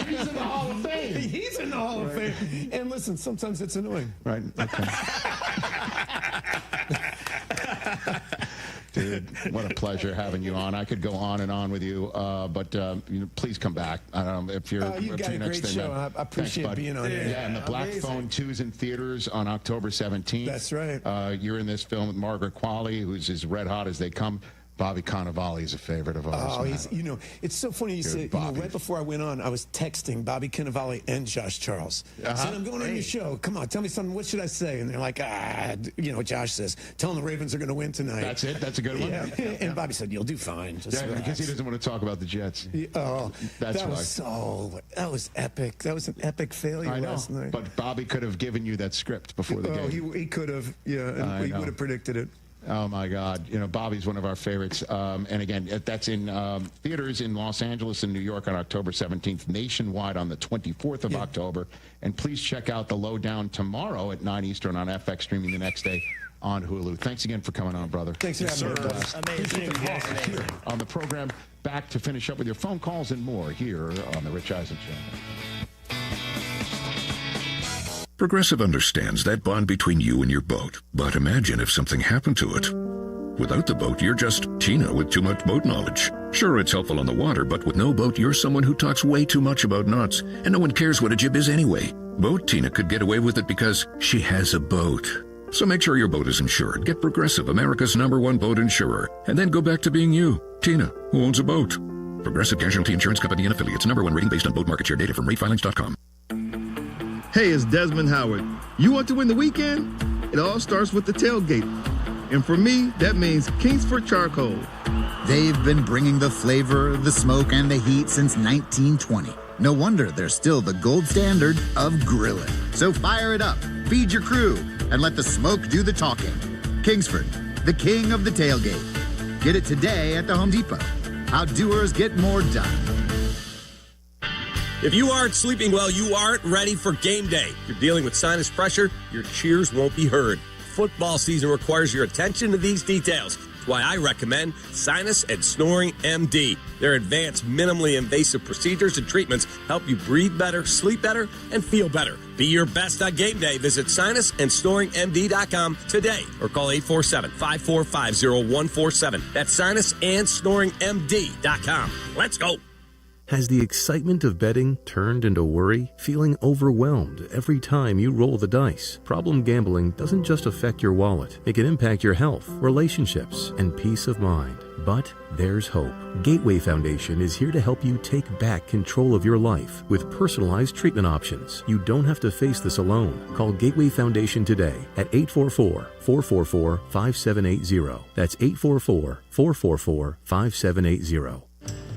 He's in the Hall of Fame. He's in the Hall of Fame. And listen, sometimes it's annoying. Right. Okay. Dude, what a pleasure having you on. I could go on and on with you, but please come back. If you're you've got a great show. I appreciate being on here. Yeah, and the Black Phone 2's in theaters on October 17th. That's right. You're in this film with Margaret Qualley, who's as red hot as they come. Bobby Cannavale is a favorite of ours. Oh, he's, it's so funny you say, right before I went on, I was texting Bobby Cannavale and Josh Charles. Saying, I'm going on your show. Come on, tell me something. What should I say? And they're like, Josh says, tell them the Ravens are going to win tonight. That's it. That's a good one. Yeah. And Bobby said, you'll do fine. Just because he doesn't want to talk about the Jets. That was epic. That was an epic failure last night. But Bobby could have given you that script before the game. He could have, and we would have predicted it. Oh, my God. Bobby's one of our favorites. And, again, that's in theaters in Los Angeles and New York on October 17th, nationwide on the 24th of October. And please check out The Lowdown tomorrow at 9 Eastern on FX, streaming the next day on Hulu. Thanks again for coming on, brother. Thanks for having me. Amazing. On the program, back to finish up with your phone calls and more here on The Rich Eisen Show. Progressive understands that bond between you and your boat, but imagine if something happened to it. Without the boat, you're just Tina with too much boat knowledge. Sure, it's helpful on the water, but with no boat, you're someone who talks way too much about knots, and no one cares what a jib is anyway. Boat Tina could get away with it because she has a boat. So make sure your boat is insured. Get Progressive, America's #1 boat insurer, and then go back to being you, Tina, who owns a boat. Progressive Casualty Insurance Company and Affiliates, #1 rating based on boat market share data from ratefilings.com. Hey, it's Desmond Howard. You want to win the weekend? It all starts with the tailgate. And for me, that means Kingsford Charcoal. They've been bringing the flavor, the smoke, and the heat since 1920. No wonder they're still the gold standard of grilling. So fire it up, feed your crew, and let the smoke do the talking. Kingsford, the king of the tailgate. Get it today at the Home Depot. How doers get more done. If you aren't sleeping well, you aren't ready for game day. If you're dealing with sinus pressure, your cheers won't be heard. Football season requires your attention to these details. That's why I recommend Sinus and Snoring MD. Their advanced, minimally invasive procedures and treatments help you breathe better, sleep better, and feel better. Be your best on game day. Visit sinusandsnoringmd.com today or call 847-545-0147. That's sinusandsnoringmd.com. Let's go. Has the excitement of betting turned into worry? Feeling overwhelmed every time you roll the dice? Problem gambling doesn't just affect your wallet. It can impact your health, relationships, and peace of mind. But there's hope. Gateway Foundation is here to help you take back control of your life with personalized treatment options. You don't have to face this alone. Call Gateway Foundation today at 844-444-5780. That's 844-444-5780.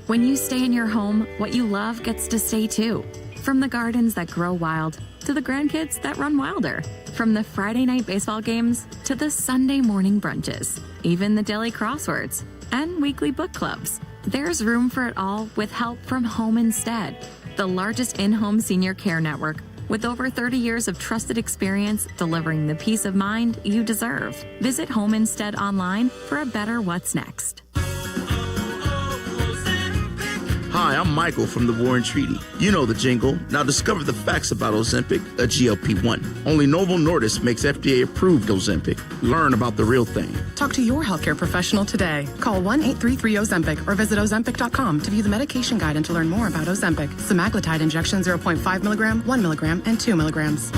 When you stay in your home, what you love gets to stay too. From the gardens that grow wild to the grandkids that run wilder. From the Friday night baseball games to the Sunday morning brunches. Even the daily crosswords and weekly book clubs. There's room for it all with help from Home Instead, the largest in-home senior care network with over 30 years of trusted experience delivering the peace of mind you deserve. Visit Home Instead online for a better what's next. Hi, I'm Michael from the War and Treaty. You know the jingle. Now discover the facts about Ozempic, a GLP-1. Only Novo Nordisk makes FDA-approved Ozempic. Learn about the real thing. Talk to your healthcare professional today. Call 1-833-OZEMPIC or visit Ozempic.com to view the medication guide and to learn more about Ozempic. Semaglutide injection 0.5 milligram, 1 milligram, and 2 milligrams.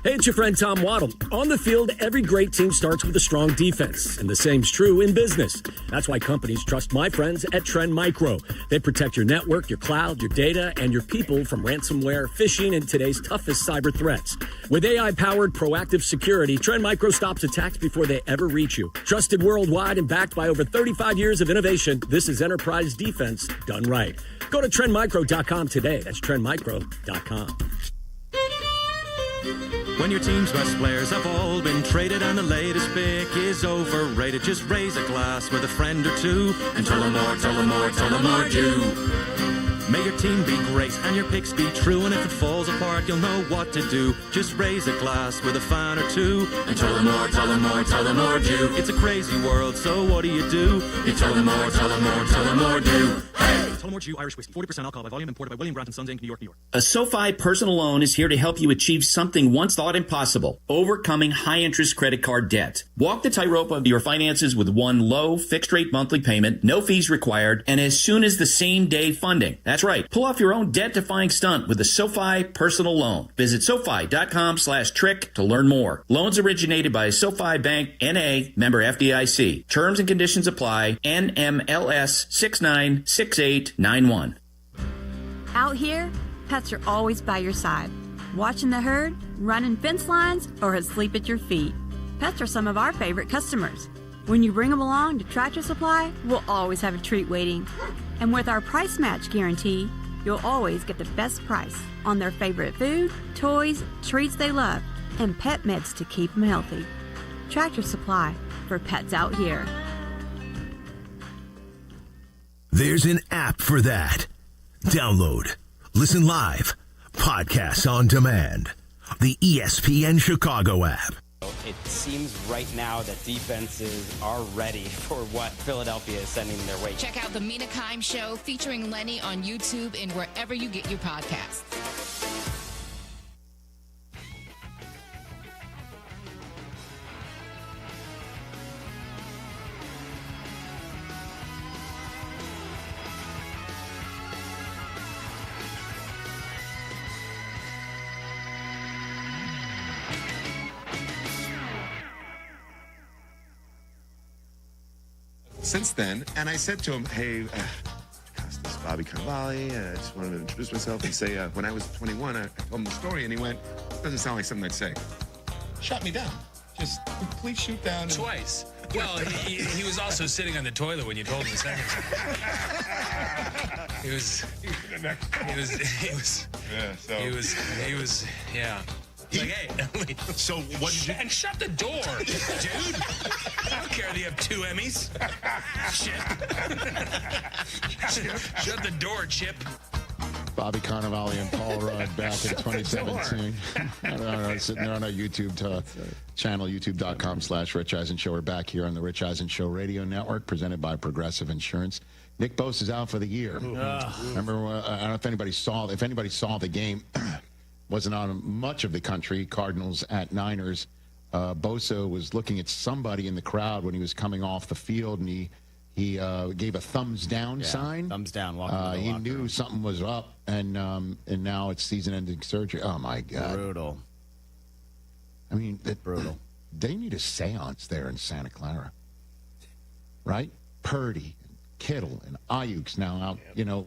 Hey, it's your friend Tom Waddle. On the field, every great team starts with a strong defense, and the same's true in business. That's why companies trust my friends at Trend Micro. They protect your network, your cloud, your data, and your people from ransomware, phishing, and today's toughest cyber threats. With AI-powered proactive security, Trend Micro stops attacks before they ever reach you. Trusted worldwide and backed by over 35 years of innovation, this is enterprise defense done right. Go to trendmicro.com today. That's trendmicro.com. When your team's best players have all been traded and the latest pick is overrated, just raise a glass with a friend or two and tell them more, tell them more, tell them more, do. May your team be great and your picks be true, and if it falls apart, you'll know what to do. Just raise a glass with a fan or two and tell them more, tell them more, tell them more, do. It's a crazy world, so what do? You tell them more, tell them more, tell them more, do. Hey! Tullamore Dew Irish Whiskey, 40% alcohol by volume, imported by William Grant & Sons, Inc., New York, New York. A SoFi personal loan is here to help you achieve something once thought impossible: overcoming high-interest credit card debt. Walk the tightrope of your finances with one low, fixed-rate monthly payment, no fees required, and as soon as the same-day funding. That's right. Pull off your own debt-defying stunt with a SoFi personal loan. Visit SoFi.com/trick to learn more. Loans originated by SoFi Bank, N.A., member FDIC. Terms and conditions apply. NMLS 696891. Out here, pets are always by your side, watching the herd, running fence lines, or asleep at your feet. Pets are some of our favorite customers. When you bring them along to Tractor Supply, we'll always have a treat waiting. And with our price match guarantee, you'll always get the best price on their favorite food, toys, treats they love, and pet meds to keep them healthy. Tractor Supply, for pets out here. There's an app for that. Download, listen live, podcasts on demand. The ESPN Chicago app. It seems right now that defenses are ready for what Philadelphia is sending their way. Check out the Mina Kimes Show featuring Lenny on YouTube and wherever you get your podcasts. Since then, and I said to him, hey, Costas, Bobby Cannavale, I just wanted to introduce myself and say, when I was 21, I told him the story, and he went, doesn't sound like something I'd say. Shot me down. Just complete shoot down. Twice. Well, he was also sitting on the toilet when you told him the second time. He was. He's like, hey, so what did you... And shut the door, dude. I don't care that you have 2 Emmys. Chip. Shut the door, Chip. Bobby Cannavale and Paul Rudd back in 2017. I don't know, sitting there on our YouTube channel, youtube.com/Rich Eisen Show. We're back here on the Rich Eisen Show Radio Network, presented by Progressive Insurance. Nick Bosa is out for the year. Remember, I don't know if anybody saw the game. Wasn't on much of the country. Cardinals at Niners. Bosa was looking at somebody in the crowd when he was coming off the field, and he gave a thumbs down sign. Thumbs down. He knew something was up, and now it's season-ending surgery. Oh my God! Brutal. I mean, brutal. They need a seance there in Santa Clara, right? Purdy, and Kittle, and Ayuk's now out. You know,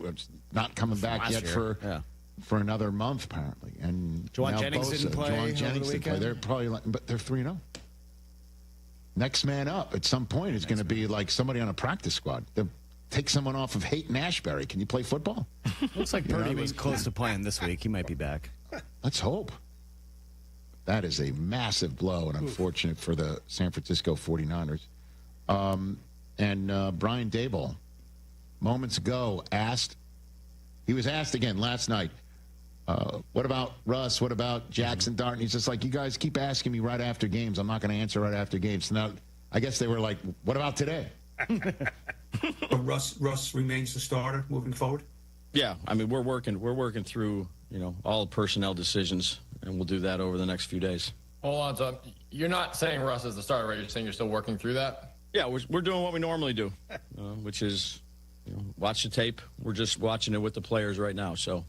not coming back yet for another month apparently. And Juwan Jennings didn't play. Juwan Jennings didn't play. They're probably, but they're 3-0. Next man up at some point is going to be like somebody on a practice squad. They'll take someone off of Hayton Ashbury. Can you play football? Looks like Purdy was close to playing this week. He might be back. Let's hope. That is a massive blow and unfortunate for the San Francisco 49ers. And Brian Daboll, moments ago, he was asked again last night, what about Russ? What about Jackson Dart? And he's just like, you guys keep asking me right after games. I'm not going to answer right after games. So now, I guess they were like, what about today? Russ remains the starter moving forward? Yeah, I mean, we're working through, all personnel decisions, and we'll do that over the next few days. Hold on, so you're not saying Russ is the starter, right? You're saying you're still working through that? Yeah, we're doing what we normally do, which is, watch the tape. We're just watching it with the players right now. So,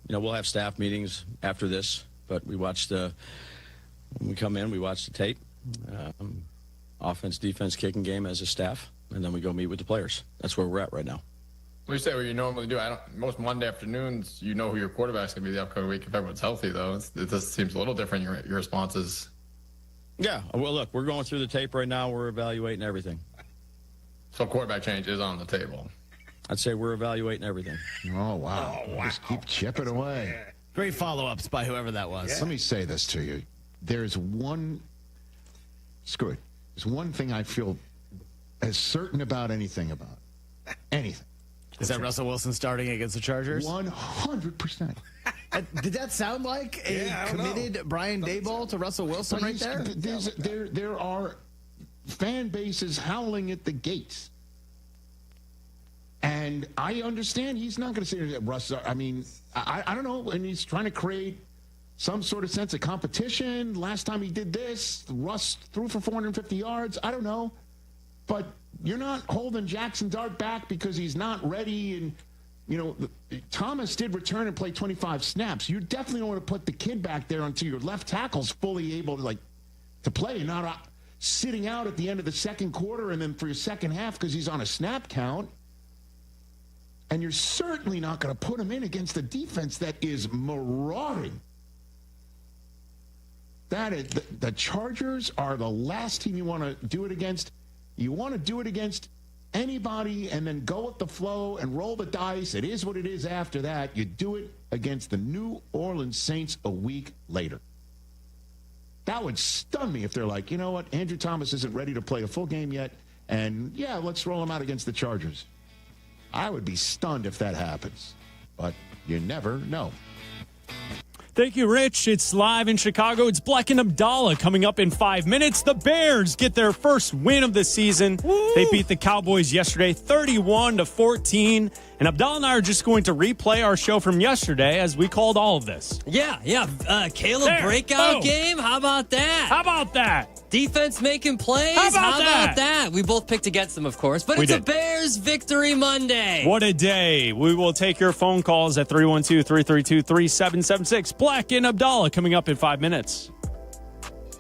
we'll have staff meetings after this, but when we come in, we watch the tape, offense, defense, kicking game as a staff, and then we go meet with the players. That's where we're at right now. We say what you normally do. Most Monday afternoons, you know who your quarterback's going to be the upcoming week if everyone's healthy, though. It just seems a little different, your responses. Yeah, well, look, we're going through the tape right now. We're evaluating everything. So quarterback change is on the table. I'd say we're evaluating everything. Oh, wow. Just keep chipping away. Great follow-ups by whoever that was. Yeah. Let me say this to you. There's one thing I feel as certain about anything. Is that Russell Wilson starting against the Chargers? 100%. Did that sound like a committed Brian Daboll to Russell Wilson right there? There are fan bases howling at the gates. And I understand he's not going to say Russ. I mean, I don't know. And he's trying to create some sort of sense of competition. Last time he did this, Russ threw for 450 yards. I don't know. But you're not holding Jackson Dart back because he's not ready. And, Thomas did return and play 25 snaps. You definitely don't want to put the kid back there until your left tackle's fully able to play and not sitting out at the end of the second quarter and then for your second half because he's on a snap count. And you're certainly not going to put him in against a defense that is marauding. The Chargers are the last team you want to do it against. You want to do it against anybody and then go with the flow and roll the dice. It is what it is after that. You do it against the New Orleans Saints a week later. That would stun me if they're like, you know what, Andrew Thomas isn't ready to play a full game yet, and yeah, let's roll him out against the Chargers. I would be stunned if that happens, but you never know. Thank you, Rich. It's live in Chicago. It's Bleck and Abdalla coming up in 5 minutes. The Bears get their first win of the season. Woo! They beat the Cowboys yesterday, 31-14. And Abdalla and I are just going to replay our show from yesterday as we called all of this. Yeah. Caleb breakout game. How about that? Defense making plays. How about that? We both picked against them, of course, but it's a Bears victory Monday. What a day. We will take your phone calls at 312-332-3776. Bleck and Abdalla coming up in 5 minutes.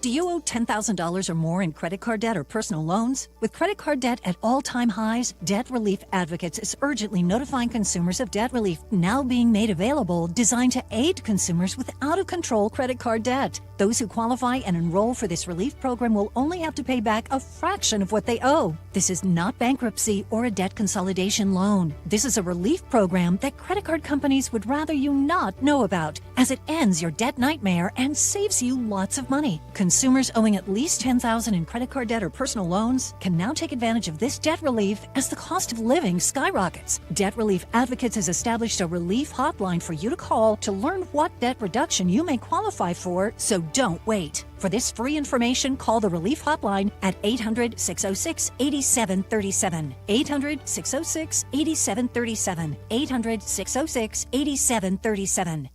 Do you owe $10,000 or more in credit card debt or personal loans? With credit card debt at all-time highs, Debt Relief Advocates is urgently notifying consumers of debt relief now being made available, designed to aid consumers with out-of-control credit card debt. Those who qualify and enroll for this relief program will only have to pay back a fraction of what they owe. This is not bankruptcy or a debt consolidation loan. This is a relief program that credit card companies would rather you not know about, as it ends your debt nightmare and saves you lots of money. Consumers owing at least $10,000 in credit card debt or personal loans can now take advantage of this debt relief as the cost of living skyrockets. Debt Relief Advocates has established a relief hotline for you to call to learn what debt reduction you may qualify for, so don't wait. For this free information, call the Relief Hotline at 800-606-8737. 800-606-8737. 800-606-8737.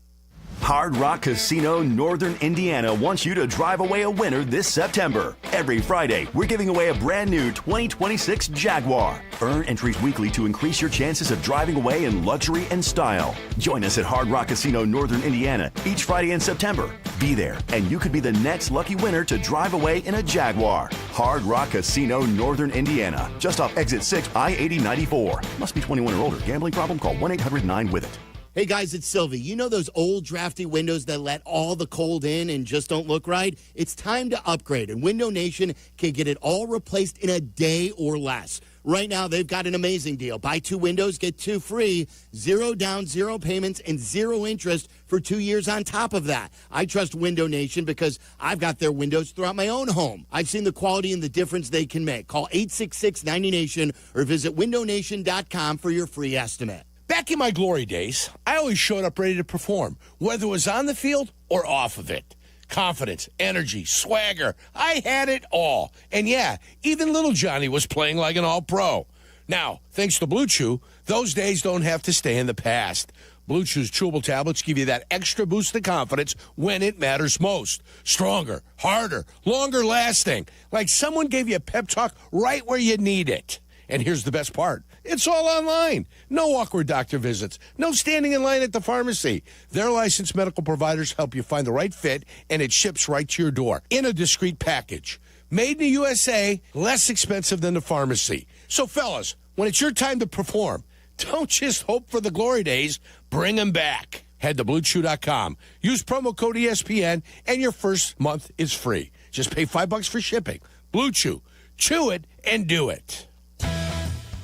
Hard Rock Casino Northern Indiana wants you to drive away a winner this September. Every Friday, we're giving away a brand new 2026 Jaguar. Earn entries weekly to increase your chances of driving away in luxury and style. Join us at Hard Rock Casino Northern Indiana each Friday in September. Be there, and you could be the next lucky winner to drive away in a Jaguar. Hard Rock Casino Northern Indiana, just off Exit 6, I-8094. Must be 21 or older. Gambling problem? Call 1-800-9-WITH-IT. Hey guys, it's Silvy. You know those old drafty windows that let all the cold in and just don't look right? It's time to upgrade, and Window Nation can get it all replaced in a day or less. Right now, they've got an amazing deal. Buy 2 windows, get 2 free, 0 down, 0 payments, and 0 interest for 2 years on top of that. I trust Window Nation because I've got their windows throughout my own home. I've seen the quality and the difference they can make. Call 866-90NATION or visit windownation.com for your free estimate. Back in my glory days, I always showed up ready to perform, whether it was on the field or off of it. Confidence, energy, swagger, I had it all. And yeah, even little Johnny was playing like an all-pro. Now, thanks to Blue Chew, those days don't have to stay in the past. Blue Chew's chewable tablets give you that extra boost of confidence when it matters most. Stronger, harder, longer lasting. Like someone gave you a pep talk right where you need it. And here's the best part. It's all online. No awkward doctor visits. No standing in line at the pharmacy. Their licensed medical providers help you find the right fit, and it ships right to your door in a discreet package. Made in the USA, less expensive than the pharmacy. So, fellas, when it's your time to perform, don't just hope for the glory days. Bring them back. Head to BlueChew.com. Use promo code ESPN, and your first month is free. Just pay $5 for shipping. Blue Chew. Chew it and do it.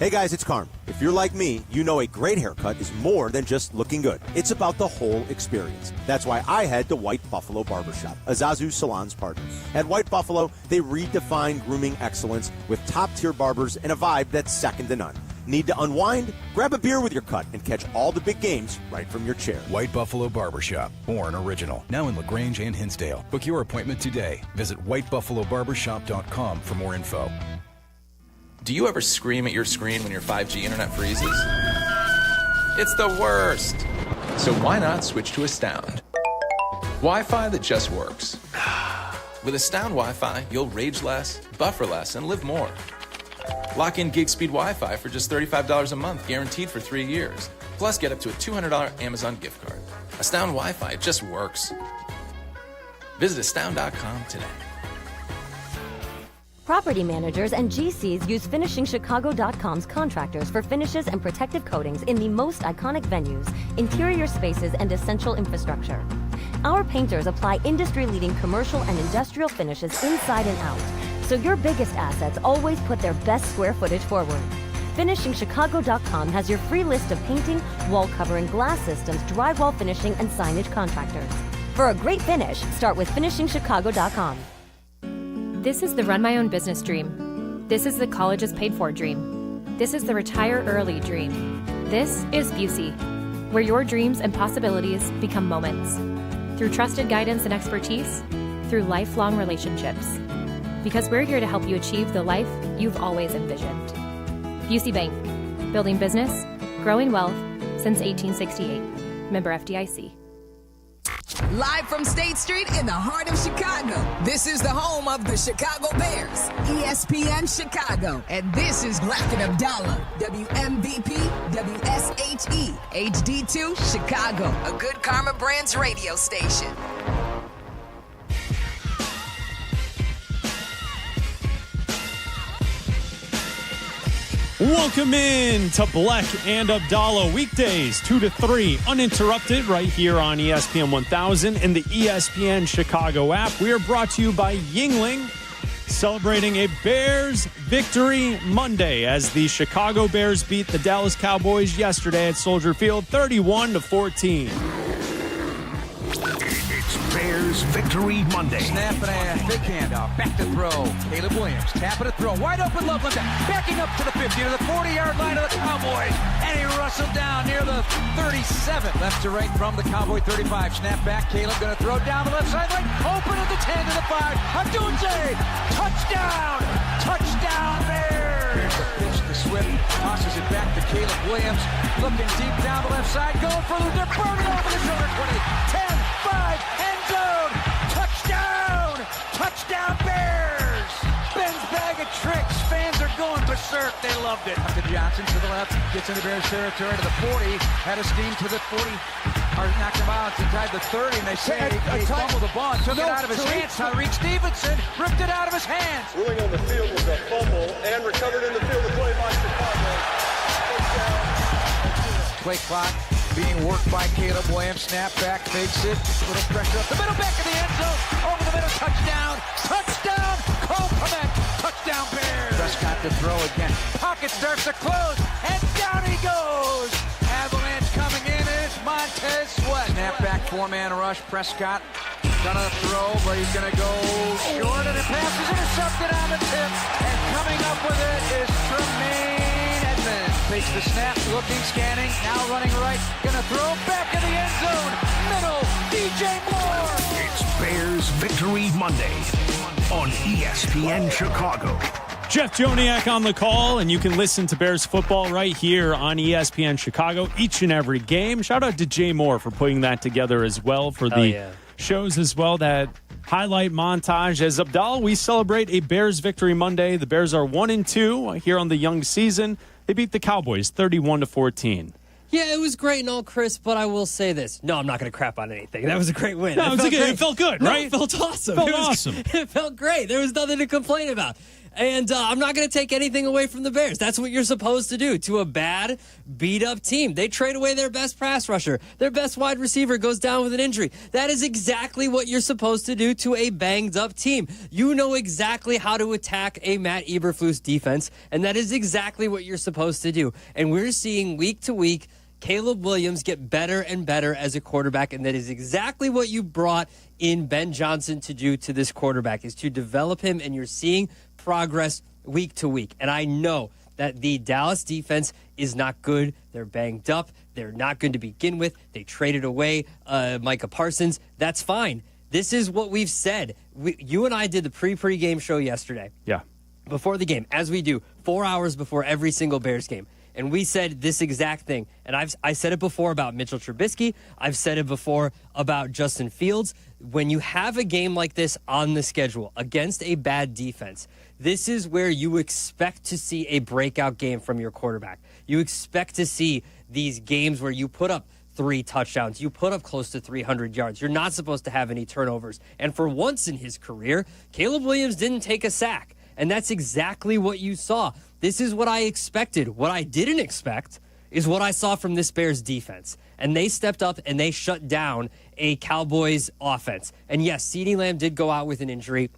Hey guys, it's Carmen. If you're like me, you know a great haircut is more than just looking good. It's about the whole experience. That's why I head to White Buffalo Barbershop, Azazu Salon's partner. At White Buffalo, they redefine grooming excellence with top-tier barbers and a vibe that's second to none. Need to unwind? Grab a beer with your cut and catch all the big games right from your chair. White Buffalo Barbershop, born original. Now in LaGrange and Hinsdale. Book your appointment today. Visit whitebuffalobarbershop.com for more info. Do you ever scream at your screen when your 5G internet freezes? It's the worst. So why not switch to Astound? Wi-Fi that just works. With Astound Wi-Fi, you'll rage less, buffer less, and live more. Lock in gig speed Wi-Fi for just $35 a month, guaranteed for 3 years. Plus, get up to a $200 Amazon gift card. Astound Wi-Fi, it just works. Visit astound.com today. Property managers and GCs use FinishingChicago.com's contractors for finishes and protective coatings in the most iconic venues, interior spaces, and essential infrastructure. Our painters apply industry-leading commercial and industrial finishes inside and out, so your biggest assets always put their best square footage forward. FinishingChicago.com has your free list of painting, wall covering, glass systems, drywall finishing, and signage contractors. For a great finish, start with FinishingChicago.com. This is the run my own business dream. This is the college is paid for dream. This is the retire early dream. This is Busey, where your dreams and possibilities become moments. Through trusted guidance and expertise, through lifelong relationships. Because we're here to help you achieve the life you've always envisioned. Busey Bank, building business, growing wealth since 1868. Member FDIC. Live from State Street in the heart of Chicago, this is the home of the Chicago Bears, ESPN Chicago. And this is Bleck Abdalla, WMVP, WSHE, HD2, Chicago, a Good Karma Brands radio station. Welcome in to Bleck and Abdalla, weekdays 2 to 3, uninterrupted right here on ESPN 1000 and the ESPN Chicago app. We are brought to you by Yuengling, celebrating a Bears victory Monday as the Chicago Bears beat the Dallas Cowboys yesterday at Soldier Field 31-14. Bears Victory Monday. Snap and a big handoff. Back to throw. Caleb Williams tapping to throw. Wide open Loveland. Backing up to the 50 to the 40-yard line of the Cowboys. And he rustled down near the 37. Left to right from the Cowboy 35. Snap back. Caleb going to throw down the left sideline. Open at the 10 to the 5. Adunze. Touchdown. Touchdown Bears. The pitch to Swift. Tosses it back to Caleb Williams. Looking deep down the left side. Going for the they're burning over the shoulder. 20. 10. 5. End zone. Touchdown. Touchdown Bears. Ben's bag of tricks. Fans are going berserk. They loved it. Up to Johnson to the left. Gets into Bears territory to the 40. Had a steam to the 40. Or knocked him out inside the 30. And they say he fumbled the ball. Took it out of his hands. Tyreek Stevenson ripped it out of his hands. Ruling on the field was a fumble and recovered in the field of play by Chicago. Play clock being worked by Caleb Williams. Snap back, fakes it. Little pressure up the middle, back of the end zone. Over the middle, touchdown. Touchdown, Cole Kmet. Touchdown Bears. Prescott to throw again. Pocket starts to close, and down he goes. Avalanche coming in, and it's Montez Sweat. Snap back, four-man rush. Prescott gonna throw, but he's gonna go short, and the pass is intercepted on the tip. And coming up with it is Tremaine. Takes the snap, looking, scanning, now running right, gonna throw back in the end zone, middle, DJ Moore. It's Bears Victory Monday on ESPN Chicago. Jeff Joniak on the call, and you can listen to Bears football right here on ESPN Chicago each and every game. Shout out to Jay Moore for putting that together as well for the shows as well that highlight montage. As Abdalla, we celebrate a Bears Victory Monday. The Bears are 1-2 here on the young season. They beat the Cowboys 31-14. Yeah, it was great and all, Chris, but I will say this. No, I'm not going to crap on anything. That was a great win. No, it felt good, right? It felt awesome. It felt awesome. It felt great. There was nothing to complain about. And I'm not going to take anything away from the Bears. That's what you're supposed to do to a bad, beat-up team. They trade away their best pass rusher. Their best wide receiver goes down with an injury. That is exactly what you're supposed to do to a banged-up team. You know exactly how to attack a Matt Eberflus defense, and that is exactly what you're supposed to do. And we're seeing week to week Caleb Williams get better and better as a quarterback, and that is exactly what you brought in Ben Johnson to do to this quarterback, is to develop him, and you're seeing progress week to week. And I know that the Dallas defense is not good. They're banged up. They're not good to begin with. They traded away Micah Parsons. That's fine. This is what we've said. You and I did the pre-game show yesterday. Yeah. Before the game, as we do, 4 hours before every single Bears game. And we said this exact thing. And I said it before about Mitchell Trubisky. I've said it before about Justin Fields. When you have a game like this on the schedule against a bad defense, this is where you expect to see a breakout game from your quarterback. You expect to see these games where you put up 3 touchdowns. You put up close to 300 yards. You're not supposed to have any turnovers. And for once in his career, Caleb Williams didn't take a sack. And that's exactly what you saw. This is what I expected. What I didn't expect is what I saw from this Bears defense. And they stepped up and they shut down a Cowboys offense. And yes, CeeDee Lamb did go out with an injury,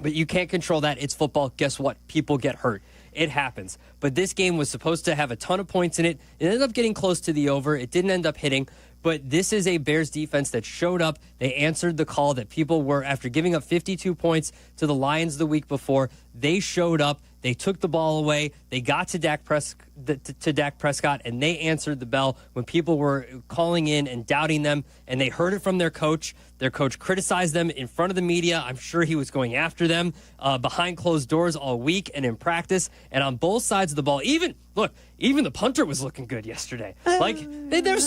but you can't control that. It's football. Guess what? People get hurt. It happens. But this game was supposed to have a ton of points in it. It ended up getting close to the over. It didn't end up hitting. But this is a Bears defense that showed up. They answered the call that people were, after giving up 52 points to the Lions the week before, they showed up. They took the ball away. They got to Dak Prescott, and they answered the bell when people were calling in and doubting them, and they heard it from their coach. Their coach criticized them in front of the media. I'm sure he was going after them behind closed doors all week and in practice, and on both sides of the ball. Even the punter was looking good yesterday. They've been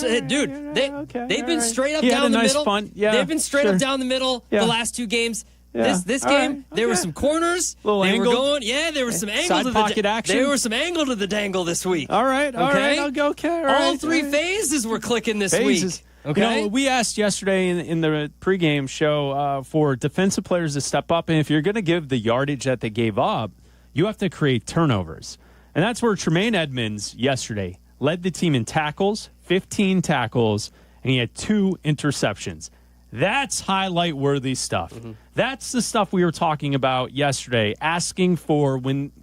straight up down the middle. They've been straight up down the middle the last 2 games. Yeah. This game, there were some corners. Little they angle. were going. Yeah, there was some angle to pocket action. There was some angle to the dangle this week. All right. I'll go. Okay. All 3 phases were clicking this week. Okay. We asked yesterday in the pregame show for defensive players to step up, and if you're going to give the yardage that they gave up, you have to create turnovers. And that's where Tremaine Edmonds yesterday led the team in tackles, 15 tackles, and he had 2 interceptions. That's highlight-worthy stuff. That's the stuff we were talking about yesterday, asking for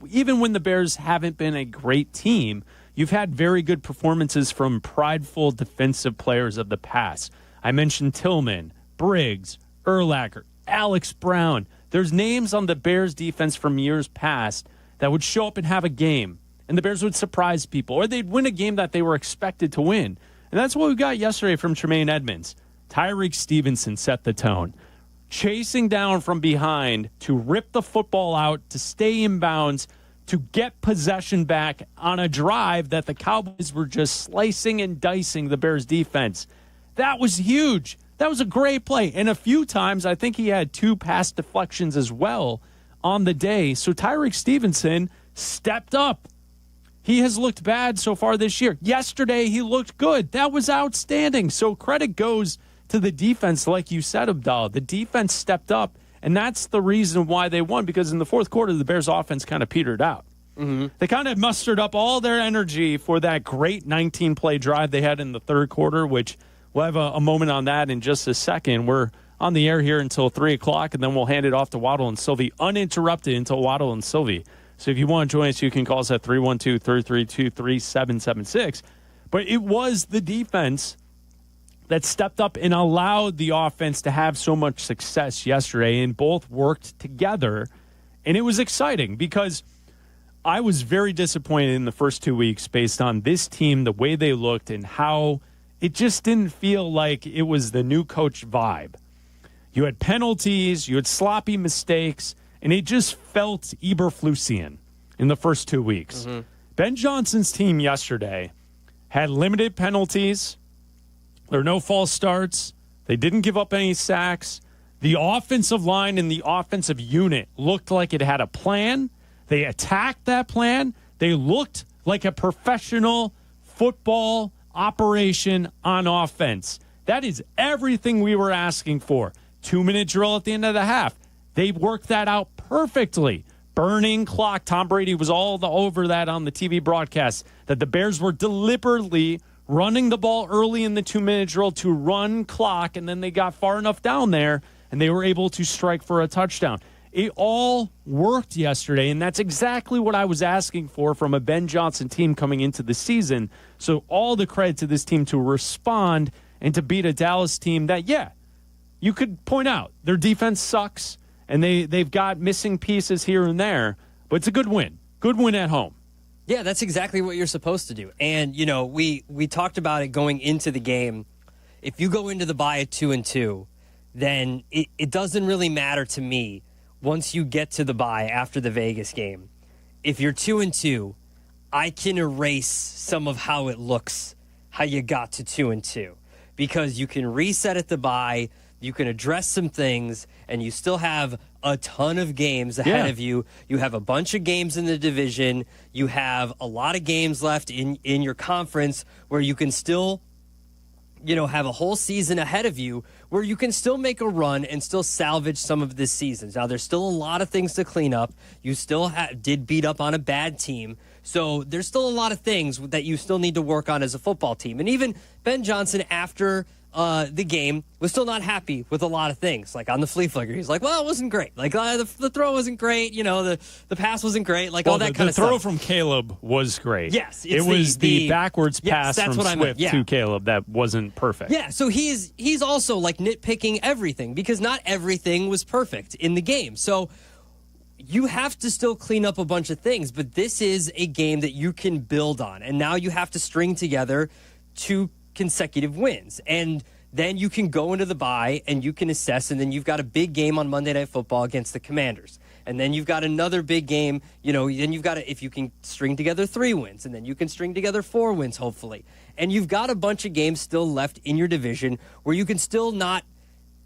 even when the Bears haven't been a great team, you've had very good performances from prideful defensive players of the past. I mentioned Tillman, Briggs, Urlacher, Alex Brown. There's names on the Bears defense from years past that would show up and have a game, and the Bears would surprise people, or they'd win a game that they were expected to win. And that's what we got yesterday from Tremaine Edmonds. Tyreek Stevenson set the tone. Chasing down from behind to rip the football out, to stay in bounds, to get possession back on a drive that the Cowboys were just slicing and dicing the Bears defense. That was huge. That was a great play. And a few times, I think he had 2 pass deflections as well on the day. So Tyreek Stevenson stepped up. He has looked bad so far this year. Yesterday, he looked good. That was outstanding. So credit goes to the defense, like you said, Abdalla. The defense stepped up, and that's the reason why they won, because in the fourth quarter, the Bears' offense kind of petered out. They kind of mustered up all their energy for that great 19-play drive they had in the third quarter, which we'll have a moment on that in just a second. We're on the air here until 3 o'clock, and then we'll hand it off to Waddle and Silvy, uninterrupted until Waddle and Silvy. So if you want to join us, you can call us at 312-332-3776. But it was the defense that stepped up and allowed the offense to have so much success yesterday, and both worked together. And it was exciting because I was very disappointed in the first 2 weeks based on this team, the way they looked, and how it just didn't feel like it was the new coach vibe. You had penalties, you had sloppy mistakes, and it just felt Eberflusian in the first 2 weeks. Ben Johnson's team yesterday had limited penalties. There were no false starts. They didn't give up any sacks. The offensive line and the offensive unit looked like it had a plan. They attacked that plan. They looked like a professional football operation on offense. That is everything we were asking for. 2-minute drill at the end of the half. They worked that out perfectly. Burning clock. Tom Brady was all over that on the TV broadcast, that the Bears were deliberately running the ball early in the 2-minute drill to run clock, and then they got far enough down there, and they were able to strike for a touchdown. It all worked yesterday, and that's exactly what I was asking for from a Ben Johnson team coming into the season. So all the credit to this team to respond and to beat a Dallas team that, yeah, you could point out their defense sucks, and they've got missing pieces here and there, but it's a good win. Good win at home. Yeah, that's exactly what you're supposed to do. And, you know, we talked about it going into the game. If you go into the bye at 2-2, then it doesn't really matter to me once you get to the bye after the Vegas game. If you're 2-2, I can erase some of how it looks, how you got to 2-2, because you can reset at the bye, you can address some things, and you still have a ton of games ahead of you. You have a bunch of games in the division. You have a lot of games left in your conference where you can still, you know, have a whole season ahead of you where you can still make a run and still salvage some of this season. Now, there's still a lot of things to clean up. You still did beat up on a bad team. So there's still a lot of things that you still need to work on as a football team. And even Ben Johnson, after the game, was still not happy with a lot of things. Like on the flea flicker, he's like, well, it wasn't great. Like the throw wasn't great. You know, the pass wasn't great. Like all that kind of stuff. The throw from Caleb was great. Yes. It was the backwards pass from Swift to Caleb that wasn't perfect. Yeah, so he's also like nitpicking everything because not everything was perfect in the game. So you have to still clean up a bunch of things, but this is a game that you can build on. And now you have to string together 2 consecutive wins. And then you can go into the bye and you can assess, and then you've got a big game on Monday Night Football against the Commanders. And then you've got another big game, you know, then you've got if you can string together 3 wins, and then you can string together 4 wins, hopefully. And you've got a bunch of games still left in your division where you can still not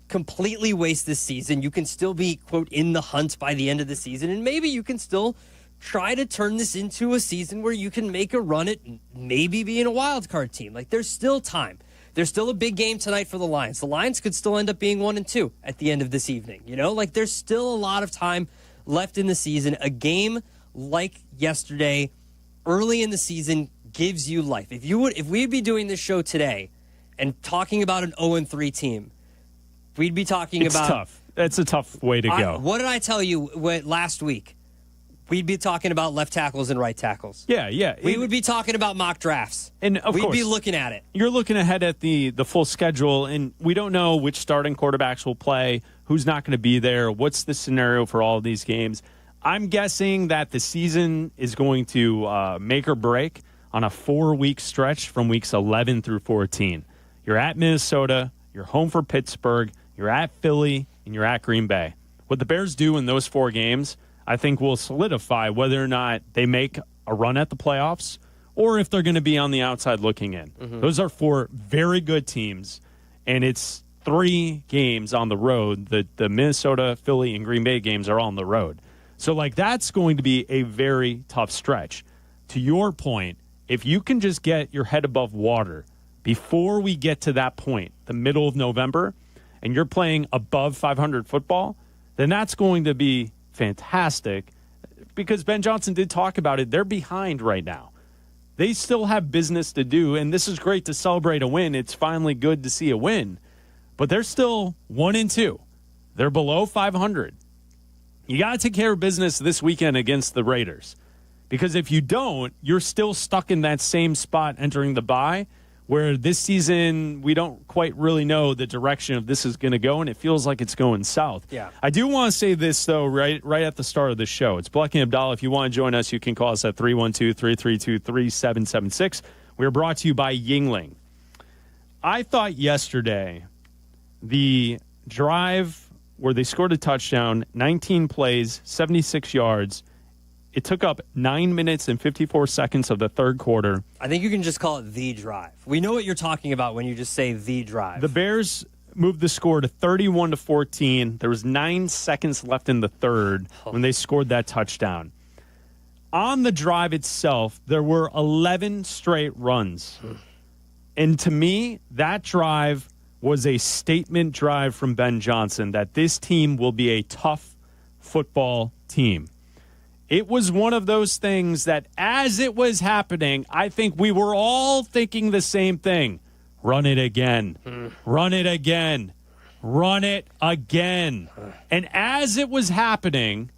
completely waste this season. You can still be, quote, in the hunt by the end of the season, and maybe you can still try to turn this into a season where you can make a run at maybe being a wild card team. Like, there's still time. There's still a big game tonight for the Lions. The Lions could still end up being 1-2 at the end of this evening. You know, like, there's still a lot of time left in the season. A game like yesterday early in the season gives you life. If we'd be doing this show today and talking about an 0-3 team, we'd be talking it's tough. That's a tough way to go. What did I tell you last week? We'd be talking about left tackles and right tackles. Yeah. We would be talking about mock drafts. And of we'd course, be looking at it. You're looking ahead at the full schedule, and we don't know which starting quarterbacks will play, who's not going to be there, what's the scenario for all of these games. I'm guessing that the season is going to make or break on a 4-week stretch from weeks 11 through 14. You're at Minnesota, you're home for Pittsburgh, you're at Philly, and you're at Green Bay. What the Bears do in those 4 games, I think, will solidify whether or not they make a run at the playoffs or if they're going to be on the outside looking in. Mm-hmm. Those are 4 very good teams, and it's 3 games on the road. The Minnesota, Philly, and Green Bay games are all on the road. So, that's going to be a very tough stretch. To your point, if you can just get your head above water before we get to that point, the middle of November, and you're playing above 500 football, then that's going to be fantastic, because Ben Johnson did talk about it. They're behind right now. They still have business to do, and this is great to celebrate a win. It's finally good to see a win, but they're still 1-2. They're below 500. You got to take care of business this weekend against the Raiders, because if you don't, you're still stuck in that same spot entering the bye, where this season we don't quite really know the direction of this is going to go, and it feels like it's going south. Yeah. I do want to say this, though, right at the start of the show. It's Bleck Abdalla. If you want to join us, you can call us at 312-332-3776. We're brought to you by Yuengling. I thought yesterday the drive where they scored a touchdown, 19 plays, 76 yards, it took up 9 minutes and 54 seconds of the third quarter. I think you can just call it the drive. We know what you're talking about when you just say the drive. The Bears moved the score to 31-14. There was 9 seconds left in the third when they scored that touchdown. On the drive itself, there were 11 straight runs. And to me, that drive was a statement drive from Ben Johnson that this team will be a tough football team. It was one of those things that as it was happening, I think we were all thinking the same thing. Run it again. Run it again. Run it again. And as it was happening,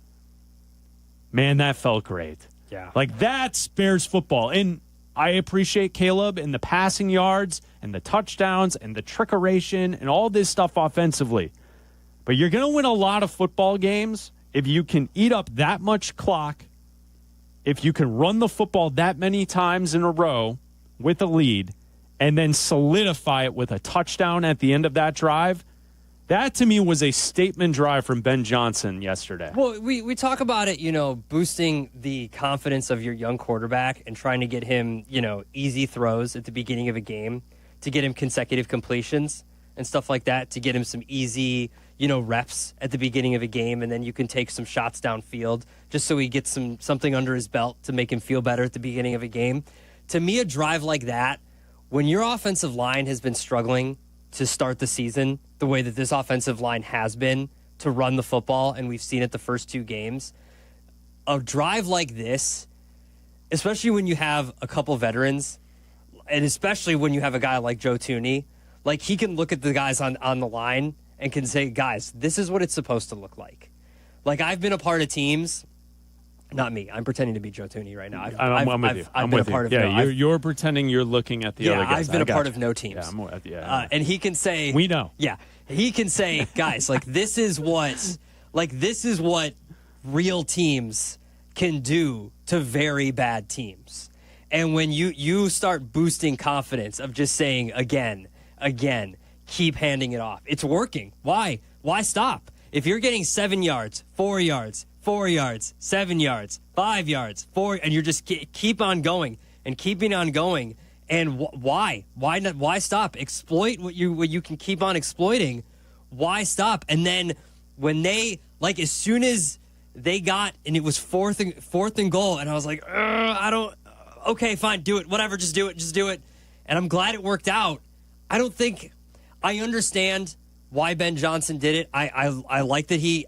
man, that felt great. Yeah. That's Bears football. And I appreciate Caleb and the passing yards and the touchdowns and the trickeration and all this stuff offensively. But you're going to win a lot of football games if you can eat up that much clock, if you can run the football that many times in a row with a lead, and then solidify it with a touchdown at the end of that drive. That, to me, was a statement drive from Ben Johnson yesterday. Well, we talk about it, boosting the confidence of your young quarterback and trying to get him, easy throws at the beginning of a game, to get him consecutive completions and stuff like that, to get him some easy, reps at the beginning of a game, and then you can take some shots downfield just so he gets something under his belt to make him feel better at the beginning of a game. To me, a drive like that, when your offensive line has been struggling to start the season the way that this offensive line has been to run the football, and we've seen it the first 2 games, a drive like this, especially when you have a couple veterans, and especially when you have a guy like Joe Thuney, he can look at the guys on the line and can say, guys, this is what it's supposed to look like. I've been a part of teams. Not me. I'm pretending to be Joe Thuney right now. I'm with you. I've been a part of you're pretending you're looking at the other guys. I've been a part of no teams. Yeah, I'm with you. Yeah. And he can say, we know. Yeah, he can say, guys, this is what real teams can do to very bad teams. And when you start boosting confidence of just saying again, keep handing it off. It's working. Why stop? If you're getting 7 yards, 4 yards, 4 yards, 7 yards, 5 yards, 4, and you're just keep on going and keeping on going. And why not? Why stop? Exploit what you can keep on exploiting. Why stop? And then when they as soon as they got, and it was fourth and goal, and I was like, okay, fine, do it, whatever, just do it. And I'm glad it worked out. I understand why Ben Johnson did it. I like that he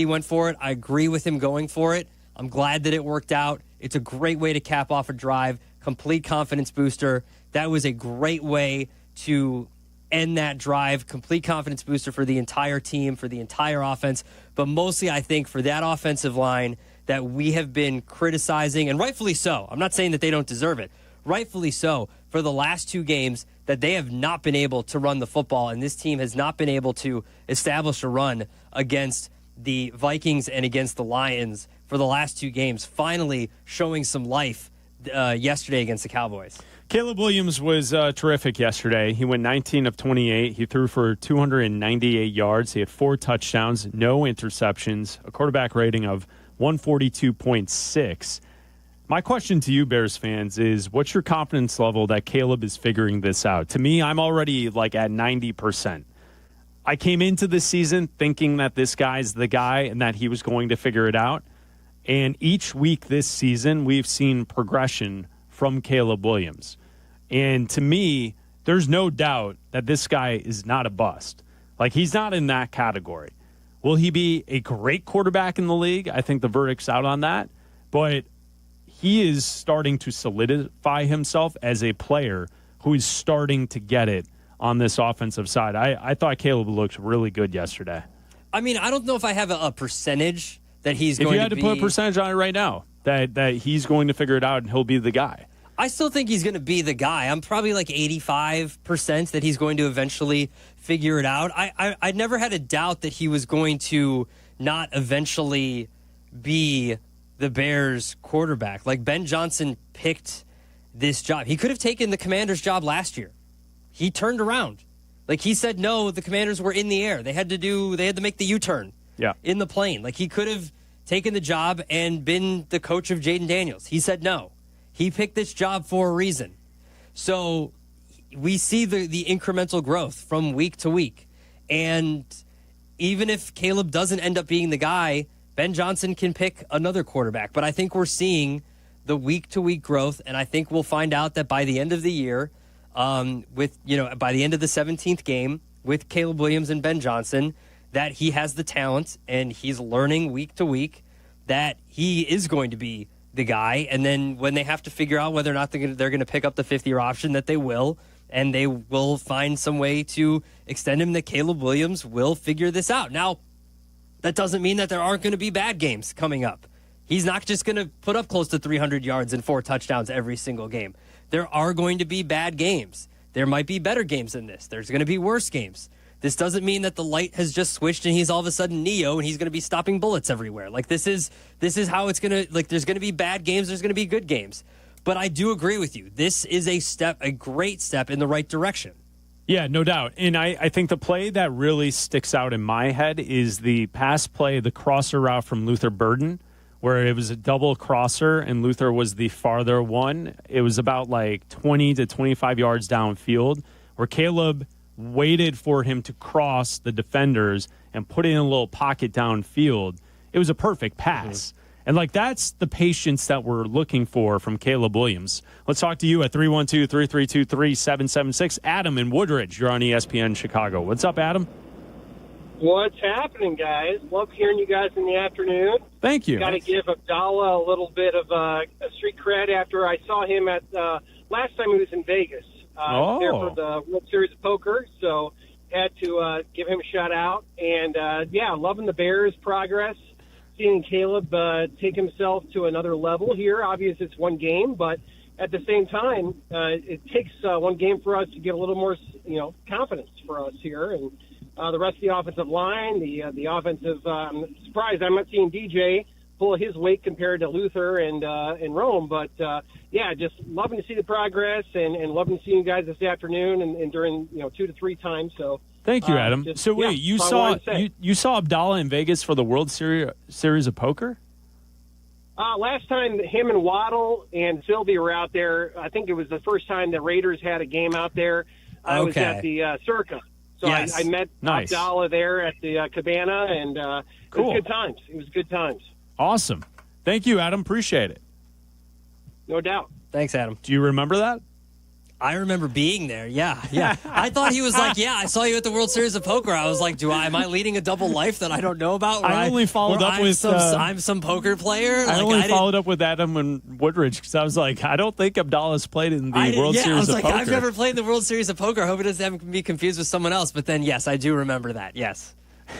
went for it. I agree with him going for it. I'm glad that it worked out. It's a great way to cap off a drive, complete confidence booster. That was a great way to end that drive, complete confidence booster for the entire team, for the entire offense, but mostly I think for that offensive line that we have been criticizing, and rightfully so. I'm not saying that they don't deserve it. Rightfully so, for the last 2 games that they have not been able to run the football, and this team has not been able to establish a run against the Vikings and against the Lions for the last 2 games, finally showing some life yesterday against the Cowboys. Caleb Williams was terrific yesterday. He went 19 of 28. He threw for 298 yards. He had 4 touchdowns, no interceptions, a quarterback rating of 142.6. My question to you, Bears fans, is what's your confidence level that Caleb is figuring this out? To me, I'm already like at 90%. I came into this season thinking that this guy's the guy and that he was going to figure it out. And each week this season, we've seen progression from Caleb Williams. And to me, there's no doubt that this guy is not a bust. Like, he's not in that category. Will he be a great quarterback in the league? I think the verdict's out on that. But he is starting to solidify himself as a player who is starting to get it on this offensive side. I thought Caleb looked really good yesterday. I mean, I don't know if I have a percentage that he's going to be. If you had to put a percentage on it right now, that he's going to figure it out and he'll be the guy. I still think he's going to be the guy. I'm probably like 85% that he's going to eventually figure it out. I never had a doubt that he was going to not eventually be the Bears quarterback. Like, Ben Johnson picked this job. He could have taken the Commanders job last year. He turned around. Like, he said no, the Commanders were in the air. They had to make the U-turn in the plane. Like, he could have taken the job and been the coach of Jaden Daniels. He said no. He picked this job for a reason. So we see the incremental growth from week to week. And even if Caleb doesn't end up being the guy, Ben Johnson can pick another quarterback. But I think we're seeing the week-to-week growth, and I think we'll find out that by the end of the year, by the end of the 17th game with Caleb Williams and Ben Johnson, that he has the talent and he's learning week to week that he is going to be the guy. And then when they have to figure out whether or not they're going to pick up the 5th-year option, that they will, and they will find some way to extend him, that Caleb Williams will figure this out. Now, that doesn't mean that there aren't going to be bad games coming up. He's not just going to put up close to 300 yards and 4 touchdowns every single game. There are going to be bad games. There might be better games than this. There's going to be worse games. This doesn't mean that the light has just switched and he's all of a sudden Neo and he's going to be stopping bullets everywhere. Like, this is how it's going to, like, there's going to be bad games, there's going to be good games. But I do agree with you. This is a great step in the right direction. Yeah, no doubt. And I think the play that really sticks out in my head is the pass play, the crosser route from Luther Burden, where it was a double crosser and Luther was the farther one. It was about like 20 to 25 yards downfield, where Caleb waited for him to cross the defenders and put it in a little pocket downfield. It was a perfect pass. And, like, that's the patience that we're looking for from Caleb Williams. Let's talk to you at 312-332-3776. Adam in Woodridge, you're on ESPN Chicago. What's up, Adam? What's happening, guys? Love hearing you guys in the afternoon. Thank you. Got to give Abdalla a little bit of a street cred after I saw him at last time he was in Vegas. There for the World Series of Poker, so had to give him a shout out. And loving the Bears' progress, seeing Caleb take himself to another level here. Obviously, it's one game, but at the same time, it takes one game for us to get a little more, confidence for us here. And the rest of the offensive line, the offensive. I'm surprised I'm not seeing DJ pull his weight compared to Luther and Rome, but just loving to see the progress and loving to see you guys this afternoon and during 2 to 3 times. So thank you, Adam. You saw Abdalla in Vegas for the World Series of Poker? Last time him and Waddle and Silvy were out there, I think it was the first time the Raiders had a game out there. I was at the Circa. So yes. I met Abdalla there at the Cabana, and cool. It was good times. It was good times. Awesome. Thank you, Adam. Appreciate it. No doubt. Thanks, Adam. Do you remember that? I remember being there. Yeah. I thought he was like, yeah, I saw you at the World Series of Poker. I was like, am I leading a double life that I don't know about? I only followed up with I'm some poker player. I only followed up with Adam and Woodridge because I was like, I don't think Abdalla's played in the World Series of Poker. I've never played in the World Series of Poker. I hope it doesn't be confused with someone else. But then, yes, I do remember that. Yes.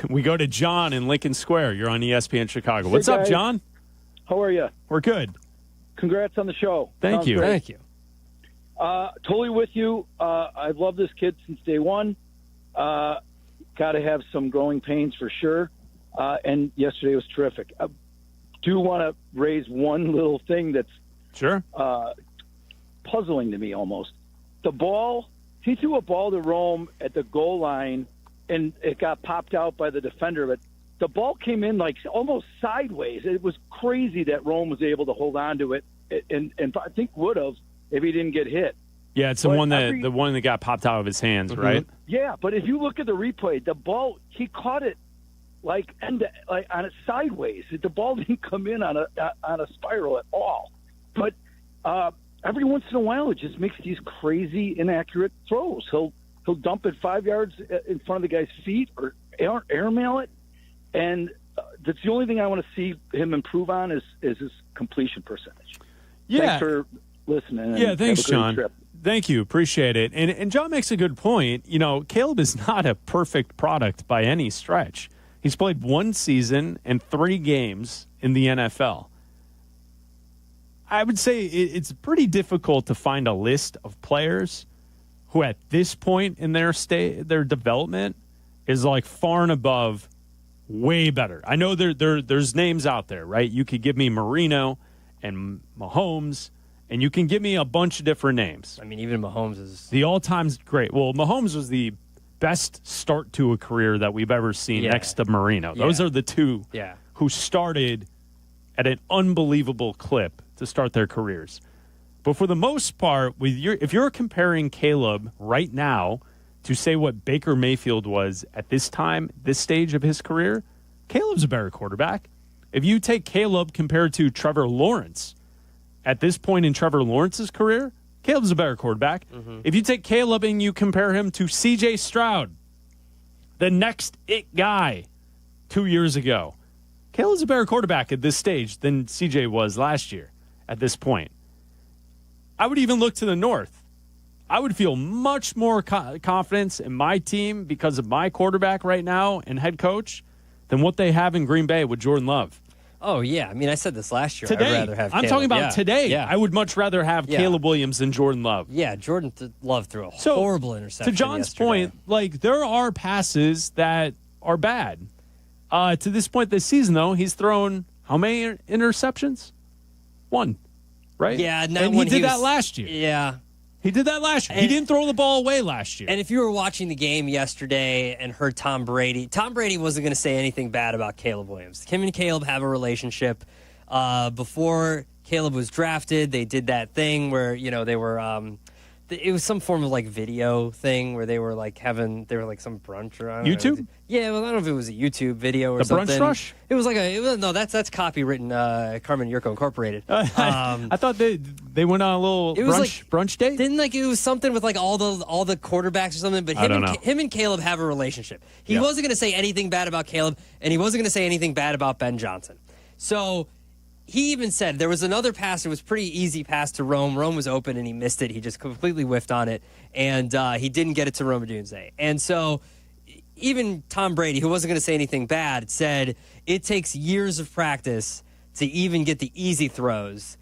We go to John in Lincoln Square. You're on ESPN Chicago. What's up, John? How are you? We're good. Congrats on the show. Thank you. Thank you. Totally with you. I've loved this kid since day one. Got to have some growing pains for sure. And yesterday was terrific. I do want to raise one little thing that's puzzling to me almost. The ball, he threw a ball to Rome at the goal line, and it got popped out by the defender. But the ball came in like almost sideways. It was crazy that Rome was able to hold on to it, and I think would have if he didn't get hit. Yeah, it's the one that got popped out of his hands, right? Yeah, but if you look at the replay, the ball, he caught it like on it sideways. The ball didn't come in on a spiral at all. But every once in a while, it just makes these crazy inaccurate throws. He'll dump it 5 yards in front of the guy's feet or airmail it, and that's the only thing I want to see him improve on is his completion percentage. Yeah. Thanks for listening. Yeah, thanks, John. Thank you. Appreciate it. And John makes a good point. You know, Caleb is not a perfect product by any stretch. He's played one season and 3 games in the NFL. I would say it's pretty difficult to find a list of players who at this point in their development is like far and above way better. I know there's names out there, right? You could give me Marino and Mahomes, and you can give me a bunch of different names. I mean, even Mahomes is the all-time great. Well, Mahomes was the best start to a career that we've ever seen next to Marino. Those are the two who started at an unbelievable clip to start their careers. But for the most part, if you're comparing Caleb right now to say what Baker Mayfield was at this time, this stage of his career, Caleb's a better quarterback. If you take Caleb compared to Trevor Lawrence at this point in Trevor Lawrence's career, Caleb's a better quarterback. If you take Caleb and you compare him to C.J. Stroud, the next it guy 2 years ago, Caleb's a better quarterback at this stage than C.J. was last year at this point. I would even look to the north. I would feel much more confidence in my team because of my quarterback right now and head coach than what they have in Green Bay with Jordan Love. Oh, yeah. I mean, I said this last year. Today. I'd rather have I'm Caleb. talking about today. Yeah. I would much rather have Caleb Williams than Jordan Love. Yeah, Jordan Love threw a horrible interception To John's yesterday. point, like, there are passes that are bad. To this point this season, though, he's thrown how many interceptions? 1, right? Yeah, and he did that last year. Yeah. He did that last year. He didn't throw the ball away last year. And if you were watching the game yesterday and heard Tom Brady wasn't going to say anything bad about Caleb Williams. Him and Caleb have a relationship. Before Caleb was drafted, they did that thing where, they were it was some form of like video thing where they were like some brunch or I don't YouTube? know. Yeah, well, I don't know if it was a YouTube video or something. The Brunch Rush? It was like that's copywritten Carmen Jurko Incorporated. I thought they went on a little brunch date. Didn't it was something with like all the quarterbacks or something. But him and Caleb have a relationship. He wasn't going to say anything bad about Caleb, and he wasn't going to say anything bad about Ben Johnson. So he even said there was another pass. It was a pretty easy pass to Rome. Rome was open and he missed it. He just completely whiffed on it, and he didn't get it to Rome Odunze. And so even Tom Brady, who wasn't going to say anything bad, said it takes years of practice to even get the easy throws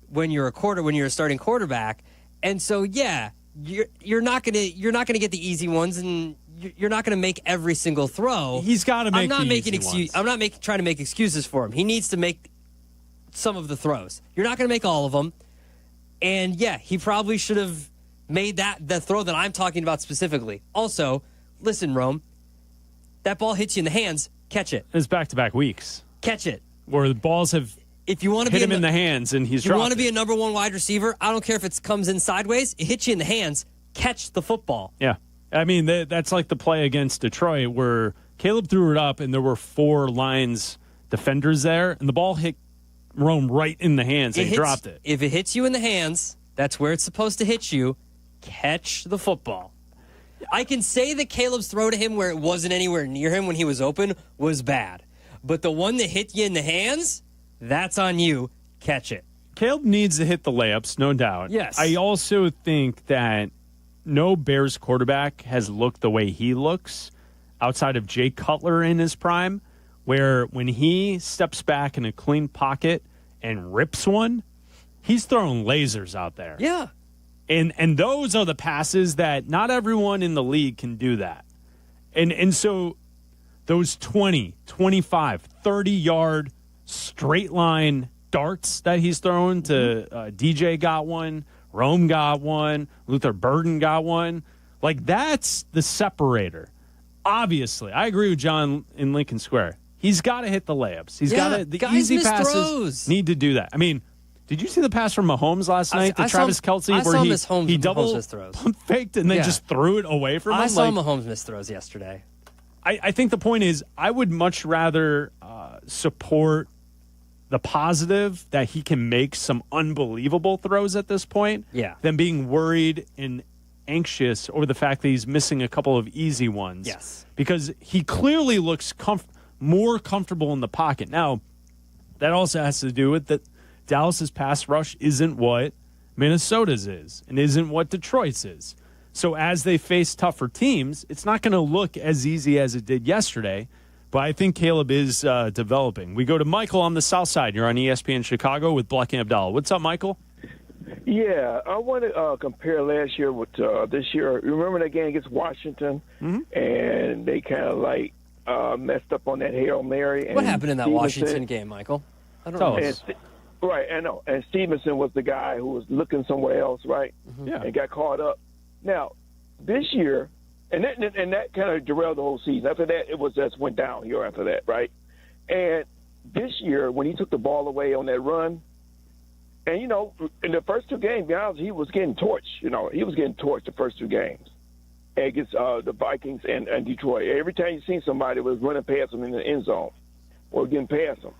when you're a starting quarterback. And so you're not going to get the easy ones, and you're not going to make every single throw. He's got to make ones. I'm not trying to make excuses for him. He needs to make some of the throws. You're not going to make all of them. And he probably should have made the throw that I'm talking about specifically. Also, listen, Rome, that ball hits you in the hands, catch it. It's back-to-back weeks. Catch it. Where the balls have hit him in the hands and he's dropped it. You want to be a number one wide receiver? I don't care if it comes in sideways. It hits you in the hands. Catch the football. Yeah. I mean, that's like the play against Detroit where Caleb threw it up and there were 4 Lions defenders there, and the ball hit Rome right in the hands and he dropped it. If it hits you in the hands, that's where it's supposed to hit you. catch the football. I can say that Caleb's throw to him where it wasn't anywhere near him when he was open was bad. But the one that hit you in the hands, that's on you. Catch it. Caleb needs to hit the layups, no doubt. Yes. I also think that no Bears quarterback has looked the way he looks outside of Jay Cutler in his prime, where when he steps back in a clean pocket and rips one, he's throwing lasers out there. Yeah. And those are the passes that not everyone in the league can do that. And so those 20, 25, 30-yard straight line darts that he's throwing to DJ got one, Rome got one, Luther Burden got one. Like, that's the separator. Obviously, I agree with John in Lincoln Square. He's got to hit the layups. He's got to, the easy passes throws. Need to do that. I mean, did you see the pass from Mahomes last night to Travis Kelce where he double pump faked and then just threw it away from him? I saw Mahomes miss throws yesterday. I think the point is I would much rather support the positive that he can make some unbelievable throws at this point than being worried and anxious over the fact that he's missing a couple of easy ones. Yes. Because he clearly looks more comfortable in the pocket. Now, that also has to do with that Dallas's pass rush isn't what Minnesota's is and isn't what Detroit's is. So as they face tougher teams, it's not going to look as easy as it did yesterday. But I think Caleb is developing. We go to Michael on the south side. You're on ESPN Chicago with Bleck Abdalla. What's up, Michael? Yeah, I want to compare last year with this year. Remember that game against Washington? And they kind of like messed up on that Hail Mary. And What happened in that Stevenson, Washington game, Michael? I don't know. Right, I know. And Stevenson was the guy who was looking somewhere else, right? Yeah. And got caught up. Now, this year, and that kind of derailed the whole season. After that, it was just went downhill after that, right? And this year, when he took the ball away on that run, and, you know, in the first two games, he was getting torched. You know, he was getting torched the first two games against the Vikings and Detroit. Every time you seen somebody was running past him in the end zone or getting past him.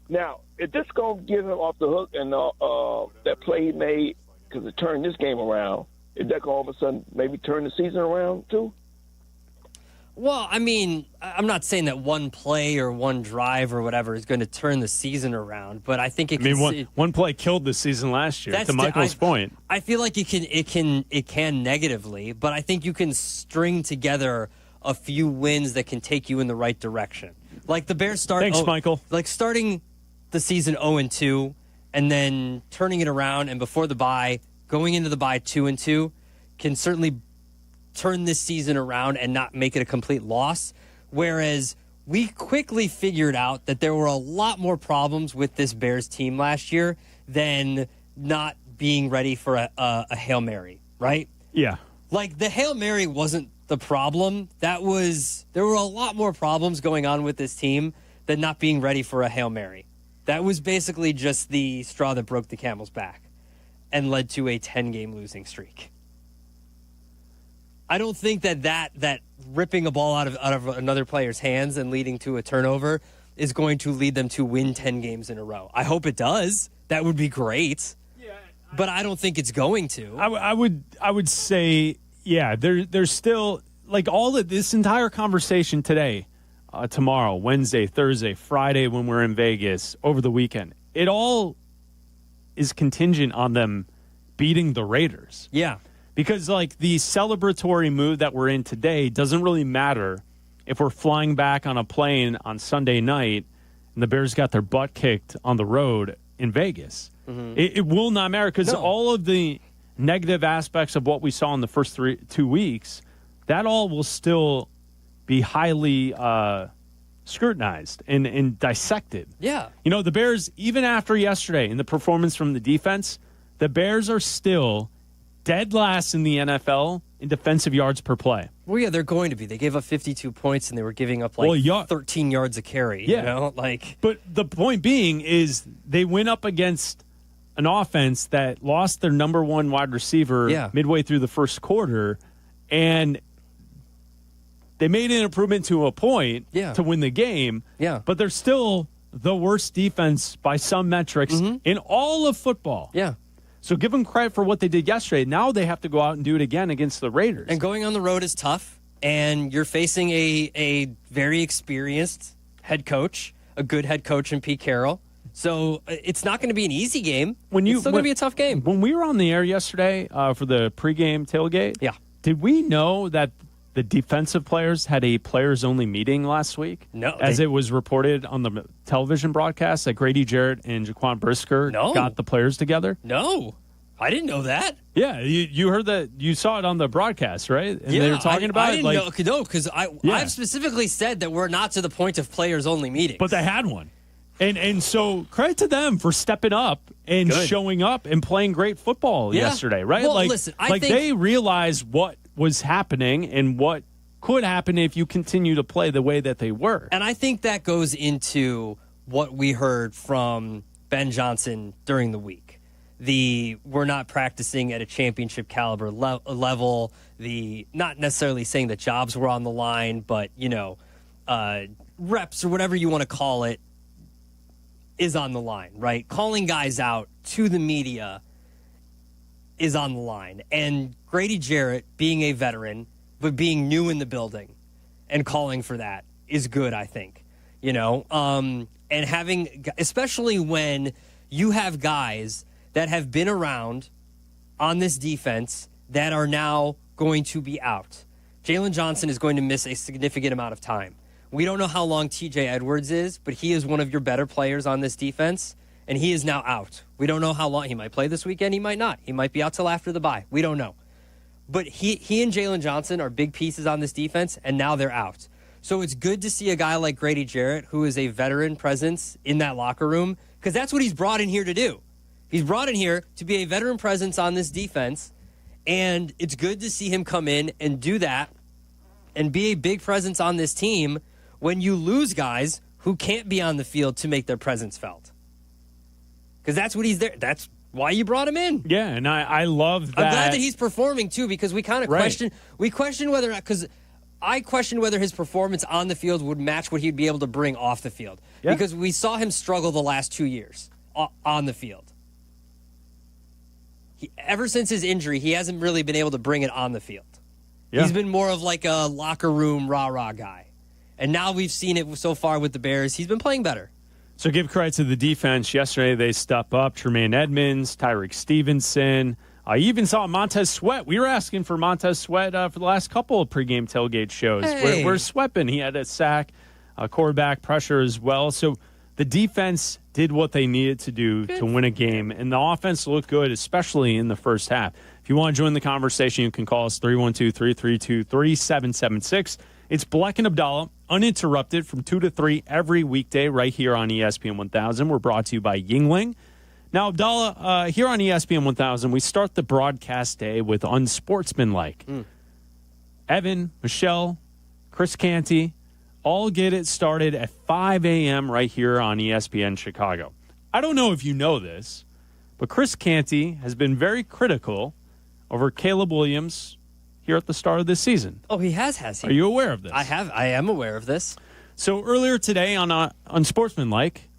Now, if this going to get him off the hook and that play he made, because it turned this game around, is that going to all of a sudden maybe turn the season around too? Well, I mean, I'm not saying that one play or one drive or whatever is going to turn the season around, but I think it can. I mean, one play killed the season last year. To Michael's point, I feel like it can negatively, but I think you can string together a few wins that can take you in the right direction. Like the Bears start. Thanks, Michael. Like starting the season 0-2, and then turning it around, and before the bye, going into the bye 2-2, can certainly turn this season around and not make it a complete loss. Whereas we quickly figured out that there were a lot more problems with this Bears team last year than not being ready for a Hail Mary, right? Yeah. Like the Hail Mary wasn't the problem. There were a lot more problems going on with this team than not being ready for a Hail Mary. That was basically just the straw that broke the camel's back and led to a 10-game losing streak. I don't think that ripping a ball out of another player's hands and leading to a turnover is going to lead them to win 10 games in a row. I hope it does. That would be great. Yeah, but I don't think it's going to. I would say, yeah, there's still, like, all of this entire conversation today, tomorrow, Wednesday, Thursday, Friday when we're in Vegas, over the weekend, it all is contingent on them beating the Raiders. Yeah. Because, like, the celebratory mood that we're in today doesn't really matter if we're flying back on a plane on Sunday night and the Bears got their butt kicked on the road in Vegas. Mm-hmm. It will not matter because all of the negative aspects of what we saw in the first 2 weeks, that all will still be highly scrutinized and dissected. Yeah. You know, the Bears, even after yesterday and the performance from the defense, the Bears are still dead last in the NFL in defensive yards per play. Well, yeah, they're going to be. They gave up 52 points and they were giving up 13 yards a carry. Yeah. You know? But the point being is they went up against an offense that lost their number one wide receiver midway through the first quarter, and they made an improvement to a point to win the game. Yeah. But they're still the worst defense by some metrics in all of football. Yeah. So give them credit for what they did yesterday. Now they have to go out and do it again against the Raiders. And going on the road is tough, and you're facing a very experienced head coach, a good head coach in Pete Carroll. So it's not going to be an easy game. It's still going to be a tough game. When we were on the air yesterday for the pregame tailgate, did we know that the defensive players had a players-only meeting last week? No. As it was reported on the television broadcast that Grady Jarrett and Jaquan Brisker got the players together? No. I didn't know that. Yeah, you heard that. You saw it on the broadcast, right? And they were talking about I it. didn't know, because I've specifically said that we're not to the point of players-only meetings. But they had one. And so credit to them for stepping up and showing up and playing great football yesterday, right? Well, listen, I think they realized what was happening and what could happen if you continue to play the way that they were. And I think that goes into what we heard from Ben Johnson during the week. We're not practicing at a championship caliber level. Not necessarily saying that jobs were on the line, but, reps or whatever you want to call it is on the line, right? Calling guys out to the media is on the line. And Grady Jarrett, being a veteran, but being new in the building and calling for that is good, I think. And having, especially when you have guys that have been around on this defense that are now going to be out. Jalen Johnson is going to miss a significant amount of time. We don't know how long TJ Edwards is, but he is one of your better players on this defense, and he is now out. We don't know how long. He might play this weekend. He might not. He might be out till after the bye. We don't know. But he and Jalen Johnson are big pieces on this defense, and now they're out. So it's good to see a guy like Grady Jarrett, who is a veteran presence in that locker room, because that's what he's brought in here to do. He's brought in here to be a veteran presence on this defense, and it's good to see him come in and do that and be a big presence on this team when you lose guys who can't be on the field to make their presence felt. Because that's what he's there. That's why you brought him in. Yeah, and I love that. I'm glad that he's performing, too, because we kind of question whether, because I question whether his performance on the field would match what he'd be able to bring off the field. Yeah. Because we saw him struggle the last 2 years on the field. Ever since his injury, he hasn't really been able to bring it on the field. Yeah. He's been more of like a locker room rah-rah guy. And now we've seen it so far with the Bears. He's been playing better. So give credit to the defense. Yesterday they step up. Tremaine Edmonds, Tyreek Stevenson. I even saw Montez Sweat. We were asking for Montez Sweat for the last couple of pregame tailgate shows. Hey. Where's Sweat been? He had a sack, quarterback pressure as well. So the defense did what they needed to do to win a game, and the offense looked good, especially in the first half. If you want to join the conversation, you can call us 312-332-3776. It's Bleck and Abdalla, uninterrupted from 2 to 3 every weekday right here on ESPN 1000. We're brought to you by Yuengling. Now, Abdalla, here on ESPN 1000, we start the broadcast day with unsportsmanlike. Evan, Michelle, Chris Canty, all get it started at 5 a.m. right here on ESPN Chicago. I don't know if you know this, but Chris Canty has been very critical over Caleb Williams here at the start of this season. Oh, he has he? Are you aware of this? I am aware of this. So earlier today on Unsportsmanlike,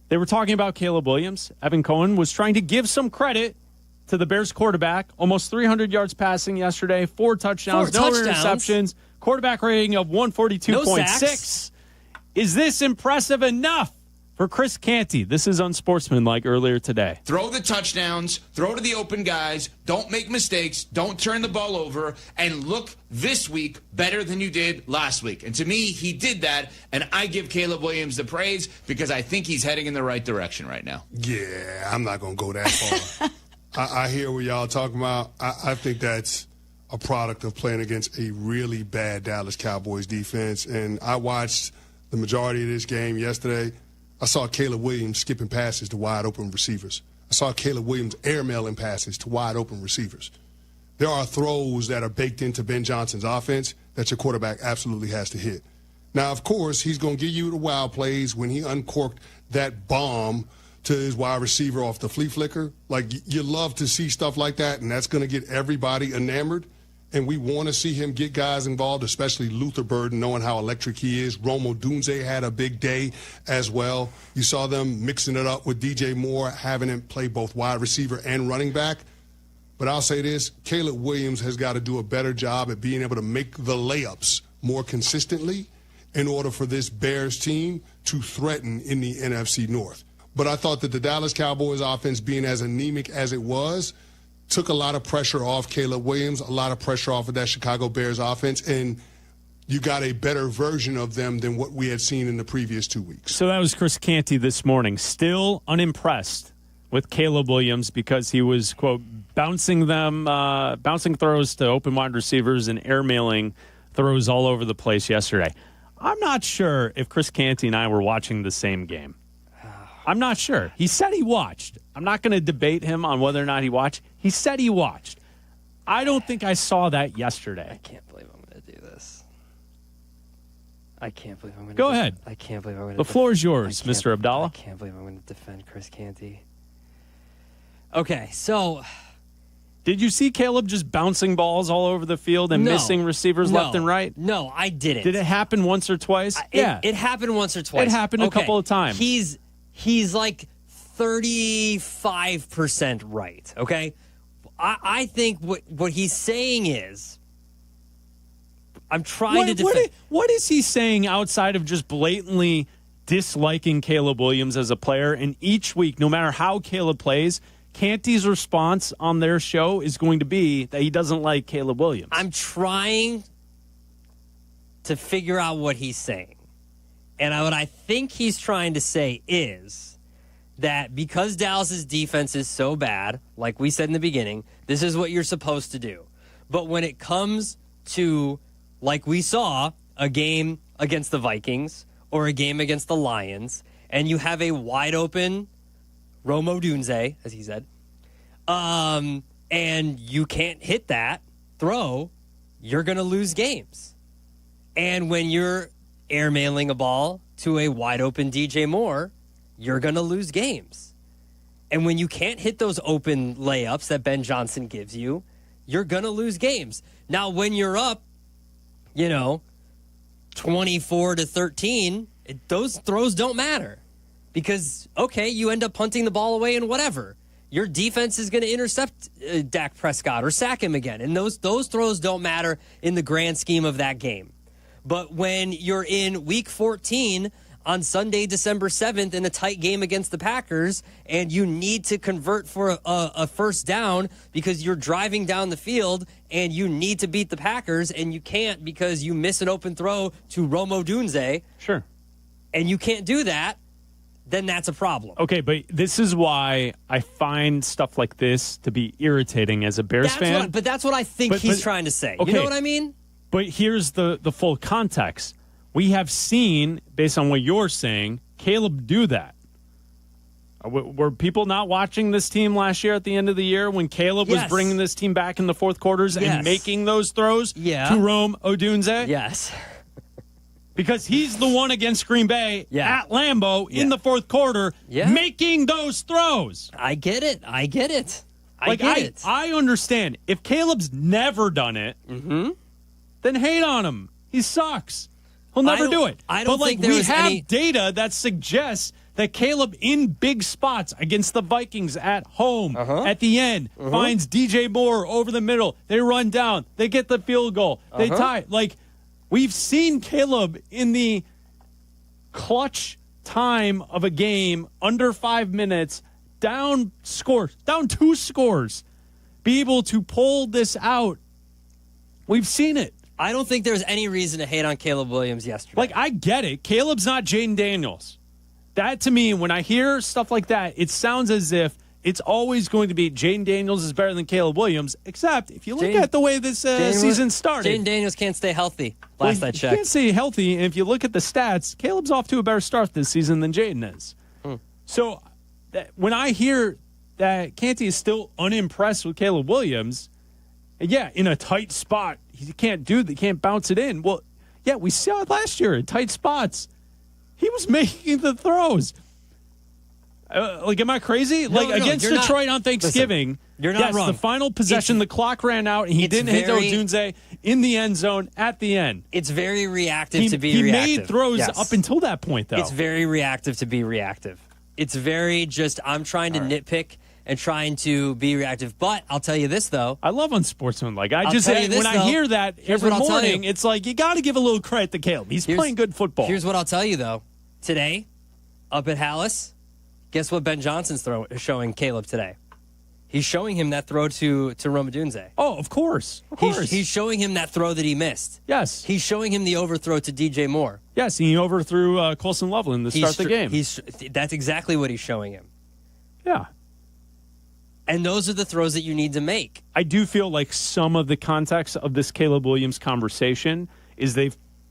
they were talking about Caleb Williams. Evan Cohen was trying to give some credit to the Bears quarterback. Almost 300 yards passing yesterday, 4 touchdowns, no interceptions, quarterback rating of 142.6. Is this impressive enough for Chris Canty? This is Unsportsmanlike earlier today. Throw the touchdowns, throw to the open guys, don't make mistakes, don't turn the ball over, and look this week better than you did last week. And to me, he did that, and I give Caleb Williams the praise because I think he's heading in the right direction right now. Yeah, I'm not going to go that far. I hear what y'all talking about. I think that's a product of playing against a really bad Dallas Cowboys defense, and I watched the majority of this game yesterday. I saw Caleb Williams skipping passes to wide-open receivers. I saw Caleb Williams airmailing passes to wide-open receivers. There are throws that are baked into Ben Johnson's offense that your quarterback absolutely has to hit. Now, of course, he's going to give you the wild plays when he uncorked that bomb to his wide receiver off the flea flicker. Like, you love to see stuff like that, and that's going to get everybody enamored. and we want to see him get guys involved, especially Luther Burden, knowing how electric he is. Rome Odunze had a big day as well. You saw them mixing it up with DJ Moore, having him play both wide receiver and running back. But I'll say this, Caleb Williams has got to do a better job at being able to make the layups more consistently in order for this Bears team to threaten in the NFC North. But I thought that the Dallas Cowboys offense, being as anemic as it was, took a lot of pressure off Caleb Williams, a lot of pressure off of that Chicago Bears offense, and you got a better version of them than what we had seen in the previous 2 weeks. So that was Chris Canty this morning. Still unimpressed with Caleb Williams because he was, quote, bouncing throws to open wide receivers and airmailing throws all over the place yesterday. I'm not sure if Chris Canty and I were watching the same game. I'm not sure. He said he watched. I'm not going to debate him on whether or not he watched. He said he watched. I don't think I saw that yesterday. I can't believe I'm going to do this. I can't believe I'm going to Go ahead. I can't believe I'm going to The floor is yours, Mr. Abdalla. I can't believe I'm going to defend Chris Canty. Okay, so did you see Caleb just bouncing balls all over the field and missing receivers left and right? No, I didn't. Did it happen once or twice? It happened once or twice. It happened a couple of times. He's like 35% right, okay? I think what he's saying is, I'm trying to defend. What is he saying outside of just blatantly disliking Caleb Williams as a player? And each week, no matter how Caleb plays, Canty's response on their show is going to be that he doesn't like Caleb Williams. I'm trying to figure out what he's saying. And what I think he's trying to say is that because Dallas's defense is so bad, like we said in the beginning, this is what you're supposed to do. But when it comes to, like we saw, a game against the Vikings or a game against the Lions, and you have a wide open Rome Odunze, as he said, and you can't hit that throw, you're going to lose games. And when you're airmailing a ball to a wide open DJ Moore, you're going to lose games. And when you can't hit those open layups that Ben Johnson gives you, you're going to lose games. Now, when you're up, 24-13, those throws don't matter. Because, okay, you end up punting the ball away and whatever. Your defense is going to intercept Dak Prescott or sack him again. And those throws don't matter in the grand scheme of that game. But when you're in Week 14 on Sunday, December 7th, in a tight game against the Packers, and you need to convert for a first down because you're driving down the field and you need to beat the Packers, and you can't because you miss an open throw to Rome Odunze. Sure. And you can't do that, then that's a problem. Okay, but this is why I find stuff like this to be irritating as a Bears fan. But that's what I think he's trying to say. Okay, you know what I mean? But here's the full context. We have seen, based on what you're saying, Caleb do that. Were people not watching this team last year at the end of the year when Caleb was bringing this team back in the fourth quarters and making those throws to Rome Odunze? Yes. Because he's the one against Green Bay at Lambeau in the fourth quarter making those throws. I get it. I understand. If Caleb's never done it, then hate on him. He sucks. He'll never do it. I don't think we have data that suggests that Caleb in big spots against the Vikings at home at the end finds DJ Moore over the middle. They run down. They get the field goal. They tie. We've seen Caleb in the clutch time of a game under 5 minutes, down 2 scores, be able to pull this out. We've seen it. I don't think there's any reason to hate on Caleb Williams yesterday. I get it. Caleb's not Jaden Daniels. That, to me, when I hear stuff like that, it sounds as if it's always going to be Jaden Daniels is better than Caleb Williams, except if you look at the way this season started. Jaden Daniels can't stay healthy, last I checked. He can't stay healthy, and if you look at the stats, Caleb's off to a better start this season than Jaden is. So when I hear that Canty is still unimpressed with Caleb Williams, in a tight spot, he can't bounce it in. Well, we saw it last year in tight spots. He was making the throws. Am I crazy? Against Detroit on Thanksgiving. Listen, you're not wrong. The final possession, the clock ran out, and he didn't hit Odunze in the end zone at the end. It's very reactive to be reactive. He made throws up until that point, though. It's very reactive to be reactive. It's very just, I'm trying to nitpick and trying to be reactive. But I'll tell you this, though. I love unsportsmanlike. I hear that every morning, it's like, you got to give a little credit to Caleb. He's playing good football. Here's what I'll tell you, though. Today, up at Hallis, guess what Ben Johnson's showing Caleb today? He's showing him that throw to Rome Odunze. Oh, of course. He's showing him that throw that he missed. Yes. He's showing him the overthrow to DJ Moore. Yes, he overthrew Colson Loveland to start the game. That's exactly what he's showing him. Yeah. And those are the throws that you need to make. I do feel like some of the context of this Caleb Williams conversation is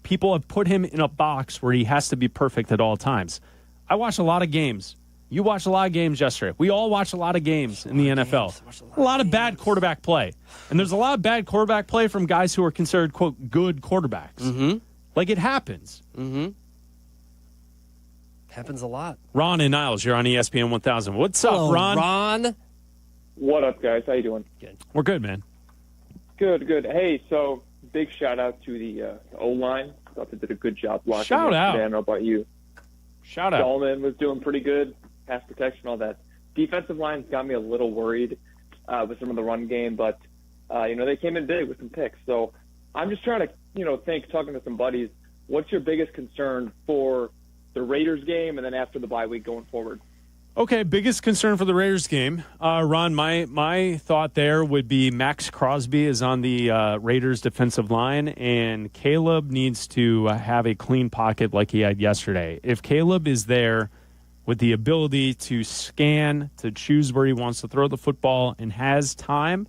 people have put him in a box where he has to be perfect at all times. I watch a lot of games. You watched a lot of games yesterday. We all watch a lot of games in the NFL. A lot of bad quarterback play. And there's a lot of bad quarterback play from guys who are considered, quote, good quarterbacks. Mm-hmm. Like, it happens. Mm-hmm. Happens a lot. Ron and Niles, you're on ESPN 1000. What's up, Ron? Ron. What up, guys? How you doing? Good. We're good, man. Good. Hey, so big shout-out to the O-line. I thought they did a good job blocking. Shout out. I don't know about you. Shout out. Solomon was doing pretty good. Pass protection, all that. Defensive line's got me a little worried with some of the run game, but, they came in big with some picks. So I'm just trying to, talking to some buddies, what's your biggest concern for the Raiders game and then after the bye week going forward? Okay, biggest concern for the Raiders game. Ron, my thought there would be Max Crosby is on the Raiders defensive line, and Caleb needs to have a clean pocket like he had yesterday. If Caleb is there with the ability to scan, to choose where he wants to throw the football, and has time,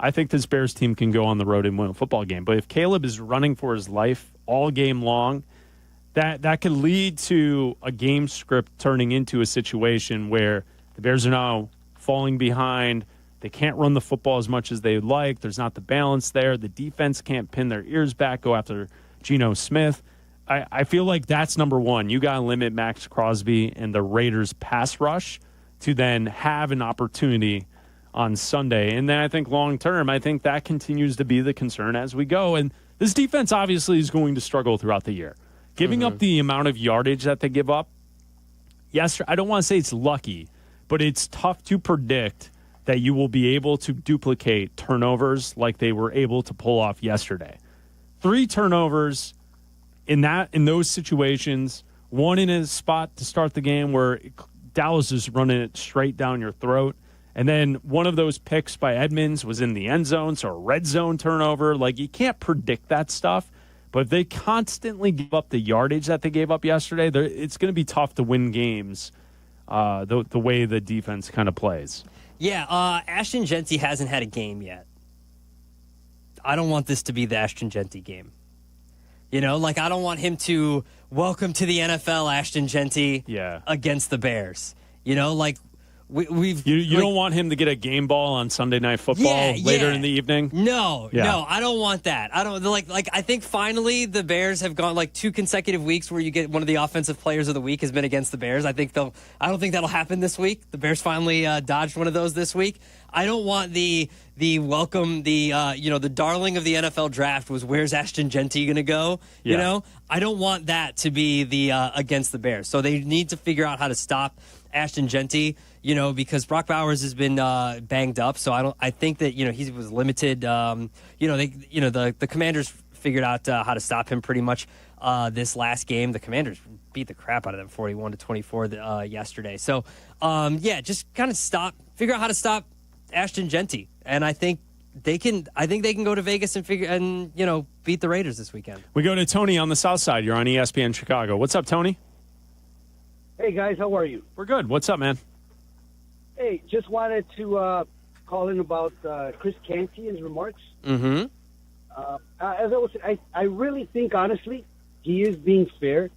I think this Bears team can go on the road and win a football game. But if Caleb is running for his life all game long, that could lead to a game script turning into a situation where the Bears are now falling behind. They can't run the football as much as they'd like. There's not the balance there. The defense can't pin their ears back, go after Geno Smith. I feel like that's number one. You got to limit Max Crosby and the Raiders' pass rush to then have an opportunity on Sunday. And then I think long-term, I think that continues to be the concern as we go. And this defense obviously is going to struggle throughout the year. Giving up the amount of yardage that they give up, yes, I don't want to say it's lucky, but it's tough to predict that you will be able to duplicate turnovers like they were able to pull off yesterday. 3 turnovers in those situations, one in a spot to start the game where Dallas is running it straight down your throat, and then one of those picks by Edmonds was in the end zone, so a red zone turnover. Like, you can't predict that stuff, but if they constantly give up the yardage that they gave up yesterday, it's going to be tough to win games the way the defense kind of plays. Yeah, Ashton Jeanty hasn't had a game yet. I don't want this to be the Ashton Jeanty game. I don't want him to welcome to the NFL Ashton Jeanty against the Bears. You don't want him to get a game ball on Sunday Night Football later in the evening? No, I don't want that. I don't I think finally the Bears have gone 2 consecutive weeks where you get one of the offensive players of the week has been against the Bears. I don't think that'll happen this week. The Bears finally dodged one of those this week. I don't want the welcome, the darling of the NFL draft was where's Ashton Jeanty going to go? I don't want that to be the against the Bears. So they need to figure out how to stop Ashton Jeanty, because Brock Bowers has been banged up. So I think that he was limited. The Commanders figured out how to stop him pretty much this last game. The Commanders beat the crap out of them 41-24 yesterday. So just kind of figure out how to stop Ashton Jeanty, and I think they can go to Vegas and beat the Raiders this weekend. We go to Tony on the South Side. You're on ESPN Chicago. What's up, Tony? Hey guys, how are you? We're good. What's up, man? Hey, just wanted to call in about Chris Canty's remarks. Mm-hmm. As I was saying, I really think honestly he is being fair.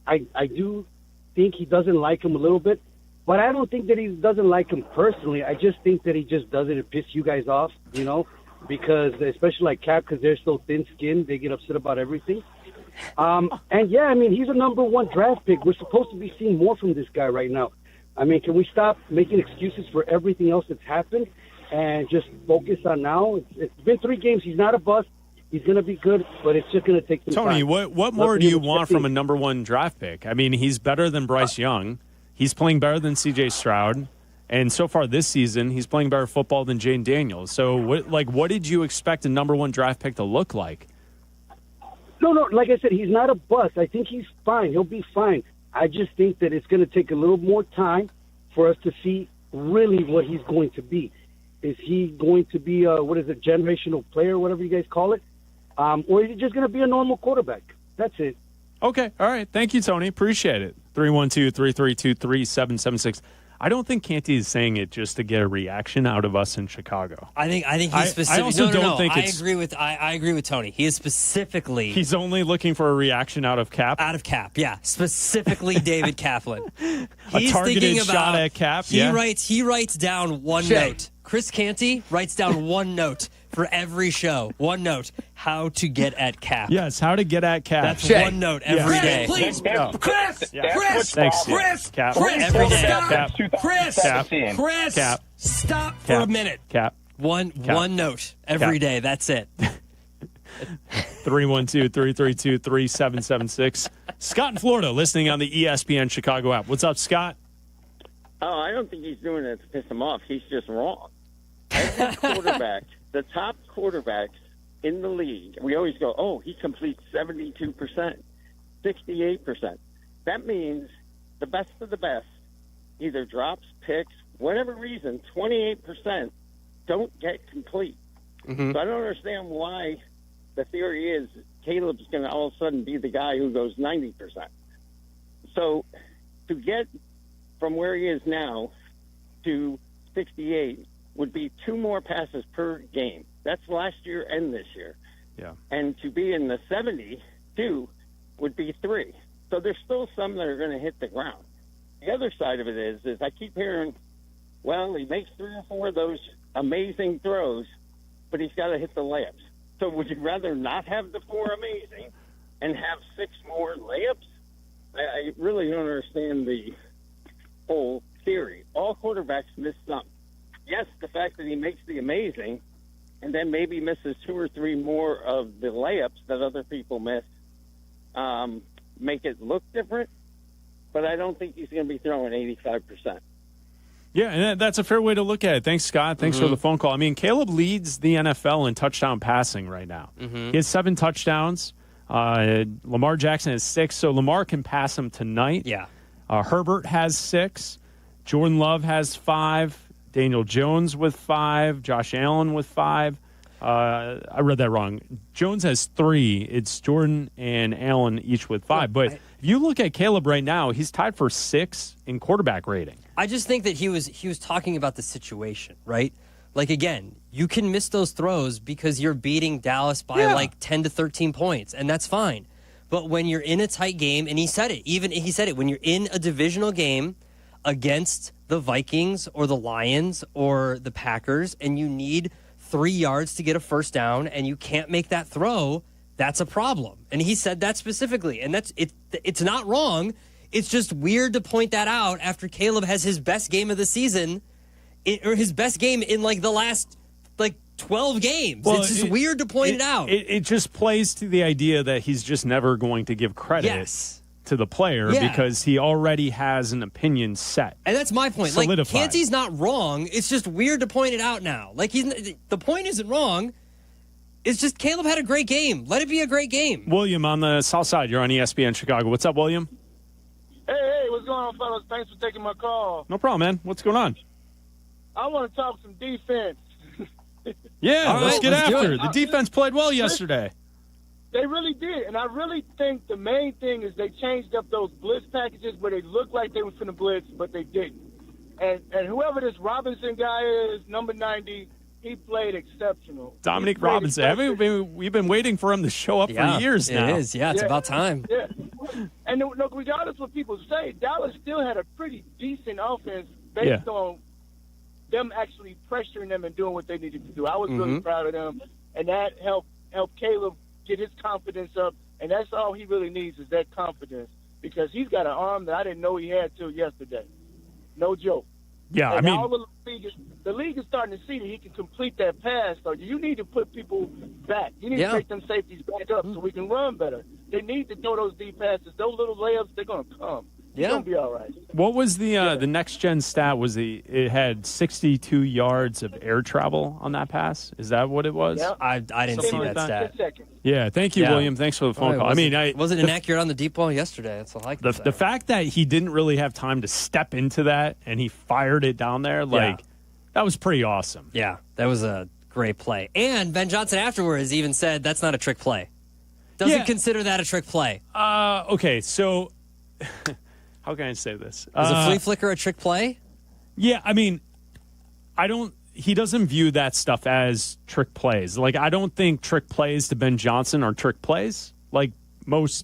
I do think he doesn't like him a little bit. But I don't think that he doesn't like him personally. I just think that he just does it to piss you guys off, because especially like Cap, because they're so thin-skinned, they get upset about everything. And he's a number 1 draft pick. We're supposed to be seeing more from this guy right now. I mean, can we stop making excuses for everything else that's happened and just focus on now? It's been 3 games. He's not a bust. He's going to be good, but it's just going to take some time. Tony, what more do you want from a number 1 draft pick? I mean, he's better than Bryce Young. He's playing better than C.J. Stroud. And so far this season, he's playing better football than Jaden Daniels. So, what did you expect a number 1 draft pick to look like? No, like I said, he's not a bust. I think he's fine. He'll be fine. I just think that it's going to take a little more time for us to see really what he's going to be. Is he going to be a generational player, whatever you guys call it? Or is he just going to be a normal quarterback? That's it. Okay. All right. Thank you, Tony. Appreciate it. 312-332-3776. I don't think Canty is saying it just to get a reaction out of us in Chicago. I think he's specific. I also don't think I agree with Tony. He is specifically. He's only looking for a reaction out of Cap. Out of Cap, yeah. Specifically, David Kaplan. He's a targeted shot at Cap. He writes down one note. Chris Canty writes down one note for every show. One note. How to get at Cap. Yes, how to get at Cap. That's one note every day. Please, Chris. Thanks, Cap. Chris, every day. Cap. Chris. Cap. Stop for a minute. Cap. One note every day. That's it. 312-332-3776. Scott in Florida, listening on the ESPN Chicago app. What's up, Scott? Oh, I don't think he's doing it to piss him off. He's just wrong. Every quarterback, the top quarterbacks in the league, we always go, oh, he completes 72%, 68%. That means the best of the best either drops, picks, whatever reason, 28% don't get complete. Mm-hmm. So I don't understand why the theory is Caleb's going to all of a sudden be the guy who goes 90%. So to get from where he is now to 68 would be 2 more passes per game. That's last year and this year. Yeah. And to be in the 72 would be 3. So there's still some that are going to hit the ground. The other side of it is I keep hearing, well, he makes 3 or 4 of those amazing throws, but he's got to hit the layups. So would you rather not have the 4 amazing and have 6 more layups? I really don't understand the whole theory. All quarterbacks miss some. Yes, the fact that he makes the amazing and then maybe misses 2 or 3 more of the layups that other people miss make it look different, but I don't think he's going to be throwing 85%. Yeah, and that's a fair way to look at it. Thanks, Scott. Thanks for the phone call. I mean, Caleb leads the NFL in touchdown passing right now. Mm-hmm. He has 7 touchdowns. Lamar Jackson has 6, so Lamar can pass him tonight. Yeah. Herbert has 6. Jordan Love has 5. Daniel Jones with 5. Josh Allen with 5. I read that wrong. Jones has 3. It's Jordan and Allen each with 5. But if you look at Caleb right now, he's tied for 6 in quarterback rating. I just think that he was talking about the situation, right? Like, again, you can miss those throws because you're beating Dallas by like 10 to 13 points, and that's fine. But when you're in a tight game, and he said it, when you're in a divisional game against the Vikings or the Lions or the Packers, and you need 3 yards to get a first down, and you can't make that throw, that's a problem. And he said that specifically, and it's not wrong. It's just weird to point that out after Caleb has his best game of the season, or his best game in like the last 12 games. Well, it's just weird to point it out. It just plays to the idea that he's just never going to give credit to the player because he already has an opinion set. And that's my point. Solidified. Like, Canty's not wrong. It's just weird to point it out now. Like, the point isn't wrong. It's just Caleb had a great game. Let it be a great game. William on the south side. You're on ESPN Chicago. What's up, William? Hey, what's going on, fellas? Thanks for taking my call. No problem, man. What's going on? I want to talk some defense. Yeah, let's get after it. The defense played well yesterday. They really did, and I really think the main thing is they changed up those blitz packages where they looked like they was finna blitz, but they didn't. And whoever this Robinson guy is, number 90, he played exceptional. Dominic Robinson. We've been waiting for him to show up for years now. It is. Yeah, it's about time. Yeah. And look, regardless of what people say, Dallas still had a pretty decent offense based on them actually pressuring them and doing what they needed to do. I was really proud of them, and that helped Caleb get his confidence up, and that's all he really needs is that confidence because he's got an arm that I didn't know he had till yesterday. No joke. Yeah, and I mean, all the league is starting to see that he can complete that pass. So you need to put people back. You need to take them safeties back up so we can run better. They need to throw those deep passes. Those little layups, they're going to come. It's going to be all right. What was the next gen stat? Was it had 62 yards of air travel on that pass? Is that what it was? Yeah. I didn't see that stat. Yeah, thank you, William. Thanks for the phone call. I wasn't inaccurate on the deep ball yesterday. That's all I can say. The fact that he didn't really have time to step into that and he fired it down there, that was pretty awesome. Yeah, that was a great play. And Ben Johnson afterwards even said that's not a trick play. Doesn't consider that a trick play. Okay, so how can I say this? Is a flea flicker a trick play? Yeah, I mean, he doesn't view that stuff as trick plays. Like, I don't think trick plays to Ben Johnson are trick plays. Here's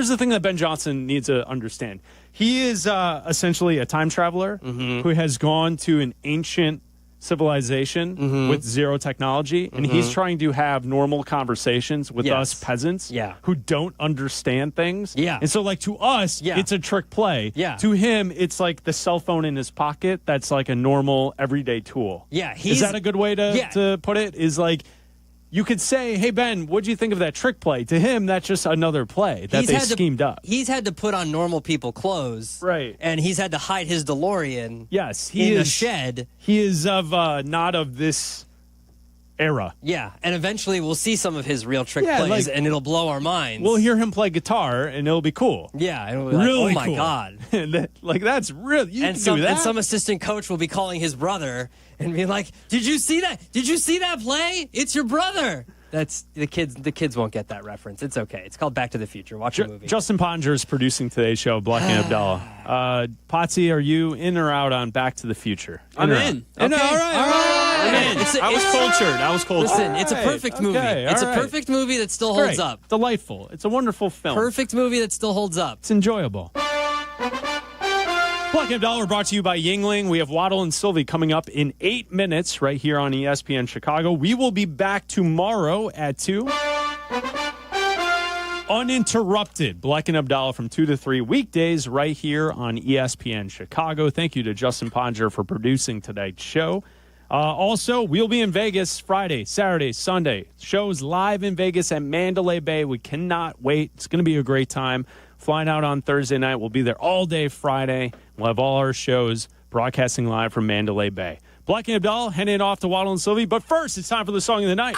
the thing that Ben Johnson needs to understand. He is essentially a time traveler who has gone to an ancient civilization with zero technology, and he's trying to have normal conversations with us peasants who don't understand things. Yeah. And so, to us, it's a trick play. Yeah. To him, it's like the cell phone in his pocket that's like a normal, everyday tool. Yeah. Is that a good way to put it? Is you could say, hey, Ben, what'd you think of that trick play? To him, that's just another play that they schemed up. He's had to put on normal people clothes. Right. And he's had to hide his DeLorean in a shed. He is not of this era. Yeah, and eventually we'll see some of his real trick plays, and it'll blow our minds. We'll hear him play guitar, and it'll be cool. Yeah, and we'll be really oh my cool. God. That's real. You can do that. And some assistant coach will be calling his brother and be like, "Did you see that? Did you see that play? It's your brother." That's the kids. The kids won't get that reference. It's okay. It's called Back to the Future. Watch a movie. Justin Ponger is producing today's show, Bleck Abdalla. Potsy, are you in or out on Back to the Future? I'm in. Okay. All right. I'm in. I was cultured. Listen, it's a perfect movie. It's a perfect movie that still holds up. Delightful. It's a wonderful film. Perfect movie that still holds up. It's enjoyable. Bleck Abdalla brought to you by Yuengling. We have Waddle and Silvy coming up in 8 minutes right here on ESPN Chicago. We will be back tomorrow at 2. Uninterrupted. Bleck and Abdalla from 2 to 3 weekdays right here on ESPN Chicago. Thank you to Justin Ponger for producing tonight's show. Also, we'll be in Vegas Friday, Saturday, Sunday. Shows live in Vegas at Mandalay Bay. We cannot wait. It's going to be a great time. Flying out on Thursday night. We'll be there all day Friday. We'll have all our shows broadcasting live from Mandalay Bay. Bleck and Abdalla heading off to Waddle and Silvy. But first, it's time for the song of the night.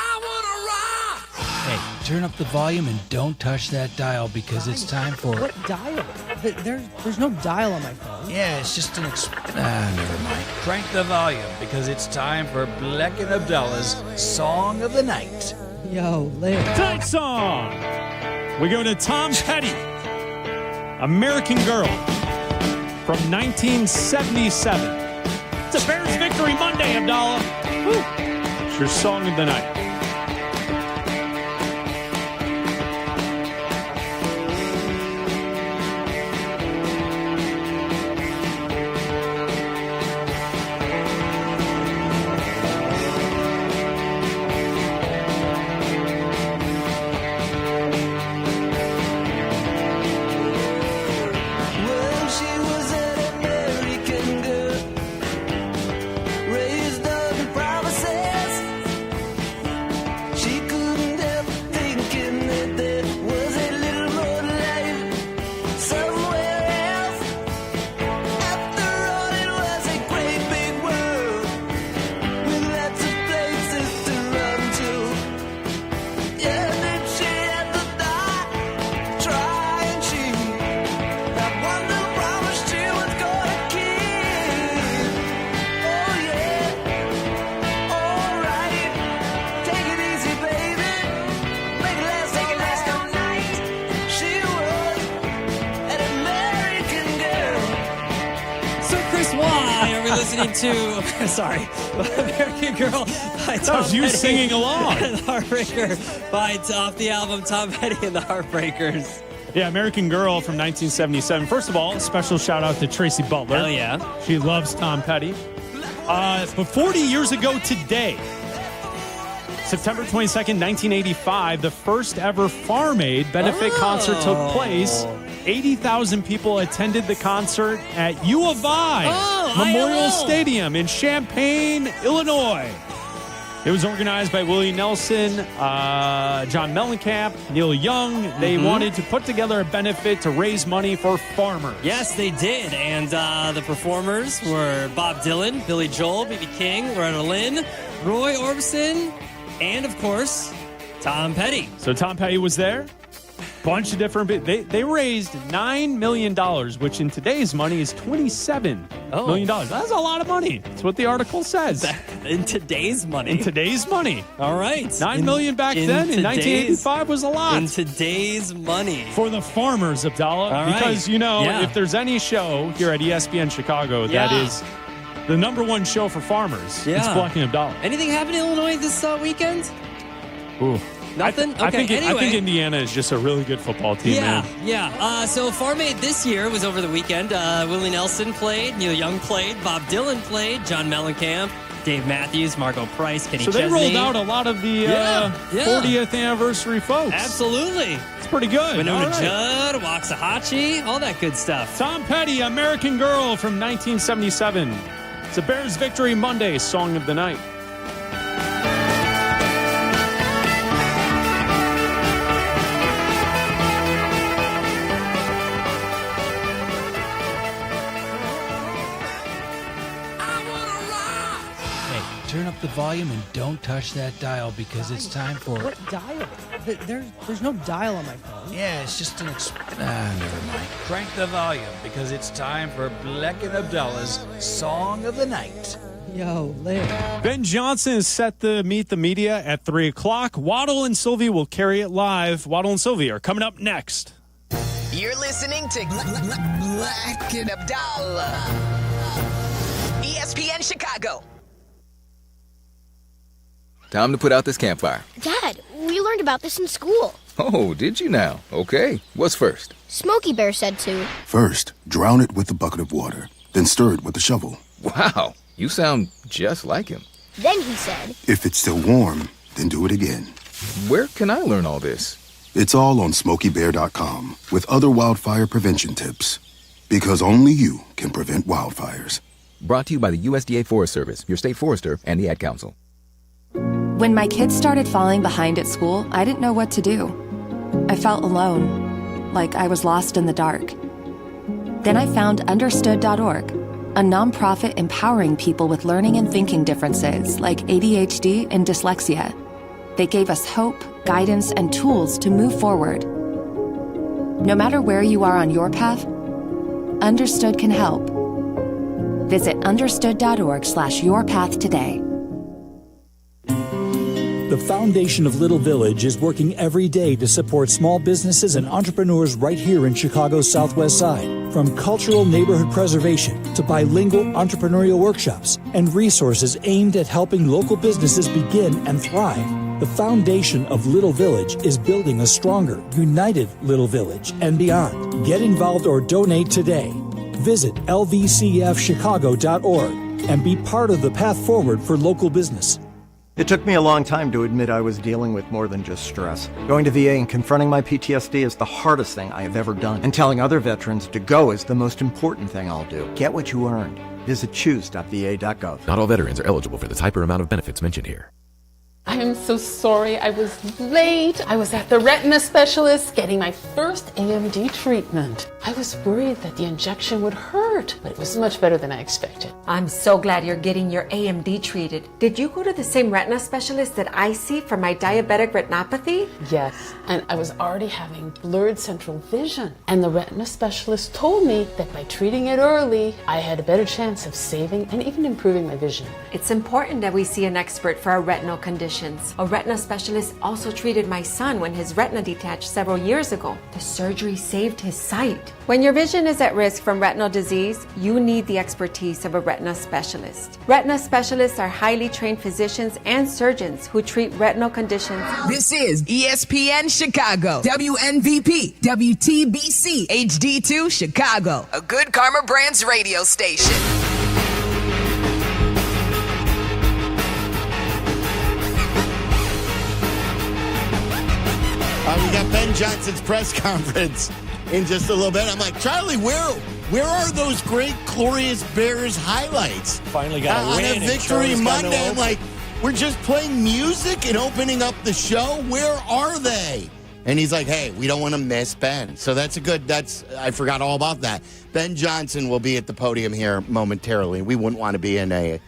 Hey, turn up the volume and don't touch that dial because it's time for... What dial? There's no dial on my phone. Yeah, it's just an... never mind. Crank the volume because it's time for Bleck and Abdalla's Song of the Night. Yo, Liz. Tonight's song. We go to Tom Petty. American Girl from 1977. It's a Bears victory Monday, Abdalla. Woo. It's your song of the night. American Girl by Tom That was you Petty singing along. and the Heartbreaker off the album Tom Petty and the Heartbreakers. Yeah, American Girl from 1977. First of all, special shout out to Tracy Butler. Hell yeah. She loves Tom Petty. But 40 years ago today, September 22nd, 1985, the first ever Farm Aid benefit concert took place 80,000 people attended the concert at U of I Memorial Stadium in Champaign, Illinois. It was organized by Willie Nelson, John Mellencamp, Neil Young. They wanted to put together a benefit to raise money for farmers. Yes, they did. And the performers were Bob Dylan, Billy Joel, B.B. King, Loretta Lynn, Roy Orbison, and, of course, Tom Petty. So Tom Petty was there. Bunch of different... They raised $9 million, which in today's money is $27 million. That's a lot of money. That's what the article says. In today's money? In today's money. All right. $9 million back then in 1985 was a lot. In today's money. For the farmers, Abdalla. All right. Because, if there's any show here at ESPN Chicago that is the number one show for farmers, it's Bleck and Abdalla. Anything happen in Illinois this weekend? Ooh. Nothing? I think Indiana is just a really good football team, man. Yeah. So Farm Aid this year was over the weekend. Willie Nelson played, Neil Young played, Bob Dylan played, John Mellencamp, Dave Matthews, Margot Price, Kenny Chesney. So they rolled out a lot of the 40th anniversary folks. Absolutely. It's pretty good. Winona Judd, Waxahachie, all that good stuff. Tom Petty, American Girl from 1977. It's a Bears Victory Monday song of the night. Turn up the volume and don't touch that dial because it's time for... What dial? There's no dial on my phone. Yeah, it's just an... never mind. Crank the volume because it's time for Bleck and Abdalla's Song of the Night. Yo, Liv. Ben Johnson is set to meet the media at 3 o'clock. Waddle and Silvy will carry it live. Waddle and Silvy are coming up next. You're listening to Bleck and Abdalla. ESPN Chicago. Time to put out this campfire. Dad, we learned about this in school. Oh, did you now? Okay. What's first? Smokey Bear said to. First, drown it with a bucket of water. Then stir it with a shovel. Wow, you sound just like him. Then he said. If it's still warm, then do it again. Where can I learn all this? It's all on SmokeyBear.com with other wildfire prevention tips. Because only you can prevent wildfires. Brought to you by the USDA Forest Service, your state forester, and the Ad Council. When my kids started falling behind at school, I didn't know what to do. I felt alone, like I was lost in the dark. Then I found Understood.org, a nonprofit empowering people with learning and thinking differences like ADHD and dyslexia. They gave us hope, guidance, and tools to move forward. No matter where you are on your path, Understood can help. Visit understood.org/yourpath today. The Foundation of Little Village is working every day to support small businesses and entrepreneurs right here in Chicago's Southwest Side. From cultural neighborhood preservation to bilingual entrepreneurial workshops and resources aimed at helping local businesses begin and thrive. The Foundation of Little Village is building a stronger, united Little Village and beyond. Get involved or donate today. Visit lvcfchicago.org and be part of the path forward for local business. It took me a long time to admit I was dealing with more than just stress. Going to VA and confronting my PTSD is the hardest thing I have ever done. And telling other veterans to go is the most important thing I'll do. Get what you earned. Visit choose.va.gov. Not all veterans are eligible for the type or amount of benefits mentioned here. I am so sorry I was late. I was at the retina specialist getting my first AMD treatment. I was worried that the injection would hurt, but it was much better than I expected. I'm so glad you're getting your AMD treated. Did you go to the same retina specialist that I see for my diabetic retinopathy? Yes, and I was already having blurred central vision. And the retina specialist told me that by treating it early, I had a better chance of saving and even improving my vision. It's important that we see an expert for our retinal conditions. A retina specialist also treated my son when his retina detached several years ago. The surgery saved his sight. When your vision is at risk from retinal disease, you need the expertise of a retina specialist. Retina specialists are highly trained physicians and surgeons who treat retinal conditions. This is ESPN Chicago, WNVP, WTBC, HD2 Chicago, a Good Karma Brands radio station. We got Ben Johnson's press conference in just a little bit. I'm like, Charlie, where are those great, glorious Bears highlights? Finally got a win. On a Victory Monday, I'm like, we're just playing music and opening up the show. Where are they? And he's like, hey, we don't want to miss Ben. So I forgot all about that. Ben Johnson will be at the podium here momentarily. We wouldn't want to be in a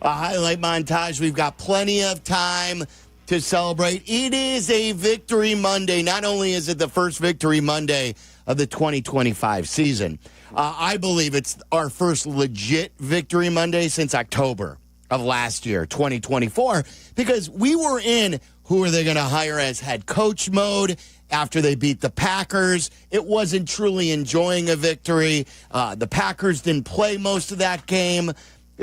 highlight montage. We've got plenty of time to celebrate. It is a Victory Monday. Not only is it the first Victory Monday of the 2025 season, I believe it's our first legit Victory Monday since October of last year, 2024, because we were in who are they going to hire as head coach mode after they beat the Packers. It wasn't truly enjoying a victory. The Packers didn't play most of that game.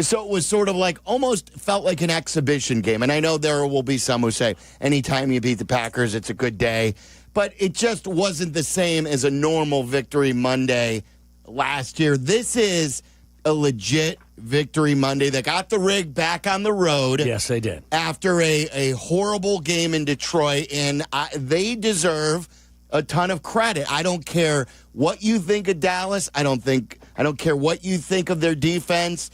So it was sort of like almost felt like an exhibition game. And I know there will be some who say anytime you beat the Packers, it's a good day. But it just wasn't the same as a normal Victory Monday last year. This is a legit Victory Monday. They got the rig back on the road. Yes, they did. After a horrible game in Detroit, and they deserve a ton of credit. I don't care what you think of Dallas. I don't care what you think of their defense.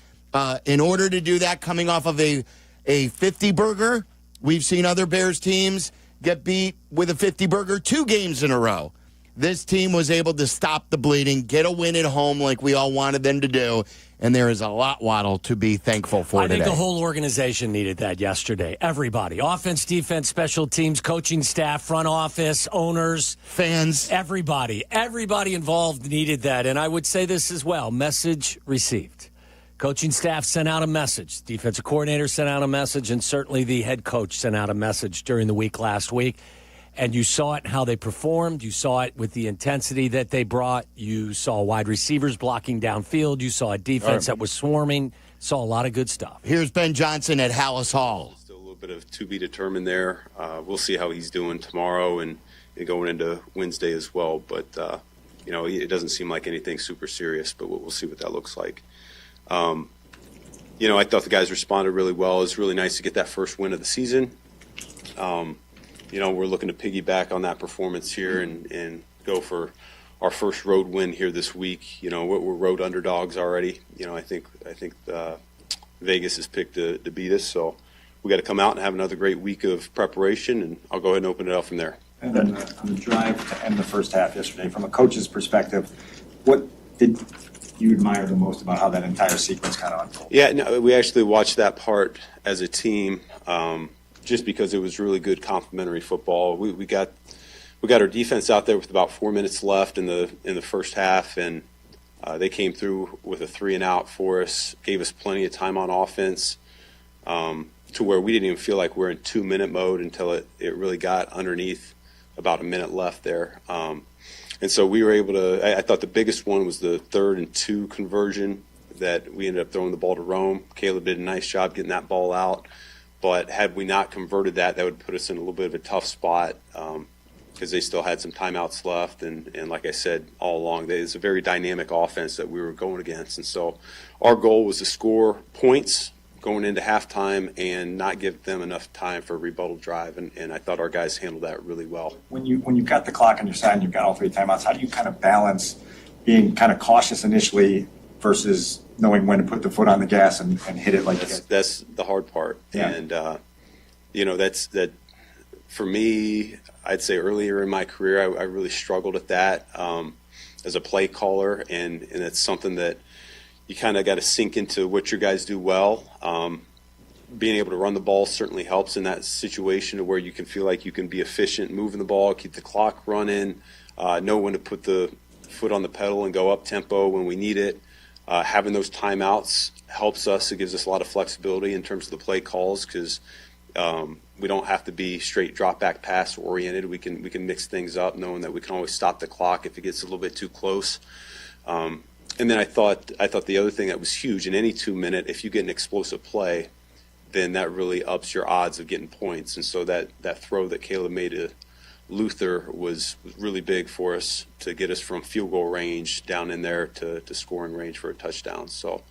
In order to do that, coming off of a 50-burger, we've seen other Bears teams get beat with a 50-burger 2 games in a row. This team was able to stop the bleeding, get a win at home like we all wanted them to do, and there is a lot, Waddle, to be thankful for today. I think the whole organization needed that yesterday. Everybody. Offense, defense, special teams, coaching staff, front office, owners. Fans. Everybody. Everybody involved needed that, and I would say this as well. Message received. Coaching staff sent out a message. Defensive coordinator sent out a message, and certainly the head coach sent out a message during the week last week. And you saw it in how they performed. You saw it with the intensity that they brought. You saw wide receivers blocking downfield. You saw a defense that was swarming. Saw a lot of good stuff. Here's Ben Johnson at Hallis Hall. Still a little bit of to be determined there. We'll see how he's doing tomorrow and going into Wednesday as well. But, it doesn't seem like anything super serious, but we'll see what that looks like. I thought the guys responded really well. It was really nice to get that first win of the season. We're looking to piggyback on that performance here and go for our first road win here this week. We're road underdogs already. I think Vegas has picked to beat us. So we got to come out and have another great week of preparation, and I'll go ahead and open it up from there. And then on the drive to end the first half yesterday, from a coach's perspective, what did you admire the most about how that entire sequence kind of unfolded? Yeah, no, we actually watched that part as a team. Just because it was really good complementary football. We got our defense out there with about 4 minutes left in the first half, and they came through with a 3-and-out for us, gave us plenty of time on offense to where we didn't even feel like we're in 2-minute mode until it really got underneath about a minute left there. And so we were able to – I thought the biggest one was the 3rd and 2 conversion that we ended up throwing the ball to Rome. Caleb did a nice job getting that ball out. But had we not converted that would put us in a little bit of a tough spot because they still had some timeouts left. And like I said all along, it's a very dynamic offense that we were going against. And so our goal was to score points going into halftime and not give them enough time for a rebuttal drive. And I thought our guys handled that really well. When you've got the clock on your side and you've got all 3 timeouts, how do you kind of balance being kind of cautious initially versus knowing when to put the foot on the gas and hit it like that? That's the hard part. Yeah. And, that's for me, I'd say earlier in my career, I really struggled at that as a play caller. And it's something that you kind of got to sink into what your guys do well. Being able to run the ball certainly helps in that situation to where you can feel like you can be efficient, moving the ball, keep the clock running, know when to put the foot on the pedal and go up tempo when we need it. Having those timeouts helps us. It gives us a lot of flexibility in terms of the play calls because we don't have to be straight drop back pass oriented. We can mix things up, knowing that we can always stop the clock if it gets a little bit too close. And then I thought the other thing that was huge in any 2-minute, if you get an explosive play, then that really ups your odds of getting points. And so that throw that Caleb made to Luther was really big for us to get us from field goal range down in there to scoring range for a touchdown. So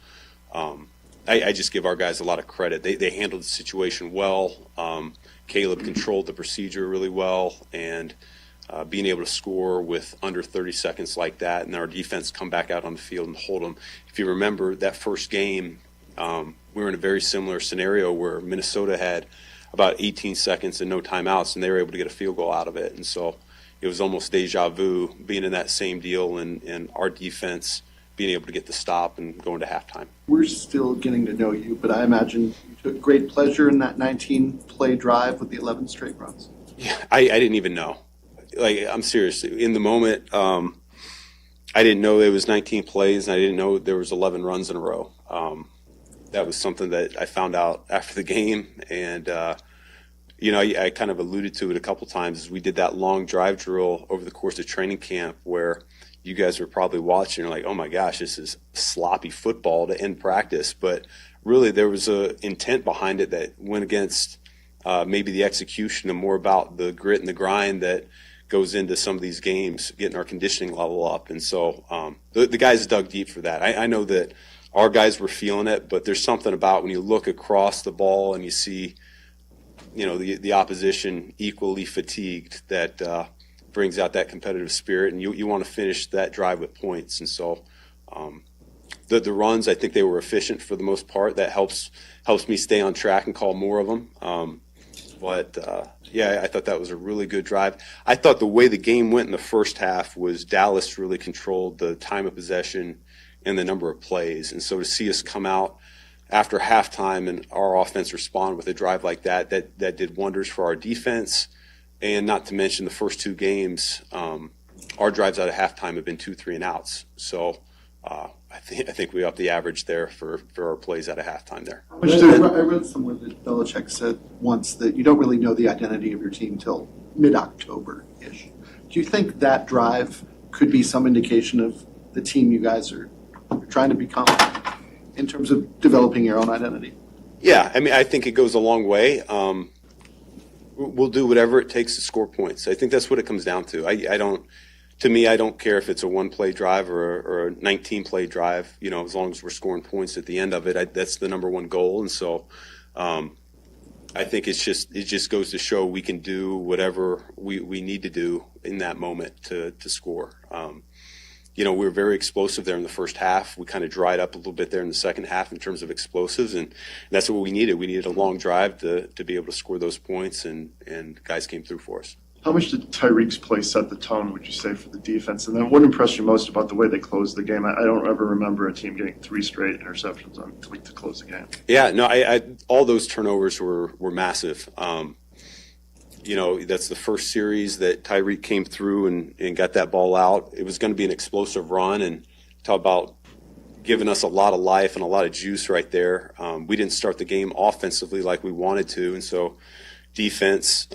I just give our guys a lot of credit. They handled the situation well. Caleb controlled the procedure really well, and being able to score with under 30 seconds like that, and our defense come back out on the field and hold them. If you remember that first game, we were in a very similar scenario where Minnesota had about 18 seconds and no timeouts, and they were able to get a field goal out of it. And so it was almost deja vu being in that same deal, and our defense being able to get the stop and go into halftime. We're still getting to know you, but I imagine you took great pleasure in that 19-play drive with the 11 straight runs. Yeah, I didn't even know. Like, I'm serious. In the moment, I didn't know there was 19 plays, and I didn't know there was 11 runs in a row. That was something that I found out after the game, and I kind of alluded to it a couple times. We did that long drive drill over the course of training camp where you guys were probably watching and like, oh my gosh, this is sloppy football to end practice. But really there was a intent behind it that went against maybe the execution and more about the grit and the grind that goes into some of these games, getting our conditioning level up. And so the guys dug deep for that. I know that our guys were feeling it, but there's something about when you look across the ball and you see, the opposition equally fatigued that brings out that competitive spirit, and you want to finish that drive with points. And so the runs, I think they were efficient for the most part. That helps me stay on track and call more of them. I thought that was a really good drive. I thought the way the game went in the first half was Dallas really controlled the time of possession and the number of plays. And so to see us come out after halftime and our offense respond with a drive like that did wonders for our defense. And not to mention the first two games, our drives out of halftime have been 2 3 and outs. So I think we upped the average there for our plays out of halftime there. I read somewhere that Belichick said once that you don't really know the identity of your team till mid-October-ish. Do you think that drive could be some indication of the team you guys are trying to become in terms of developing your own identity? Yeah, I mean, I think it goes a long way. We'll do whatever it takes to score points. I think that's what it comes down to. I don't care if it's a 1-play drive or a 19-play drive, as long as we're scoring points at the end of it. That's the number one goal. And so I think it just goes to show we can do whatever we need to do in that moment to score. We were very explosive there in the first half. We kind of dried up a little bit there in the second half in terms of explosives, and that's what we needed. We needed a long drive to be able to score those points, and guys came through for us. How much did Tyreek's play set the tone, would you say, for the defense? And then what impressed you most about the way they closed the game? I don't ever remember a team getting 3 straight interceptions to close the game. Yeah, no, all those turnovers were massive. That's the first series that Tyreek came through and got that ball out. It was going to be an explosive run, and talk about giving us a lot of life and a lot of juice right there. We didn't start the game offensively like we wanted to, and so defense,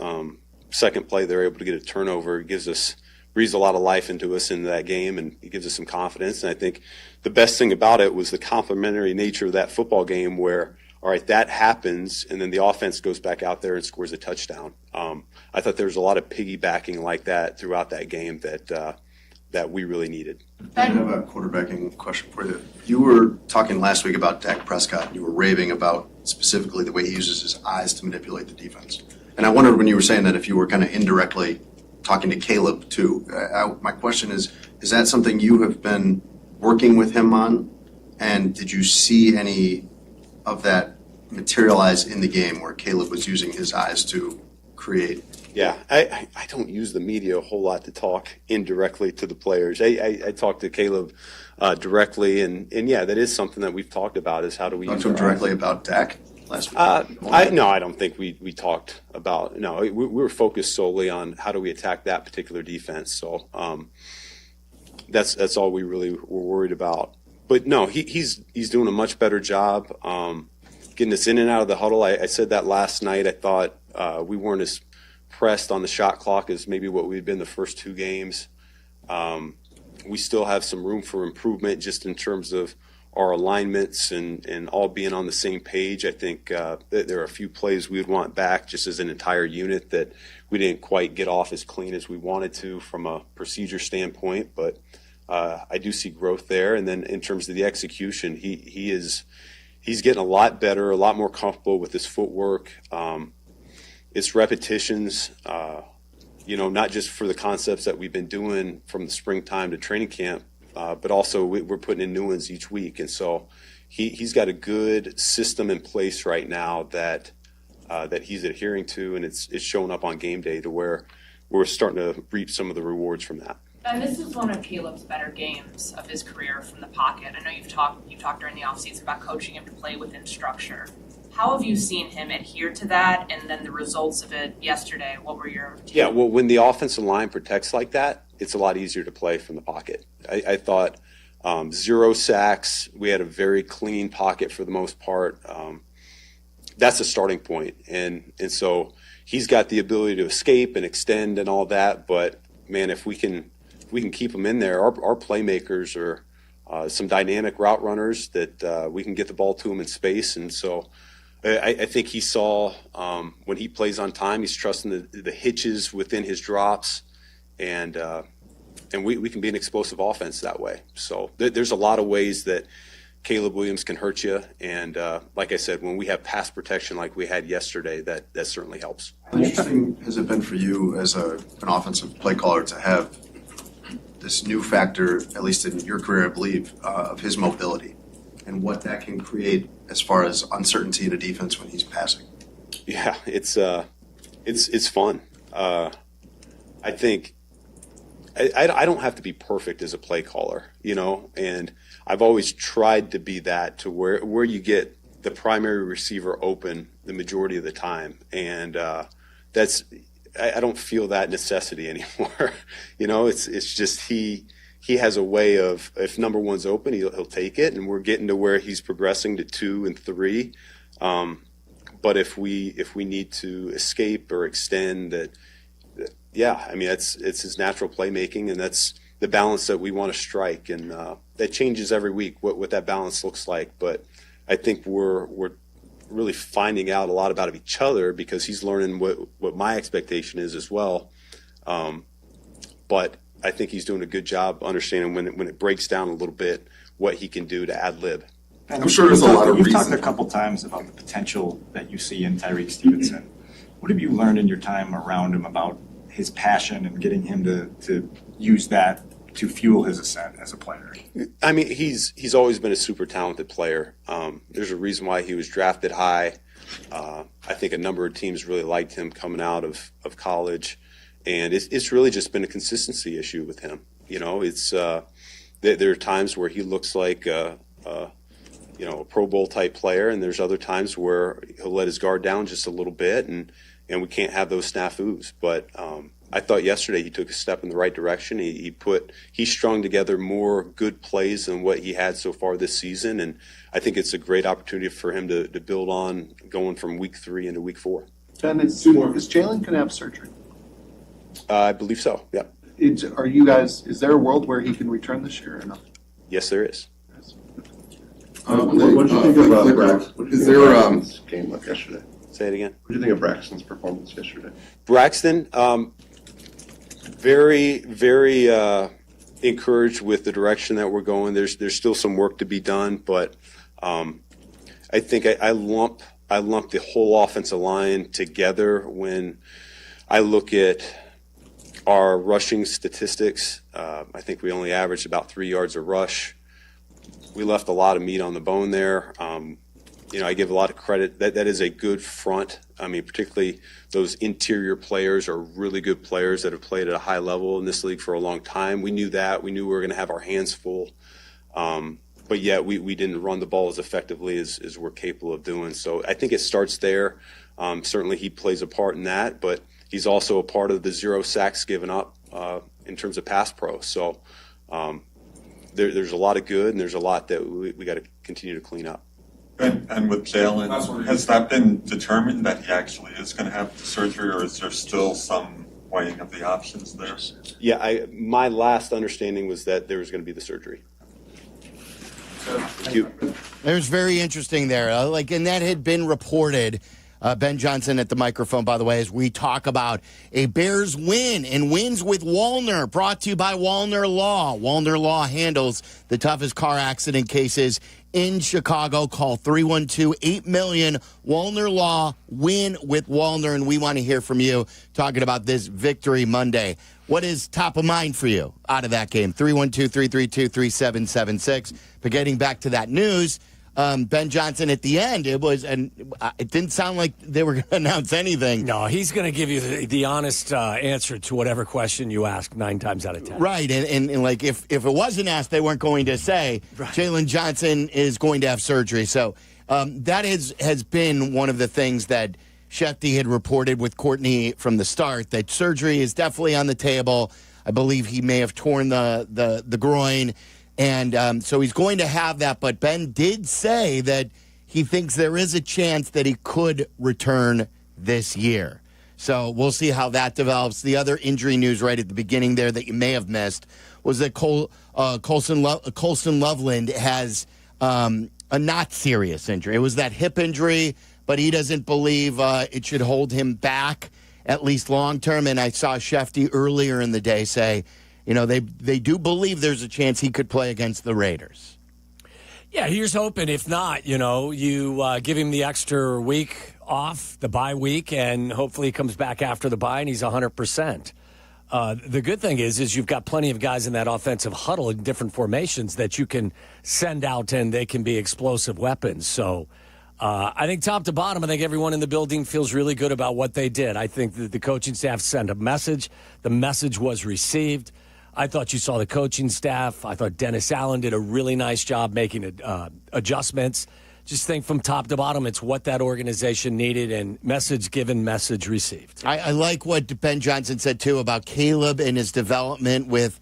second play, they're able to get a turnover. It breathes a lot of life into that game, and it gives us some confidence. And I think the best thing about it was the complementary nature of that football game where, all right, that happens, and then the offense goes back out there and scores a touchdown. I thought there was a lot of piggybacking like that throughout that game that we really needed. I have a quarterbacking question for you. You were talking last week about Dak Prescott, and you were raving about specifically the way he uses his eyes to manipulate the defense. And I wondered when you were saying that if you were kind of indirectly talking to Caleb too. My question is that something you have been working with him on? And did you see any of that materialize in the game where Caleb was using his eyes to create? Yeah, I don't use the media a whole lot to talk indirectly to the players. I talk to Caleb directly, and yeah, that is something that we've talked about is how do we talk to him directly about Dak last week? I don't think we talked about. No, we were focused solely on how do we attack that particular defense. So that's all we really were worried about. But no, he's doing a much better job getting us in and out of the huddle. I said that last night. I thought we weren't as pressed on the shot clock as maybe what we'd been the first 2 games. We still have some room for improvement just in terms of our alignments and all being on the same page. I think that there are a few plays we would want back just as an entire unit that we didn't quite get off as clean as we wanted to from a procedure standpoint. But I do see growth there. And then in terms of the execution, he's getting a lot better, a lot more comfortable with his footwork. It's repetitions. not just for the concepts that we've been doing from the springtime to training camp, but also we're putting in new ones each week. And so he's got a good system in place right now that he's adhering to, and it's showing up on game day to where we're starting to reap some of the rewards from that. And this is one of Caleb's better games of his career from the pocket. I know you've talked during the offseason about coaching him to play within structure. How have you seen him adhere to that, and then the results of it yesterday? What were your takes? Yeah, well, when the offensive line protects like that, it's a lot easier to play from the pocket. I thought 0 sacks. We had a very clean pocket for the most part. That's a starting point, and so he's got the ability to escape and extend and all that. But man, if we can keep him in there, our playmakers are some dynamic route runners that we can get the ball to him in space, and so. I think he saw when he plays on time, he's trusting the hitches within his drops, and we can be an explosive offense that way. So there's a lot of ways that Caleb Williams can hurt you, and like I said, when we have pass protection like we had yesterday, that certainly helps. How interesting has it been for you as an offensive play caller to have this new factor, at least in your career, I believe, of his mobility and what that can create as far as uncertainty in a defense when he's passing? Yeah, it's fun. I think I don't have to be perfect as a play caller, and I've always tried to be that to where you get the primary receiver open the majority of the time, and I don't feel that necessity anymore. It's just he has a way of, if number one's open, he'll take it, and we're getting to where he's progressing to 2 and 3. But if we need to escape or extend, it's his natural playmaking, and that's the balance that we want to strike, and that changes every week what that balance looks like. But I think we're really finding out a lot about each other because he's learning what my expectation is as well. But I think he's doing a good job understanding when it breaks down a little bit what he can do to ad lib. And I'm sure there's a lot of reasons. You've talked a couple times about the potential that you see in Tyreek Stevenson. What have you learned in your time around him about his passion and getting him to use that to fuel his ascent as a player? I mean, he's always been a super talented player. There's a reason why he was drafted high. I think a number of teams really liked him coming out of college. And it's really just been a consistency issue with him. There are times where he looks like a Pro Bowl type player, and there's other times where he'll let his guard down just a little bit, and we can't have those snafus. But I thought yesterday he took a step in the right direction. He strung together more good plays than what he had so far this season, and I think it's a great opportunity for him to build on going from week 3 into week 4. Ben, is Jalen going to have surgery? I believe so, yeah. Is there a world where he can return this year or not? Yes, there is. What did you think about Braxton? Is there a game like yesterday? Say it again. What do you think of Braxton's performance yesterday? Braxton, very, very encouraged with the direction that we're going. There's still some work to be done, but I think I lump the whole offensive line together when I look at our rushing statistics. I think we only averaged about 3 yards a rush. We left a lot of meat on the bone there. I give a lot of credit. That is a good front. I mean, particularly those interior players are really good players that have played at a high level in this league for a long time. We knew that. We knew we were going to have our hands full. But yet we didn't run the ball as effectively as we're capable of doing. So I think it starts there. Certainly he plays a part in that, but he's also a part of the 0 sacks given up in terms of pass pro. So there's a lot of good, and there's a lot that we got to continue to clean up. And with Jalen, has that been determined that he actually is going to have the surgery, or is there still some weighing of the options there? Yeah, my last understanding was that there was going to be the surgery. Thank you. It was very interesting there. And that had been reported. Ben Johnson at the microphone, by the way, as we talk about a Bears win and wins with Wallner, brought to you by Wallner Law. Wallner Law handles the toughest car accident cases in Chicago. Call 312-8000000. Wallner Law, win with Wallner, and we want to hear from you talking about this victory Monday. What is top of mind for you out of that game? 312-332-3776. But getting back to that news, Ben Johnson at the end, it didn't sound like they were going to announce anything. No, he's going to give you the honest answer to whatever question you ask 9 times out of 10. Right, and like if it wasn't asked, they weren't going to say Jalen Johnson is going to have surgery. So that has been one of the things that Shefty had reported with Courtney from the start, that surgery is definitely on the table. I believe he may have torn the groin. And so he's going to have that. But Ben did say that he thinks there is a chance that he could return this year. So we'll see how that develops. The other injury news right at the beginning there that you may have missed was that Colson Loveland has a not serious injury. It was that hip injury, but he doesn't believe it should hold him back, at least long term. And I saw Shefty earlier in the day say, they do believe there's a chance he could play against the Raiders. Yeah, here's hoping. If not, you give him the extra week off, the bye week, and hopefully he comes back after the bye and he's 100%. The good thing is you've got plenty of guys in that offensive huddle in different formations that you can send out, and they can be explosive weapons. So I think top to bottom, I think everyone in the building feels really good about what they did. I think that the coaching staff sent a message. The message was received. I thought you saw the coaching staff. I thought Dennis Allen did a really nice job making adjustments. Just think from top to bottom, it's what that organization needed, and message given, message received. I like what Ben Johnson said, too, about Caleb and his development with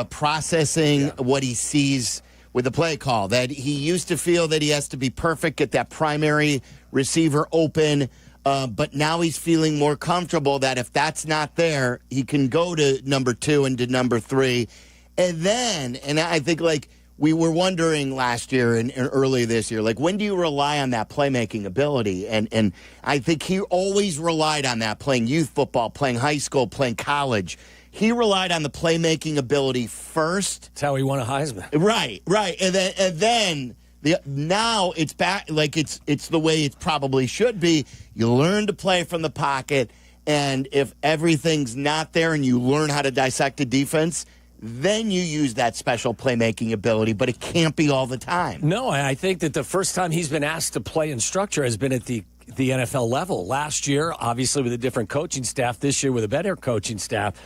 processing what he sees with the play call, that he used to feel that he has to be perfect, get that primary receiver open, but now he's feeling more comfortable that if that's not there, he can go to number 2 and to number 3. And I think, we were wondering last year and earlier this year, when do you rely on that playmaking ability? And I think he always relied on that, playing youth football, playing high school, playing college. He relied on the playmaking ability first. That's how he won a Heisman. Right. And then now it's back, it's the way it probably should be. You learn to play from the pocket, and if everything's not there and you learn how to dissect a defense, then you use that special playmaking ability, but it can't be all the time. No, I think that the first time he's been asked to play in structure has been at the NFL level. Last year, obviously with a different coaching staff, this year with a better coaching staff.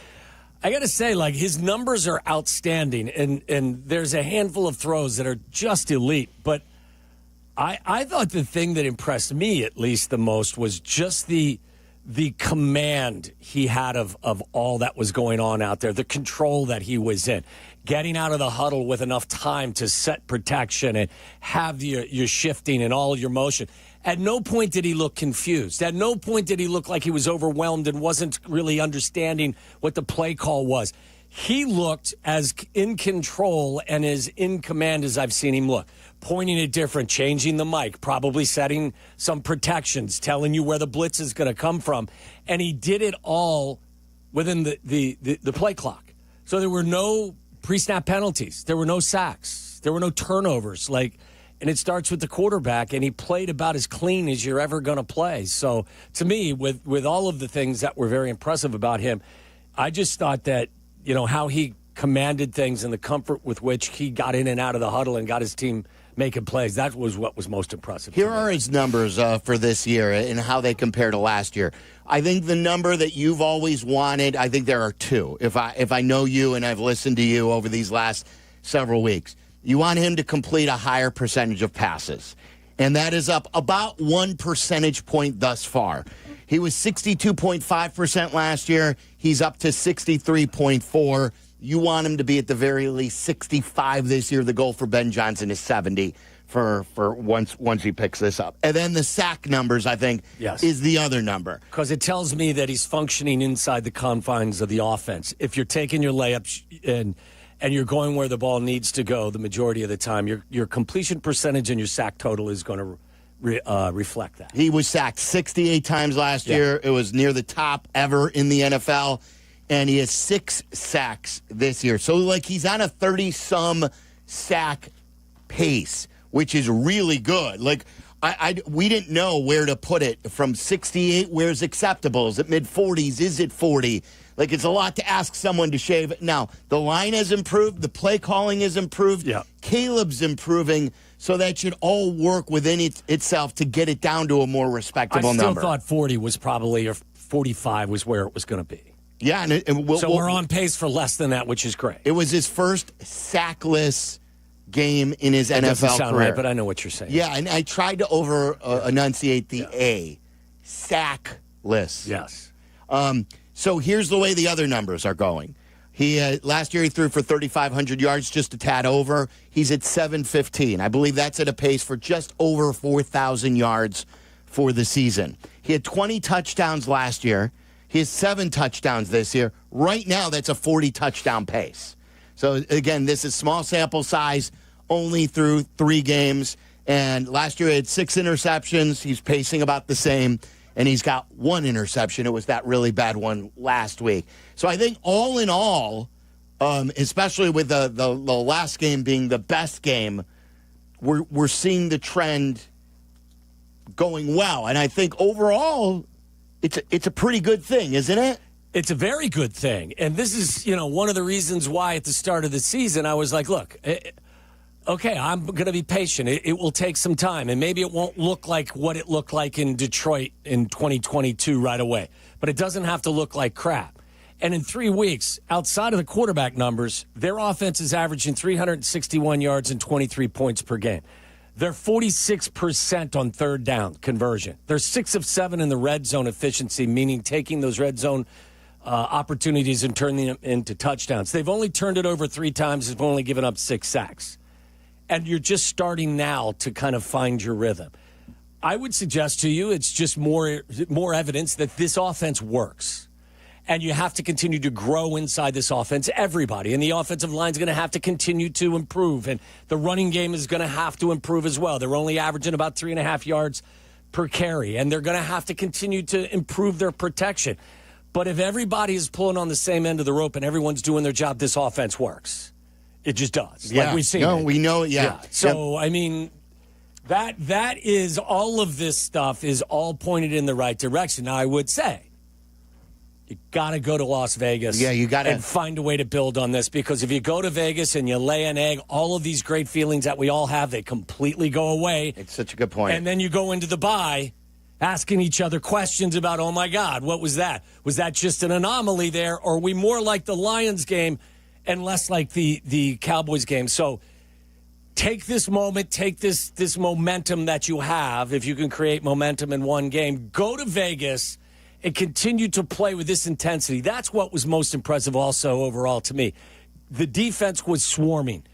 I got to say, his numbers are outstanding, and there's a handful of throws that are just elite. But I thought the thing that impressed me, at least the most, was just the command he had of all that was going on out there, the control that he was in, getting out of the huddle with enough time to set protection and have your shifting and all your motion. At no point did he look confused. At no point did he look like he was overwhelmed and wasn't really understanding what the play call was. He looked as in control and as in command as I've seen him look. Pointing it different, changing the mic, probably setting some protections, telling you where the blitz is going to come from. And he did it all within the play clock. So there were no pre-snap penalties. There were no sacks. There were no turnovers. And it starts with the quarterback, and he played about as clean as you're ever going to play. So to me, with all of the things that were very impressive about him, I just thought that, how he commanded things and the comfort with which he got in and out of the huddle and got his team making plays, that was what was most impressive. Here are his numbers for this year and how they compare to last year. I think the number that you've always wanted, I think there are 2. If I know you and I've listened to you over these last several weeks, you want him to complete a higher percentage of passes. And that is up about 1 percentage point thus far. He was 62.5% last year. He's up to 63.4%. You want him to be at the very least 65 this year. The goal for Ben Johnson is 70 for once he picks this up. And then the sack numbers, I think, is the other number. Because it tells me that he's functioning inside the confines of the offense. If you're taking your layups and you're going where the ball needs to go the majority of the time, your completion percentage and your sack total is going to reflect that. He was sacked 68 times last year. It was near the top ever in the NFL. And he has 6 sacks this year. So, like, he's on a 30-some sack pace, which is really good. Like, we didn't know where to put it. From 68, where's acceptable? Is it mid-40s? Is it 40? Like, it's a lot to ask someone to shave it. Now, the line has improved. The play calling has improved. Yeah. Caleb's improving. So that should all work within itself to get it down to a more respectable number. I still thought 40 was probably, or 45 was where it was going to be. Yeah, and we're on pace for less than that, which is great. It was his first sackless game in his That NFL doesn't sound career. right, but I know what you're saying. Yeah, and I tried to enunciate the A, sackless. Yes. So here's the way the other numbers are going. Last year he threw for 3,500 yards, just a tad over. He's at 715. I believe that's at a pace for just over 4,000 yards for the season. He had 20 touchdowns last year. He has 7 touchdowns this year. Right now, that's a 40-touchdown pace. So, again, this is small sample size, only through 3 games. And last year he had 6 interceptions. He's pacing about the same. And he's got 1 interception. It was that really bad one last week. So I think all in all, especially with the last game being the best game, we're seeing the trend going well. And I think overall, it's a pretty good thing, isn't it? It's a very good thing. And this is, one of the reasons why at the start of the season I was like, look, okay, I'm going to be patient. It will take some time, and maybe it won't look like what it looked like in Detroit in 2022 right away. But it doesn't have to look like crap. And in 3 weeks, outside of the quarterback numbers, their offense is averaging 361 yards and 23 points per game. They're 46% on third down conversion. They're 6 of 7 in the red zone efficiency, meaning taking those red zone opportunities and turning them into touchdowns. They've only turned it over 3 times. They've only given up 6 sacks. And you're just starting now to kind of find your rhythm. I would suggest to you it's just more evidence that this offense works. And you have to continue to grow inside this offense, everybody. And the offensive line is going to have to continue to improve. And the running game is going to have to improve as well. They're only averaging about 3.5 yards per carry. And they're going to have to continue to improve their protection. But if everybody is pulling on the same end of the rope and everyone's doing their job, this offense works. It just does. Yeah. Like we've seen. No, it. we know it, yeah. So, Yep. I mean, that is all of this stuff is all pointed in the right direction. Now, I would say, you got to go to Las Vegas. Yeah, you got to. And find a way to build on this, because if you go to Vegas and you lay an egg, all of these great feelings that we all have, they completely go away. It's such a good point. And then you go into the bye asking each other questions about, oh, my God, what was that? Was that just an anomaly there? Or are we more like the Lions game and less like the Cowboys game? So take this moment, take this momentum that you have, if you can create momentum in one game, go to Vegas and continue to play with this intensity. That's what was most impressive also overall to me. The defense was swarming.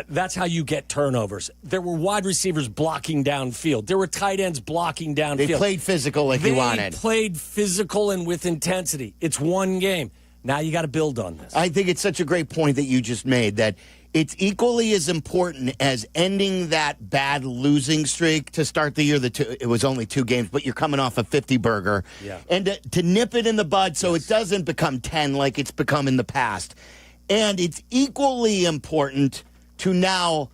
That's how you get turnovers. There were wide receivers blocking downfield. There were tight ends blocking downfield. They played physical like you wanted. They played physical and with intensity. It's one game. Now you got to build on this. I think it's such a great point that you just made, that it's equally as important as ending that bad losing streak to start the year. It was only 2 games, but you're coming off a 50-burger. Yeah. And to nip it in the bud so it doesn't become 10 like it's become in the past. And it's equally important to now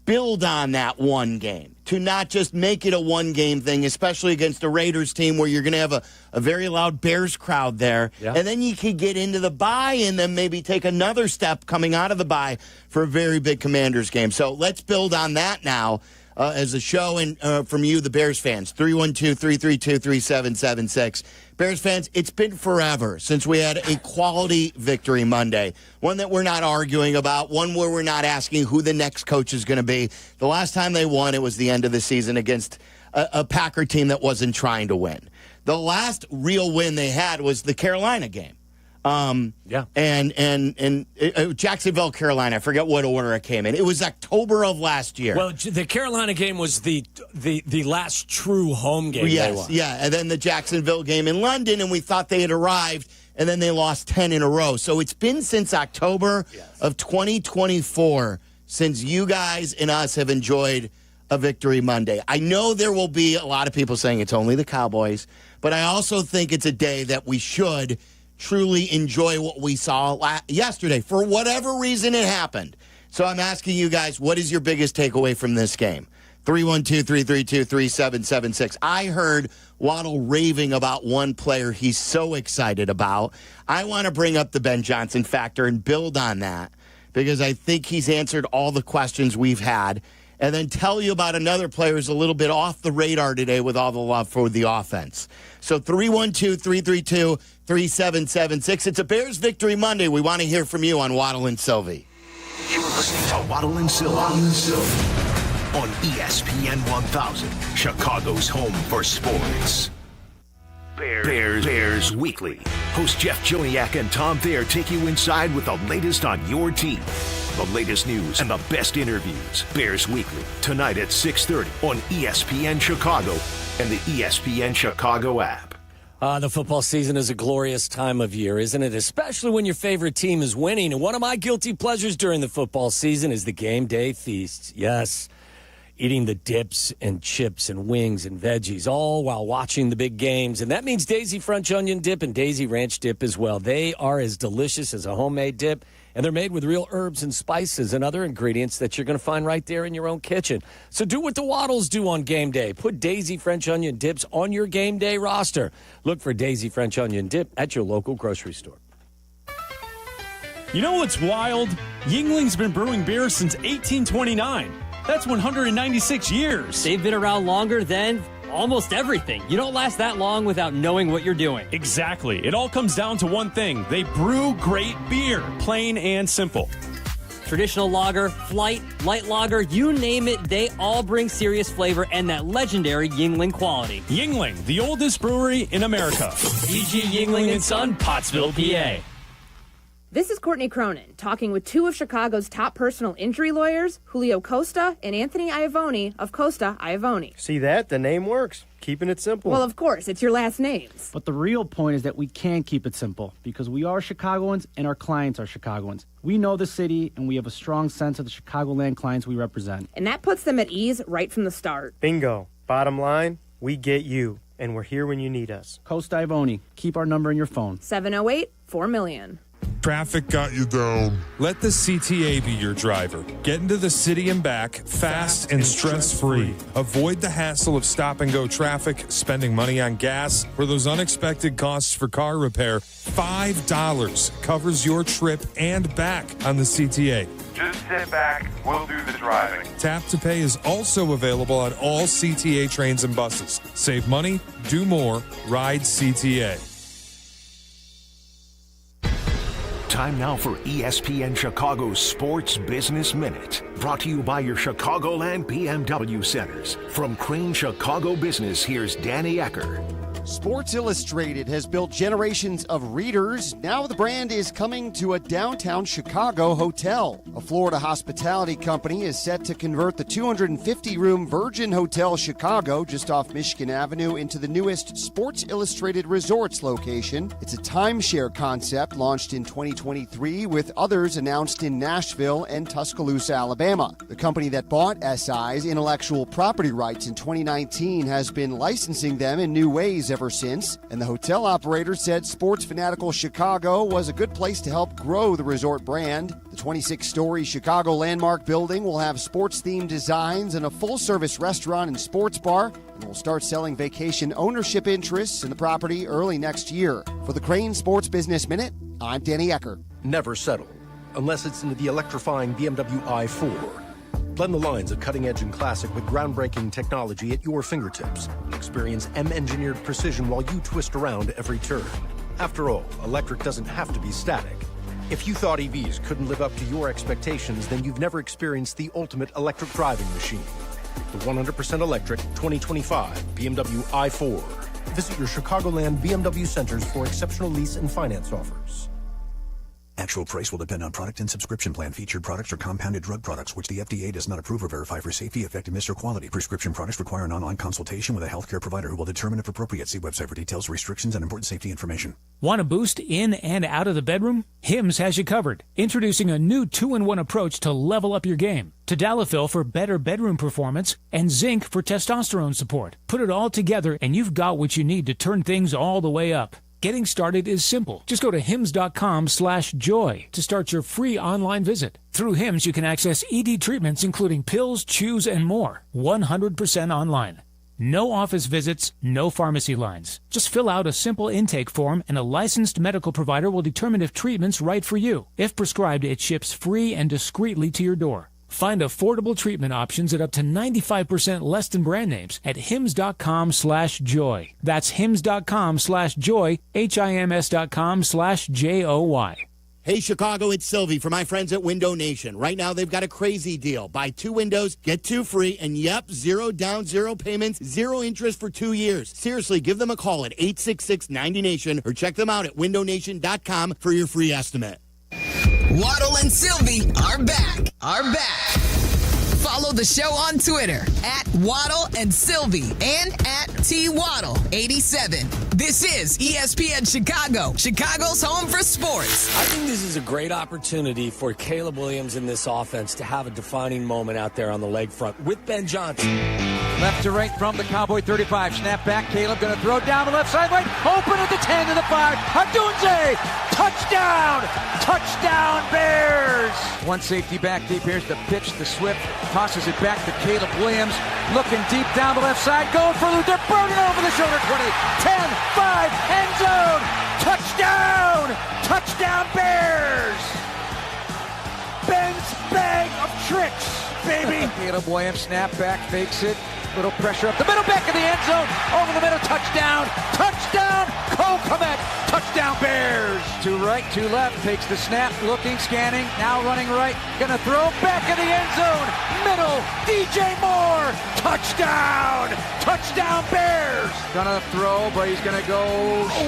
build on that one game, to not just make it a one-game thing, especially against a Raiders team where you're going to have a very loud Bears crowd there. Yeah. And then you could get into the bye and then maybe take another step coming out of the bye for a very big Commanders game. So let's build on that now as a show, and from you, the Bears fans, 312-332-3776. Bears fans, it's been forever since we had a quality victory Monday, one that we're not arguing about, one where we're not asking who the next coach is going to be. The last time they won, it was the end of the season against a Packer team that wasn't trying to win. The last real win they had was the Carolina game. And Jacksonville, Carolina. I forget what order it came in. It was October of last year. Well, the Carolina game was the last true home game. Yes, they won. yeah. And then the Jacksonville game in London, and we thought they had arrived, and then they lost 10 in a row. So it's been since October of 2024 since you guys and us have enjoyed a Victory Monday. I know there will be a lot of people saying it's only the Cowboys, but I also think it's a day that we should truly enjoy what we saw yesterday. For whatever reason it happened. So I'm asking you guys, what is your biggest takeaway from this game? 312-332-3776. I heard Waddle raving about one player he's so excited about. I want to bring up the Ben Johnson factor and build on that because I think he's answered all the questions we've had, and then tell you about another player who's a little bit off the radar today with all the love for the offense. So 312-332-3776. It's a Bears Victory Monday. We want to hear from you on Waddle and Silvy. You're listening to Waddle and Silvy on ESPN 1000, Chicago's home for sports. Bears Weekly. Host Jeff Joniak and Tom Thayer take you inside with the latest on your team. The latest news and the best interviews. Bears Weekly, tonight at 6:30 on ESPN Chicago and the ESPN Chicago app. The football season is a glorious time of year, isn't it? Especially when your favorite team is winning. And one of my guilty pleasures during the football season is the game day feasts. Yes, eating the dips and chips and wings and veggies, all while watching the big games. And that means Daisy French onion dip and Daisy ranch dip as well. They are as delicious as a homemade dip, and they're made with real herbs and spices and other ingredients that you're going to find right there in your own kitchen. So do what the Waddles do on game day. Put Daisy French onion dips on your game day roster. Look for Daisy French onion dip at your local grocery store. You know what's wild? Yuengling's been brewing beer since 1829. That's 196 years. They've been around longer than almost everything. You don't last that long without knowing what you're doing. Exactly. It all comes down to one thing. They brew great beer, plain and simple. Traditional lager, flight, light lager, you name it, they all bring serious flavor and that legendary Yuengling quality. Yuengling, the oldest brewery in America. E.G. Yuengling and Son, Pottsville, PA. This is Courtney Cronin, talking with two of Chicago's top personal injury lawyers, Julio Costa and Anthony Iavone of Costa Iavone. See that? The name works. Keeping it simple. Well, of course, it's your last names. But the real point is that we can keep it simple because we are Chicagoans and our clients are Chicagoans. We know the city and we have a strong sense of the Chicagoland clients we represent. And that puts them at ease right from the start. Bingo. Bottom line, we get you, and we're here when you need us. Costa Iavone. Keep our number in your phone. 708-4million. Traffic got you down. Let the CTA be your driver. Get into the city and back fast and stress-free. Avoid the hassle of stop-and-go traffic, spending money on gas, or those unexpected costs for car repair. $5 covers your trip and back on the CTA. Just sit back, we'll do the driving. Tap to Pay is also available on all CTA trains and buses. Save money, do more, ride CTA. Time now for ESPN Chicago's Sports Business Minute. Brought to you by your Chicagoland BMW centers. From Crane Chicago Business, here's Danny Ecker. Sports Illustrated has built generations of readers. Now the brand is coming to a downtown Chicago hotel. A Florida hospitality company is set to convert the 250-room Virgin Hotel Chicago just off Michigan Avenue into the newest Sports Illustrated Resorts location. It's a timeshare concept launched in 2023 with others announced in Nashville and Tuscaloosa, Alabama. The company that bought SI's intellectual property rights in 2019 has been licensing them in new ways ever since, and the hotel operator said Sports Fanatical Chicago was a good place to help grow the resort brand. The 26-story Chicago Landmark building will have sports-themed designs and a full-service restaurant and sports bar, and will start selling vacation ownership interests in the property early next year. For the Crane Sports Business Minute, I'm Danny Ecker. Never settle, unless it's into the electrifying BMW i4. Blend the lines of cutting-edge and classic with groundbreaking technology at your fingertips. Experience M-engineered precision while you twist around every turn. After all, electric doesn't have to be static. If you thought EVs couldn't live up to your expectations, then you've never experienced the ultimate electric driving machine. The 100% electric 2025 BMW i4. Visit your Chicagoland BMW centers for exceptional lease and finance offers. Actual price will depend on product and subscription plan. Featured products are compounded drug products, which the FDA does not approve or verify for safety, effectiveness, or quality. Prescription products require an online consultation with a healthcare provider who will determine if appropriate. See website for details, restrictions, and important safety information. Want a boost in and out of the bedroom? Hims has you covered. Introducing a new 2-in-1 approach to level up your game. Tadalafil for better bedroom performance and zinc for testosterone support. Put it all together and you've got what you need to turn things all the way up. Getting started is simple. Just go to hims.com/joy to start your free online visit. Through Hims, you can access ED treatments including pills, chews, and more. 100% online. No office visits, no pharmacy lines. Just fill out a simple intake form and a licensed medical provider will determine if treatment's right for you. If prescribed, it ships free and discreetly to your door. Find affordable treatment options at up to 95% less than brand names at hims.com/joy. That's hims.com/joy, HIMS.com/JOY. Hey, Chicago, it's Silvy for my friends at Window Nation. Right now, they've got a crazy deal. Buy 2 windows, get 2 free, and yep, 0 down, 0 payments, 0 interest for 2 years. Seriously, give them a call at 866-90Nation or check them out at windownation.com for your free estimate. Waddle and Silvy are back. Follow the show on Twitter at Waddle and Silvy and at TWaddle87. This is ESPN Chicago, Chicago's home for sports. I think this is a great opportunity for Caleb Williams in this offense to have a defining moment out there on the leg front with Ben Johnson. Left to right from the Cowboy 35. Snap back. Caleb going to throw down the left side. Right. Open at the 10 to the 5. Adunze. Touchdown. Touchdown Bears. One safety back deep. Here's the pitch. The Swift tosses it back to Caleb Williams. Looking deep down the left side. Going for the they're burning over the shoulder. 20, 10, 5, end zone. Touchdown. Touchdown Bears. Ben's bag of tricks, baby. Caleb Williams, snap back, fakes it. Little pressure up the middle, back of the end zone. Over the middle, touchdown. Touchdown, Cole Kmet. Touchdown Bears. To right, to left, takes the snap, looking, scanning, now running right. Gonna throw back in the end zone. Middle, DJ Moore. Touchdown. Touchdown Bears. Gonna throw, but he's gonna go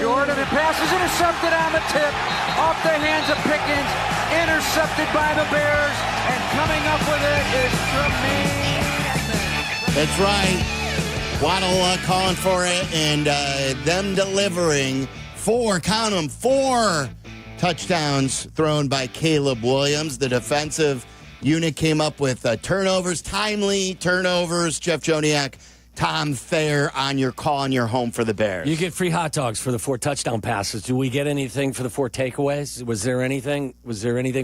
short, and the pass is intercepted on the tip. Off the hands of Pickens. Intercepted by the Bears, and coming up with it is Tremaine. That's right. Waddle calling for it, and them delivering 4 touchdowns thrown by Caleb Williams. The defensive unit came up with turnovers, timely turnovers. Jeff Joniak, Tom Thayer on your call on your home for the Bears. You get free hot dogs for the 4 touchdown passes. Do we get anything for the 4 takeaways? Was there anything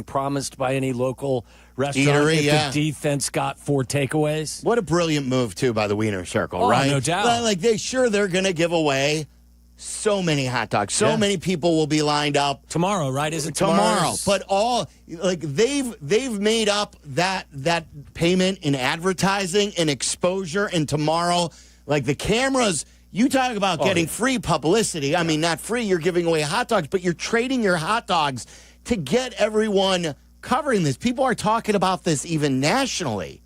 promised by any local restaurant Eatery, if yeah. the defense got 4 takeaways? What a brilliant move, too, by the Wiener Circle, Oh, right? no doubt. Like, they're going to give away so many hot dogs. So many people will be lined up. Tomorrow, right? Is it tomorrow? But they've made up that payment in advertising and exposure, and tomorrow, like the cameras, you talk about getting free publicity. I mean, not free, you're giving away hot dogs, but you're trading your hot dogs to get everyone covering this. People are talking about this even nationally.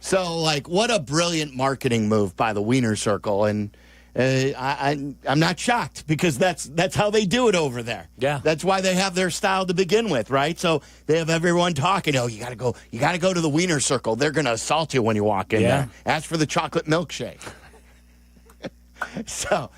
So, like, what a brilliant marketing move by the Wiener Circle, and I'm not shocked because that's how they do it over there. Yeah, that's why they have their style to begin with, right? So they have everyone talking. Oh, you got to go to the Wiener Circle. They're going to assault you when you walk in there. Ask for the chocolate milkshake. So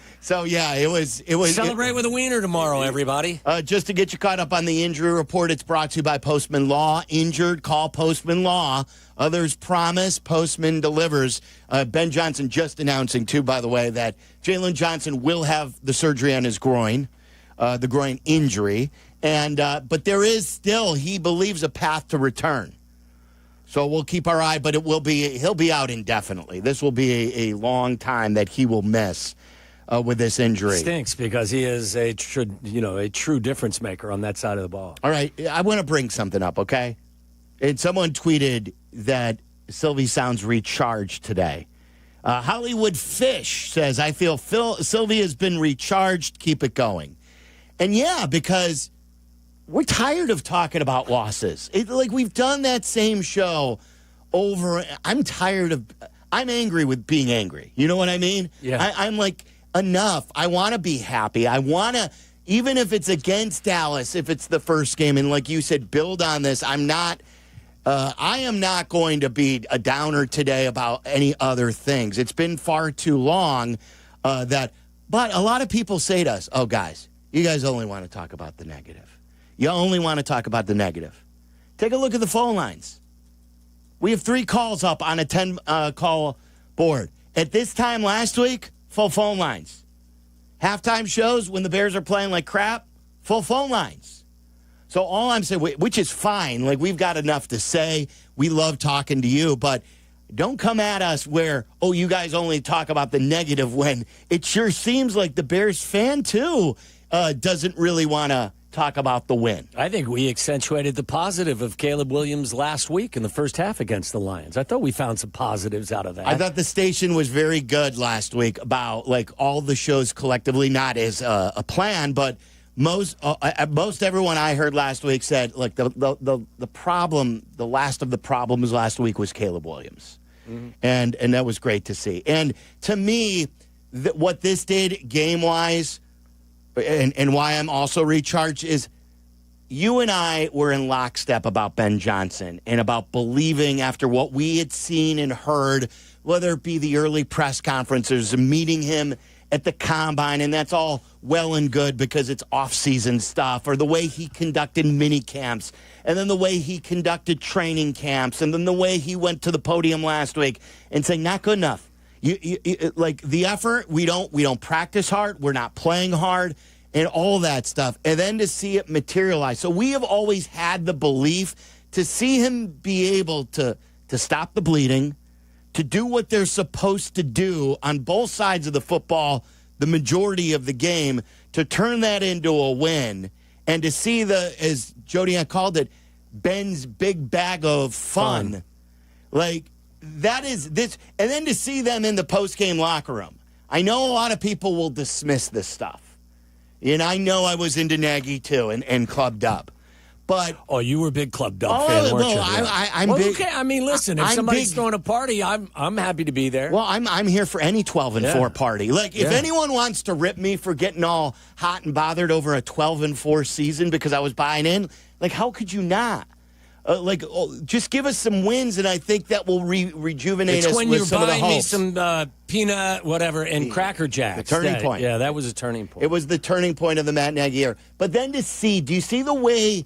yeah, it was. Celebrate with a wiener tomorrow, everybody. Just to get you caught up on the injury report, it's brought to you by Postman Law. Injured, call Postman Law. Others promise, Postman delivers. Ben Johnson just announcing, too, by the way, that Jalen Johnson will have the surgery on his groin, the groin injury. But there is still, he believes, a path to return. So we'll keep our eye, but he'll be out indefinitely. This will be a long time that he will miss with this injury. Stinks because he is a true difference maker on that side of the ball. All right, I want to bring something up, okay? And someone tweeted that Silvy sounds recharged today. Hollywood Fish says, I feel Silvy has been recharged. Keep it going. And yeah, because we're tired of talking about losses. We've done that same show over. I'm angry with being angry. You know what I mean? Yeah. I'm like, enough. I want to be happy. I want to even if it's against Dallas, if it's the first game, and like you said, build on this. I am not going to be a downer today about any other things. It's been far too long but a lot of people say to us, oh, guys, you guys only want to talk about the negative. You only want to talk about the negative. Take a look at the phone lines. We have 3 calls up on a 10-call board. At this time last week, full phone lines. Halftime shows when the Bears are playing like crap, full phone lines. So all I'm saying, which is fine, like we've got enough to say. We love talking to you, but don't come at us where, oh, you guys only talk about the negative when it sure seems like the Bears fan, too, doesn't really want to talk about the win. I think we accentuated the positive of Caleb Williams last week in the first half against the Lions. I thought we found some positives out of that. I thought the station was very good last week about like all the shows collectively, not as a plan, but most everyone I heard last week said like the problem, the last of the problems last week was Caleb Williams. Mm-hmm. And that was great to see. And to me, what this did game-wise and why I'm also recharged is you and I were in lockstep about Ben Johnson and about believing after what we had seen and heard, whether it be the early press conferences and meeting him at the combine, and that's all well and good because it's off-season stuff, or the way he conducted mini camps, and then the way he conducted training camps, and then the way he went to the podium last week and saying, not good enough. You like the effort, we don't practice hard, we're not playing hard, and all that stuff. And then to see it materialize. So we have always had the belief to see him be able to stop the bleeding, to do what they're supposed to do on both sides of the football, the majority of the game, to turn that into a win, and to see as Jody called it, Ben's big bag of fun. Like, that is this, and then to see them in the post-game locker room. I know a lot of people will dismiss this stuff. And I know I was into Nagy, too, and clubbed up. But you were a big Club Dub fan, weren't you? I'm big. Okay. I mean, listen, if somebody's throwing a party, I'm happy to be there. Well, I'm here for any 12-4 party. Like, if anyone wants to rip me for getting all hot and bothered over a 12-4 season because I was buying in, like, how could you not? Just give us some wins, and I think that will rejuvenate us with some of the hopes. It's when you're buying me some peanut, whatever, and Cracker Jacks. The turning point. Yeah, that was a turning point. It was the turning point of the Matt Nagy year. But then to see, do you see the way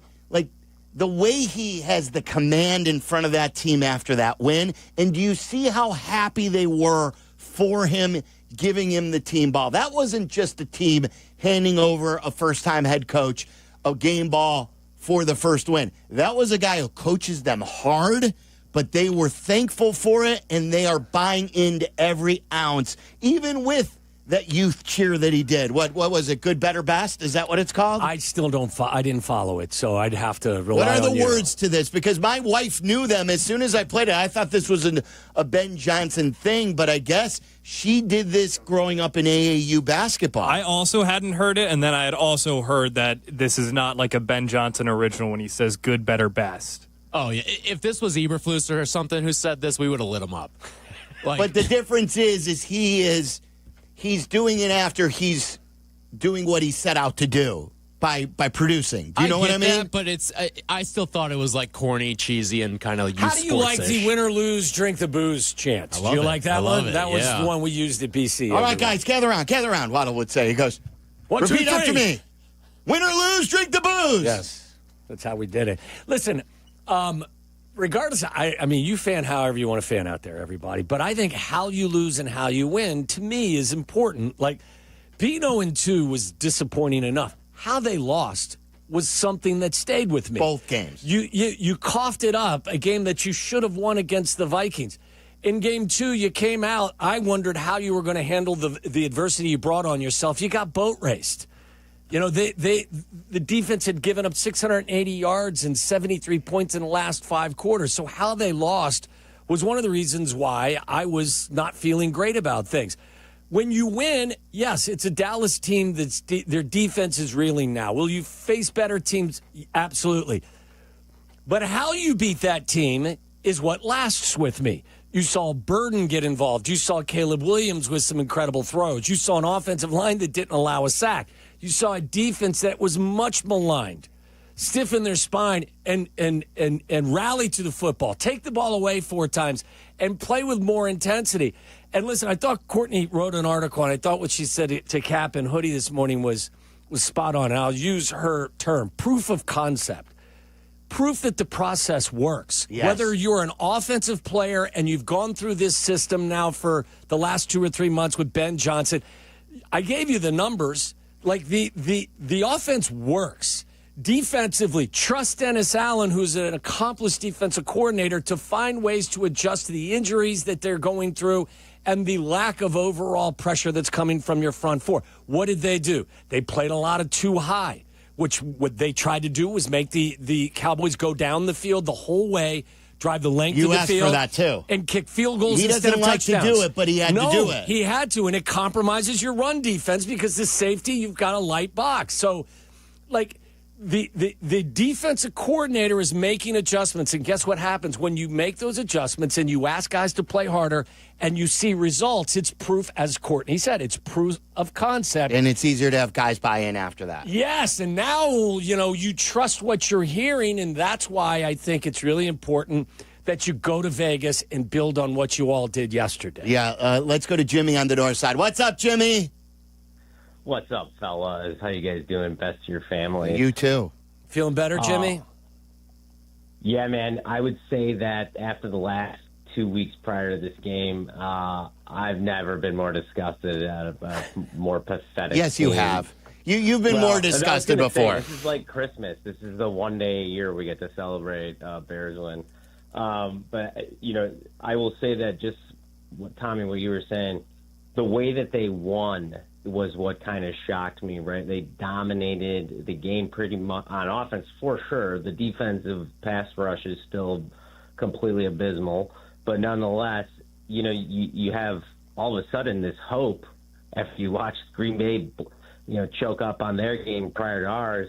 he has the command in front of that team after that win? And do you see how happy they were for him, giving him the team ball? That wasn't just a team handing over a first-time head coach a game ball for the first win. That was a guy who coaches them hard, but they were thankful for it, and they are buying into every ounce, even with that youth cheer that he did. What was it? Good, better, best? Is that what it's called? I still don't. I didn't follow it, so I'd have to rely on What are the you. words to this? Because my wife knew them as soon as I played it. I thought this was a Ben Johnson thing, but I guess she did this growing up in AAU basketball. I also hadn't heard it, and then I had also heard that this is not like a Ben Johnson original when he says good, better, best. Oh, yeah. If this was Eberflus or something who said this, we would have lit him up. But the difference is he's doing it after he's doing what he set out to do by producing. Do you know what I mean? That, but I still thought it was like corny, cheesy, and kind of How do you like the win or lose, drink the booze chant? Do you like that one? That was the one we used at BC. All right, guys, gather around, Waddle would say. He goes, repeat after me. Win or lose, drink the booze. Yes, that's how we did it. Listen, regardless, I mean, you fan however you want to fan out there, everybody. But I think how you lose and how you win, to me, is important. Like, being 0-2 was disappointing enough. How they lost was something that stayed with me. Both games. You coughed it up, a game that you should have won against the Vikings. In game 2, you came out. I wondered how you were going to handle the adversity you brought on yourself. You got boat raced. You know, the defense had given up 680 yards and 73 points in the last 5 quarters. So how they lost was one of the reasons why I was not feeling great about things. When you win, yes, it's a Dallas team that's their defense is reeling now. Will you face better teams? Absolutely. But how you beat that team is what lasts with me. You saw Burden get involved. You saw Caleb Williams with some incredible throws. You saw an offensive line that didn't allow a sack. You saw a defense that was much maligned, stiffen their spine, and rally to the football. Take the ball away 4 times and play with more intensity. And listen, I thought Courtney wrote an article, and I thought what she said to Kap and Hoodie this morning was spot on. And I'll use her term, proof of concept. Proof that the process works. Yes. Whether you're an offensive player and you've gone through this system now for the last 2 or 3 months with Ben Johnson, I gave you the numbers. Like the offense works. Defensively, trust Dennis Allen, who's an accomplished defensive coordinator, to find ways to adjust to the injuries that they're going through and the lack of overall pressure that's coming from your front four. What did they do? They played a lot of too high, which what they tried to do was make the Cowboys go down the field the whole way, drive the length of the field. You asked for that, too. And kick field goals He instead of doesn't like touchdowns. to do it, but he had to do it. He had to, and it compromises your run defense because the safety, you've got a light box. So, like, the defensive coordinator is making adjustments, and guess what happens when you make those adjustments and you ask guys to play harder and you see results? It's proof, as Courtney said, it's proof of concept. And it's easier to have guys buy in after that. Yes, and now, you trust what you're hearing, and that's why I think it's really important that you go to Vegas and build on what you all did yesterday. Yeah, let's go to Jimmy on the north side. What's up, Jimmy? What's up, fellas? How you guys doing? Best to your family. You too. Feeling better, Jimmy? Yeah, man. I would say that after the last 2 weeks prior to this game, I've never been more disgusted at a more pathetic Yes, you game. have. You've been more disgusted before. This is like Christmas. This is the one day a year we get to celebrate Bears win. But, I will say that just, Tommy, what you were saying, the way that they won was what kind of shocked me, right? They dominated the game pretty much on offense, for sure. The defensive pass rush is still completely abysmal. But nonetheless, you have all of a sudden this hope after you watch Green Bay, choke up on their game prior to ours.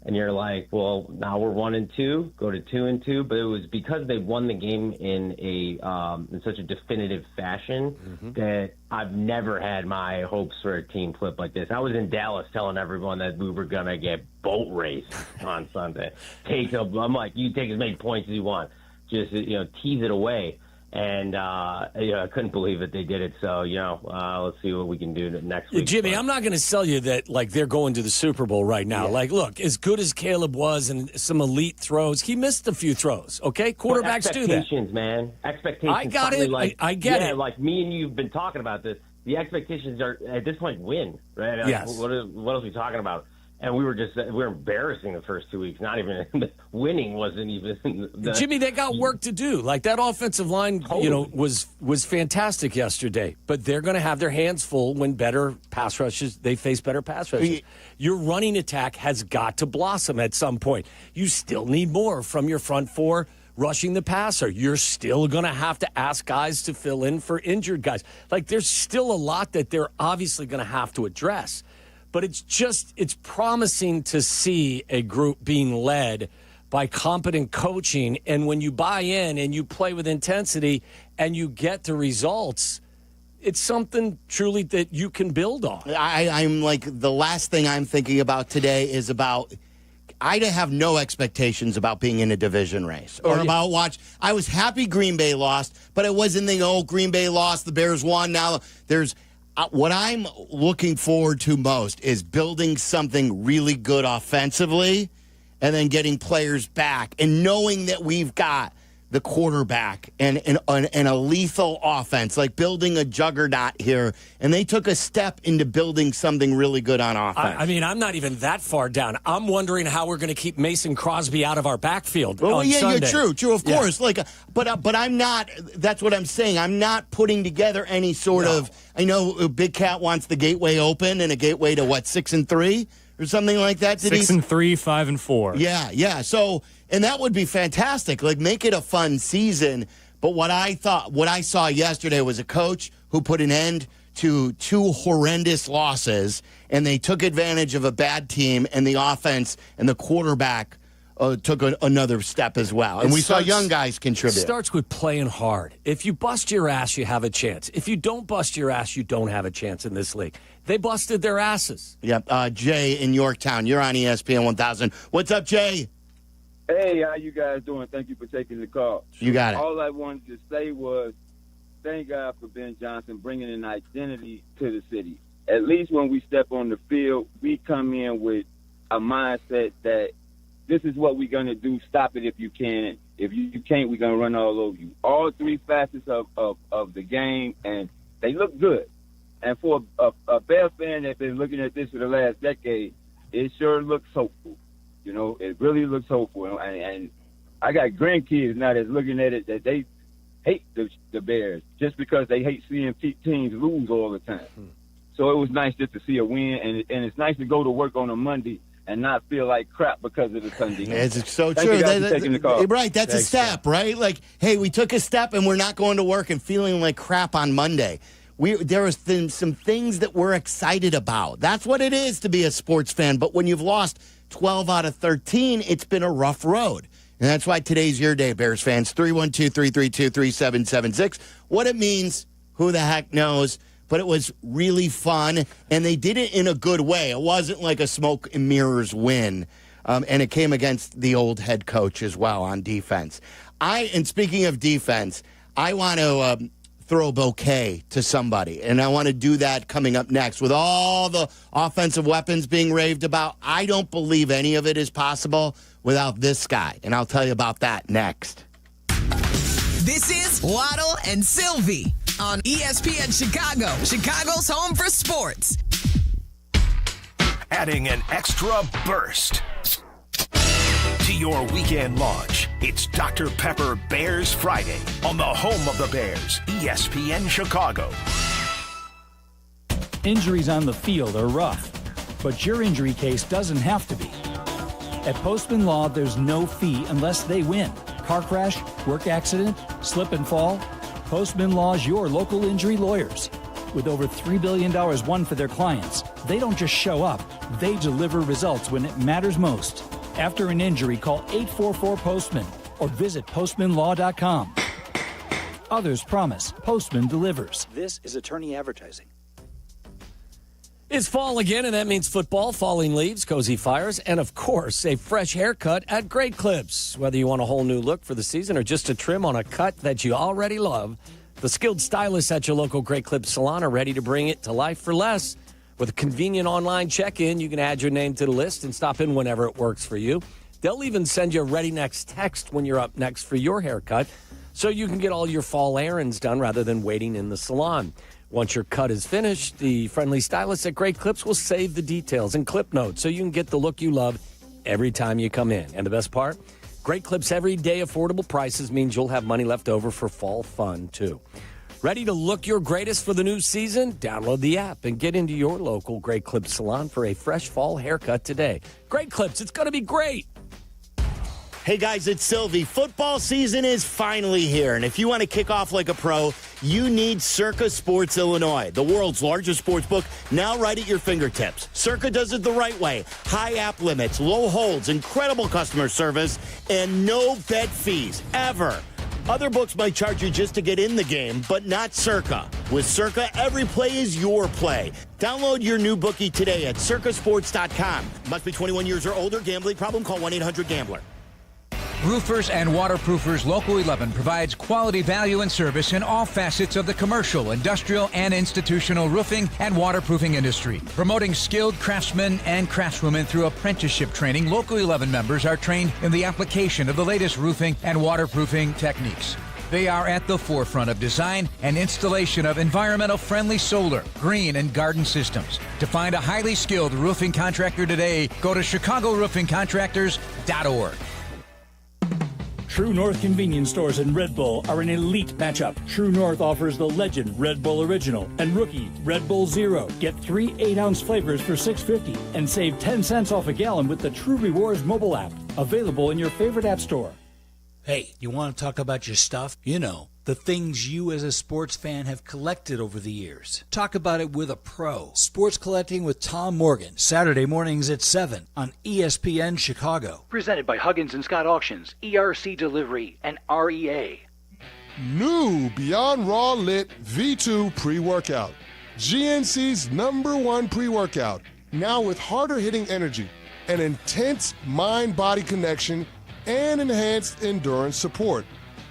And you're like, well, now we're 1-2, go to 2-2. But it was because they won the game in such a definitive fashion that I've never had my hopes for a team flip like this. I was in Dallas telling everyone that we were gonna get boat raced on Sunday. I'm like, you take as many points as you want, just tease it away. And I couldn't believe that they did it. So let's see what we can do next week. Jimmy, I'm not going to sell you that like they're going to the Super Bowl right now. Yeah. Like, look, as good as Caleb was and some elite throws, he missed a few throws. Okay, quarterbacks do that. Expectations, man. Expectations. I got it. I get it. Like me and you've been talking about this. The expectations are at this point win, right? Like, yes. What else are we talking about? And we were embarrassing the first 2 weeks. Not even winning wasn't even. Jimmy, they got work to do. Like that offensive line, was fantastic yesterday. But they're going to have their hands full when better pass rushes. They face better pass rushes. Your running attack has got to blossom at some point. You still need more from your front four rushing the passer. You're still going to have to ask guys to fill in for injured guys. Like there's still a lot that they're obviously going to have to address. But it's promising to see a group being led by competent coaching. And when you buy in and you play with intensity and you get the results, it's something truly that you can build on. I'm like, the last thing I'm thinking about today is about, I have no expectations about being in a division race or about watch. I was happy Green Bay lost, but I wasn't thinking, Green Bay lost, the Bears won. Now there's... what I'm looking forward to most is building something really good offensively and then getting players back and knowing that we've got the quarterback and a lethal offense, like building a juggernaut here. And they took a step into building something really good on offense. I mean, I'm not even that far down. I'm wondering how we're going to keep Mason Crosby out of our backfield on Sunday. You're true, of course. But I'm not, that's what I'm saying. I'm not putting together any sort of, I know Big Cat wants the gateway open and a gateway to 6-3 or something like that. 6-3, 5-4. Yeah. So, and that would be fantastic. Like, make it a fun season. But what I saw yesterday was a coach who put an end to 2 horrendous losses, and they took advantage of a bad team and the offense and the quarterback took another step as well. And we saw young guys contribute. It starts with playing hard. If you bust your ass, you have a chance. If you don't bust your ass, you don't have a chance in this league. They busted their asses. Yep. Jay in Yorktown, you're on ESPN 1000. What's up, Jay? Hey, how you guys doing? Thank you for taking the call. You got it. All I wanted to say was thank God for Ben Johnson bringing an identity to the city. At least when we step on the field, we come in with a mindset that this is what we're going to do. Stop it if you can. If you can't, we're going to run all over you. All three facets of the game, and they look good. And for a Bears fan that's been looking at this for the last decade, it sure looks hopeful. You know, it really looks hopeful. And I got grandkids now that's looking at it that they hate the Bears just because they hate seeing teams lose all the time. So it was nice just to see a win, and it's nice to go to work on a Monday and not feel like crap because of the Sunday. It's so Thank true. you guys for taking the call. Right, that's a step, right? Like, hey, we took a step and we're not going to work and feeling like crap on Monday. There was some things that we're excited about. That's what it is to be a sports fan. But when you've lost 12 out of 13, it's been a rough road. And that's why today's your day, Bears fans. 312-332-3776. What it means, who the heck knows? But it was really fun, and they did it in a good way. It wasn't like a smoke and mirrors win, and it came against the old head coach as well on defense. And speaking of defense, I want to throw a bouquet to somebody, and I want to do that coming up next. With all the offensive weapons being raved about, I don't believe any of it is possible without this guy, and I'll tell you about that next. This is Waddle and Silvy on ESPN Chicago, Chicago's home for sports. Adding an extra burst to your weekend launch. It's Dr. Pepper Bears Friday on the home of the Bears, ESPN Chicago. Injuries on the field are rough, but your injury case doesn't have to be. At Postman Law, there's no fee unless they win. Car crash, work accident, slip and fall. Postman Law's your local injury lawyers. With over $3 billion won for their clients, they don't just show up, they deliver results when it matters most. After an injury, call 844-POSTMAN or visit postmanlaw.com. Others promise, Postman delivers. This is attorney advertising. It's fall again, and that means football, falling leaves, cozy fires, and, of course, a fresh haircut at Great Clips. Whether you want a whole new look for the season or just a trim on a cut that you already love, the skilled stylists at your local Great Clips salon are ready to bring it to life for less. With a convenient online check-in, you can add your name to the list and stop in whenever it works for you. They'll even send you a ready next text when you're up next for your haircut, so you can get all your fall errands done rather than waiting in the salon. Once your cut is finished, the friendly stylists at Great Clips will save the details and clip notes so you can get the look you love every time you come in. And the best part? Great Clips' everyday affordable prices means you'll have money left over for fall fun, too. Ready to look your greatest for the new season? Download the app and get into your local Great Clips salon for a fresh fall haircut today. Great Clips, it's going to be great. Hey guys, it's Silvy. Football season is finally here, and if you want to kick off like a pro, you need Circa Sports Illinois, the world's largest sports book, now right at your fingertips. Circa does it the right way. High app limits, low holds, incredible customer service, and no bet fees, ever. Other books might charge you just to get in the game, but not Circa. With Circa, every play is your play. Download your new bookie today at circasports.com. Must be 21 years or older. Gambling problem? Call 1-800-GAMBLER. Roofers and Waterproofers Local 11 provides quality value and service in all facets of the commercial, industrial, and institutional roofing and waterproofing industry. Promoting skilled craftsmen and craftswomen through apprenticeship training, Local 11 members are trained in the application of the latest roofing and waterproofing techniques. They are at the forefront of design and installation of environmental-friendly solar, green, and garden systems. To find a highly skilled roofing contractor today, go to ChicagoRoofingContractors.org. True North convenience stores and Red Bull are an elite matchup. True North offers the Legend Red Bull Original and Rookie Red Bull Zero. Get 3 8-ounce flavors for $6.50 and save 10 cents off a gallon with the True Rewards mobile app. Available in your favorite app store. Hey, you want to talk about your stuff? You know, the things you as a sports fan have collected over the years. Talk about it with a pro. Sports Collecting with Tom Morgan, Saturday mornings at 7 on ESPN Chicago. Presented by Huggins & Scott Auctions, ERC Delivery, and REA. New Beyond Raw Lit V2 pre-workout. GNC's #1 pre-workout. Now with harder hitting energy, an intense mind-body connection, and enhanced endurance support.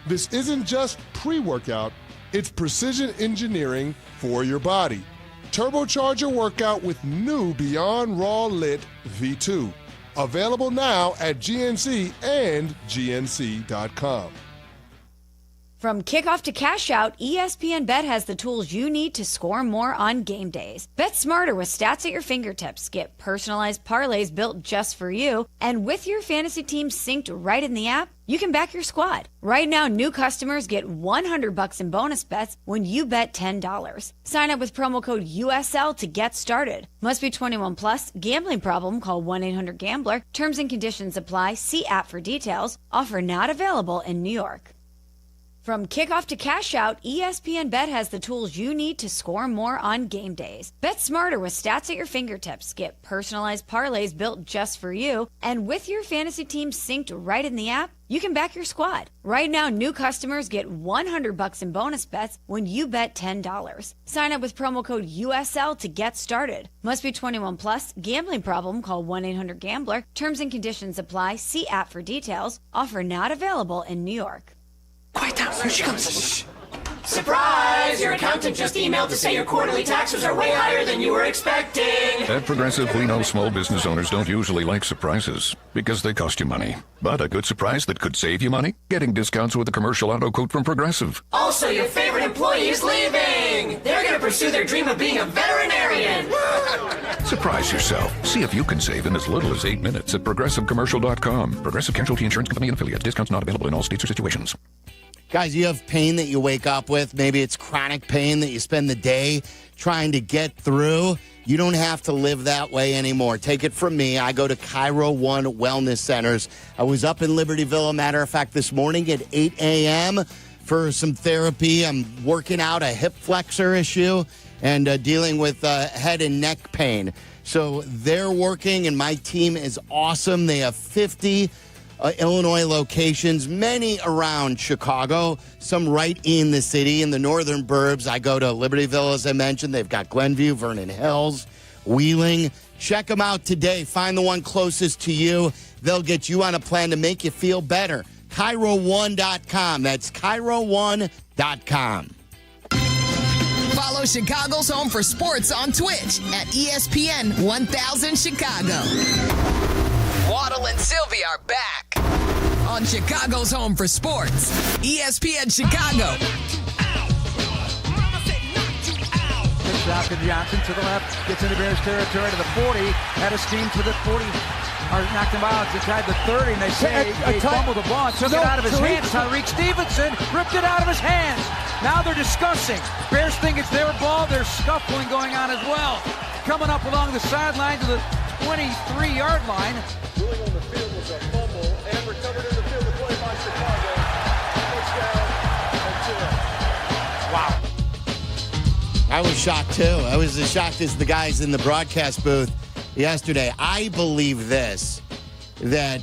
This isn't just pre-workout, it's precision engineering for your body. Turbocharge your workout with new Beyond Raw Lit V2. Available now at GNC and GNC.com. From kickoff to cash out, ESPN Bet has the tools you need to score more on game days. Bet smarter with stats at your fingertips. Get personalized parlays built just for you. And with your fantasy team synced right in the app, you can back your squad. Right now, new customers get $100 in bonus bets when you bet $10. Sign up with promo code USL to get started. Must be 21 plus. Gambling problem? Call 1-800-GAMBLER. Terms and conditions apply. See app for details. Offer not available in New York. From kickoff to cash out, ESPN Bet has the tools you need to score more on game days. Bet smarter with stats at your fingertips. Get personalized parlays built just for you. And with your fantasy team synced right in the app, you can back your squad. Right now, new customers get $100 in bonus bets when you bet $10. Sign up with promo code USL to get started. Must be 21 plus. Gambling problem? Call 1-800-GAMBLER. Terms and conditions apply. See app for details. Offer not available in New York. Quiet down, here she comes. Surprise! Your accountant just emailed to say your quarterly taxes are way higher than you were expecting. At Progressive, we know small business owners don't usually like surprises because they cost you money. But a good surprise that could save you money? Getting discounts with a commercial auto quote from Progressive. Also, your favorite employee is leaving. They're going to pursue their dream of being a veterinarian. Surprise yourself. See if you can save in as little as 8 minutes at ProgressiveCommercial.com. Progressive Casualty Insurance Company and affiliates. Discounts not available in all states or situations. Guys, you have pain that you wake up with. Maybe it's chronic pain that you spend the day trying to get through. You don't have to live that way anymore. Take it from me. I go to Cairo One Wellness Centers. I was up in Libertyville, a matter of fact, this morning at 8 a.m. for some therapy. I'm working out a hip flexor issue and dealing with head and neck pain. So they're working, and my team is awesome. They have 50 Illinois locations, many around Chicago, some right in the city. In the northern burbs, I go to Libertyville, as I mentioned. They've got Glenview, Vernon Hills, Wheeling. Check them out today. Find the one closest to you. They'll get you on a plan to make you feel better. Cairo1.com. That's Cairo1.com. Follow Chicago's Home for Sports on Twitch at ESPN 1000 Chicago. Waddle and Silvy are back on Chicago's Home for Sports, ESPN Chicago. Pitch out to Johnson to the left, gets into Bears territory to the 40, had a steam to the 40, or knocked him out inside the 30, and they say he fumbled the ball, took it out of his hands. Tyreek Stevenson ripped it out of his hands. Now they're discussing. Bears think it's their ball. There's scuffling going on as well. Coming up along the sideline to the 23-yard line. Ruling on the field was a fumble and recovered in the field of play by Chicago. Touchdown and 10. Wow. I was shocked, too. I was as shocked as the guys in the broadcast booth yesterday. I believe this, that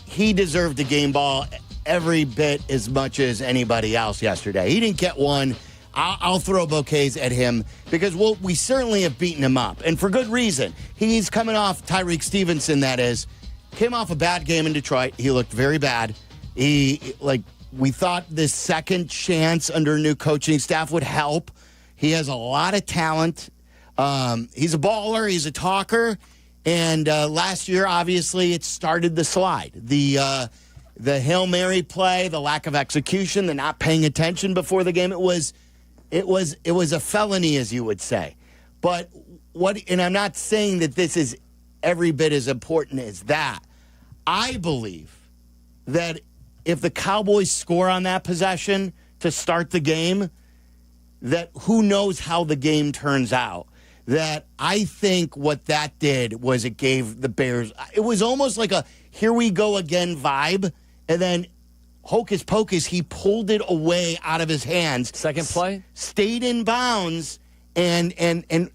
he deserved a game ball every bit as much as anybody else yesterday. He didn't get one. I'll throw bouquets at him because we certainly have beaten him up, and for good reason. He's coming off, Tyreek Stevenson, that is, came off a bad game in Detroit. He looked very bad. We thought this second chance under new coaching staff would help. He has a lot of talent. He's a baller. He's a talker. And last year, obviously, it started the slide. The Hail Mary play, the lack of execution, the not paying attention before the game. It was a felony, as you would say. But and I'm not saying that this is every bit as important as that. I believe that if the Cowboys score on that possession to start the game, that who knows how the game turns out. That I think what that did was it gave the Bears, it was almost like a here we go again vibe. And then hocus pocus, he pulled it away out of his hands. Second play? Stayed in bounds, and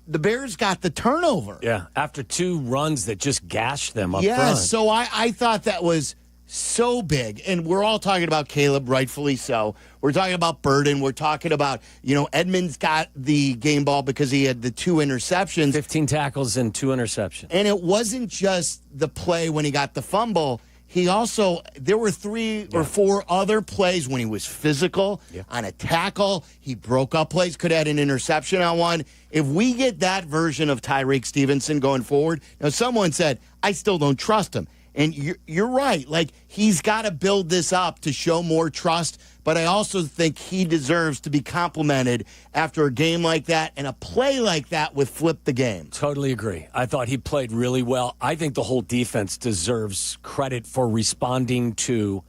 the Bears got the turnover. Yeah, after 2 runs that just gashed them up front. Yeah, so I thought that was so big. And we're all talking about Caleb, rightfully so. We're talking about Burden. We're talking about, Edmonds got the game ball because he had the 2 interceptions. 15 tackles and 2 interceptions. And it wasn't just the play when he got the fumble. There were 3 or 4 other plays when he was physical on a tackle. He broke up plays, could have had an interception on one. If we get that version of Tyreek Stevenson going forward, now someone said, I still don't trust him. And you're right. Like, he's got to build this up to show more trust. But I also think he deserves to be complimented after a game like that and a play like that with flip the game. Totally agree. I thought he played really well. I think the whole defense deserves credit for responding to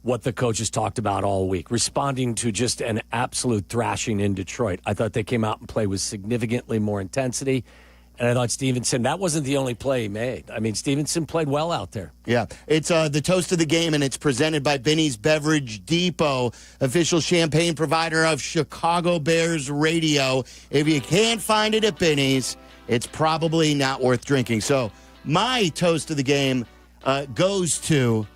what the coaches talked about all week, responding to just an absolute thrashing in Detroit. I thought they came out and played with significantly more intensity. And I thought Stevenson, that wasn't the only play he made. I mean, Stevenson played well out there. Yeah, it's the toast of the game, and it's presented by Binny's Beverage Depot, official champagne provider of Chicago Bears radio. If you can't find it at Binny's, it's probably not worth drinking. So my toast of the game goes to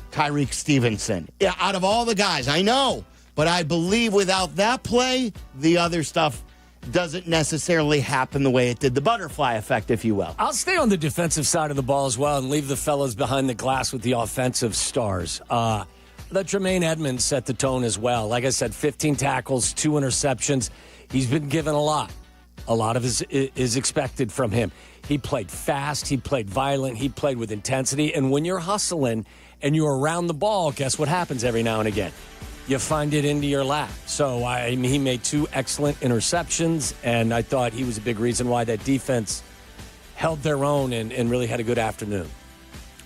Tyreek Stevenson. Yeah, out of all the guys, I know, but I believe without that play, the other stuff doesn't necessarily happen the way it did, the butterfly effect, if you will. I'll stay on the defensive side of the ball as well and leave the fellas behind the glass with the offensive stars. Let Tremaine Edmonds set the tone as well. Like I said, 15 tackles, 2 interceptions. He's been given a lot. A lot of is expected from him. He played fast. He played violent. He played with intensity. And when you're hustling and you're around the ball, guess what happens every now and again? You find it into your lap. So he made 2 excellent interceptions, and I thought he was a big reason why that defense held their own and really had a good afternoon.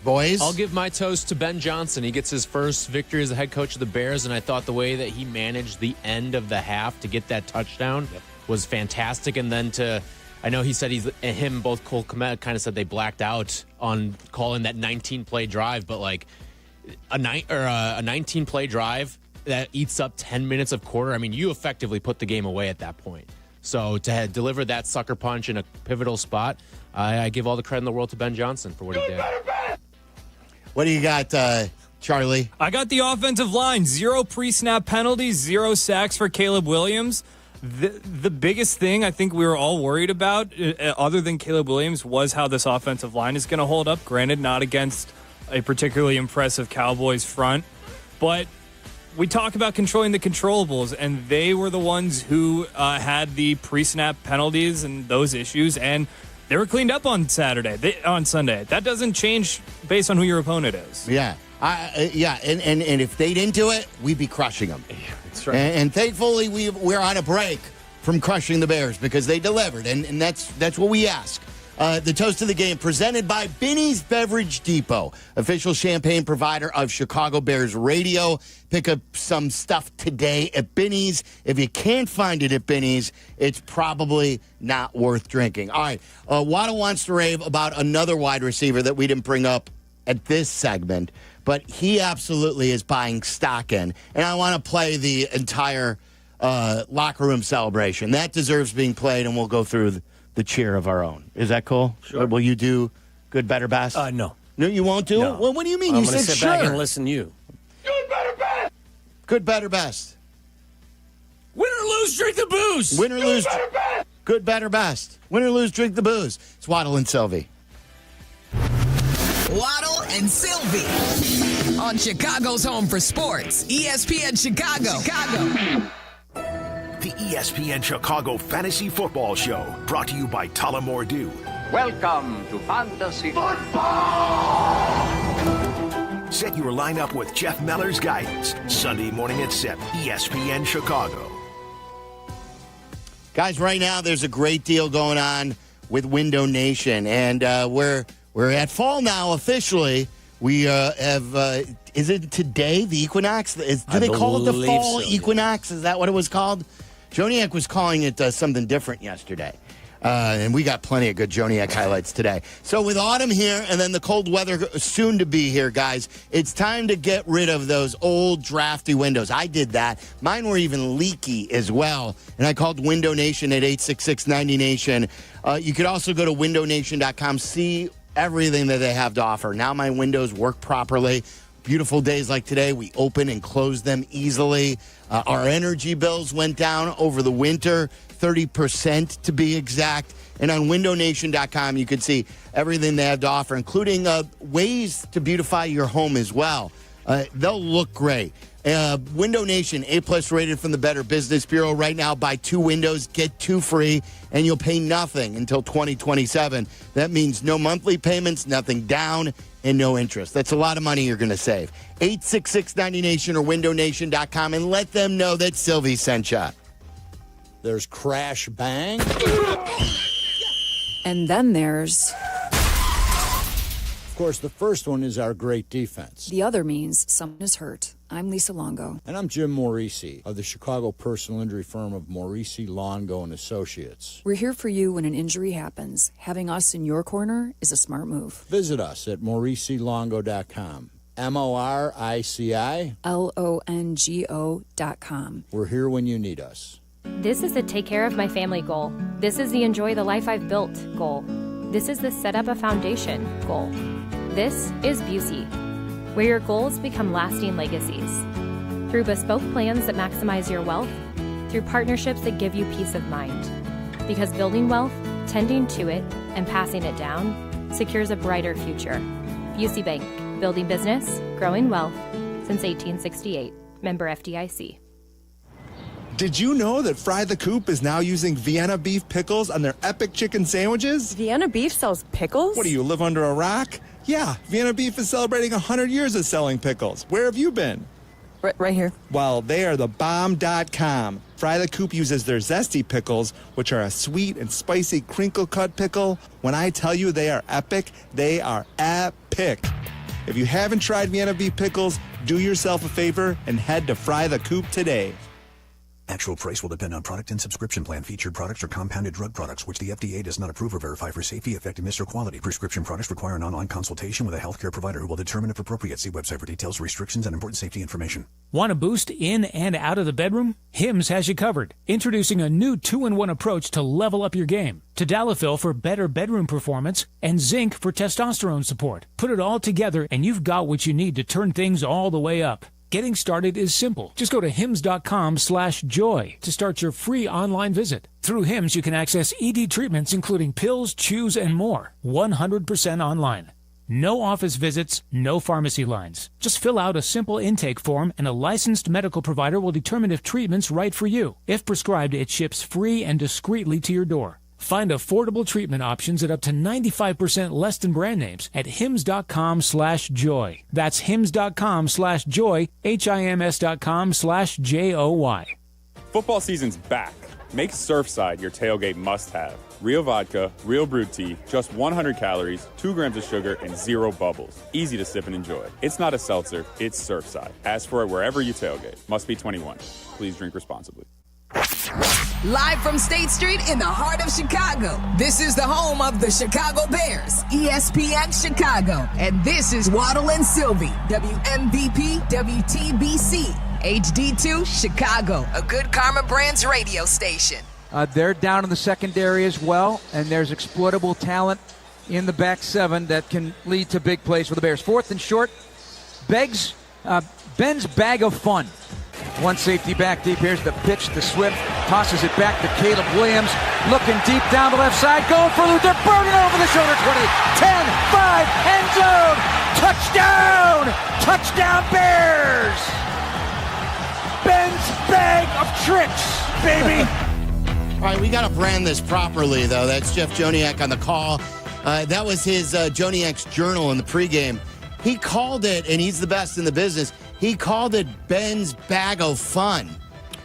Boys? I'll give my toast to Ben Johnson. He gets his first victory as the head coach of the Bears, and I thought the way that he managed the end of the half to get that touchdown was fantastic. And then I know he said both Cole Kmet kind of said they blacked out on calling that 19-play drive, but like a 19-play drive that eats up 10 minutes of quarter. I mean, you effectively put the game away at that point. So to deliver that sucker punch in a pivotal spot, I give all the credit in the world to Ben Johnson for what he did. What do you got, Charlie? I got the offensive line. 0 pre-snap penalties, 0 sacks for Caleb Williams. The biggest thing I think we were all worried about, other than Caleb Williams, was how this offensive line is going to hold up. Granted, not against a particularly impressive Cowboys front, but we talk about controlling the controllables, and they were the ones who had the pre-snap penalties and those issues, and they were cleaned up on Sunday. That doesn't change based on who your opponent is. Yeah. And if they didn't do it, we'd be crushing them. Yeah, that's right. And thankfully, we're on a break from crushing the Bears because they delivered, and that's what we ask. The toast of the game presented by Binny's Beverage Depot, official champagne provider of Chicago Bears radio. Pick up some stuff today at Binny's. If you can't find it at Binny's, it's probably not worth drinking. All right, Waddle wants to rave about another wide receiver that we didn't bring up at this segment, but he absolutely is buying stock in. And I want to play the entire locker room celebration. That deserves being played, and we'll go through the cheer of our own. Is that cool? Sure. Will you do good, better, best? No. No, you won't do No. it? Well, what do you mean? I'm You going to said sit sure. back and listen to you. Good, better, best. Good, better, best. Win or lose, drink the booze. Win or lose. Good, better, best. Win or lose, drink the booze. It's Waddle and Silvy. Waddle and Silvy on Chicago's home for sports, ESPN Chicago. The ESPN Chicago Fantasy Football Show, brought to you by Tullamore Dew. Welcome to Fantasy Football! Set your lineup with Jeff Meller's guidance. Sunday morning at 7, ESPN Chicago. Guys, right now there's a great deal going on with Window Nation, and we're at fall now officially. We have, is it today, the equinox? Do they call it the fall equinox? Is that what it was called? Joniak was calling it something different yesterday. And we got plenty of good Joniak highlights today. So with autumn here and then the cold weather soon to be here, guys, it's time to get rid of those old drafty windows. I did that. Mine were even leaky as well. And I called Window Nation at 866-90Nation. You could also go to windownation.com, see everything that they have to offer. Now my windows work properly. Beautiful days like today, we open and close them easily. Our energy bills went down over the winter, 30% to be exact. And on windownation.com, you can see everything they have to offer, including ways to beautify your home as well. They'll look great. Window Nation, A+ rated from the Better Business Bureau. Right now, buy 2 windows, get 2 free, and you'll pay nothing until 2027. That means no monthly payments, nothing down, and no interest. That's a lot of money you're going to save. 866-90Nation or windownation.com, and let them know that Silvy sent you. There's Crash Bang. And then there's... Of course, the first one is our great defense. The other means someone is hurt. I'm Lisa Longo. And I'm Jim Morisi of the Chicago personal injury firm of Morisi, Longo, and Associates. We're here for you when an injury happens. Having us in your corner is a smart move. Visit us at MorisiLongo.com. MorisiLongo.com. We're here when you need us. This is the take care of my family goal. This is the enjoy the life I've built goal. This is the set up a foundation goal. This is Busey, where your goals become lasting legacies. Through bespoke plans that maximize your wealth, through partnerships that give you peace of mind. Because building wealth, tending to it, and passing it down secures a brighter future. Busey Bank, building business, growing wealth since 1868. Member FDIC. Did you know that Fry the Coop is now using Vienna beef pickles on their epic chicken sandwiches? Vienna beef sells pickles? What do you live under a rock? Yeah, Vienna beef is celebrating 100 years of selling pickles. Where have you been? Right here. Well, they are the bomb.com. Fry the Coop uses their zesty pickles, which are a sweet and spicy crinkle-cut pickle. When I tell you they are epic, they are epic. If you haven't tried Vienna beef pickles, do yourself a favor and head to Fry the Coop today. Actual price will depend on product and subscription plan. Featured products are compounded drug products, which the FDA does not approve or verify for safety, effectiveness, or quality. Prescription products require an online consultation with a healthcare provider who will determine if appropriate. See website for details, restrictions, and important safety information. Want a boost in and out of the bedroom? Hims has you covered. Introducing a new 2-in-1 approach to level up your game. Tadalafil for better bedroom performance and zinc for testosterone support. Put it all together and you've got what you need to turn things all the way up. Getting started is simple. Just go to hims.com/joy to start your free online visit. Through Hims, you can access ED treatments including pills, chews, and more. 100% online. No office visits, no pharmacy lines. Just fill out a simple intake form and a licensed medical provider will determine if treatment's right for you. If prescribed, it ships free and discreetly to your door. Find affordable treatment options at up to 95% less than brand names at hims.com/joy. That's hims.com/joy, hims.com/joy. Football season's back. Make Surfside your tailgate must-have. Real vodka, real brewed tea, just 100 calories, 2 grams of sugar, and 0 bubbles. Easy to sip and enjoy. It's not a seltzer, it's Surfside. Ask for it wherever you tailgate. Must be 21. Please drink responsibly. Live from State Street in the heart of Chicago, this is the home of the Chicago Bears, ESPN Chicago. And this is Waddle and Silvy, WMVP, WTBC, HD2 Chicago, a good Karma Brands radio station. They're down in the secondary as well, and there's exploitable talent in the back seven that can lead to big plays for the Bears. 4th and short, Ben's bag of fun. One safety back deep. Here's the pitch to Swift. Tosses it back to Caleb Williams. Looking deep down the left side. Going for Luther. Burning over the shoulder. 20, 10, 5, end zone. Touchdown. Touchdown Bears. Ben's bag of tricks, baby. All right, we got to brand this properly, though. That's Jeff Joniak on the call. That was his Joniak's journal in the pregame. He called it, and he's the best in the business, he called it Ben's Bag of Fun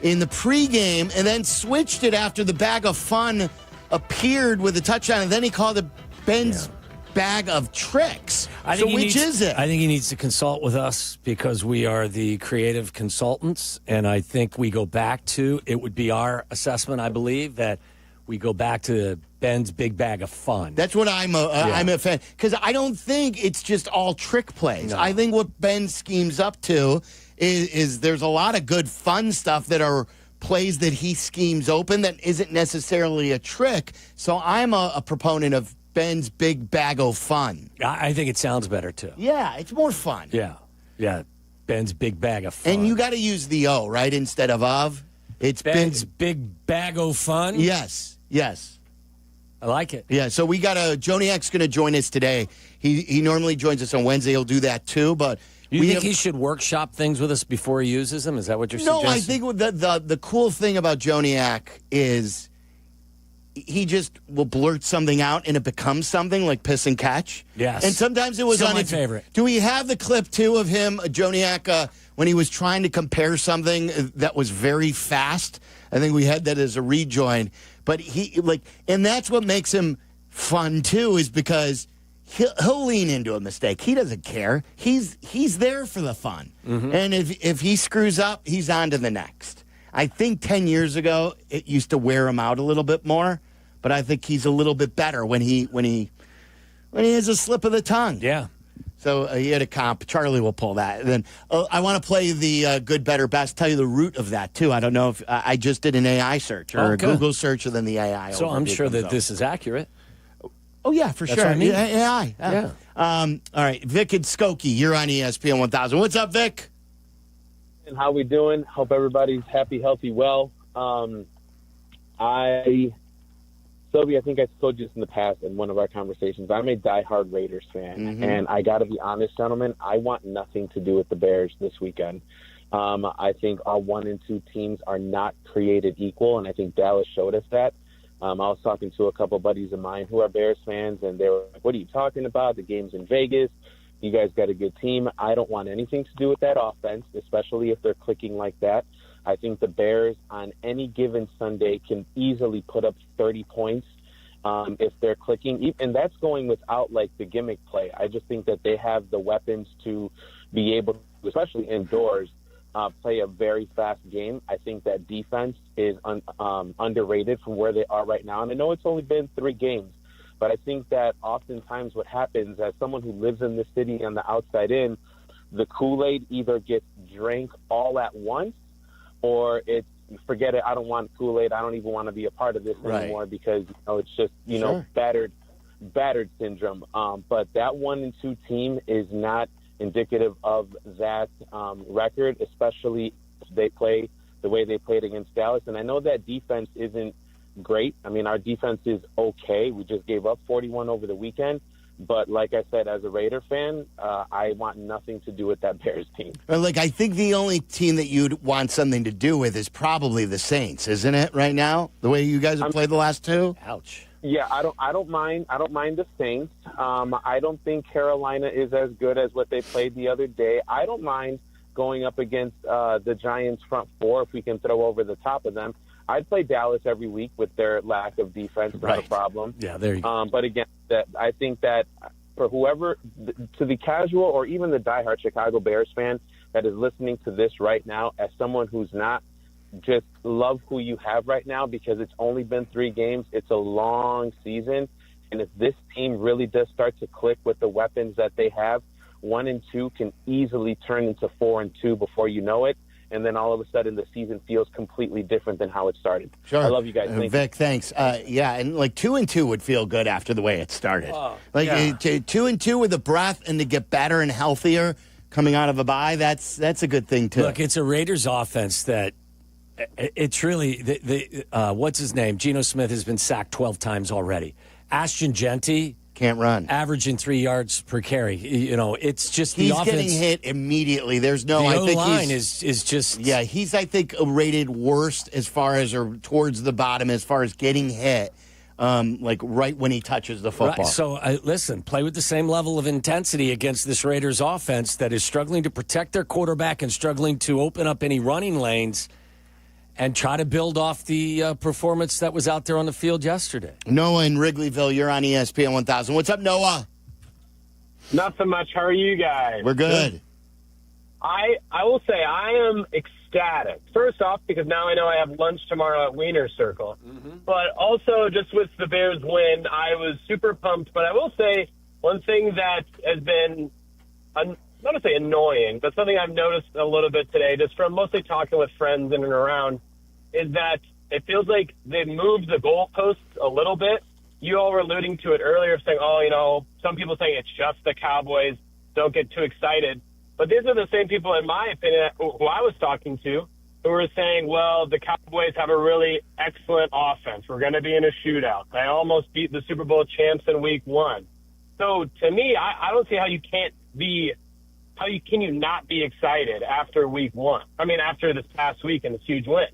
in the pregame and then switched it after the Bag of Fun appeared with a touchdown, and then he called it Ben's Bag of Tricks. So which is it? I think he needs to consult with us because we are the creative consultants, and I think we go back to, it would be our assessment, I believe, that we go back to Ben's big bag of fun. That's what I'm a fan. Because I don't think it's just all trick plays. No. I think what Ben schemes up to is there's a lot of good fun stuff that are plays that he schemes open that isn't necessarily a trick. So I'm a proponent of Ben's big bag of fun. I think it sounds better, too. Yeah, it's more fun. Yeah. Ben's big bag of fun. And you got to use the O, right, instead of. It's Ben's big bag of fun? Yes. I like it. Yeah, so we got Joniak's going to join us today. He normally joins us on Wednesday. He'll do that, too, but... You think he should workshop things with us before he uses them? Is that what you're suggesting? No, I think the cool thing about Joniak is he just will blurt something out and it becomes something like piss and catch. Yes. And sometimes it was Still my favorite. Do we have the clip, too, of him, Joniak, when he was trying to compare something that was very fast? I think we had that as a rejoin. But and that's what makes him fun, too, is because... He'll lean into a mistake. He doesn't care. He's there for the fun. Mm-hmm. And if he screws up, he's on to the next. I think 10 years ago, it used to wear him out a little bit more, but I think he's a little bit better when he has a slip of the tongue. Yeah. So he had a comp. Charlie will pull that. And then I want to play the good, better, best. Tell you the root of that, too. I don't know if I just did an AI search or a Google search and then the AI. So I'm sure that this is accurate. Oh, yeah, for That's sure. what I mean. AI. Yeah. All right, Vic and Skokie, you're on ESPN 1000. What's up, Vic? And how we doing? Hope everybody's happy, healthy, well. Sylvie, I think I told you this in the past in one of our conversations. I'm a diehard Raiders fan, and I got to be honest, gentlemen, I want nothing to do with the Bears this weekend. I think our 1 and 2 teams are not created equal, and I think Dallas showed us that. I was talking to a couple buddies of mine who are Bears fans, and they were like, what are you talking about? The game's in Vegas. You guys got a good team. I don't want anything to do with that offense, especially if they're clicking like that. I think the Bears on any given Sunday can easily put up 30 points if they're clicking. And that's going without, like, the gimmick play. I just think that they have the weapons to be able to, especially indoors, play a very fast game. I think that defense is underrated from where they are right now. And I know it's only been 3 games, but I think that oftentimes what happens, as someone who lives in the city on the outside in, the Kool-Aid either gets drank all at once or it's, forget it, I don't want Kool-Aid. I don't even want to be a part of this anymore because, it's just, battered syndrome. But that 1 and 2 team is not indicative of that record, especially if they play the way they played against Dallas. And I know that defense isn't great. I mean, our defense is okay. We just gave up 41 over the weekend. But like I said, as a Raider fan, I want nothing to do with that Bears team. I think the only team that you'd want something to do with is probably the Saints, isn't it, right now? The way you guys have played the last 2? Ouch. Yeah, I don't mind the Saints. I don't think Carolina is as good as what they played the other day. I don't mind going up against the Giants front 4 if we can throw over the top of them. I'd play Dallas every week with their lack of defense, not a problem. Yeah, there you go. But again, I think that for whoever, to the casual or even the diehard Chicago Bears fan that is listening to this right now, as someone who's not, just love who you have right now because it's only been 3 games. It's a long season. And if this team really does start to click with the weapons that they have, 1 and 2 can easily turn into 4 and 2 before you know it. And then all of a sudden the season feels completely different than how it started. Sure. I love you guys. Thank Vic, thanks. And 2 and 2 would feel good after the way it started. 2 and 2 with a breath and to get better and healthier coming out of a bye, that's a good thing too. Look, it's a Raiders offense that it's really what's his name? Geno Smith has been sacked 12 times already. Ashton Genty can't run, averaging 3 yards per carry. It's just the offense. He's getting hit immediately. There's no. The I think O-line is just. Yeah, he's I think rated worst as far as or towards the bottom as far as getting hit. Right when he touches the football. Right. So, listen, play with the same level of intensity against this Raiders offense that is struggling to protect their quarterback and struggling to open up any running lanes. And try to build off the performance that was out there on the field yesterday. Noah in Wrigleyville, you're on ESPN 1000. What's up, Noah? Not so much. How are you guys? We're good. I will say I am ecstatic ecstatic. First off, because now I know I have lunch tomorrow at Wiener Circle. But also, just with the Bears win, I was super pumped. But I will say one thing that has been, not to say annoying, but something I've noticed a little bit today, just from mostly talking with friends in and around, is that it feels like they moved the goalposts a little bit. You all were alluding to it earlier, saying, some people saying it's just the Cowboys. Don't get too excited. But these are the same people, in my opinion, who I was talking to, who were saying, well, the Cowboys have a really excellent offense. We're going to be in a shootout. They almost beat the Super Bowl champs in week 1. So to me, I don't see how you can you not be excited after week 1? I mean, after this past week and this huge win.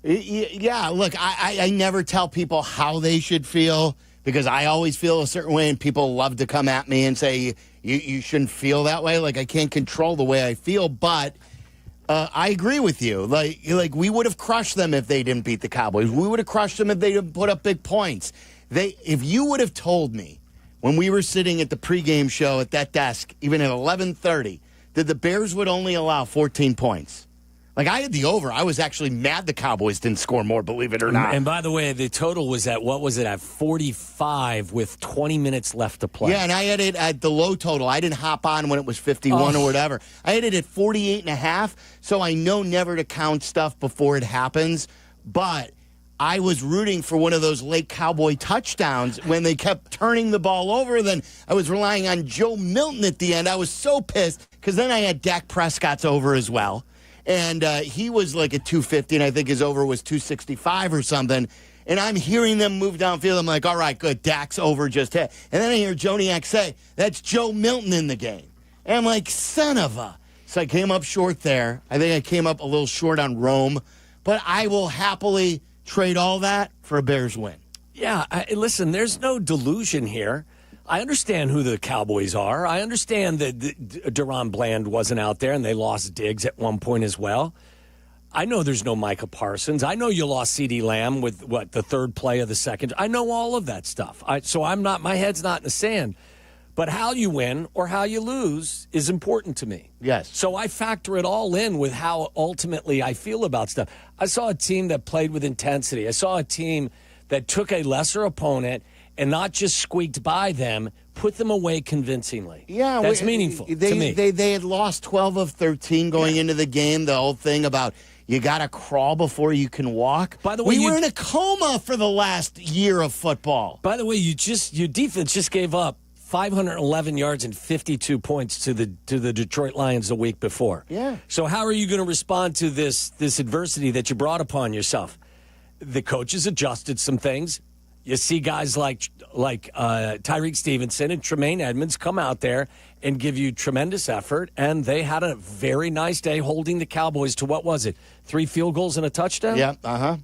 Yeah, look, I never tell people how they should feel because I always feel a certain way, and people love to come at me and say, you shouldn't feel that way. Like, I can't control the way I feel, but I agree with you. Like we would have crushed them if they didn't beat the Cowboys. We would have crushed them if they didn't put up big points. If you would have told me when we were sitting at the pregame show at that desk, even at 11:30, that the Bears would only allow 14 points. Like, I had the over. I was actually mad the Cowboys didn't score more, believe it or not. And by the way, the total was at, at 45 with 20 minutes left to play. Yeah, and I had it at the low total. I didn't hop on when it was 51 or whatever. I had it at 48.5, so I know never to count stuff before it happens. But I was rooting for one of those late Cowboy touchdowns when they kept turning the ball over. Then I was relying on Joe Milton at the end. I was so pissed because then I had Dak Prescott's over as well. And he was like at 250, and I think his over was 265 or something. And I'm hearing them move downfield. I'm like, all right, good. Dak's over just hit. And then I hear Joniak say, that's Joe Milton in the game. And I'm like, son of a. So I came up short there. I think I came up a little short on Rome. But I will happily trade all that for a Bears win. Yeah, listen, there's no delusion here. I understand who the Cowboys are. I understand that Deron Bland wasn't out there and they lost Diggs at one point as well. I know there's no Micah Parsons. I know you lost CeeDee Lamb with, the third play of the second. I know all of that stuff. So my head's not in the sand. But how you win or how you lose is important to me. Yes. So I factor it all in with how ultimately I feel about stuff. I saw a team that played with intensity. I saw a team that took a lesser opponent and not just squeaked by them, put them away convincingly. Yeah. That's meaningful to me. They had lost 12 of 13 going into the game. The whole thing about you got to crawl before you can walk. By the way, we were in a coma for the last year of football. By the way, your defense just gave up 511 yards and 52 points to the Detroit Lions the week before. Yeah. So how are you going to respond to this adversity that you brought upon yourself? The coaches adjusted some things. You see guys like Tyreek Stevenson and Tremaine Edmonds come out there and give you tremendous effort, and they had a very nice day holding the Cowboys to, what was it, 3 field goals and a touchdown? Yep, uh-huh.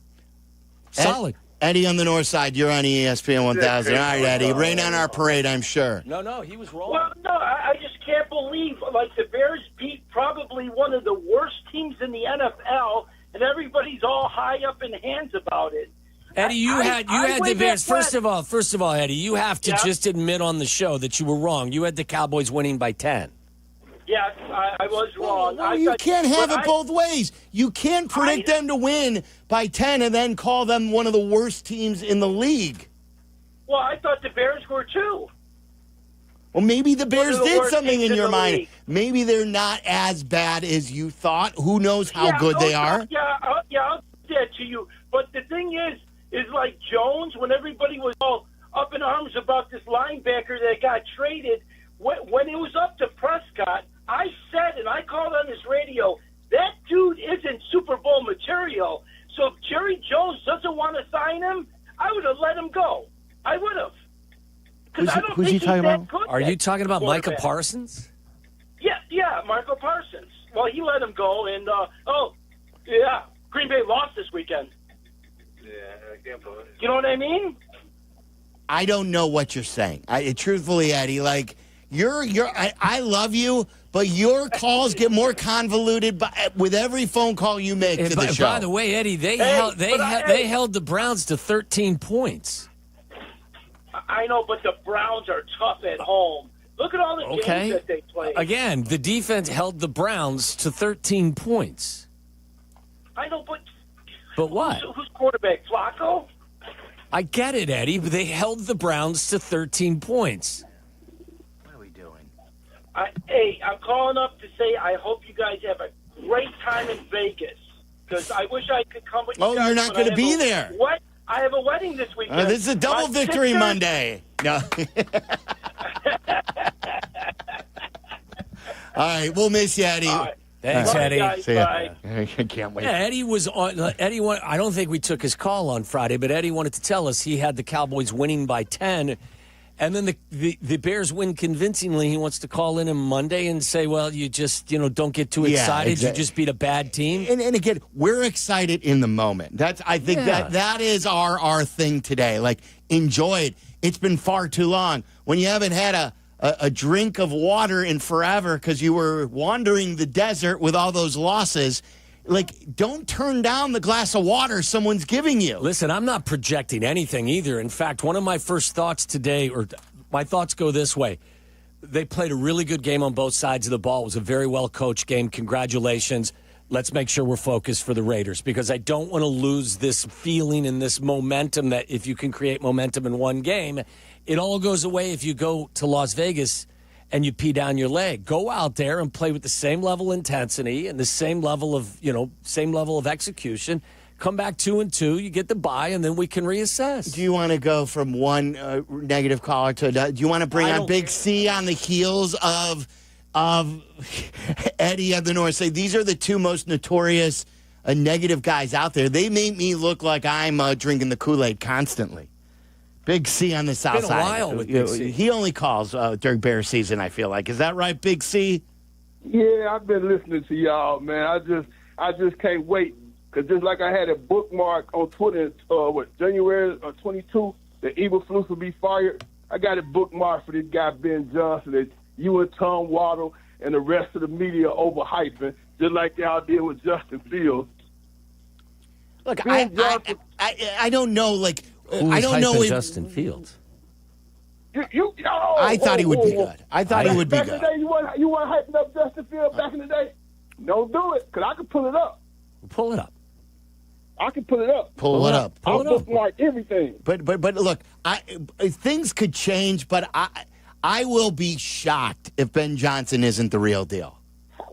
Solid. Eddie on the north side, you're on ESPN 1000. All right, Eddie, rain on our parade, I'm sure. No, he was wrong. Well, no, I just can't believe, the Bears beat probably one of the worst teams in the NFL, and everybody's all high up in hands about it. Eddie, you had the Bears. First of all, Eddie, you have to just admit on the show that you were wrong. You had the Cowboys winning by 10. Yes, I was wrong. Well, you can't have it both ways. You can't predict them to win by 10 and then call them one of the worst teams in the league. Well, I thought the Bears were too. Well, maybe the Bears did something in your mind. Maybe they're not as bad as you thought. Who knows how good they are? I'll say that to you. But the thing is like Jones, when everybody was all up in arms about this linebacker that got traded, when it was up to Prescott, I said, and I called on this radio, that dude isn't Super Bowl material. So if Jerry Jones doesn't want to sign him, I would have let him go. I would have. Who's he talking about? Are you talking about Micah Parsons? Yeah, Micah Parsons. Well, he let him go, and, Green Bay lost this weekend. Yeah, you know what I mean? I don't know what you're saying. Truthfully, Eddie, like, I love you, but your calls get more convoluted with every phone call you make to the show. By the way, Eddie, they held the Browns to 13 points. I know, but the Browns are tough at home. Look at all the games that they play. Again, the defense held the Browns to 13 points. I know, but what? Who's quarterback? Flacco? I get it, Eddie, but they held the Browns to 13 points. What are we doing? Hey, I'm calling up to say I hope you guys have a great time in Vegas because I wish I could come with you guys. Oh, you're not going to be there. What? I have a wedding this weekend. This is a double victory Monday. No. All right, we'll miss you, Eddie. All right. Thanks, Bye, Eddie. guys. See ya. Bye. I can't wait. Yeah, Eddie was on. I don't think we took his call on Friday, but Eddie wanted to tell us he had the Cowboys winning by 10, and then the Bears win convincingly. He wants to call in on Monday and say, "Well, you just don't get too excited. Exactly. You just beat a bad team." And again, we're excited in the moment. I think that is our thing today. Like, enjoy it. It's been far too long. When you haven't had a drink of water in forever because you were wandering the desert with all those losses, like, don't turn down the glass of water someone's giving you. Listen, I'm not projecting anything either. In fact, one of my first thoughts today, or my thoughts go this way. They played a really good game on both sides of the ball. It was a very well-coached game. Congratulations. Let's make sure we're focused for the Raiders because I don't want to lose this feeling and this momentum that if you can create momentum in one game, it all goes away if you go to Las Vegas and you pee down your leg. Go out there and play with the same level of intensity and the same level of execution. Come back 2-2, you get the bye, and then we can reassess. Do you want to go from one negative caller to another? Do you want to bring on Big C on the heels of Eddie of the North? Say these are the two most notorious negative guys out there. They make me look like I'm drinking the Kool-Aid constantly. Big C on the south side. It's been a while with Big C. He only calls during Bear season, I feel like. Is that right, Big C? Yeah, I've been listening to y'all, man. I just can't wait. Because just like I had a bookmark on Twitter, January 22, the Eberflus will be fired. I got a bookmark for this guy, Ben Johnson, that you and Tom Waddle and the rest of the media overhyping, just like y'all did with Justin Fields. Look, I don't know, like... I don't know if Justin Fields. I thought he would be good. I thought he would be good. Back in the day, you weren't hyping up Justin Fields back in the day? Don't do it, because I can pull it up. Pull it up. I can pull it up. Pull it up. I'll bookmark everything. But look, things could change, but I will be shocked if Ben Johnson isn't the real deal.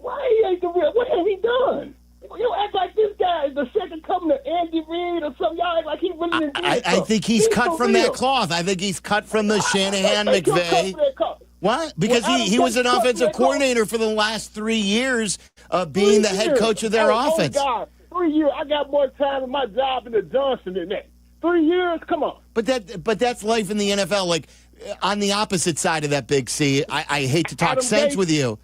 Why he ain't the real? What has he done? You act like this guy is the second coming of Andy Reid or something. Y'all act like he really didn't do I think he's cut from that cloth. I think he's cut from the Shanahan McVay. What? Because he was an offensive coordinator for the last 3 years of being the head coach of their offense. Oh, God. 3 years. I got more time in my job in the Johnson than that. 3 years? Come on. But that's life in the NFL. Like, on the opposite side of that, Big C, I hate to talk sense with you.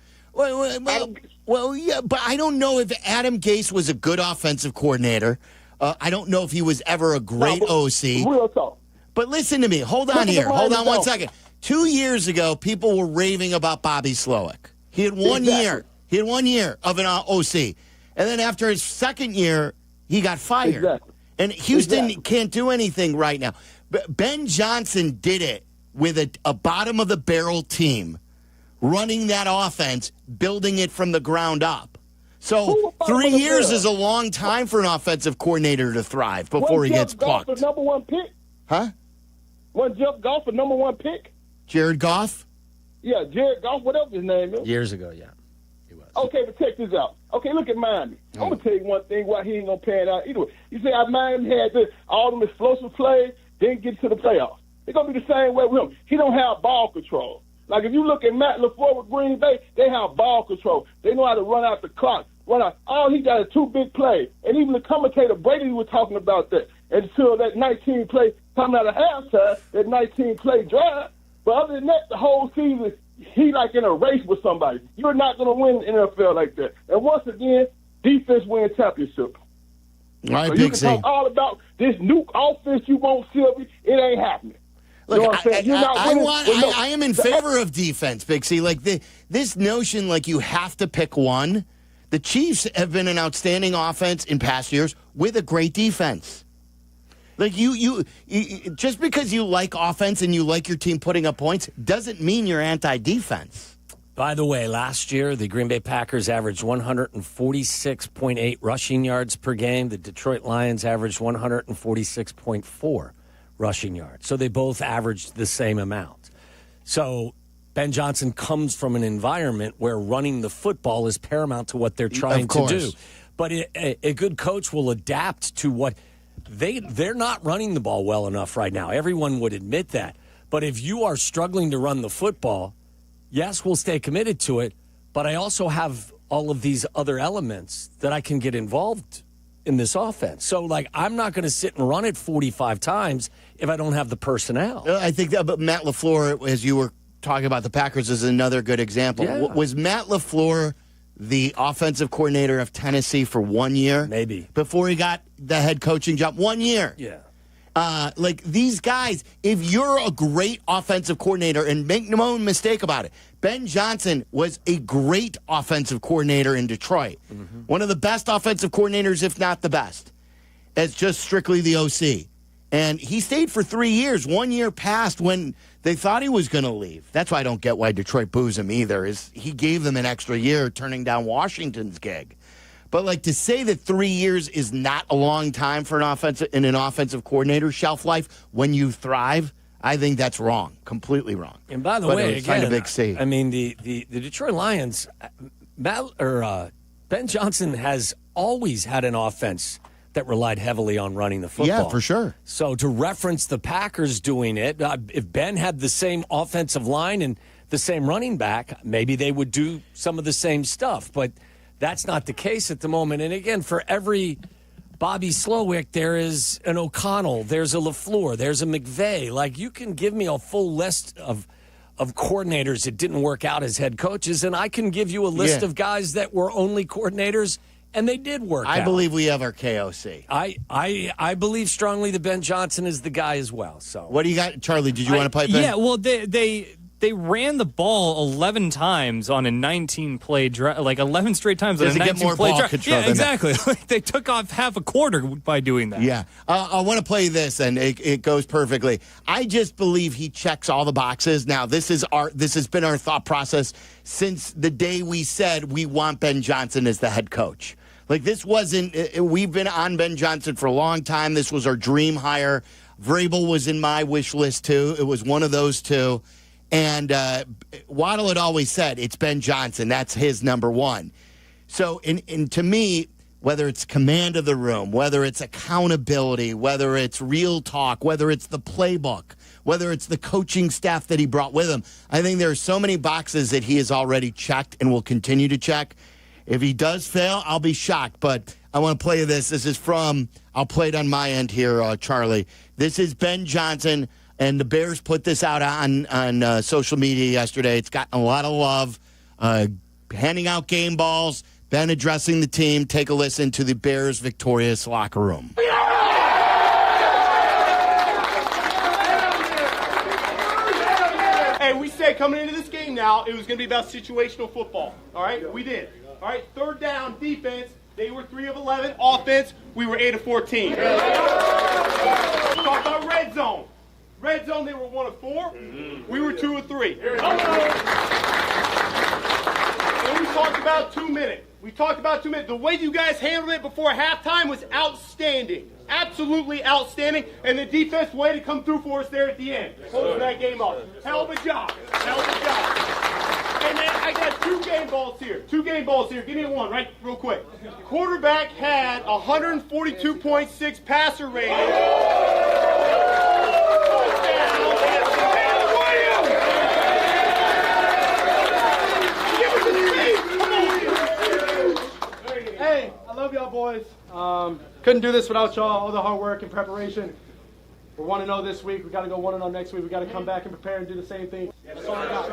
Well, yeah, but I don't know if Adam Gase was a good offensive coordinator. I don't know if he was ever a great OC. Real talk. But listen to me. Hold on here. Hold on 1 second. 2 years ago, people were raving about Bobby Slowick. He had 1 year. He had 1 year of an OC. And then after his second year, he got fired. Exactly. And Houston can't do anything right now. Ben Johnson did it with a bottom-of-the-barrel team, running that offense, building it from the ground up. So 3 years is a long time for an offensive coordinator to thrive before he gets plucked. Was Jeff Goff the number one pick? Huh? Was Jeff Goff the number one pick? Jared Goff? Yeah, Jared Goff, whatever his name is. Years ago, yeah. He was. Okay, but check this out. Okay, look at Miami. I'm going to tell you one thing why he ain't going to pan out either way. You say Miami had all them explosive plays, didn't get to the playoffs. It's going to be the same way with him. He don't have ball control. Like, if you look at Matt LaFleur with Green Bay, they have ball control. They know how to run out the clock. All he got is 2 big plays. And even the commentator, Brady, was talking about that. Until that 19 play coming out of halftime, that 19 play drive. But other than that, the whole season, he like in a race with somebody. You're not going to win in the NFL like that. And once again, defense wins championship. All right, so Big you can C. talk all about this new offense you want, Silvy. It ain't happening. Look, you know what I'm saying? I am in favor of defense, Big C. Like this notion, like you have to pick one. The Chiefs have been an outstanding offense in past years with a great defense. Like you just because you like offense and you like your team putting up points doesn't mean you're anti-defense. By the way, last year, the Green Bay Packers averaged 146.8 rushing yards per game. The Detroit Lions averaged 146.4 rushing yards. So they both averaged the same amount. So Ben Johnson comes from an environment where running the football is paramount to what they're trying to do. But a good coach will adapt to what they're not running the ball well enough right now. Everyone would admit that. But if you are struggling to run the football, yes, we'll stay committed to it, but I also have all of these other elements that I can get involved in this offense. So, I'm not going to sit and run it 45 times if I don't have the personnel. I think that, but Matt LaFleur, as you were talking about the Packers, is another good example. Yeah. Was Matt LaFleur the offensive coordinator of Tennessee for 1 year? Maybe. Before he got the head coaching job? 1 year. Yeah. These guys, if you're a great offensive coordinator, and make no mistake about it, Ben Johnson was a great offensive coordinator in Detroit. Mm-hmm. One of the best offensive coordinators, if not the best, as just strictly the OC. And he stayed for 3 years. 1 year passed when they thought he was going to leave. That's why I don't get why Detroit boos him either, is he gave them an extra year turning down Washington's gig. But to say that 3 years is not a long time for an offensive coordinator shelf life when you thrive, I think that's wrong, completely wrong. And by the way, again, a big C. I mean the Detroit Lions, Ben Johnson has always had an offense that relied heavily on running the football. Yeah, for sure. So to reference the Packers doing it, if Ben had the same offensive line and the same running back, maybe they would do some of the same stuff. But that's not the case at the moment. And again, for every Bobby Slowick, there is an O'Connell, there's a LaFleur, there's a McVay. You can give me a full list of coordinators that didn't work out as head coaches, and I can give you a list of guys that were only coordinators, and they did work out. I believe we have our KOC. I believe strongly that Ben Johnson is the guy as well. So what do you got, Charlie? Did you want to pipe in? Yeah, well, they ran the ball 11 times on a 19-play drive, 11 straight times on a 19-play drive. Yeah, exactly. They took off half a quarter by doing that. Yeah. I want to play this, and it goes perfectly. I just believe he checks all the boxes. Now, this has been our thought process since the day we said we want Ben Johnson as the head coach. This wasn't – we've been on Ben Johnson for a long time. This was our dream hire. Vrabel was in my wish list, too. It was one of those two. And Waddle had always said it's Ben Johnson. That's his number one. So, and to me, whether it's command of the room, whether it's accountability, whether it's real talk, whether it's the playbook, whether it's the coaching staff that he brought with him, I think there are so many boxes that he has already checked and will continue to check. If he does fail, I'll be shocked. But I want to play this. This is from, I'll play it on my end here, Charlie. This is Ben Johnson. And the Bears put this out on social media yesterday. It's gotten a lot of love. Handing out game balls, Ben addressing the team. Take a listen to the Bears' victorious locker room. Hey, we said coming into this game now, it was going to be about situational football. All right? We did. All right? Third down, defense. They were 3 of 11. Offense, we were 8 of 14. Talk about red zone. Red zone, they were 1 of 4. Mm-hmm. We were 2 of 3. And we talked about 2 minutes. The way you guys handled it before halftime was outstanding. Absolutely outstanding. And the defense way to come through for us there at the end. Closing that game off. Hell of a job. And then I got 2 game balls here. Give me one, right, real quick. Quarterback had 142.6 passer rating. Hey, I love y'all boys. Couldn't do this without y'all, all the hard work and preparation. We're 1-0 this week. We got to go 1-0 next week. We got to come back and prepare and do the same thing. That's all I got.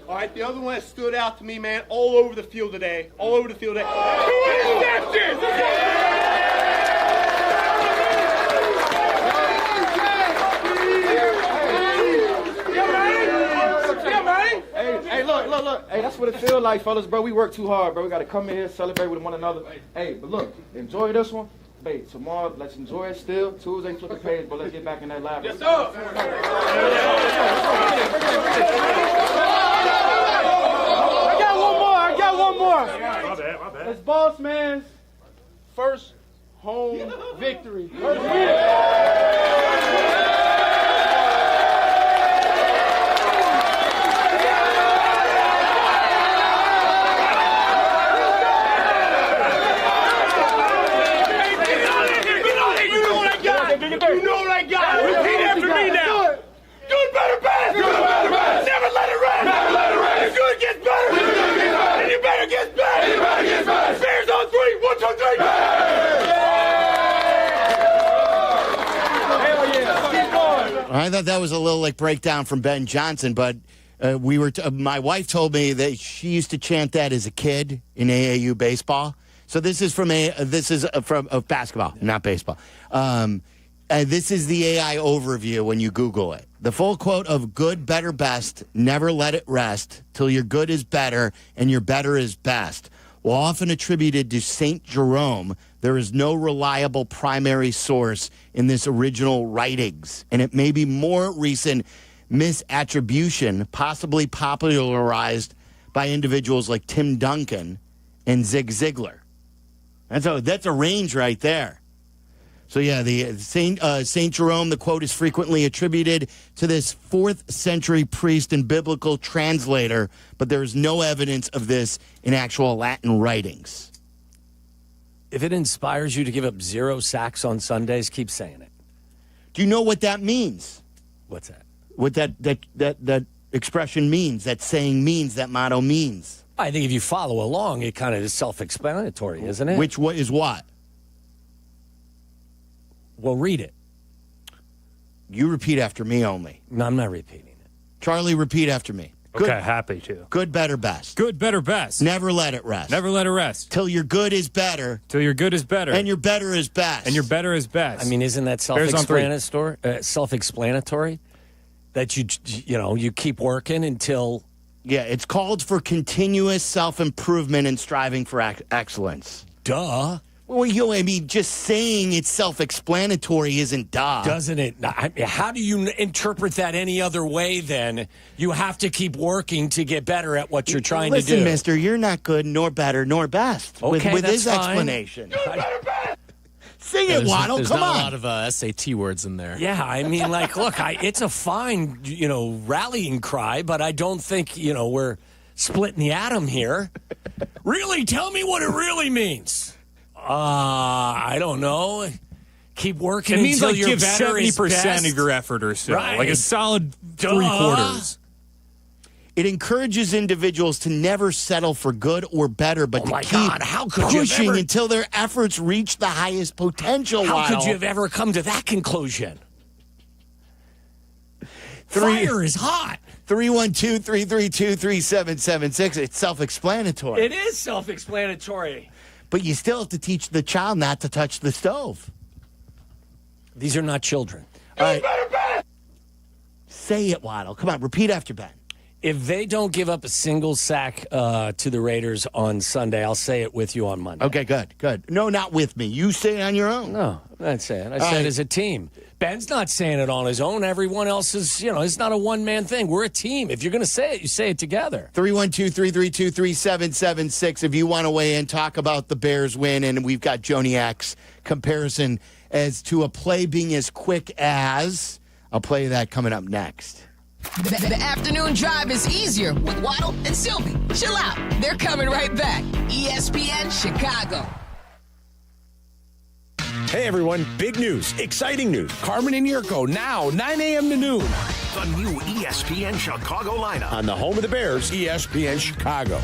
All right, the other one that stood out to me, man, all over the field today. 2 interceptions! Hey, look. Hey, that's what it feels like, fellas, bro. We work too hard, bro. We got to come in here, celebrate with one another. Hey, but look, enjoy this one. Hey, tomorrow, let's enjoy it still. Tuesday, flip the page, but let's get back in that lab. Yes, sir. I got one more. My bad. It's Boss Man's first home victory. First win. You know what I got. Repeat after me now. Good, better, best. Good, better, best. Never let it rest. Never let it rest. Good gets better. Good gets better. And you better get better. And you better get better. Bears on 3. 1, 2, 3. Hell yeah. Keep going. I thought that was a little like breakdown from Ben Johnson, but my wife told me that she used to chant that as a kid in AAU baseball. So this is from basketball, not baseball. This is the AI overview when you Google it. The full quote of good, better, best, never let it rest till your good is better and your better is best. While often attributed to St. Jerome, there is no reliable primary source in this original writings, and it may be more recent misattribution, possibly popularized by individuals like Tim Duncan and Zig Ziglar. That's a range right there. So, yeah, the St. Jerome, the quote is frequently attributed to this 4th century priest and biblical translator, but there is no evidence of this in actual Latin writings. If it inspires you to give up 0 sacks on Sundays, keep saying it. Do you know what that means? What's that? What that expression means, that saying means, that motto means? I think if you follow along, it kind of is self-explanatory, isn't it? Which is what? Well, read it. You repeat after me only. No, I'm not repeating it. Charlie, repeat after me. Good, okay, happy to. Good, better, best. Good, better, best. Never let it rest. Never let it rest. Till your good is better. Till your good is better. And your better is best. And your better is best. I mean, isn't that self-explanatory? That you keep working until... Yeah, it's called for continuous self-improvement and striving for excellence. Duh. Well, I mean, just saying it's self-explanatory isn't duh. Doesn't it? How do you interpret that any other way, then? You have to keep working to get better at what you're trying to do. Listen, mister, you're not good, nor better, nor best. Okay, with that's his fine. explanation. Good, better, best. Sing it, Waddle. There's Come not on. a lot of SAT words in there. Yeah, I mean, look, it's a fine, rallying cry, but I don't think, we're splitting the atom here. Really? Tell me what it really means. I don't know. Keep working. It means until like you're give better 70% of your effort or so. Right. Like a solid 3/4. It encourages individuals to never settle for good or better, but to keep pushing until their efforts reach the highest potential. How could you have ever come to that conclusion? Fire is hot. 312-332-3776. It's self-explanatory. It is self-explanatory. But you still have to teach the child not to touch the stove. These are not children. All right. Say it, Waddle. Come on, repeat after Ben. If they don't give up a single sack to the Raiders on Sunday, I'll say it with you on Monday. Okay, good. No, not with me. You say it on your own. No, I'm not saying it. I said it as a team. Ben's not saying it on his own. Everyone else is, it's not a one-man thing. We're a team. If you're going to say it, you say it together. 312-332-3776. If you want to weigh in, talk about the Bears win, and we've got Joniak's comparison as to a play being as quick as. I'll play that coming up next. The afternoon drive is easier with Waddle and Silvy. Chill out. They're coming right back. ESPN Chicago. Hey, everyone. Big news. Exciting news. Carmen and Jurko now, 9 a.m. to noon. The new ESPN Chicago lineup. On the home of the Bears, ESPN Chicago.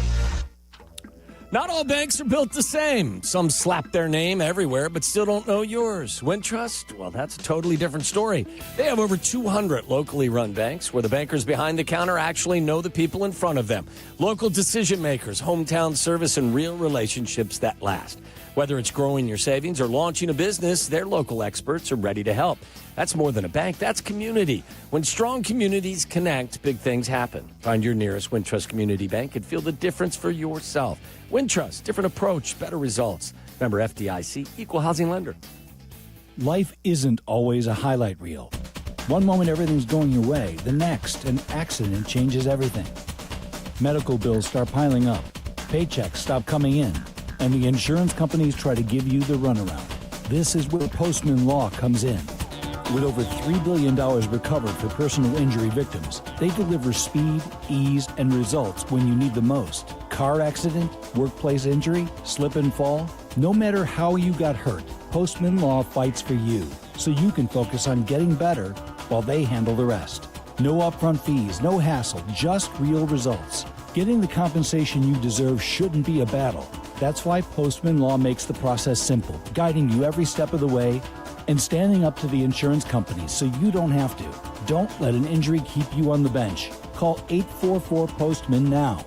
Not all banks are built the same. Some slap their name everywhere, but still don't know yours. Wintrust? Well, that's a totally different story. They have over 200 locally run banks where the bankers behind the counter actually know the people in front of them. Local decision makers, hometown service, and real relationships that last. Whether it's growing your savings or launching a business, their local experts are ready to help. That's more than a bank, that's community. When strong communities connect, big things happen. Find your nearest Wintrust Community Bank and feel the difference for yourself. Wintrust, different approach, better results. Member FDIC, equal housing lender. Life isn't always a highlight reel. One moment everything's going your way, the next, an accident changes everything. Medical bills start piling up, paychecks stop coming in, and the insurance companies try to give you the runaround. This is where Postman Law comes in. With over $3 billion recovered for personal injury victims, they deliver speed, ease, and results when you need the most. Car accident, workplace injury, slip and fall. No matter how you got hurt, Postman Law fights for you, so you can focus on getting better while they handle the rest. No upfront fees, no hassle, just real results. Getting the compensation you deserve shouldn't be a battle. That's why Postman Law makes the process simple, guiding you every step of the way and standing up to the insurance companies so you don't have to. Don't let an injury keep you on the bench. Call 844-POSTMAN now.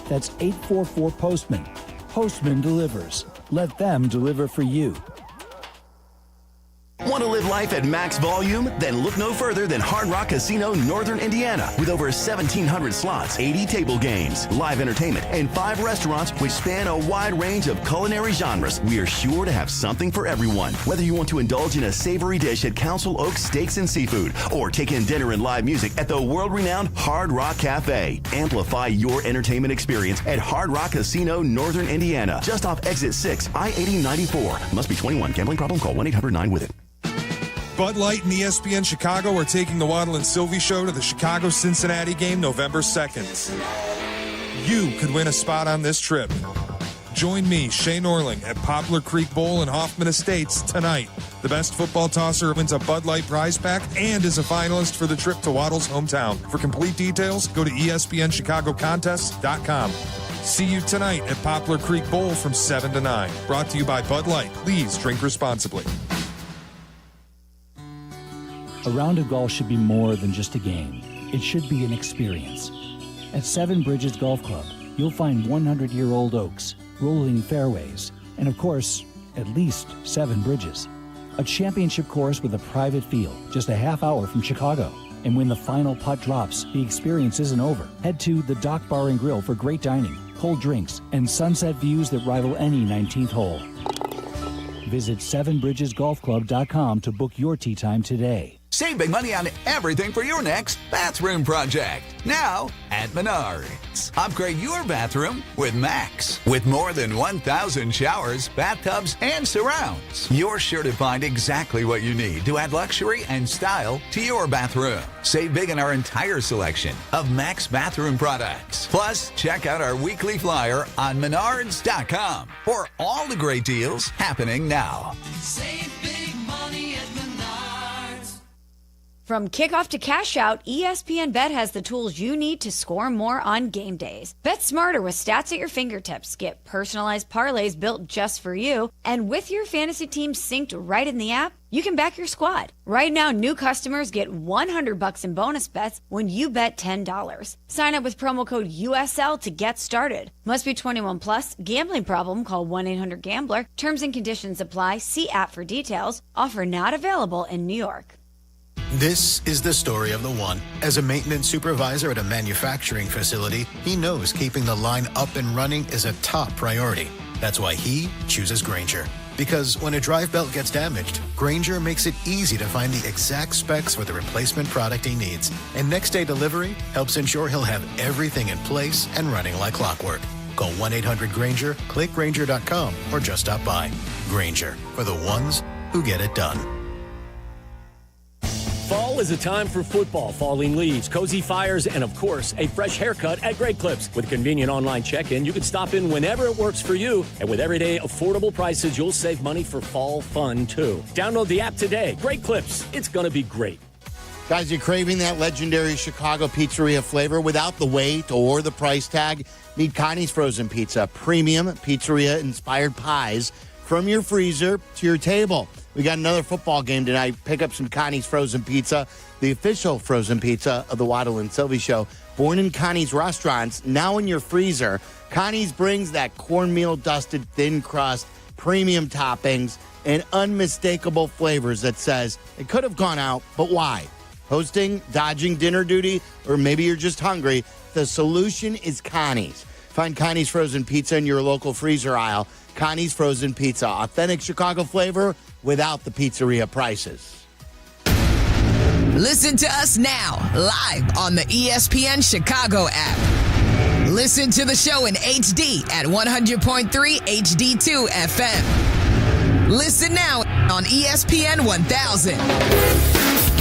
That's 844-POSTMAN. Postman delivers. Let them deliver for you. Want to live life at max volume? Then look no further than Hard Rock Casino, Northern Indiana. With over 1,700 slots, 80 table games, live entertainment, and 5 restaurants which span a wide range of culinary genres, we are sure to have something for everyone. Whether you want to indulge in a savory dish at Council Oaks Steaks and Seafood, or take in dinner and live music at the world-renowned Hard Rock Cafe. Amplify your entertainment experience at Hard Rock Casino, Northern Indiana. Just off Exit 6, I-8094. Must be 21. Gambling problem? Call 1-800-9-WITH-IT. Bud Light and ESPN Chicago are taking the Waddle and Silvy Show to the Chicago-Cincinnati game November 2nd. You could win a spot on this trip. Join me, Shane Orling, at Poplar Creek Bowl in Hoffman Estates tonight. The best football tosser wins a Bud Light prize pack and is a finalist for the trip to Waddle's hometown. For complete details, go to ESPNChicagoContests.com. See you tonight at Poplar Creek Bowl from 7 to 9. Brought to you by Bud Light. Please drink responsibly. A round of golf should be more than just a game. It should be an experience. At Seven Bridges Golf Club, you'll find 100-year-old oaks, rolling fairways, and of course, at least 7 bridges. A championship course with a private field, just a half hour from Chicago. And when the final putt drops, the experience isn't over. Head to the Dock Bar and Grill for great dining, cold drinks, and sunset views that rival any 19th hole. Visit sevenbridgesgolfclub.com to book your tee time today. Save big money on everything for your next bathroom project. Now at Menards. Upgrade your bathroom with Max. With more than 1,000 showers, bathtubs, and surrounds, you're sure to find exactly what you need to add luxury and style to your bathroom. Save big on our entire selection of Max bathroom products. Plus, check out our weekly flyer on Menards.com for all the great deals happening now. Save big money at Menards. From kickoff to cash out, ESPN Bet has the tools you need to score more on game days. Bet smarter with stats at your fingertips. Get personalized parlays built just for you. And with your fantasy team synced right in the app, you can back your squad. Right now, new customers get $100 in bonus bets when you bet $10. Sign up with promo code USL to get started. Must be 21 plus. Gambling problem? Call 1-800-GAMBLER. Terms and conditions apply. See app for details. Offer not available in New York. This is the story of the one. As a maintenance supervisor at a manufacturing facility, he knows keeping the line up and running is a top priority. That's why he chooses Grainger. Because when a drive belt gets damaged, Grainger makes it easy to find the exact specs for the replacement product he needs. And next day delivery helps ensure he'll have everything in place and running like clockwork. Call 1-800-GRAINGER, click Grainger.com, or just stop by. Grainger, for the ones who get it done. Fall is a time for football, falling leaves, cozy fires, and of course, a fresh haircut at Great Clips. With a convenient online check-in, you can stop in whenever it works for you. And with everyday affordable prices, you'll save money for fall fun, too. Download the app today. Great Clips. It's going to be great. Guys, you're craving that legendary Chicago pizzeria flavor without the weight or the price tag? Meet Connie's Frozen Pizza, premium pizzeria-inspired pies from your freezer to your table. We got another football game tonight. Pick up some Connie's Frozen Pizza, the official frozen pizza of the Waddle and Silvy Show. Born in Connie's restaurants, now in your freezer. Connie's brings that cornmeal-dusted thin crust, premium toppings, and unmistakable flavors that says it could have gone out, but why? Hosting, dodging dinner duty, or maybe you're just hungry? The solution is Connie's. Find Connie's Frozen Pizza in your local freezer aisle. Connie's Frozen Pizza. Authentic Chicago flavor without the pizzeria prices. Listen to us now, live on the ESPN Chicago app. Listen to the show in HD at 100.3 HD2 FM. Listen now on ESPN 1000.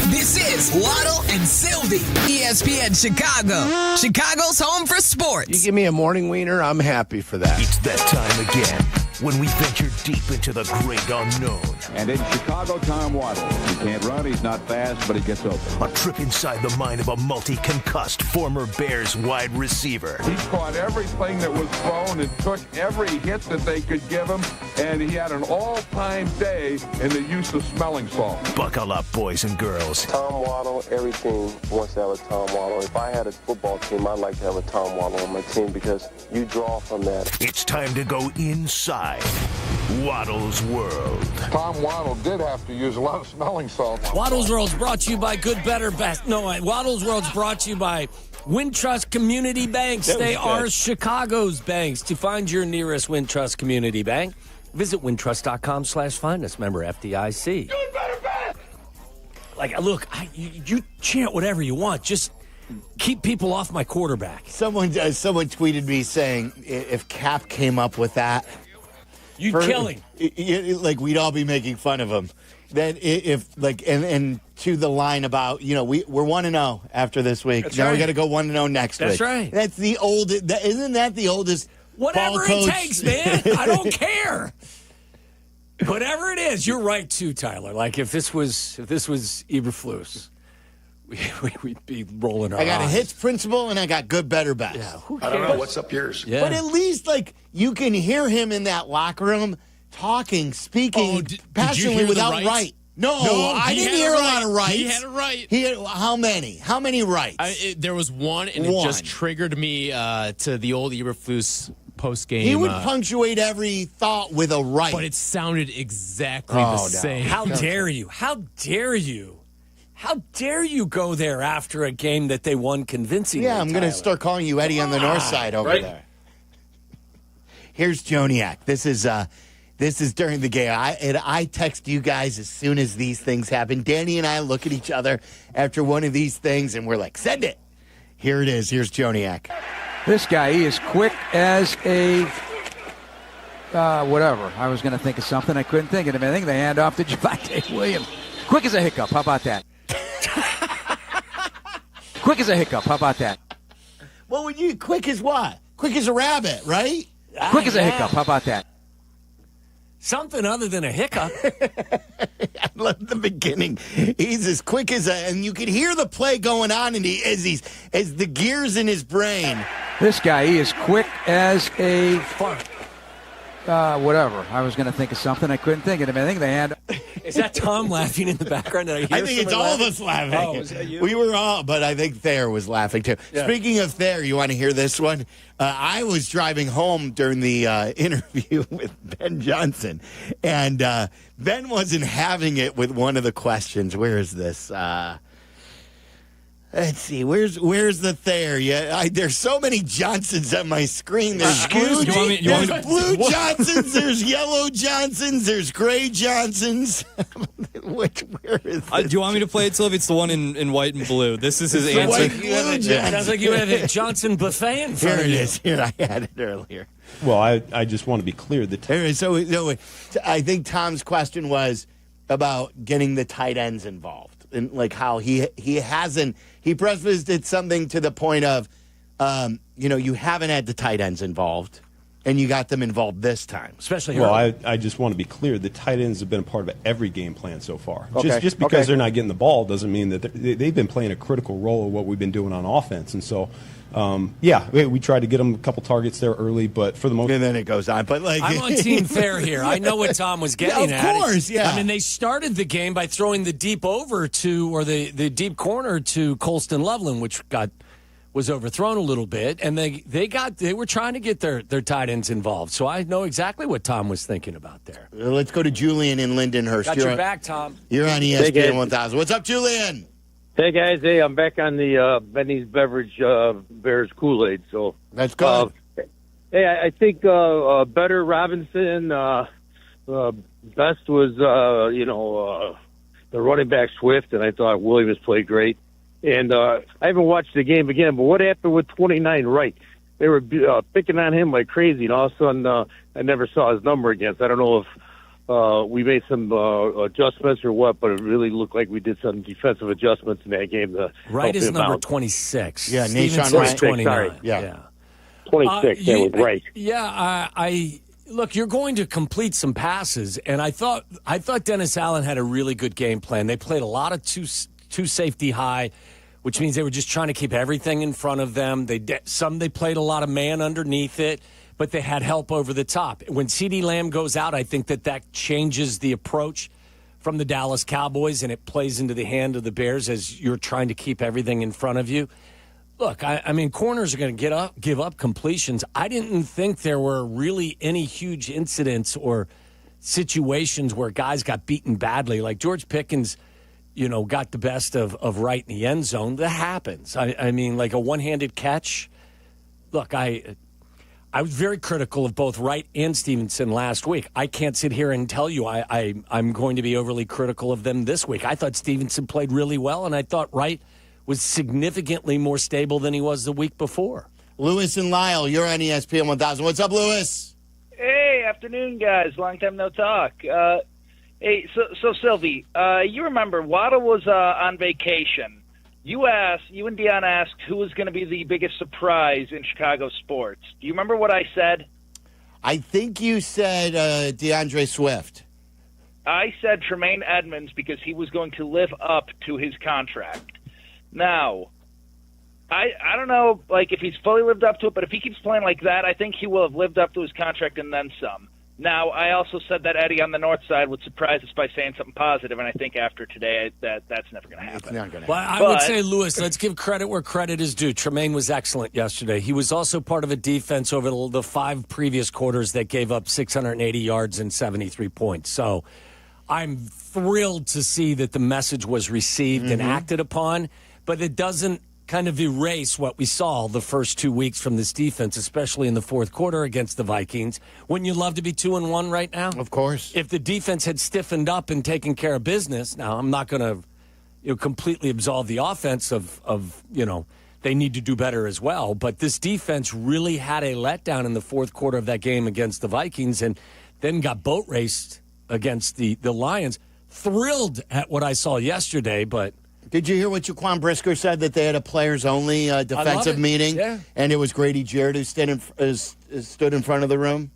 This is Waddle and Silvy, ESPN Chicago, Chicago's home for sports. You give me a morning wiener, I'm happy for that. It's that time again when we venture deep into the great unknown. And in Chicago, Tom Waddle. He can't run, he's not fast, but he gets open. A trip inside the mind of a multi-concussed former Bears wide receiver. He caught everything that was thrown and took every hit that they could give him, and he had an all-time day in the use of smelling salt. Buckle up, boys and girls. Tom Waddle, every team wants to have a Tom Waddle. If I had a football team, I'd like to have a Tom Waddle on my team because you draw from that. It's time to go inside Waddle's world. Tom Waddle did have to use a lot of smelling salt. Waddle's World's brought to you by Good, Better, Best. No, Waddle's World's brought to you by Wintrust Community Banks. They are Chicago's banks. To find your nearest Wintrust Community Bank, visit wintrust.com/find us. Member FDIC. Good, better, best. Like, look, you chant whatever you want. Just keep people off my quarterback. Someone tweeted me saying if Kap came up with that, you'd kill him. Like, we'd all be making fun of him. Then if like and to the line about, you know, we're 1-0 after this week. That's now right. we got to go 1-0 next week. That's right. That's the oldest. Isn't that the oldest? Whatever ball it coach? takes, man. I don't care. Whatever it is, you're right too, Tyler. Like if this was Eberflus, we'd be rolling our eyes. I got a hits principle and I got good, better, best. Yeah, who I don't know. What's up yours? Yeah. But at least, like, you can hear him in that locker room talking, speaking passionately without right. No, I didn't hear a lot of rights. He had a right. How many? How many rights? There was one, and it just triggered me to the old Eberflus post game. He would punctuate every thought with a right. But it sounded exactly the same. How dare you? How dare you? How dare you go there after a game that they won convincingly? Yeah, I'm going to start calling you Eddie on the north side over there. Here's Joniak. This is during the game. I text you guys as soon as these things happen. Danny and I look at each other after one of these things, and we're like, send it. Here it is. Here's Joniak. This guy, he is quick as a whatever. I was going to think of something. I couldn't think of anything. They hand off to Javonte Williams. Quick as a hiccup. How about that? Quick as a hiccup. How about that? Well, when you quick as what? Quick as a rabbit, right? Quick as a hiccup. How about that? Something other than a hiccup. I love the beginning. He's as quick as and you could hear the play going on, and as the gears in his brain. This guy, he is quick as a whatever. I was going to think of something. I couldn't think of anything. They hand. Is that Tom laughing in the background? I think it's all of us laughing. Oh, is that you? We were all, but I think Thayer was laughing too. Yeah. Speaking of Thayer, you want to hear this one? I was driving home during the interview with Ben Johnson, and Ben wasn't having it with one of the questions. Where is this? Let's see. Where's the Thayer? Yeah, there's so many Johnsons on my screen. There's there's blue Johnsons. There's yellow Johnsons. There's gray Johnsons. Where is this? Do you want me to play it, Sylvie? It's the one in white and blue. This is his answer. Sounds like you have a Johnson buffet in front of you. Here it is. Here, I had it earlier. Well, I just want to be clear. So I think Tom's question was about getting the tight ends involved, and like how he hasn't. He prefaced it something to the point of, you haven't had the tight ends involved, and you got them involved this time. Especially Well, I just want to be clear. The tight ends have been a part of every game plan so far. Okay. Just because they're not getting the ball doesn't mean that they've been playing a critical role of what we've been doing on offense. And so, we tried to get them a couple targets there early, but for the most part. And then it goes on. But I'm on Team Fair here. I know what Tom was getting at. Of course, yeah. I mean, they started the game by throwing the deep over to, or the deep corner to Colston Loveland, which was overthrown a little bit, and they were trying to get their tight ends involved. So I know exactly what Tom was thinking about there. Let's go to Julian in Lindenhurst. Got your back, Tom. You're on ESPN 1000. What's up, Julian? Hey guys, I'm back on the Benny's Beverage Bears Kool-Aid. So that's good. Hey, I think better Robinson. Best was, the running back Swift, and I thought Williams played great. And I haven't watched the game again, but what happened with 29 Wright? They were picking on him like crazy, and all of a sudden I never saw his number again. So I don't know if we made some adjustments or what, but it really looked like we did some defensive adjustments in that game. Wright is number 26. Yeah, Stevenson's Wright. 29. Sorry. Yeah. 26, that was right. I look, you're going to complete some passes, and I thought Dennis Allen had a really good game plan. They played a lot of two safety high, which means they were just trying to keep everything in front of them. They played a lot of man underneath it, but they had help over the top. When CeeDee Lamb goes out, I think that changes the approach from the Dallas Cowboys, and it plays into the hand of the Bears as you're trying to keep everything in front of you. Look, I mean, corners are going to give up completions. I didn't think there were really any huge incidents or situations where guys got beaten badly. Like George Pickens, got the best of Wright in the end zone. That happens. I mean, like a one-handed catch. Look, I was very critical of both Wright and Stevenson last week. I can't sit here and tell you I'm going to be overly critical of them this week. I thought Stevenson played really well, and I thought Wright was significantly more stable than he was the week before. Lewis and Lyle, you're on ESPN 1000. What's up, Lewis? Hey, afternoon, guys. Long time no talk. Hey, so Silvy, you remember Waddle was on vacation. You and Dion asked who was going to be the biggest surprise in Chicago sports. Do you remember what I said? I think you said DeAndre Swift. I said Tremaine Edmonds because he was going to live up to his contract. Now, I don't know, if he's fully lived up to it, but if he keeps playing like that, I think he will have lived up to his contract and then some. Now, I also said that Eddie on the north side would surprise us by saying something positive, and I think after today, that's never going to happen. It's not going to happen. Well, I would say, Lewis, let's give credit where credit is due. Tremaine was excellent yesterday. He was also part of a defense over the 5 previous quarters that gave up 680 yards and 73 points. So I'm thrilled to see that the message was received and acted upon, but it doesn't kind of erase what we saw the first 2 weeks from this defense, especially in the fourth quarter against the Vikings. Wouldn't you love to be 2-1 right now? Of course. If the defense had stiffened up and taken care of business, now I'm not going to completely absolve the offense of they need to do better as well. But this defense really had a letdown in the fourth quarter of that game against the Vikings and then got boat raced against the Lions. Thrilled at what I saw yesterday, but... Did you hear what Jaquan Brisker said, that they had a players-only defensive meeting? Yeah. And it was Grady Jarrett who stood in front of the room?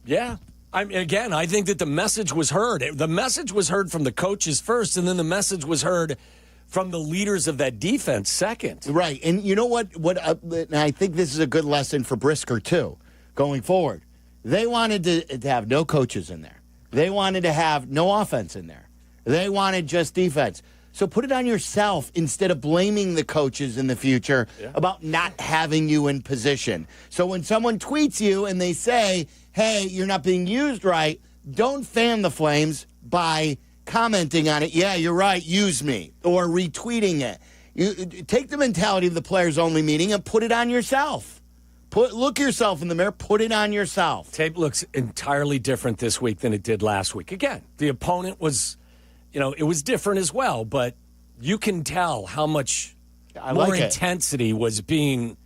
Yeah. I think that the message was heard. The message was heard from the coaches first, and then the message was heard from the leaders of that defense second. Right. And you know what? And I think this is a good lesson for Brisker, too, going forward. They wanted to have no coaches in there. They wanted to have no offense in there. They wanted just defense. So put it on yourself instead of blaming the coaches in the future about not having you in position. So when someone tweets you and they say, hey, you're not being used right, don't fan the flames by commenting on it. Yeah, you're right, use me, or retweeting it. You take the mentality of the players-only meeting and put it on yourself. Look yourself in the mirror, put it on yourself. Tape looks entirely different this week than it did last week. Again, the opponent was... it was different as well, but you can tell how much more intensity was being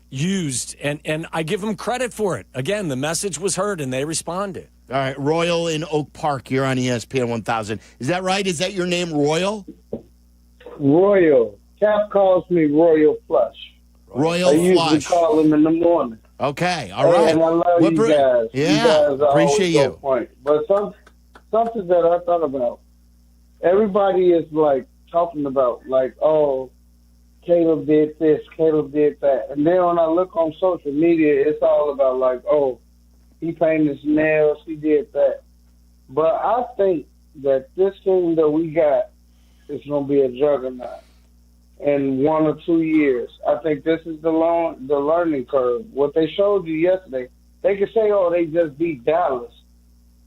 used, and I give them credit for it. Again, the message was heard, and they responded. All right, Royal in Oak Park, you're on ESPN 1000. Is that right? Is that your name, Royal? Royal. Cap calls me Royal Flush. Royal I Flush. usually call him in the morning. Okay, all right. And I love you guys. Yeah, you guys appreciate you. Point. But something that I thought about, everybody is talking about oh, Caleb did this, Caleb did that. And then when I look on social media, it's all about oh, he painted his nails, he did that. But I think that this team that we got is going to be a juggernaut in 1 or 2 years. I think this is the learning curve. What they showed you yesterday, they could say, oh, they just beat Dallas.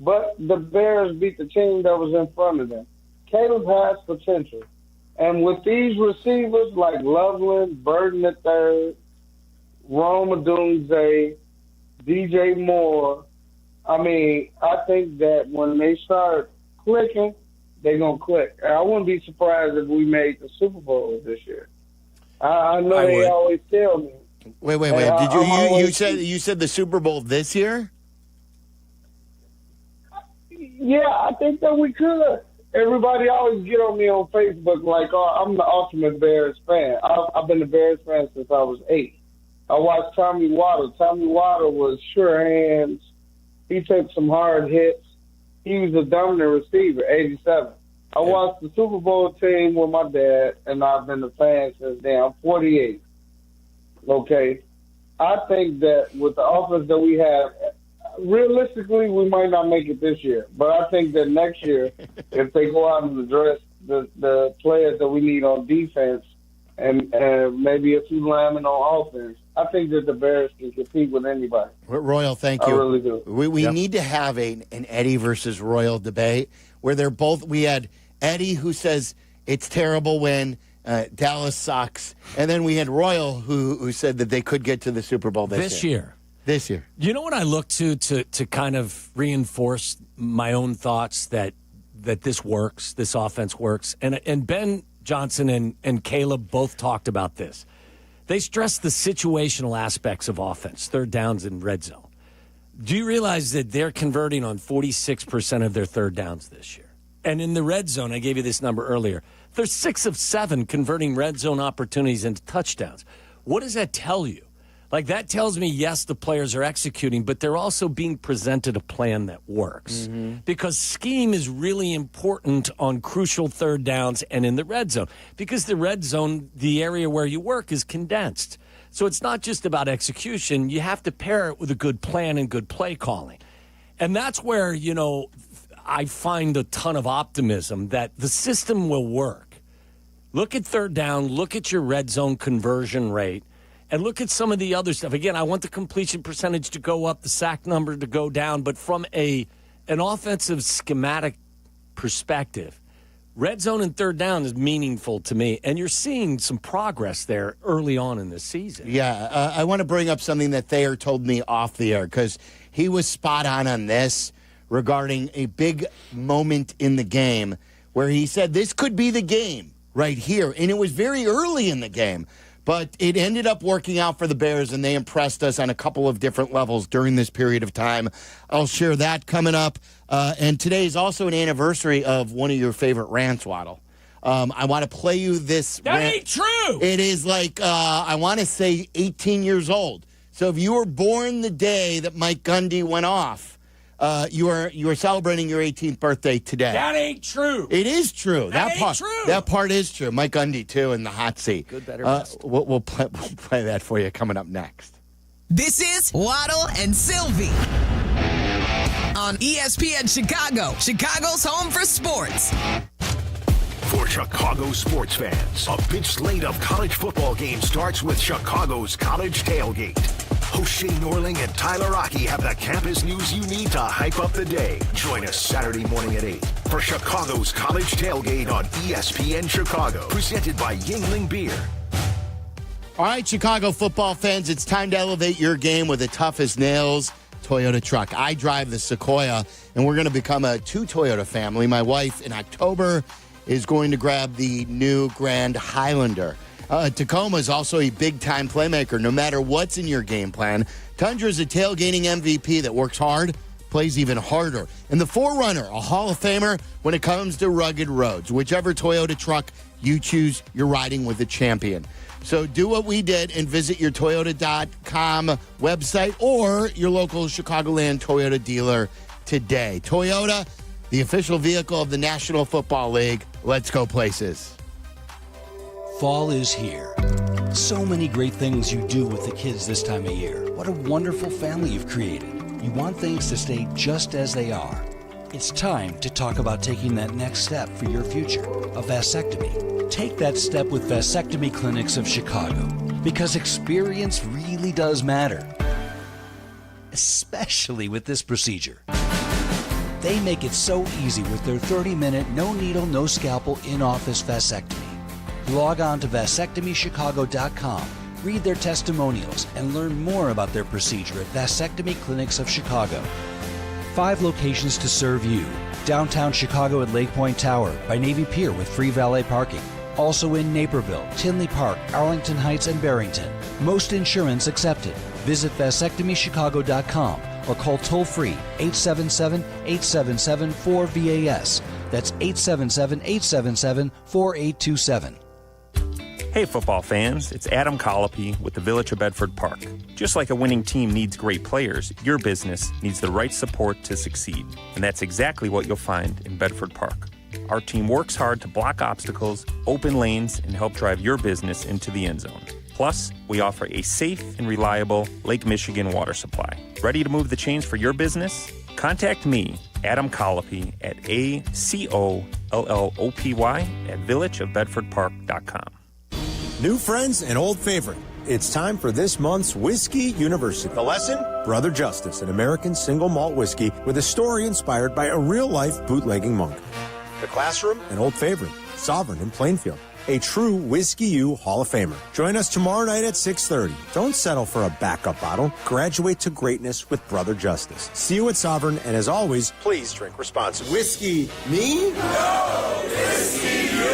But the Bears beat the team that was in front of them. Caleb has potential. And with these receivers like Loveland, Burden III, Rome Odunze, DJ Moore. I mean, I think that when they start clicking, they're going to click. I wouldn't be surprised if we made the Super Bowl this year. I know they always tell me. Wait. Did you said the Super Bowl this year? Yeah, I think that we could. Everybody always get on me on Facebook like, oh, I'm the ultimate Bears fan. I've been a Bears fan since I was 8. I watched Tommy Waddle. Tommy Waddle was sure hands. He took some hard hits. He was a dominant receiver, 87. I watched the Super Bowl team with my dad, and I've been a fan since then. I'm 48. Okay? I think that with the offense that we have, realistically, we might not make it this year. But I think that next year, if they go out and address the players that we need on defense and maybe a few linemen on offense, I think that the Bears can compete with anybody. Royal, thank you. I really do. We need to have an Eddie versus Royal debate where they're both. We had Eddie who says it's terrible when Dallas sucks, and then we had Royal who said that they could get to the Super Bowl this year. This year. You know what I look to kind of reinforce my own thoughts that this works, this offense works, and Ben Johnson and Caleb both talked about this. They stress the situational aspects of offense, third downs and red zone. Do you realize that they're converting on 46% of their third downs this year? And in the red zone, I gave you this number earlier, they're 6 of 7 converting red zone opportunities into touchdowns. What does that tell you? Like, that tells me, yes, the players are executing, but they're also being presented a plan that works. Because scheme is really important on crucial third downs and in the red zone. Because the red zone, the area where you work, is condensed. So it's not just about execution. You have to pair it with a good plan and good play calling. And that's where, you know, I find a ton of optimism that the system will work. Look at third down. Look at your red zone conversion rate. And look at some of the other stuff. Again, I want the completion percentage to go up, the sack number to go down. But from an offensive schematic perspective, red zone and third down is meaningful to me. And you're seeing some progress there early on in the season. Yeah, I want to bring up something that Thayer told me off the air because he was spot on this regarding a big moment in the game where he said this could be the game right here. And it was very early in the game. But it ended up working out for the Bears, and they impressed us on a couple of different levels during this period of time. I'll share that coming up. And today is also an anniversary of one of your favorite rants, Waddle. I want to play you this That rant. ain't true! It is like, I want to say 18 years old. So if you were born the day that Mike Gundy went off, you are celebrating your 18th birthday today. That ain't true. It is true. That ain't true. That part is true. Mike Gundy, too, in the hot seat. Good, better, best. We'll play that for you coming up next. This is Waddle and Silvy on ESPN Chicago, Chicago's home for sports. For Chicago sports fans, a big slate of college football games starts with Chicago's College Tailgate. Host Shane Norling and Tyler Rocky have the campus news you need to hype up the day. Join us Saturday morning at 8 for Chicago's College Tailgate on ESPN Chicago, presented by Yuengling Beer. All right, Chicago football fans, it's time to elevate your game with the tough as nails Toyota truck. I drive the Sequoia, and we're going to become a 2 Toyota family. My wife, in October, is going to grab the new Grand Highlander. Tacoma is also a big-time playmaker, no matter what's in your game plan. Tundra is a tailgating MVP that works hard, plays even harder. And the 4Runner, a Hall of Famer when it comes to rugged roads. Whichever Toyota truck you choose, you're riding with a champion. So do what we did and visit your Toyota.com website or your local Chicagoland Toyota dealer today. Toyota, the official vehicle of the National Football League. Let's go places. Fall is here. So many great things you do with the kids this time of year. What a wonderful family you've created. You want things to stay just as they are. It's time to talk about taking that next step for your future, a vasectomy. Take that step with Vasectomy Clinics of Chicago, because experience really does matter, especially with this procedure. They make it so easy with their 30-minute, no needle, no scalpel, in-office vasectomy. Log on to vasectomychicago.com Read their testimonials and learn more about their procedure at Vasectomy Clinics of Chicago. 5 locations to serve you. Downtown Chicago at Lake Point Tower by Navy Pier with free valet parking. Also in Naperville, Tinley Park, Arlington Heights, and Barrington. Most insurance accepted. Visit vasectomychicago.com or call toll-free 877-877-4VAS. That's 877-877-4827. Hey football fans, it's Adam Colopy with the Village of Bedford Park. Just like a winning team needs great players, your business needs the right support to succeed. And that's exactly what you'll find in Bedford Park. Our team works hard to block obstacles, open lanes, and help drive your business into the end zone. Plus, we offer a safe and reliable Lake Michigan water supply. Ready to move the chains for your business? Contact me, Adam Colopy, at ACOLLOPY at villageofbedfordpark.com. New friends and old favorite. It's time for this month's Whiskey University. The lesson? Brother Justice, an American single malt whiskey with a story inspired by a real-life bootlegging monk. The classroom? An old favorite. Sovereign in Plainfield. A true Whiskey U Hall of Famer. Join us tomorrow night at 6:30. Don't settle for a backup bottle. Graduate to greatness with Brother Justice. See you at Sovereign, and as always, please drink responsibly. Whiskey me? No, Whiskey you!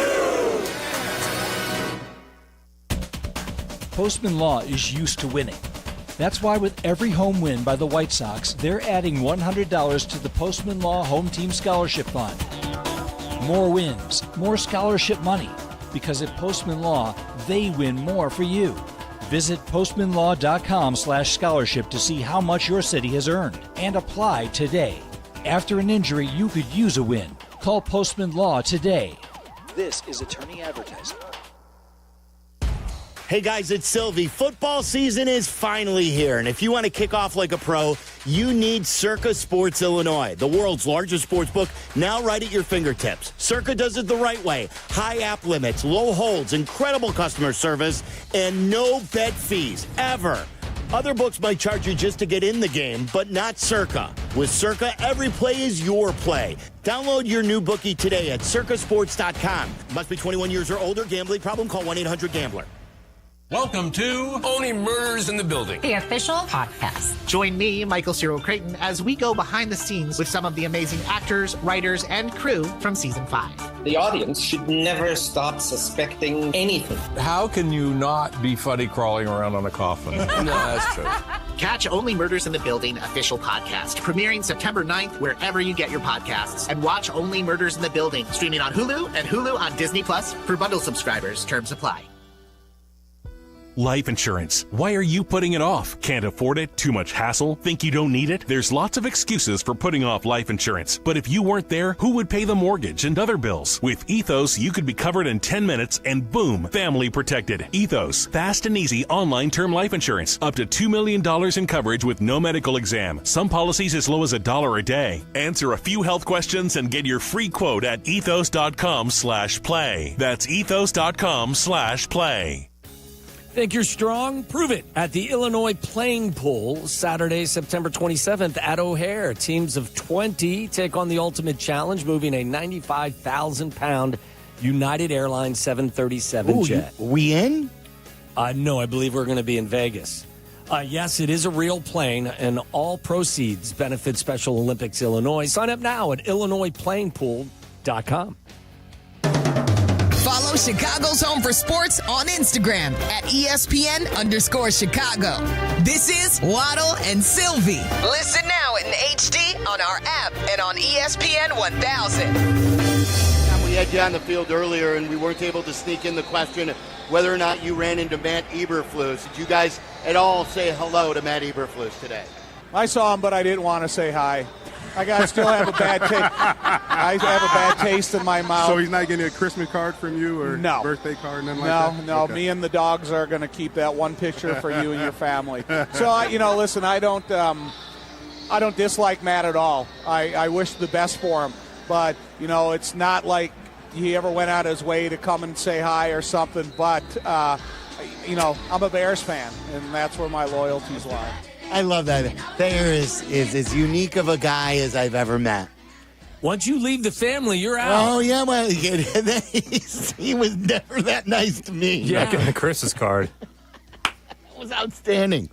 Postman Law is used to winning. That's why with every home win by the White Sox, they're adding $100 to the Postman Law Home Team Scholarship Fund. More wins, more scholarship money. Because at Postman Law, they win more for you. Visit postmanlaw.com/scholarship to see how much your city has earned and apply today. After an injury, you could use a win. Call Postman Law today. This is attorney advertising. Hey guys, it's Silvy. Football season is finally here, and if you want to kick off like a pro, you need Circa Sports Illinois, the world's largest sports book, now right at your fingertips. Circa does it the right way. High app limits, low holds, incredible customer service, and no bet fees, ever. Other books might charge you just to get in the game, but not Circa. With Circa, every play is your play. Download your new bookie today at circasports.com. Must be 21 years or older. Gambling problem? Call 1-800-GAMBLER. Welcome to Only Murders in the Building, the official podcast. Join me, Michael Cyril Creighton, as we go behind the scenes with some of the amazing actors, writers, and crew from Season 5. The audience should never stop suspecting anything. How can you not be funny crawling around on a coffin? No, that's true. Catch Only Murders in the Building official podcast, premiering September 9th wherever you get your podcasts. And watch Only Murders in the Building, streaming on Hulu and Hulu on Disney Plus for bundle subscribers. Terms apply. Life insurance. Why are you putting it off? Can't afford it? Too much hassle? Think you don't need it? There's lots of excuses for putting off life insurance. But if you weren't there, who would pay the mortgage and other bills? With Ethos, you could be covered in 10 minutes and boom, family protected. Ethos. Fast and easy online term life insurance. Up to $2 million in coverage with no medical exam. Some policies as low as $1 a day. Answer a few health questions and get your free quote at ethos.com/play. That's ethos.com/play. Think you're strong? Prove it at the Illinois Playing Pool, Saturday, September 27th at O'Hare. Teams of 20 take on the ultimate challenge, moving a 95,000-pound United Airlines 737 jet. We in? No, I believe we're going to be in Vegas. Yes, it is a real plane, and all proceeds benefit Special Olympics Illinois. Sign up now at IllinoisPlayingPool.com. Follow Chicago's Home for Sports on Instagram at ESPN_Chicago. This is Waddle and Silvy. Listen now in HD on our app and on ESPN 1000. We had you on the field earlier, and we weren't able to sneak in the question whether or not you ran into Matt Eberflus. Did you guys at all say hello to Matt Eberflus today? I saw him, but I didn't want to say hi. I still have a bad taste. I have a bad taste in my mouth. So he's not getting a Christmas card from you or birthday card, nothing like that? No. Okay. Me and the dogs are going to keep that one picture for you and your family. So, listen, I don't dislike Matt at all. I wish the best for him. But, it's not like he ever went out his way to come and say hi or something. But, I'm a Bears fan, and that's where my loyalties lie. I love that. Thayer is as unique of a guy as I've ever met. Once you leave the family, you're out. Oh, yeah, well, he was never that nice to me. Yeah, getting a Chris's card. was outstanding.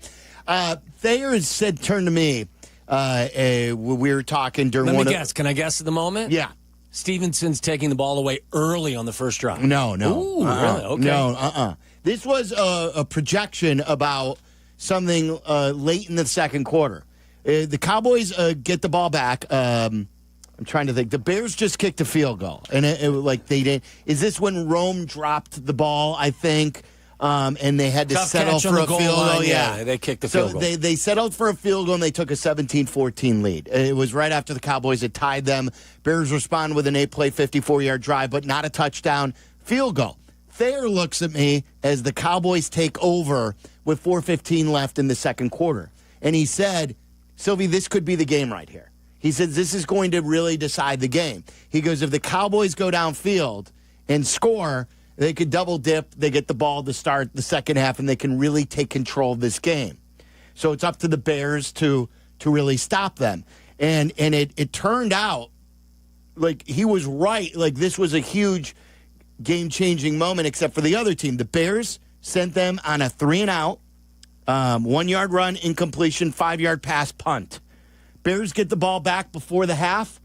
Thayer said, turn to me. We were talking during Let me guess. Can I guess at the moment? Yeah. Stevenson's taking the ball away early on the first drive. No. Ooh, really? Okay. No, This was a projection about something late in the second quarter. The Cowboys get the ball back. I'm trying to think. The Bears just kicked a field goal, and they did. Is this when Rome dropped the ball? I think, and they had to settle for a field goal. Yeah, they kicked the field goal. So they settled for a field goal, and they took a 17-14 lead. It was right after the Cowboys had tied them. Bears respond with an 8-play, 54-yard drive, but not a touchdown. Field goal. Thayer looks at me as the Cowboys take over with 4:15 left in the second quarter, and he said, Silvy, this could be the game right here. He says this is going to really decide the game. He goes, if the Cowboys go downfield and score, they could double dip. They get the ball to start the second half, and they can really take control of this game. So it's up to the Bears to really stop them. And it turned out like he was right. Like this was a huge game-changing moment, except for the other team. The Bears sent them on a 3-and-out, 1-yard run, incompletion, 5-yard pass, punt. Bears get the ball back before the half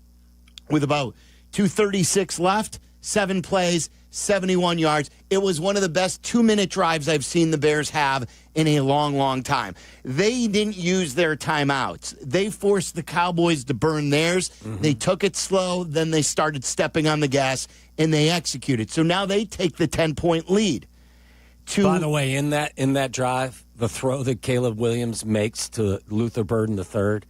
with about 2:36 left, 7 plays, 71 yards. It was one of the best 2-minute drives I've seen the Bears have in a long, long time. They didn't use their timeouts. They forced the Cowboys to burn theirs. Mm-hmm. They took it slow, then they started stepping on the gas, and they executed. So now they take the 10-point lead. By the way, in that drive, the throw that Caleb Williams makes to Luther Burden III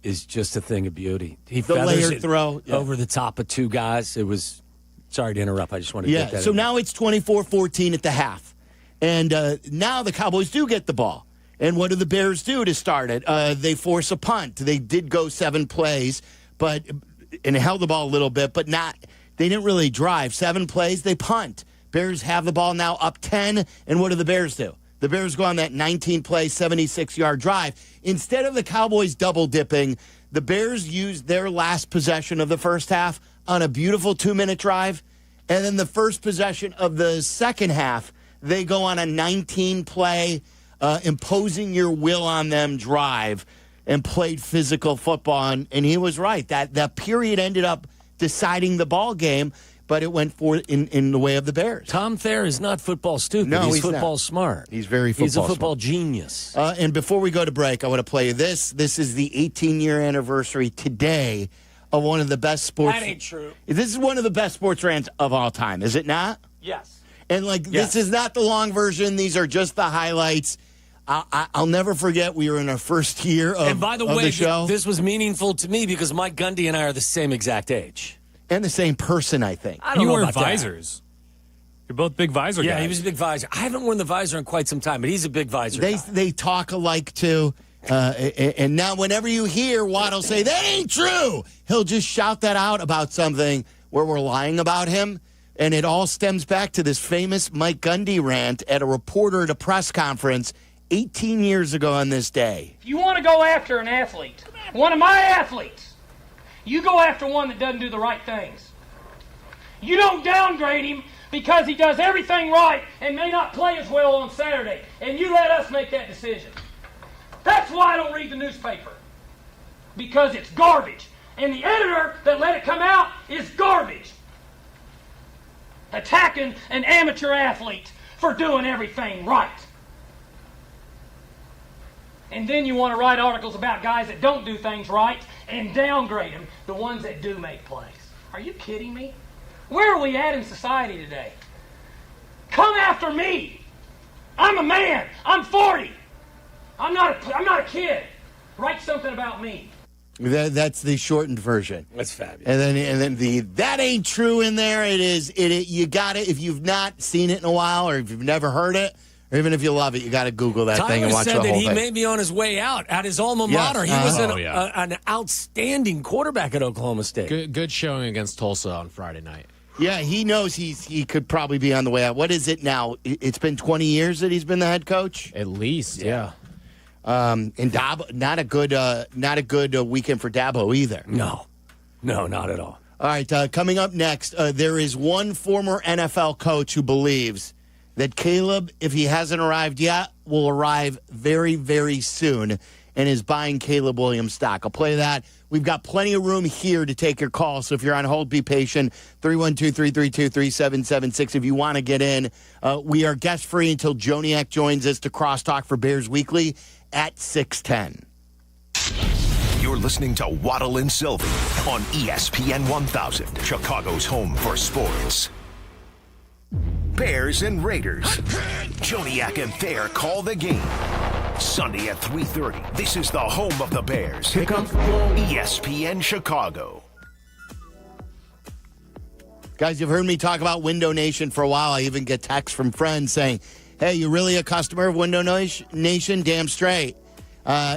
is just a thing of beauty. He feathers it throw over the top of 2 guys. It was, sorry to interrupt. I just wanted to get that. So now it's 24-14 at the half. And now the Cowboys do get the ball. And what do the Bears do to start it? They force a punt. They did go 7 plays, and held the ball a little bit, but not. They didn't really drive. 7 plays, they punt. Bears have the ball now up 10, and what do the Bears do? The Bears go on that 19-play, 76-yard drive. Instead of the Cowboys double-dipping, the Bears used their last possession of the first half on a beautiful 2-minute drive, and then the first possession of the second half, they go on a 19-play, imposing your will on them drive and played physical football, and he was right. That period ended up deciding the ball game, but it went in the way of the Bears. Tom Thayer is not football stupid. No, he's football smart. He's very football He's a football smart. genius. And before we go to break, I want to play you this. This is the 18-year anniversary today of one of the best sports. That ain't true. This is one of the best sports rants of all time, is it not? Yes. And this is not the long version. These are just the highlights. I'll never forget we were in our first year of the show. And by the way, this was meaningful to me because Mike Gundy and I are the same exact age. And the same person, I think. I don't you know were about visors. You're both big visor guys. Yeah, he was a big visor. I haven't worn the visor in quite some time, but he's a big visor guy. They talk alike, too. And now whenever you hear Waddle say, that ain't true, he'll just shout that out about something where we're lying about him. And it all stems back to this famous Mike Gundy rant at a reporter at a press conference 18 years ago on this day. If you want to go after an athlete, one of my athletes, you go after one that doesn't do the right things. You don't downgrade him because he does everything right and may not play as well on Saturday, and you let us make that decision. That's why I don't read the newspaper, because it's garbage, and the editor that let it come out is garbage. Attacking an amateur athlete for doing everything right. And then you want to write articles about guys that don't do things right and downgrade them, the ones that do make plays. Are you kidding me? Where are we at in society today? Come after me. I'm a man. I'm 40. I'm not a kid. Write something about me. That's the shortened version. That's fabulous. And then the that ain't true in there. You got it. If you've not seen it in a while, or if you've never heard it, or even if you love it, you got to Google that thing and watch the whole thing. Tyler said that he may be on his way out at his alma mater. Yes. He was an outstanding quarterback at Oklahoma State. Good showing against Tulsa on Friday night. Yeah, he knows he could probably be on the way out. What is it now? It's been 20 years that he's been the head coach? At least, yeah. And Dabo, not a good weekend for Dabo either. No, not at all. All right, coming up next, there is one former NFL coach who believes that Caleb, if he hasn't arrived yet, will arrive very, very soon and is buying Caleb Williams stock. I'll play that. We've got plenty of room here to take your call, so if you're on hold, be patient. 312-332-3776 if you want to get in. We are guest-free until Joniak joins us to Crosstalk for Bears Weekly at 6:10. You're listening to Waddle and Silvy on ESPN 1000, Chicago's home for sports. Bears and Raiders. Joniak and Thayer call the game. Sunday at 3:30. This is the home of the Bears. Pick up ESPN Chicago. Guys, you've heard me talk about Window Nation for a while. I even get texts from friends saying, hey, you really a customer of Window Nation? Damn straight.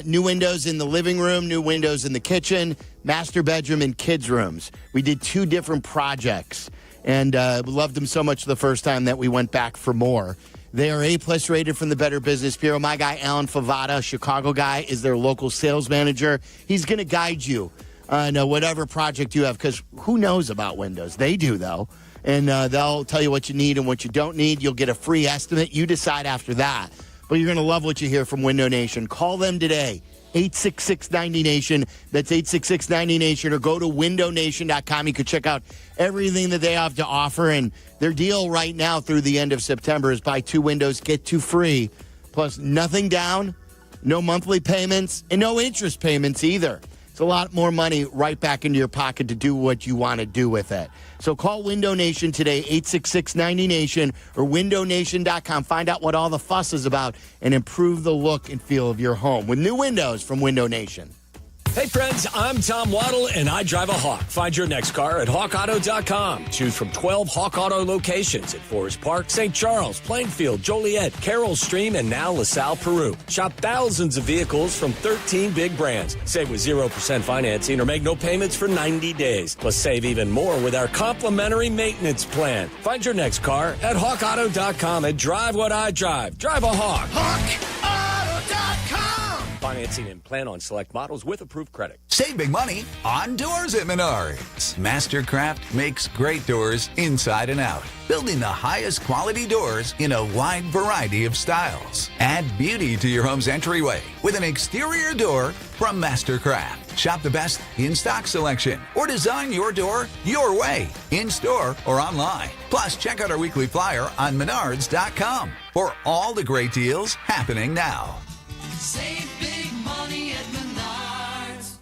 New windows in the living room, new windows in the kitchen, master bedroom, and kids' rooms. We did 2 different projects, and we loved them so much the first time that we went back for more. They are A-plus rated from the Better Business Bureau. My guy, Alan Favada, Chicago guy, is their local sales manager. He's going to guide you on whatever project you have, because who knows about windows? They do, though. And they'll tell you what you need and what you don't need. You'll get a free estimate. You decide after that. But you're going to love what you hear from Window Nation. Call them today, 866-90-NATION. That's 866-90-NATION. Or go to windownation.com. You can check out everything that they have to offer. And their deal right now through the end of September is buy 2 windows, get 2 free. Plus nothing down, no monthly payments, and no interest payments either. It's a lot more money right back into your pocket to do what you want to do with it. So call Window Nation today, 866-90-NATION, or windownation.com. Find out what all the fuss is about and improve the look and feel of your home with new windows from Window Nation. Hey, friends, I'm Tom Waddle, and I drive a Hawk. Find your next car at hawkauto.com. Choose from 12 Hawk Auto locations at Forest Park, St. Charles, Plainfield, Joliet, Carroll Stream, and now LaSalle, Peru. Shop thousands of vehicles from 13 big brands. Save with 0% financing or make no payments for 90 days. Plus, save even more with our complimentary maintenance plan. Find your next car at hawkauto.com and drive what I drive. Drive a Hawk. HawkAuto.com. Financing and plan on select models with approved credit. Save big money on doors at Menards. Mastercraft makes great doors inside and out, building the highest quality doors in a wide variety of styles. Add beauty to your home's entryway with an exterior door from Mastercraft. Shop the best in-stock selection or design your door your way, in-store or online. Plus, check out our weekly flyer on Menards.com for all the great deals happening now. Save big money at Menards.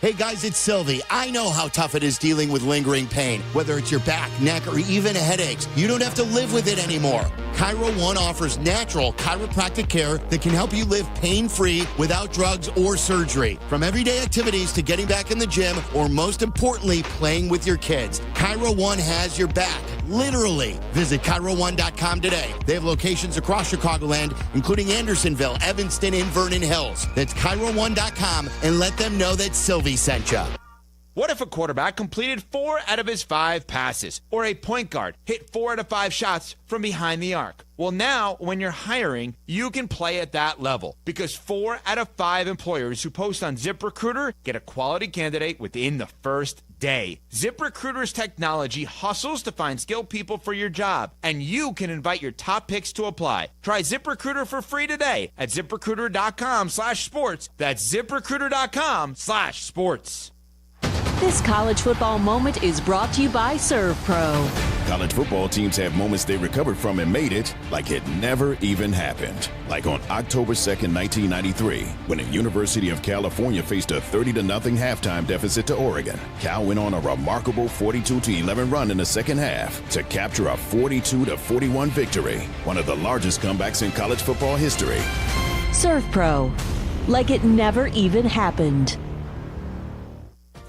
Hey guys, it's Silvy. I know how tough it is dealing with lingering pain, whether it's your back, neck, or even headaches. You don't have to live with it anymore. Chiro One offers natural chiropractic care that can help you live pain-free without drugs or surgery. From everyday activities to getting back in the gym, or most importantly, playing with your kids, Chiro One has your back. Literally. Visit ChiroOne.com today. They have locations across Chicagoland, including Andersonville, Evanston, and Vernon Hills. That's ChiroOne.com, and let them know that Silvy sent you. What if a quarterback completed 4 out of his 5 passes? Or a point guard hit 4 out of 5 shots from behind the arc? Well, now, when you're hiring, you can play at that level. Because 4 out of 5 employers who post on ZipRecruiter get a quality candidate within the first day. ZipRecruiter's technology hustles to find skilled people for your job. And you can invite your top picks to apply. Try ZipRecruiter for free today at ZipRecruiter.com/sports. That's ZipRecruiter.com/sports. This college football moment is brought to you by ServPro. College football teams have moments they recovered from and made it like it never even happened. Like on October 2nd, 1993, when the University of California faced a 30-0 halftime deficit to Oregon. Cal went on a remarkable 42-11 run in the second half to capture a 42-41 victory, one of the largest comebacks in college football history. ServPro, like it never even happened.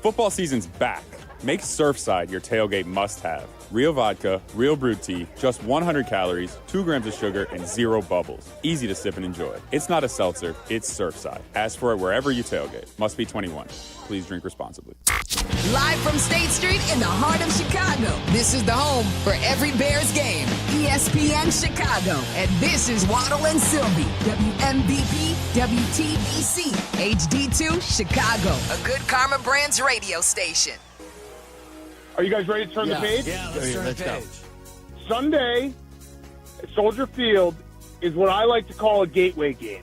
Football season's back. Make Surfside your tailgate must-have. Real vodka, real brewed tea, just 100 calories, 2 grams of sugar, and 0 bubbles. Easy to sip and enjoy. It's not a seltzer, it's Surfside. Ask for it wherever you tailgate. Must be 21. Please drink responsibly. Live from State Street in the heart of Chicago, this is the home for every Bears game. ESPN Chicago. And this is Waddle and Silvy, WMVP, WTBC, HD2, Chicago. A good Karma Brands radio station. Are you guys ready to turn the page? Yeah, let's turn the page. Sunday, Soldier Field is what I like to call a gateway game.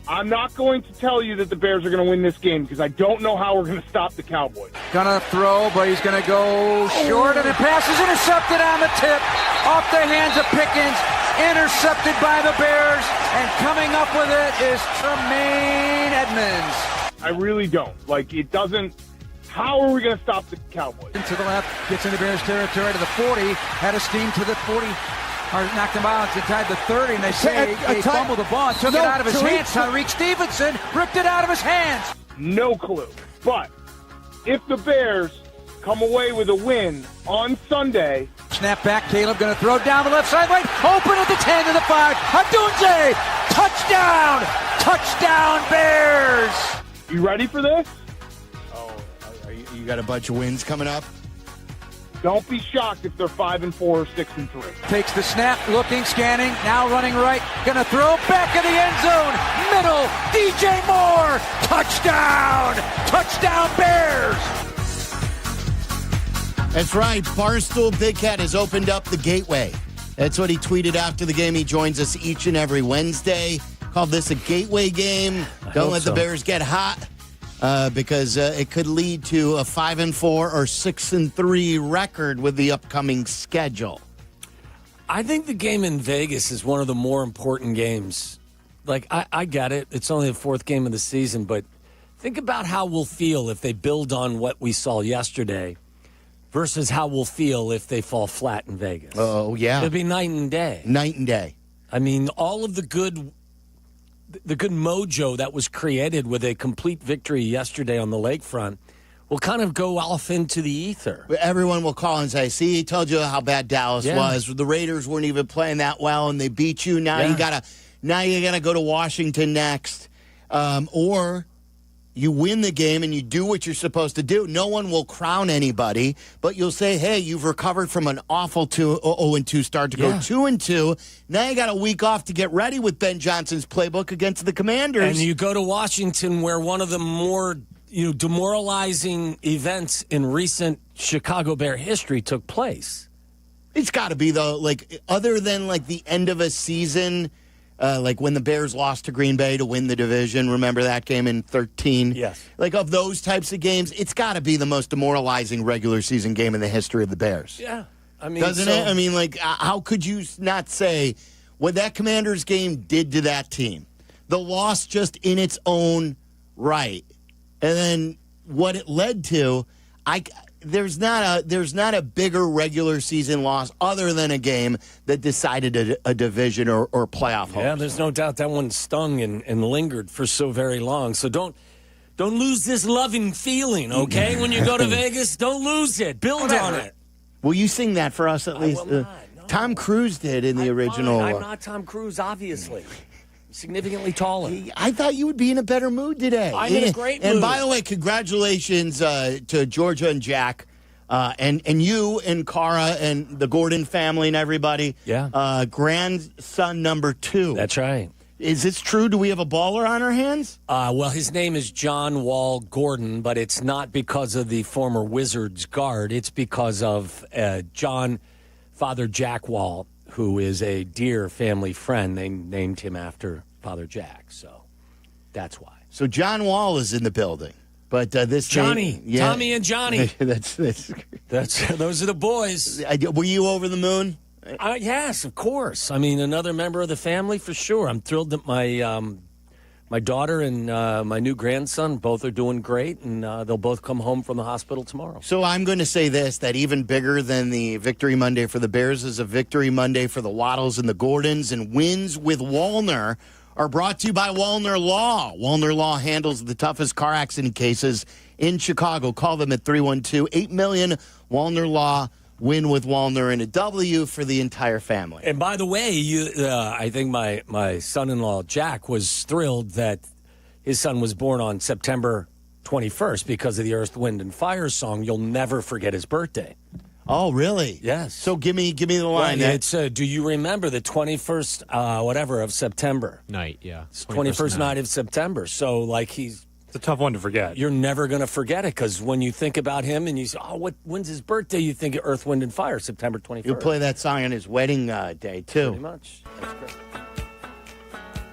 I'm not going to tell you that the Bears are going to win this game because I don't know how we're going to stop the Cowboys. Gonna throw, but he's gonna go short, and the pass is intercepted on the tip, off the hands of Pickens, intercepted by the Bears, and coming up with it is Tremaine Edmonds. I really don't. It doesn't. How are we going to stop the Cowboys? To the left, gets into Bears territory to the 40, had a steam to the 40. Or knocked him out inside the 30, and they say he fumbled the ball and took it out of his hands. Tyreek Stevenson ripped it out of his hands. No clue. But if the Bears come away with a win on Sunday. Snap back, Caleb going to throw down the left side lane. Open at the 10 to the 5. Adunze! Touchdown! Touchdown, Bears! You ready for this? You got a bunch of wins coming up? Don't be shocked if they're 5-4 or 6-3. Takes the snap, looking, scanning, now running right, gonna throw back of the end zone, middle, DJ Moore, touchdown, touchdown Bears. That's right, Barstool Big Cat has opened up the gateway. That's what he tweeted after the game. He joins us each and every Wednesday. Called this a gateway game. Don't let the Bears get hot. Because it could lead to a 5-4 or 6-3 record with the upcoming schedule. I think the game in Vegas is one of the more important games. I get it. It's only the fourth game of the season, but think about how we'll feel if they build on what we saw yesterday versus how we'll feel if they fall flat in Vegas. Oh, yeah. It'll be night and day. Night and day. I mean, all of the good mojo that was created with a complete victory yesterday on the lakefront will kind of go off into the ether. Everyone will call and say, see, he told you how bad Dallas was. The Raiders weren't even playing that well, and they beat you. Now you gotta go to Washington next. Or you win the game and you do what you're supposed to do. No one will crown anybody, but you'll say, hey, you've recovered from an awful 0-2 start to go 2-2. Now you got a week off to get ready with Ben Johnson's playbook against the Commanders. And you go to Washington, where one of the more demoralizing events in recent Chicago Bear history took place. It's got to be, though, other than the end of a season, when the Bears lost to Green Bay to win the division. Remember that game in 2013? Yes. Of those types of games, it's got to be the most demoralizing regular season game in the history of the Bears. Yeah. Doesn't it? I mean, how could you not say what that Commanders game did to that team? The loss just in its own right. And then what it led to, there's not a bigger regular season loss other than a game that decided a division or playoff hopes. Yeah, there's no doubt that one stung and lingered for so very long. So don't lose this loving feeling, okay? When you go to Vegas, don't lose it. Build on it. Will you sing that for us at least? No. Tom Cruise did in the original. I'm not Tom Cruise, obviously. Significantly taller. I thought you would be in a better mood today. I'm in a great mood. And by the way, congratulations to Georgia and Jack, and you and Cara and the Gordon family and everybody. Yeah. Grandson number 2. That's right. Is this true? Do we have a baller on our hands? Well, his name is John Wall Gordon, but it's not because of the former Wizards guard. It's because of Father Jack Wall, who is a dear family friend. They named him after Father Jack, so that's why. So John Wall is in the building, but this Johnny, Tommy, and Johnny. That's those are the boys. Were you over the moon? Yes, of course. I mean, another member of the family for sure. I'm thrilled that my daughter and my new grandson both are doing great, and they'll both come home from the hospital tomorrow. So I'm going to say this, that even bigger than the Victory Monday for the Bears is a Victory Monday for the Waddles and the Gordons, and wins with Wallner are brought to you by Wallner Law. Wallner Law handles the toughest car accident cases in Chicago. Call them at 312-8-million. Wallner Law. Win with Wallner, and a W for the entire family. And by the way, I think my son-in-law, Jack, was thrilled that his son was born on September 21st because of the Earth, Wind, and Fire song. You'll never forget his birthday. Oh, really? Yes. So give me the line. Well, it's do you remember the 21st, of September? Night, yeah. 21st night of September. So, he's It's a tough one to forget. You're never going to forget it because when you think about him and you say, when's his birthday? You think of Earth, Wind, and Fire, September 21st. You'll play that song on his wedding day, too. Pretty much. That's great.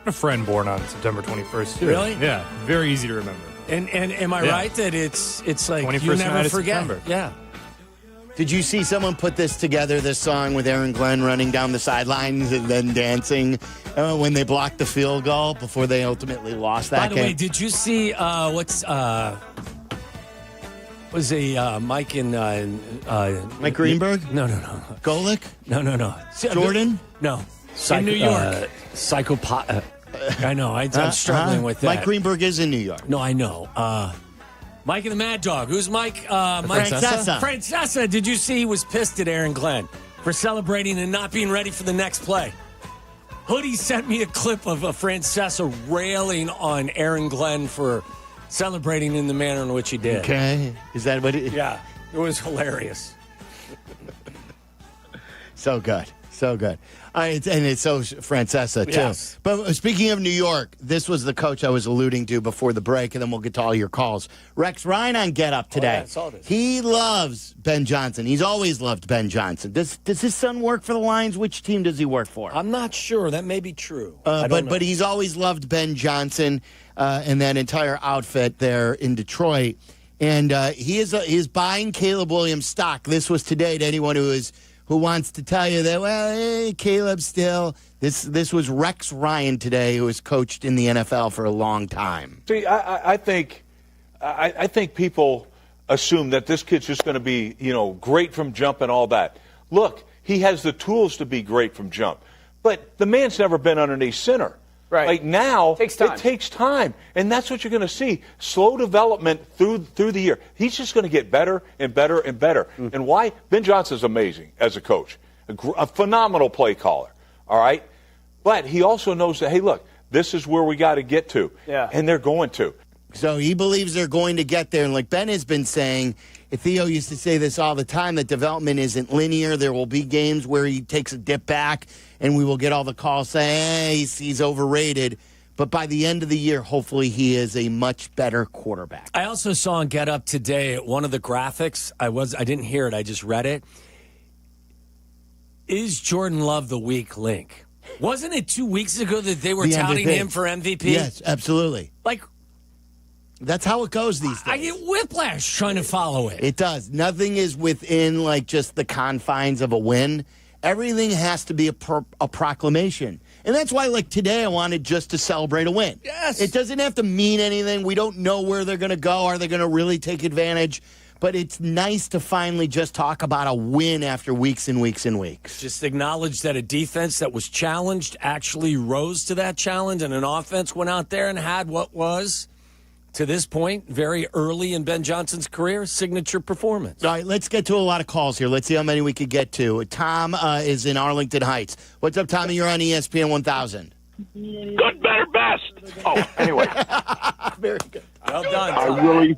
A friend born on September 21st, too. Really? Yeah, very easy to remember. And am I right that it's like 21st you never night of forget? September. Yeah. Did you see someone put this together, this song with Aaron Glenn running down the sidelines and then dancing when they blocked the field goal before they ultimately lost that game? By the way, did you see Mike Mike Greenberg? No. Golick? No. Jordan? No. In New York. Psychopath. I know. I'm struggling with that. Mike Greenberg is in New York. No, I know. Mike and the Mad Dog. Who's Mike? Francesa. Francesa. Did you see he was pissed at Aaron Glenn for celebrating and not being ready for the next play? Hoodie sent me a clip of Francesa railing on Aaron Glenn for celebrating in the manner in which he did. Okay. Is that what it... Yeah. It was hilarious. So good. And it's so Francesa, too. Yes. But speaking of New York, this was the coach I was alluding to before the break, and then we'll get to all your calls. Rex Ryan on Get Up today. Oh, yeah, I saw this. He loves Ben Johnson. He's always loved Ben Johnson. Does his son work for the Lions? Which team does he work for? I'm not sure. That may be true. I don't know. But he's always loved Ben Johnson and that entire outfit there in Detroit. And he is buying Caleb Williams stock. This was today to anyone who wants to tell you that, well, hey, Caleb still. This was Rex Ryan today, who has coached in the NFL for a long time. See, I think people assume that this kid's just going to be, great from jump and all that. Look, he has the tools to be great from jump, but the man's never been underneath center. Right. Like now, It takes time, and that's what you're going to see. Slow development through the year. He's just going to get better and better and better. And why? Ben Johnson's amazing as a coach, a phenomenal play caller. All right, but he also knows that, hey, look, this is where we got to get to, and they're going to. So he believes they're going to get there. And like Ben has been saying, Theo used to say this all the time, that development isn't linear. There will be games where he takes a dip back, and we will get all the calls saying, hey, he's overrated. But by the end of the year, hopefully he is a much better quarterback. I also saw on Get Up today one of the graphics. I didn't hear it. I just read it. Is Jordan Love the weak link? Wasn't it 2 weeks ago that they were touting him for MVP? Yes, absolutely. Like, that's how it goes these days. I get whiplash trying to follow it. It does. Nothing is within like just the confines of a win. Everything has to be a proclamation. And that's why, like, today I wanted just to celebrate a win. Yes. It doesn't have to mean anything. We don't know where they're going to go. Are they going to really take advantage? But it's nice to finally just talk about a win after weeks and weeks and weeks. Just acknowledge that a defense that was challenged actually rose to that challenge, and an offense went out there and had what was, to this point, very early in Ben Johnson's career, signature performance. All right, let's get to a lot of calls here. Let's see how many we could get to. Tom is in Arlington Heights. What's up, Tommy? You're on ESPN 1000. Good, better, best. Oh, anyway. Very good. Well done, Tom.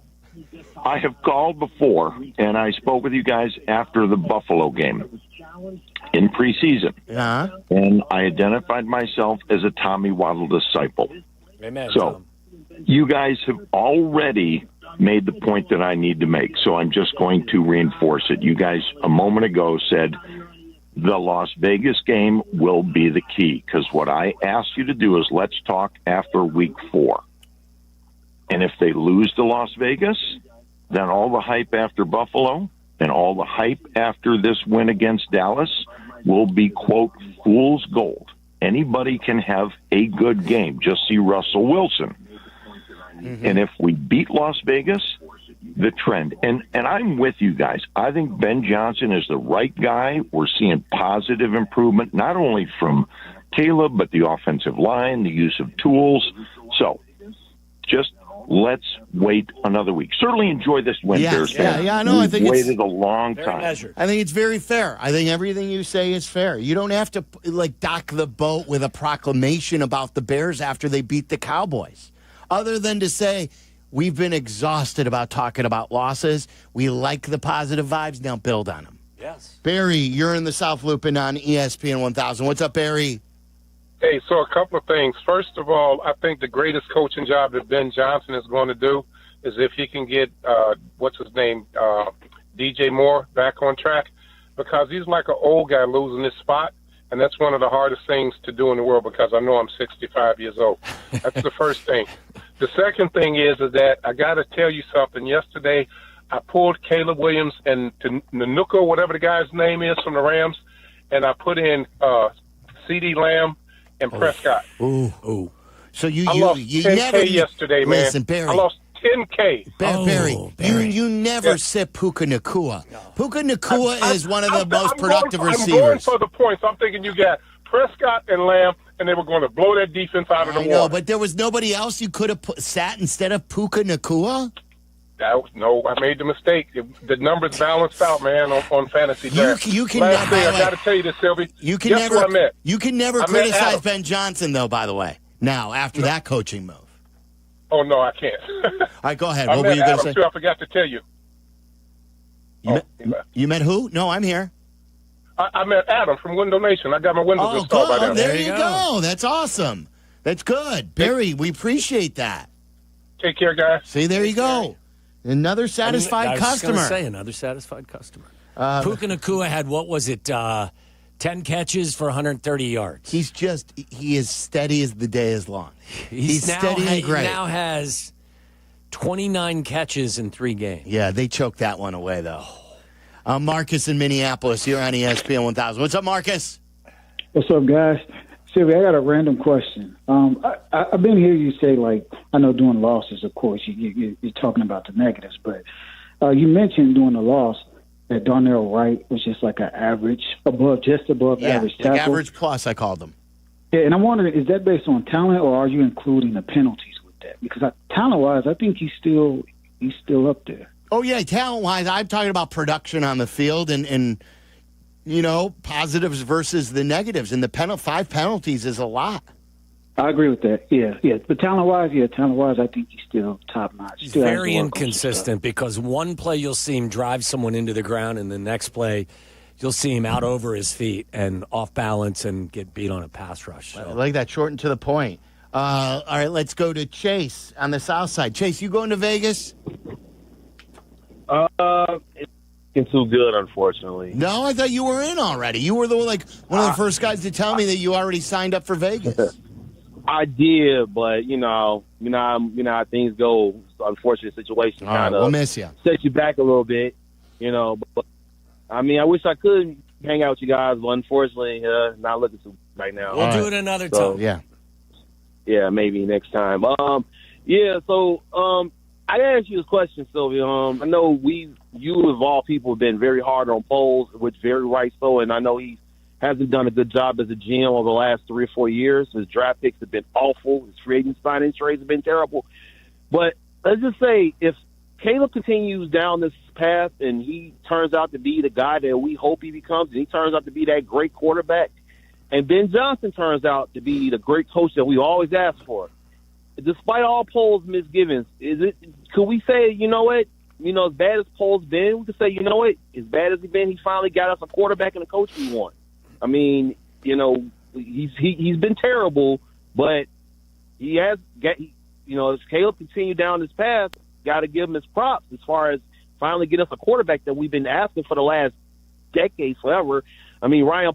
I have called before, and I spoke with you guys after the Buffalo game in preseason. Uh-huh. And I identified myself as a Tommy Waddle disciple. Amen, so, Tom. You guys have already made the point that I need to make, so I'm just going to reinforce it. You guys, a moment ago, said the Las Vegas game will be the key, because what I asked you to do is let's talk after week 4. And if they lose to Las Vegas, then all the hype after Buffalo and all the hype after this win against Dallas will be, quote, fool's gold. Anybody can have a good game. Just see Russell Wilson. Mm-hmm. And if we beat Las Vegas, the trend. And I'm with you guys. I think Ben Johnson is the right guy. We're seeing positive improvement, not only from Caleb, but the offensive line, the use of tools. So just let's wait another week. Certainly enjoy this win, Bears fans. Yeah, I know. I think We've it's waited a long Very time. measured. I think it's very fair. I think everything you say is fair. You don't have to like dock the boat with a proclamation about the Bears after they beat the Cowboys, other than to say we've been exhausted about talking about losses. We like the positive vibes. Now build on them. Yes. Barry, you're in the South Loop and on ESPN 1000. What's up, Barry? Hey, so a couple of things. First of all, I think the greatest coaching job that Ben Johnson is going to do is if he can get, DJ Moore back on track, because he's like an old guy losing his spot, and that's one of the hardest things to do in the world because I know I'm 65 years old. That's the first thing. The second thing is that I got to tell you something. Yesterday, I pulled Caleb Williams and Nanuka, whatever the guy's name is from the Rams, and I put in CeeDee Lamb and Prescott. Ooh. So you lost 10K never yesterday, man. Listen, Barry. I lost 10K. Barry, you never sit Puka Nacua. Puka Nacua is one of the most productive receivers. I'm going for the points. I'm thinking you got Prescott and Lamb, and they were going to blow that defense out of the water. I know, but there was nobody else you could have sat instead of Puka Nacua? No, I made the mistake. The numbers balanced out, man, on fantasy draft. You can Last thing, I got to tell you this, Sylvie. You can Guess never, who I met? You can never I met criticize Adam. Ben Johnson, though, by the way, now, after that coaching move. Oh, no, I can't. All right, go ahead. I What were met you going to Adam, say? too. I forgot to tell you. You met who? No, I'm here. I met Adam from Window Nation. I got my windows installed by them. There you go. That's awesome. That's good. Barry, we appreciate that. Take care, guys. See, there you go. Another satisfied customer. I was going to say, another satisfied customer. Puka Nacua had, 10 catches for 130 yards. He is steady as the day is long. He's steady and great. He now has 29 catches in 3 games. Yeah, they choked that one away, though. Marcus in Minneapolis, you're on ESPN 1000. What's up, Marcus? What's up, guys? Sylvia, I got a random question. I've been hearing you say, I know doing losses, of course, you're talking about the negatives, but you mentioned doing the loss that Darnell Wright was just like an average, above average tackle. Average plus, I called him. Yeah, and I'm wondering, is that based on talent, or are you including the penalties with that? Because talent-wise, I think he's still up there. Oh, yeah, talent-wise, I'm talking about production on the field and positives versus the negatives. And the 5 penalties is a lot. I agree with that. Yeah. But talent-wise, I think he's still top-notch. He's very inconsistent because one play you'll see him drive someone into the ground, and the next play you'll see him out over his feet and off balance and get beat on a pass rush. So. I like that, short and to the point. All right, let's go to Chase on the south side. Chase, you going to Vegas? It's too good, unfortunately. No, I thought you were in already. You were one of the first guys to tell me that you already signed up for Vegas. I did, but you know how things go. Unfortunate situation kind of we'll miss you. Set you back a little bit, But I mean, I wish I could hang out with you guys, but unfortunately, not looking to right now. We'll do it another time. Yeah, maybe next time. So I gotta ask you this question, Sylvia. I know you of all people have been very hard on Poles, which very right so, and I know he hasn't done a good job as a GM over the last 3 or 4 years. His draft picks have been awful. His free agent signing trades have been terrible. But let's just say if Caleb continues down this path and he turns out to be the guy that we hope he becomes, and he turns out to be that great quarterback, and Ben Johnson turns out to be the great coach that we always ask for, despite all Poles' misgivings, could we say, as bad as Poles been, we could say, as bad as he been, he finally got us a quarterback and a coach we want. I mean, he's been terrible, but he has got, as Caleb continued down this path, got to give him his props as far as finally get us a quarterback that we've been asking for the last decade, forever. I mean, Ryan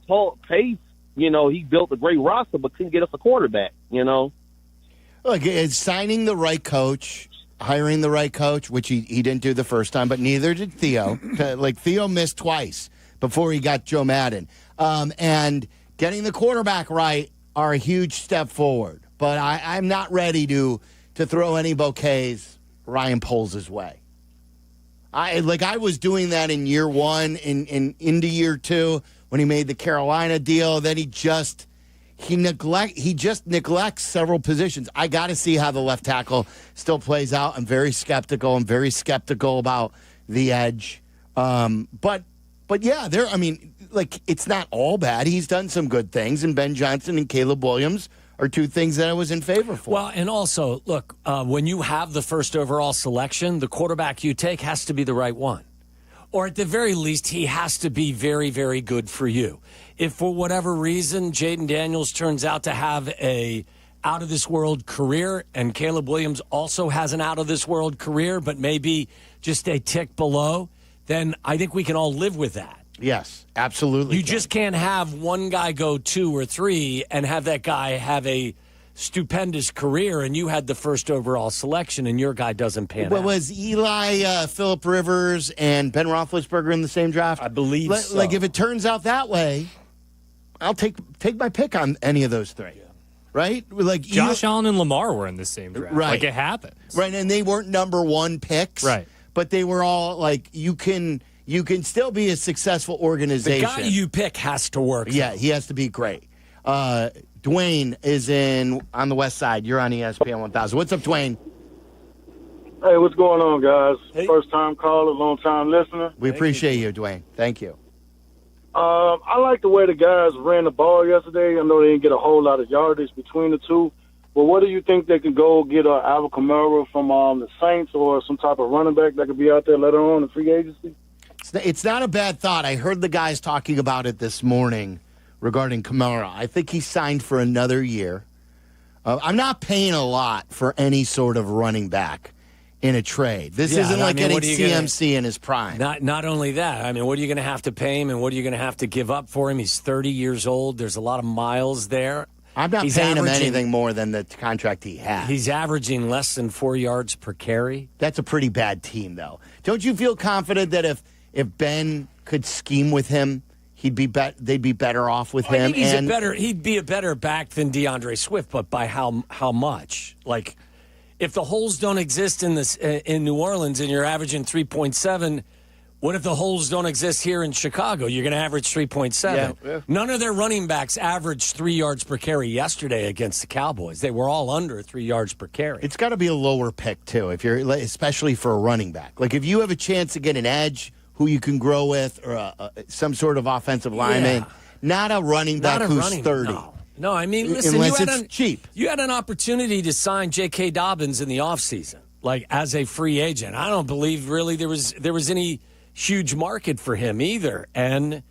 Pace, he built a great roster, but couldn't get us a quarterback, Look, it's signing the right coach, hiring the right coach, which he didn't do the first time, but neither did Theo. Theo missed twice before he got Joe Madden. And getting the quarterback right are a huge step forward. But I'm not ready to throw any bouquets Ryan Poles' way. I was doing that in year one, into year two, when he made the Carolina deal. Then he just neglects several positions. I got to see how the left tackle still plays out. I'm very skeptical. I'm very skeptical about the edge. But yeah, it's not all bad. He's done some good things, and Ben Johnson and Caleb Williams are two things that I was in favor for. Well, and also, look, when you have the first overall selection, the quarterback you take has to be the right one. Or at the very least, he has to be very, very good for you. If for whatever reason Jaden Daniels turns out to have a out-of-this-world career and Caleb Williams also has an out-of-this-world career but maybe just a tick below, then I think we can all live with that. Yes, absolutely. You just can't have one guy go 2 or 3 and have that guy have a stupendous career and you had the first overall selection and your guy doesn't pan out. Was Eli, Phillip Rivers, and Ben Roethlisberger in the same draft? I believe so. Like, if it turns out that way, I'll take my pick on any of those 3. Yeah. Right? Like Josh Allen and Lamar were in the same draft. Right. Like, it happens. Right, and they weren't number 1 picks. Right. But they were all, like, you can still be a successful organization. The guy you pick has to work. Yeah, he has to be great. Dwayne is on the west side. You're on ESPN 1000. What's up, Dwayne? Hey, what's going on, guys? Hey. First-time caller, long-time listener. We appreciate you, Dwayne. Thank you. I like the way the guys ran the ball yesterday. I know they didn't get a whole lot of yardage between the two. But what do you think they could go get Alvin Kamara from the Saints or some type of running back that could be out there later on in free agency? It's not a bad thought. I heard the guys talking about it this morning regarding Kamara. I think he signed for another year. I'm not paying a lot for any sort of running back in a trade. This isn't like getting CMC in his prime. Not only that, I mean, what are you going to have to pay him and what are you going to have to give up for him? He's 30 years old. There's a lot of miles there. I'm not paying him anything more than the contract he has. He's averaging less than 4 yards per carry. That's a pretty bad team, though. Don't you feel confident that if Ben could scheme with him, they'd be better off with him? I think he'd be a better back than DeAndre Swift, but by how much? Like, if the holes don't exist in New Orleans and you're averaging 3.7, what if the holes don't exist here in Chicago? You're going to average 3.7. Yeah. None of their running backs averaged 3 yards per carry yesterday against the Cowboys. They were all under 3 yards per carry. It's got to be a lower pick, too, especially for a running back. Like, if you have a chance to get an edge who you can grow with or some sort of offensive lineman, not a running back who's 30. No, I mean, listen, unless cheap. You had an opportunity to sign J.K. Dobbins in the offseason, like as a free agent. I don't believe really there was any huge market for him either, and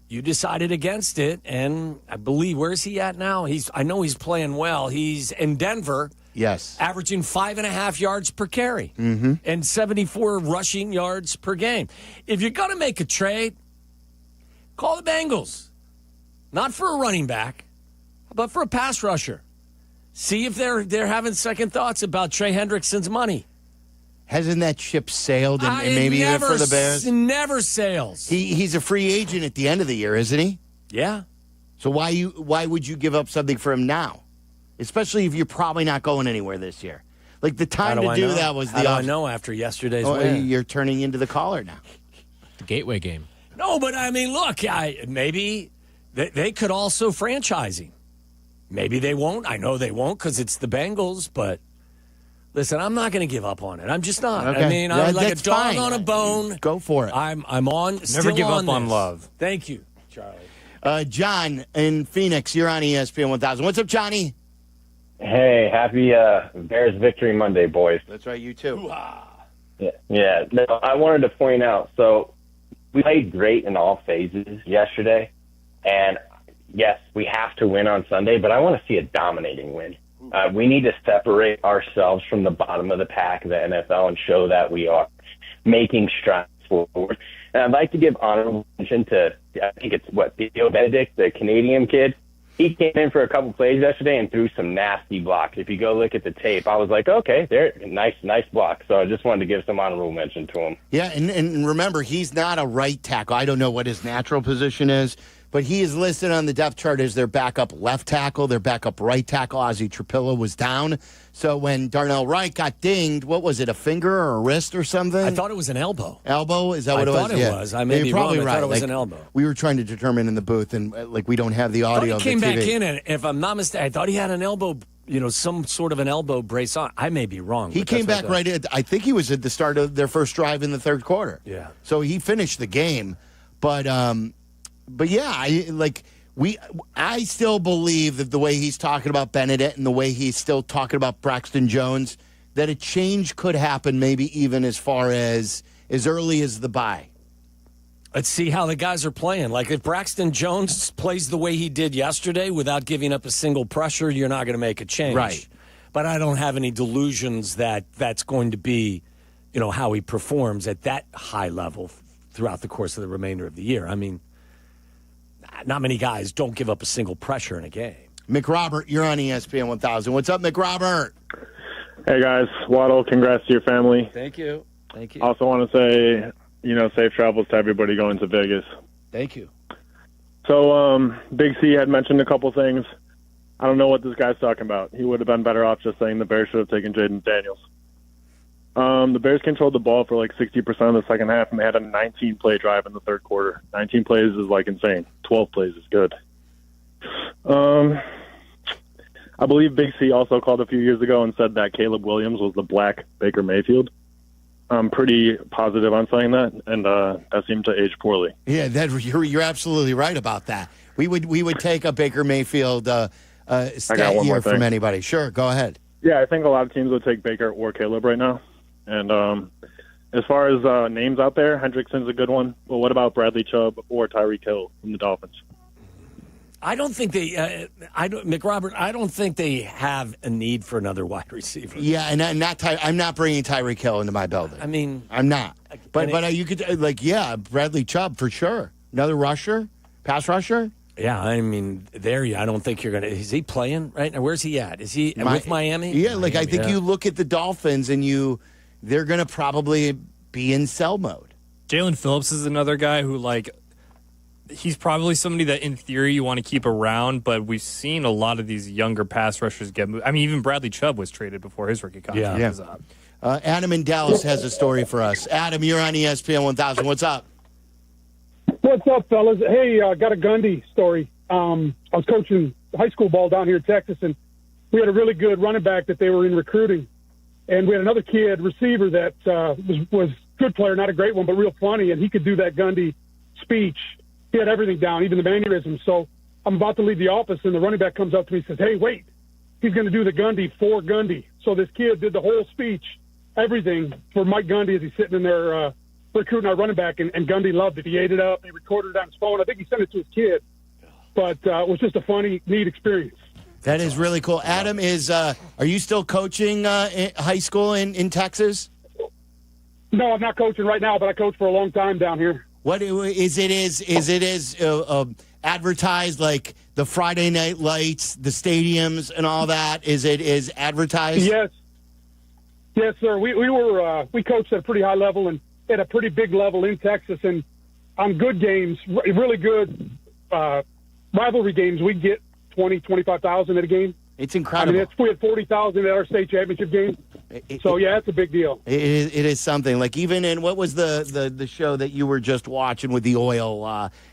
you decided against it. And I believe, where's he at now? I know he's playing well. He's in Denver. Yes, averaging 5.5 yards per carry and 74 rushing yards per game. If you're going to make a trade, call the Bengals, not for a running back, but for a pass rusher. See if they're having second thoughts about Trey Hendrickson's money. Hasn't that ship sailed and maybe even for the Bears? Never sails. He's a free agent at the end of the year, isn't he? Yeah. So why would you give up something for him now? Especially if you're probably not going anywhere this year. Like, the time to do that was How do I know after yesterday's win? You're turning into the caller now. The gateway game. No, but I mean, look, maybe they could also franchise him. Maybe they won't. I know they won't because it's the Bengals, but listen, I'm not going to give up on it. I'm just not. Okay. I mean, I'm like a dog fine. on a bone. Go for it. I'm on. Never give up on love. Thank you, Charlie. John in Phoenix, you're on ESPN 1000. What's up, Johnny? Hey, happy Bears Victory Monday, boys. That's right, you too. Yeah. No, I wanted to point out, so we played great in all phases yesterday, and yes, we have to win on Sunday, but I want to see a dominating win. We need to separate ourselves from the bottom of the pack of the NFL and show that we are making strides forward. And I'd like to give honorable mention to, I think it's Theo Benedict, the Canadian kid. He came in for a couple plays yesterday and threw some nasty blocks. If you go look at the tape, I was like, okay, there, nice block. So I just wanted to give some honorable mention to him. Yeah, and remember, he's not a right tackle. I don't know what his natural position is, but he is listed on the depth chart as their backup left tackle, their backup right tackle. Ozzie Trapilla was down. So when Darnell Wright got dinged, what was it, a finger or a wrist or something? I thought it was an elbow. Elbow? Is that what it was? I thought it was. I may be probably wrong. right. I thought it was an elbow. We were trying to determine in the booth, and we don't have the audio. I thought he came back in, and if I'm not mistaken, I thought he had an elbow, some sort of an elbow brace on. I may be wrong. He came back right at, I think he was at the start of their first drive in the third quarter. Yeah. So he finished the game. But yeah, I still believe that the way he's talking about Benedict and the way he's still talking about Braxton Jones, that a change could happen maybe even as far as early as the bye. Let's see how the guys are playing. Like, if Braxton Jones plays the way he did yesterday without giving up a single pressure, you're not going to make a change. Right. But I don't have any delusions that that's going to be, how he performs at that high level throughout the course of the remainder of the year. I mean, not many guys don't give up a single pressure in a game. McRobert, you're on ESPN 1000. What's up, McRobert? Hey, guys. Waddle, congrats to your family. Thank you. Thank you. Also want to say, safe travels to everybody going to Vegas. Thank you. So, Big C had mentioned a couple things. I don't know what this guy's talking about. He would have been better off just saying the Bears should have taken Jaden Daniels. The Bears controlled the ball for like 60% of the second half, and they had a 19-play drive in the third quarter. 19 plays is like insane. 12 plays is good. I believe Big C also called a few years ago and said that Caleb Williams was the black Baker Mayfield. I'm pretty positive on saying that, and that seemed to age poorly. Yeah, you're absolutely right about that. We would take a Baker Mayfield stat year from anybody. Sure, go ahead. Yeah, I think a lot of teams would take Baker or Caleb right now. And as far as names out there, Hendrickson's a good one. Well, what about Bradley Chubb or Tyreek Hill from the Dolphins? I don't think McRobert, I don't think they have a need for another wide receiver. Yeah, and I'm not bringing Tyreek Hill into my building. I mean, I'm not. But you could Bradley Chubb for sure. Another rusher, pass rusher. Yeah, I mean, I don't think you're going to. Is he playing right now? Where's he at? Is he with Miami? Yeah, Miami, I think you look at the Dolphins and they're going to probably be in sell mode. Jalen Phillips is another guy who, he's probably somebody that in theory you want to keep around, but we've seen a lot of these younger pass rushers get moved. I mean, even Bradley Chubb was traded before his rookie contract was up. Adam in Dallas has a story for us. Adam, you're on ESPN 1000. What's up? What's up, fellas? Hey, got a Gundy story. I was coaching high school ball down here in Texas, and we had a really good running back that they were in recruiting. And we had another kid, receiver, that was good player, not a great one, but real funny, and he could do that Gundy speech. He had everything down, even the mannerisms. So I'm about to leave the office, and the running back comes up to me and says, hey, wait, he's going to do the Gundy for Gundy. So this kid did the whole speech, everything, for Mike Gundy as he's sitting in there recruiting our running back, and Gundy loved it. He ate it up. He recorded it on his phone. I think he sent it to his kid. But it was just a funny, neat experience. That is really cool. Adam, are you still coaching high school in Texas? No, I'm not coaching right now, but I coached for a long time down here. What is it advertised, like the Friday night lights, the stadiums, and all that? Is advertised? Yes, sir. We coached at a pretty high level and at a pretty big level in Texas, and on good games, really good rivalry games, we get 20, 25,000 at a game. It's incredible. I mean, we had 40,000 at our state championship game. So it's a big deal. It is something. Like, even in, what was the show that you were just watching with the oil?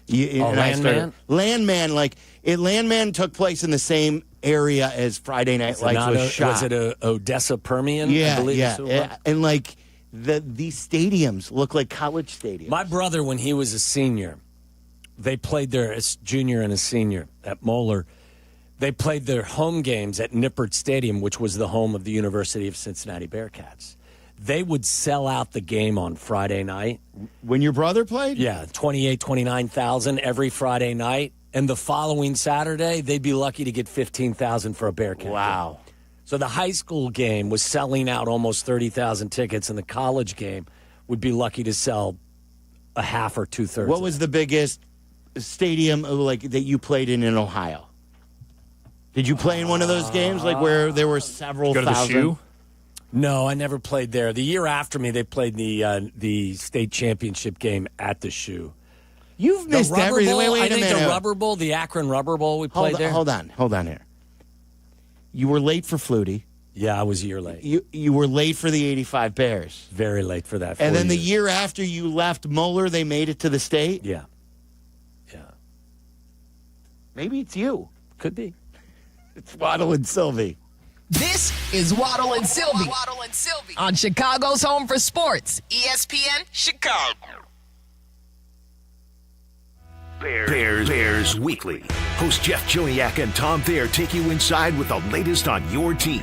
Landman? Landman. Landman took place in the same area as Friday Night Lights was shot. Was it Odessa Permian? Yeah, I believe yeah. And these stadiums look like college stadiums. My brother, when he was a senior, they played their junior and a senior at Moeller. They played their home games at Nippert Stadium, which was the home of the University of Cincinnati Bearcats. They would sell out the game on Friday night. When your brother played? Yeah, 29,000 every Friday night. And the following Saturday, they'd be lucky to get 15,000 for a Bearcat. Wow. Game. So the high school game was selling out almost 30,000 tickets, and the college game would be lucky to sell a half or two-thirds. What was the biggest stadium that you played in Ohio? Did you play in one of those games, where there were several thousand? The Shoe? No, I never played there. The year after me, they played the state championship game at the Shoe. You've missed everything. Wait a minute. The Rubber Bowl, the Akron Rubber Bowl, we played there. Hold on here. You were late for Flutie. Yeah, I was a year late. You were late for the 85 Bears. Very late for that. And then the year after you left Moeller, they made it to the state? Yeah. Maybe it's you. Could be. It's Waddle and Silvy. This is Waddle and Silvy. On Chicago's Home for Sports, ESPN Chicago. Bears Bears Weekly. Host Jeff Joniak and Tom Thayer take you inside with the latest on your team.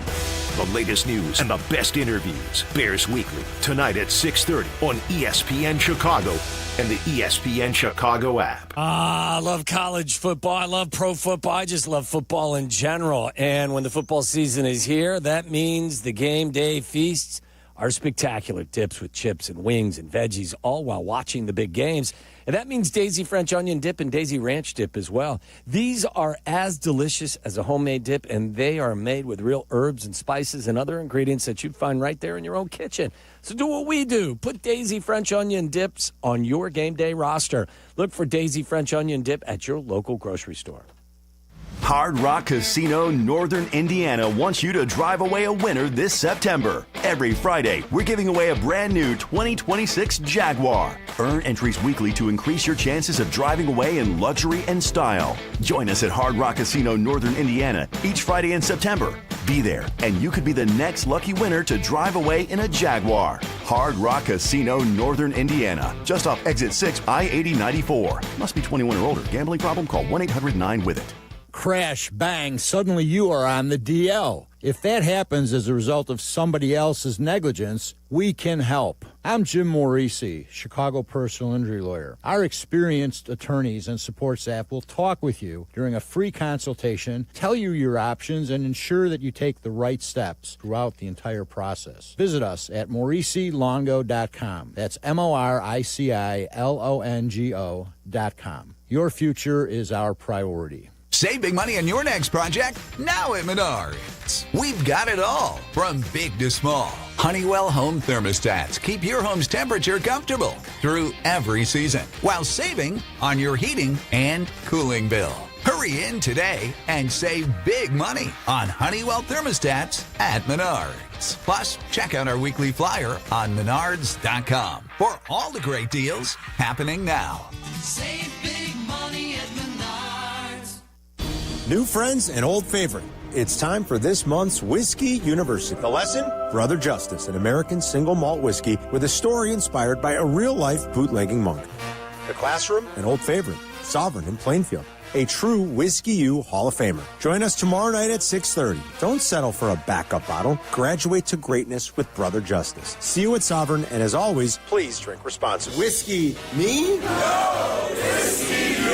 The latest news and the best interviews. Bears Weekly, tonight at 6:30 on ESPN Chicago and the ESPN Chicago app. I love college football. I love pro football. I just love football in general. And when the football season is here, that means the game day feasts are spectacular. Dips with chips and wings and veggies, all while watching the big games. And that means Daisy French onion dip and Daisy ranch dip as well. These are as delicious as a homemade dip, and they are made with real herbs and spices and other ingredients that you'd find right there in your own kitchen. So do what we do. Put Daisy French onion dips on your game day roster. Look for Daisy French onion dip at your local grocery store. Hard Rock Casino Northern Indiana wants you to drive away a winner this September. Every Friday, we're giving away a brand new 2026 Jaguar. Earn entries weekly to increase your chances of driving away in luxury and style. Join us at Hard Rock Casino Northern Indiana each Friday in September. Be there, and you could be the next lucky winner to drive away in a Jaguar. Hard Rock Casino Northern Indiana, just off Exit 6, I-8094. Must be 21 or older. Gambling problem? Call 1-800-9-WITH-IT. Crash, bang, suddenly you are on the DL. If that happens as a result of somebody else's negligence, we can help. I'm Jim Morisi, Chicago personal injury lawyer. Our experienced attorneys and support staff will talk with you during a free consultation, tell you your options, and ensure that you take the right steps throughout the entire process. Visit us at MorisiLongo.com. That's MoriciLongo.com. Your future is our priority. Save big money on your next project now at Menards. We've got it all, from big to small. Honeywell home thermostats keep your home's temperature comfortable through every season, while saving on your heating and cooling bill. Hurry in today and save big money on Honeywell thermostats at Menards. Plus, check out our weekly flyer on Menards.com for all the great deals happening now. Save big money at Menards. New friends and old favorite. It's time for this month's Whiskey University. The lesson? Brother Justice, an American single malt whiskey with a story inspired by a real-life bootlegging monk. The classroom? An old favorite, Sovereign in Plainfield. A true Whiskey U Hall of Famer. Join us tomorrow night at 6:30. Don't settle for a backup bottle. Graduate to greatness with Brother Justice. See you at Sovereign, and as always, please drink responsibly. Whiskey me? No, Whiskey you!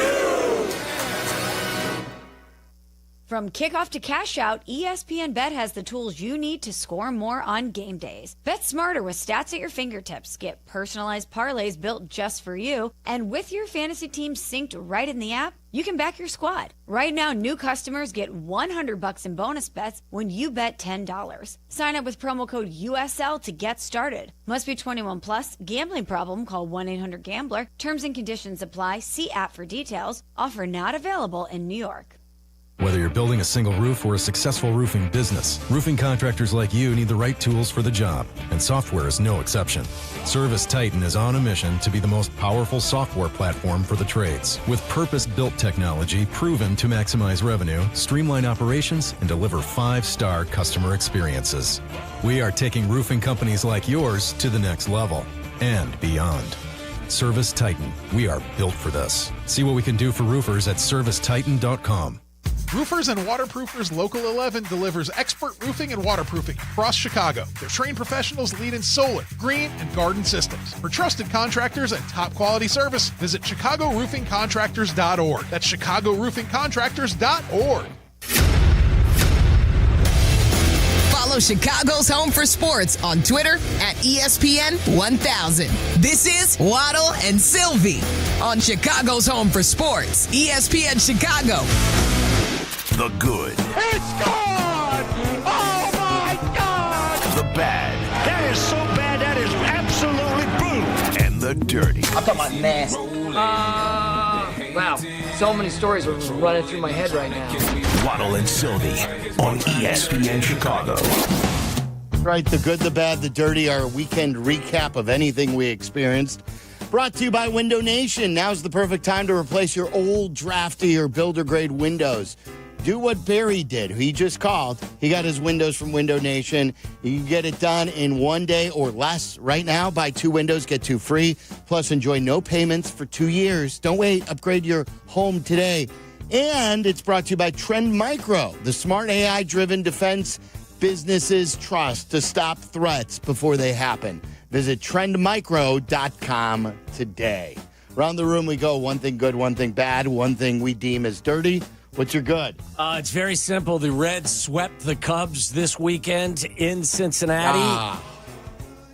From kickoff to cash out, ESPN Bet has the tools you need to score more on game days. Bet smarter with stats at your fingertips. Get personalized parlays built just for you. And with your fantasy team synced right in the app, you can back your squad. Right now, new customers get $100 in bonus bets when you bet $10. Sign up with promo code USL to get started. Must be 21 plus. Gambling problem? Call 1-800-GAMBLER. Terms and conditions apply. See app for details. Offer not available in New York. Whether you're building a single roof or a successful roofing business, roofing contractors like you need the right tools for the job, and software is no exception. Service Titan is on a mission to be the most powerful software platform for the trades, with purpose-built technology proven to maximize revenue, streamline operations, and deliver 5-star customer experiences. We are taking roofing companies like yours to the next level and beyond. Service Titan, we are built for this. See what we can do for roofers at servicetitan.com. Roofers and Waterproofers Local 11 delivers expert roofing and waterproofing across Chicago. Their trained professionals lead in solar, green, and garden systems. For trusted contractors and top quality service, visit ChicagoRoofingContractors.org. That's ChicagoRoofingContractors.org. Follow Chicago's Home for Sports on Twitter at ESPN1000. This is Waddle and Silvy on Chicago's Home for Sports, ESPN Chicago. The good. It's gone! Oh, my God! The bad. That is so bad, that is absolutely brutal. And the dirty. I'm talking about nasty. Wow. So many stories are running through my head right now. Waddle and Silvy on ESPN Chicago. Right, the good, the bad, the dirty, our weekend recap of anything we experienced. Brought to you by Window Nation. Now's the perfect time to replace your old, drafty, or builder-grade windows. do what Barry did. He just called. He got his windows from Window Nation. You can get it done in 1 day or less. Right now, buy 2 windows, get 2 free. Plus, enjoy no payments for 2 years. Don't wait. Upgrade your home today. And it's brought to you by Trend Micro, the smart AI-driven defense businesses trust to stop threats before they happen. Visit trendmicro.com today. Around the room we go. One thing good, one thing bad, one thing we deem as dirty. What's your good? It's very simple. The Reds swept the Cubs this weekend in Cincinnati,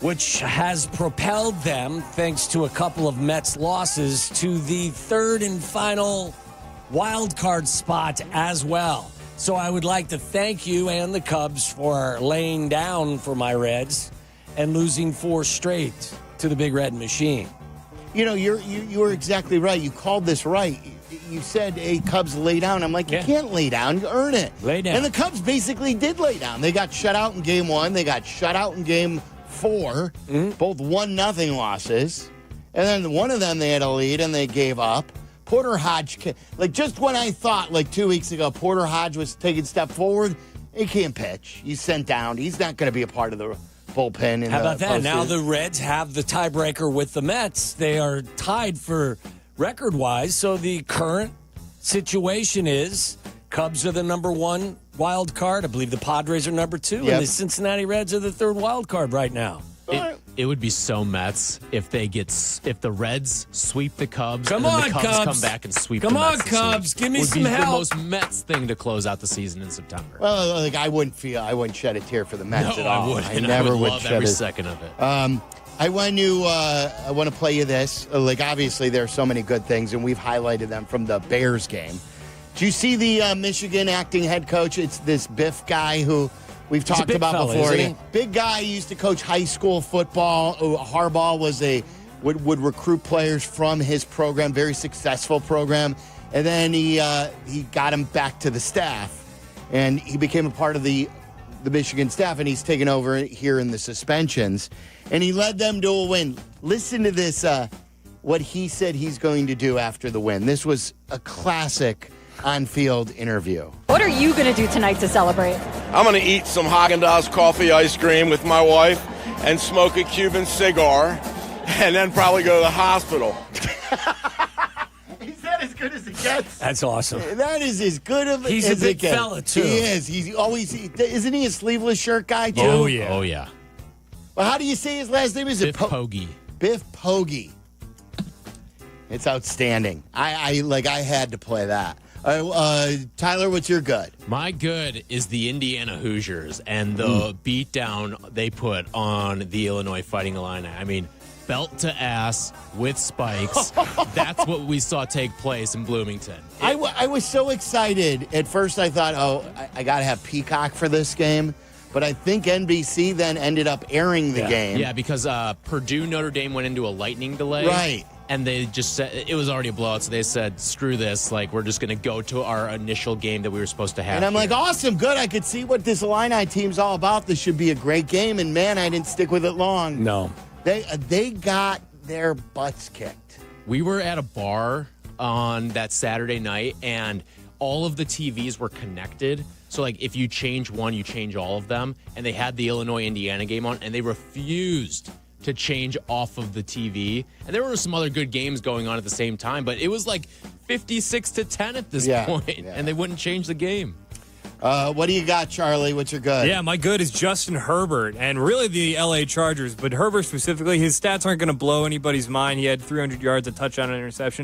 which has propelled them, thanks to a couple of Mets losses, to the 3rd and final wild card spot as well. So I would like to thank you and the Cubs for laying down for my Reds and losing 4 straight to the Big Red Machine. You know, you were exactly right. You called this right. You said, hey, Cubs lay down. I'm like, you can't lay down. You earn it. Lay down. And the Cubs basically did lay down. They got shut out in game 1. They got shut out in game 4. Both 1-0 losses. And then one of them they had a lead and they gave up. Porter Hodge, like just when I thought like 2 weeks ago Porter Hodge was taking a step forward, he can't pitch. He's sent down. He's not going to be a part of the bullpen. How about that? Now the Reds have the tiebreaker with the Mets. They are tied for record-wise, so the current situation is Cubs are the number 1 wild card. I believe the Padres are number 2, and the Cincinnati Reds are the 3rd wild card right now. It would be so Mets if the Reds sweep the Cubs Come and on, then the Cubs Cubs. come back and sweep Come the on, Mets this Cubs. week. Give me would some be help. the most Mets thing to close out the season in September. Well, like I wouldn't shed a tear for the Mets No, at all. I wouldn't. I never would love shed every a second of it. I want to play you this. Like, obviously, there are so many good things, and we've highlighted them from the Bears game. Do you see the Michigan acting head coach? It's this Biff guy who we've talked about fella, before. isn't he? Big guy, used to coach high school football. Harbaugh would recruit players from his program, very successful program. And then he got him back to the staff, and he became a part of the Michigan staff, and he's taken over here in the suspensions. And he led them to a win. Listen to this, what he said he's going to do after the win. This was a classic on-field interview. What are you going to do tonight to celebrate? I'm going to eat some Haagen-Dazs coffee ice cream with my wife and smoke a Cuban cigar and then probably go to the hospital. Is that as good as it gets? That's awesome. That is as good of He's as a big it gets. fella, too. He is. He's always, isn't he a sleeveless shirt guy, too? Oh, yeah. Oh, yeah. Well, how do you say his last name? Is Biff it Poggi. Biff Poggi. It's outstanding. I had to play that. Tyler, what's your good? My good is the Indiana Hoosiers and the beatdown they put on the Illinois Fighting Illini. I mean, belt to ass with spikes. That's what we saw take place in Bloomington. I was so excited. At first, I thought, I got to have Peacock for this game. But I think NBC then ended up airing the game. Yeah, because Purdue Notre Dame went into a lightning delay. Right. And they just said it was already a blowout, so they said, screw this. Like, we're just going to go to our initial game that we were supposed to have. And I'm like, awesome, good. I could see what this Illini team's all about. This should be a great game. And, man, I didn't stick with it long. No. They got their butts kicked. We were at a bar on that Saturday night, and all of the TVs were connected. So, like, if you change one, you change all of them. And they had the Illinois-Indiana game on, and they refused to change off of the TV. And there were some other good games going on at the same time, but it was like 56-10 at this point, and they wouldn't change the game. What do you got, Charlie? What's your good? Yeah, my good is Justin Herbert, and really the L.A. Chargers, but Herbert specifically, his stats aren't going to blow anybody's mind. He had 300 yards, a touchdown, and an interception.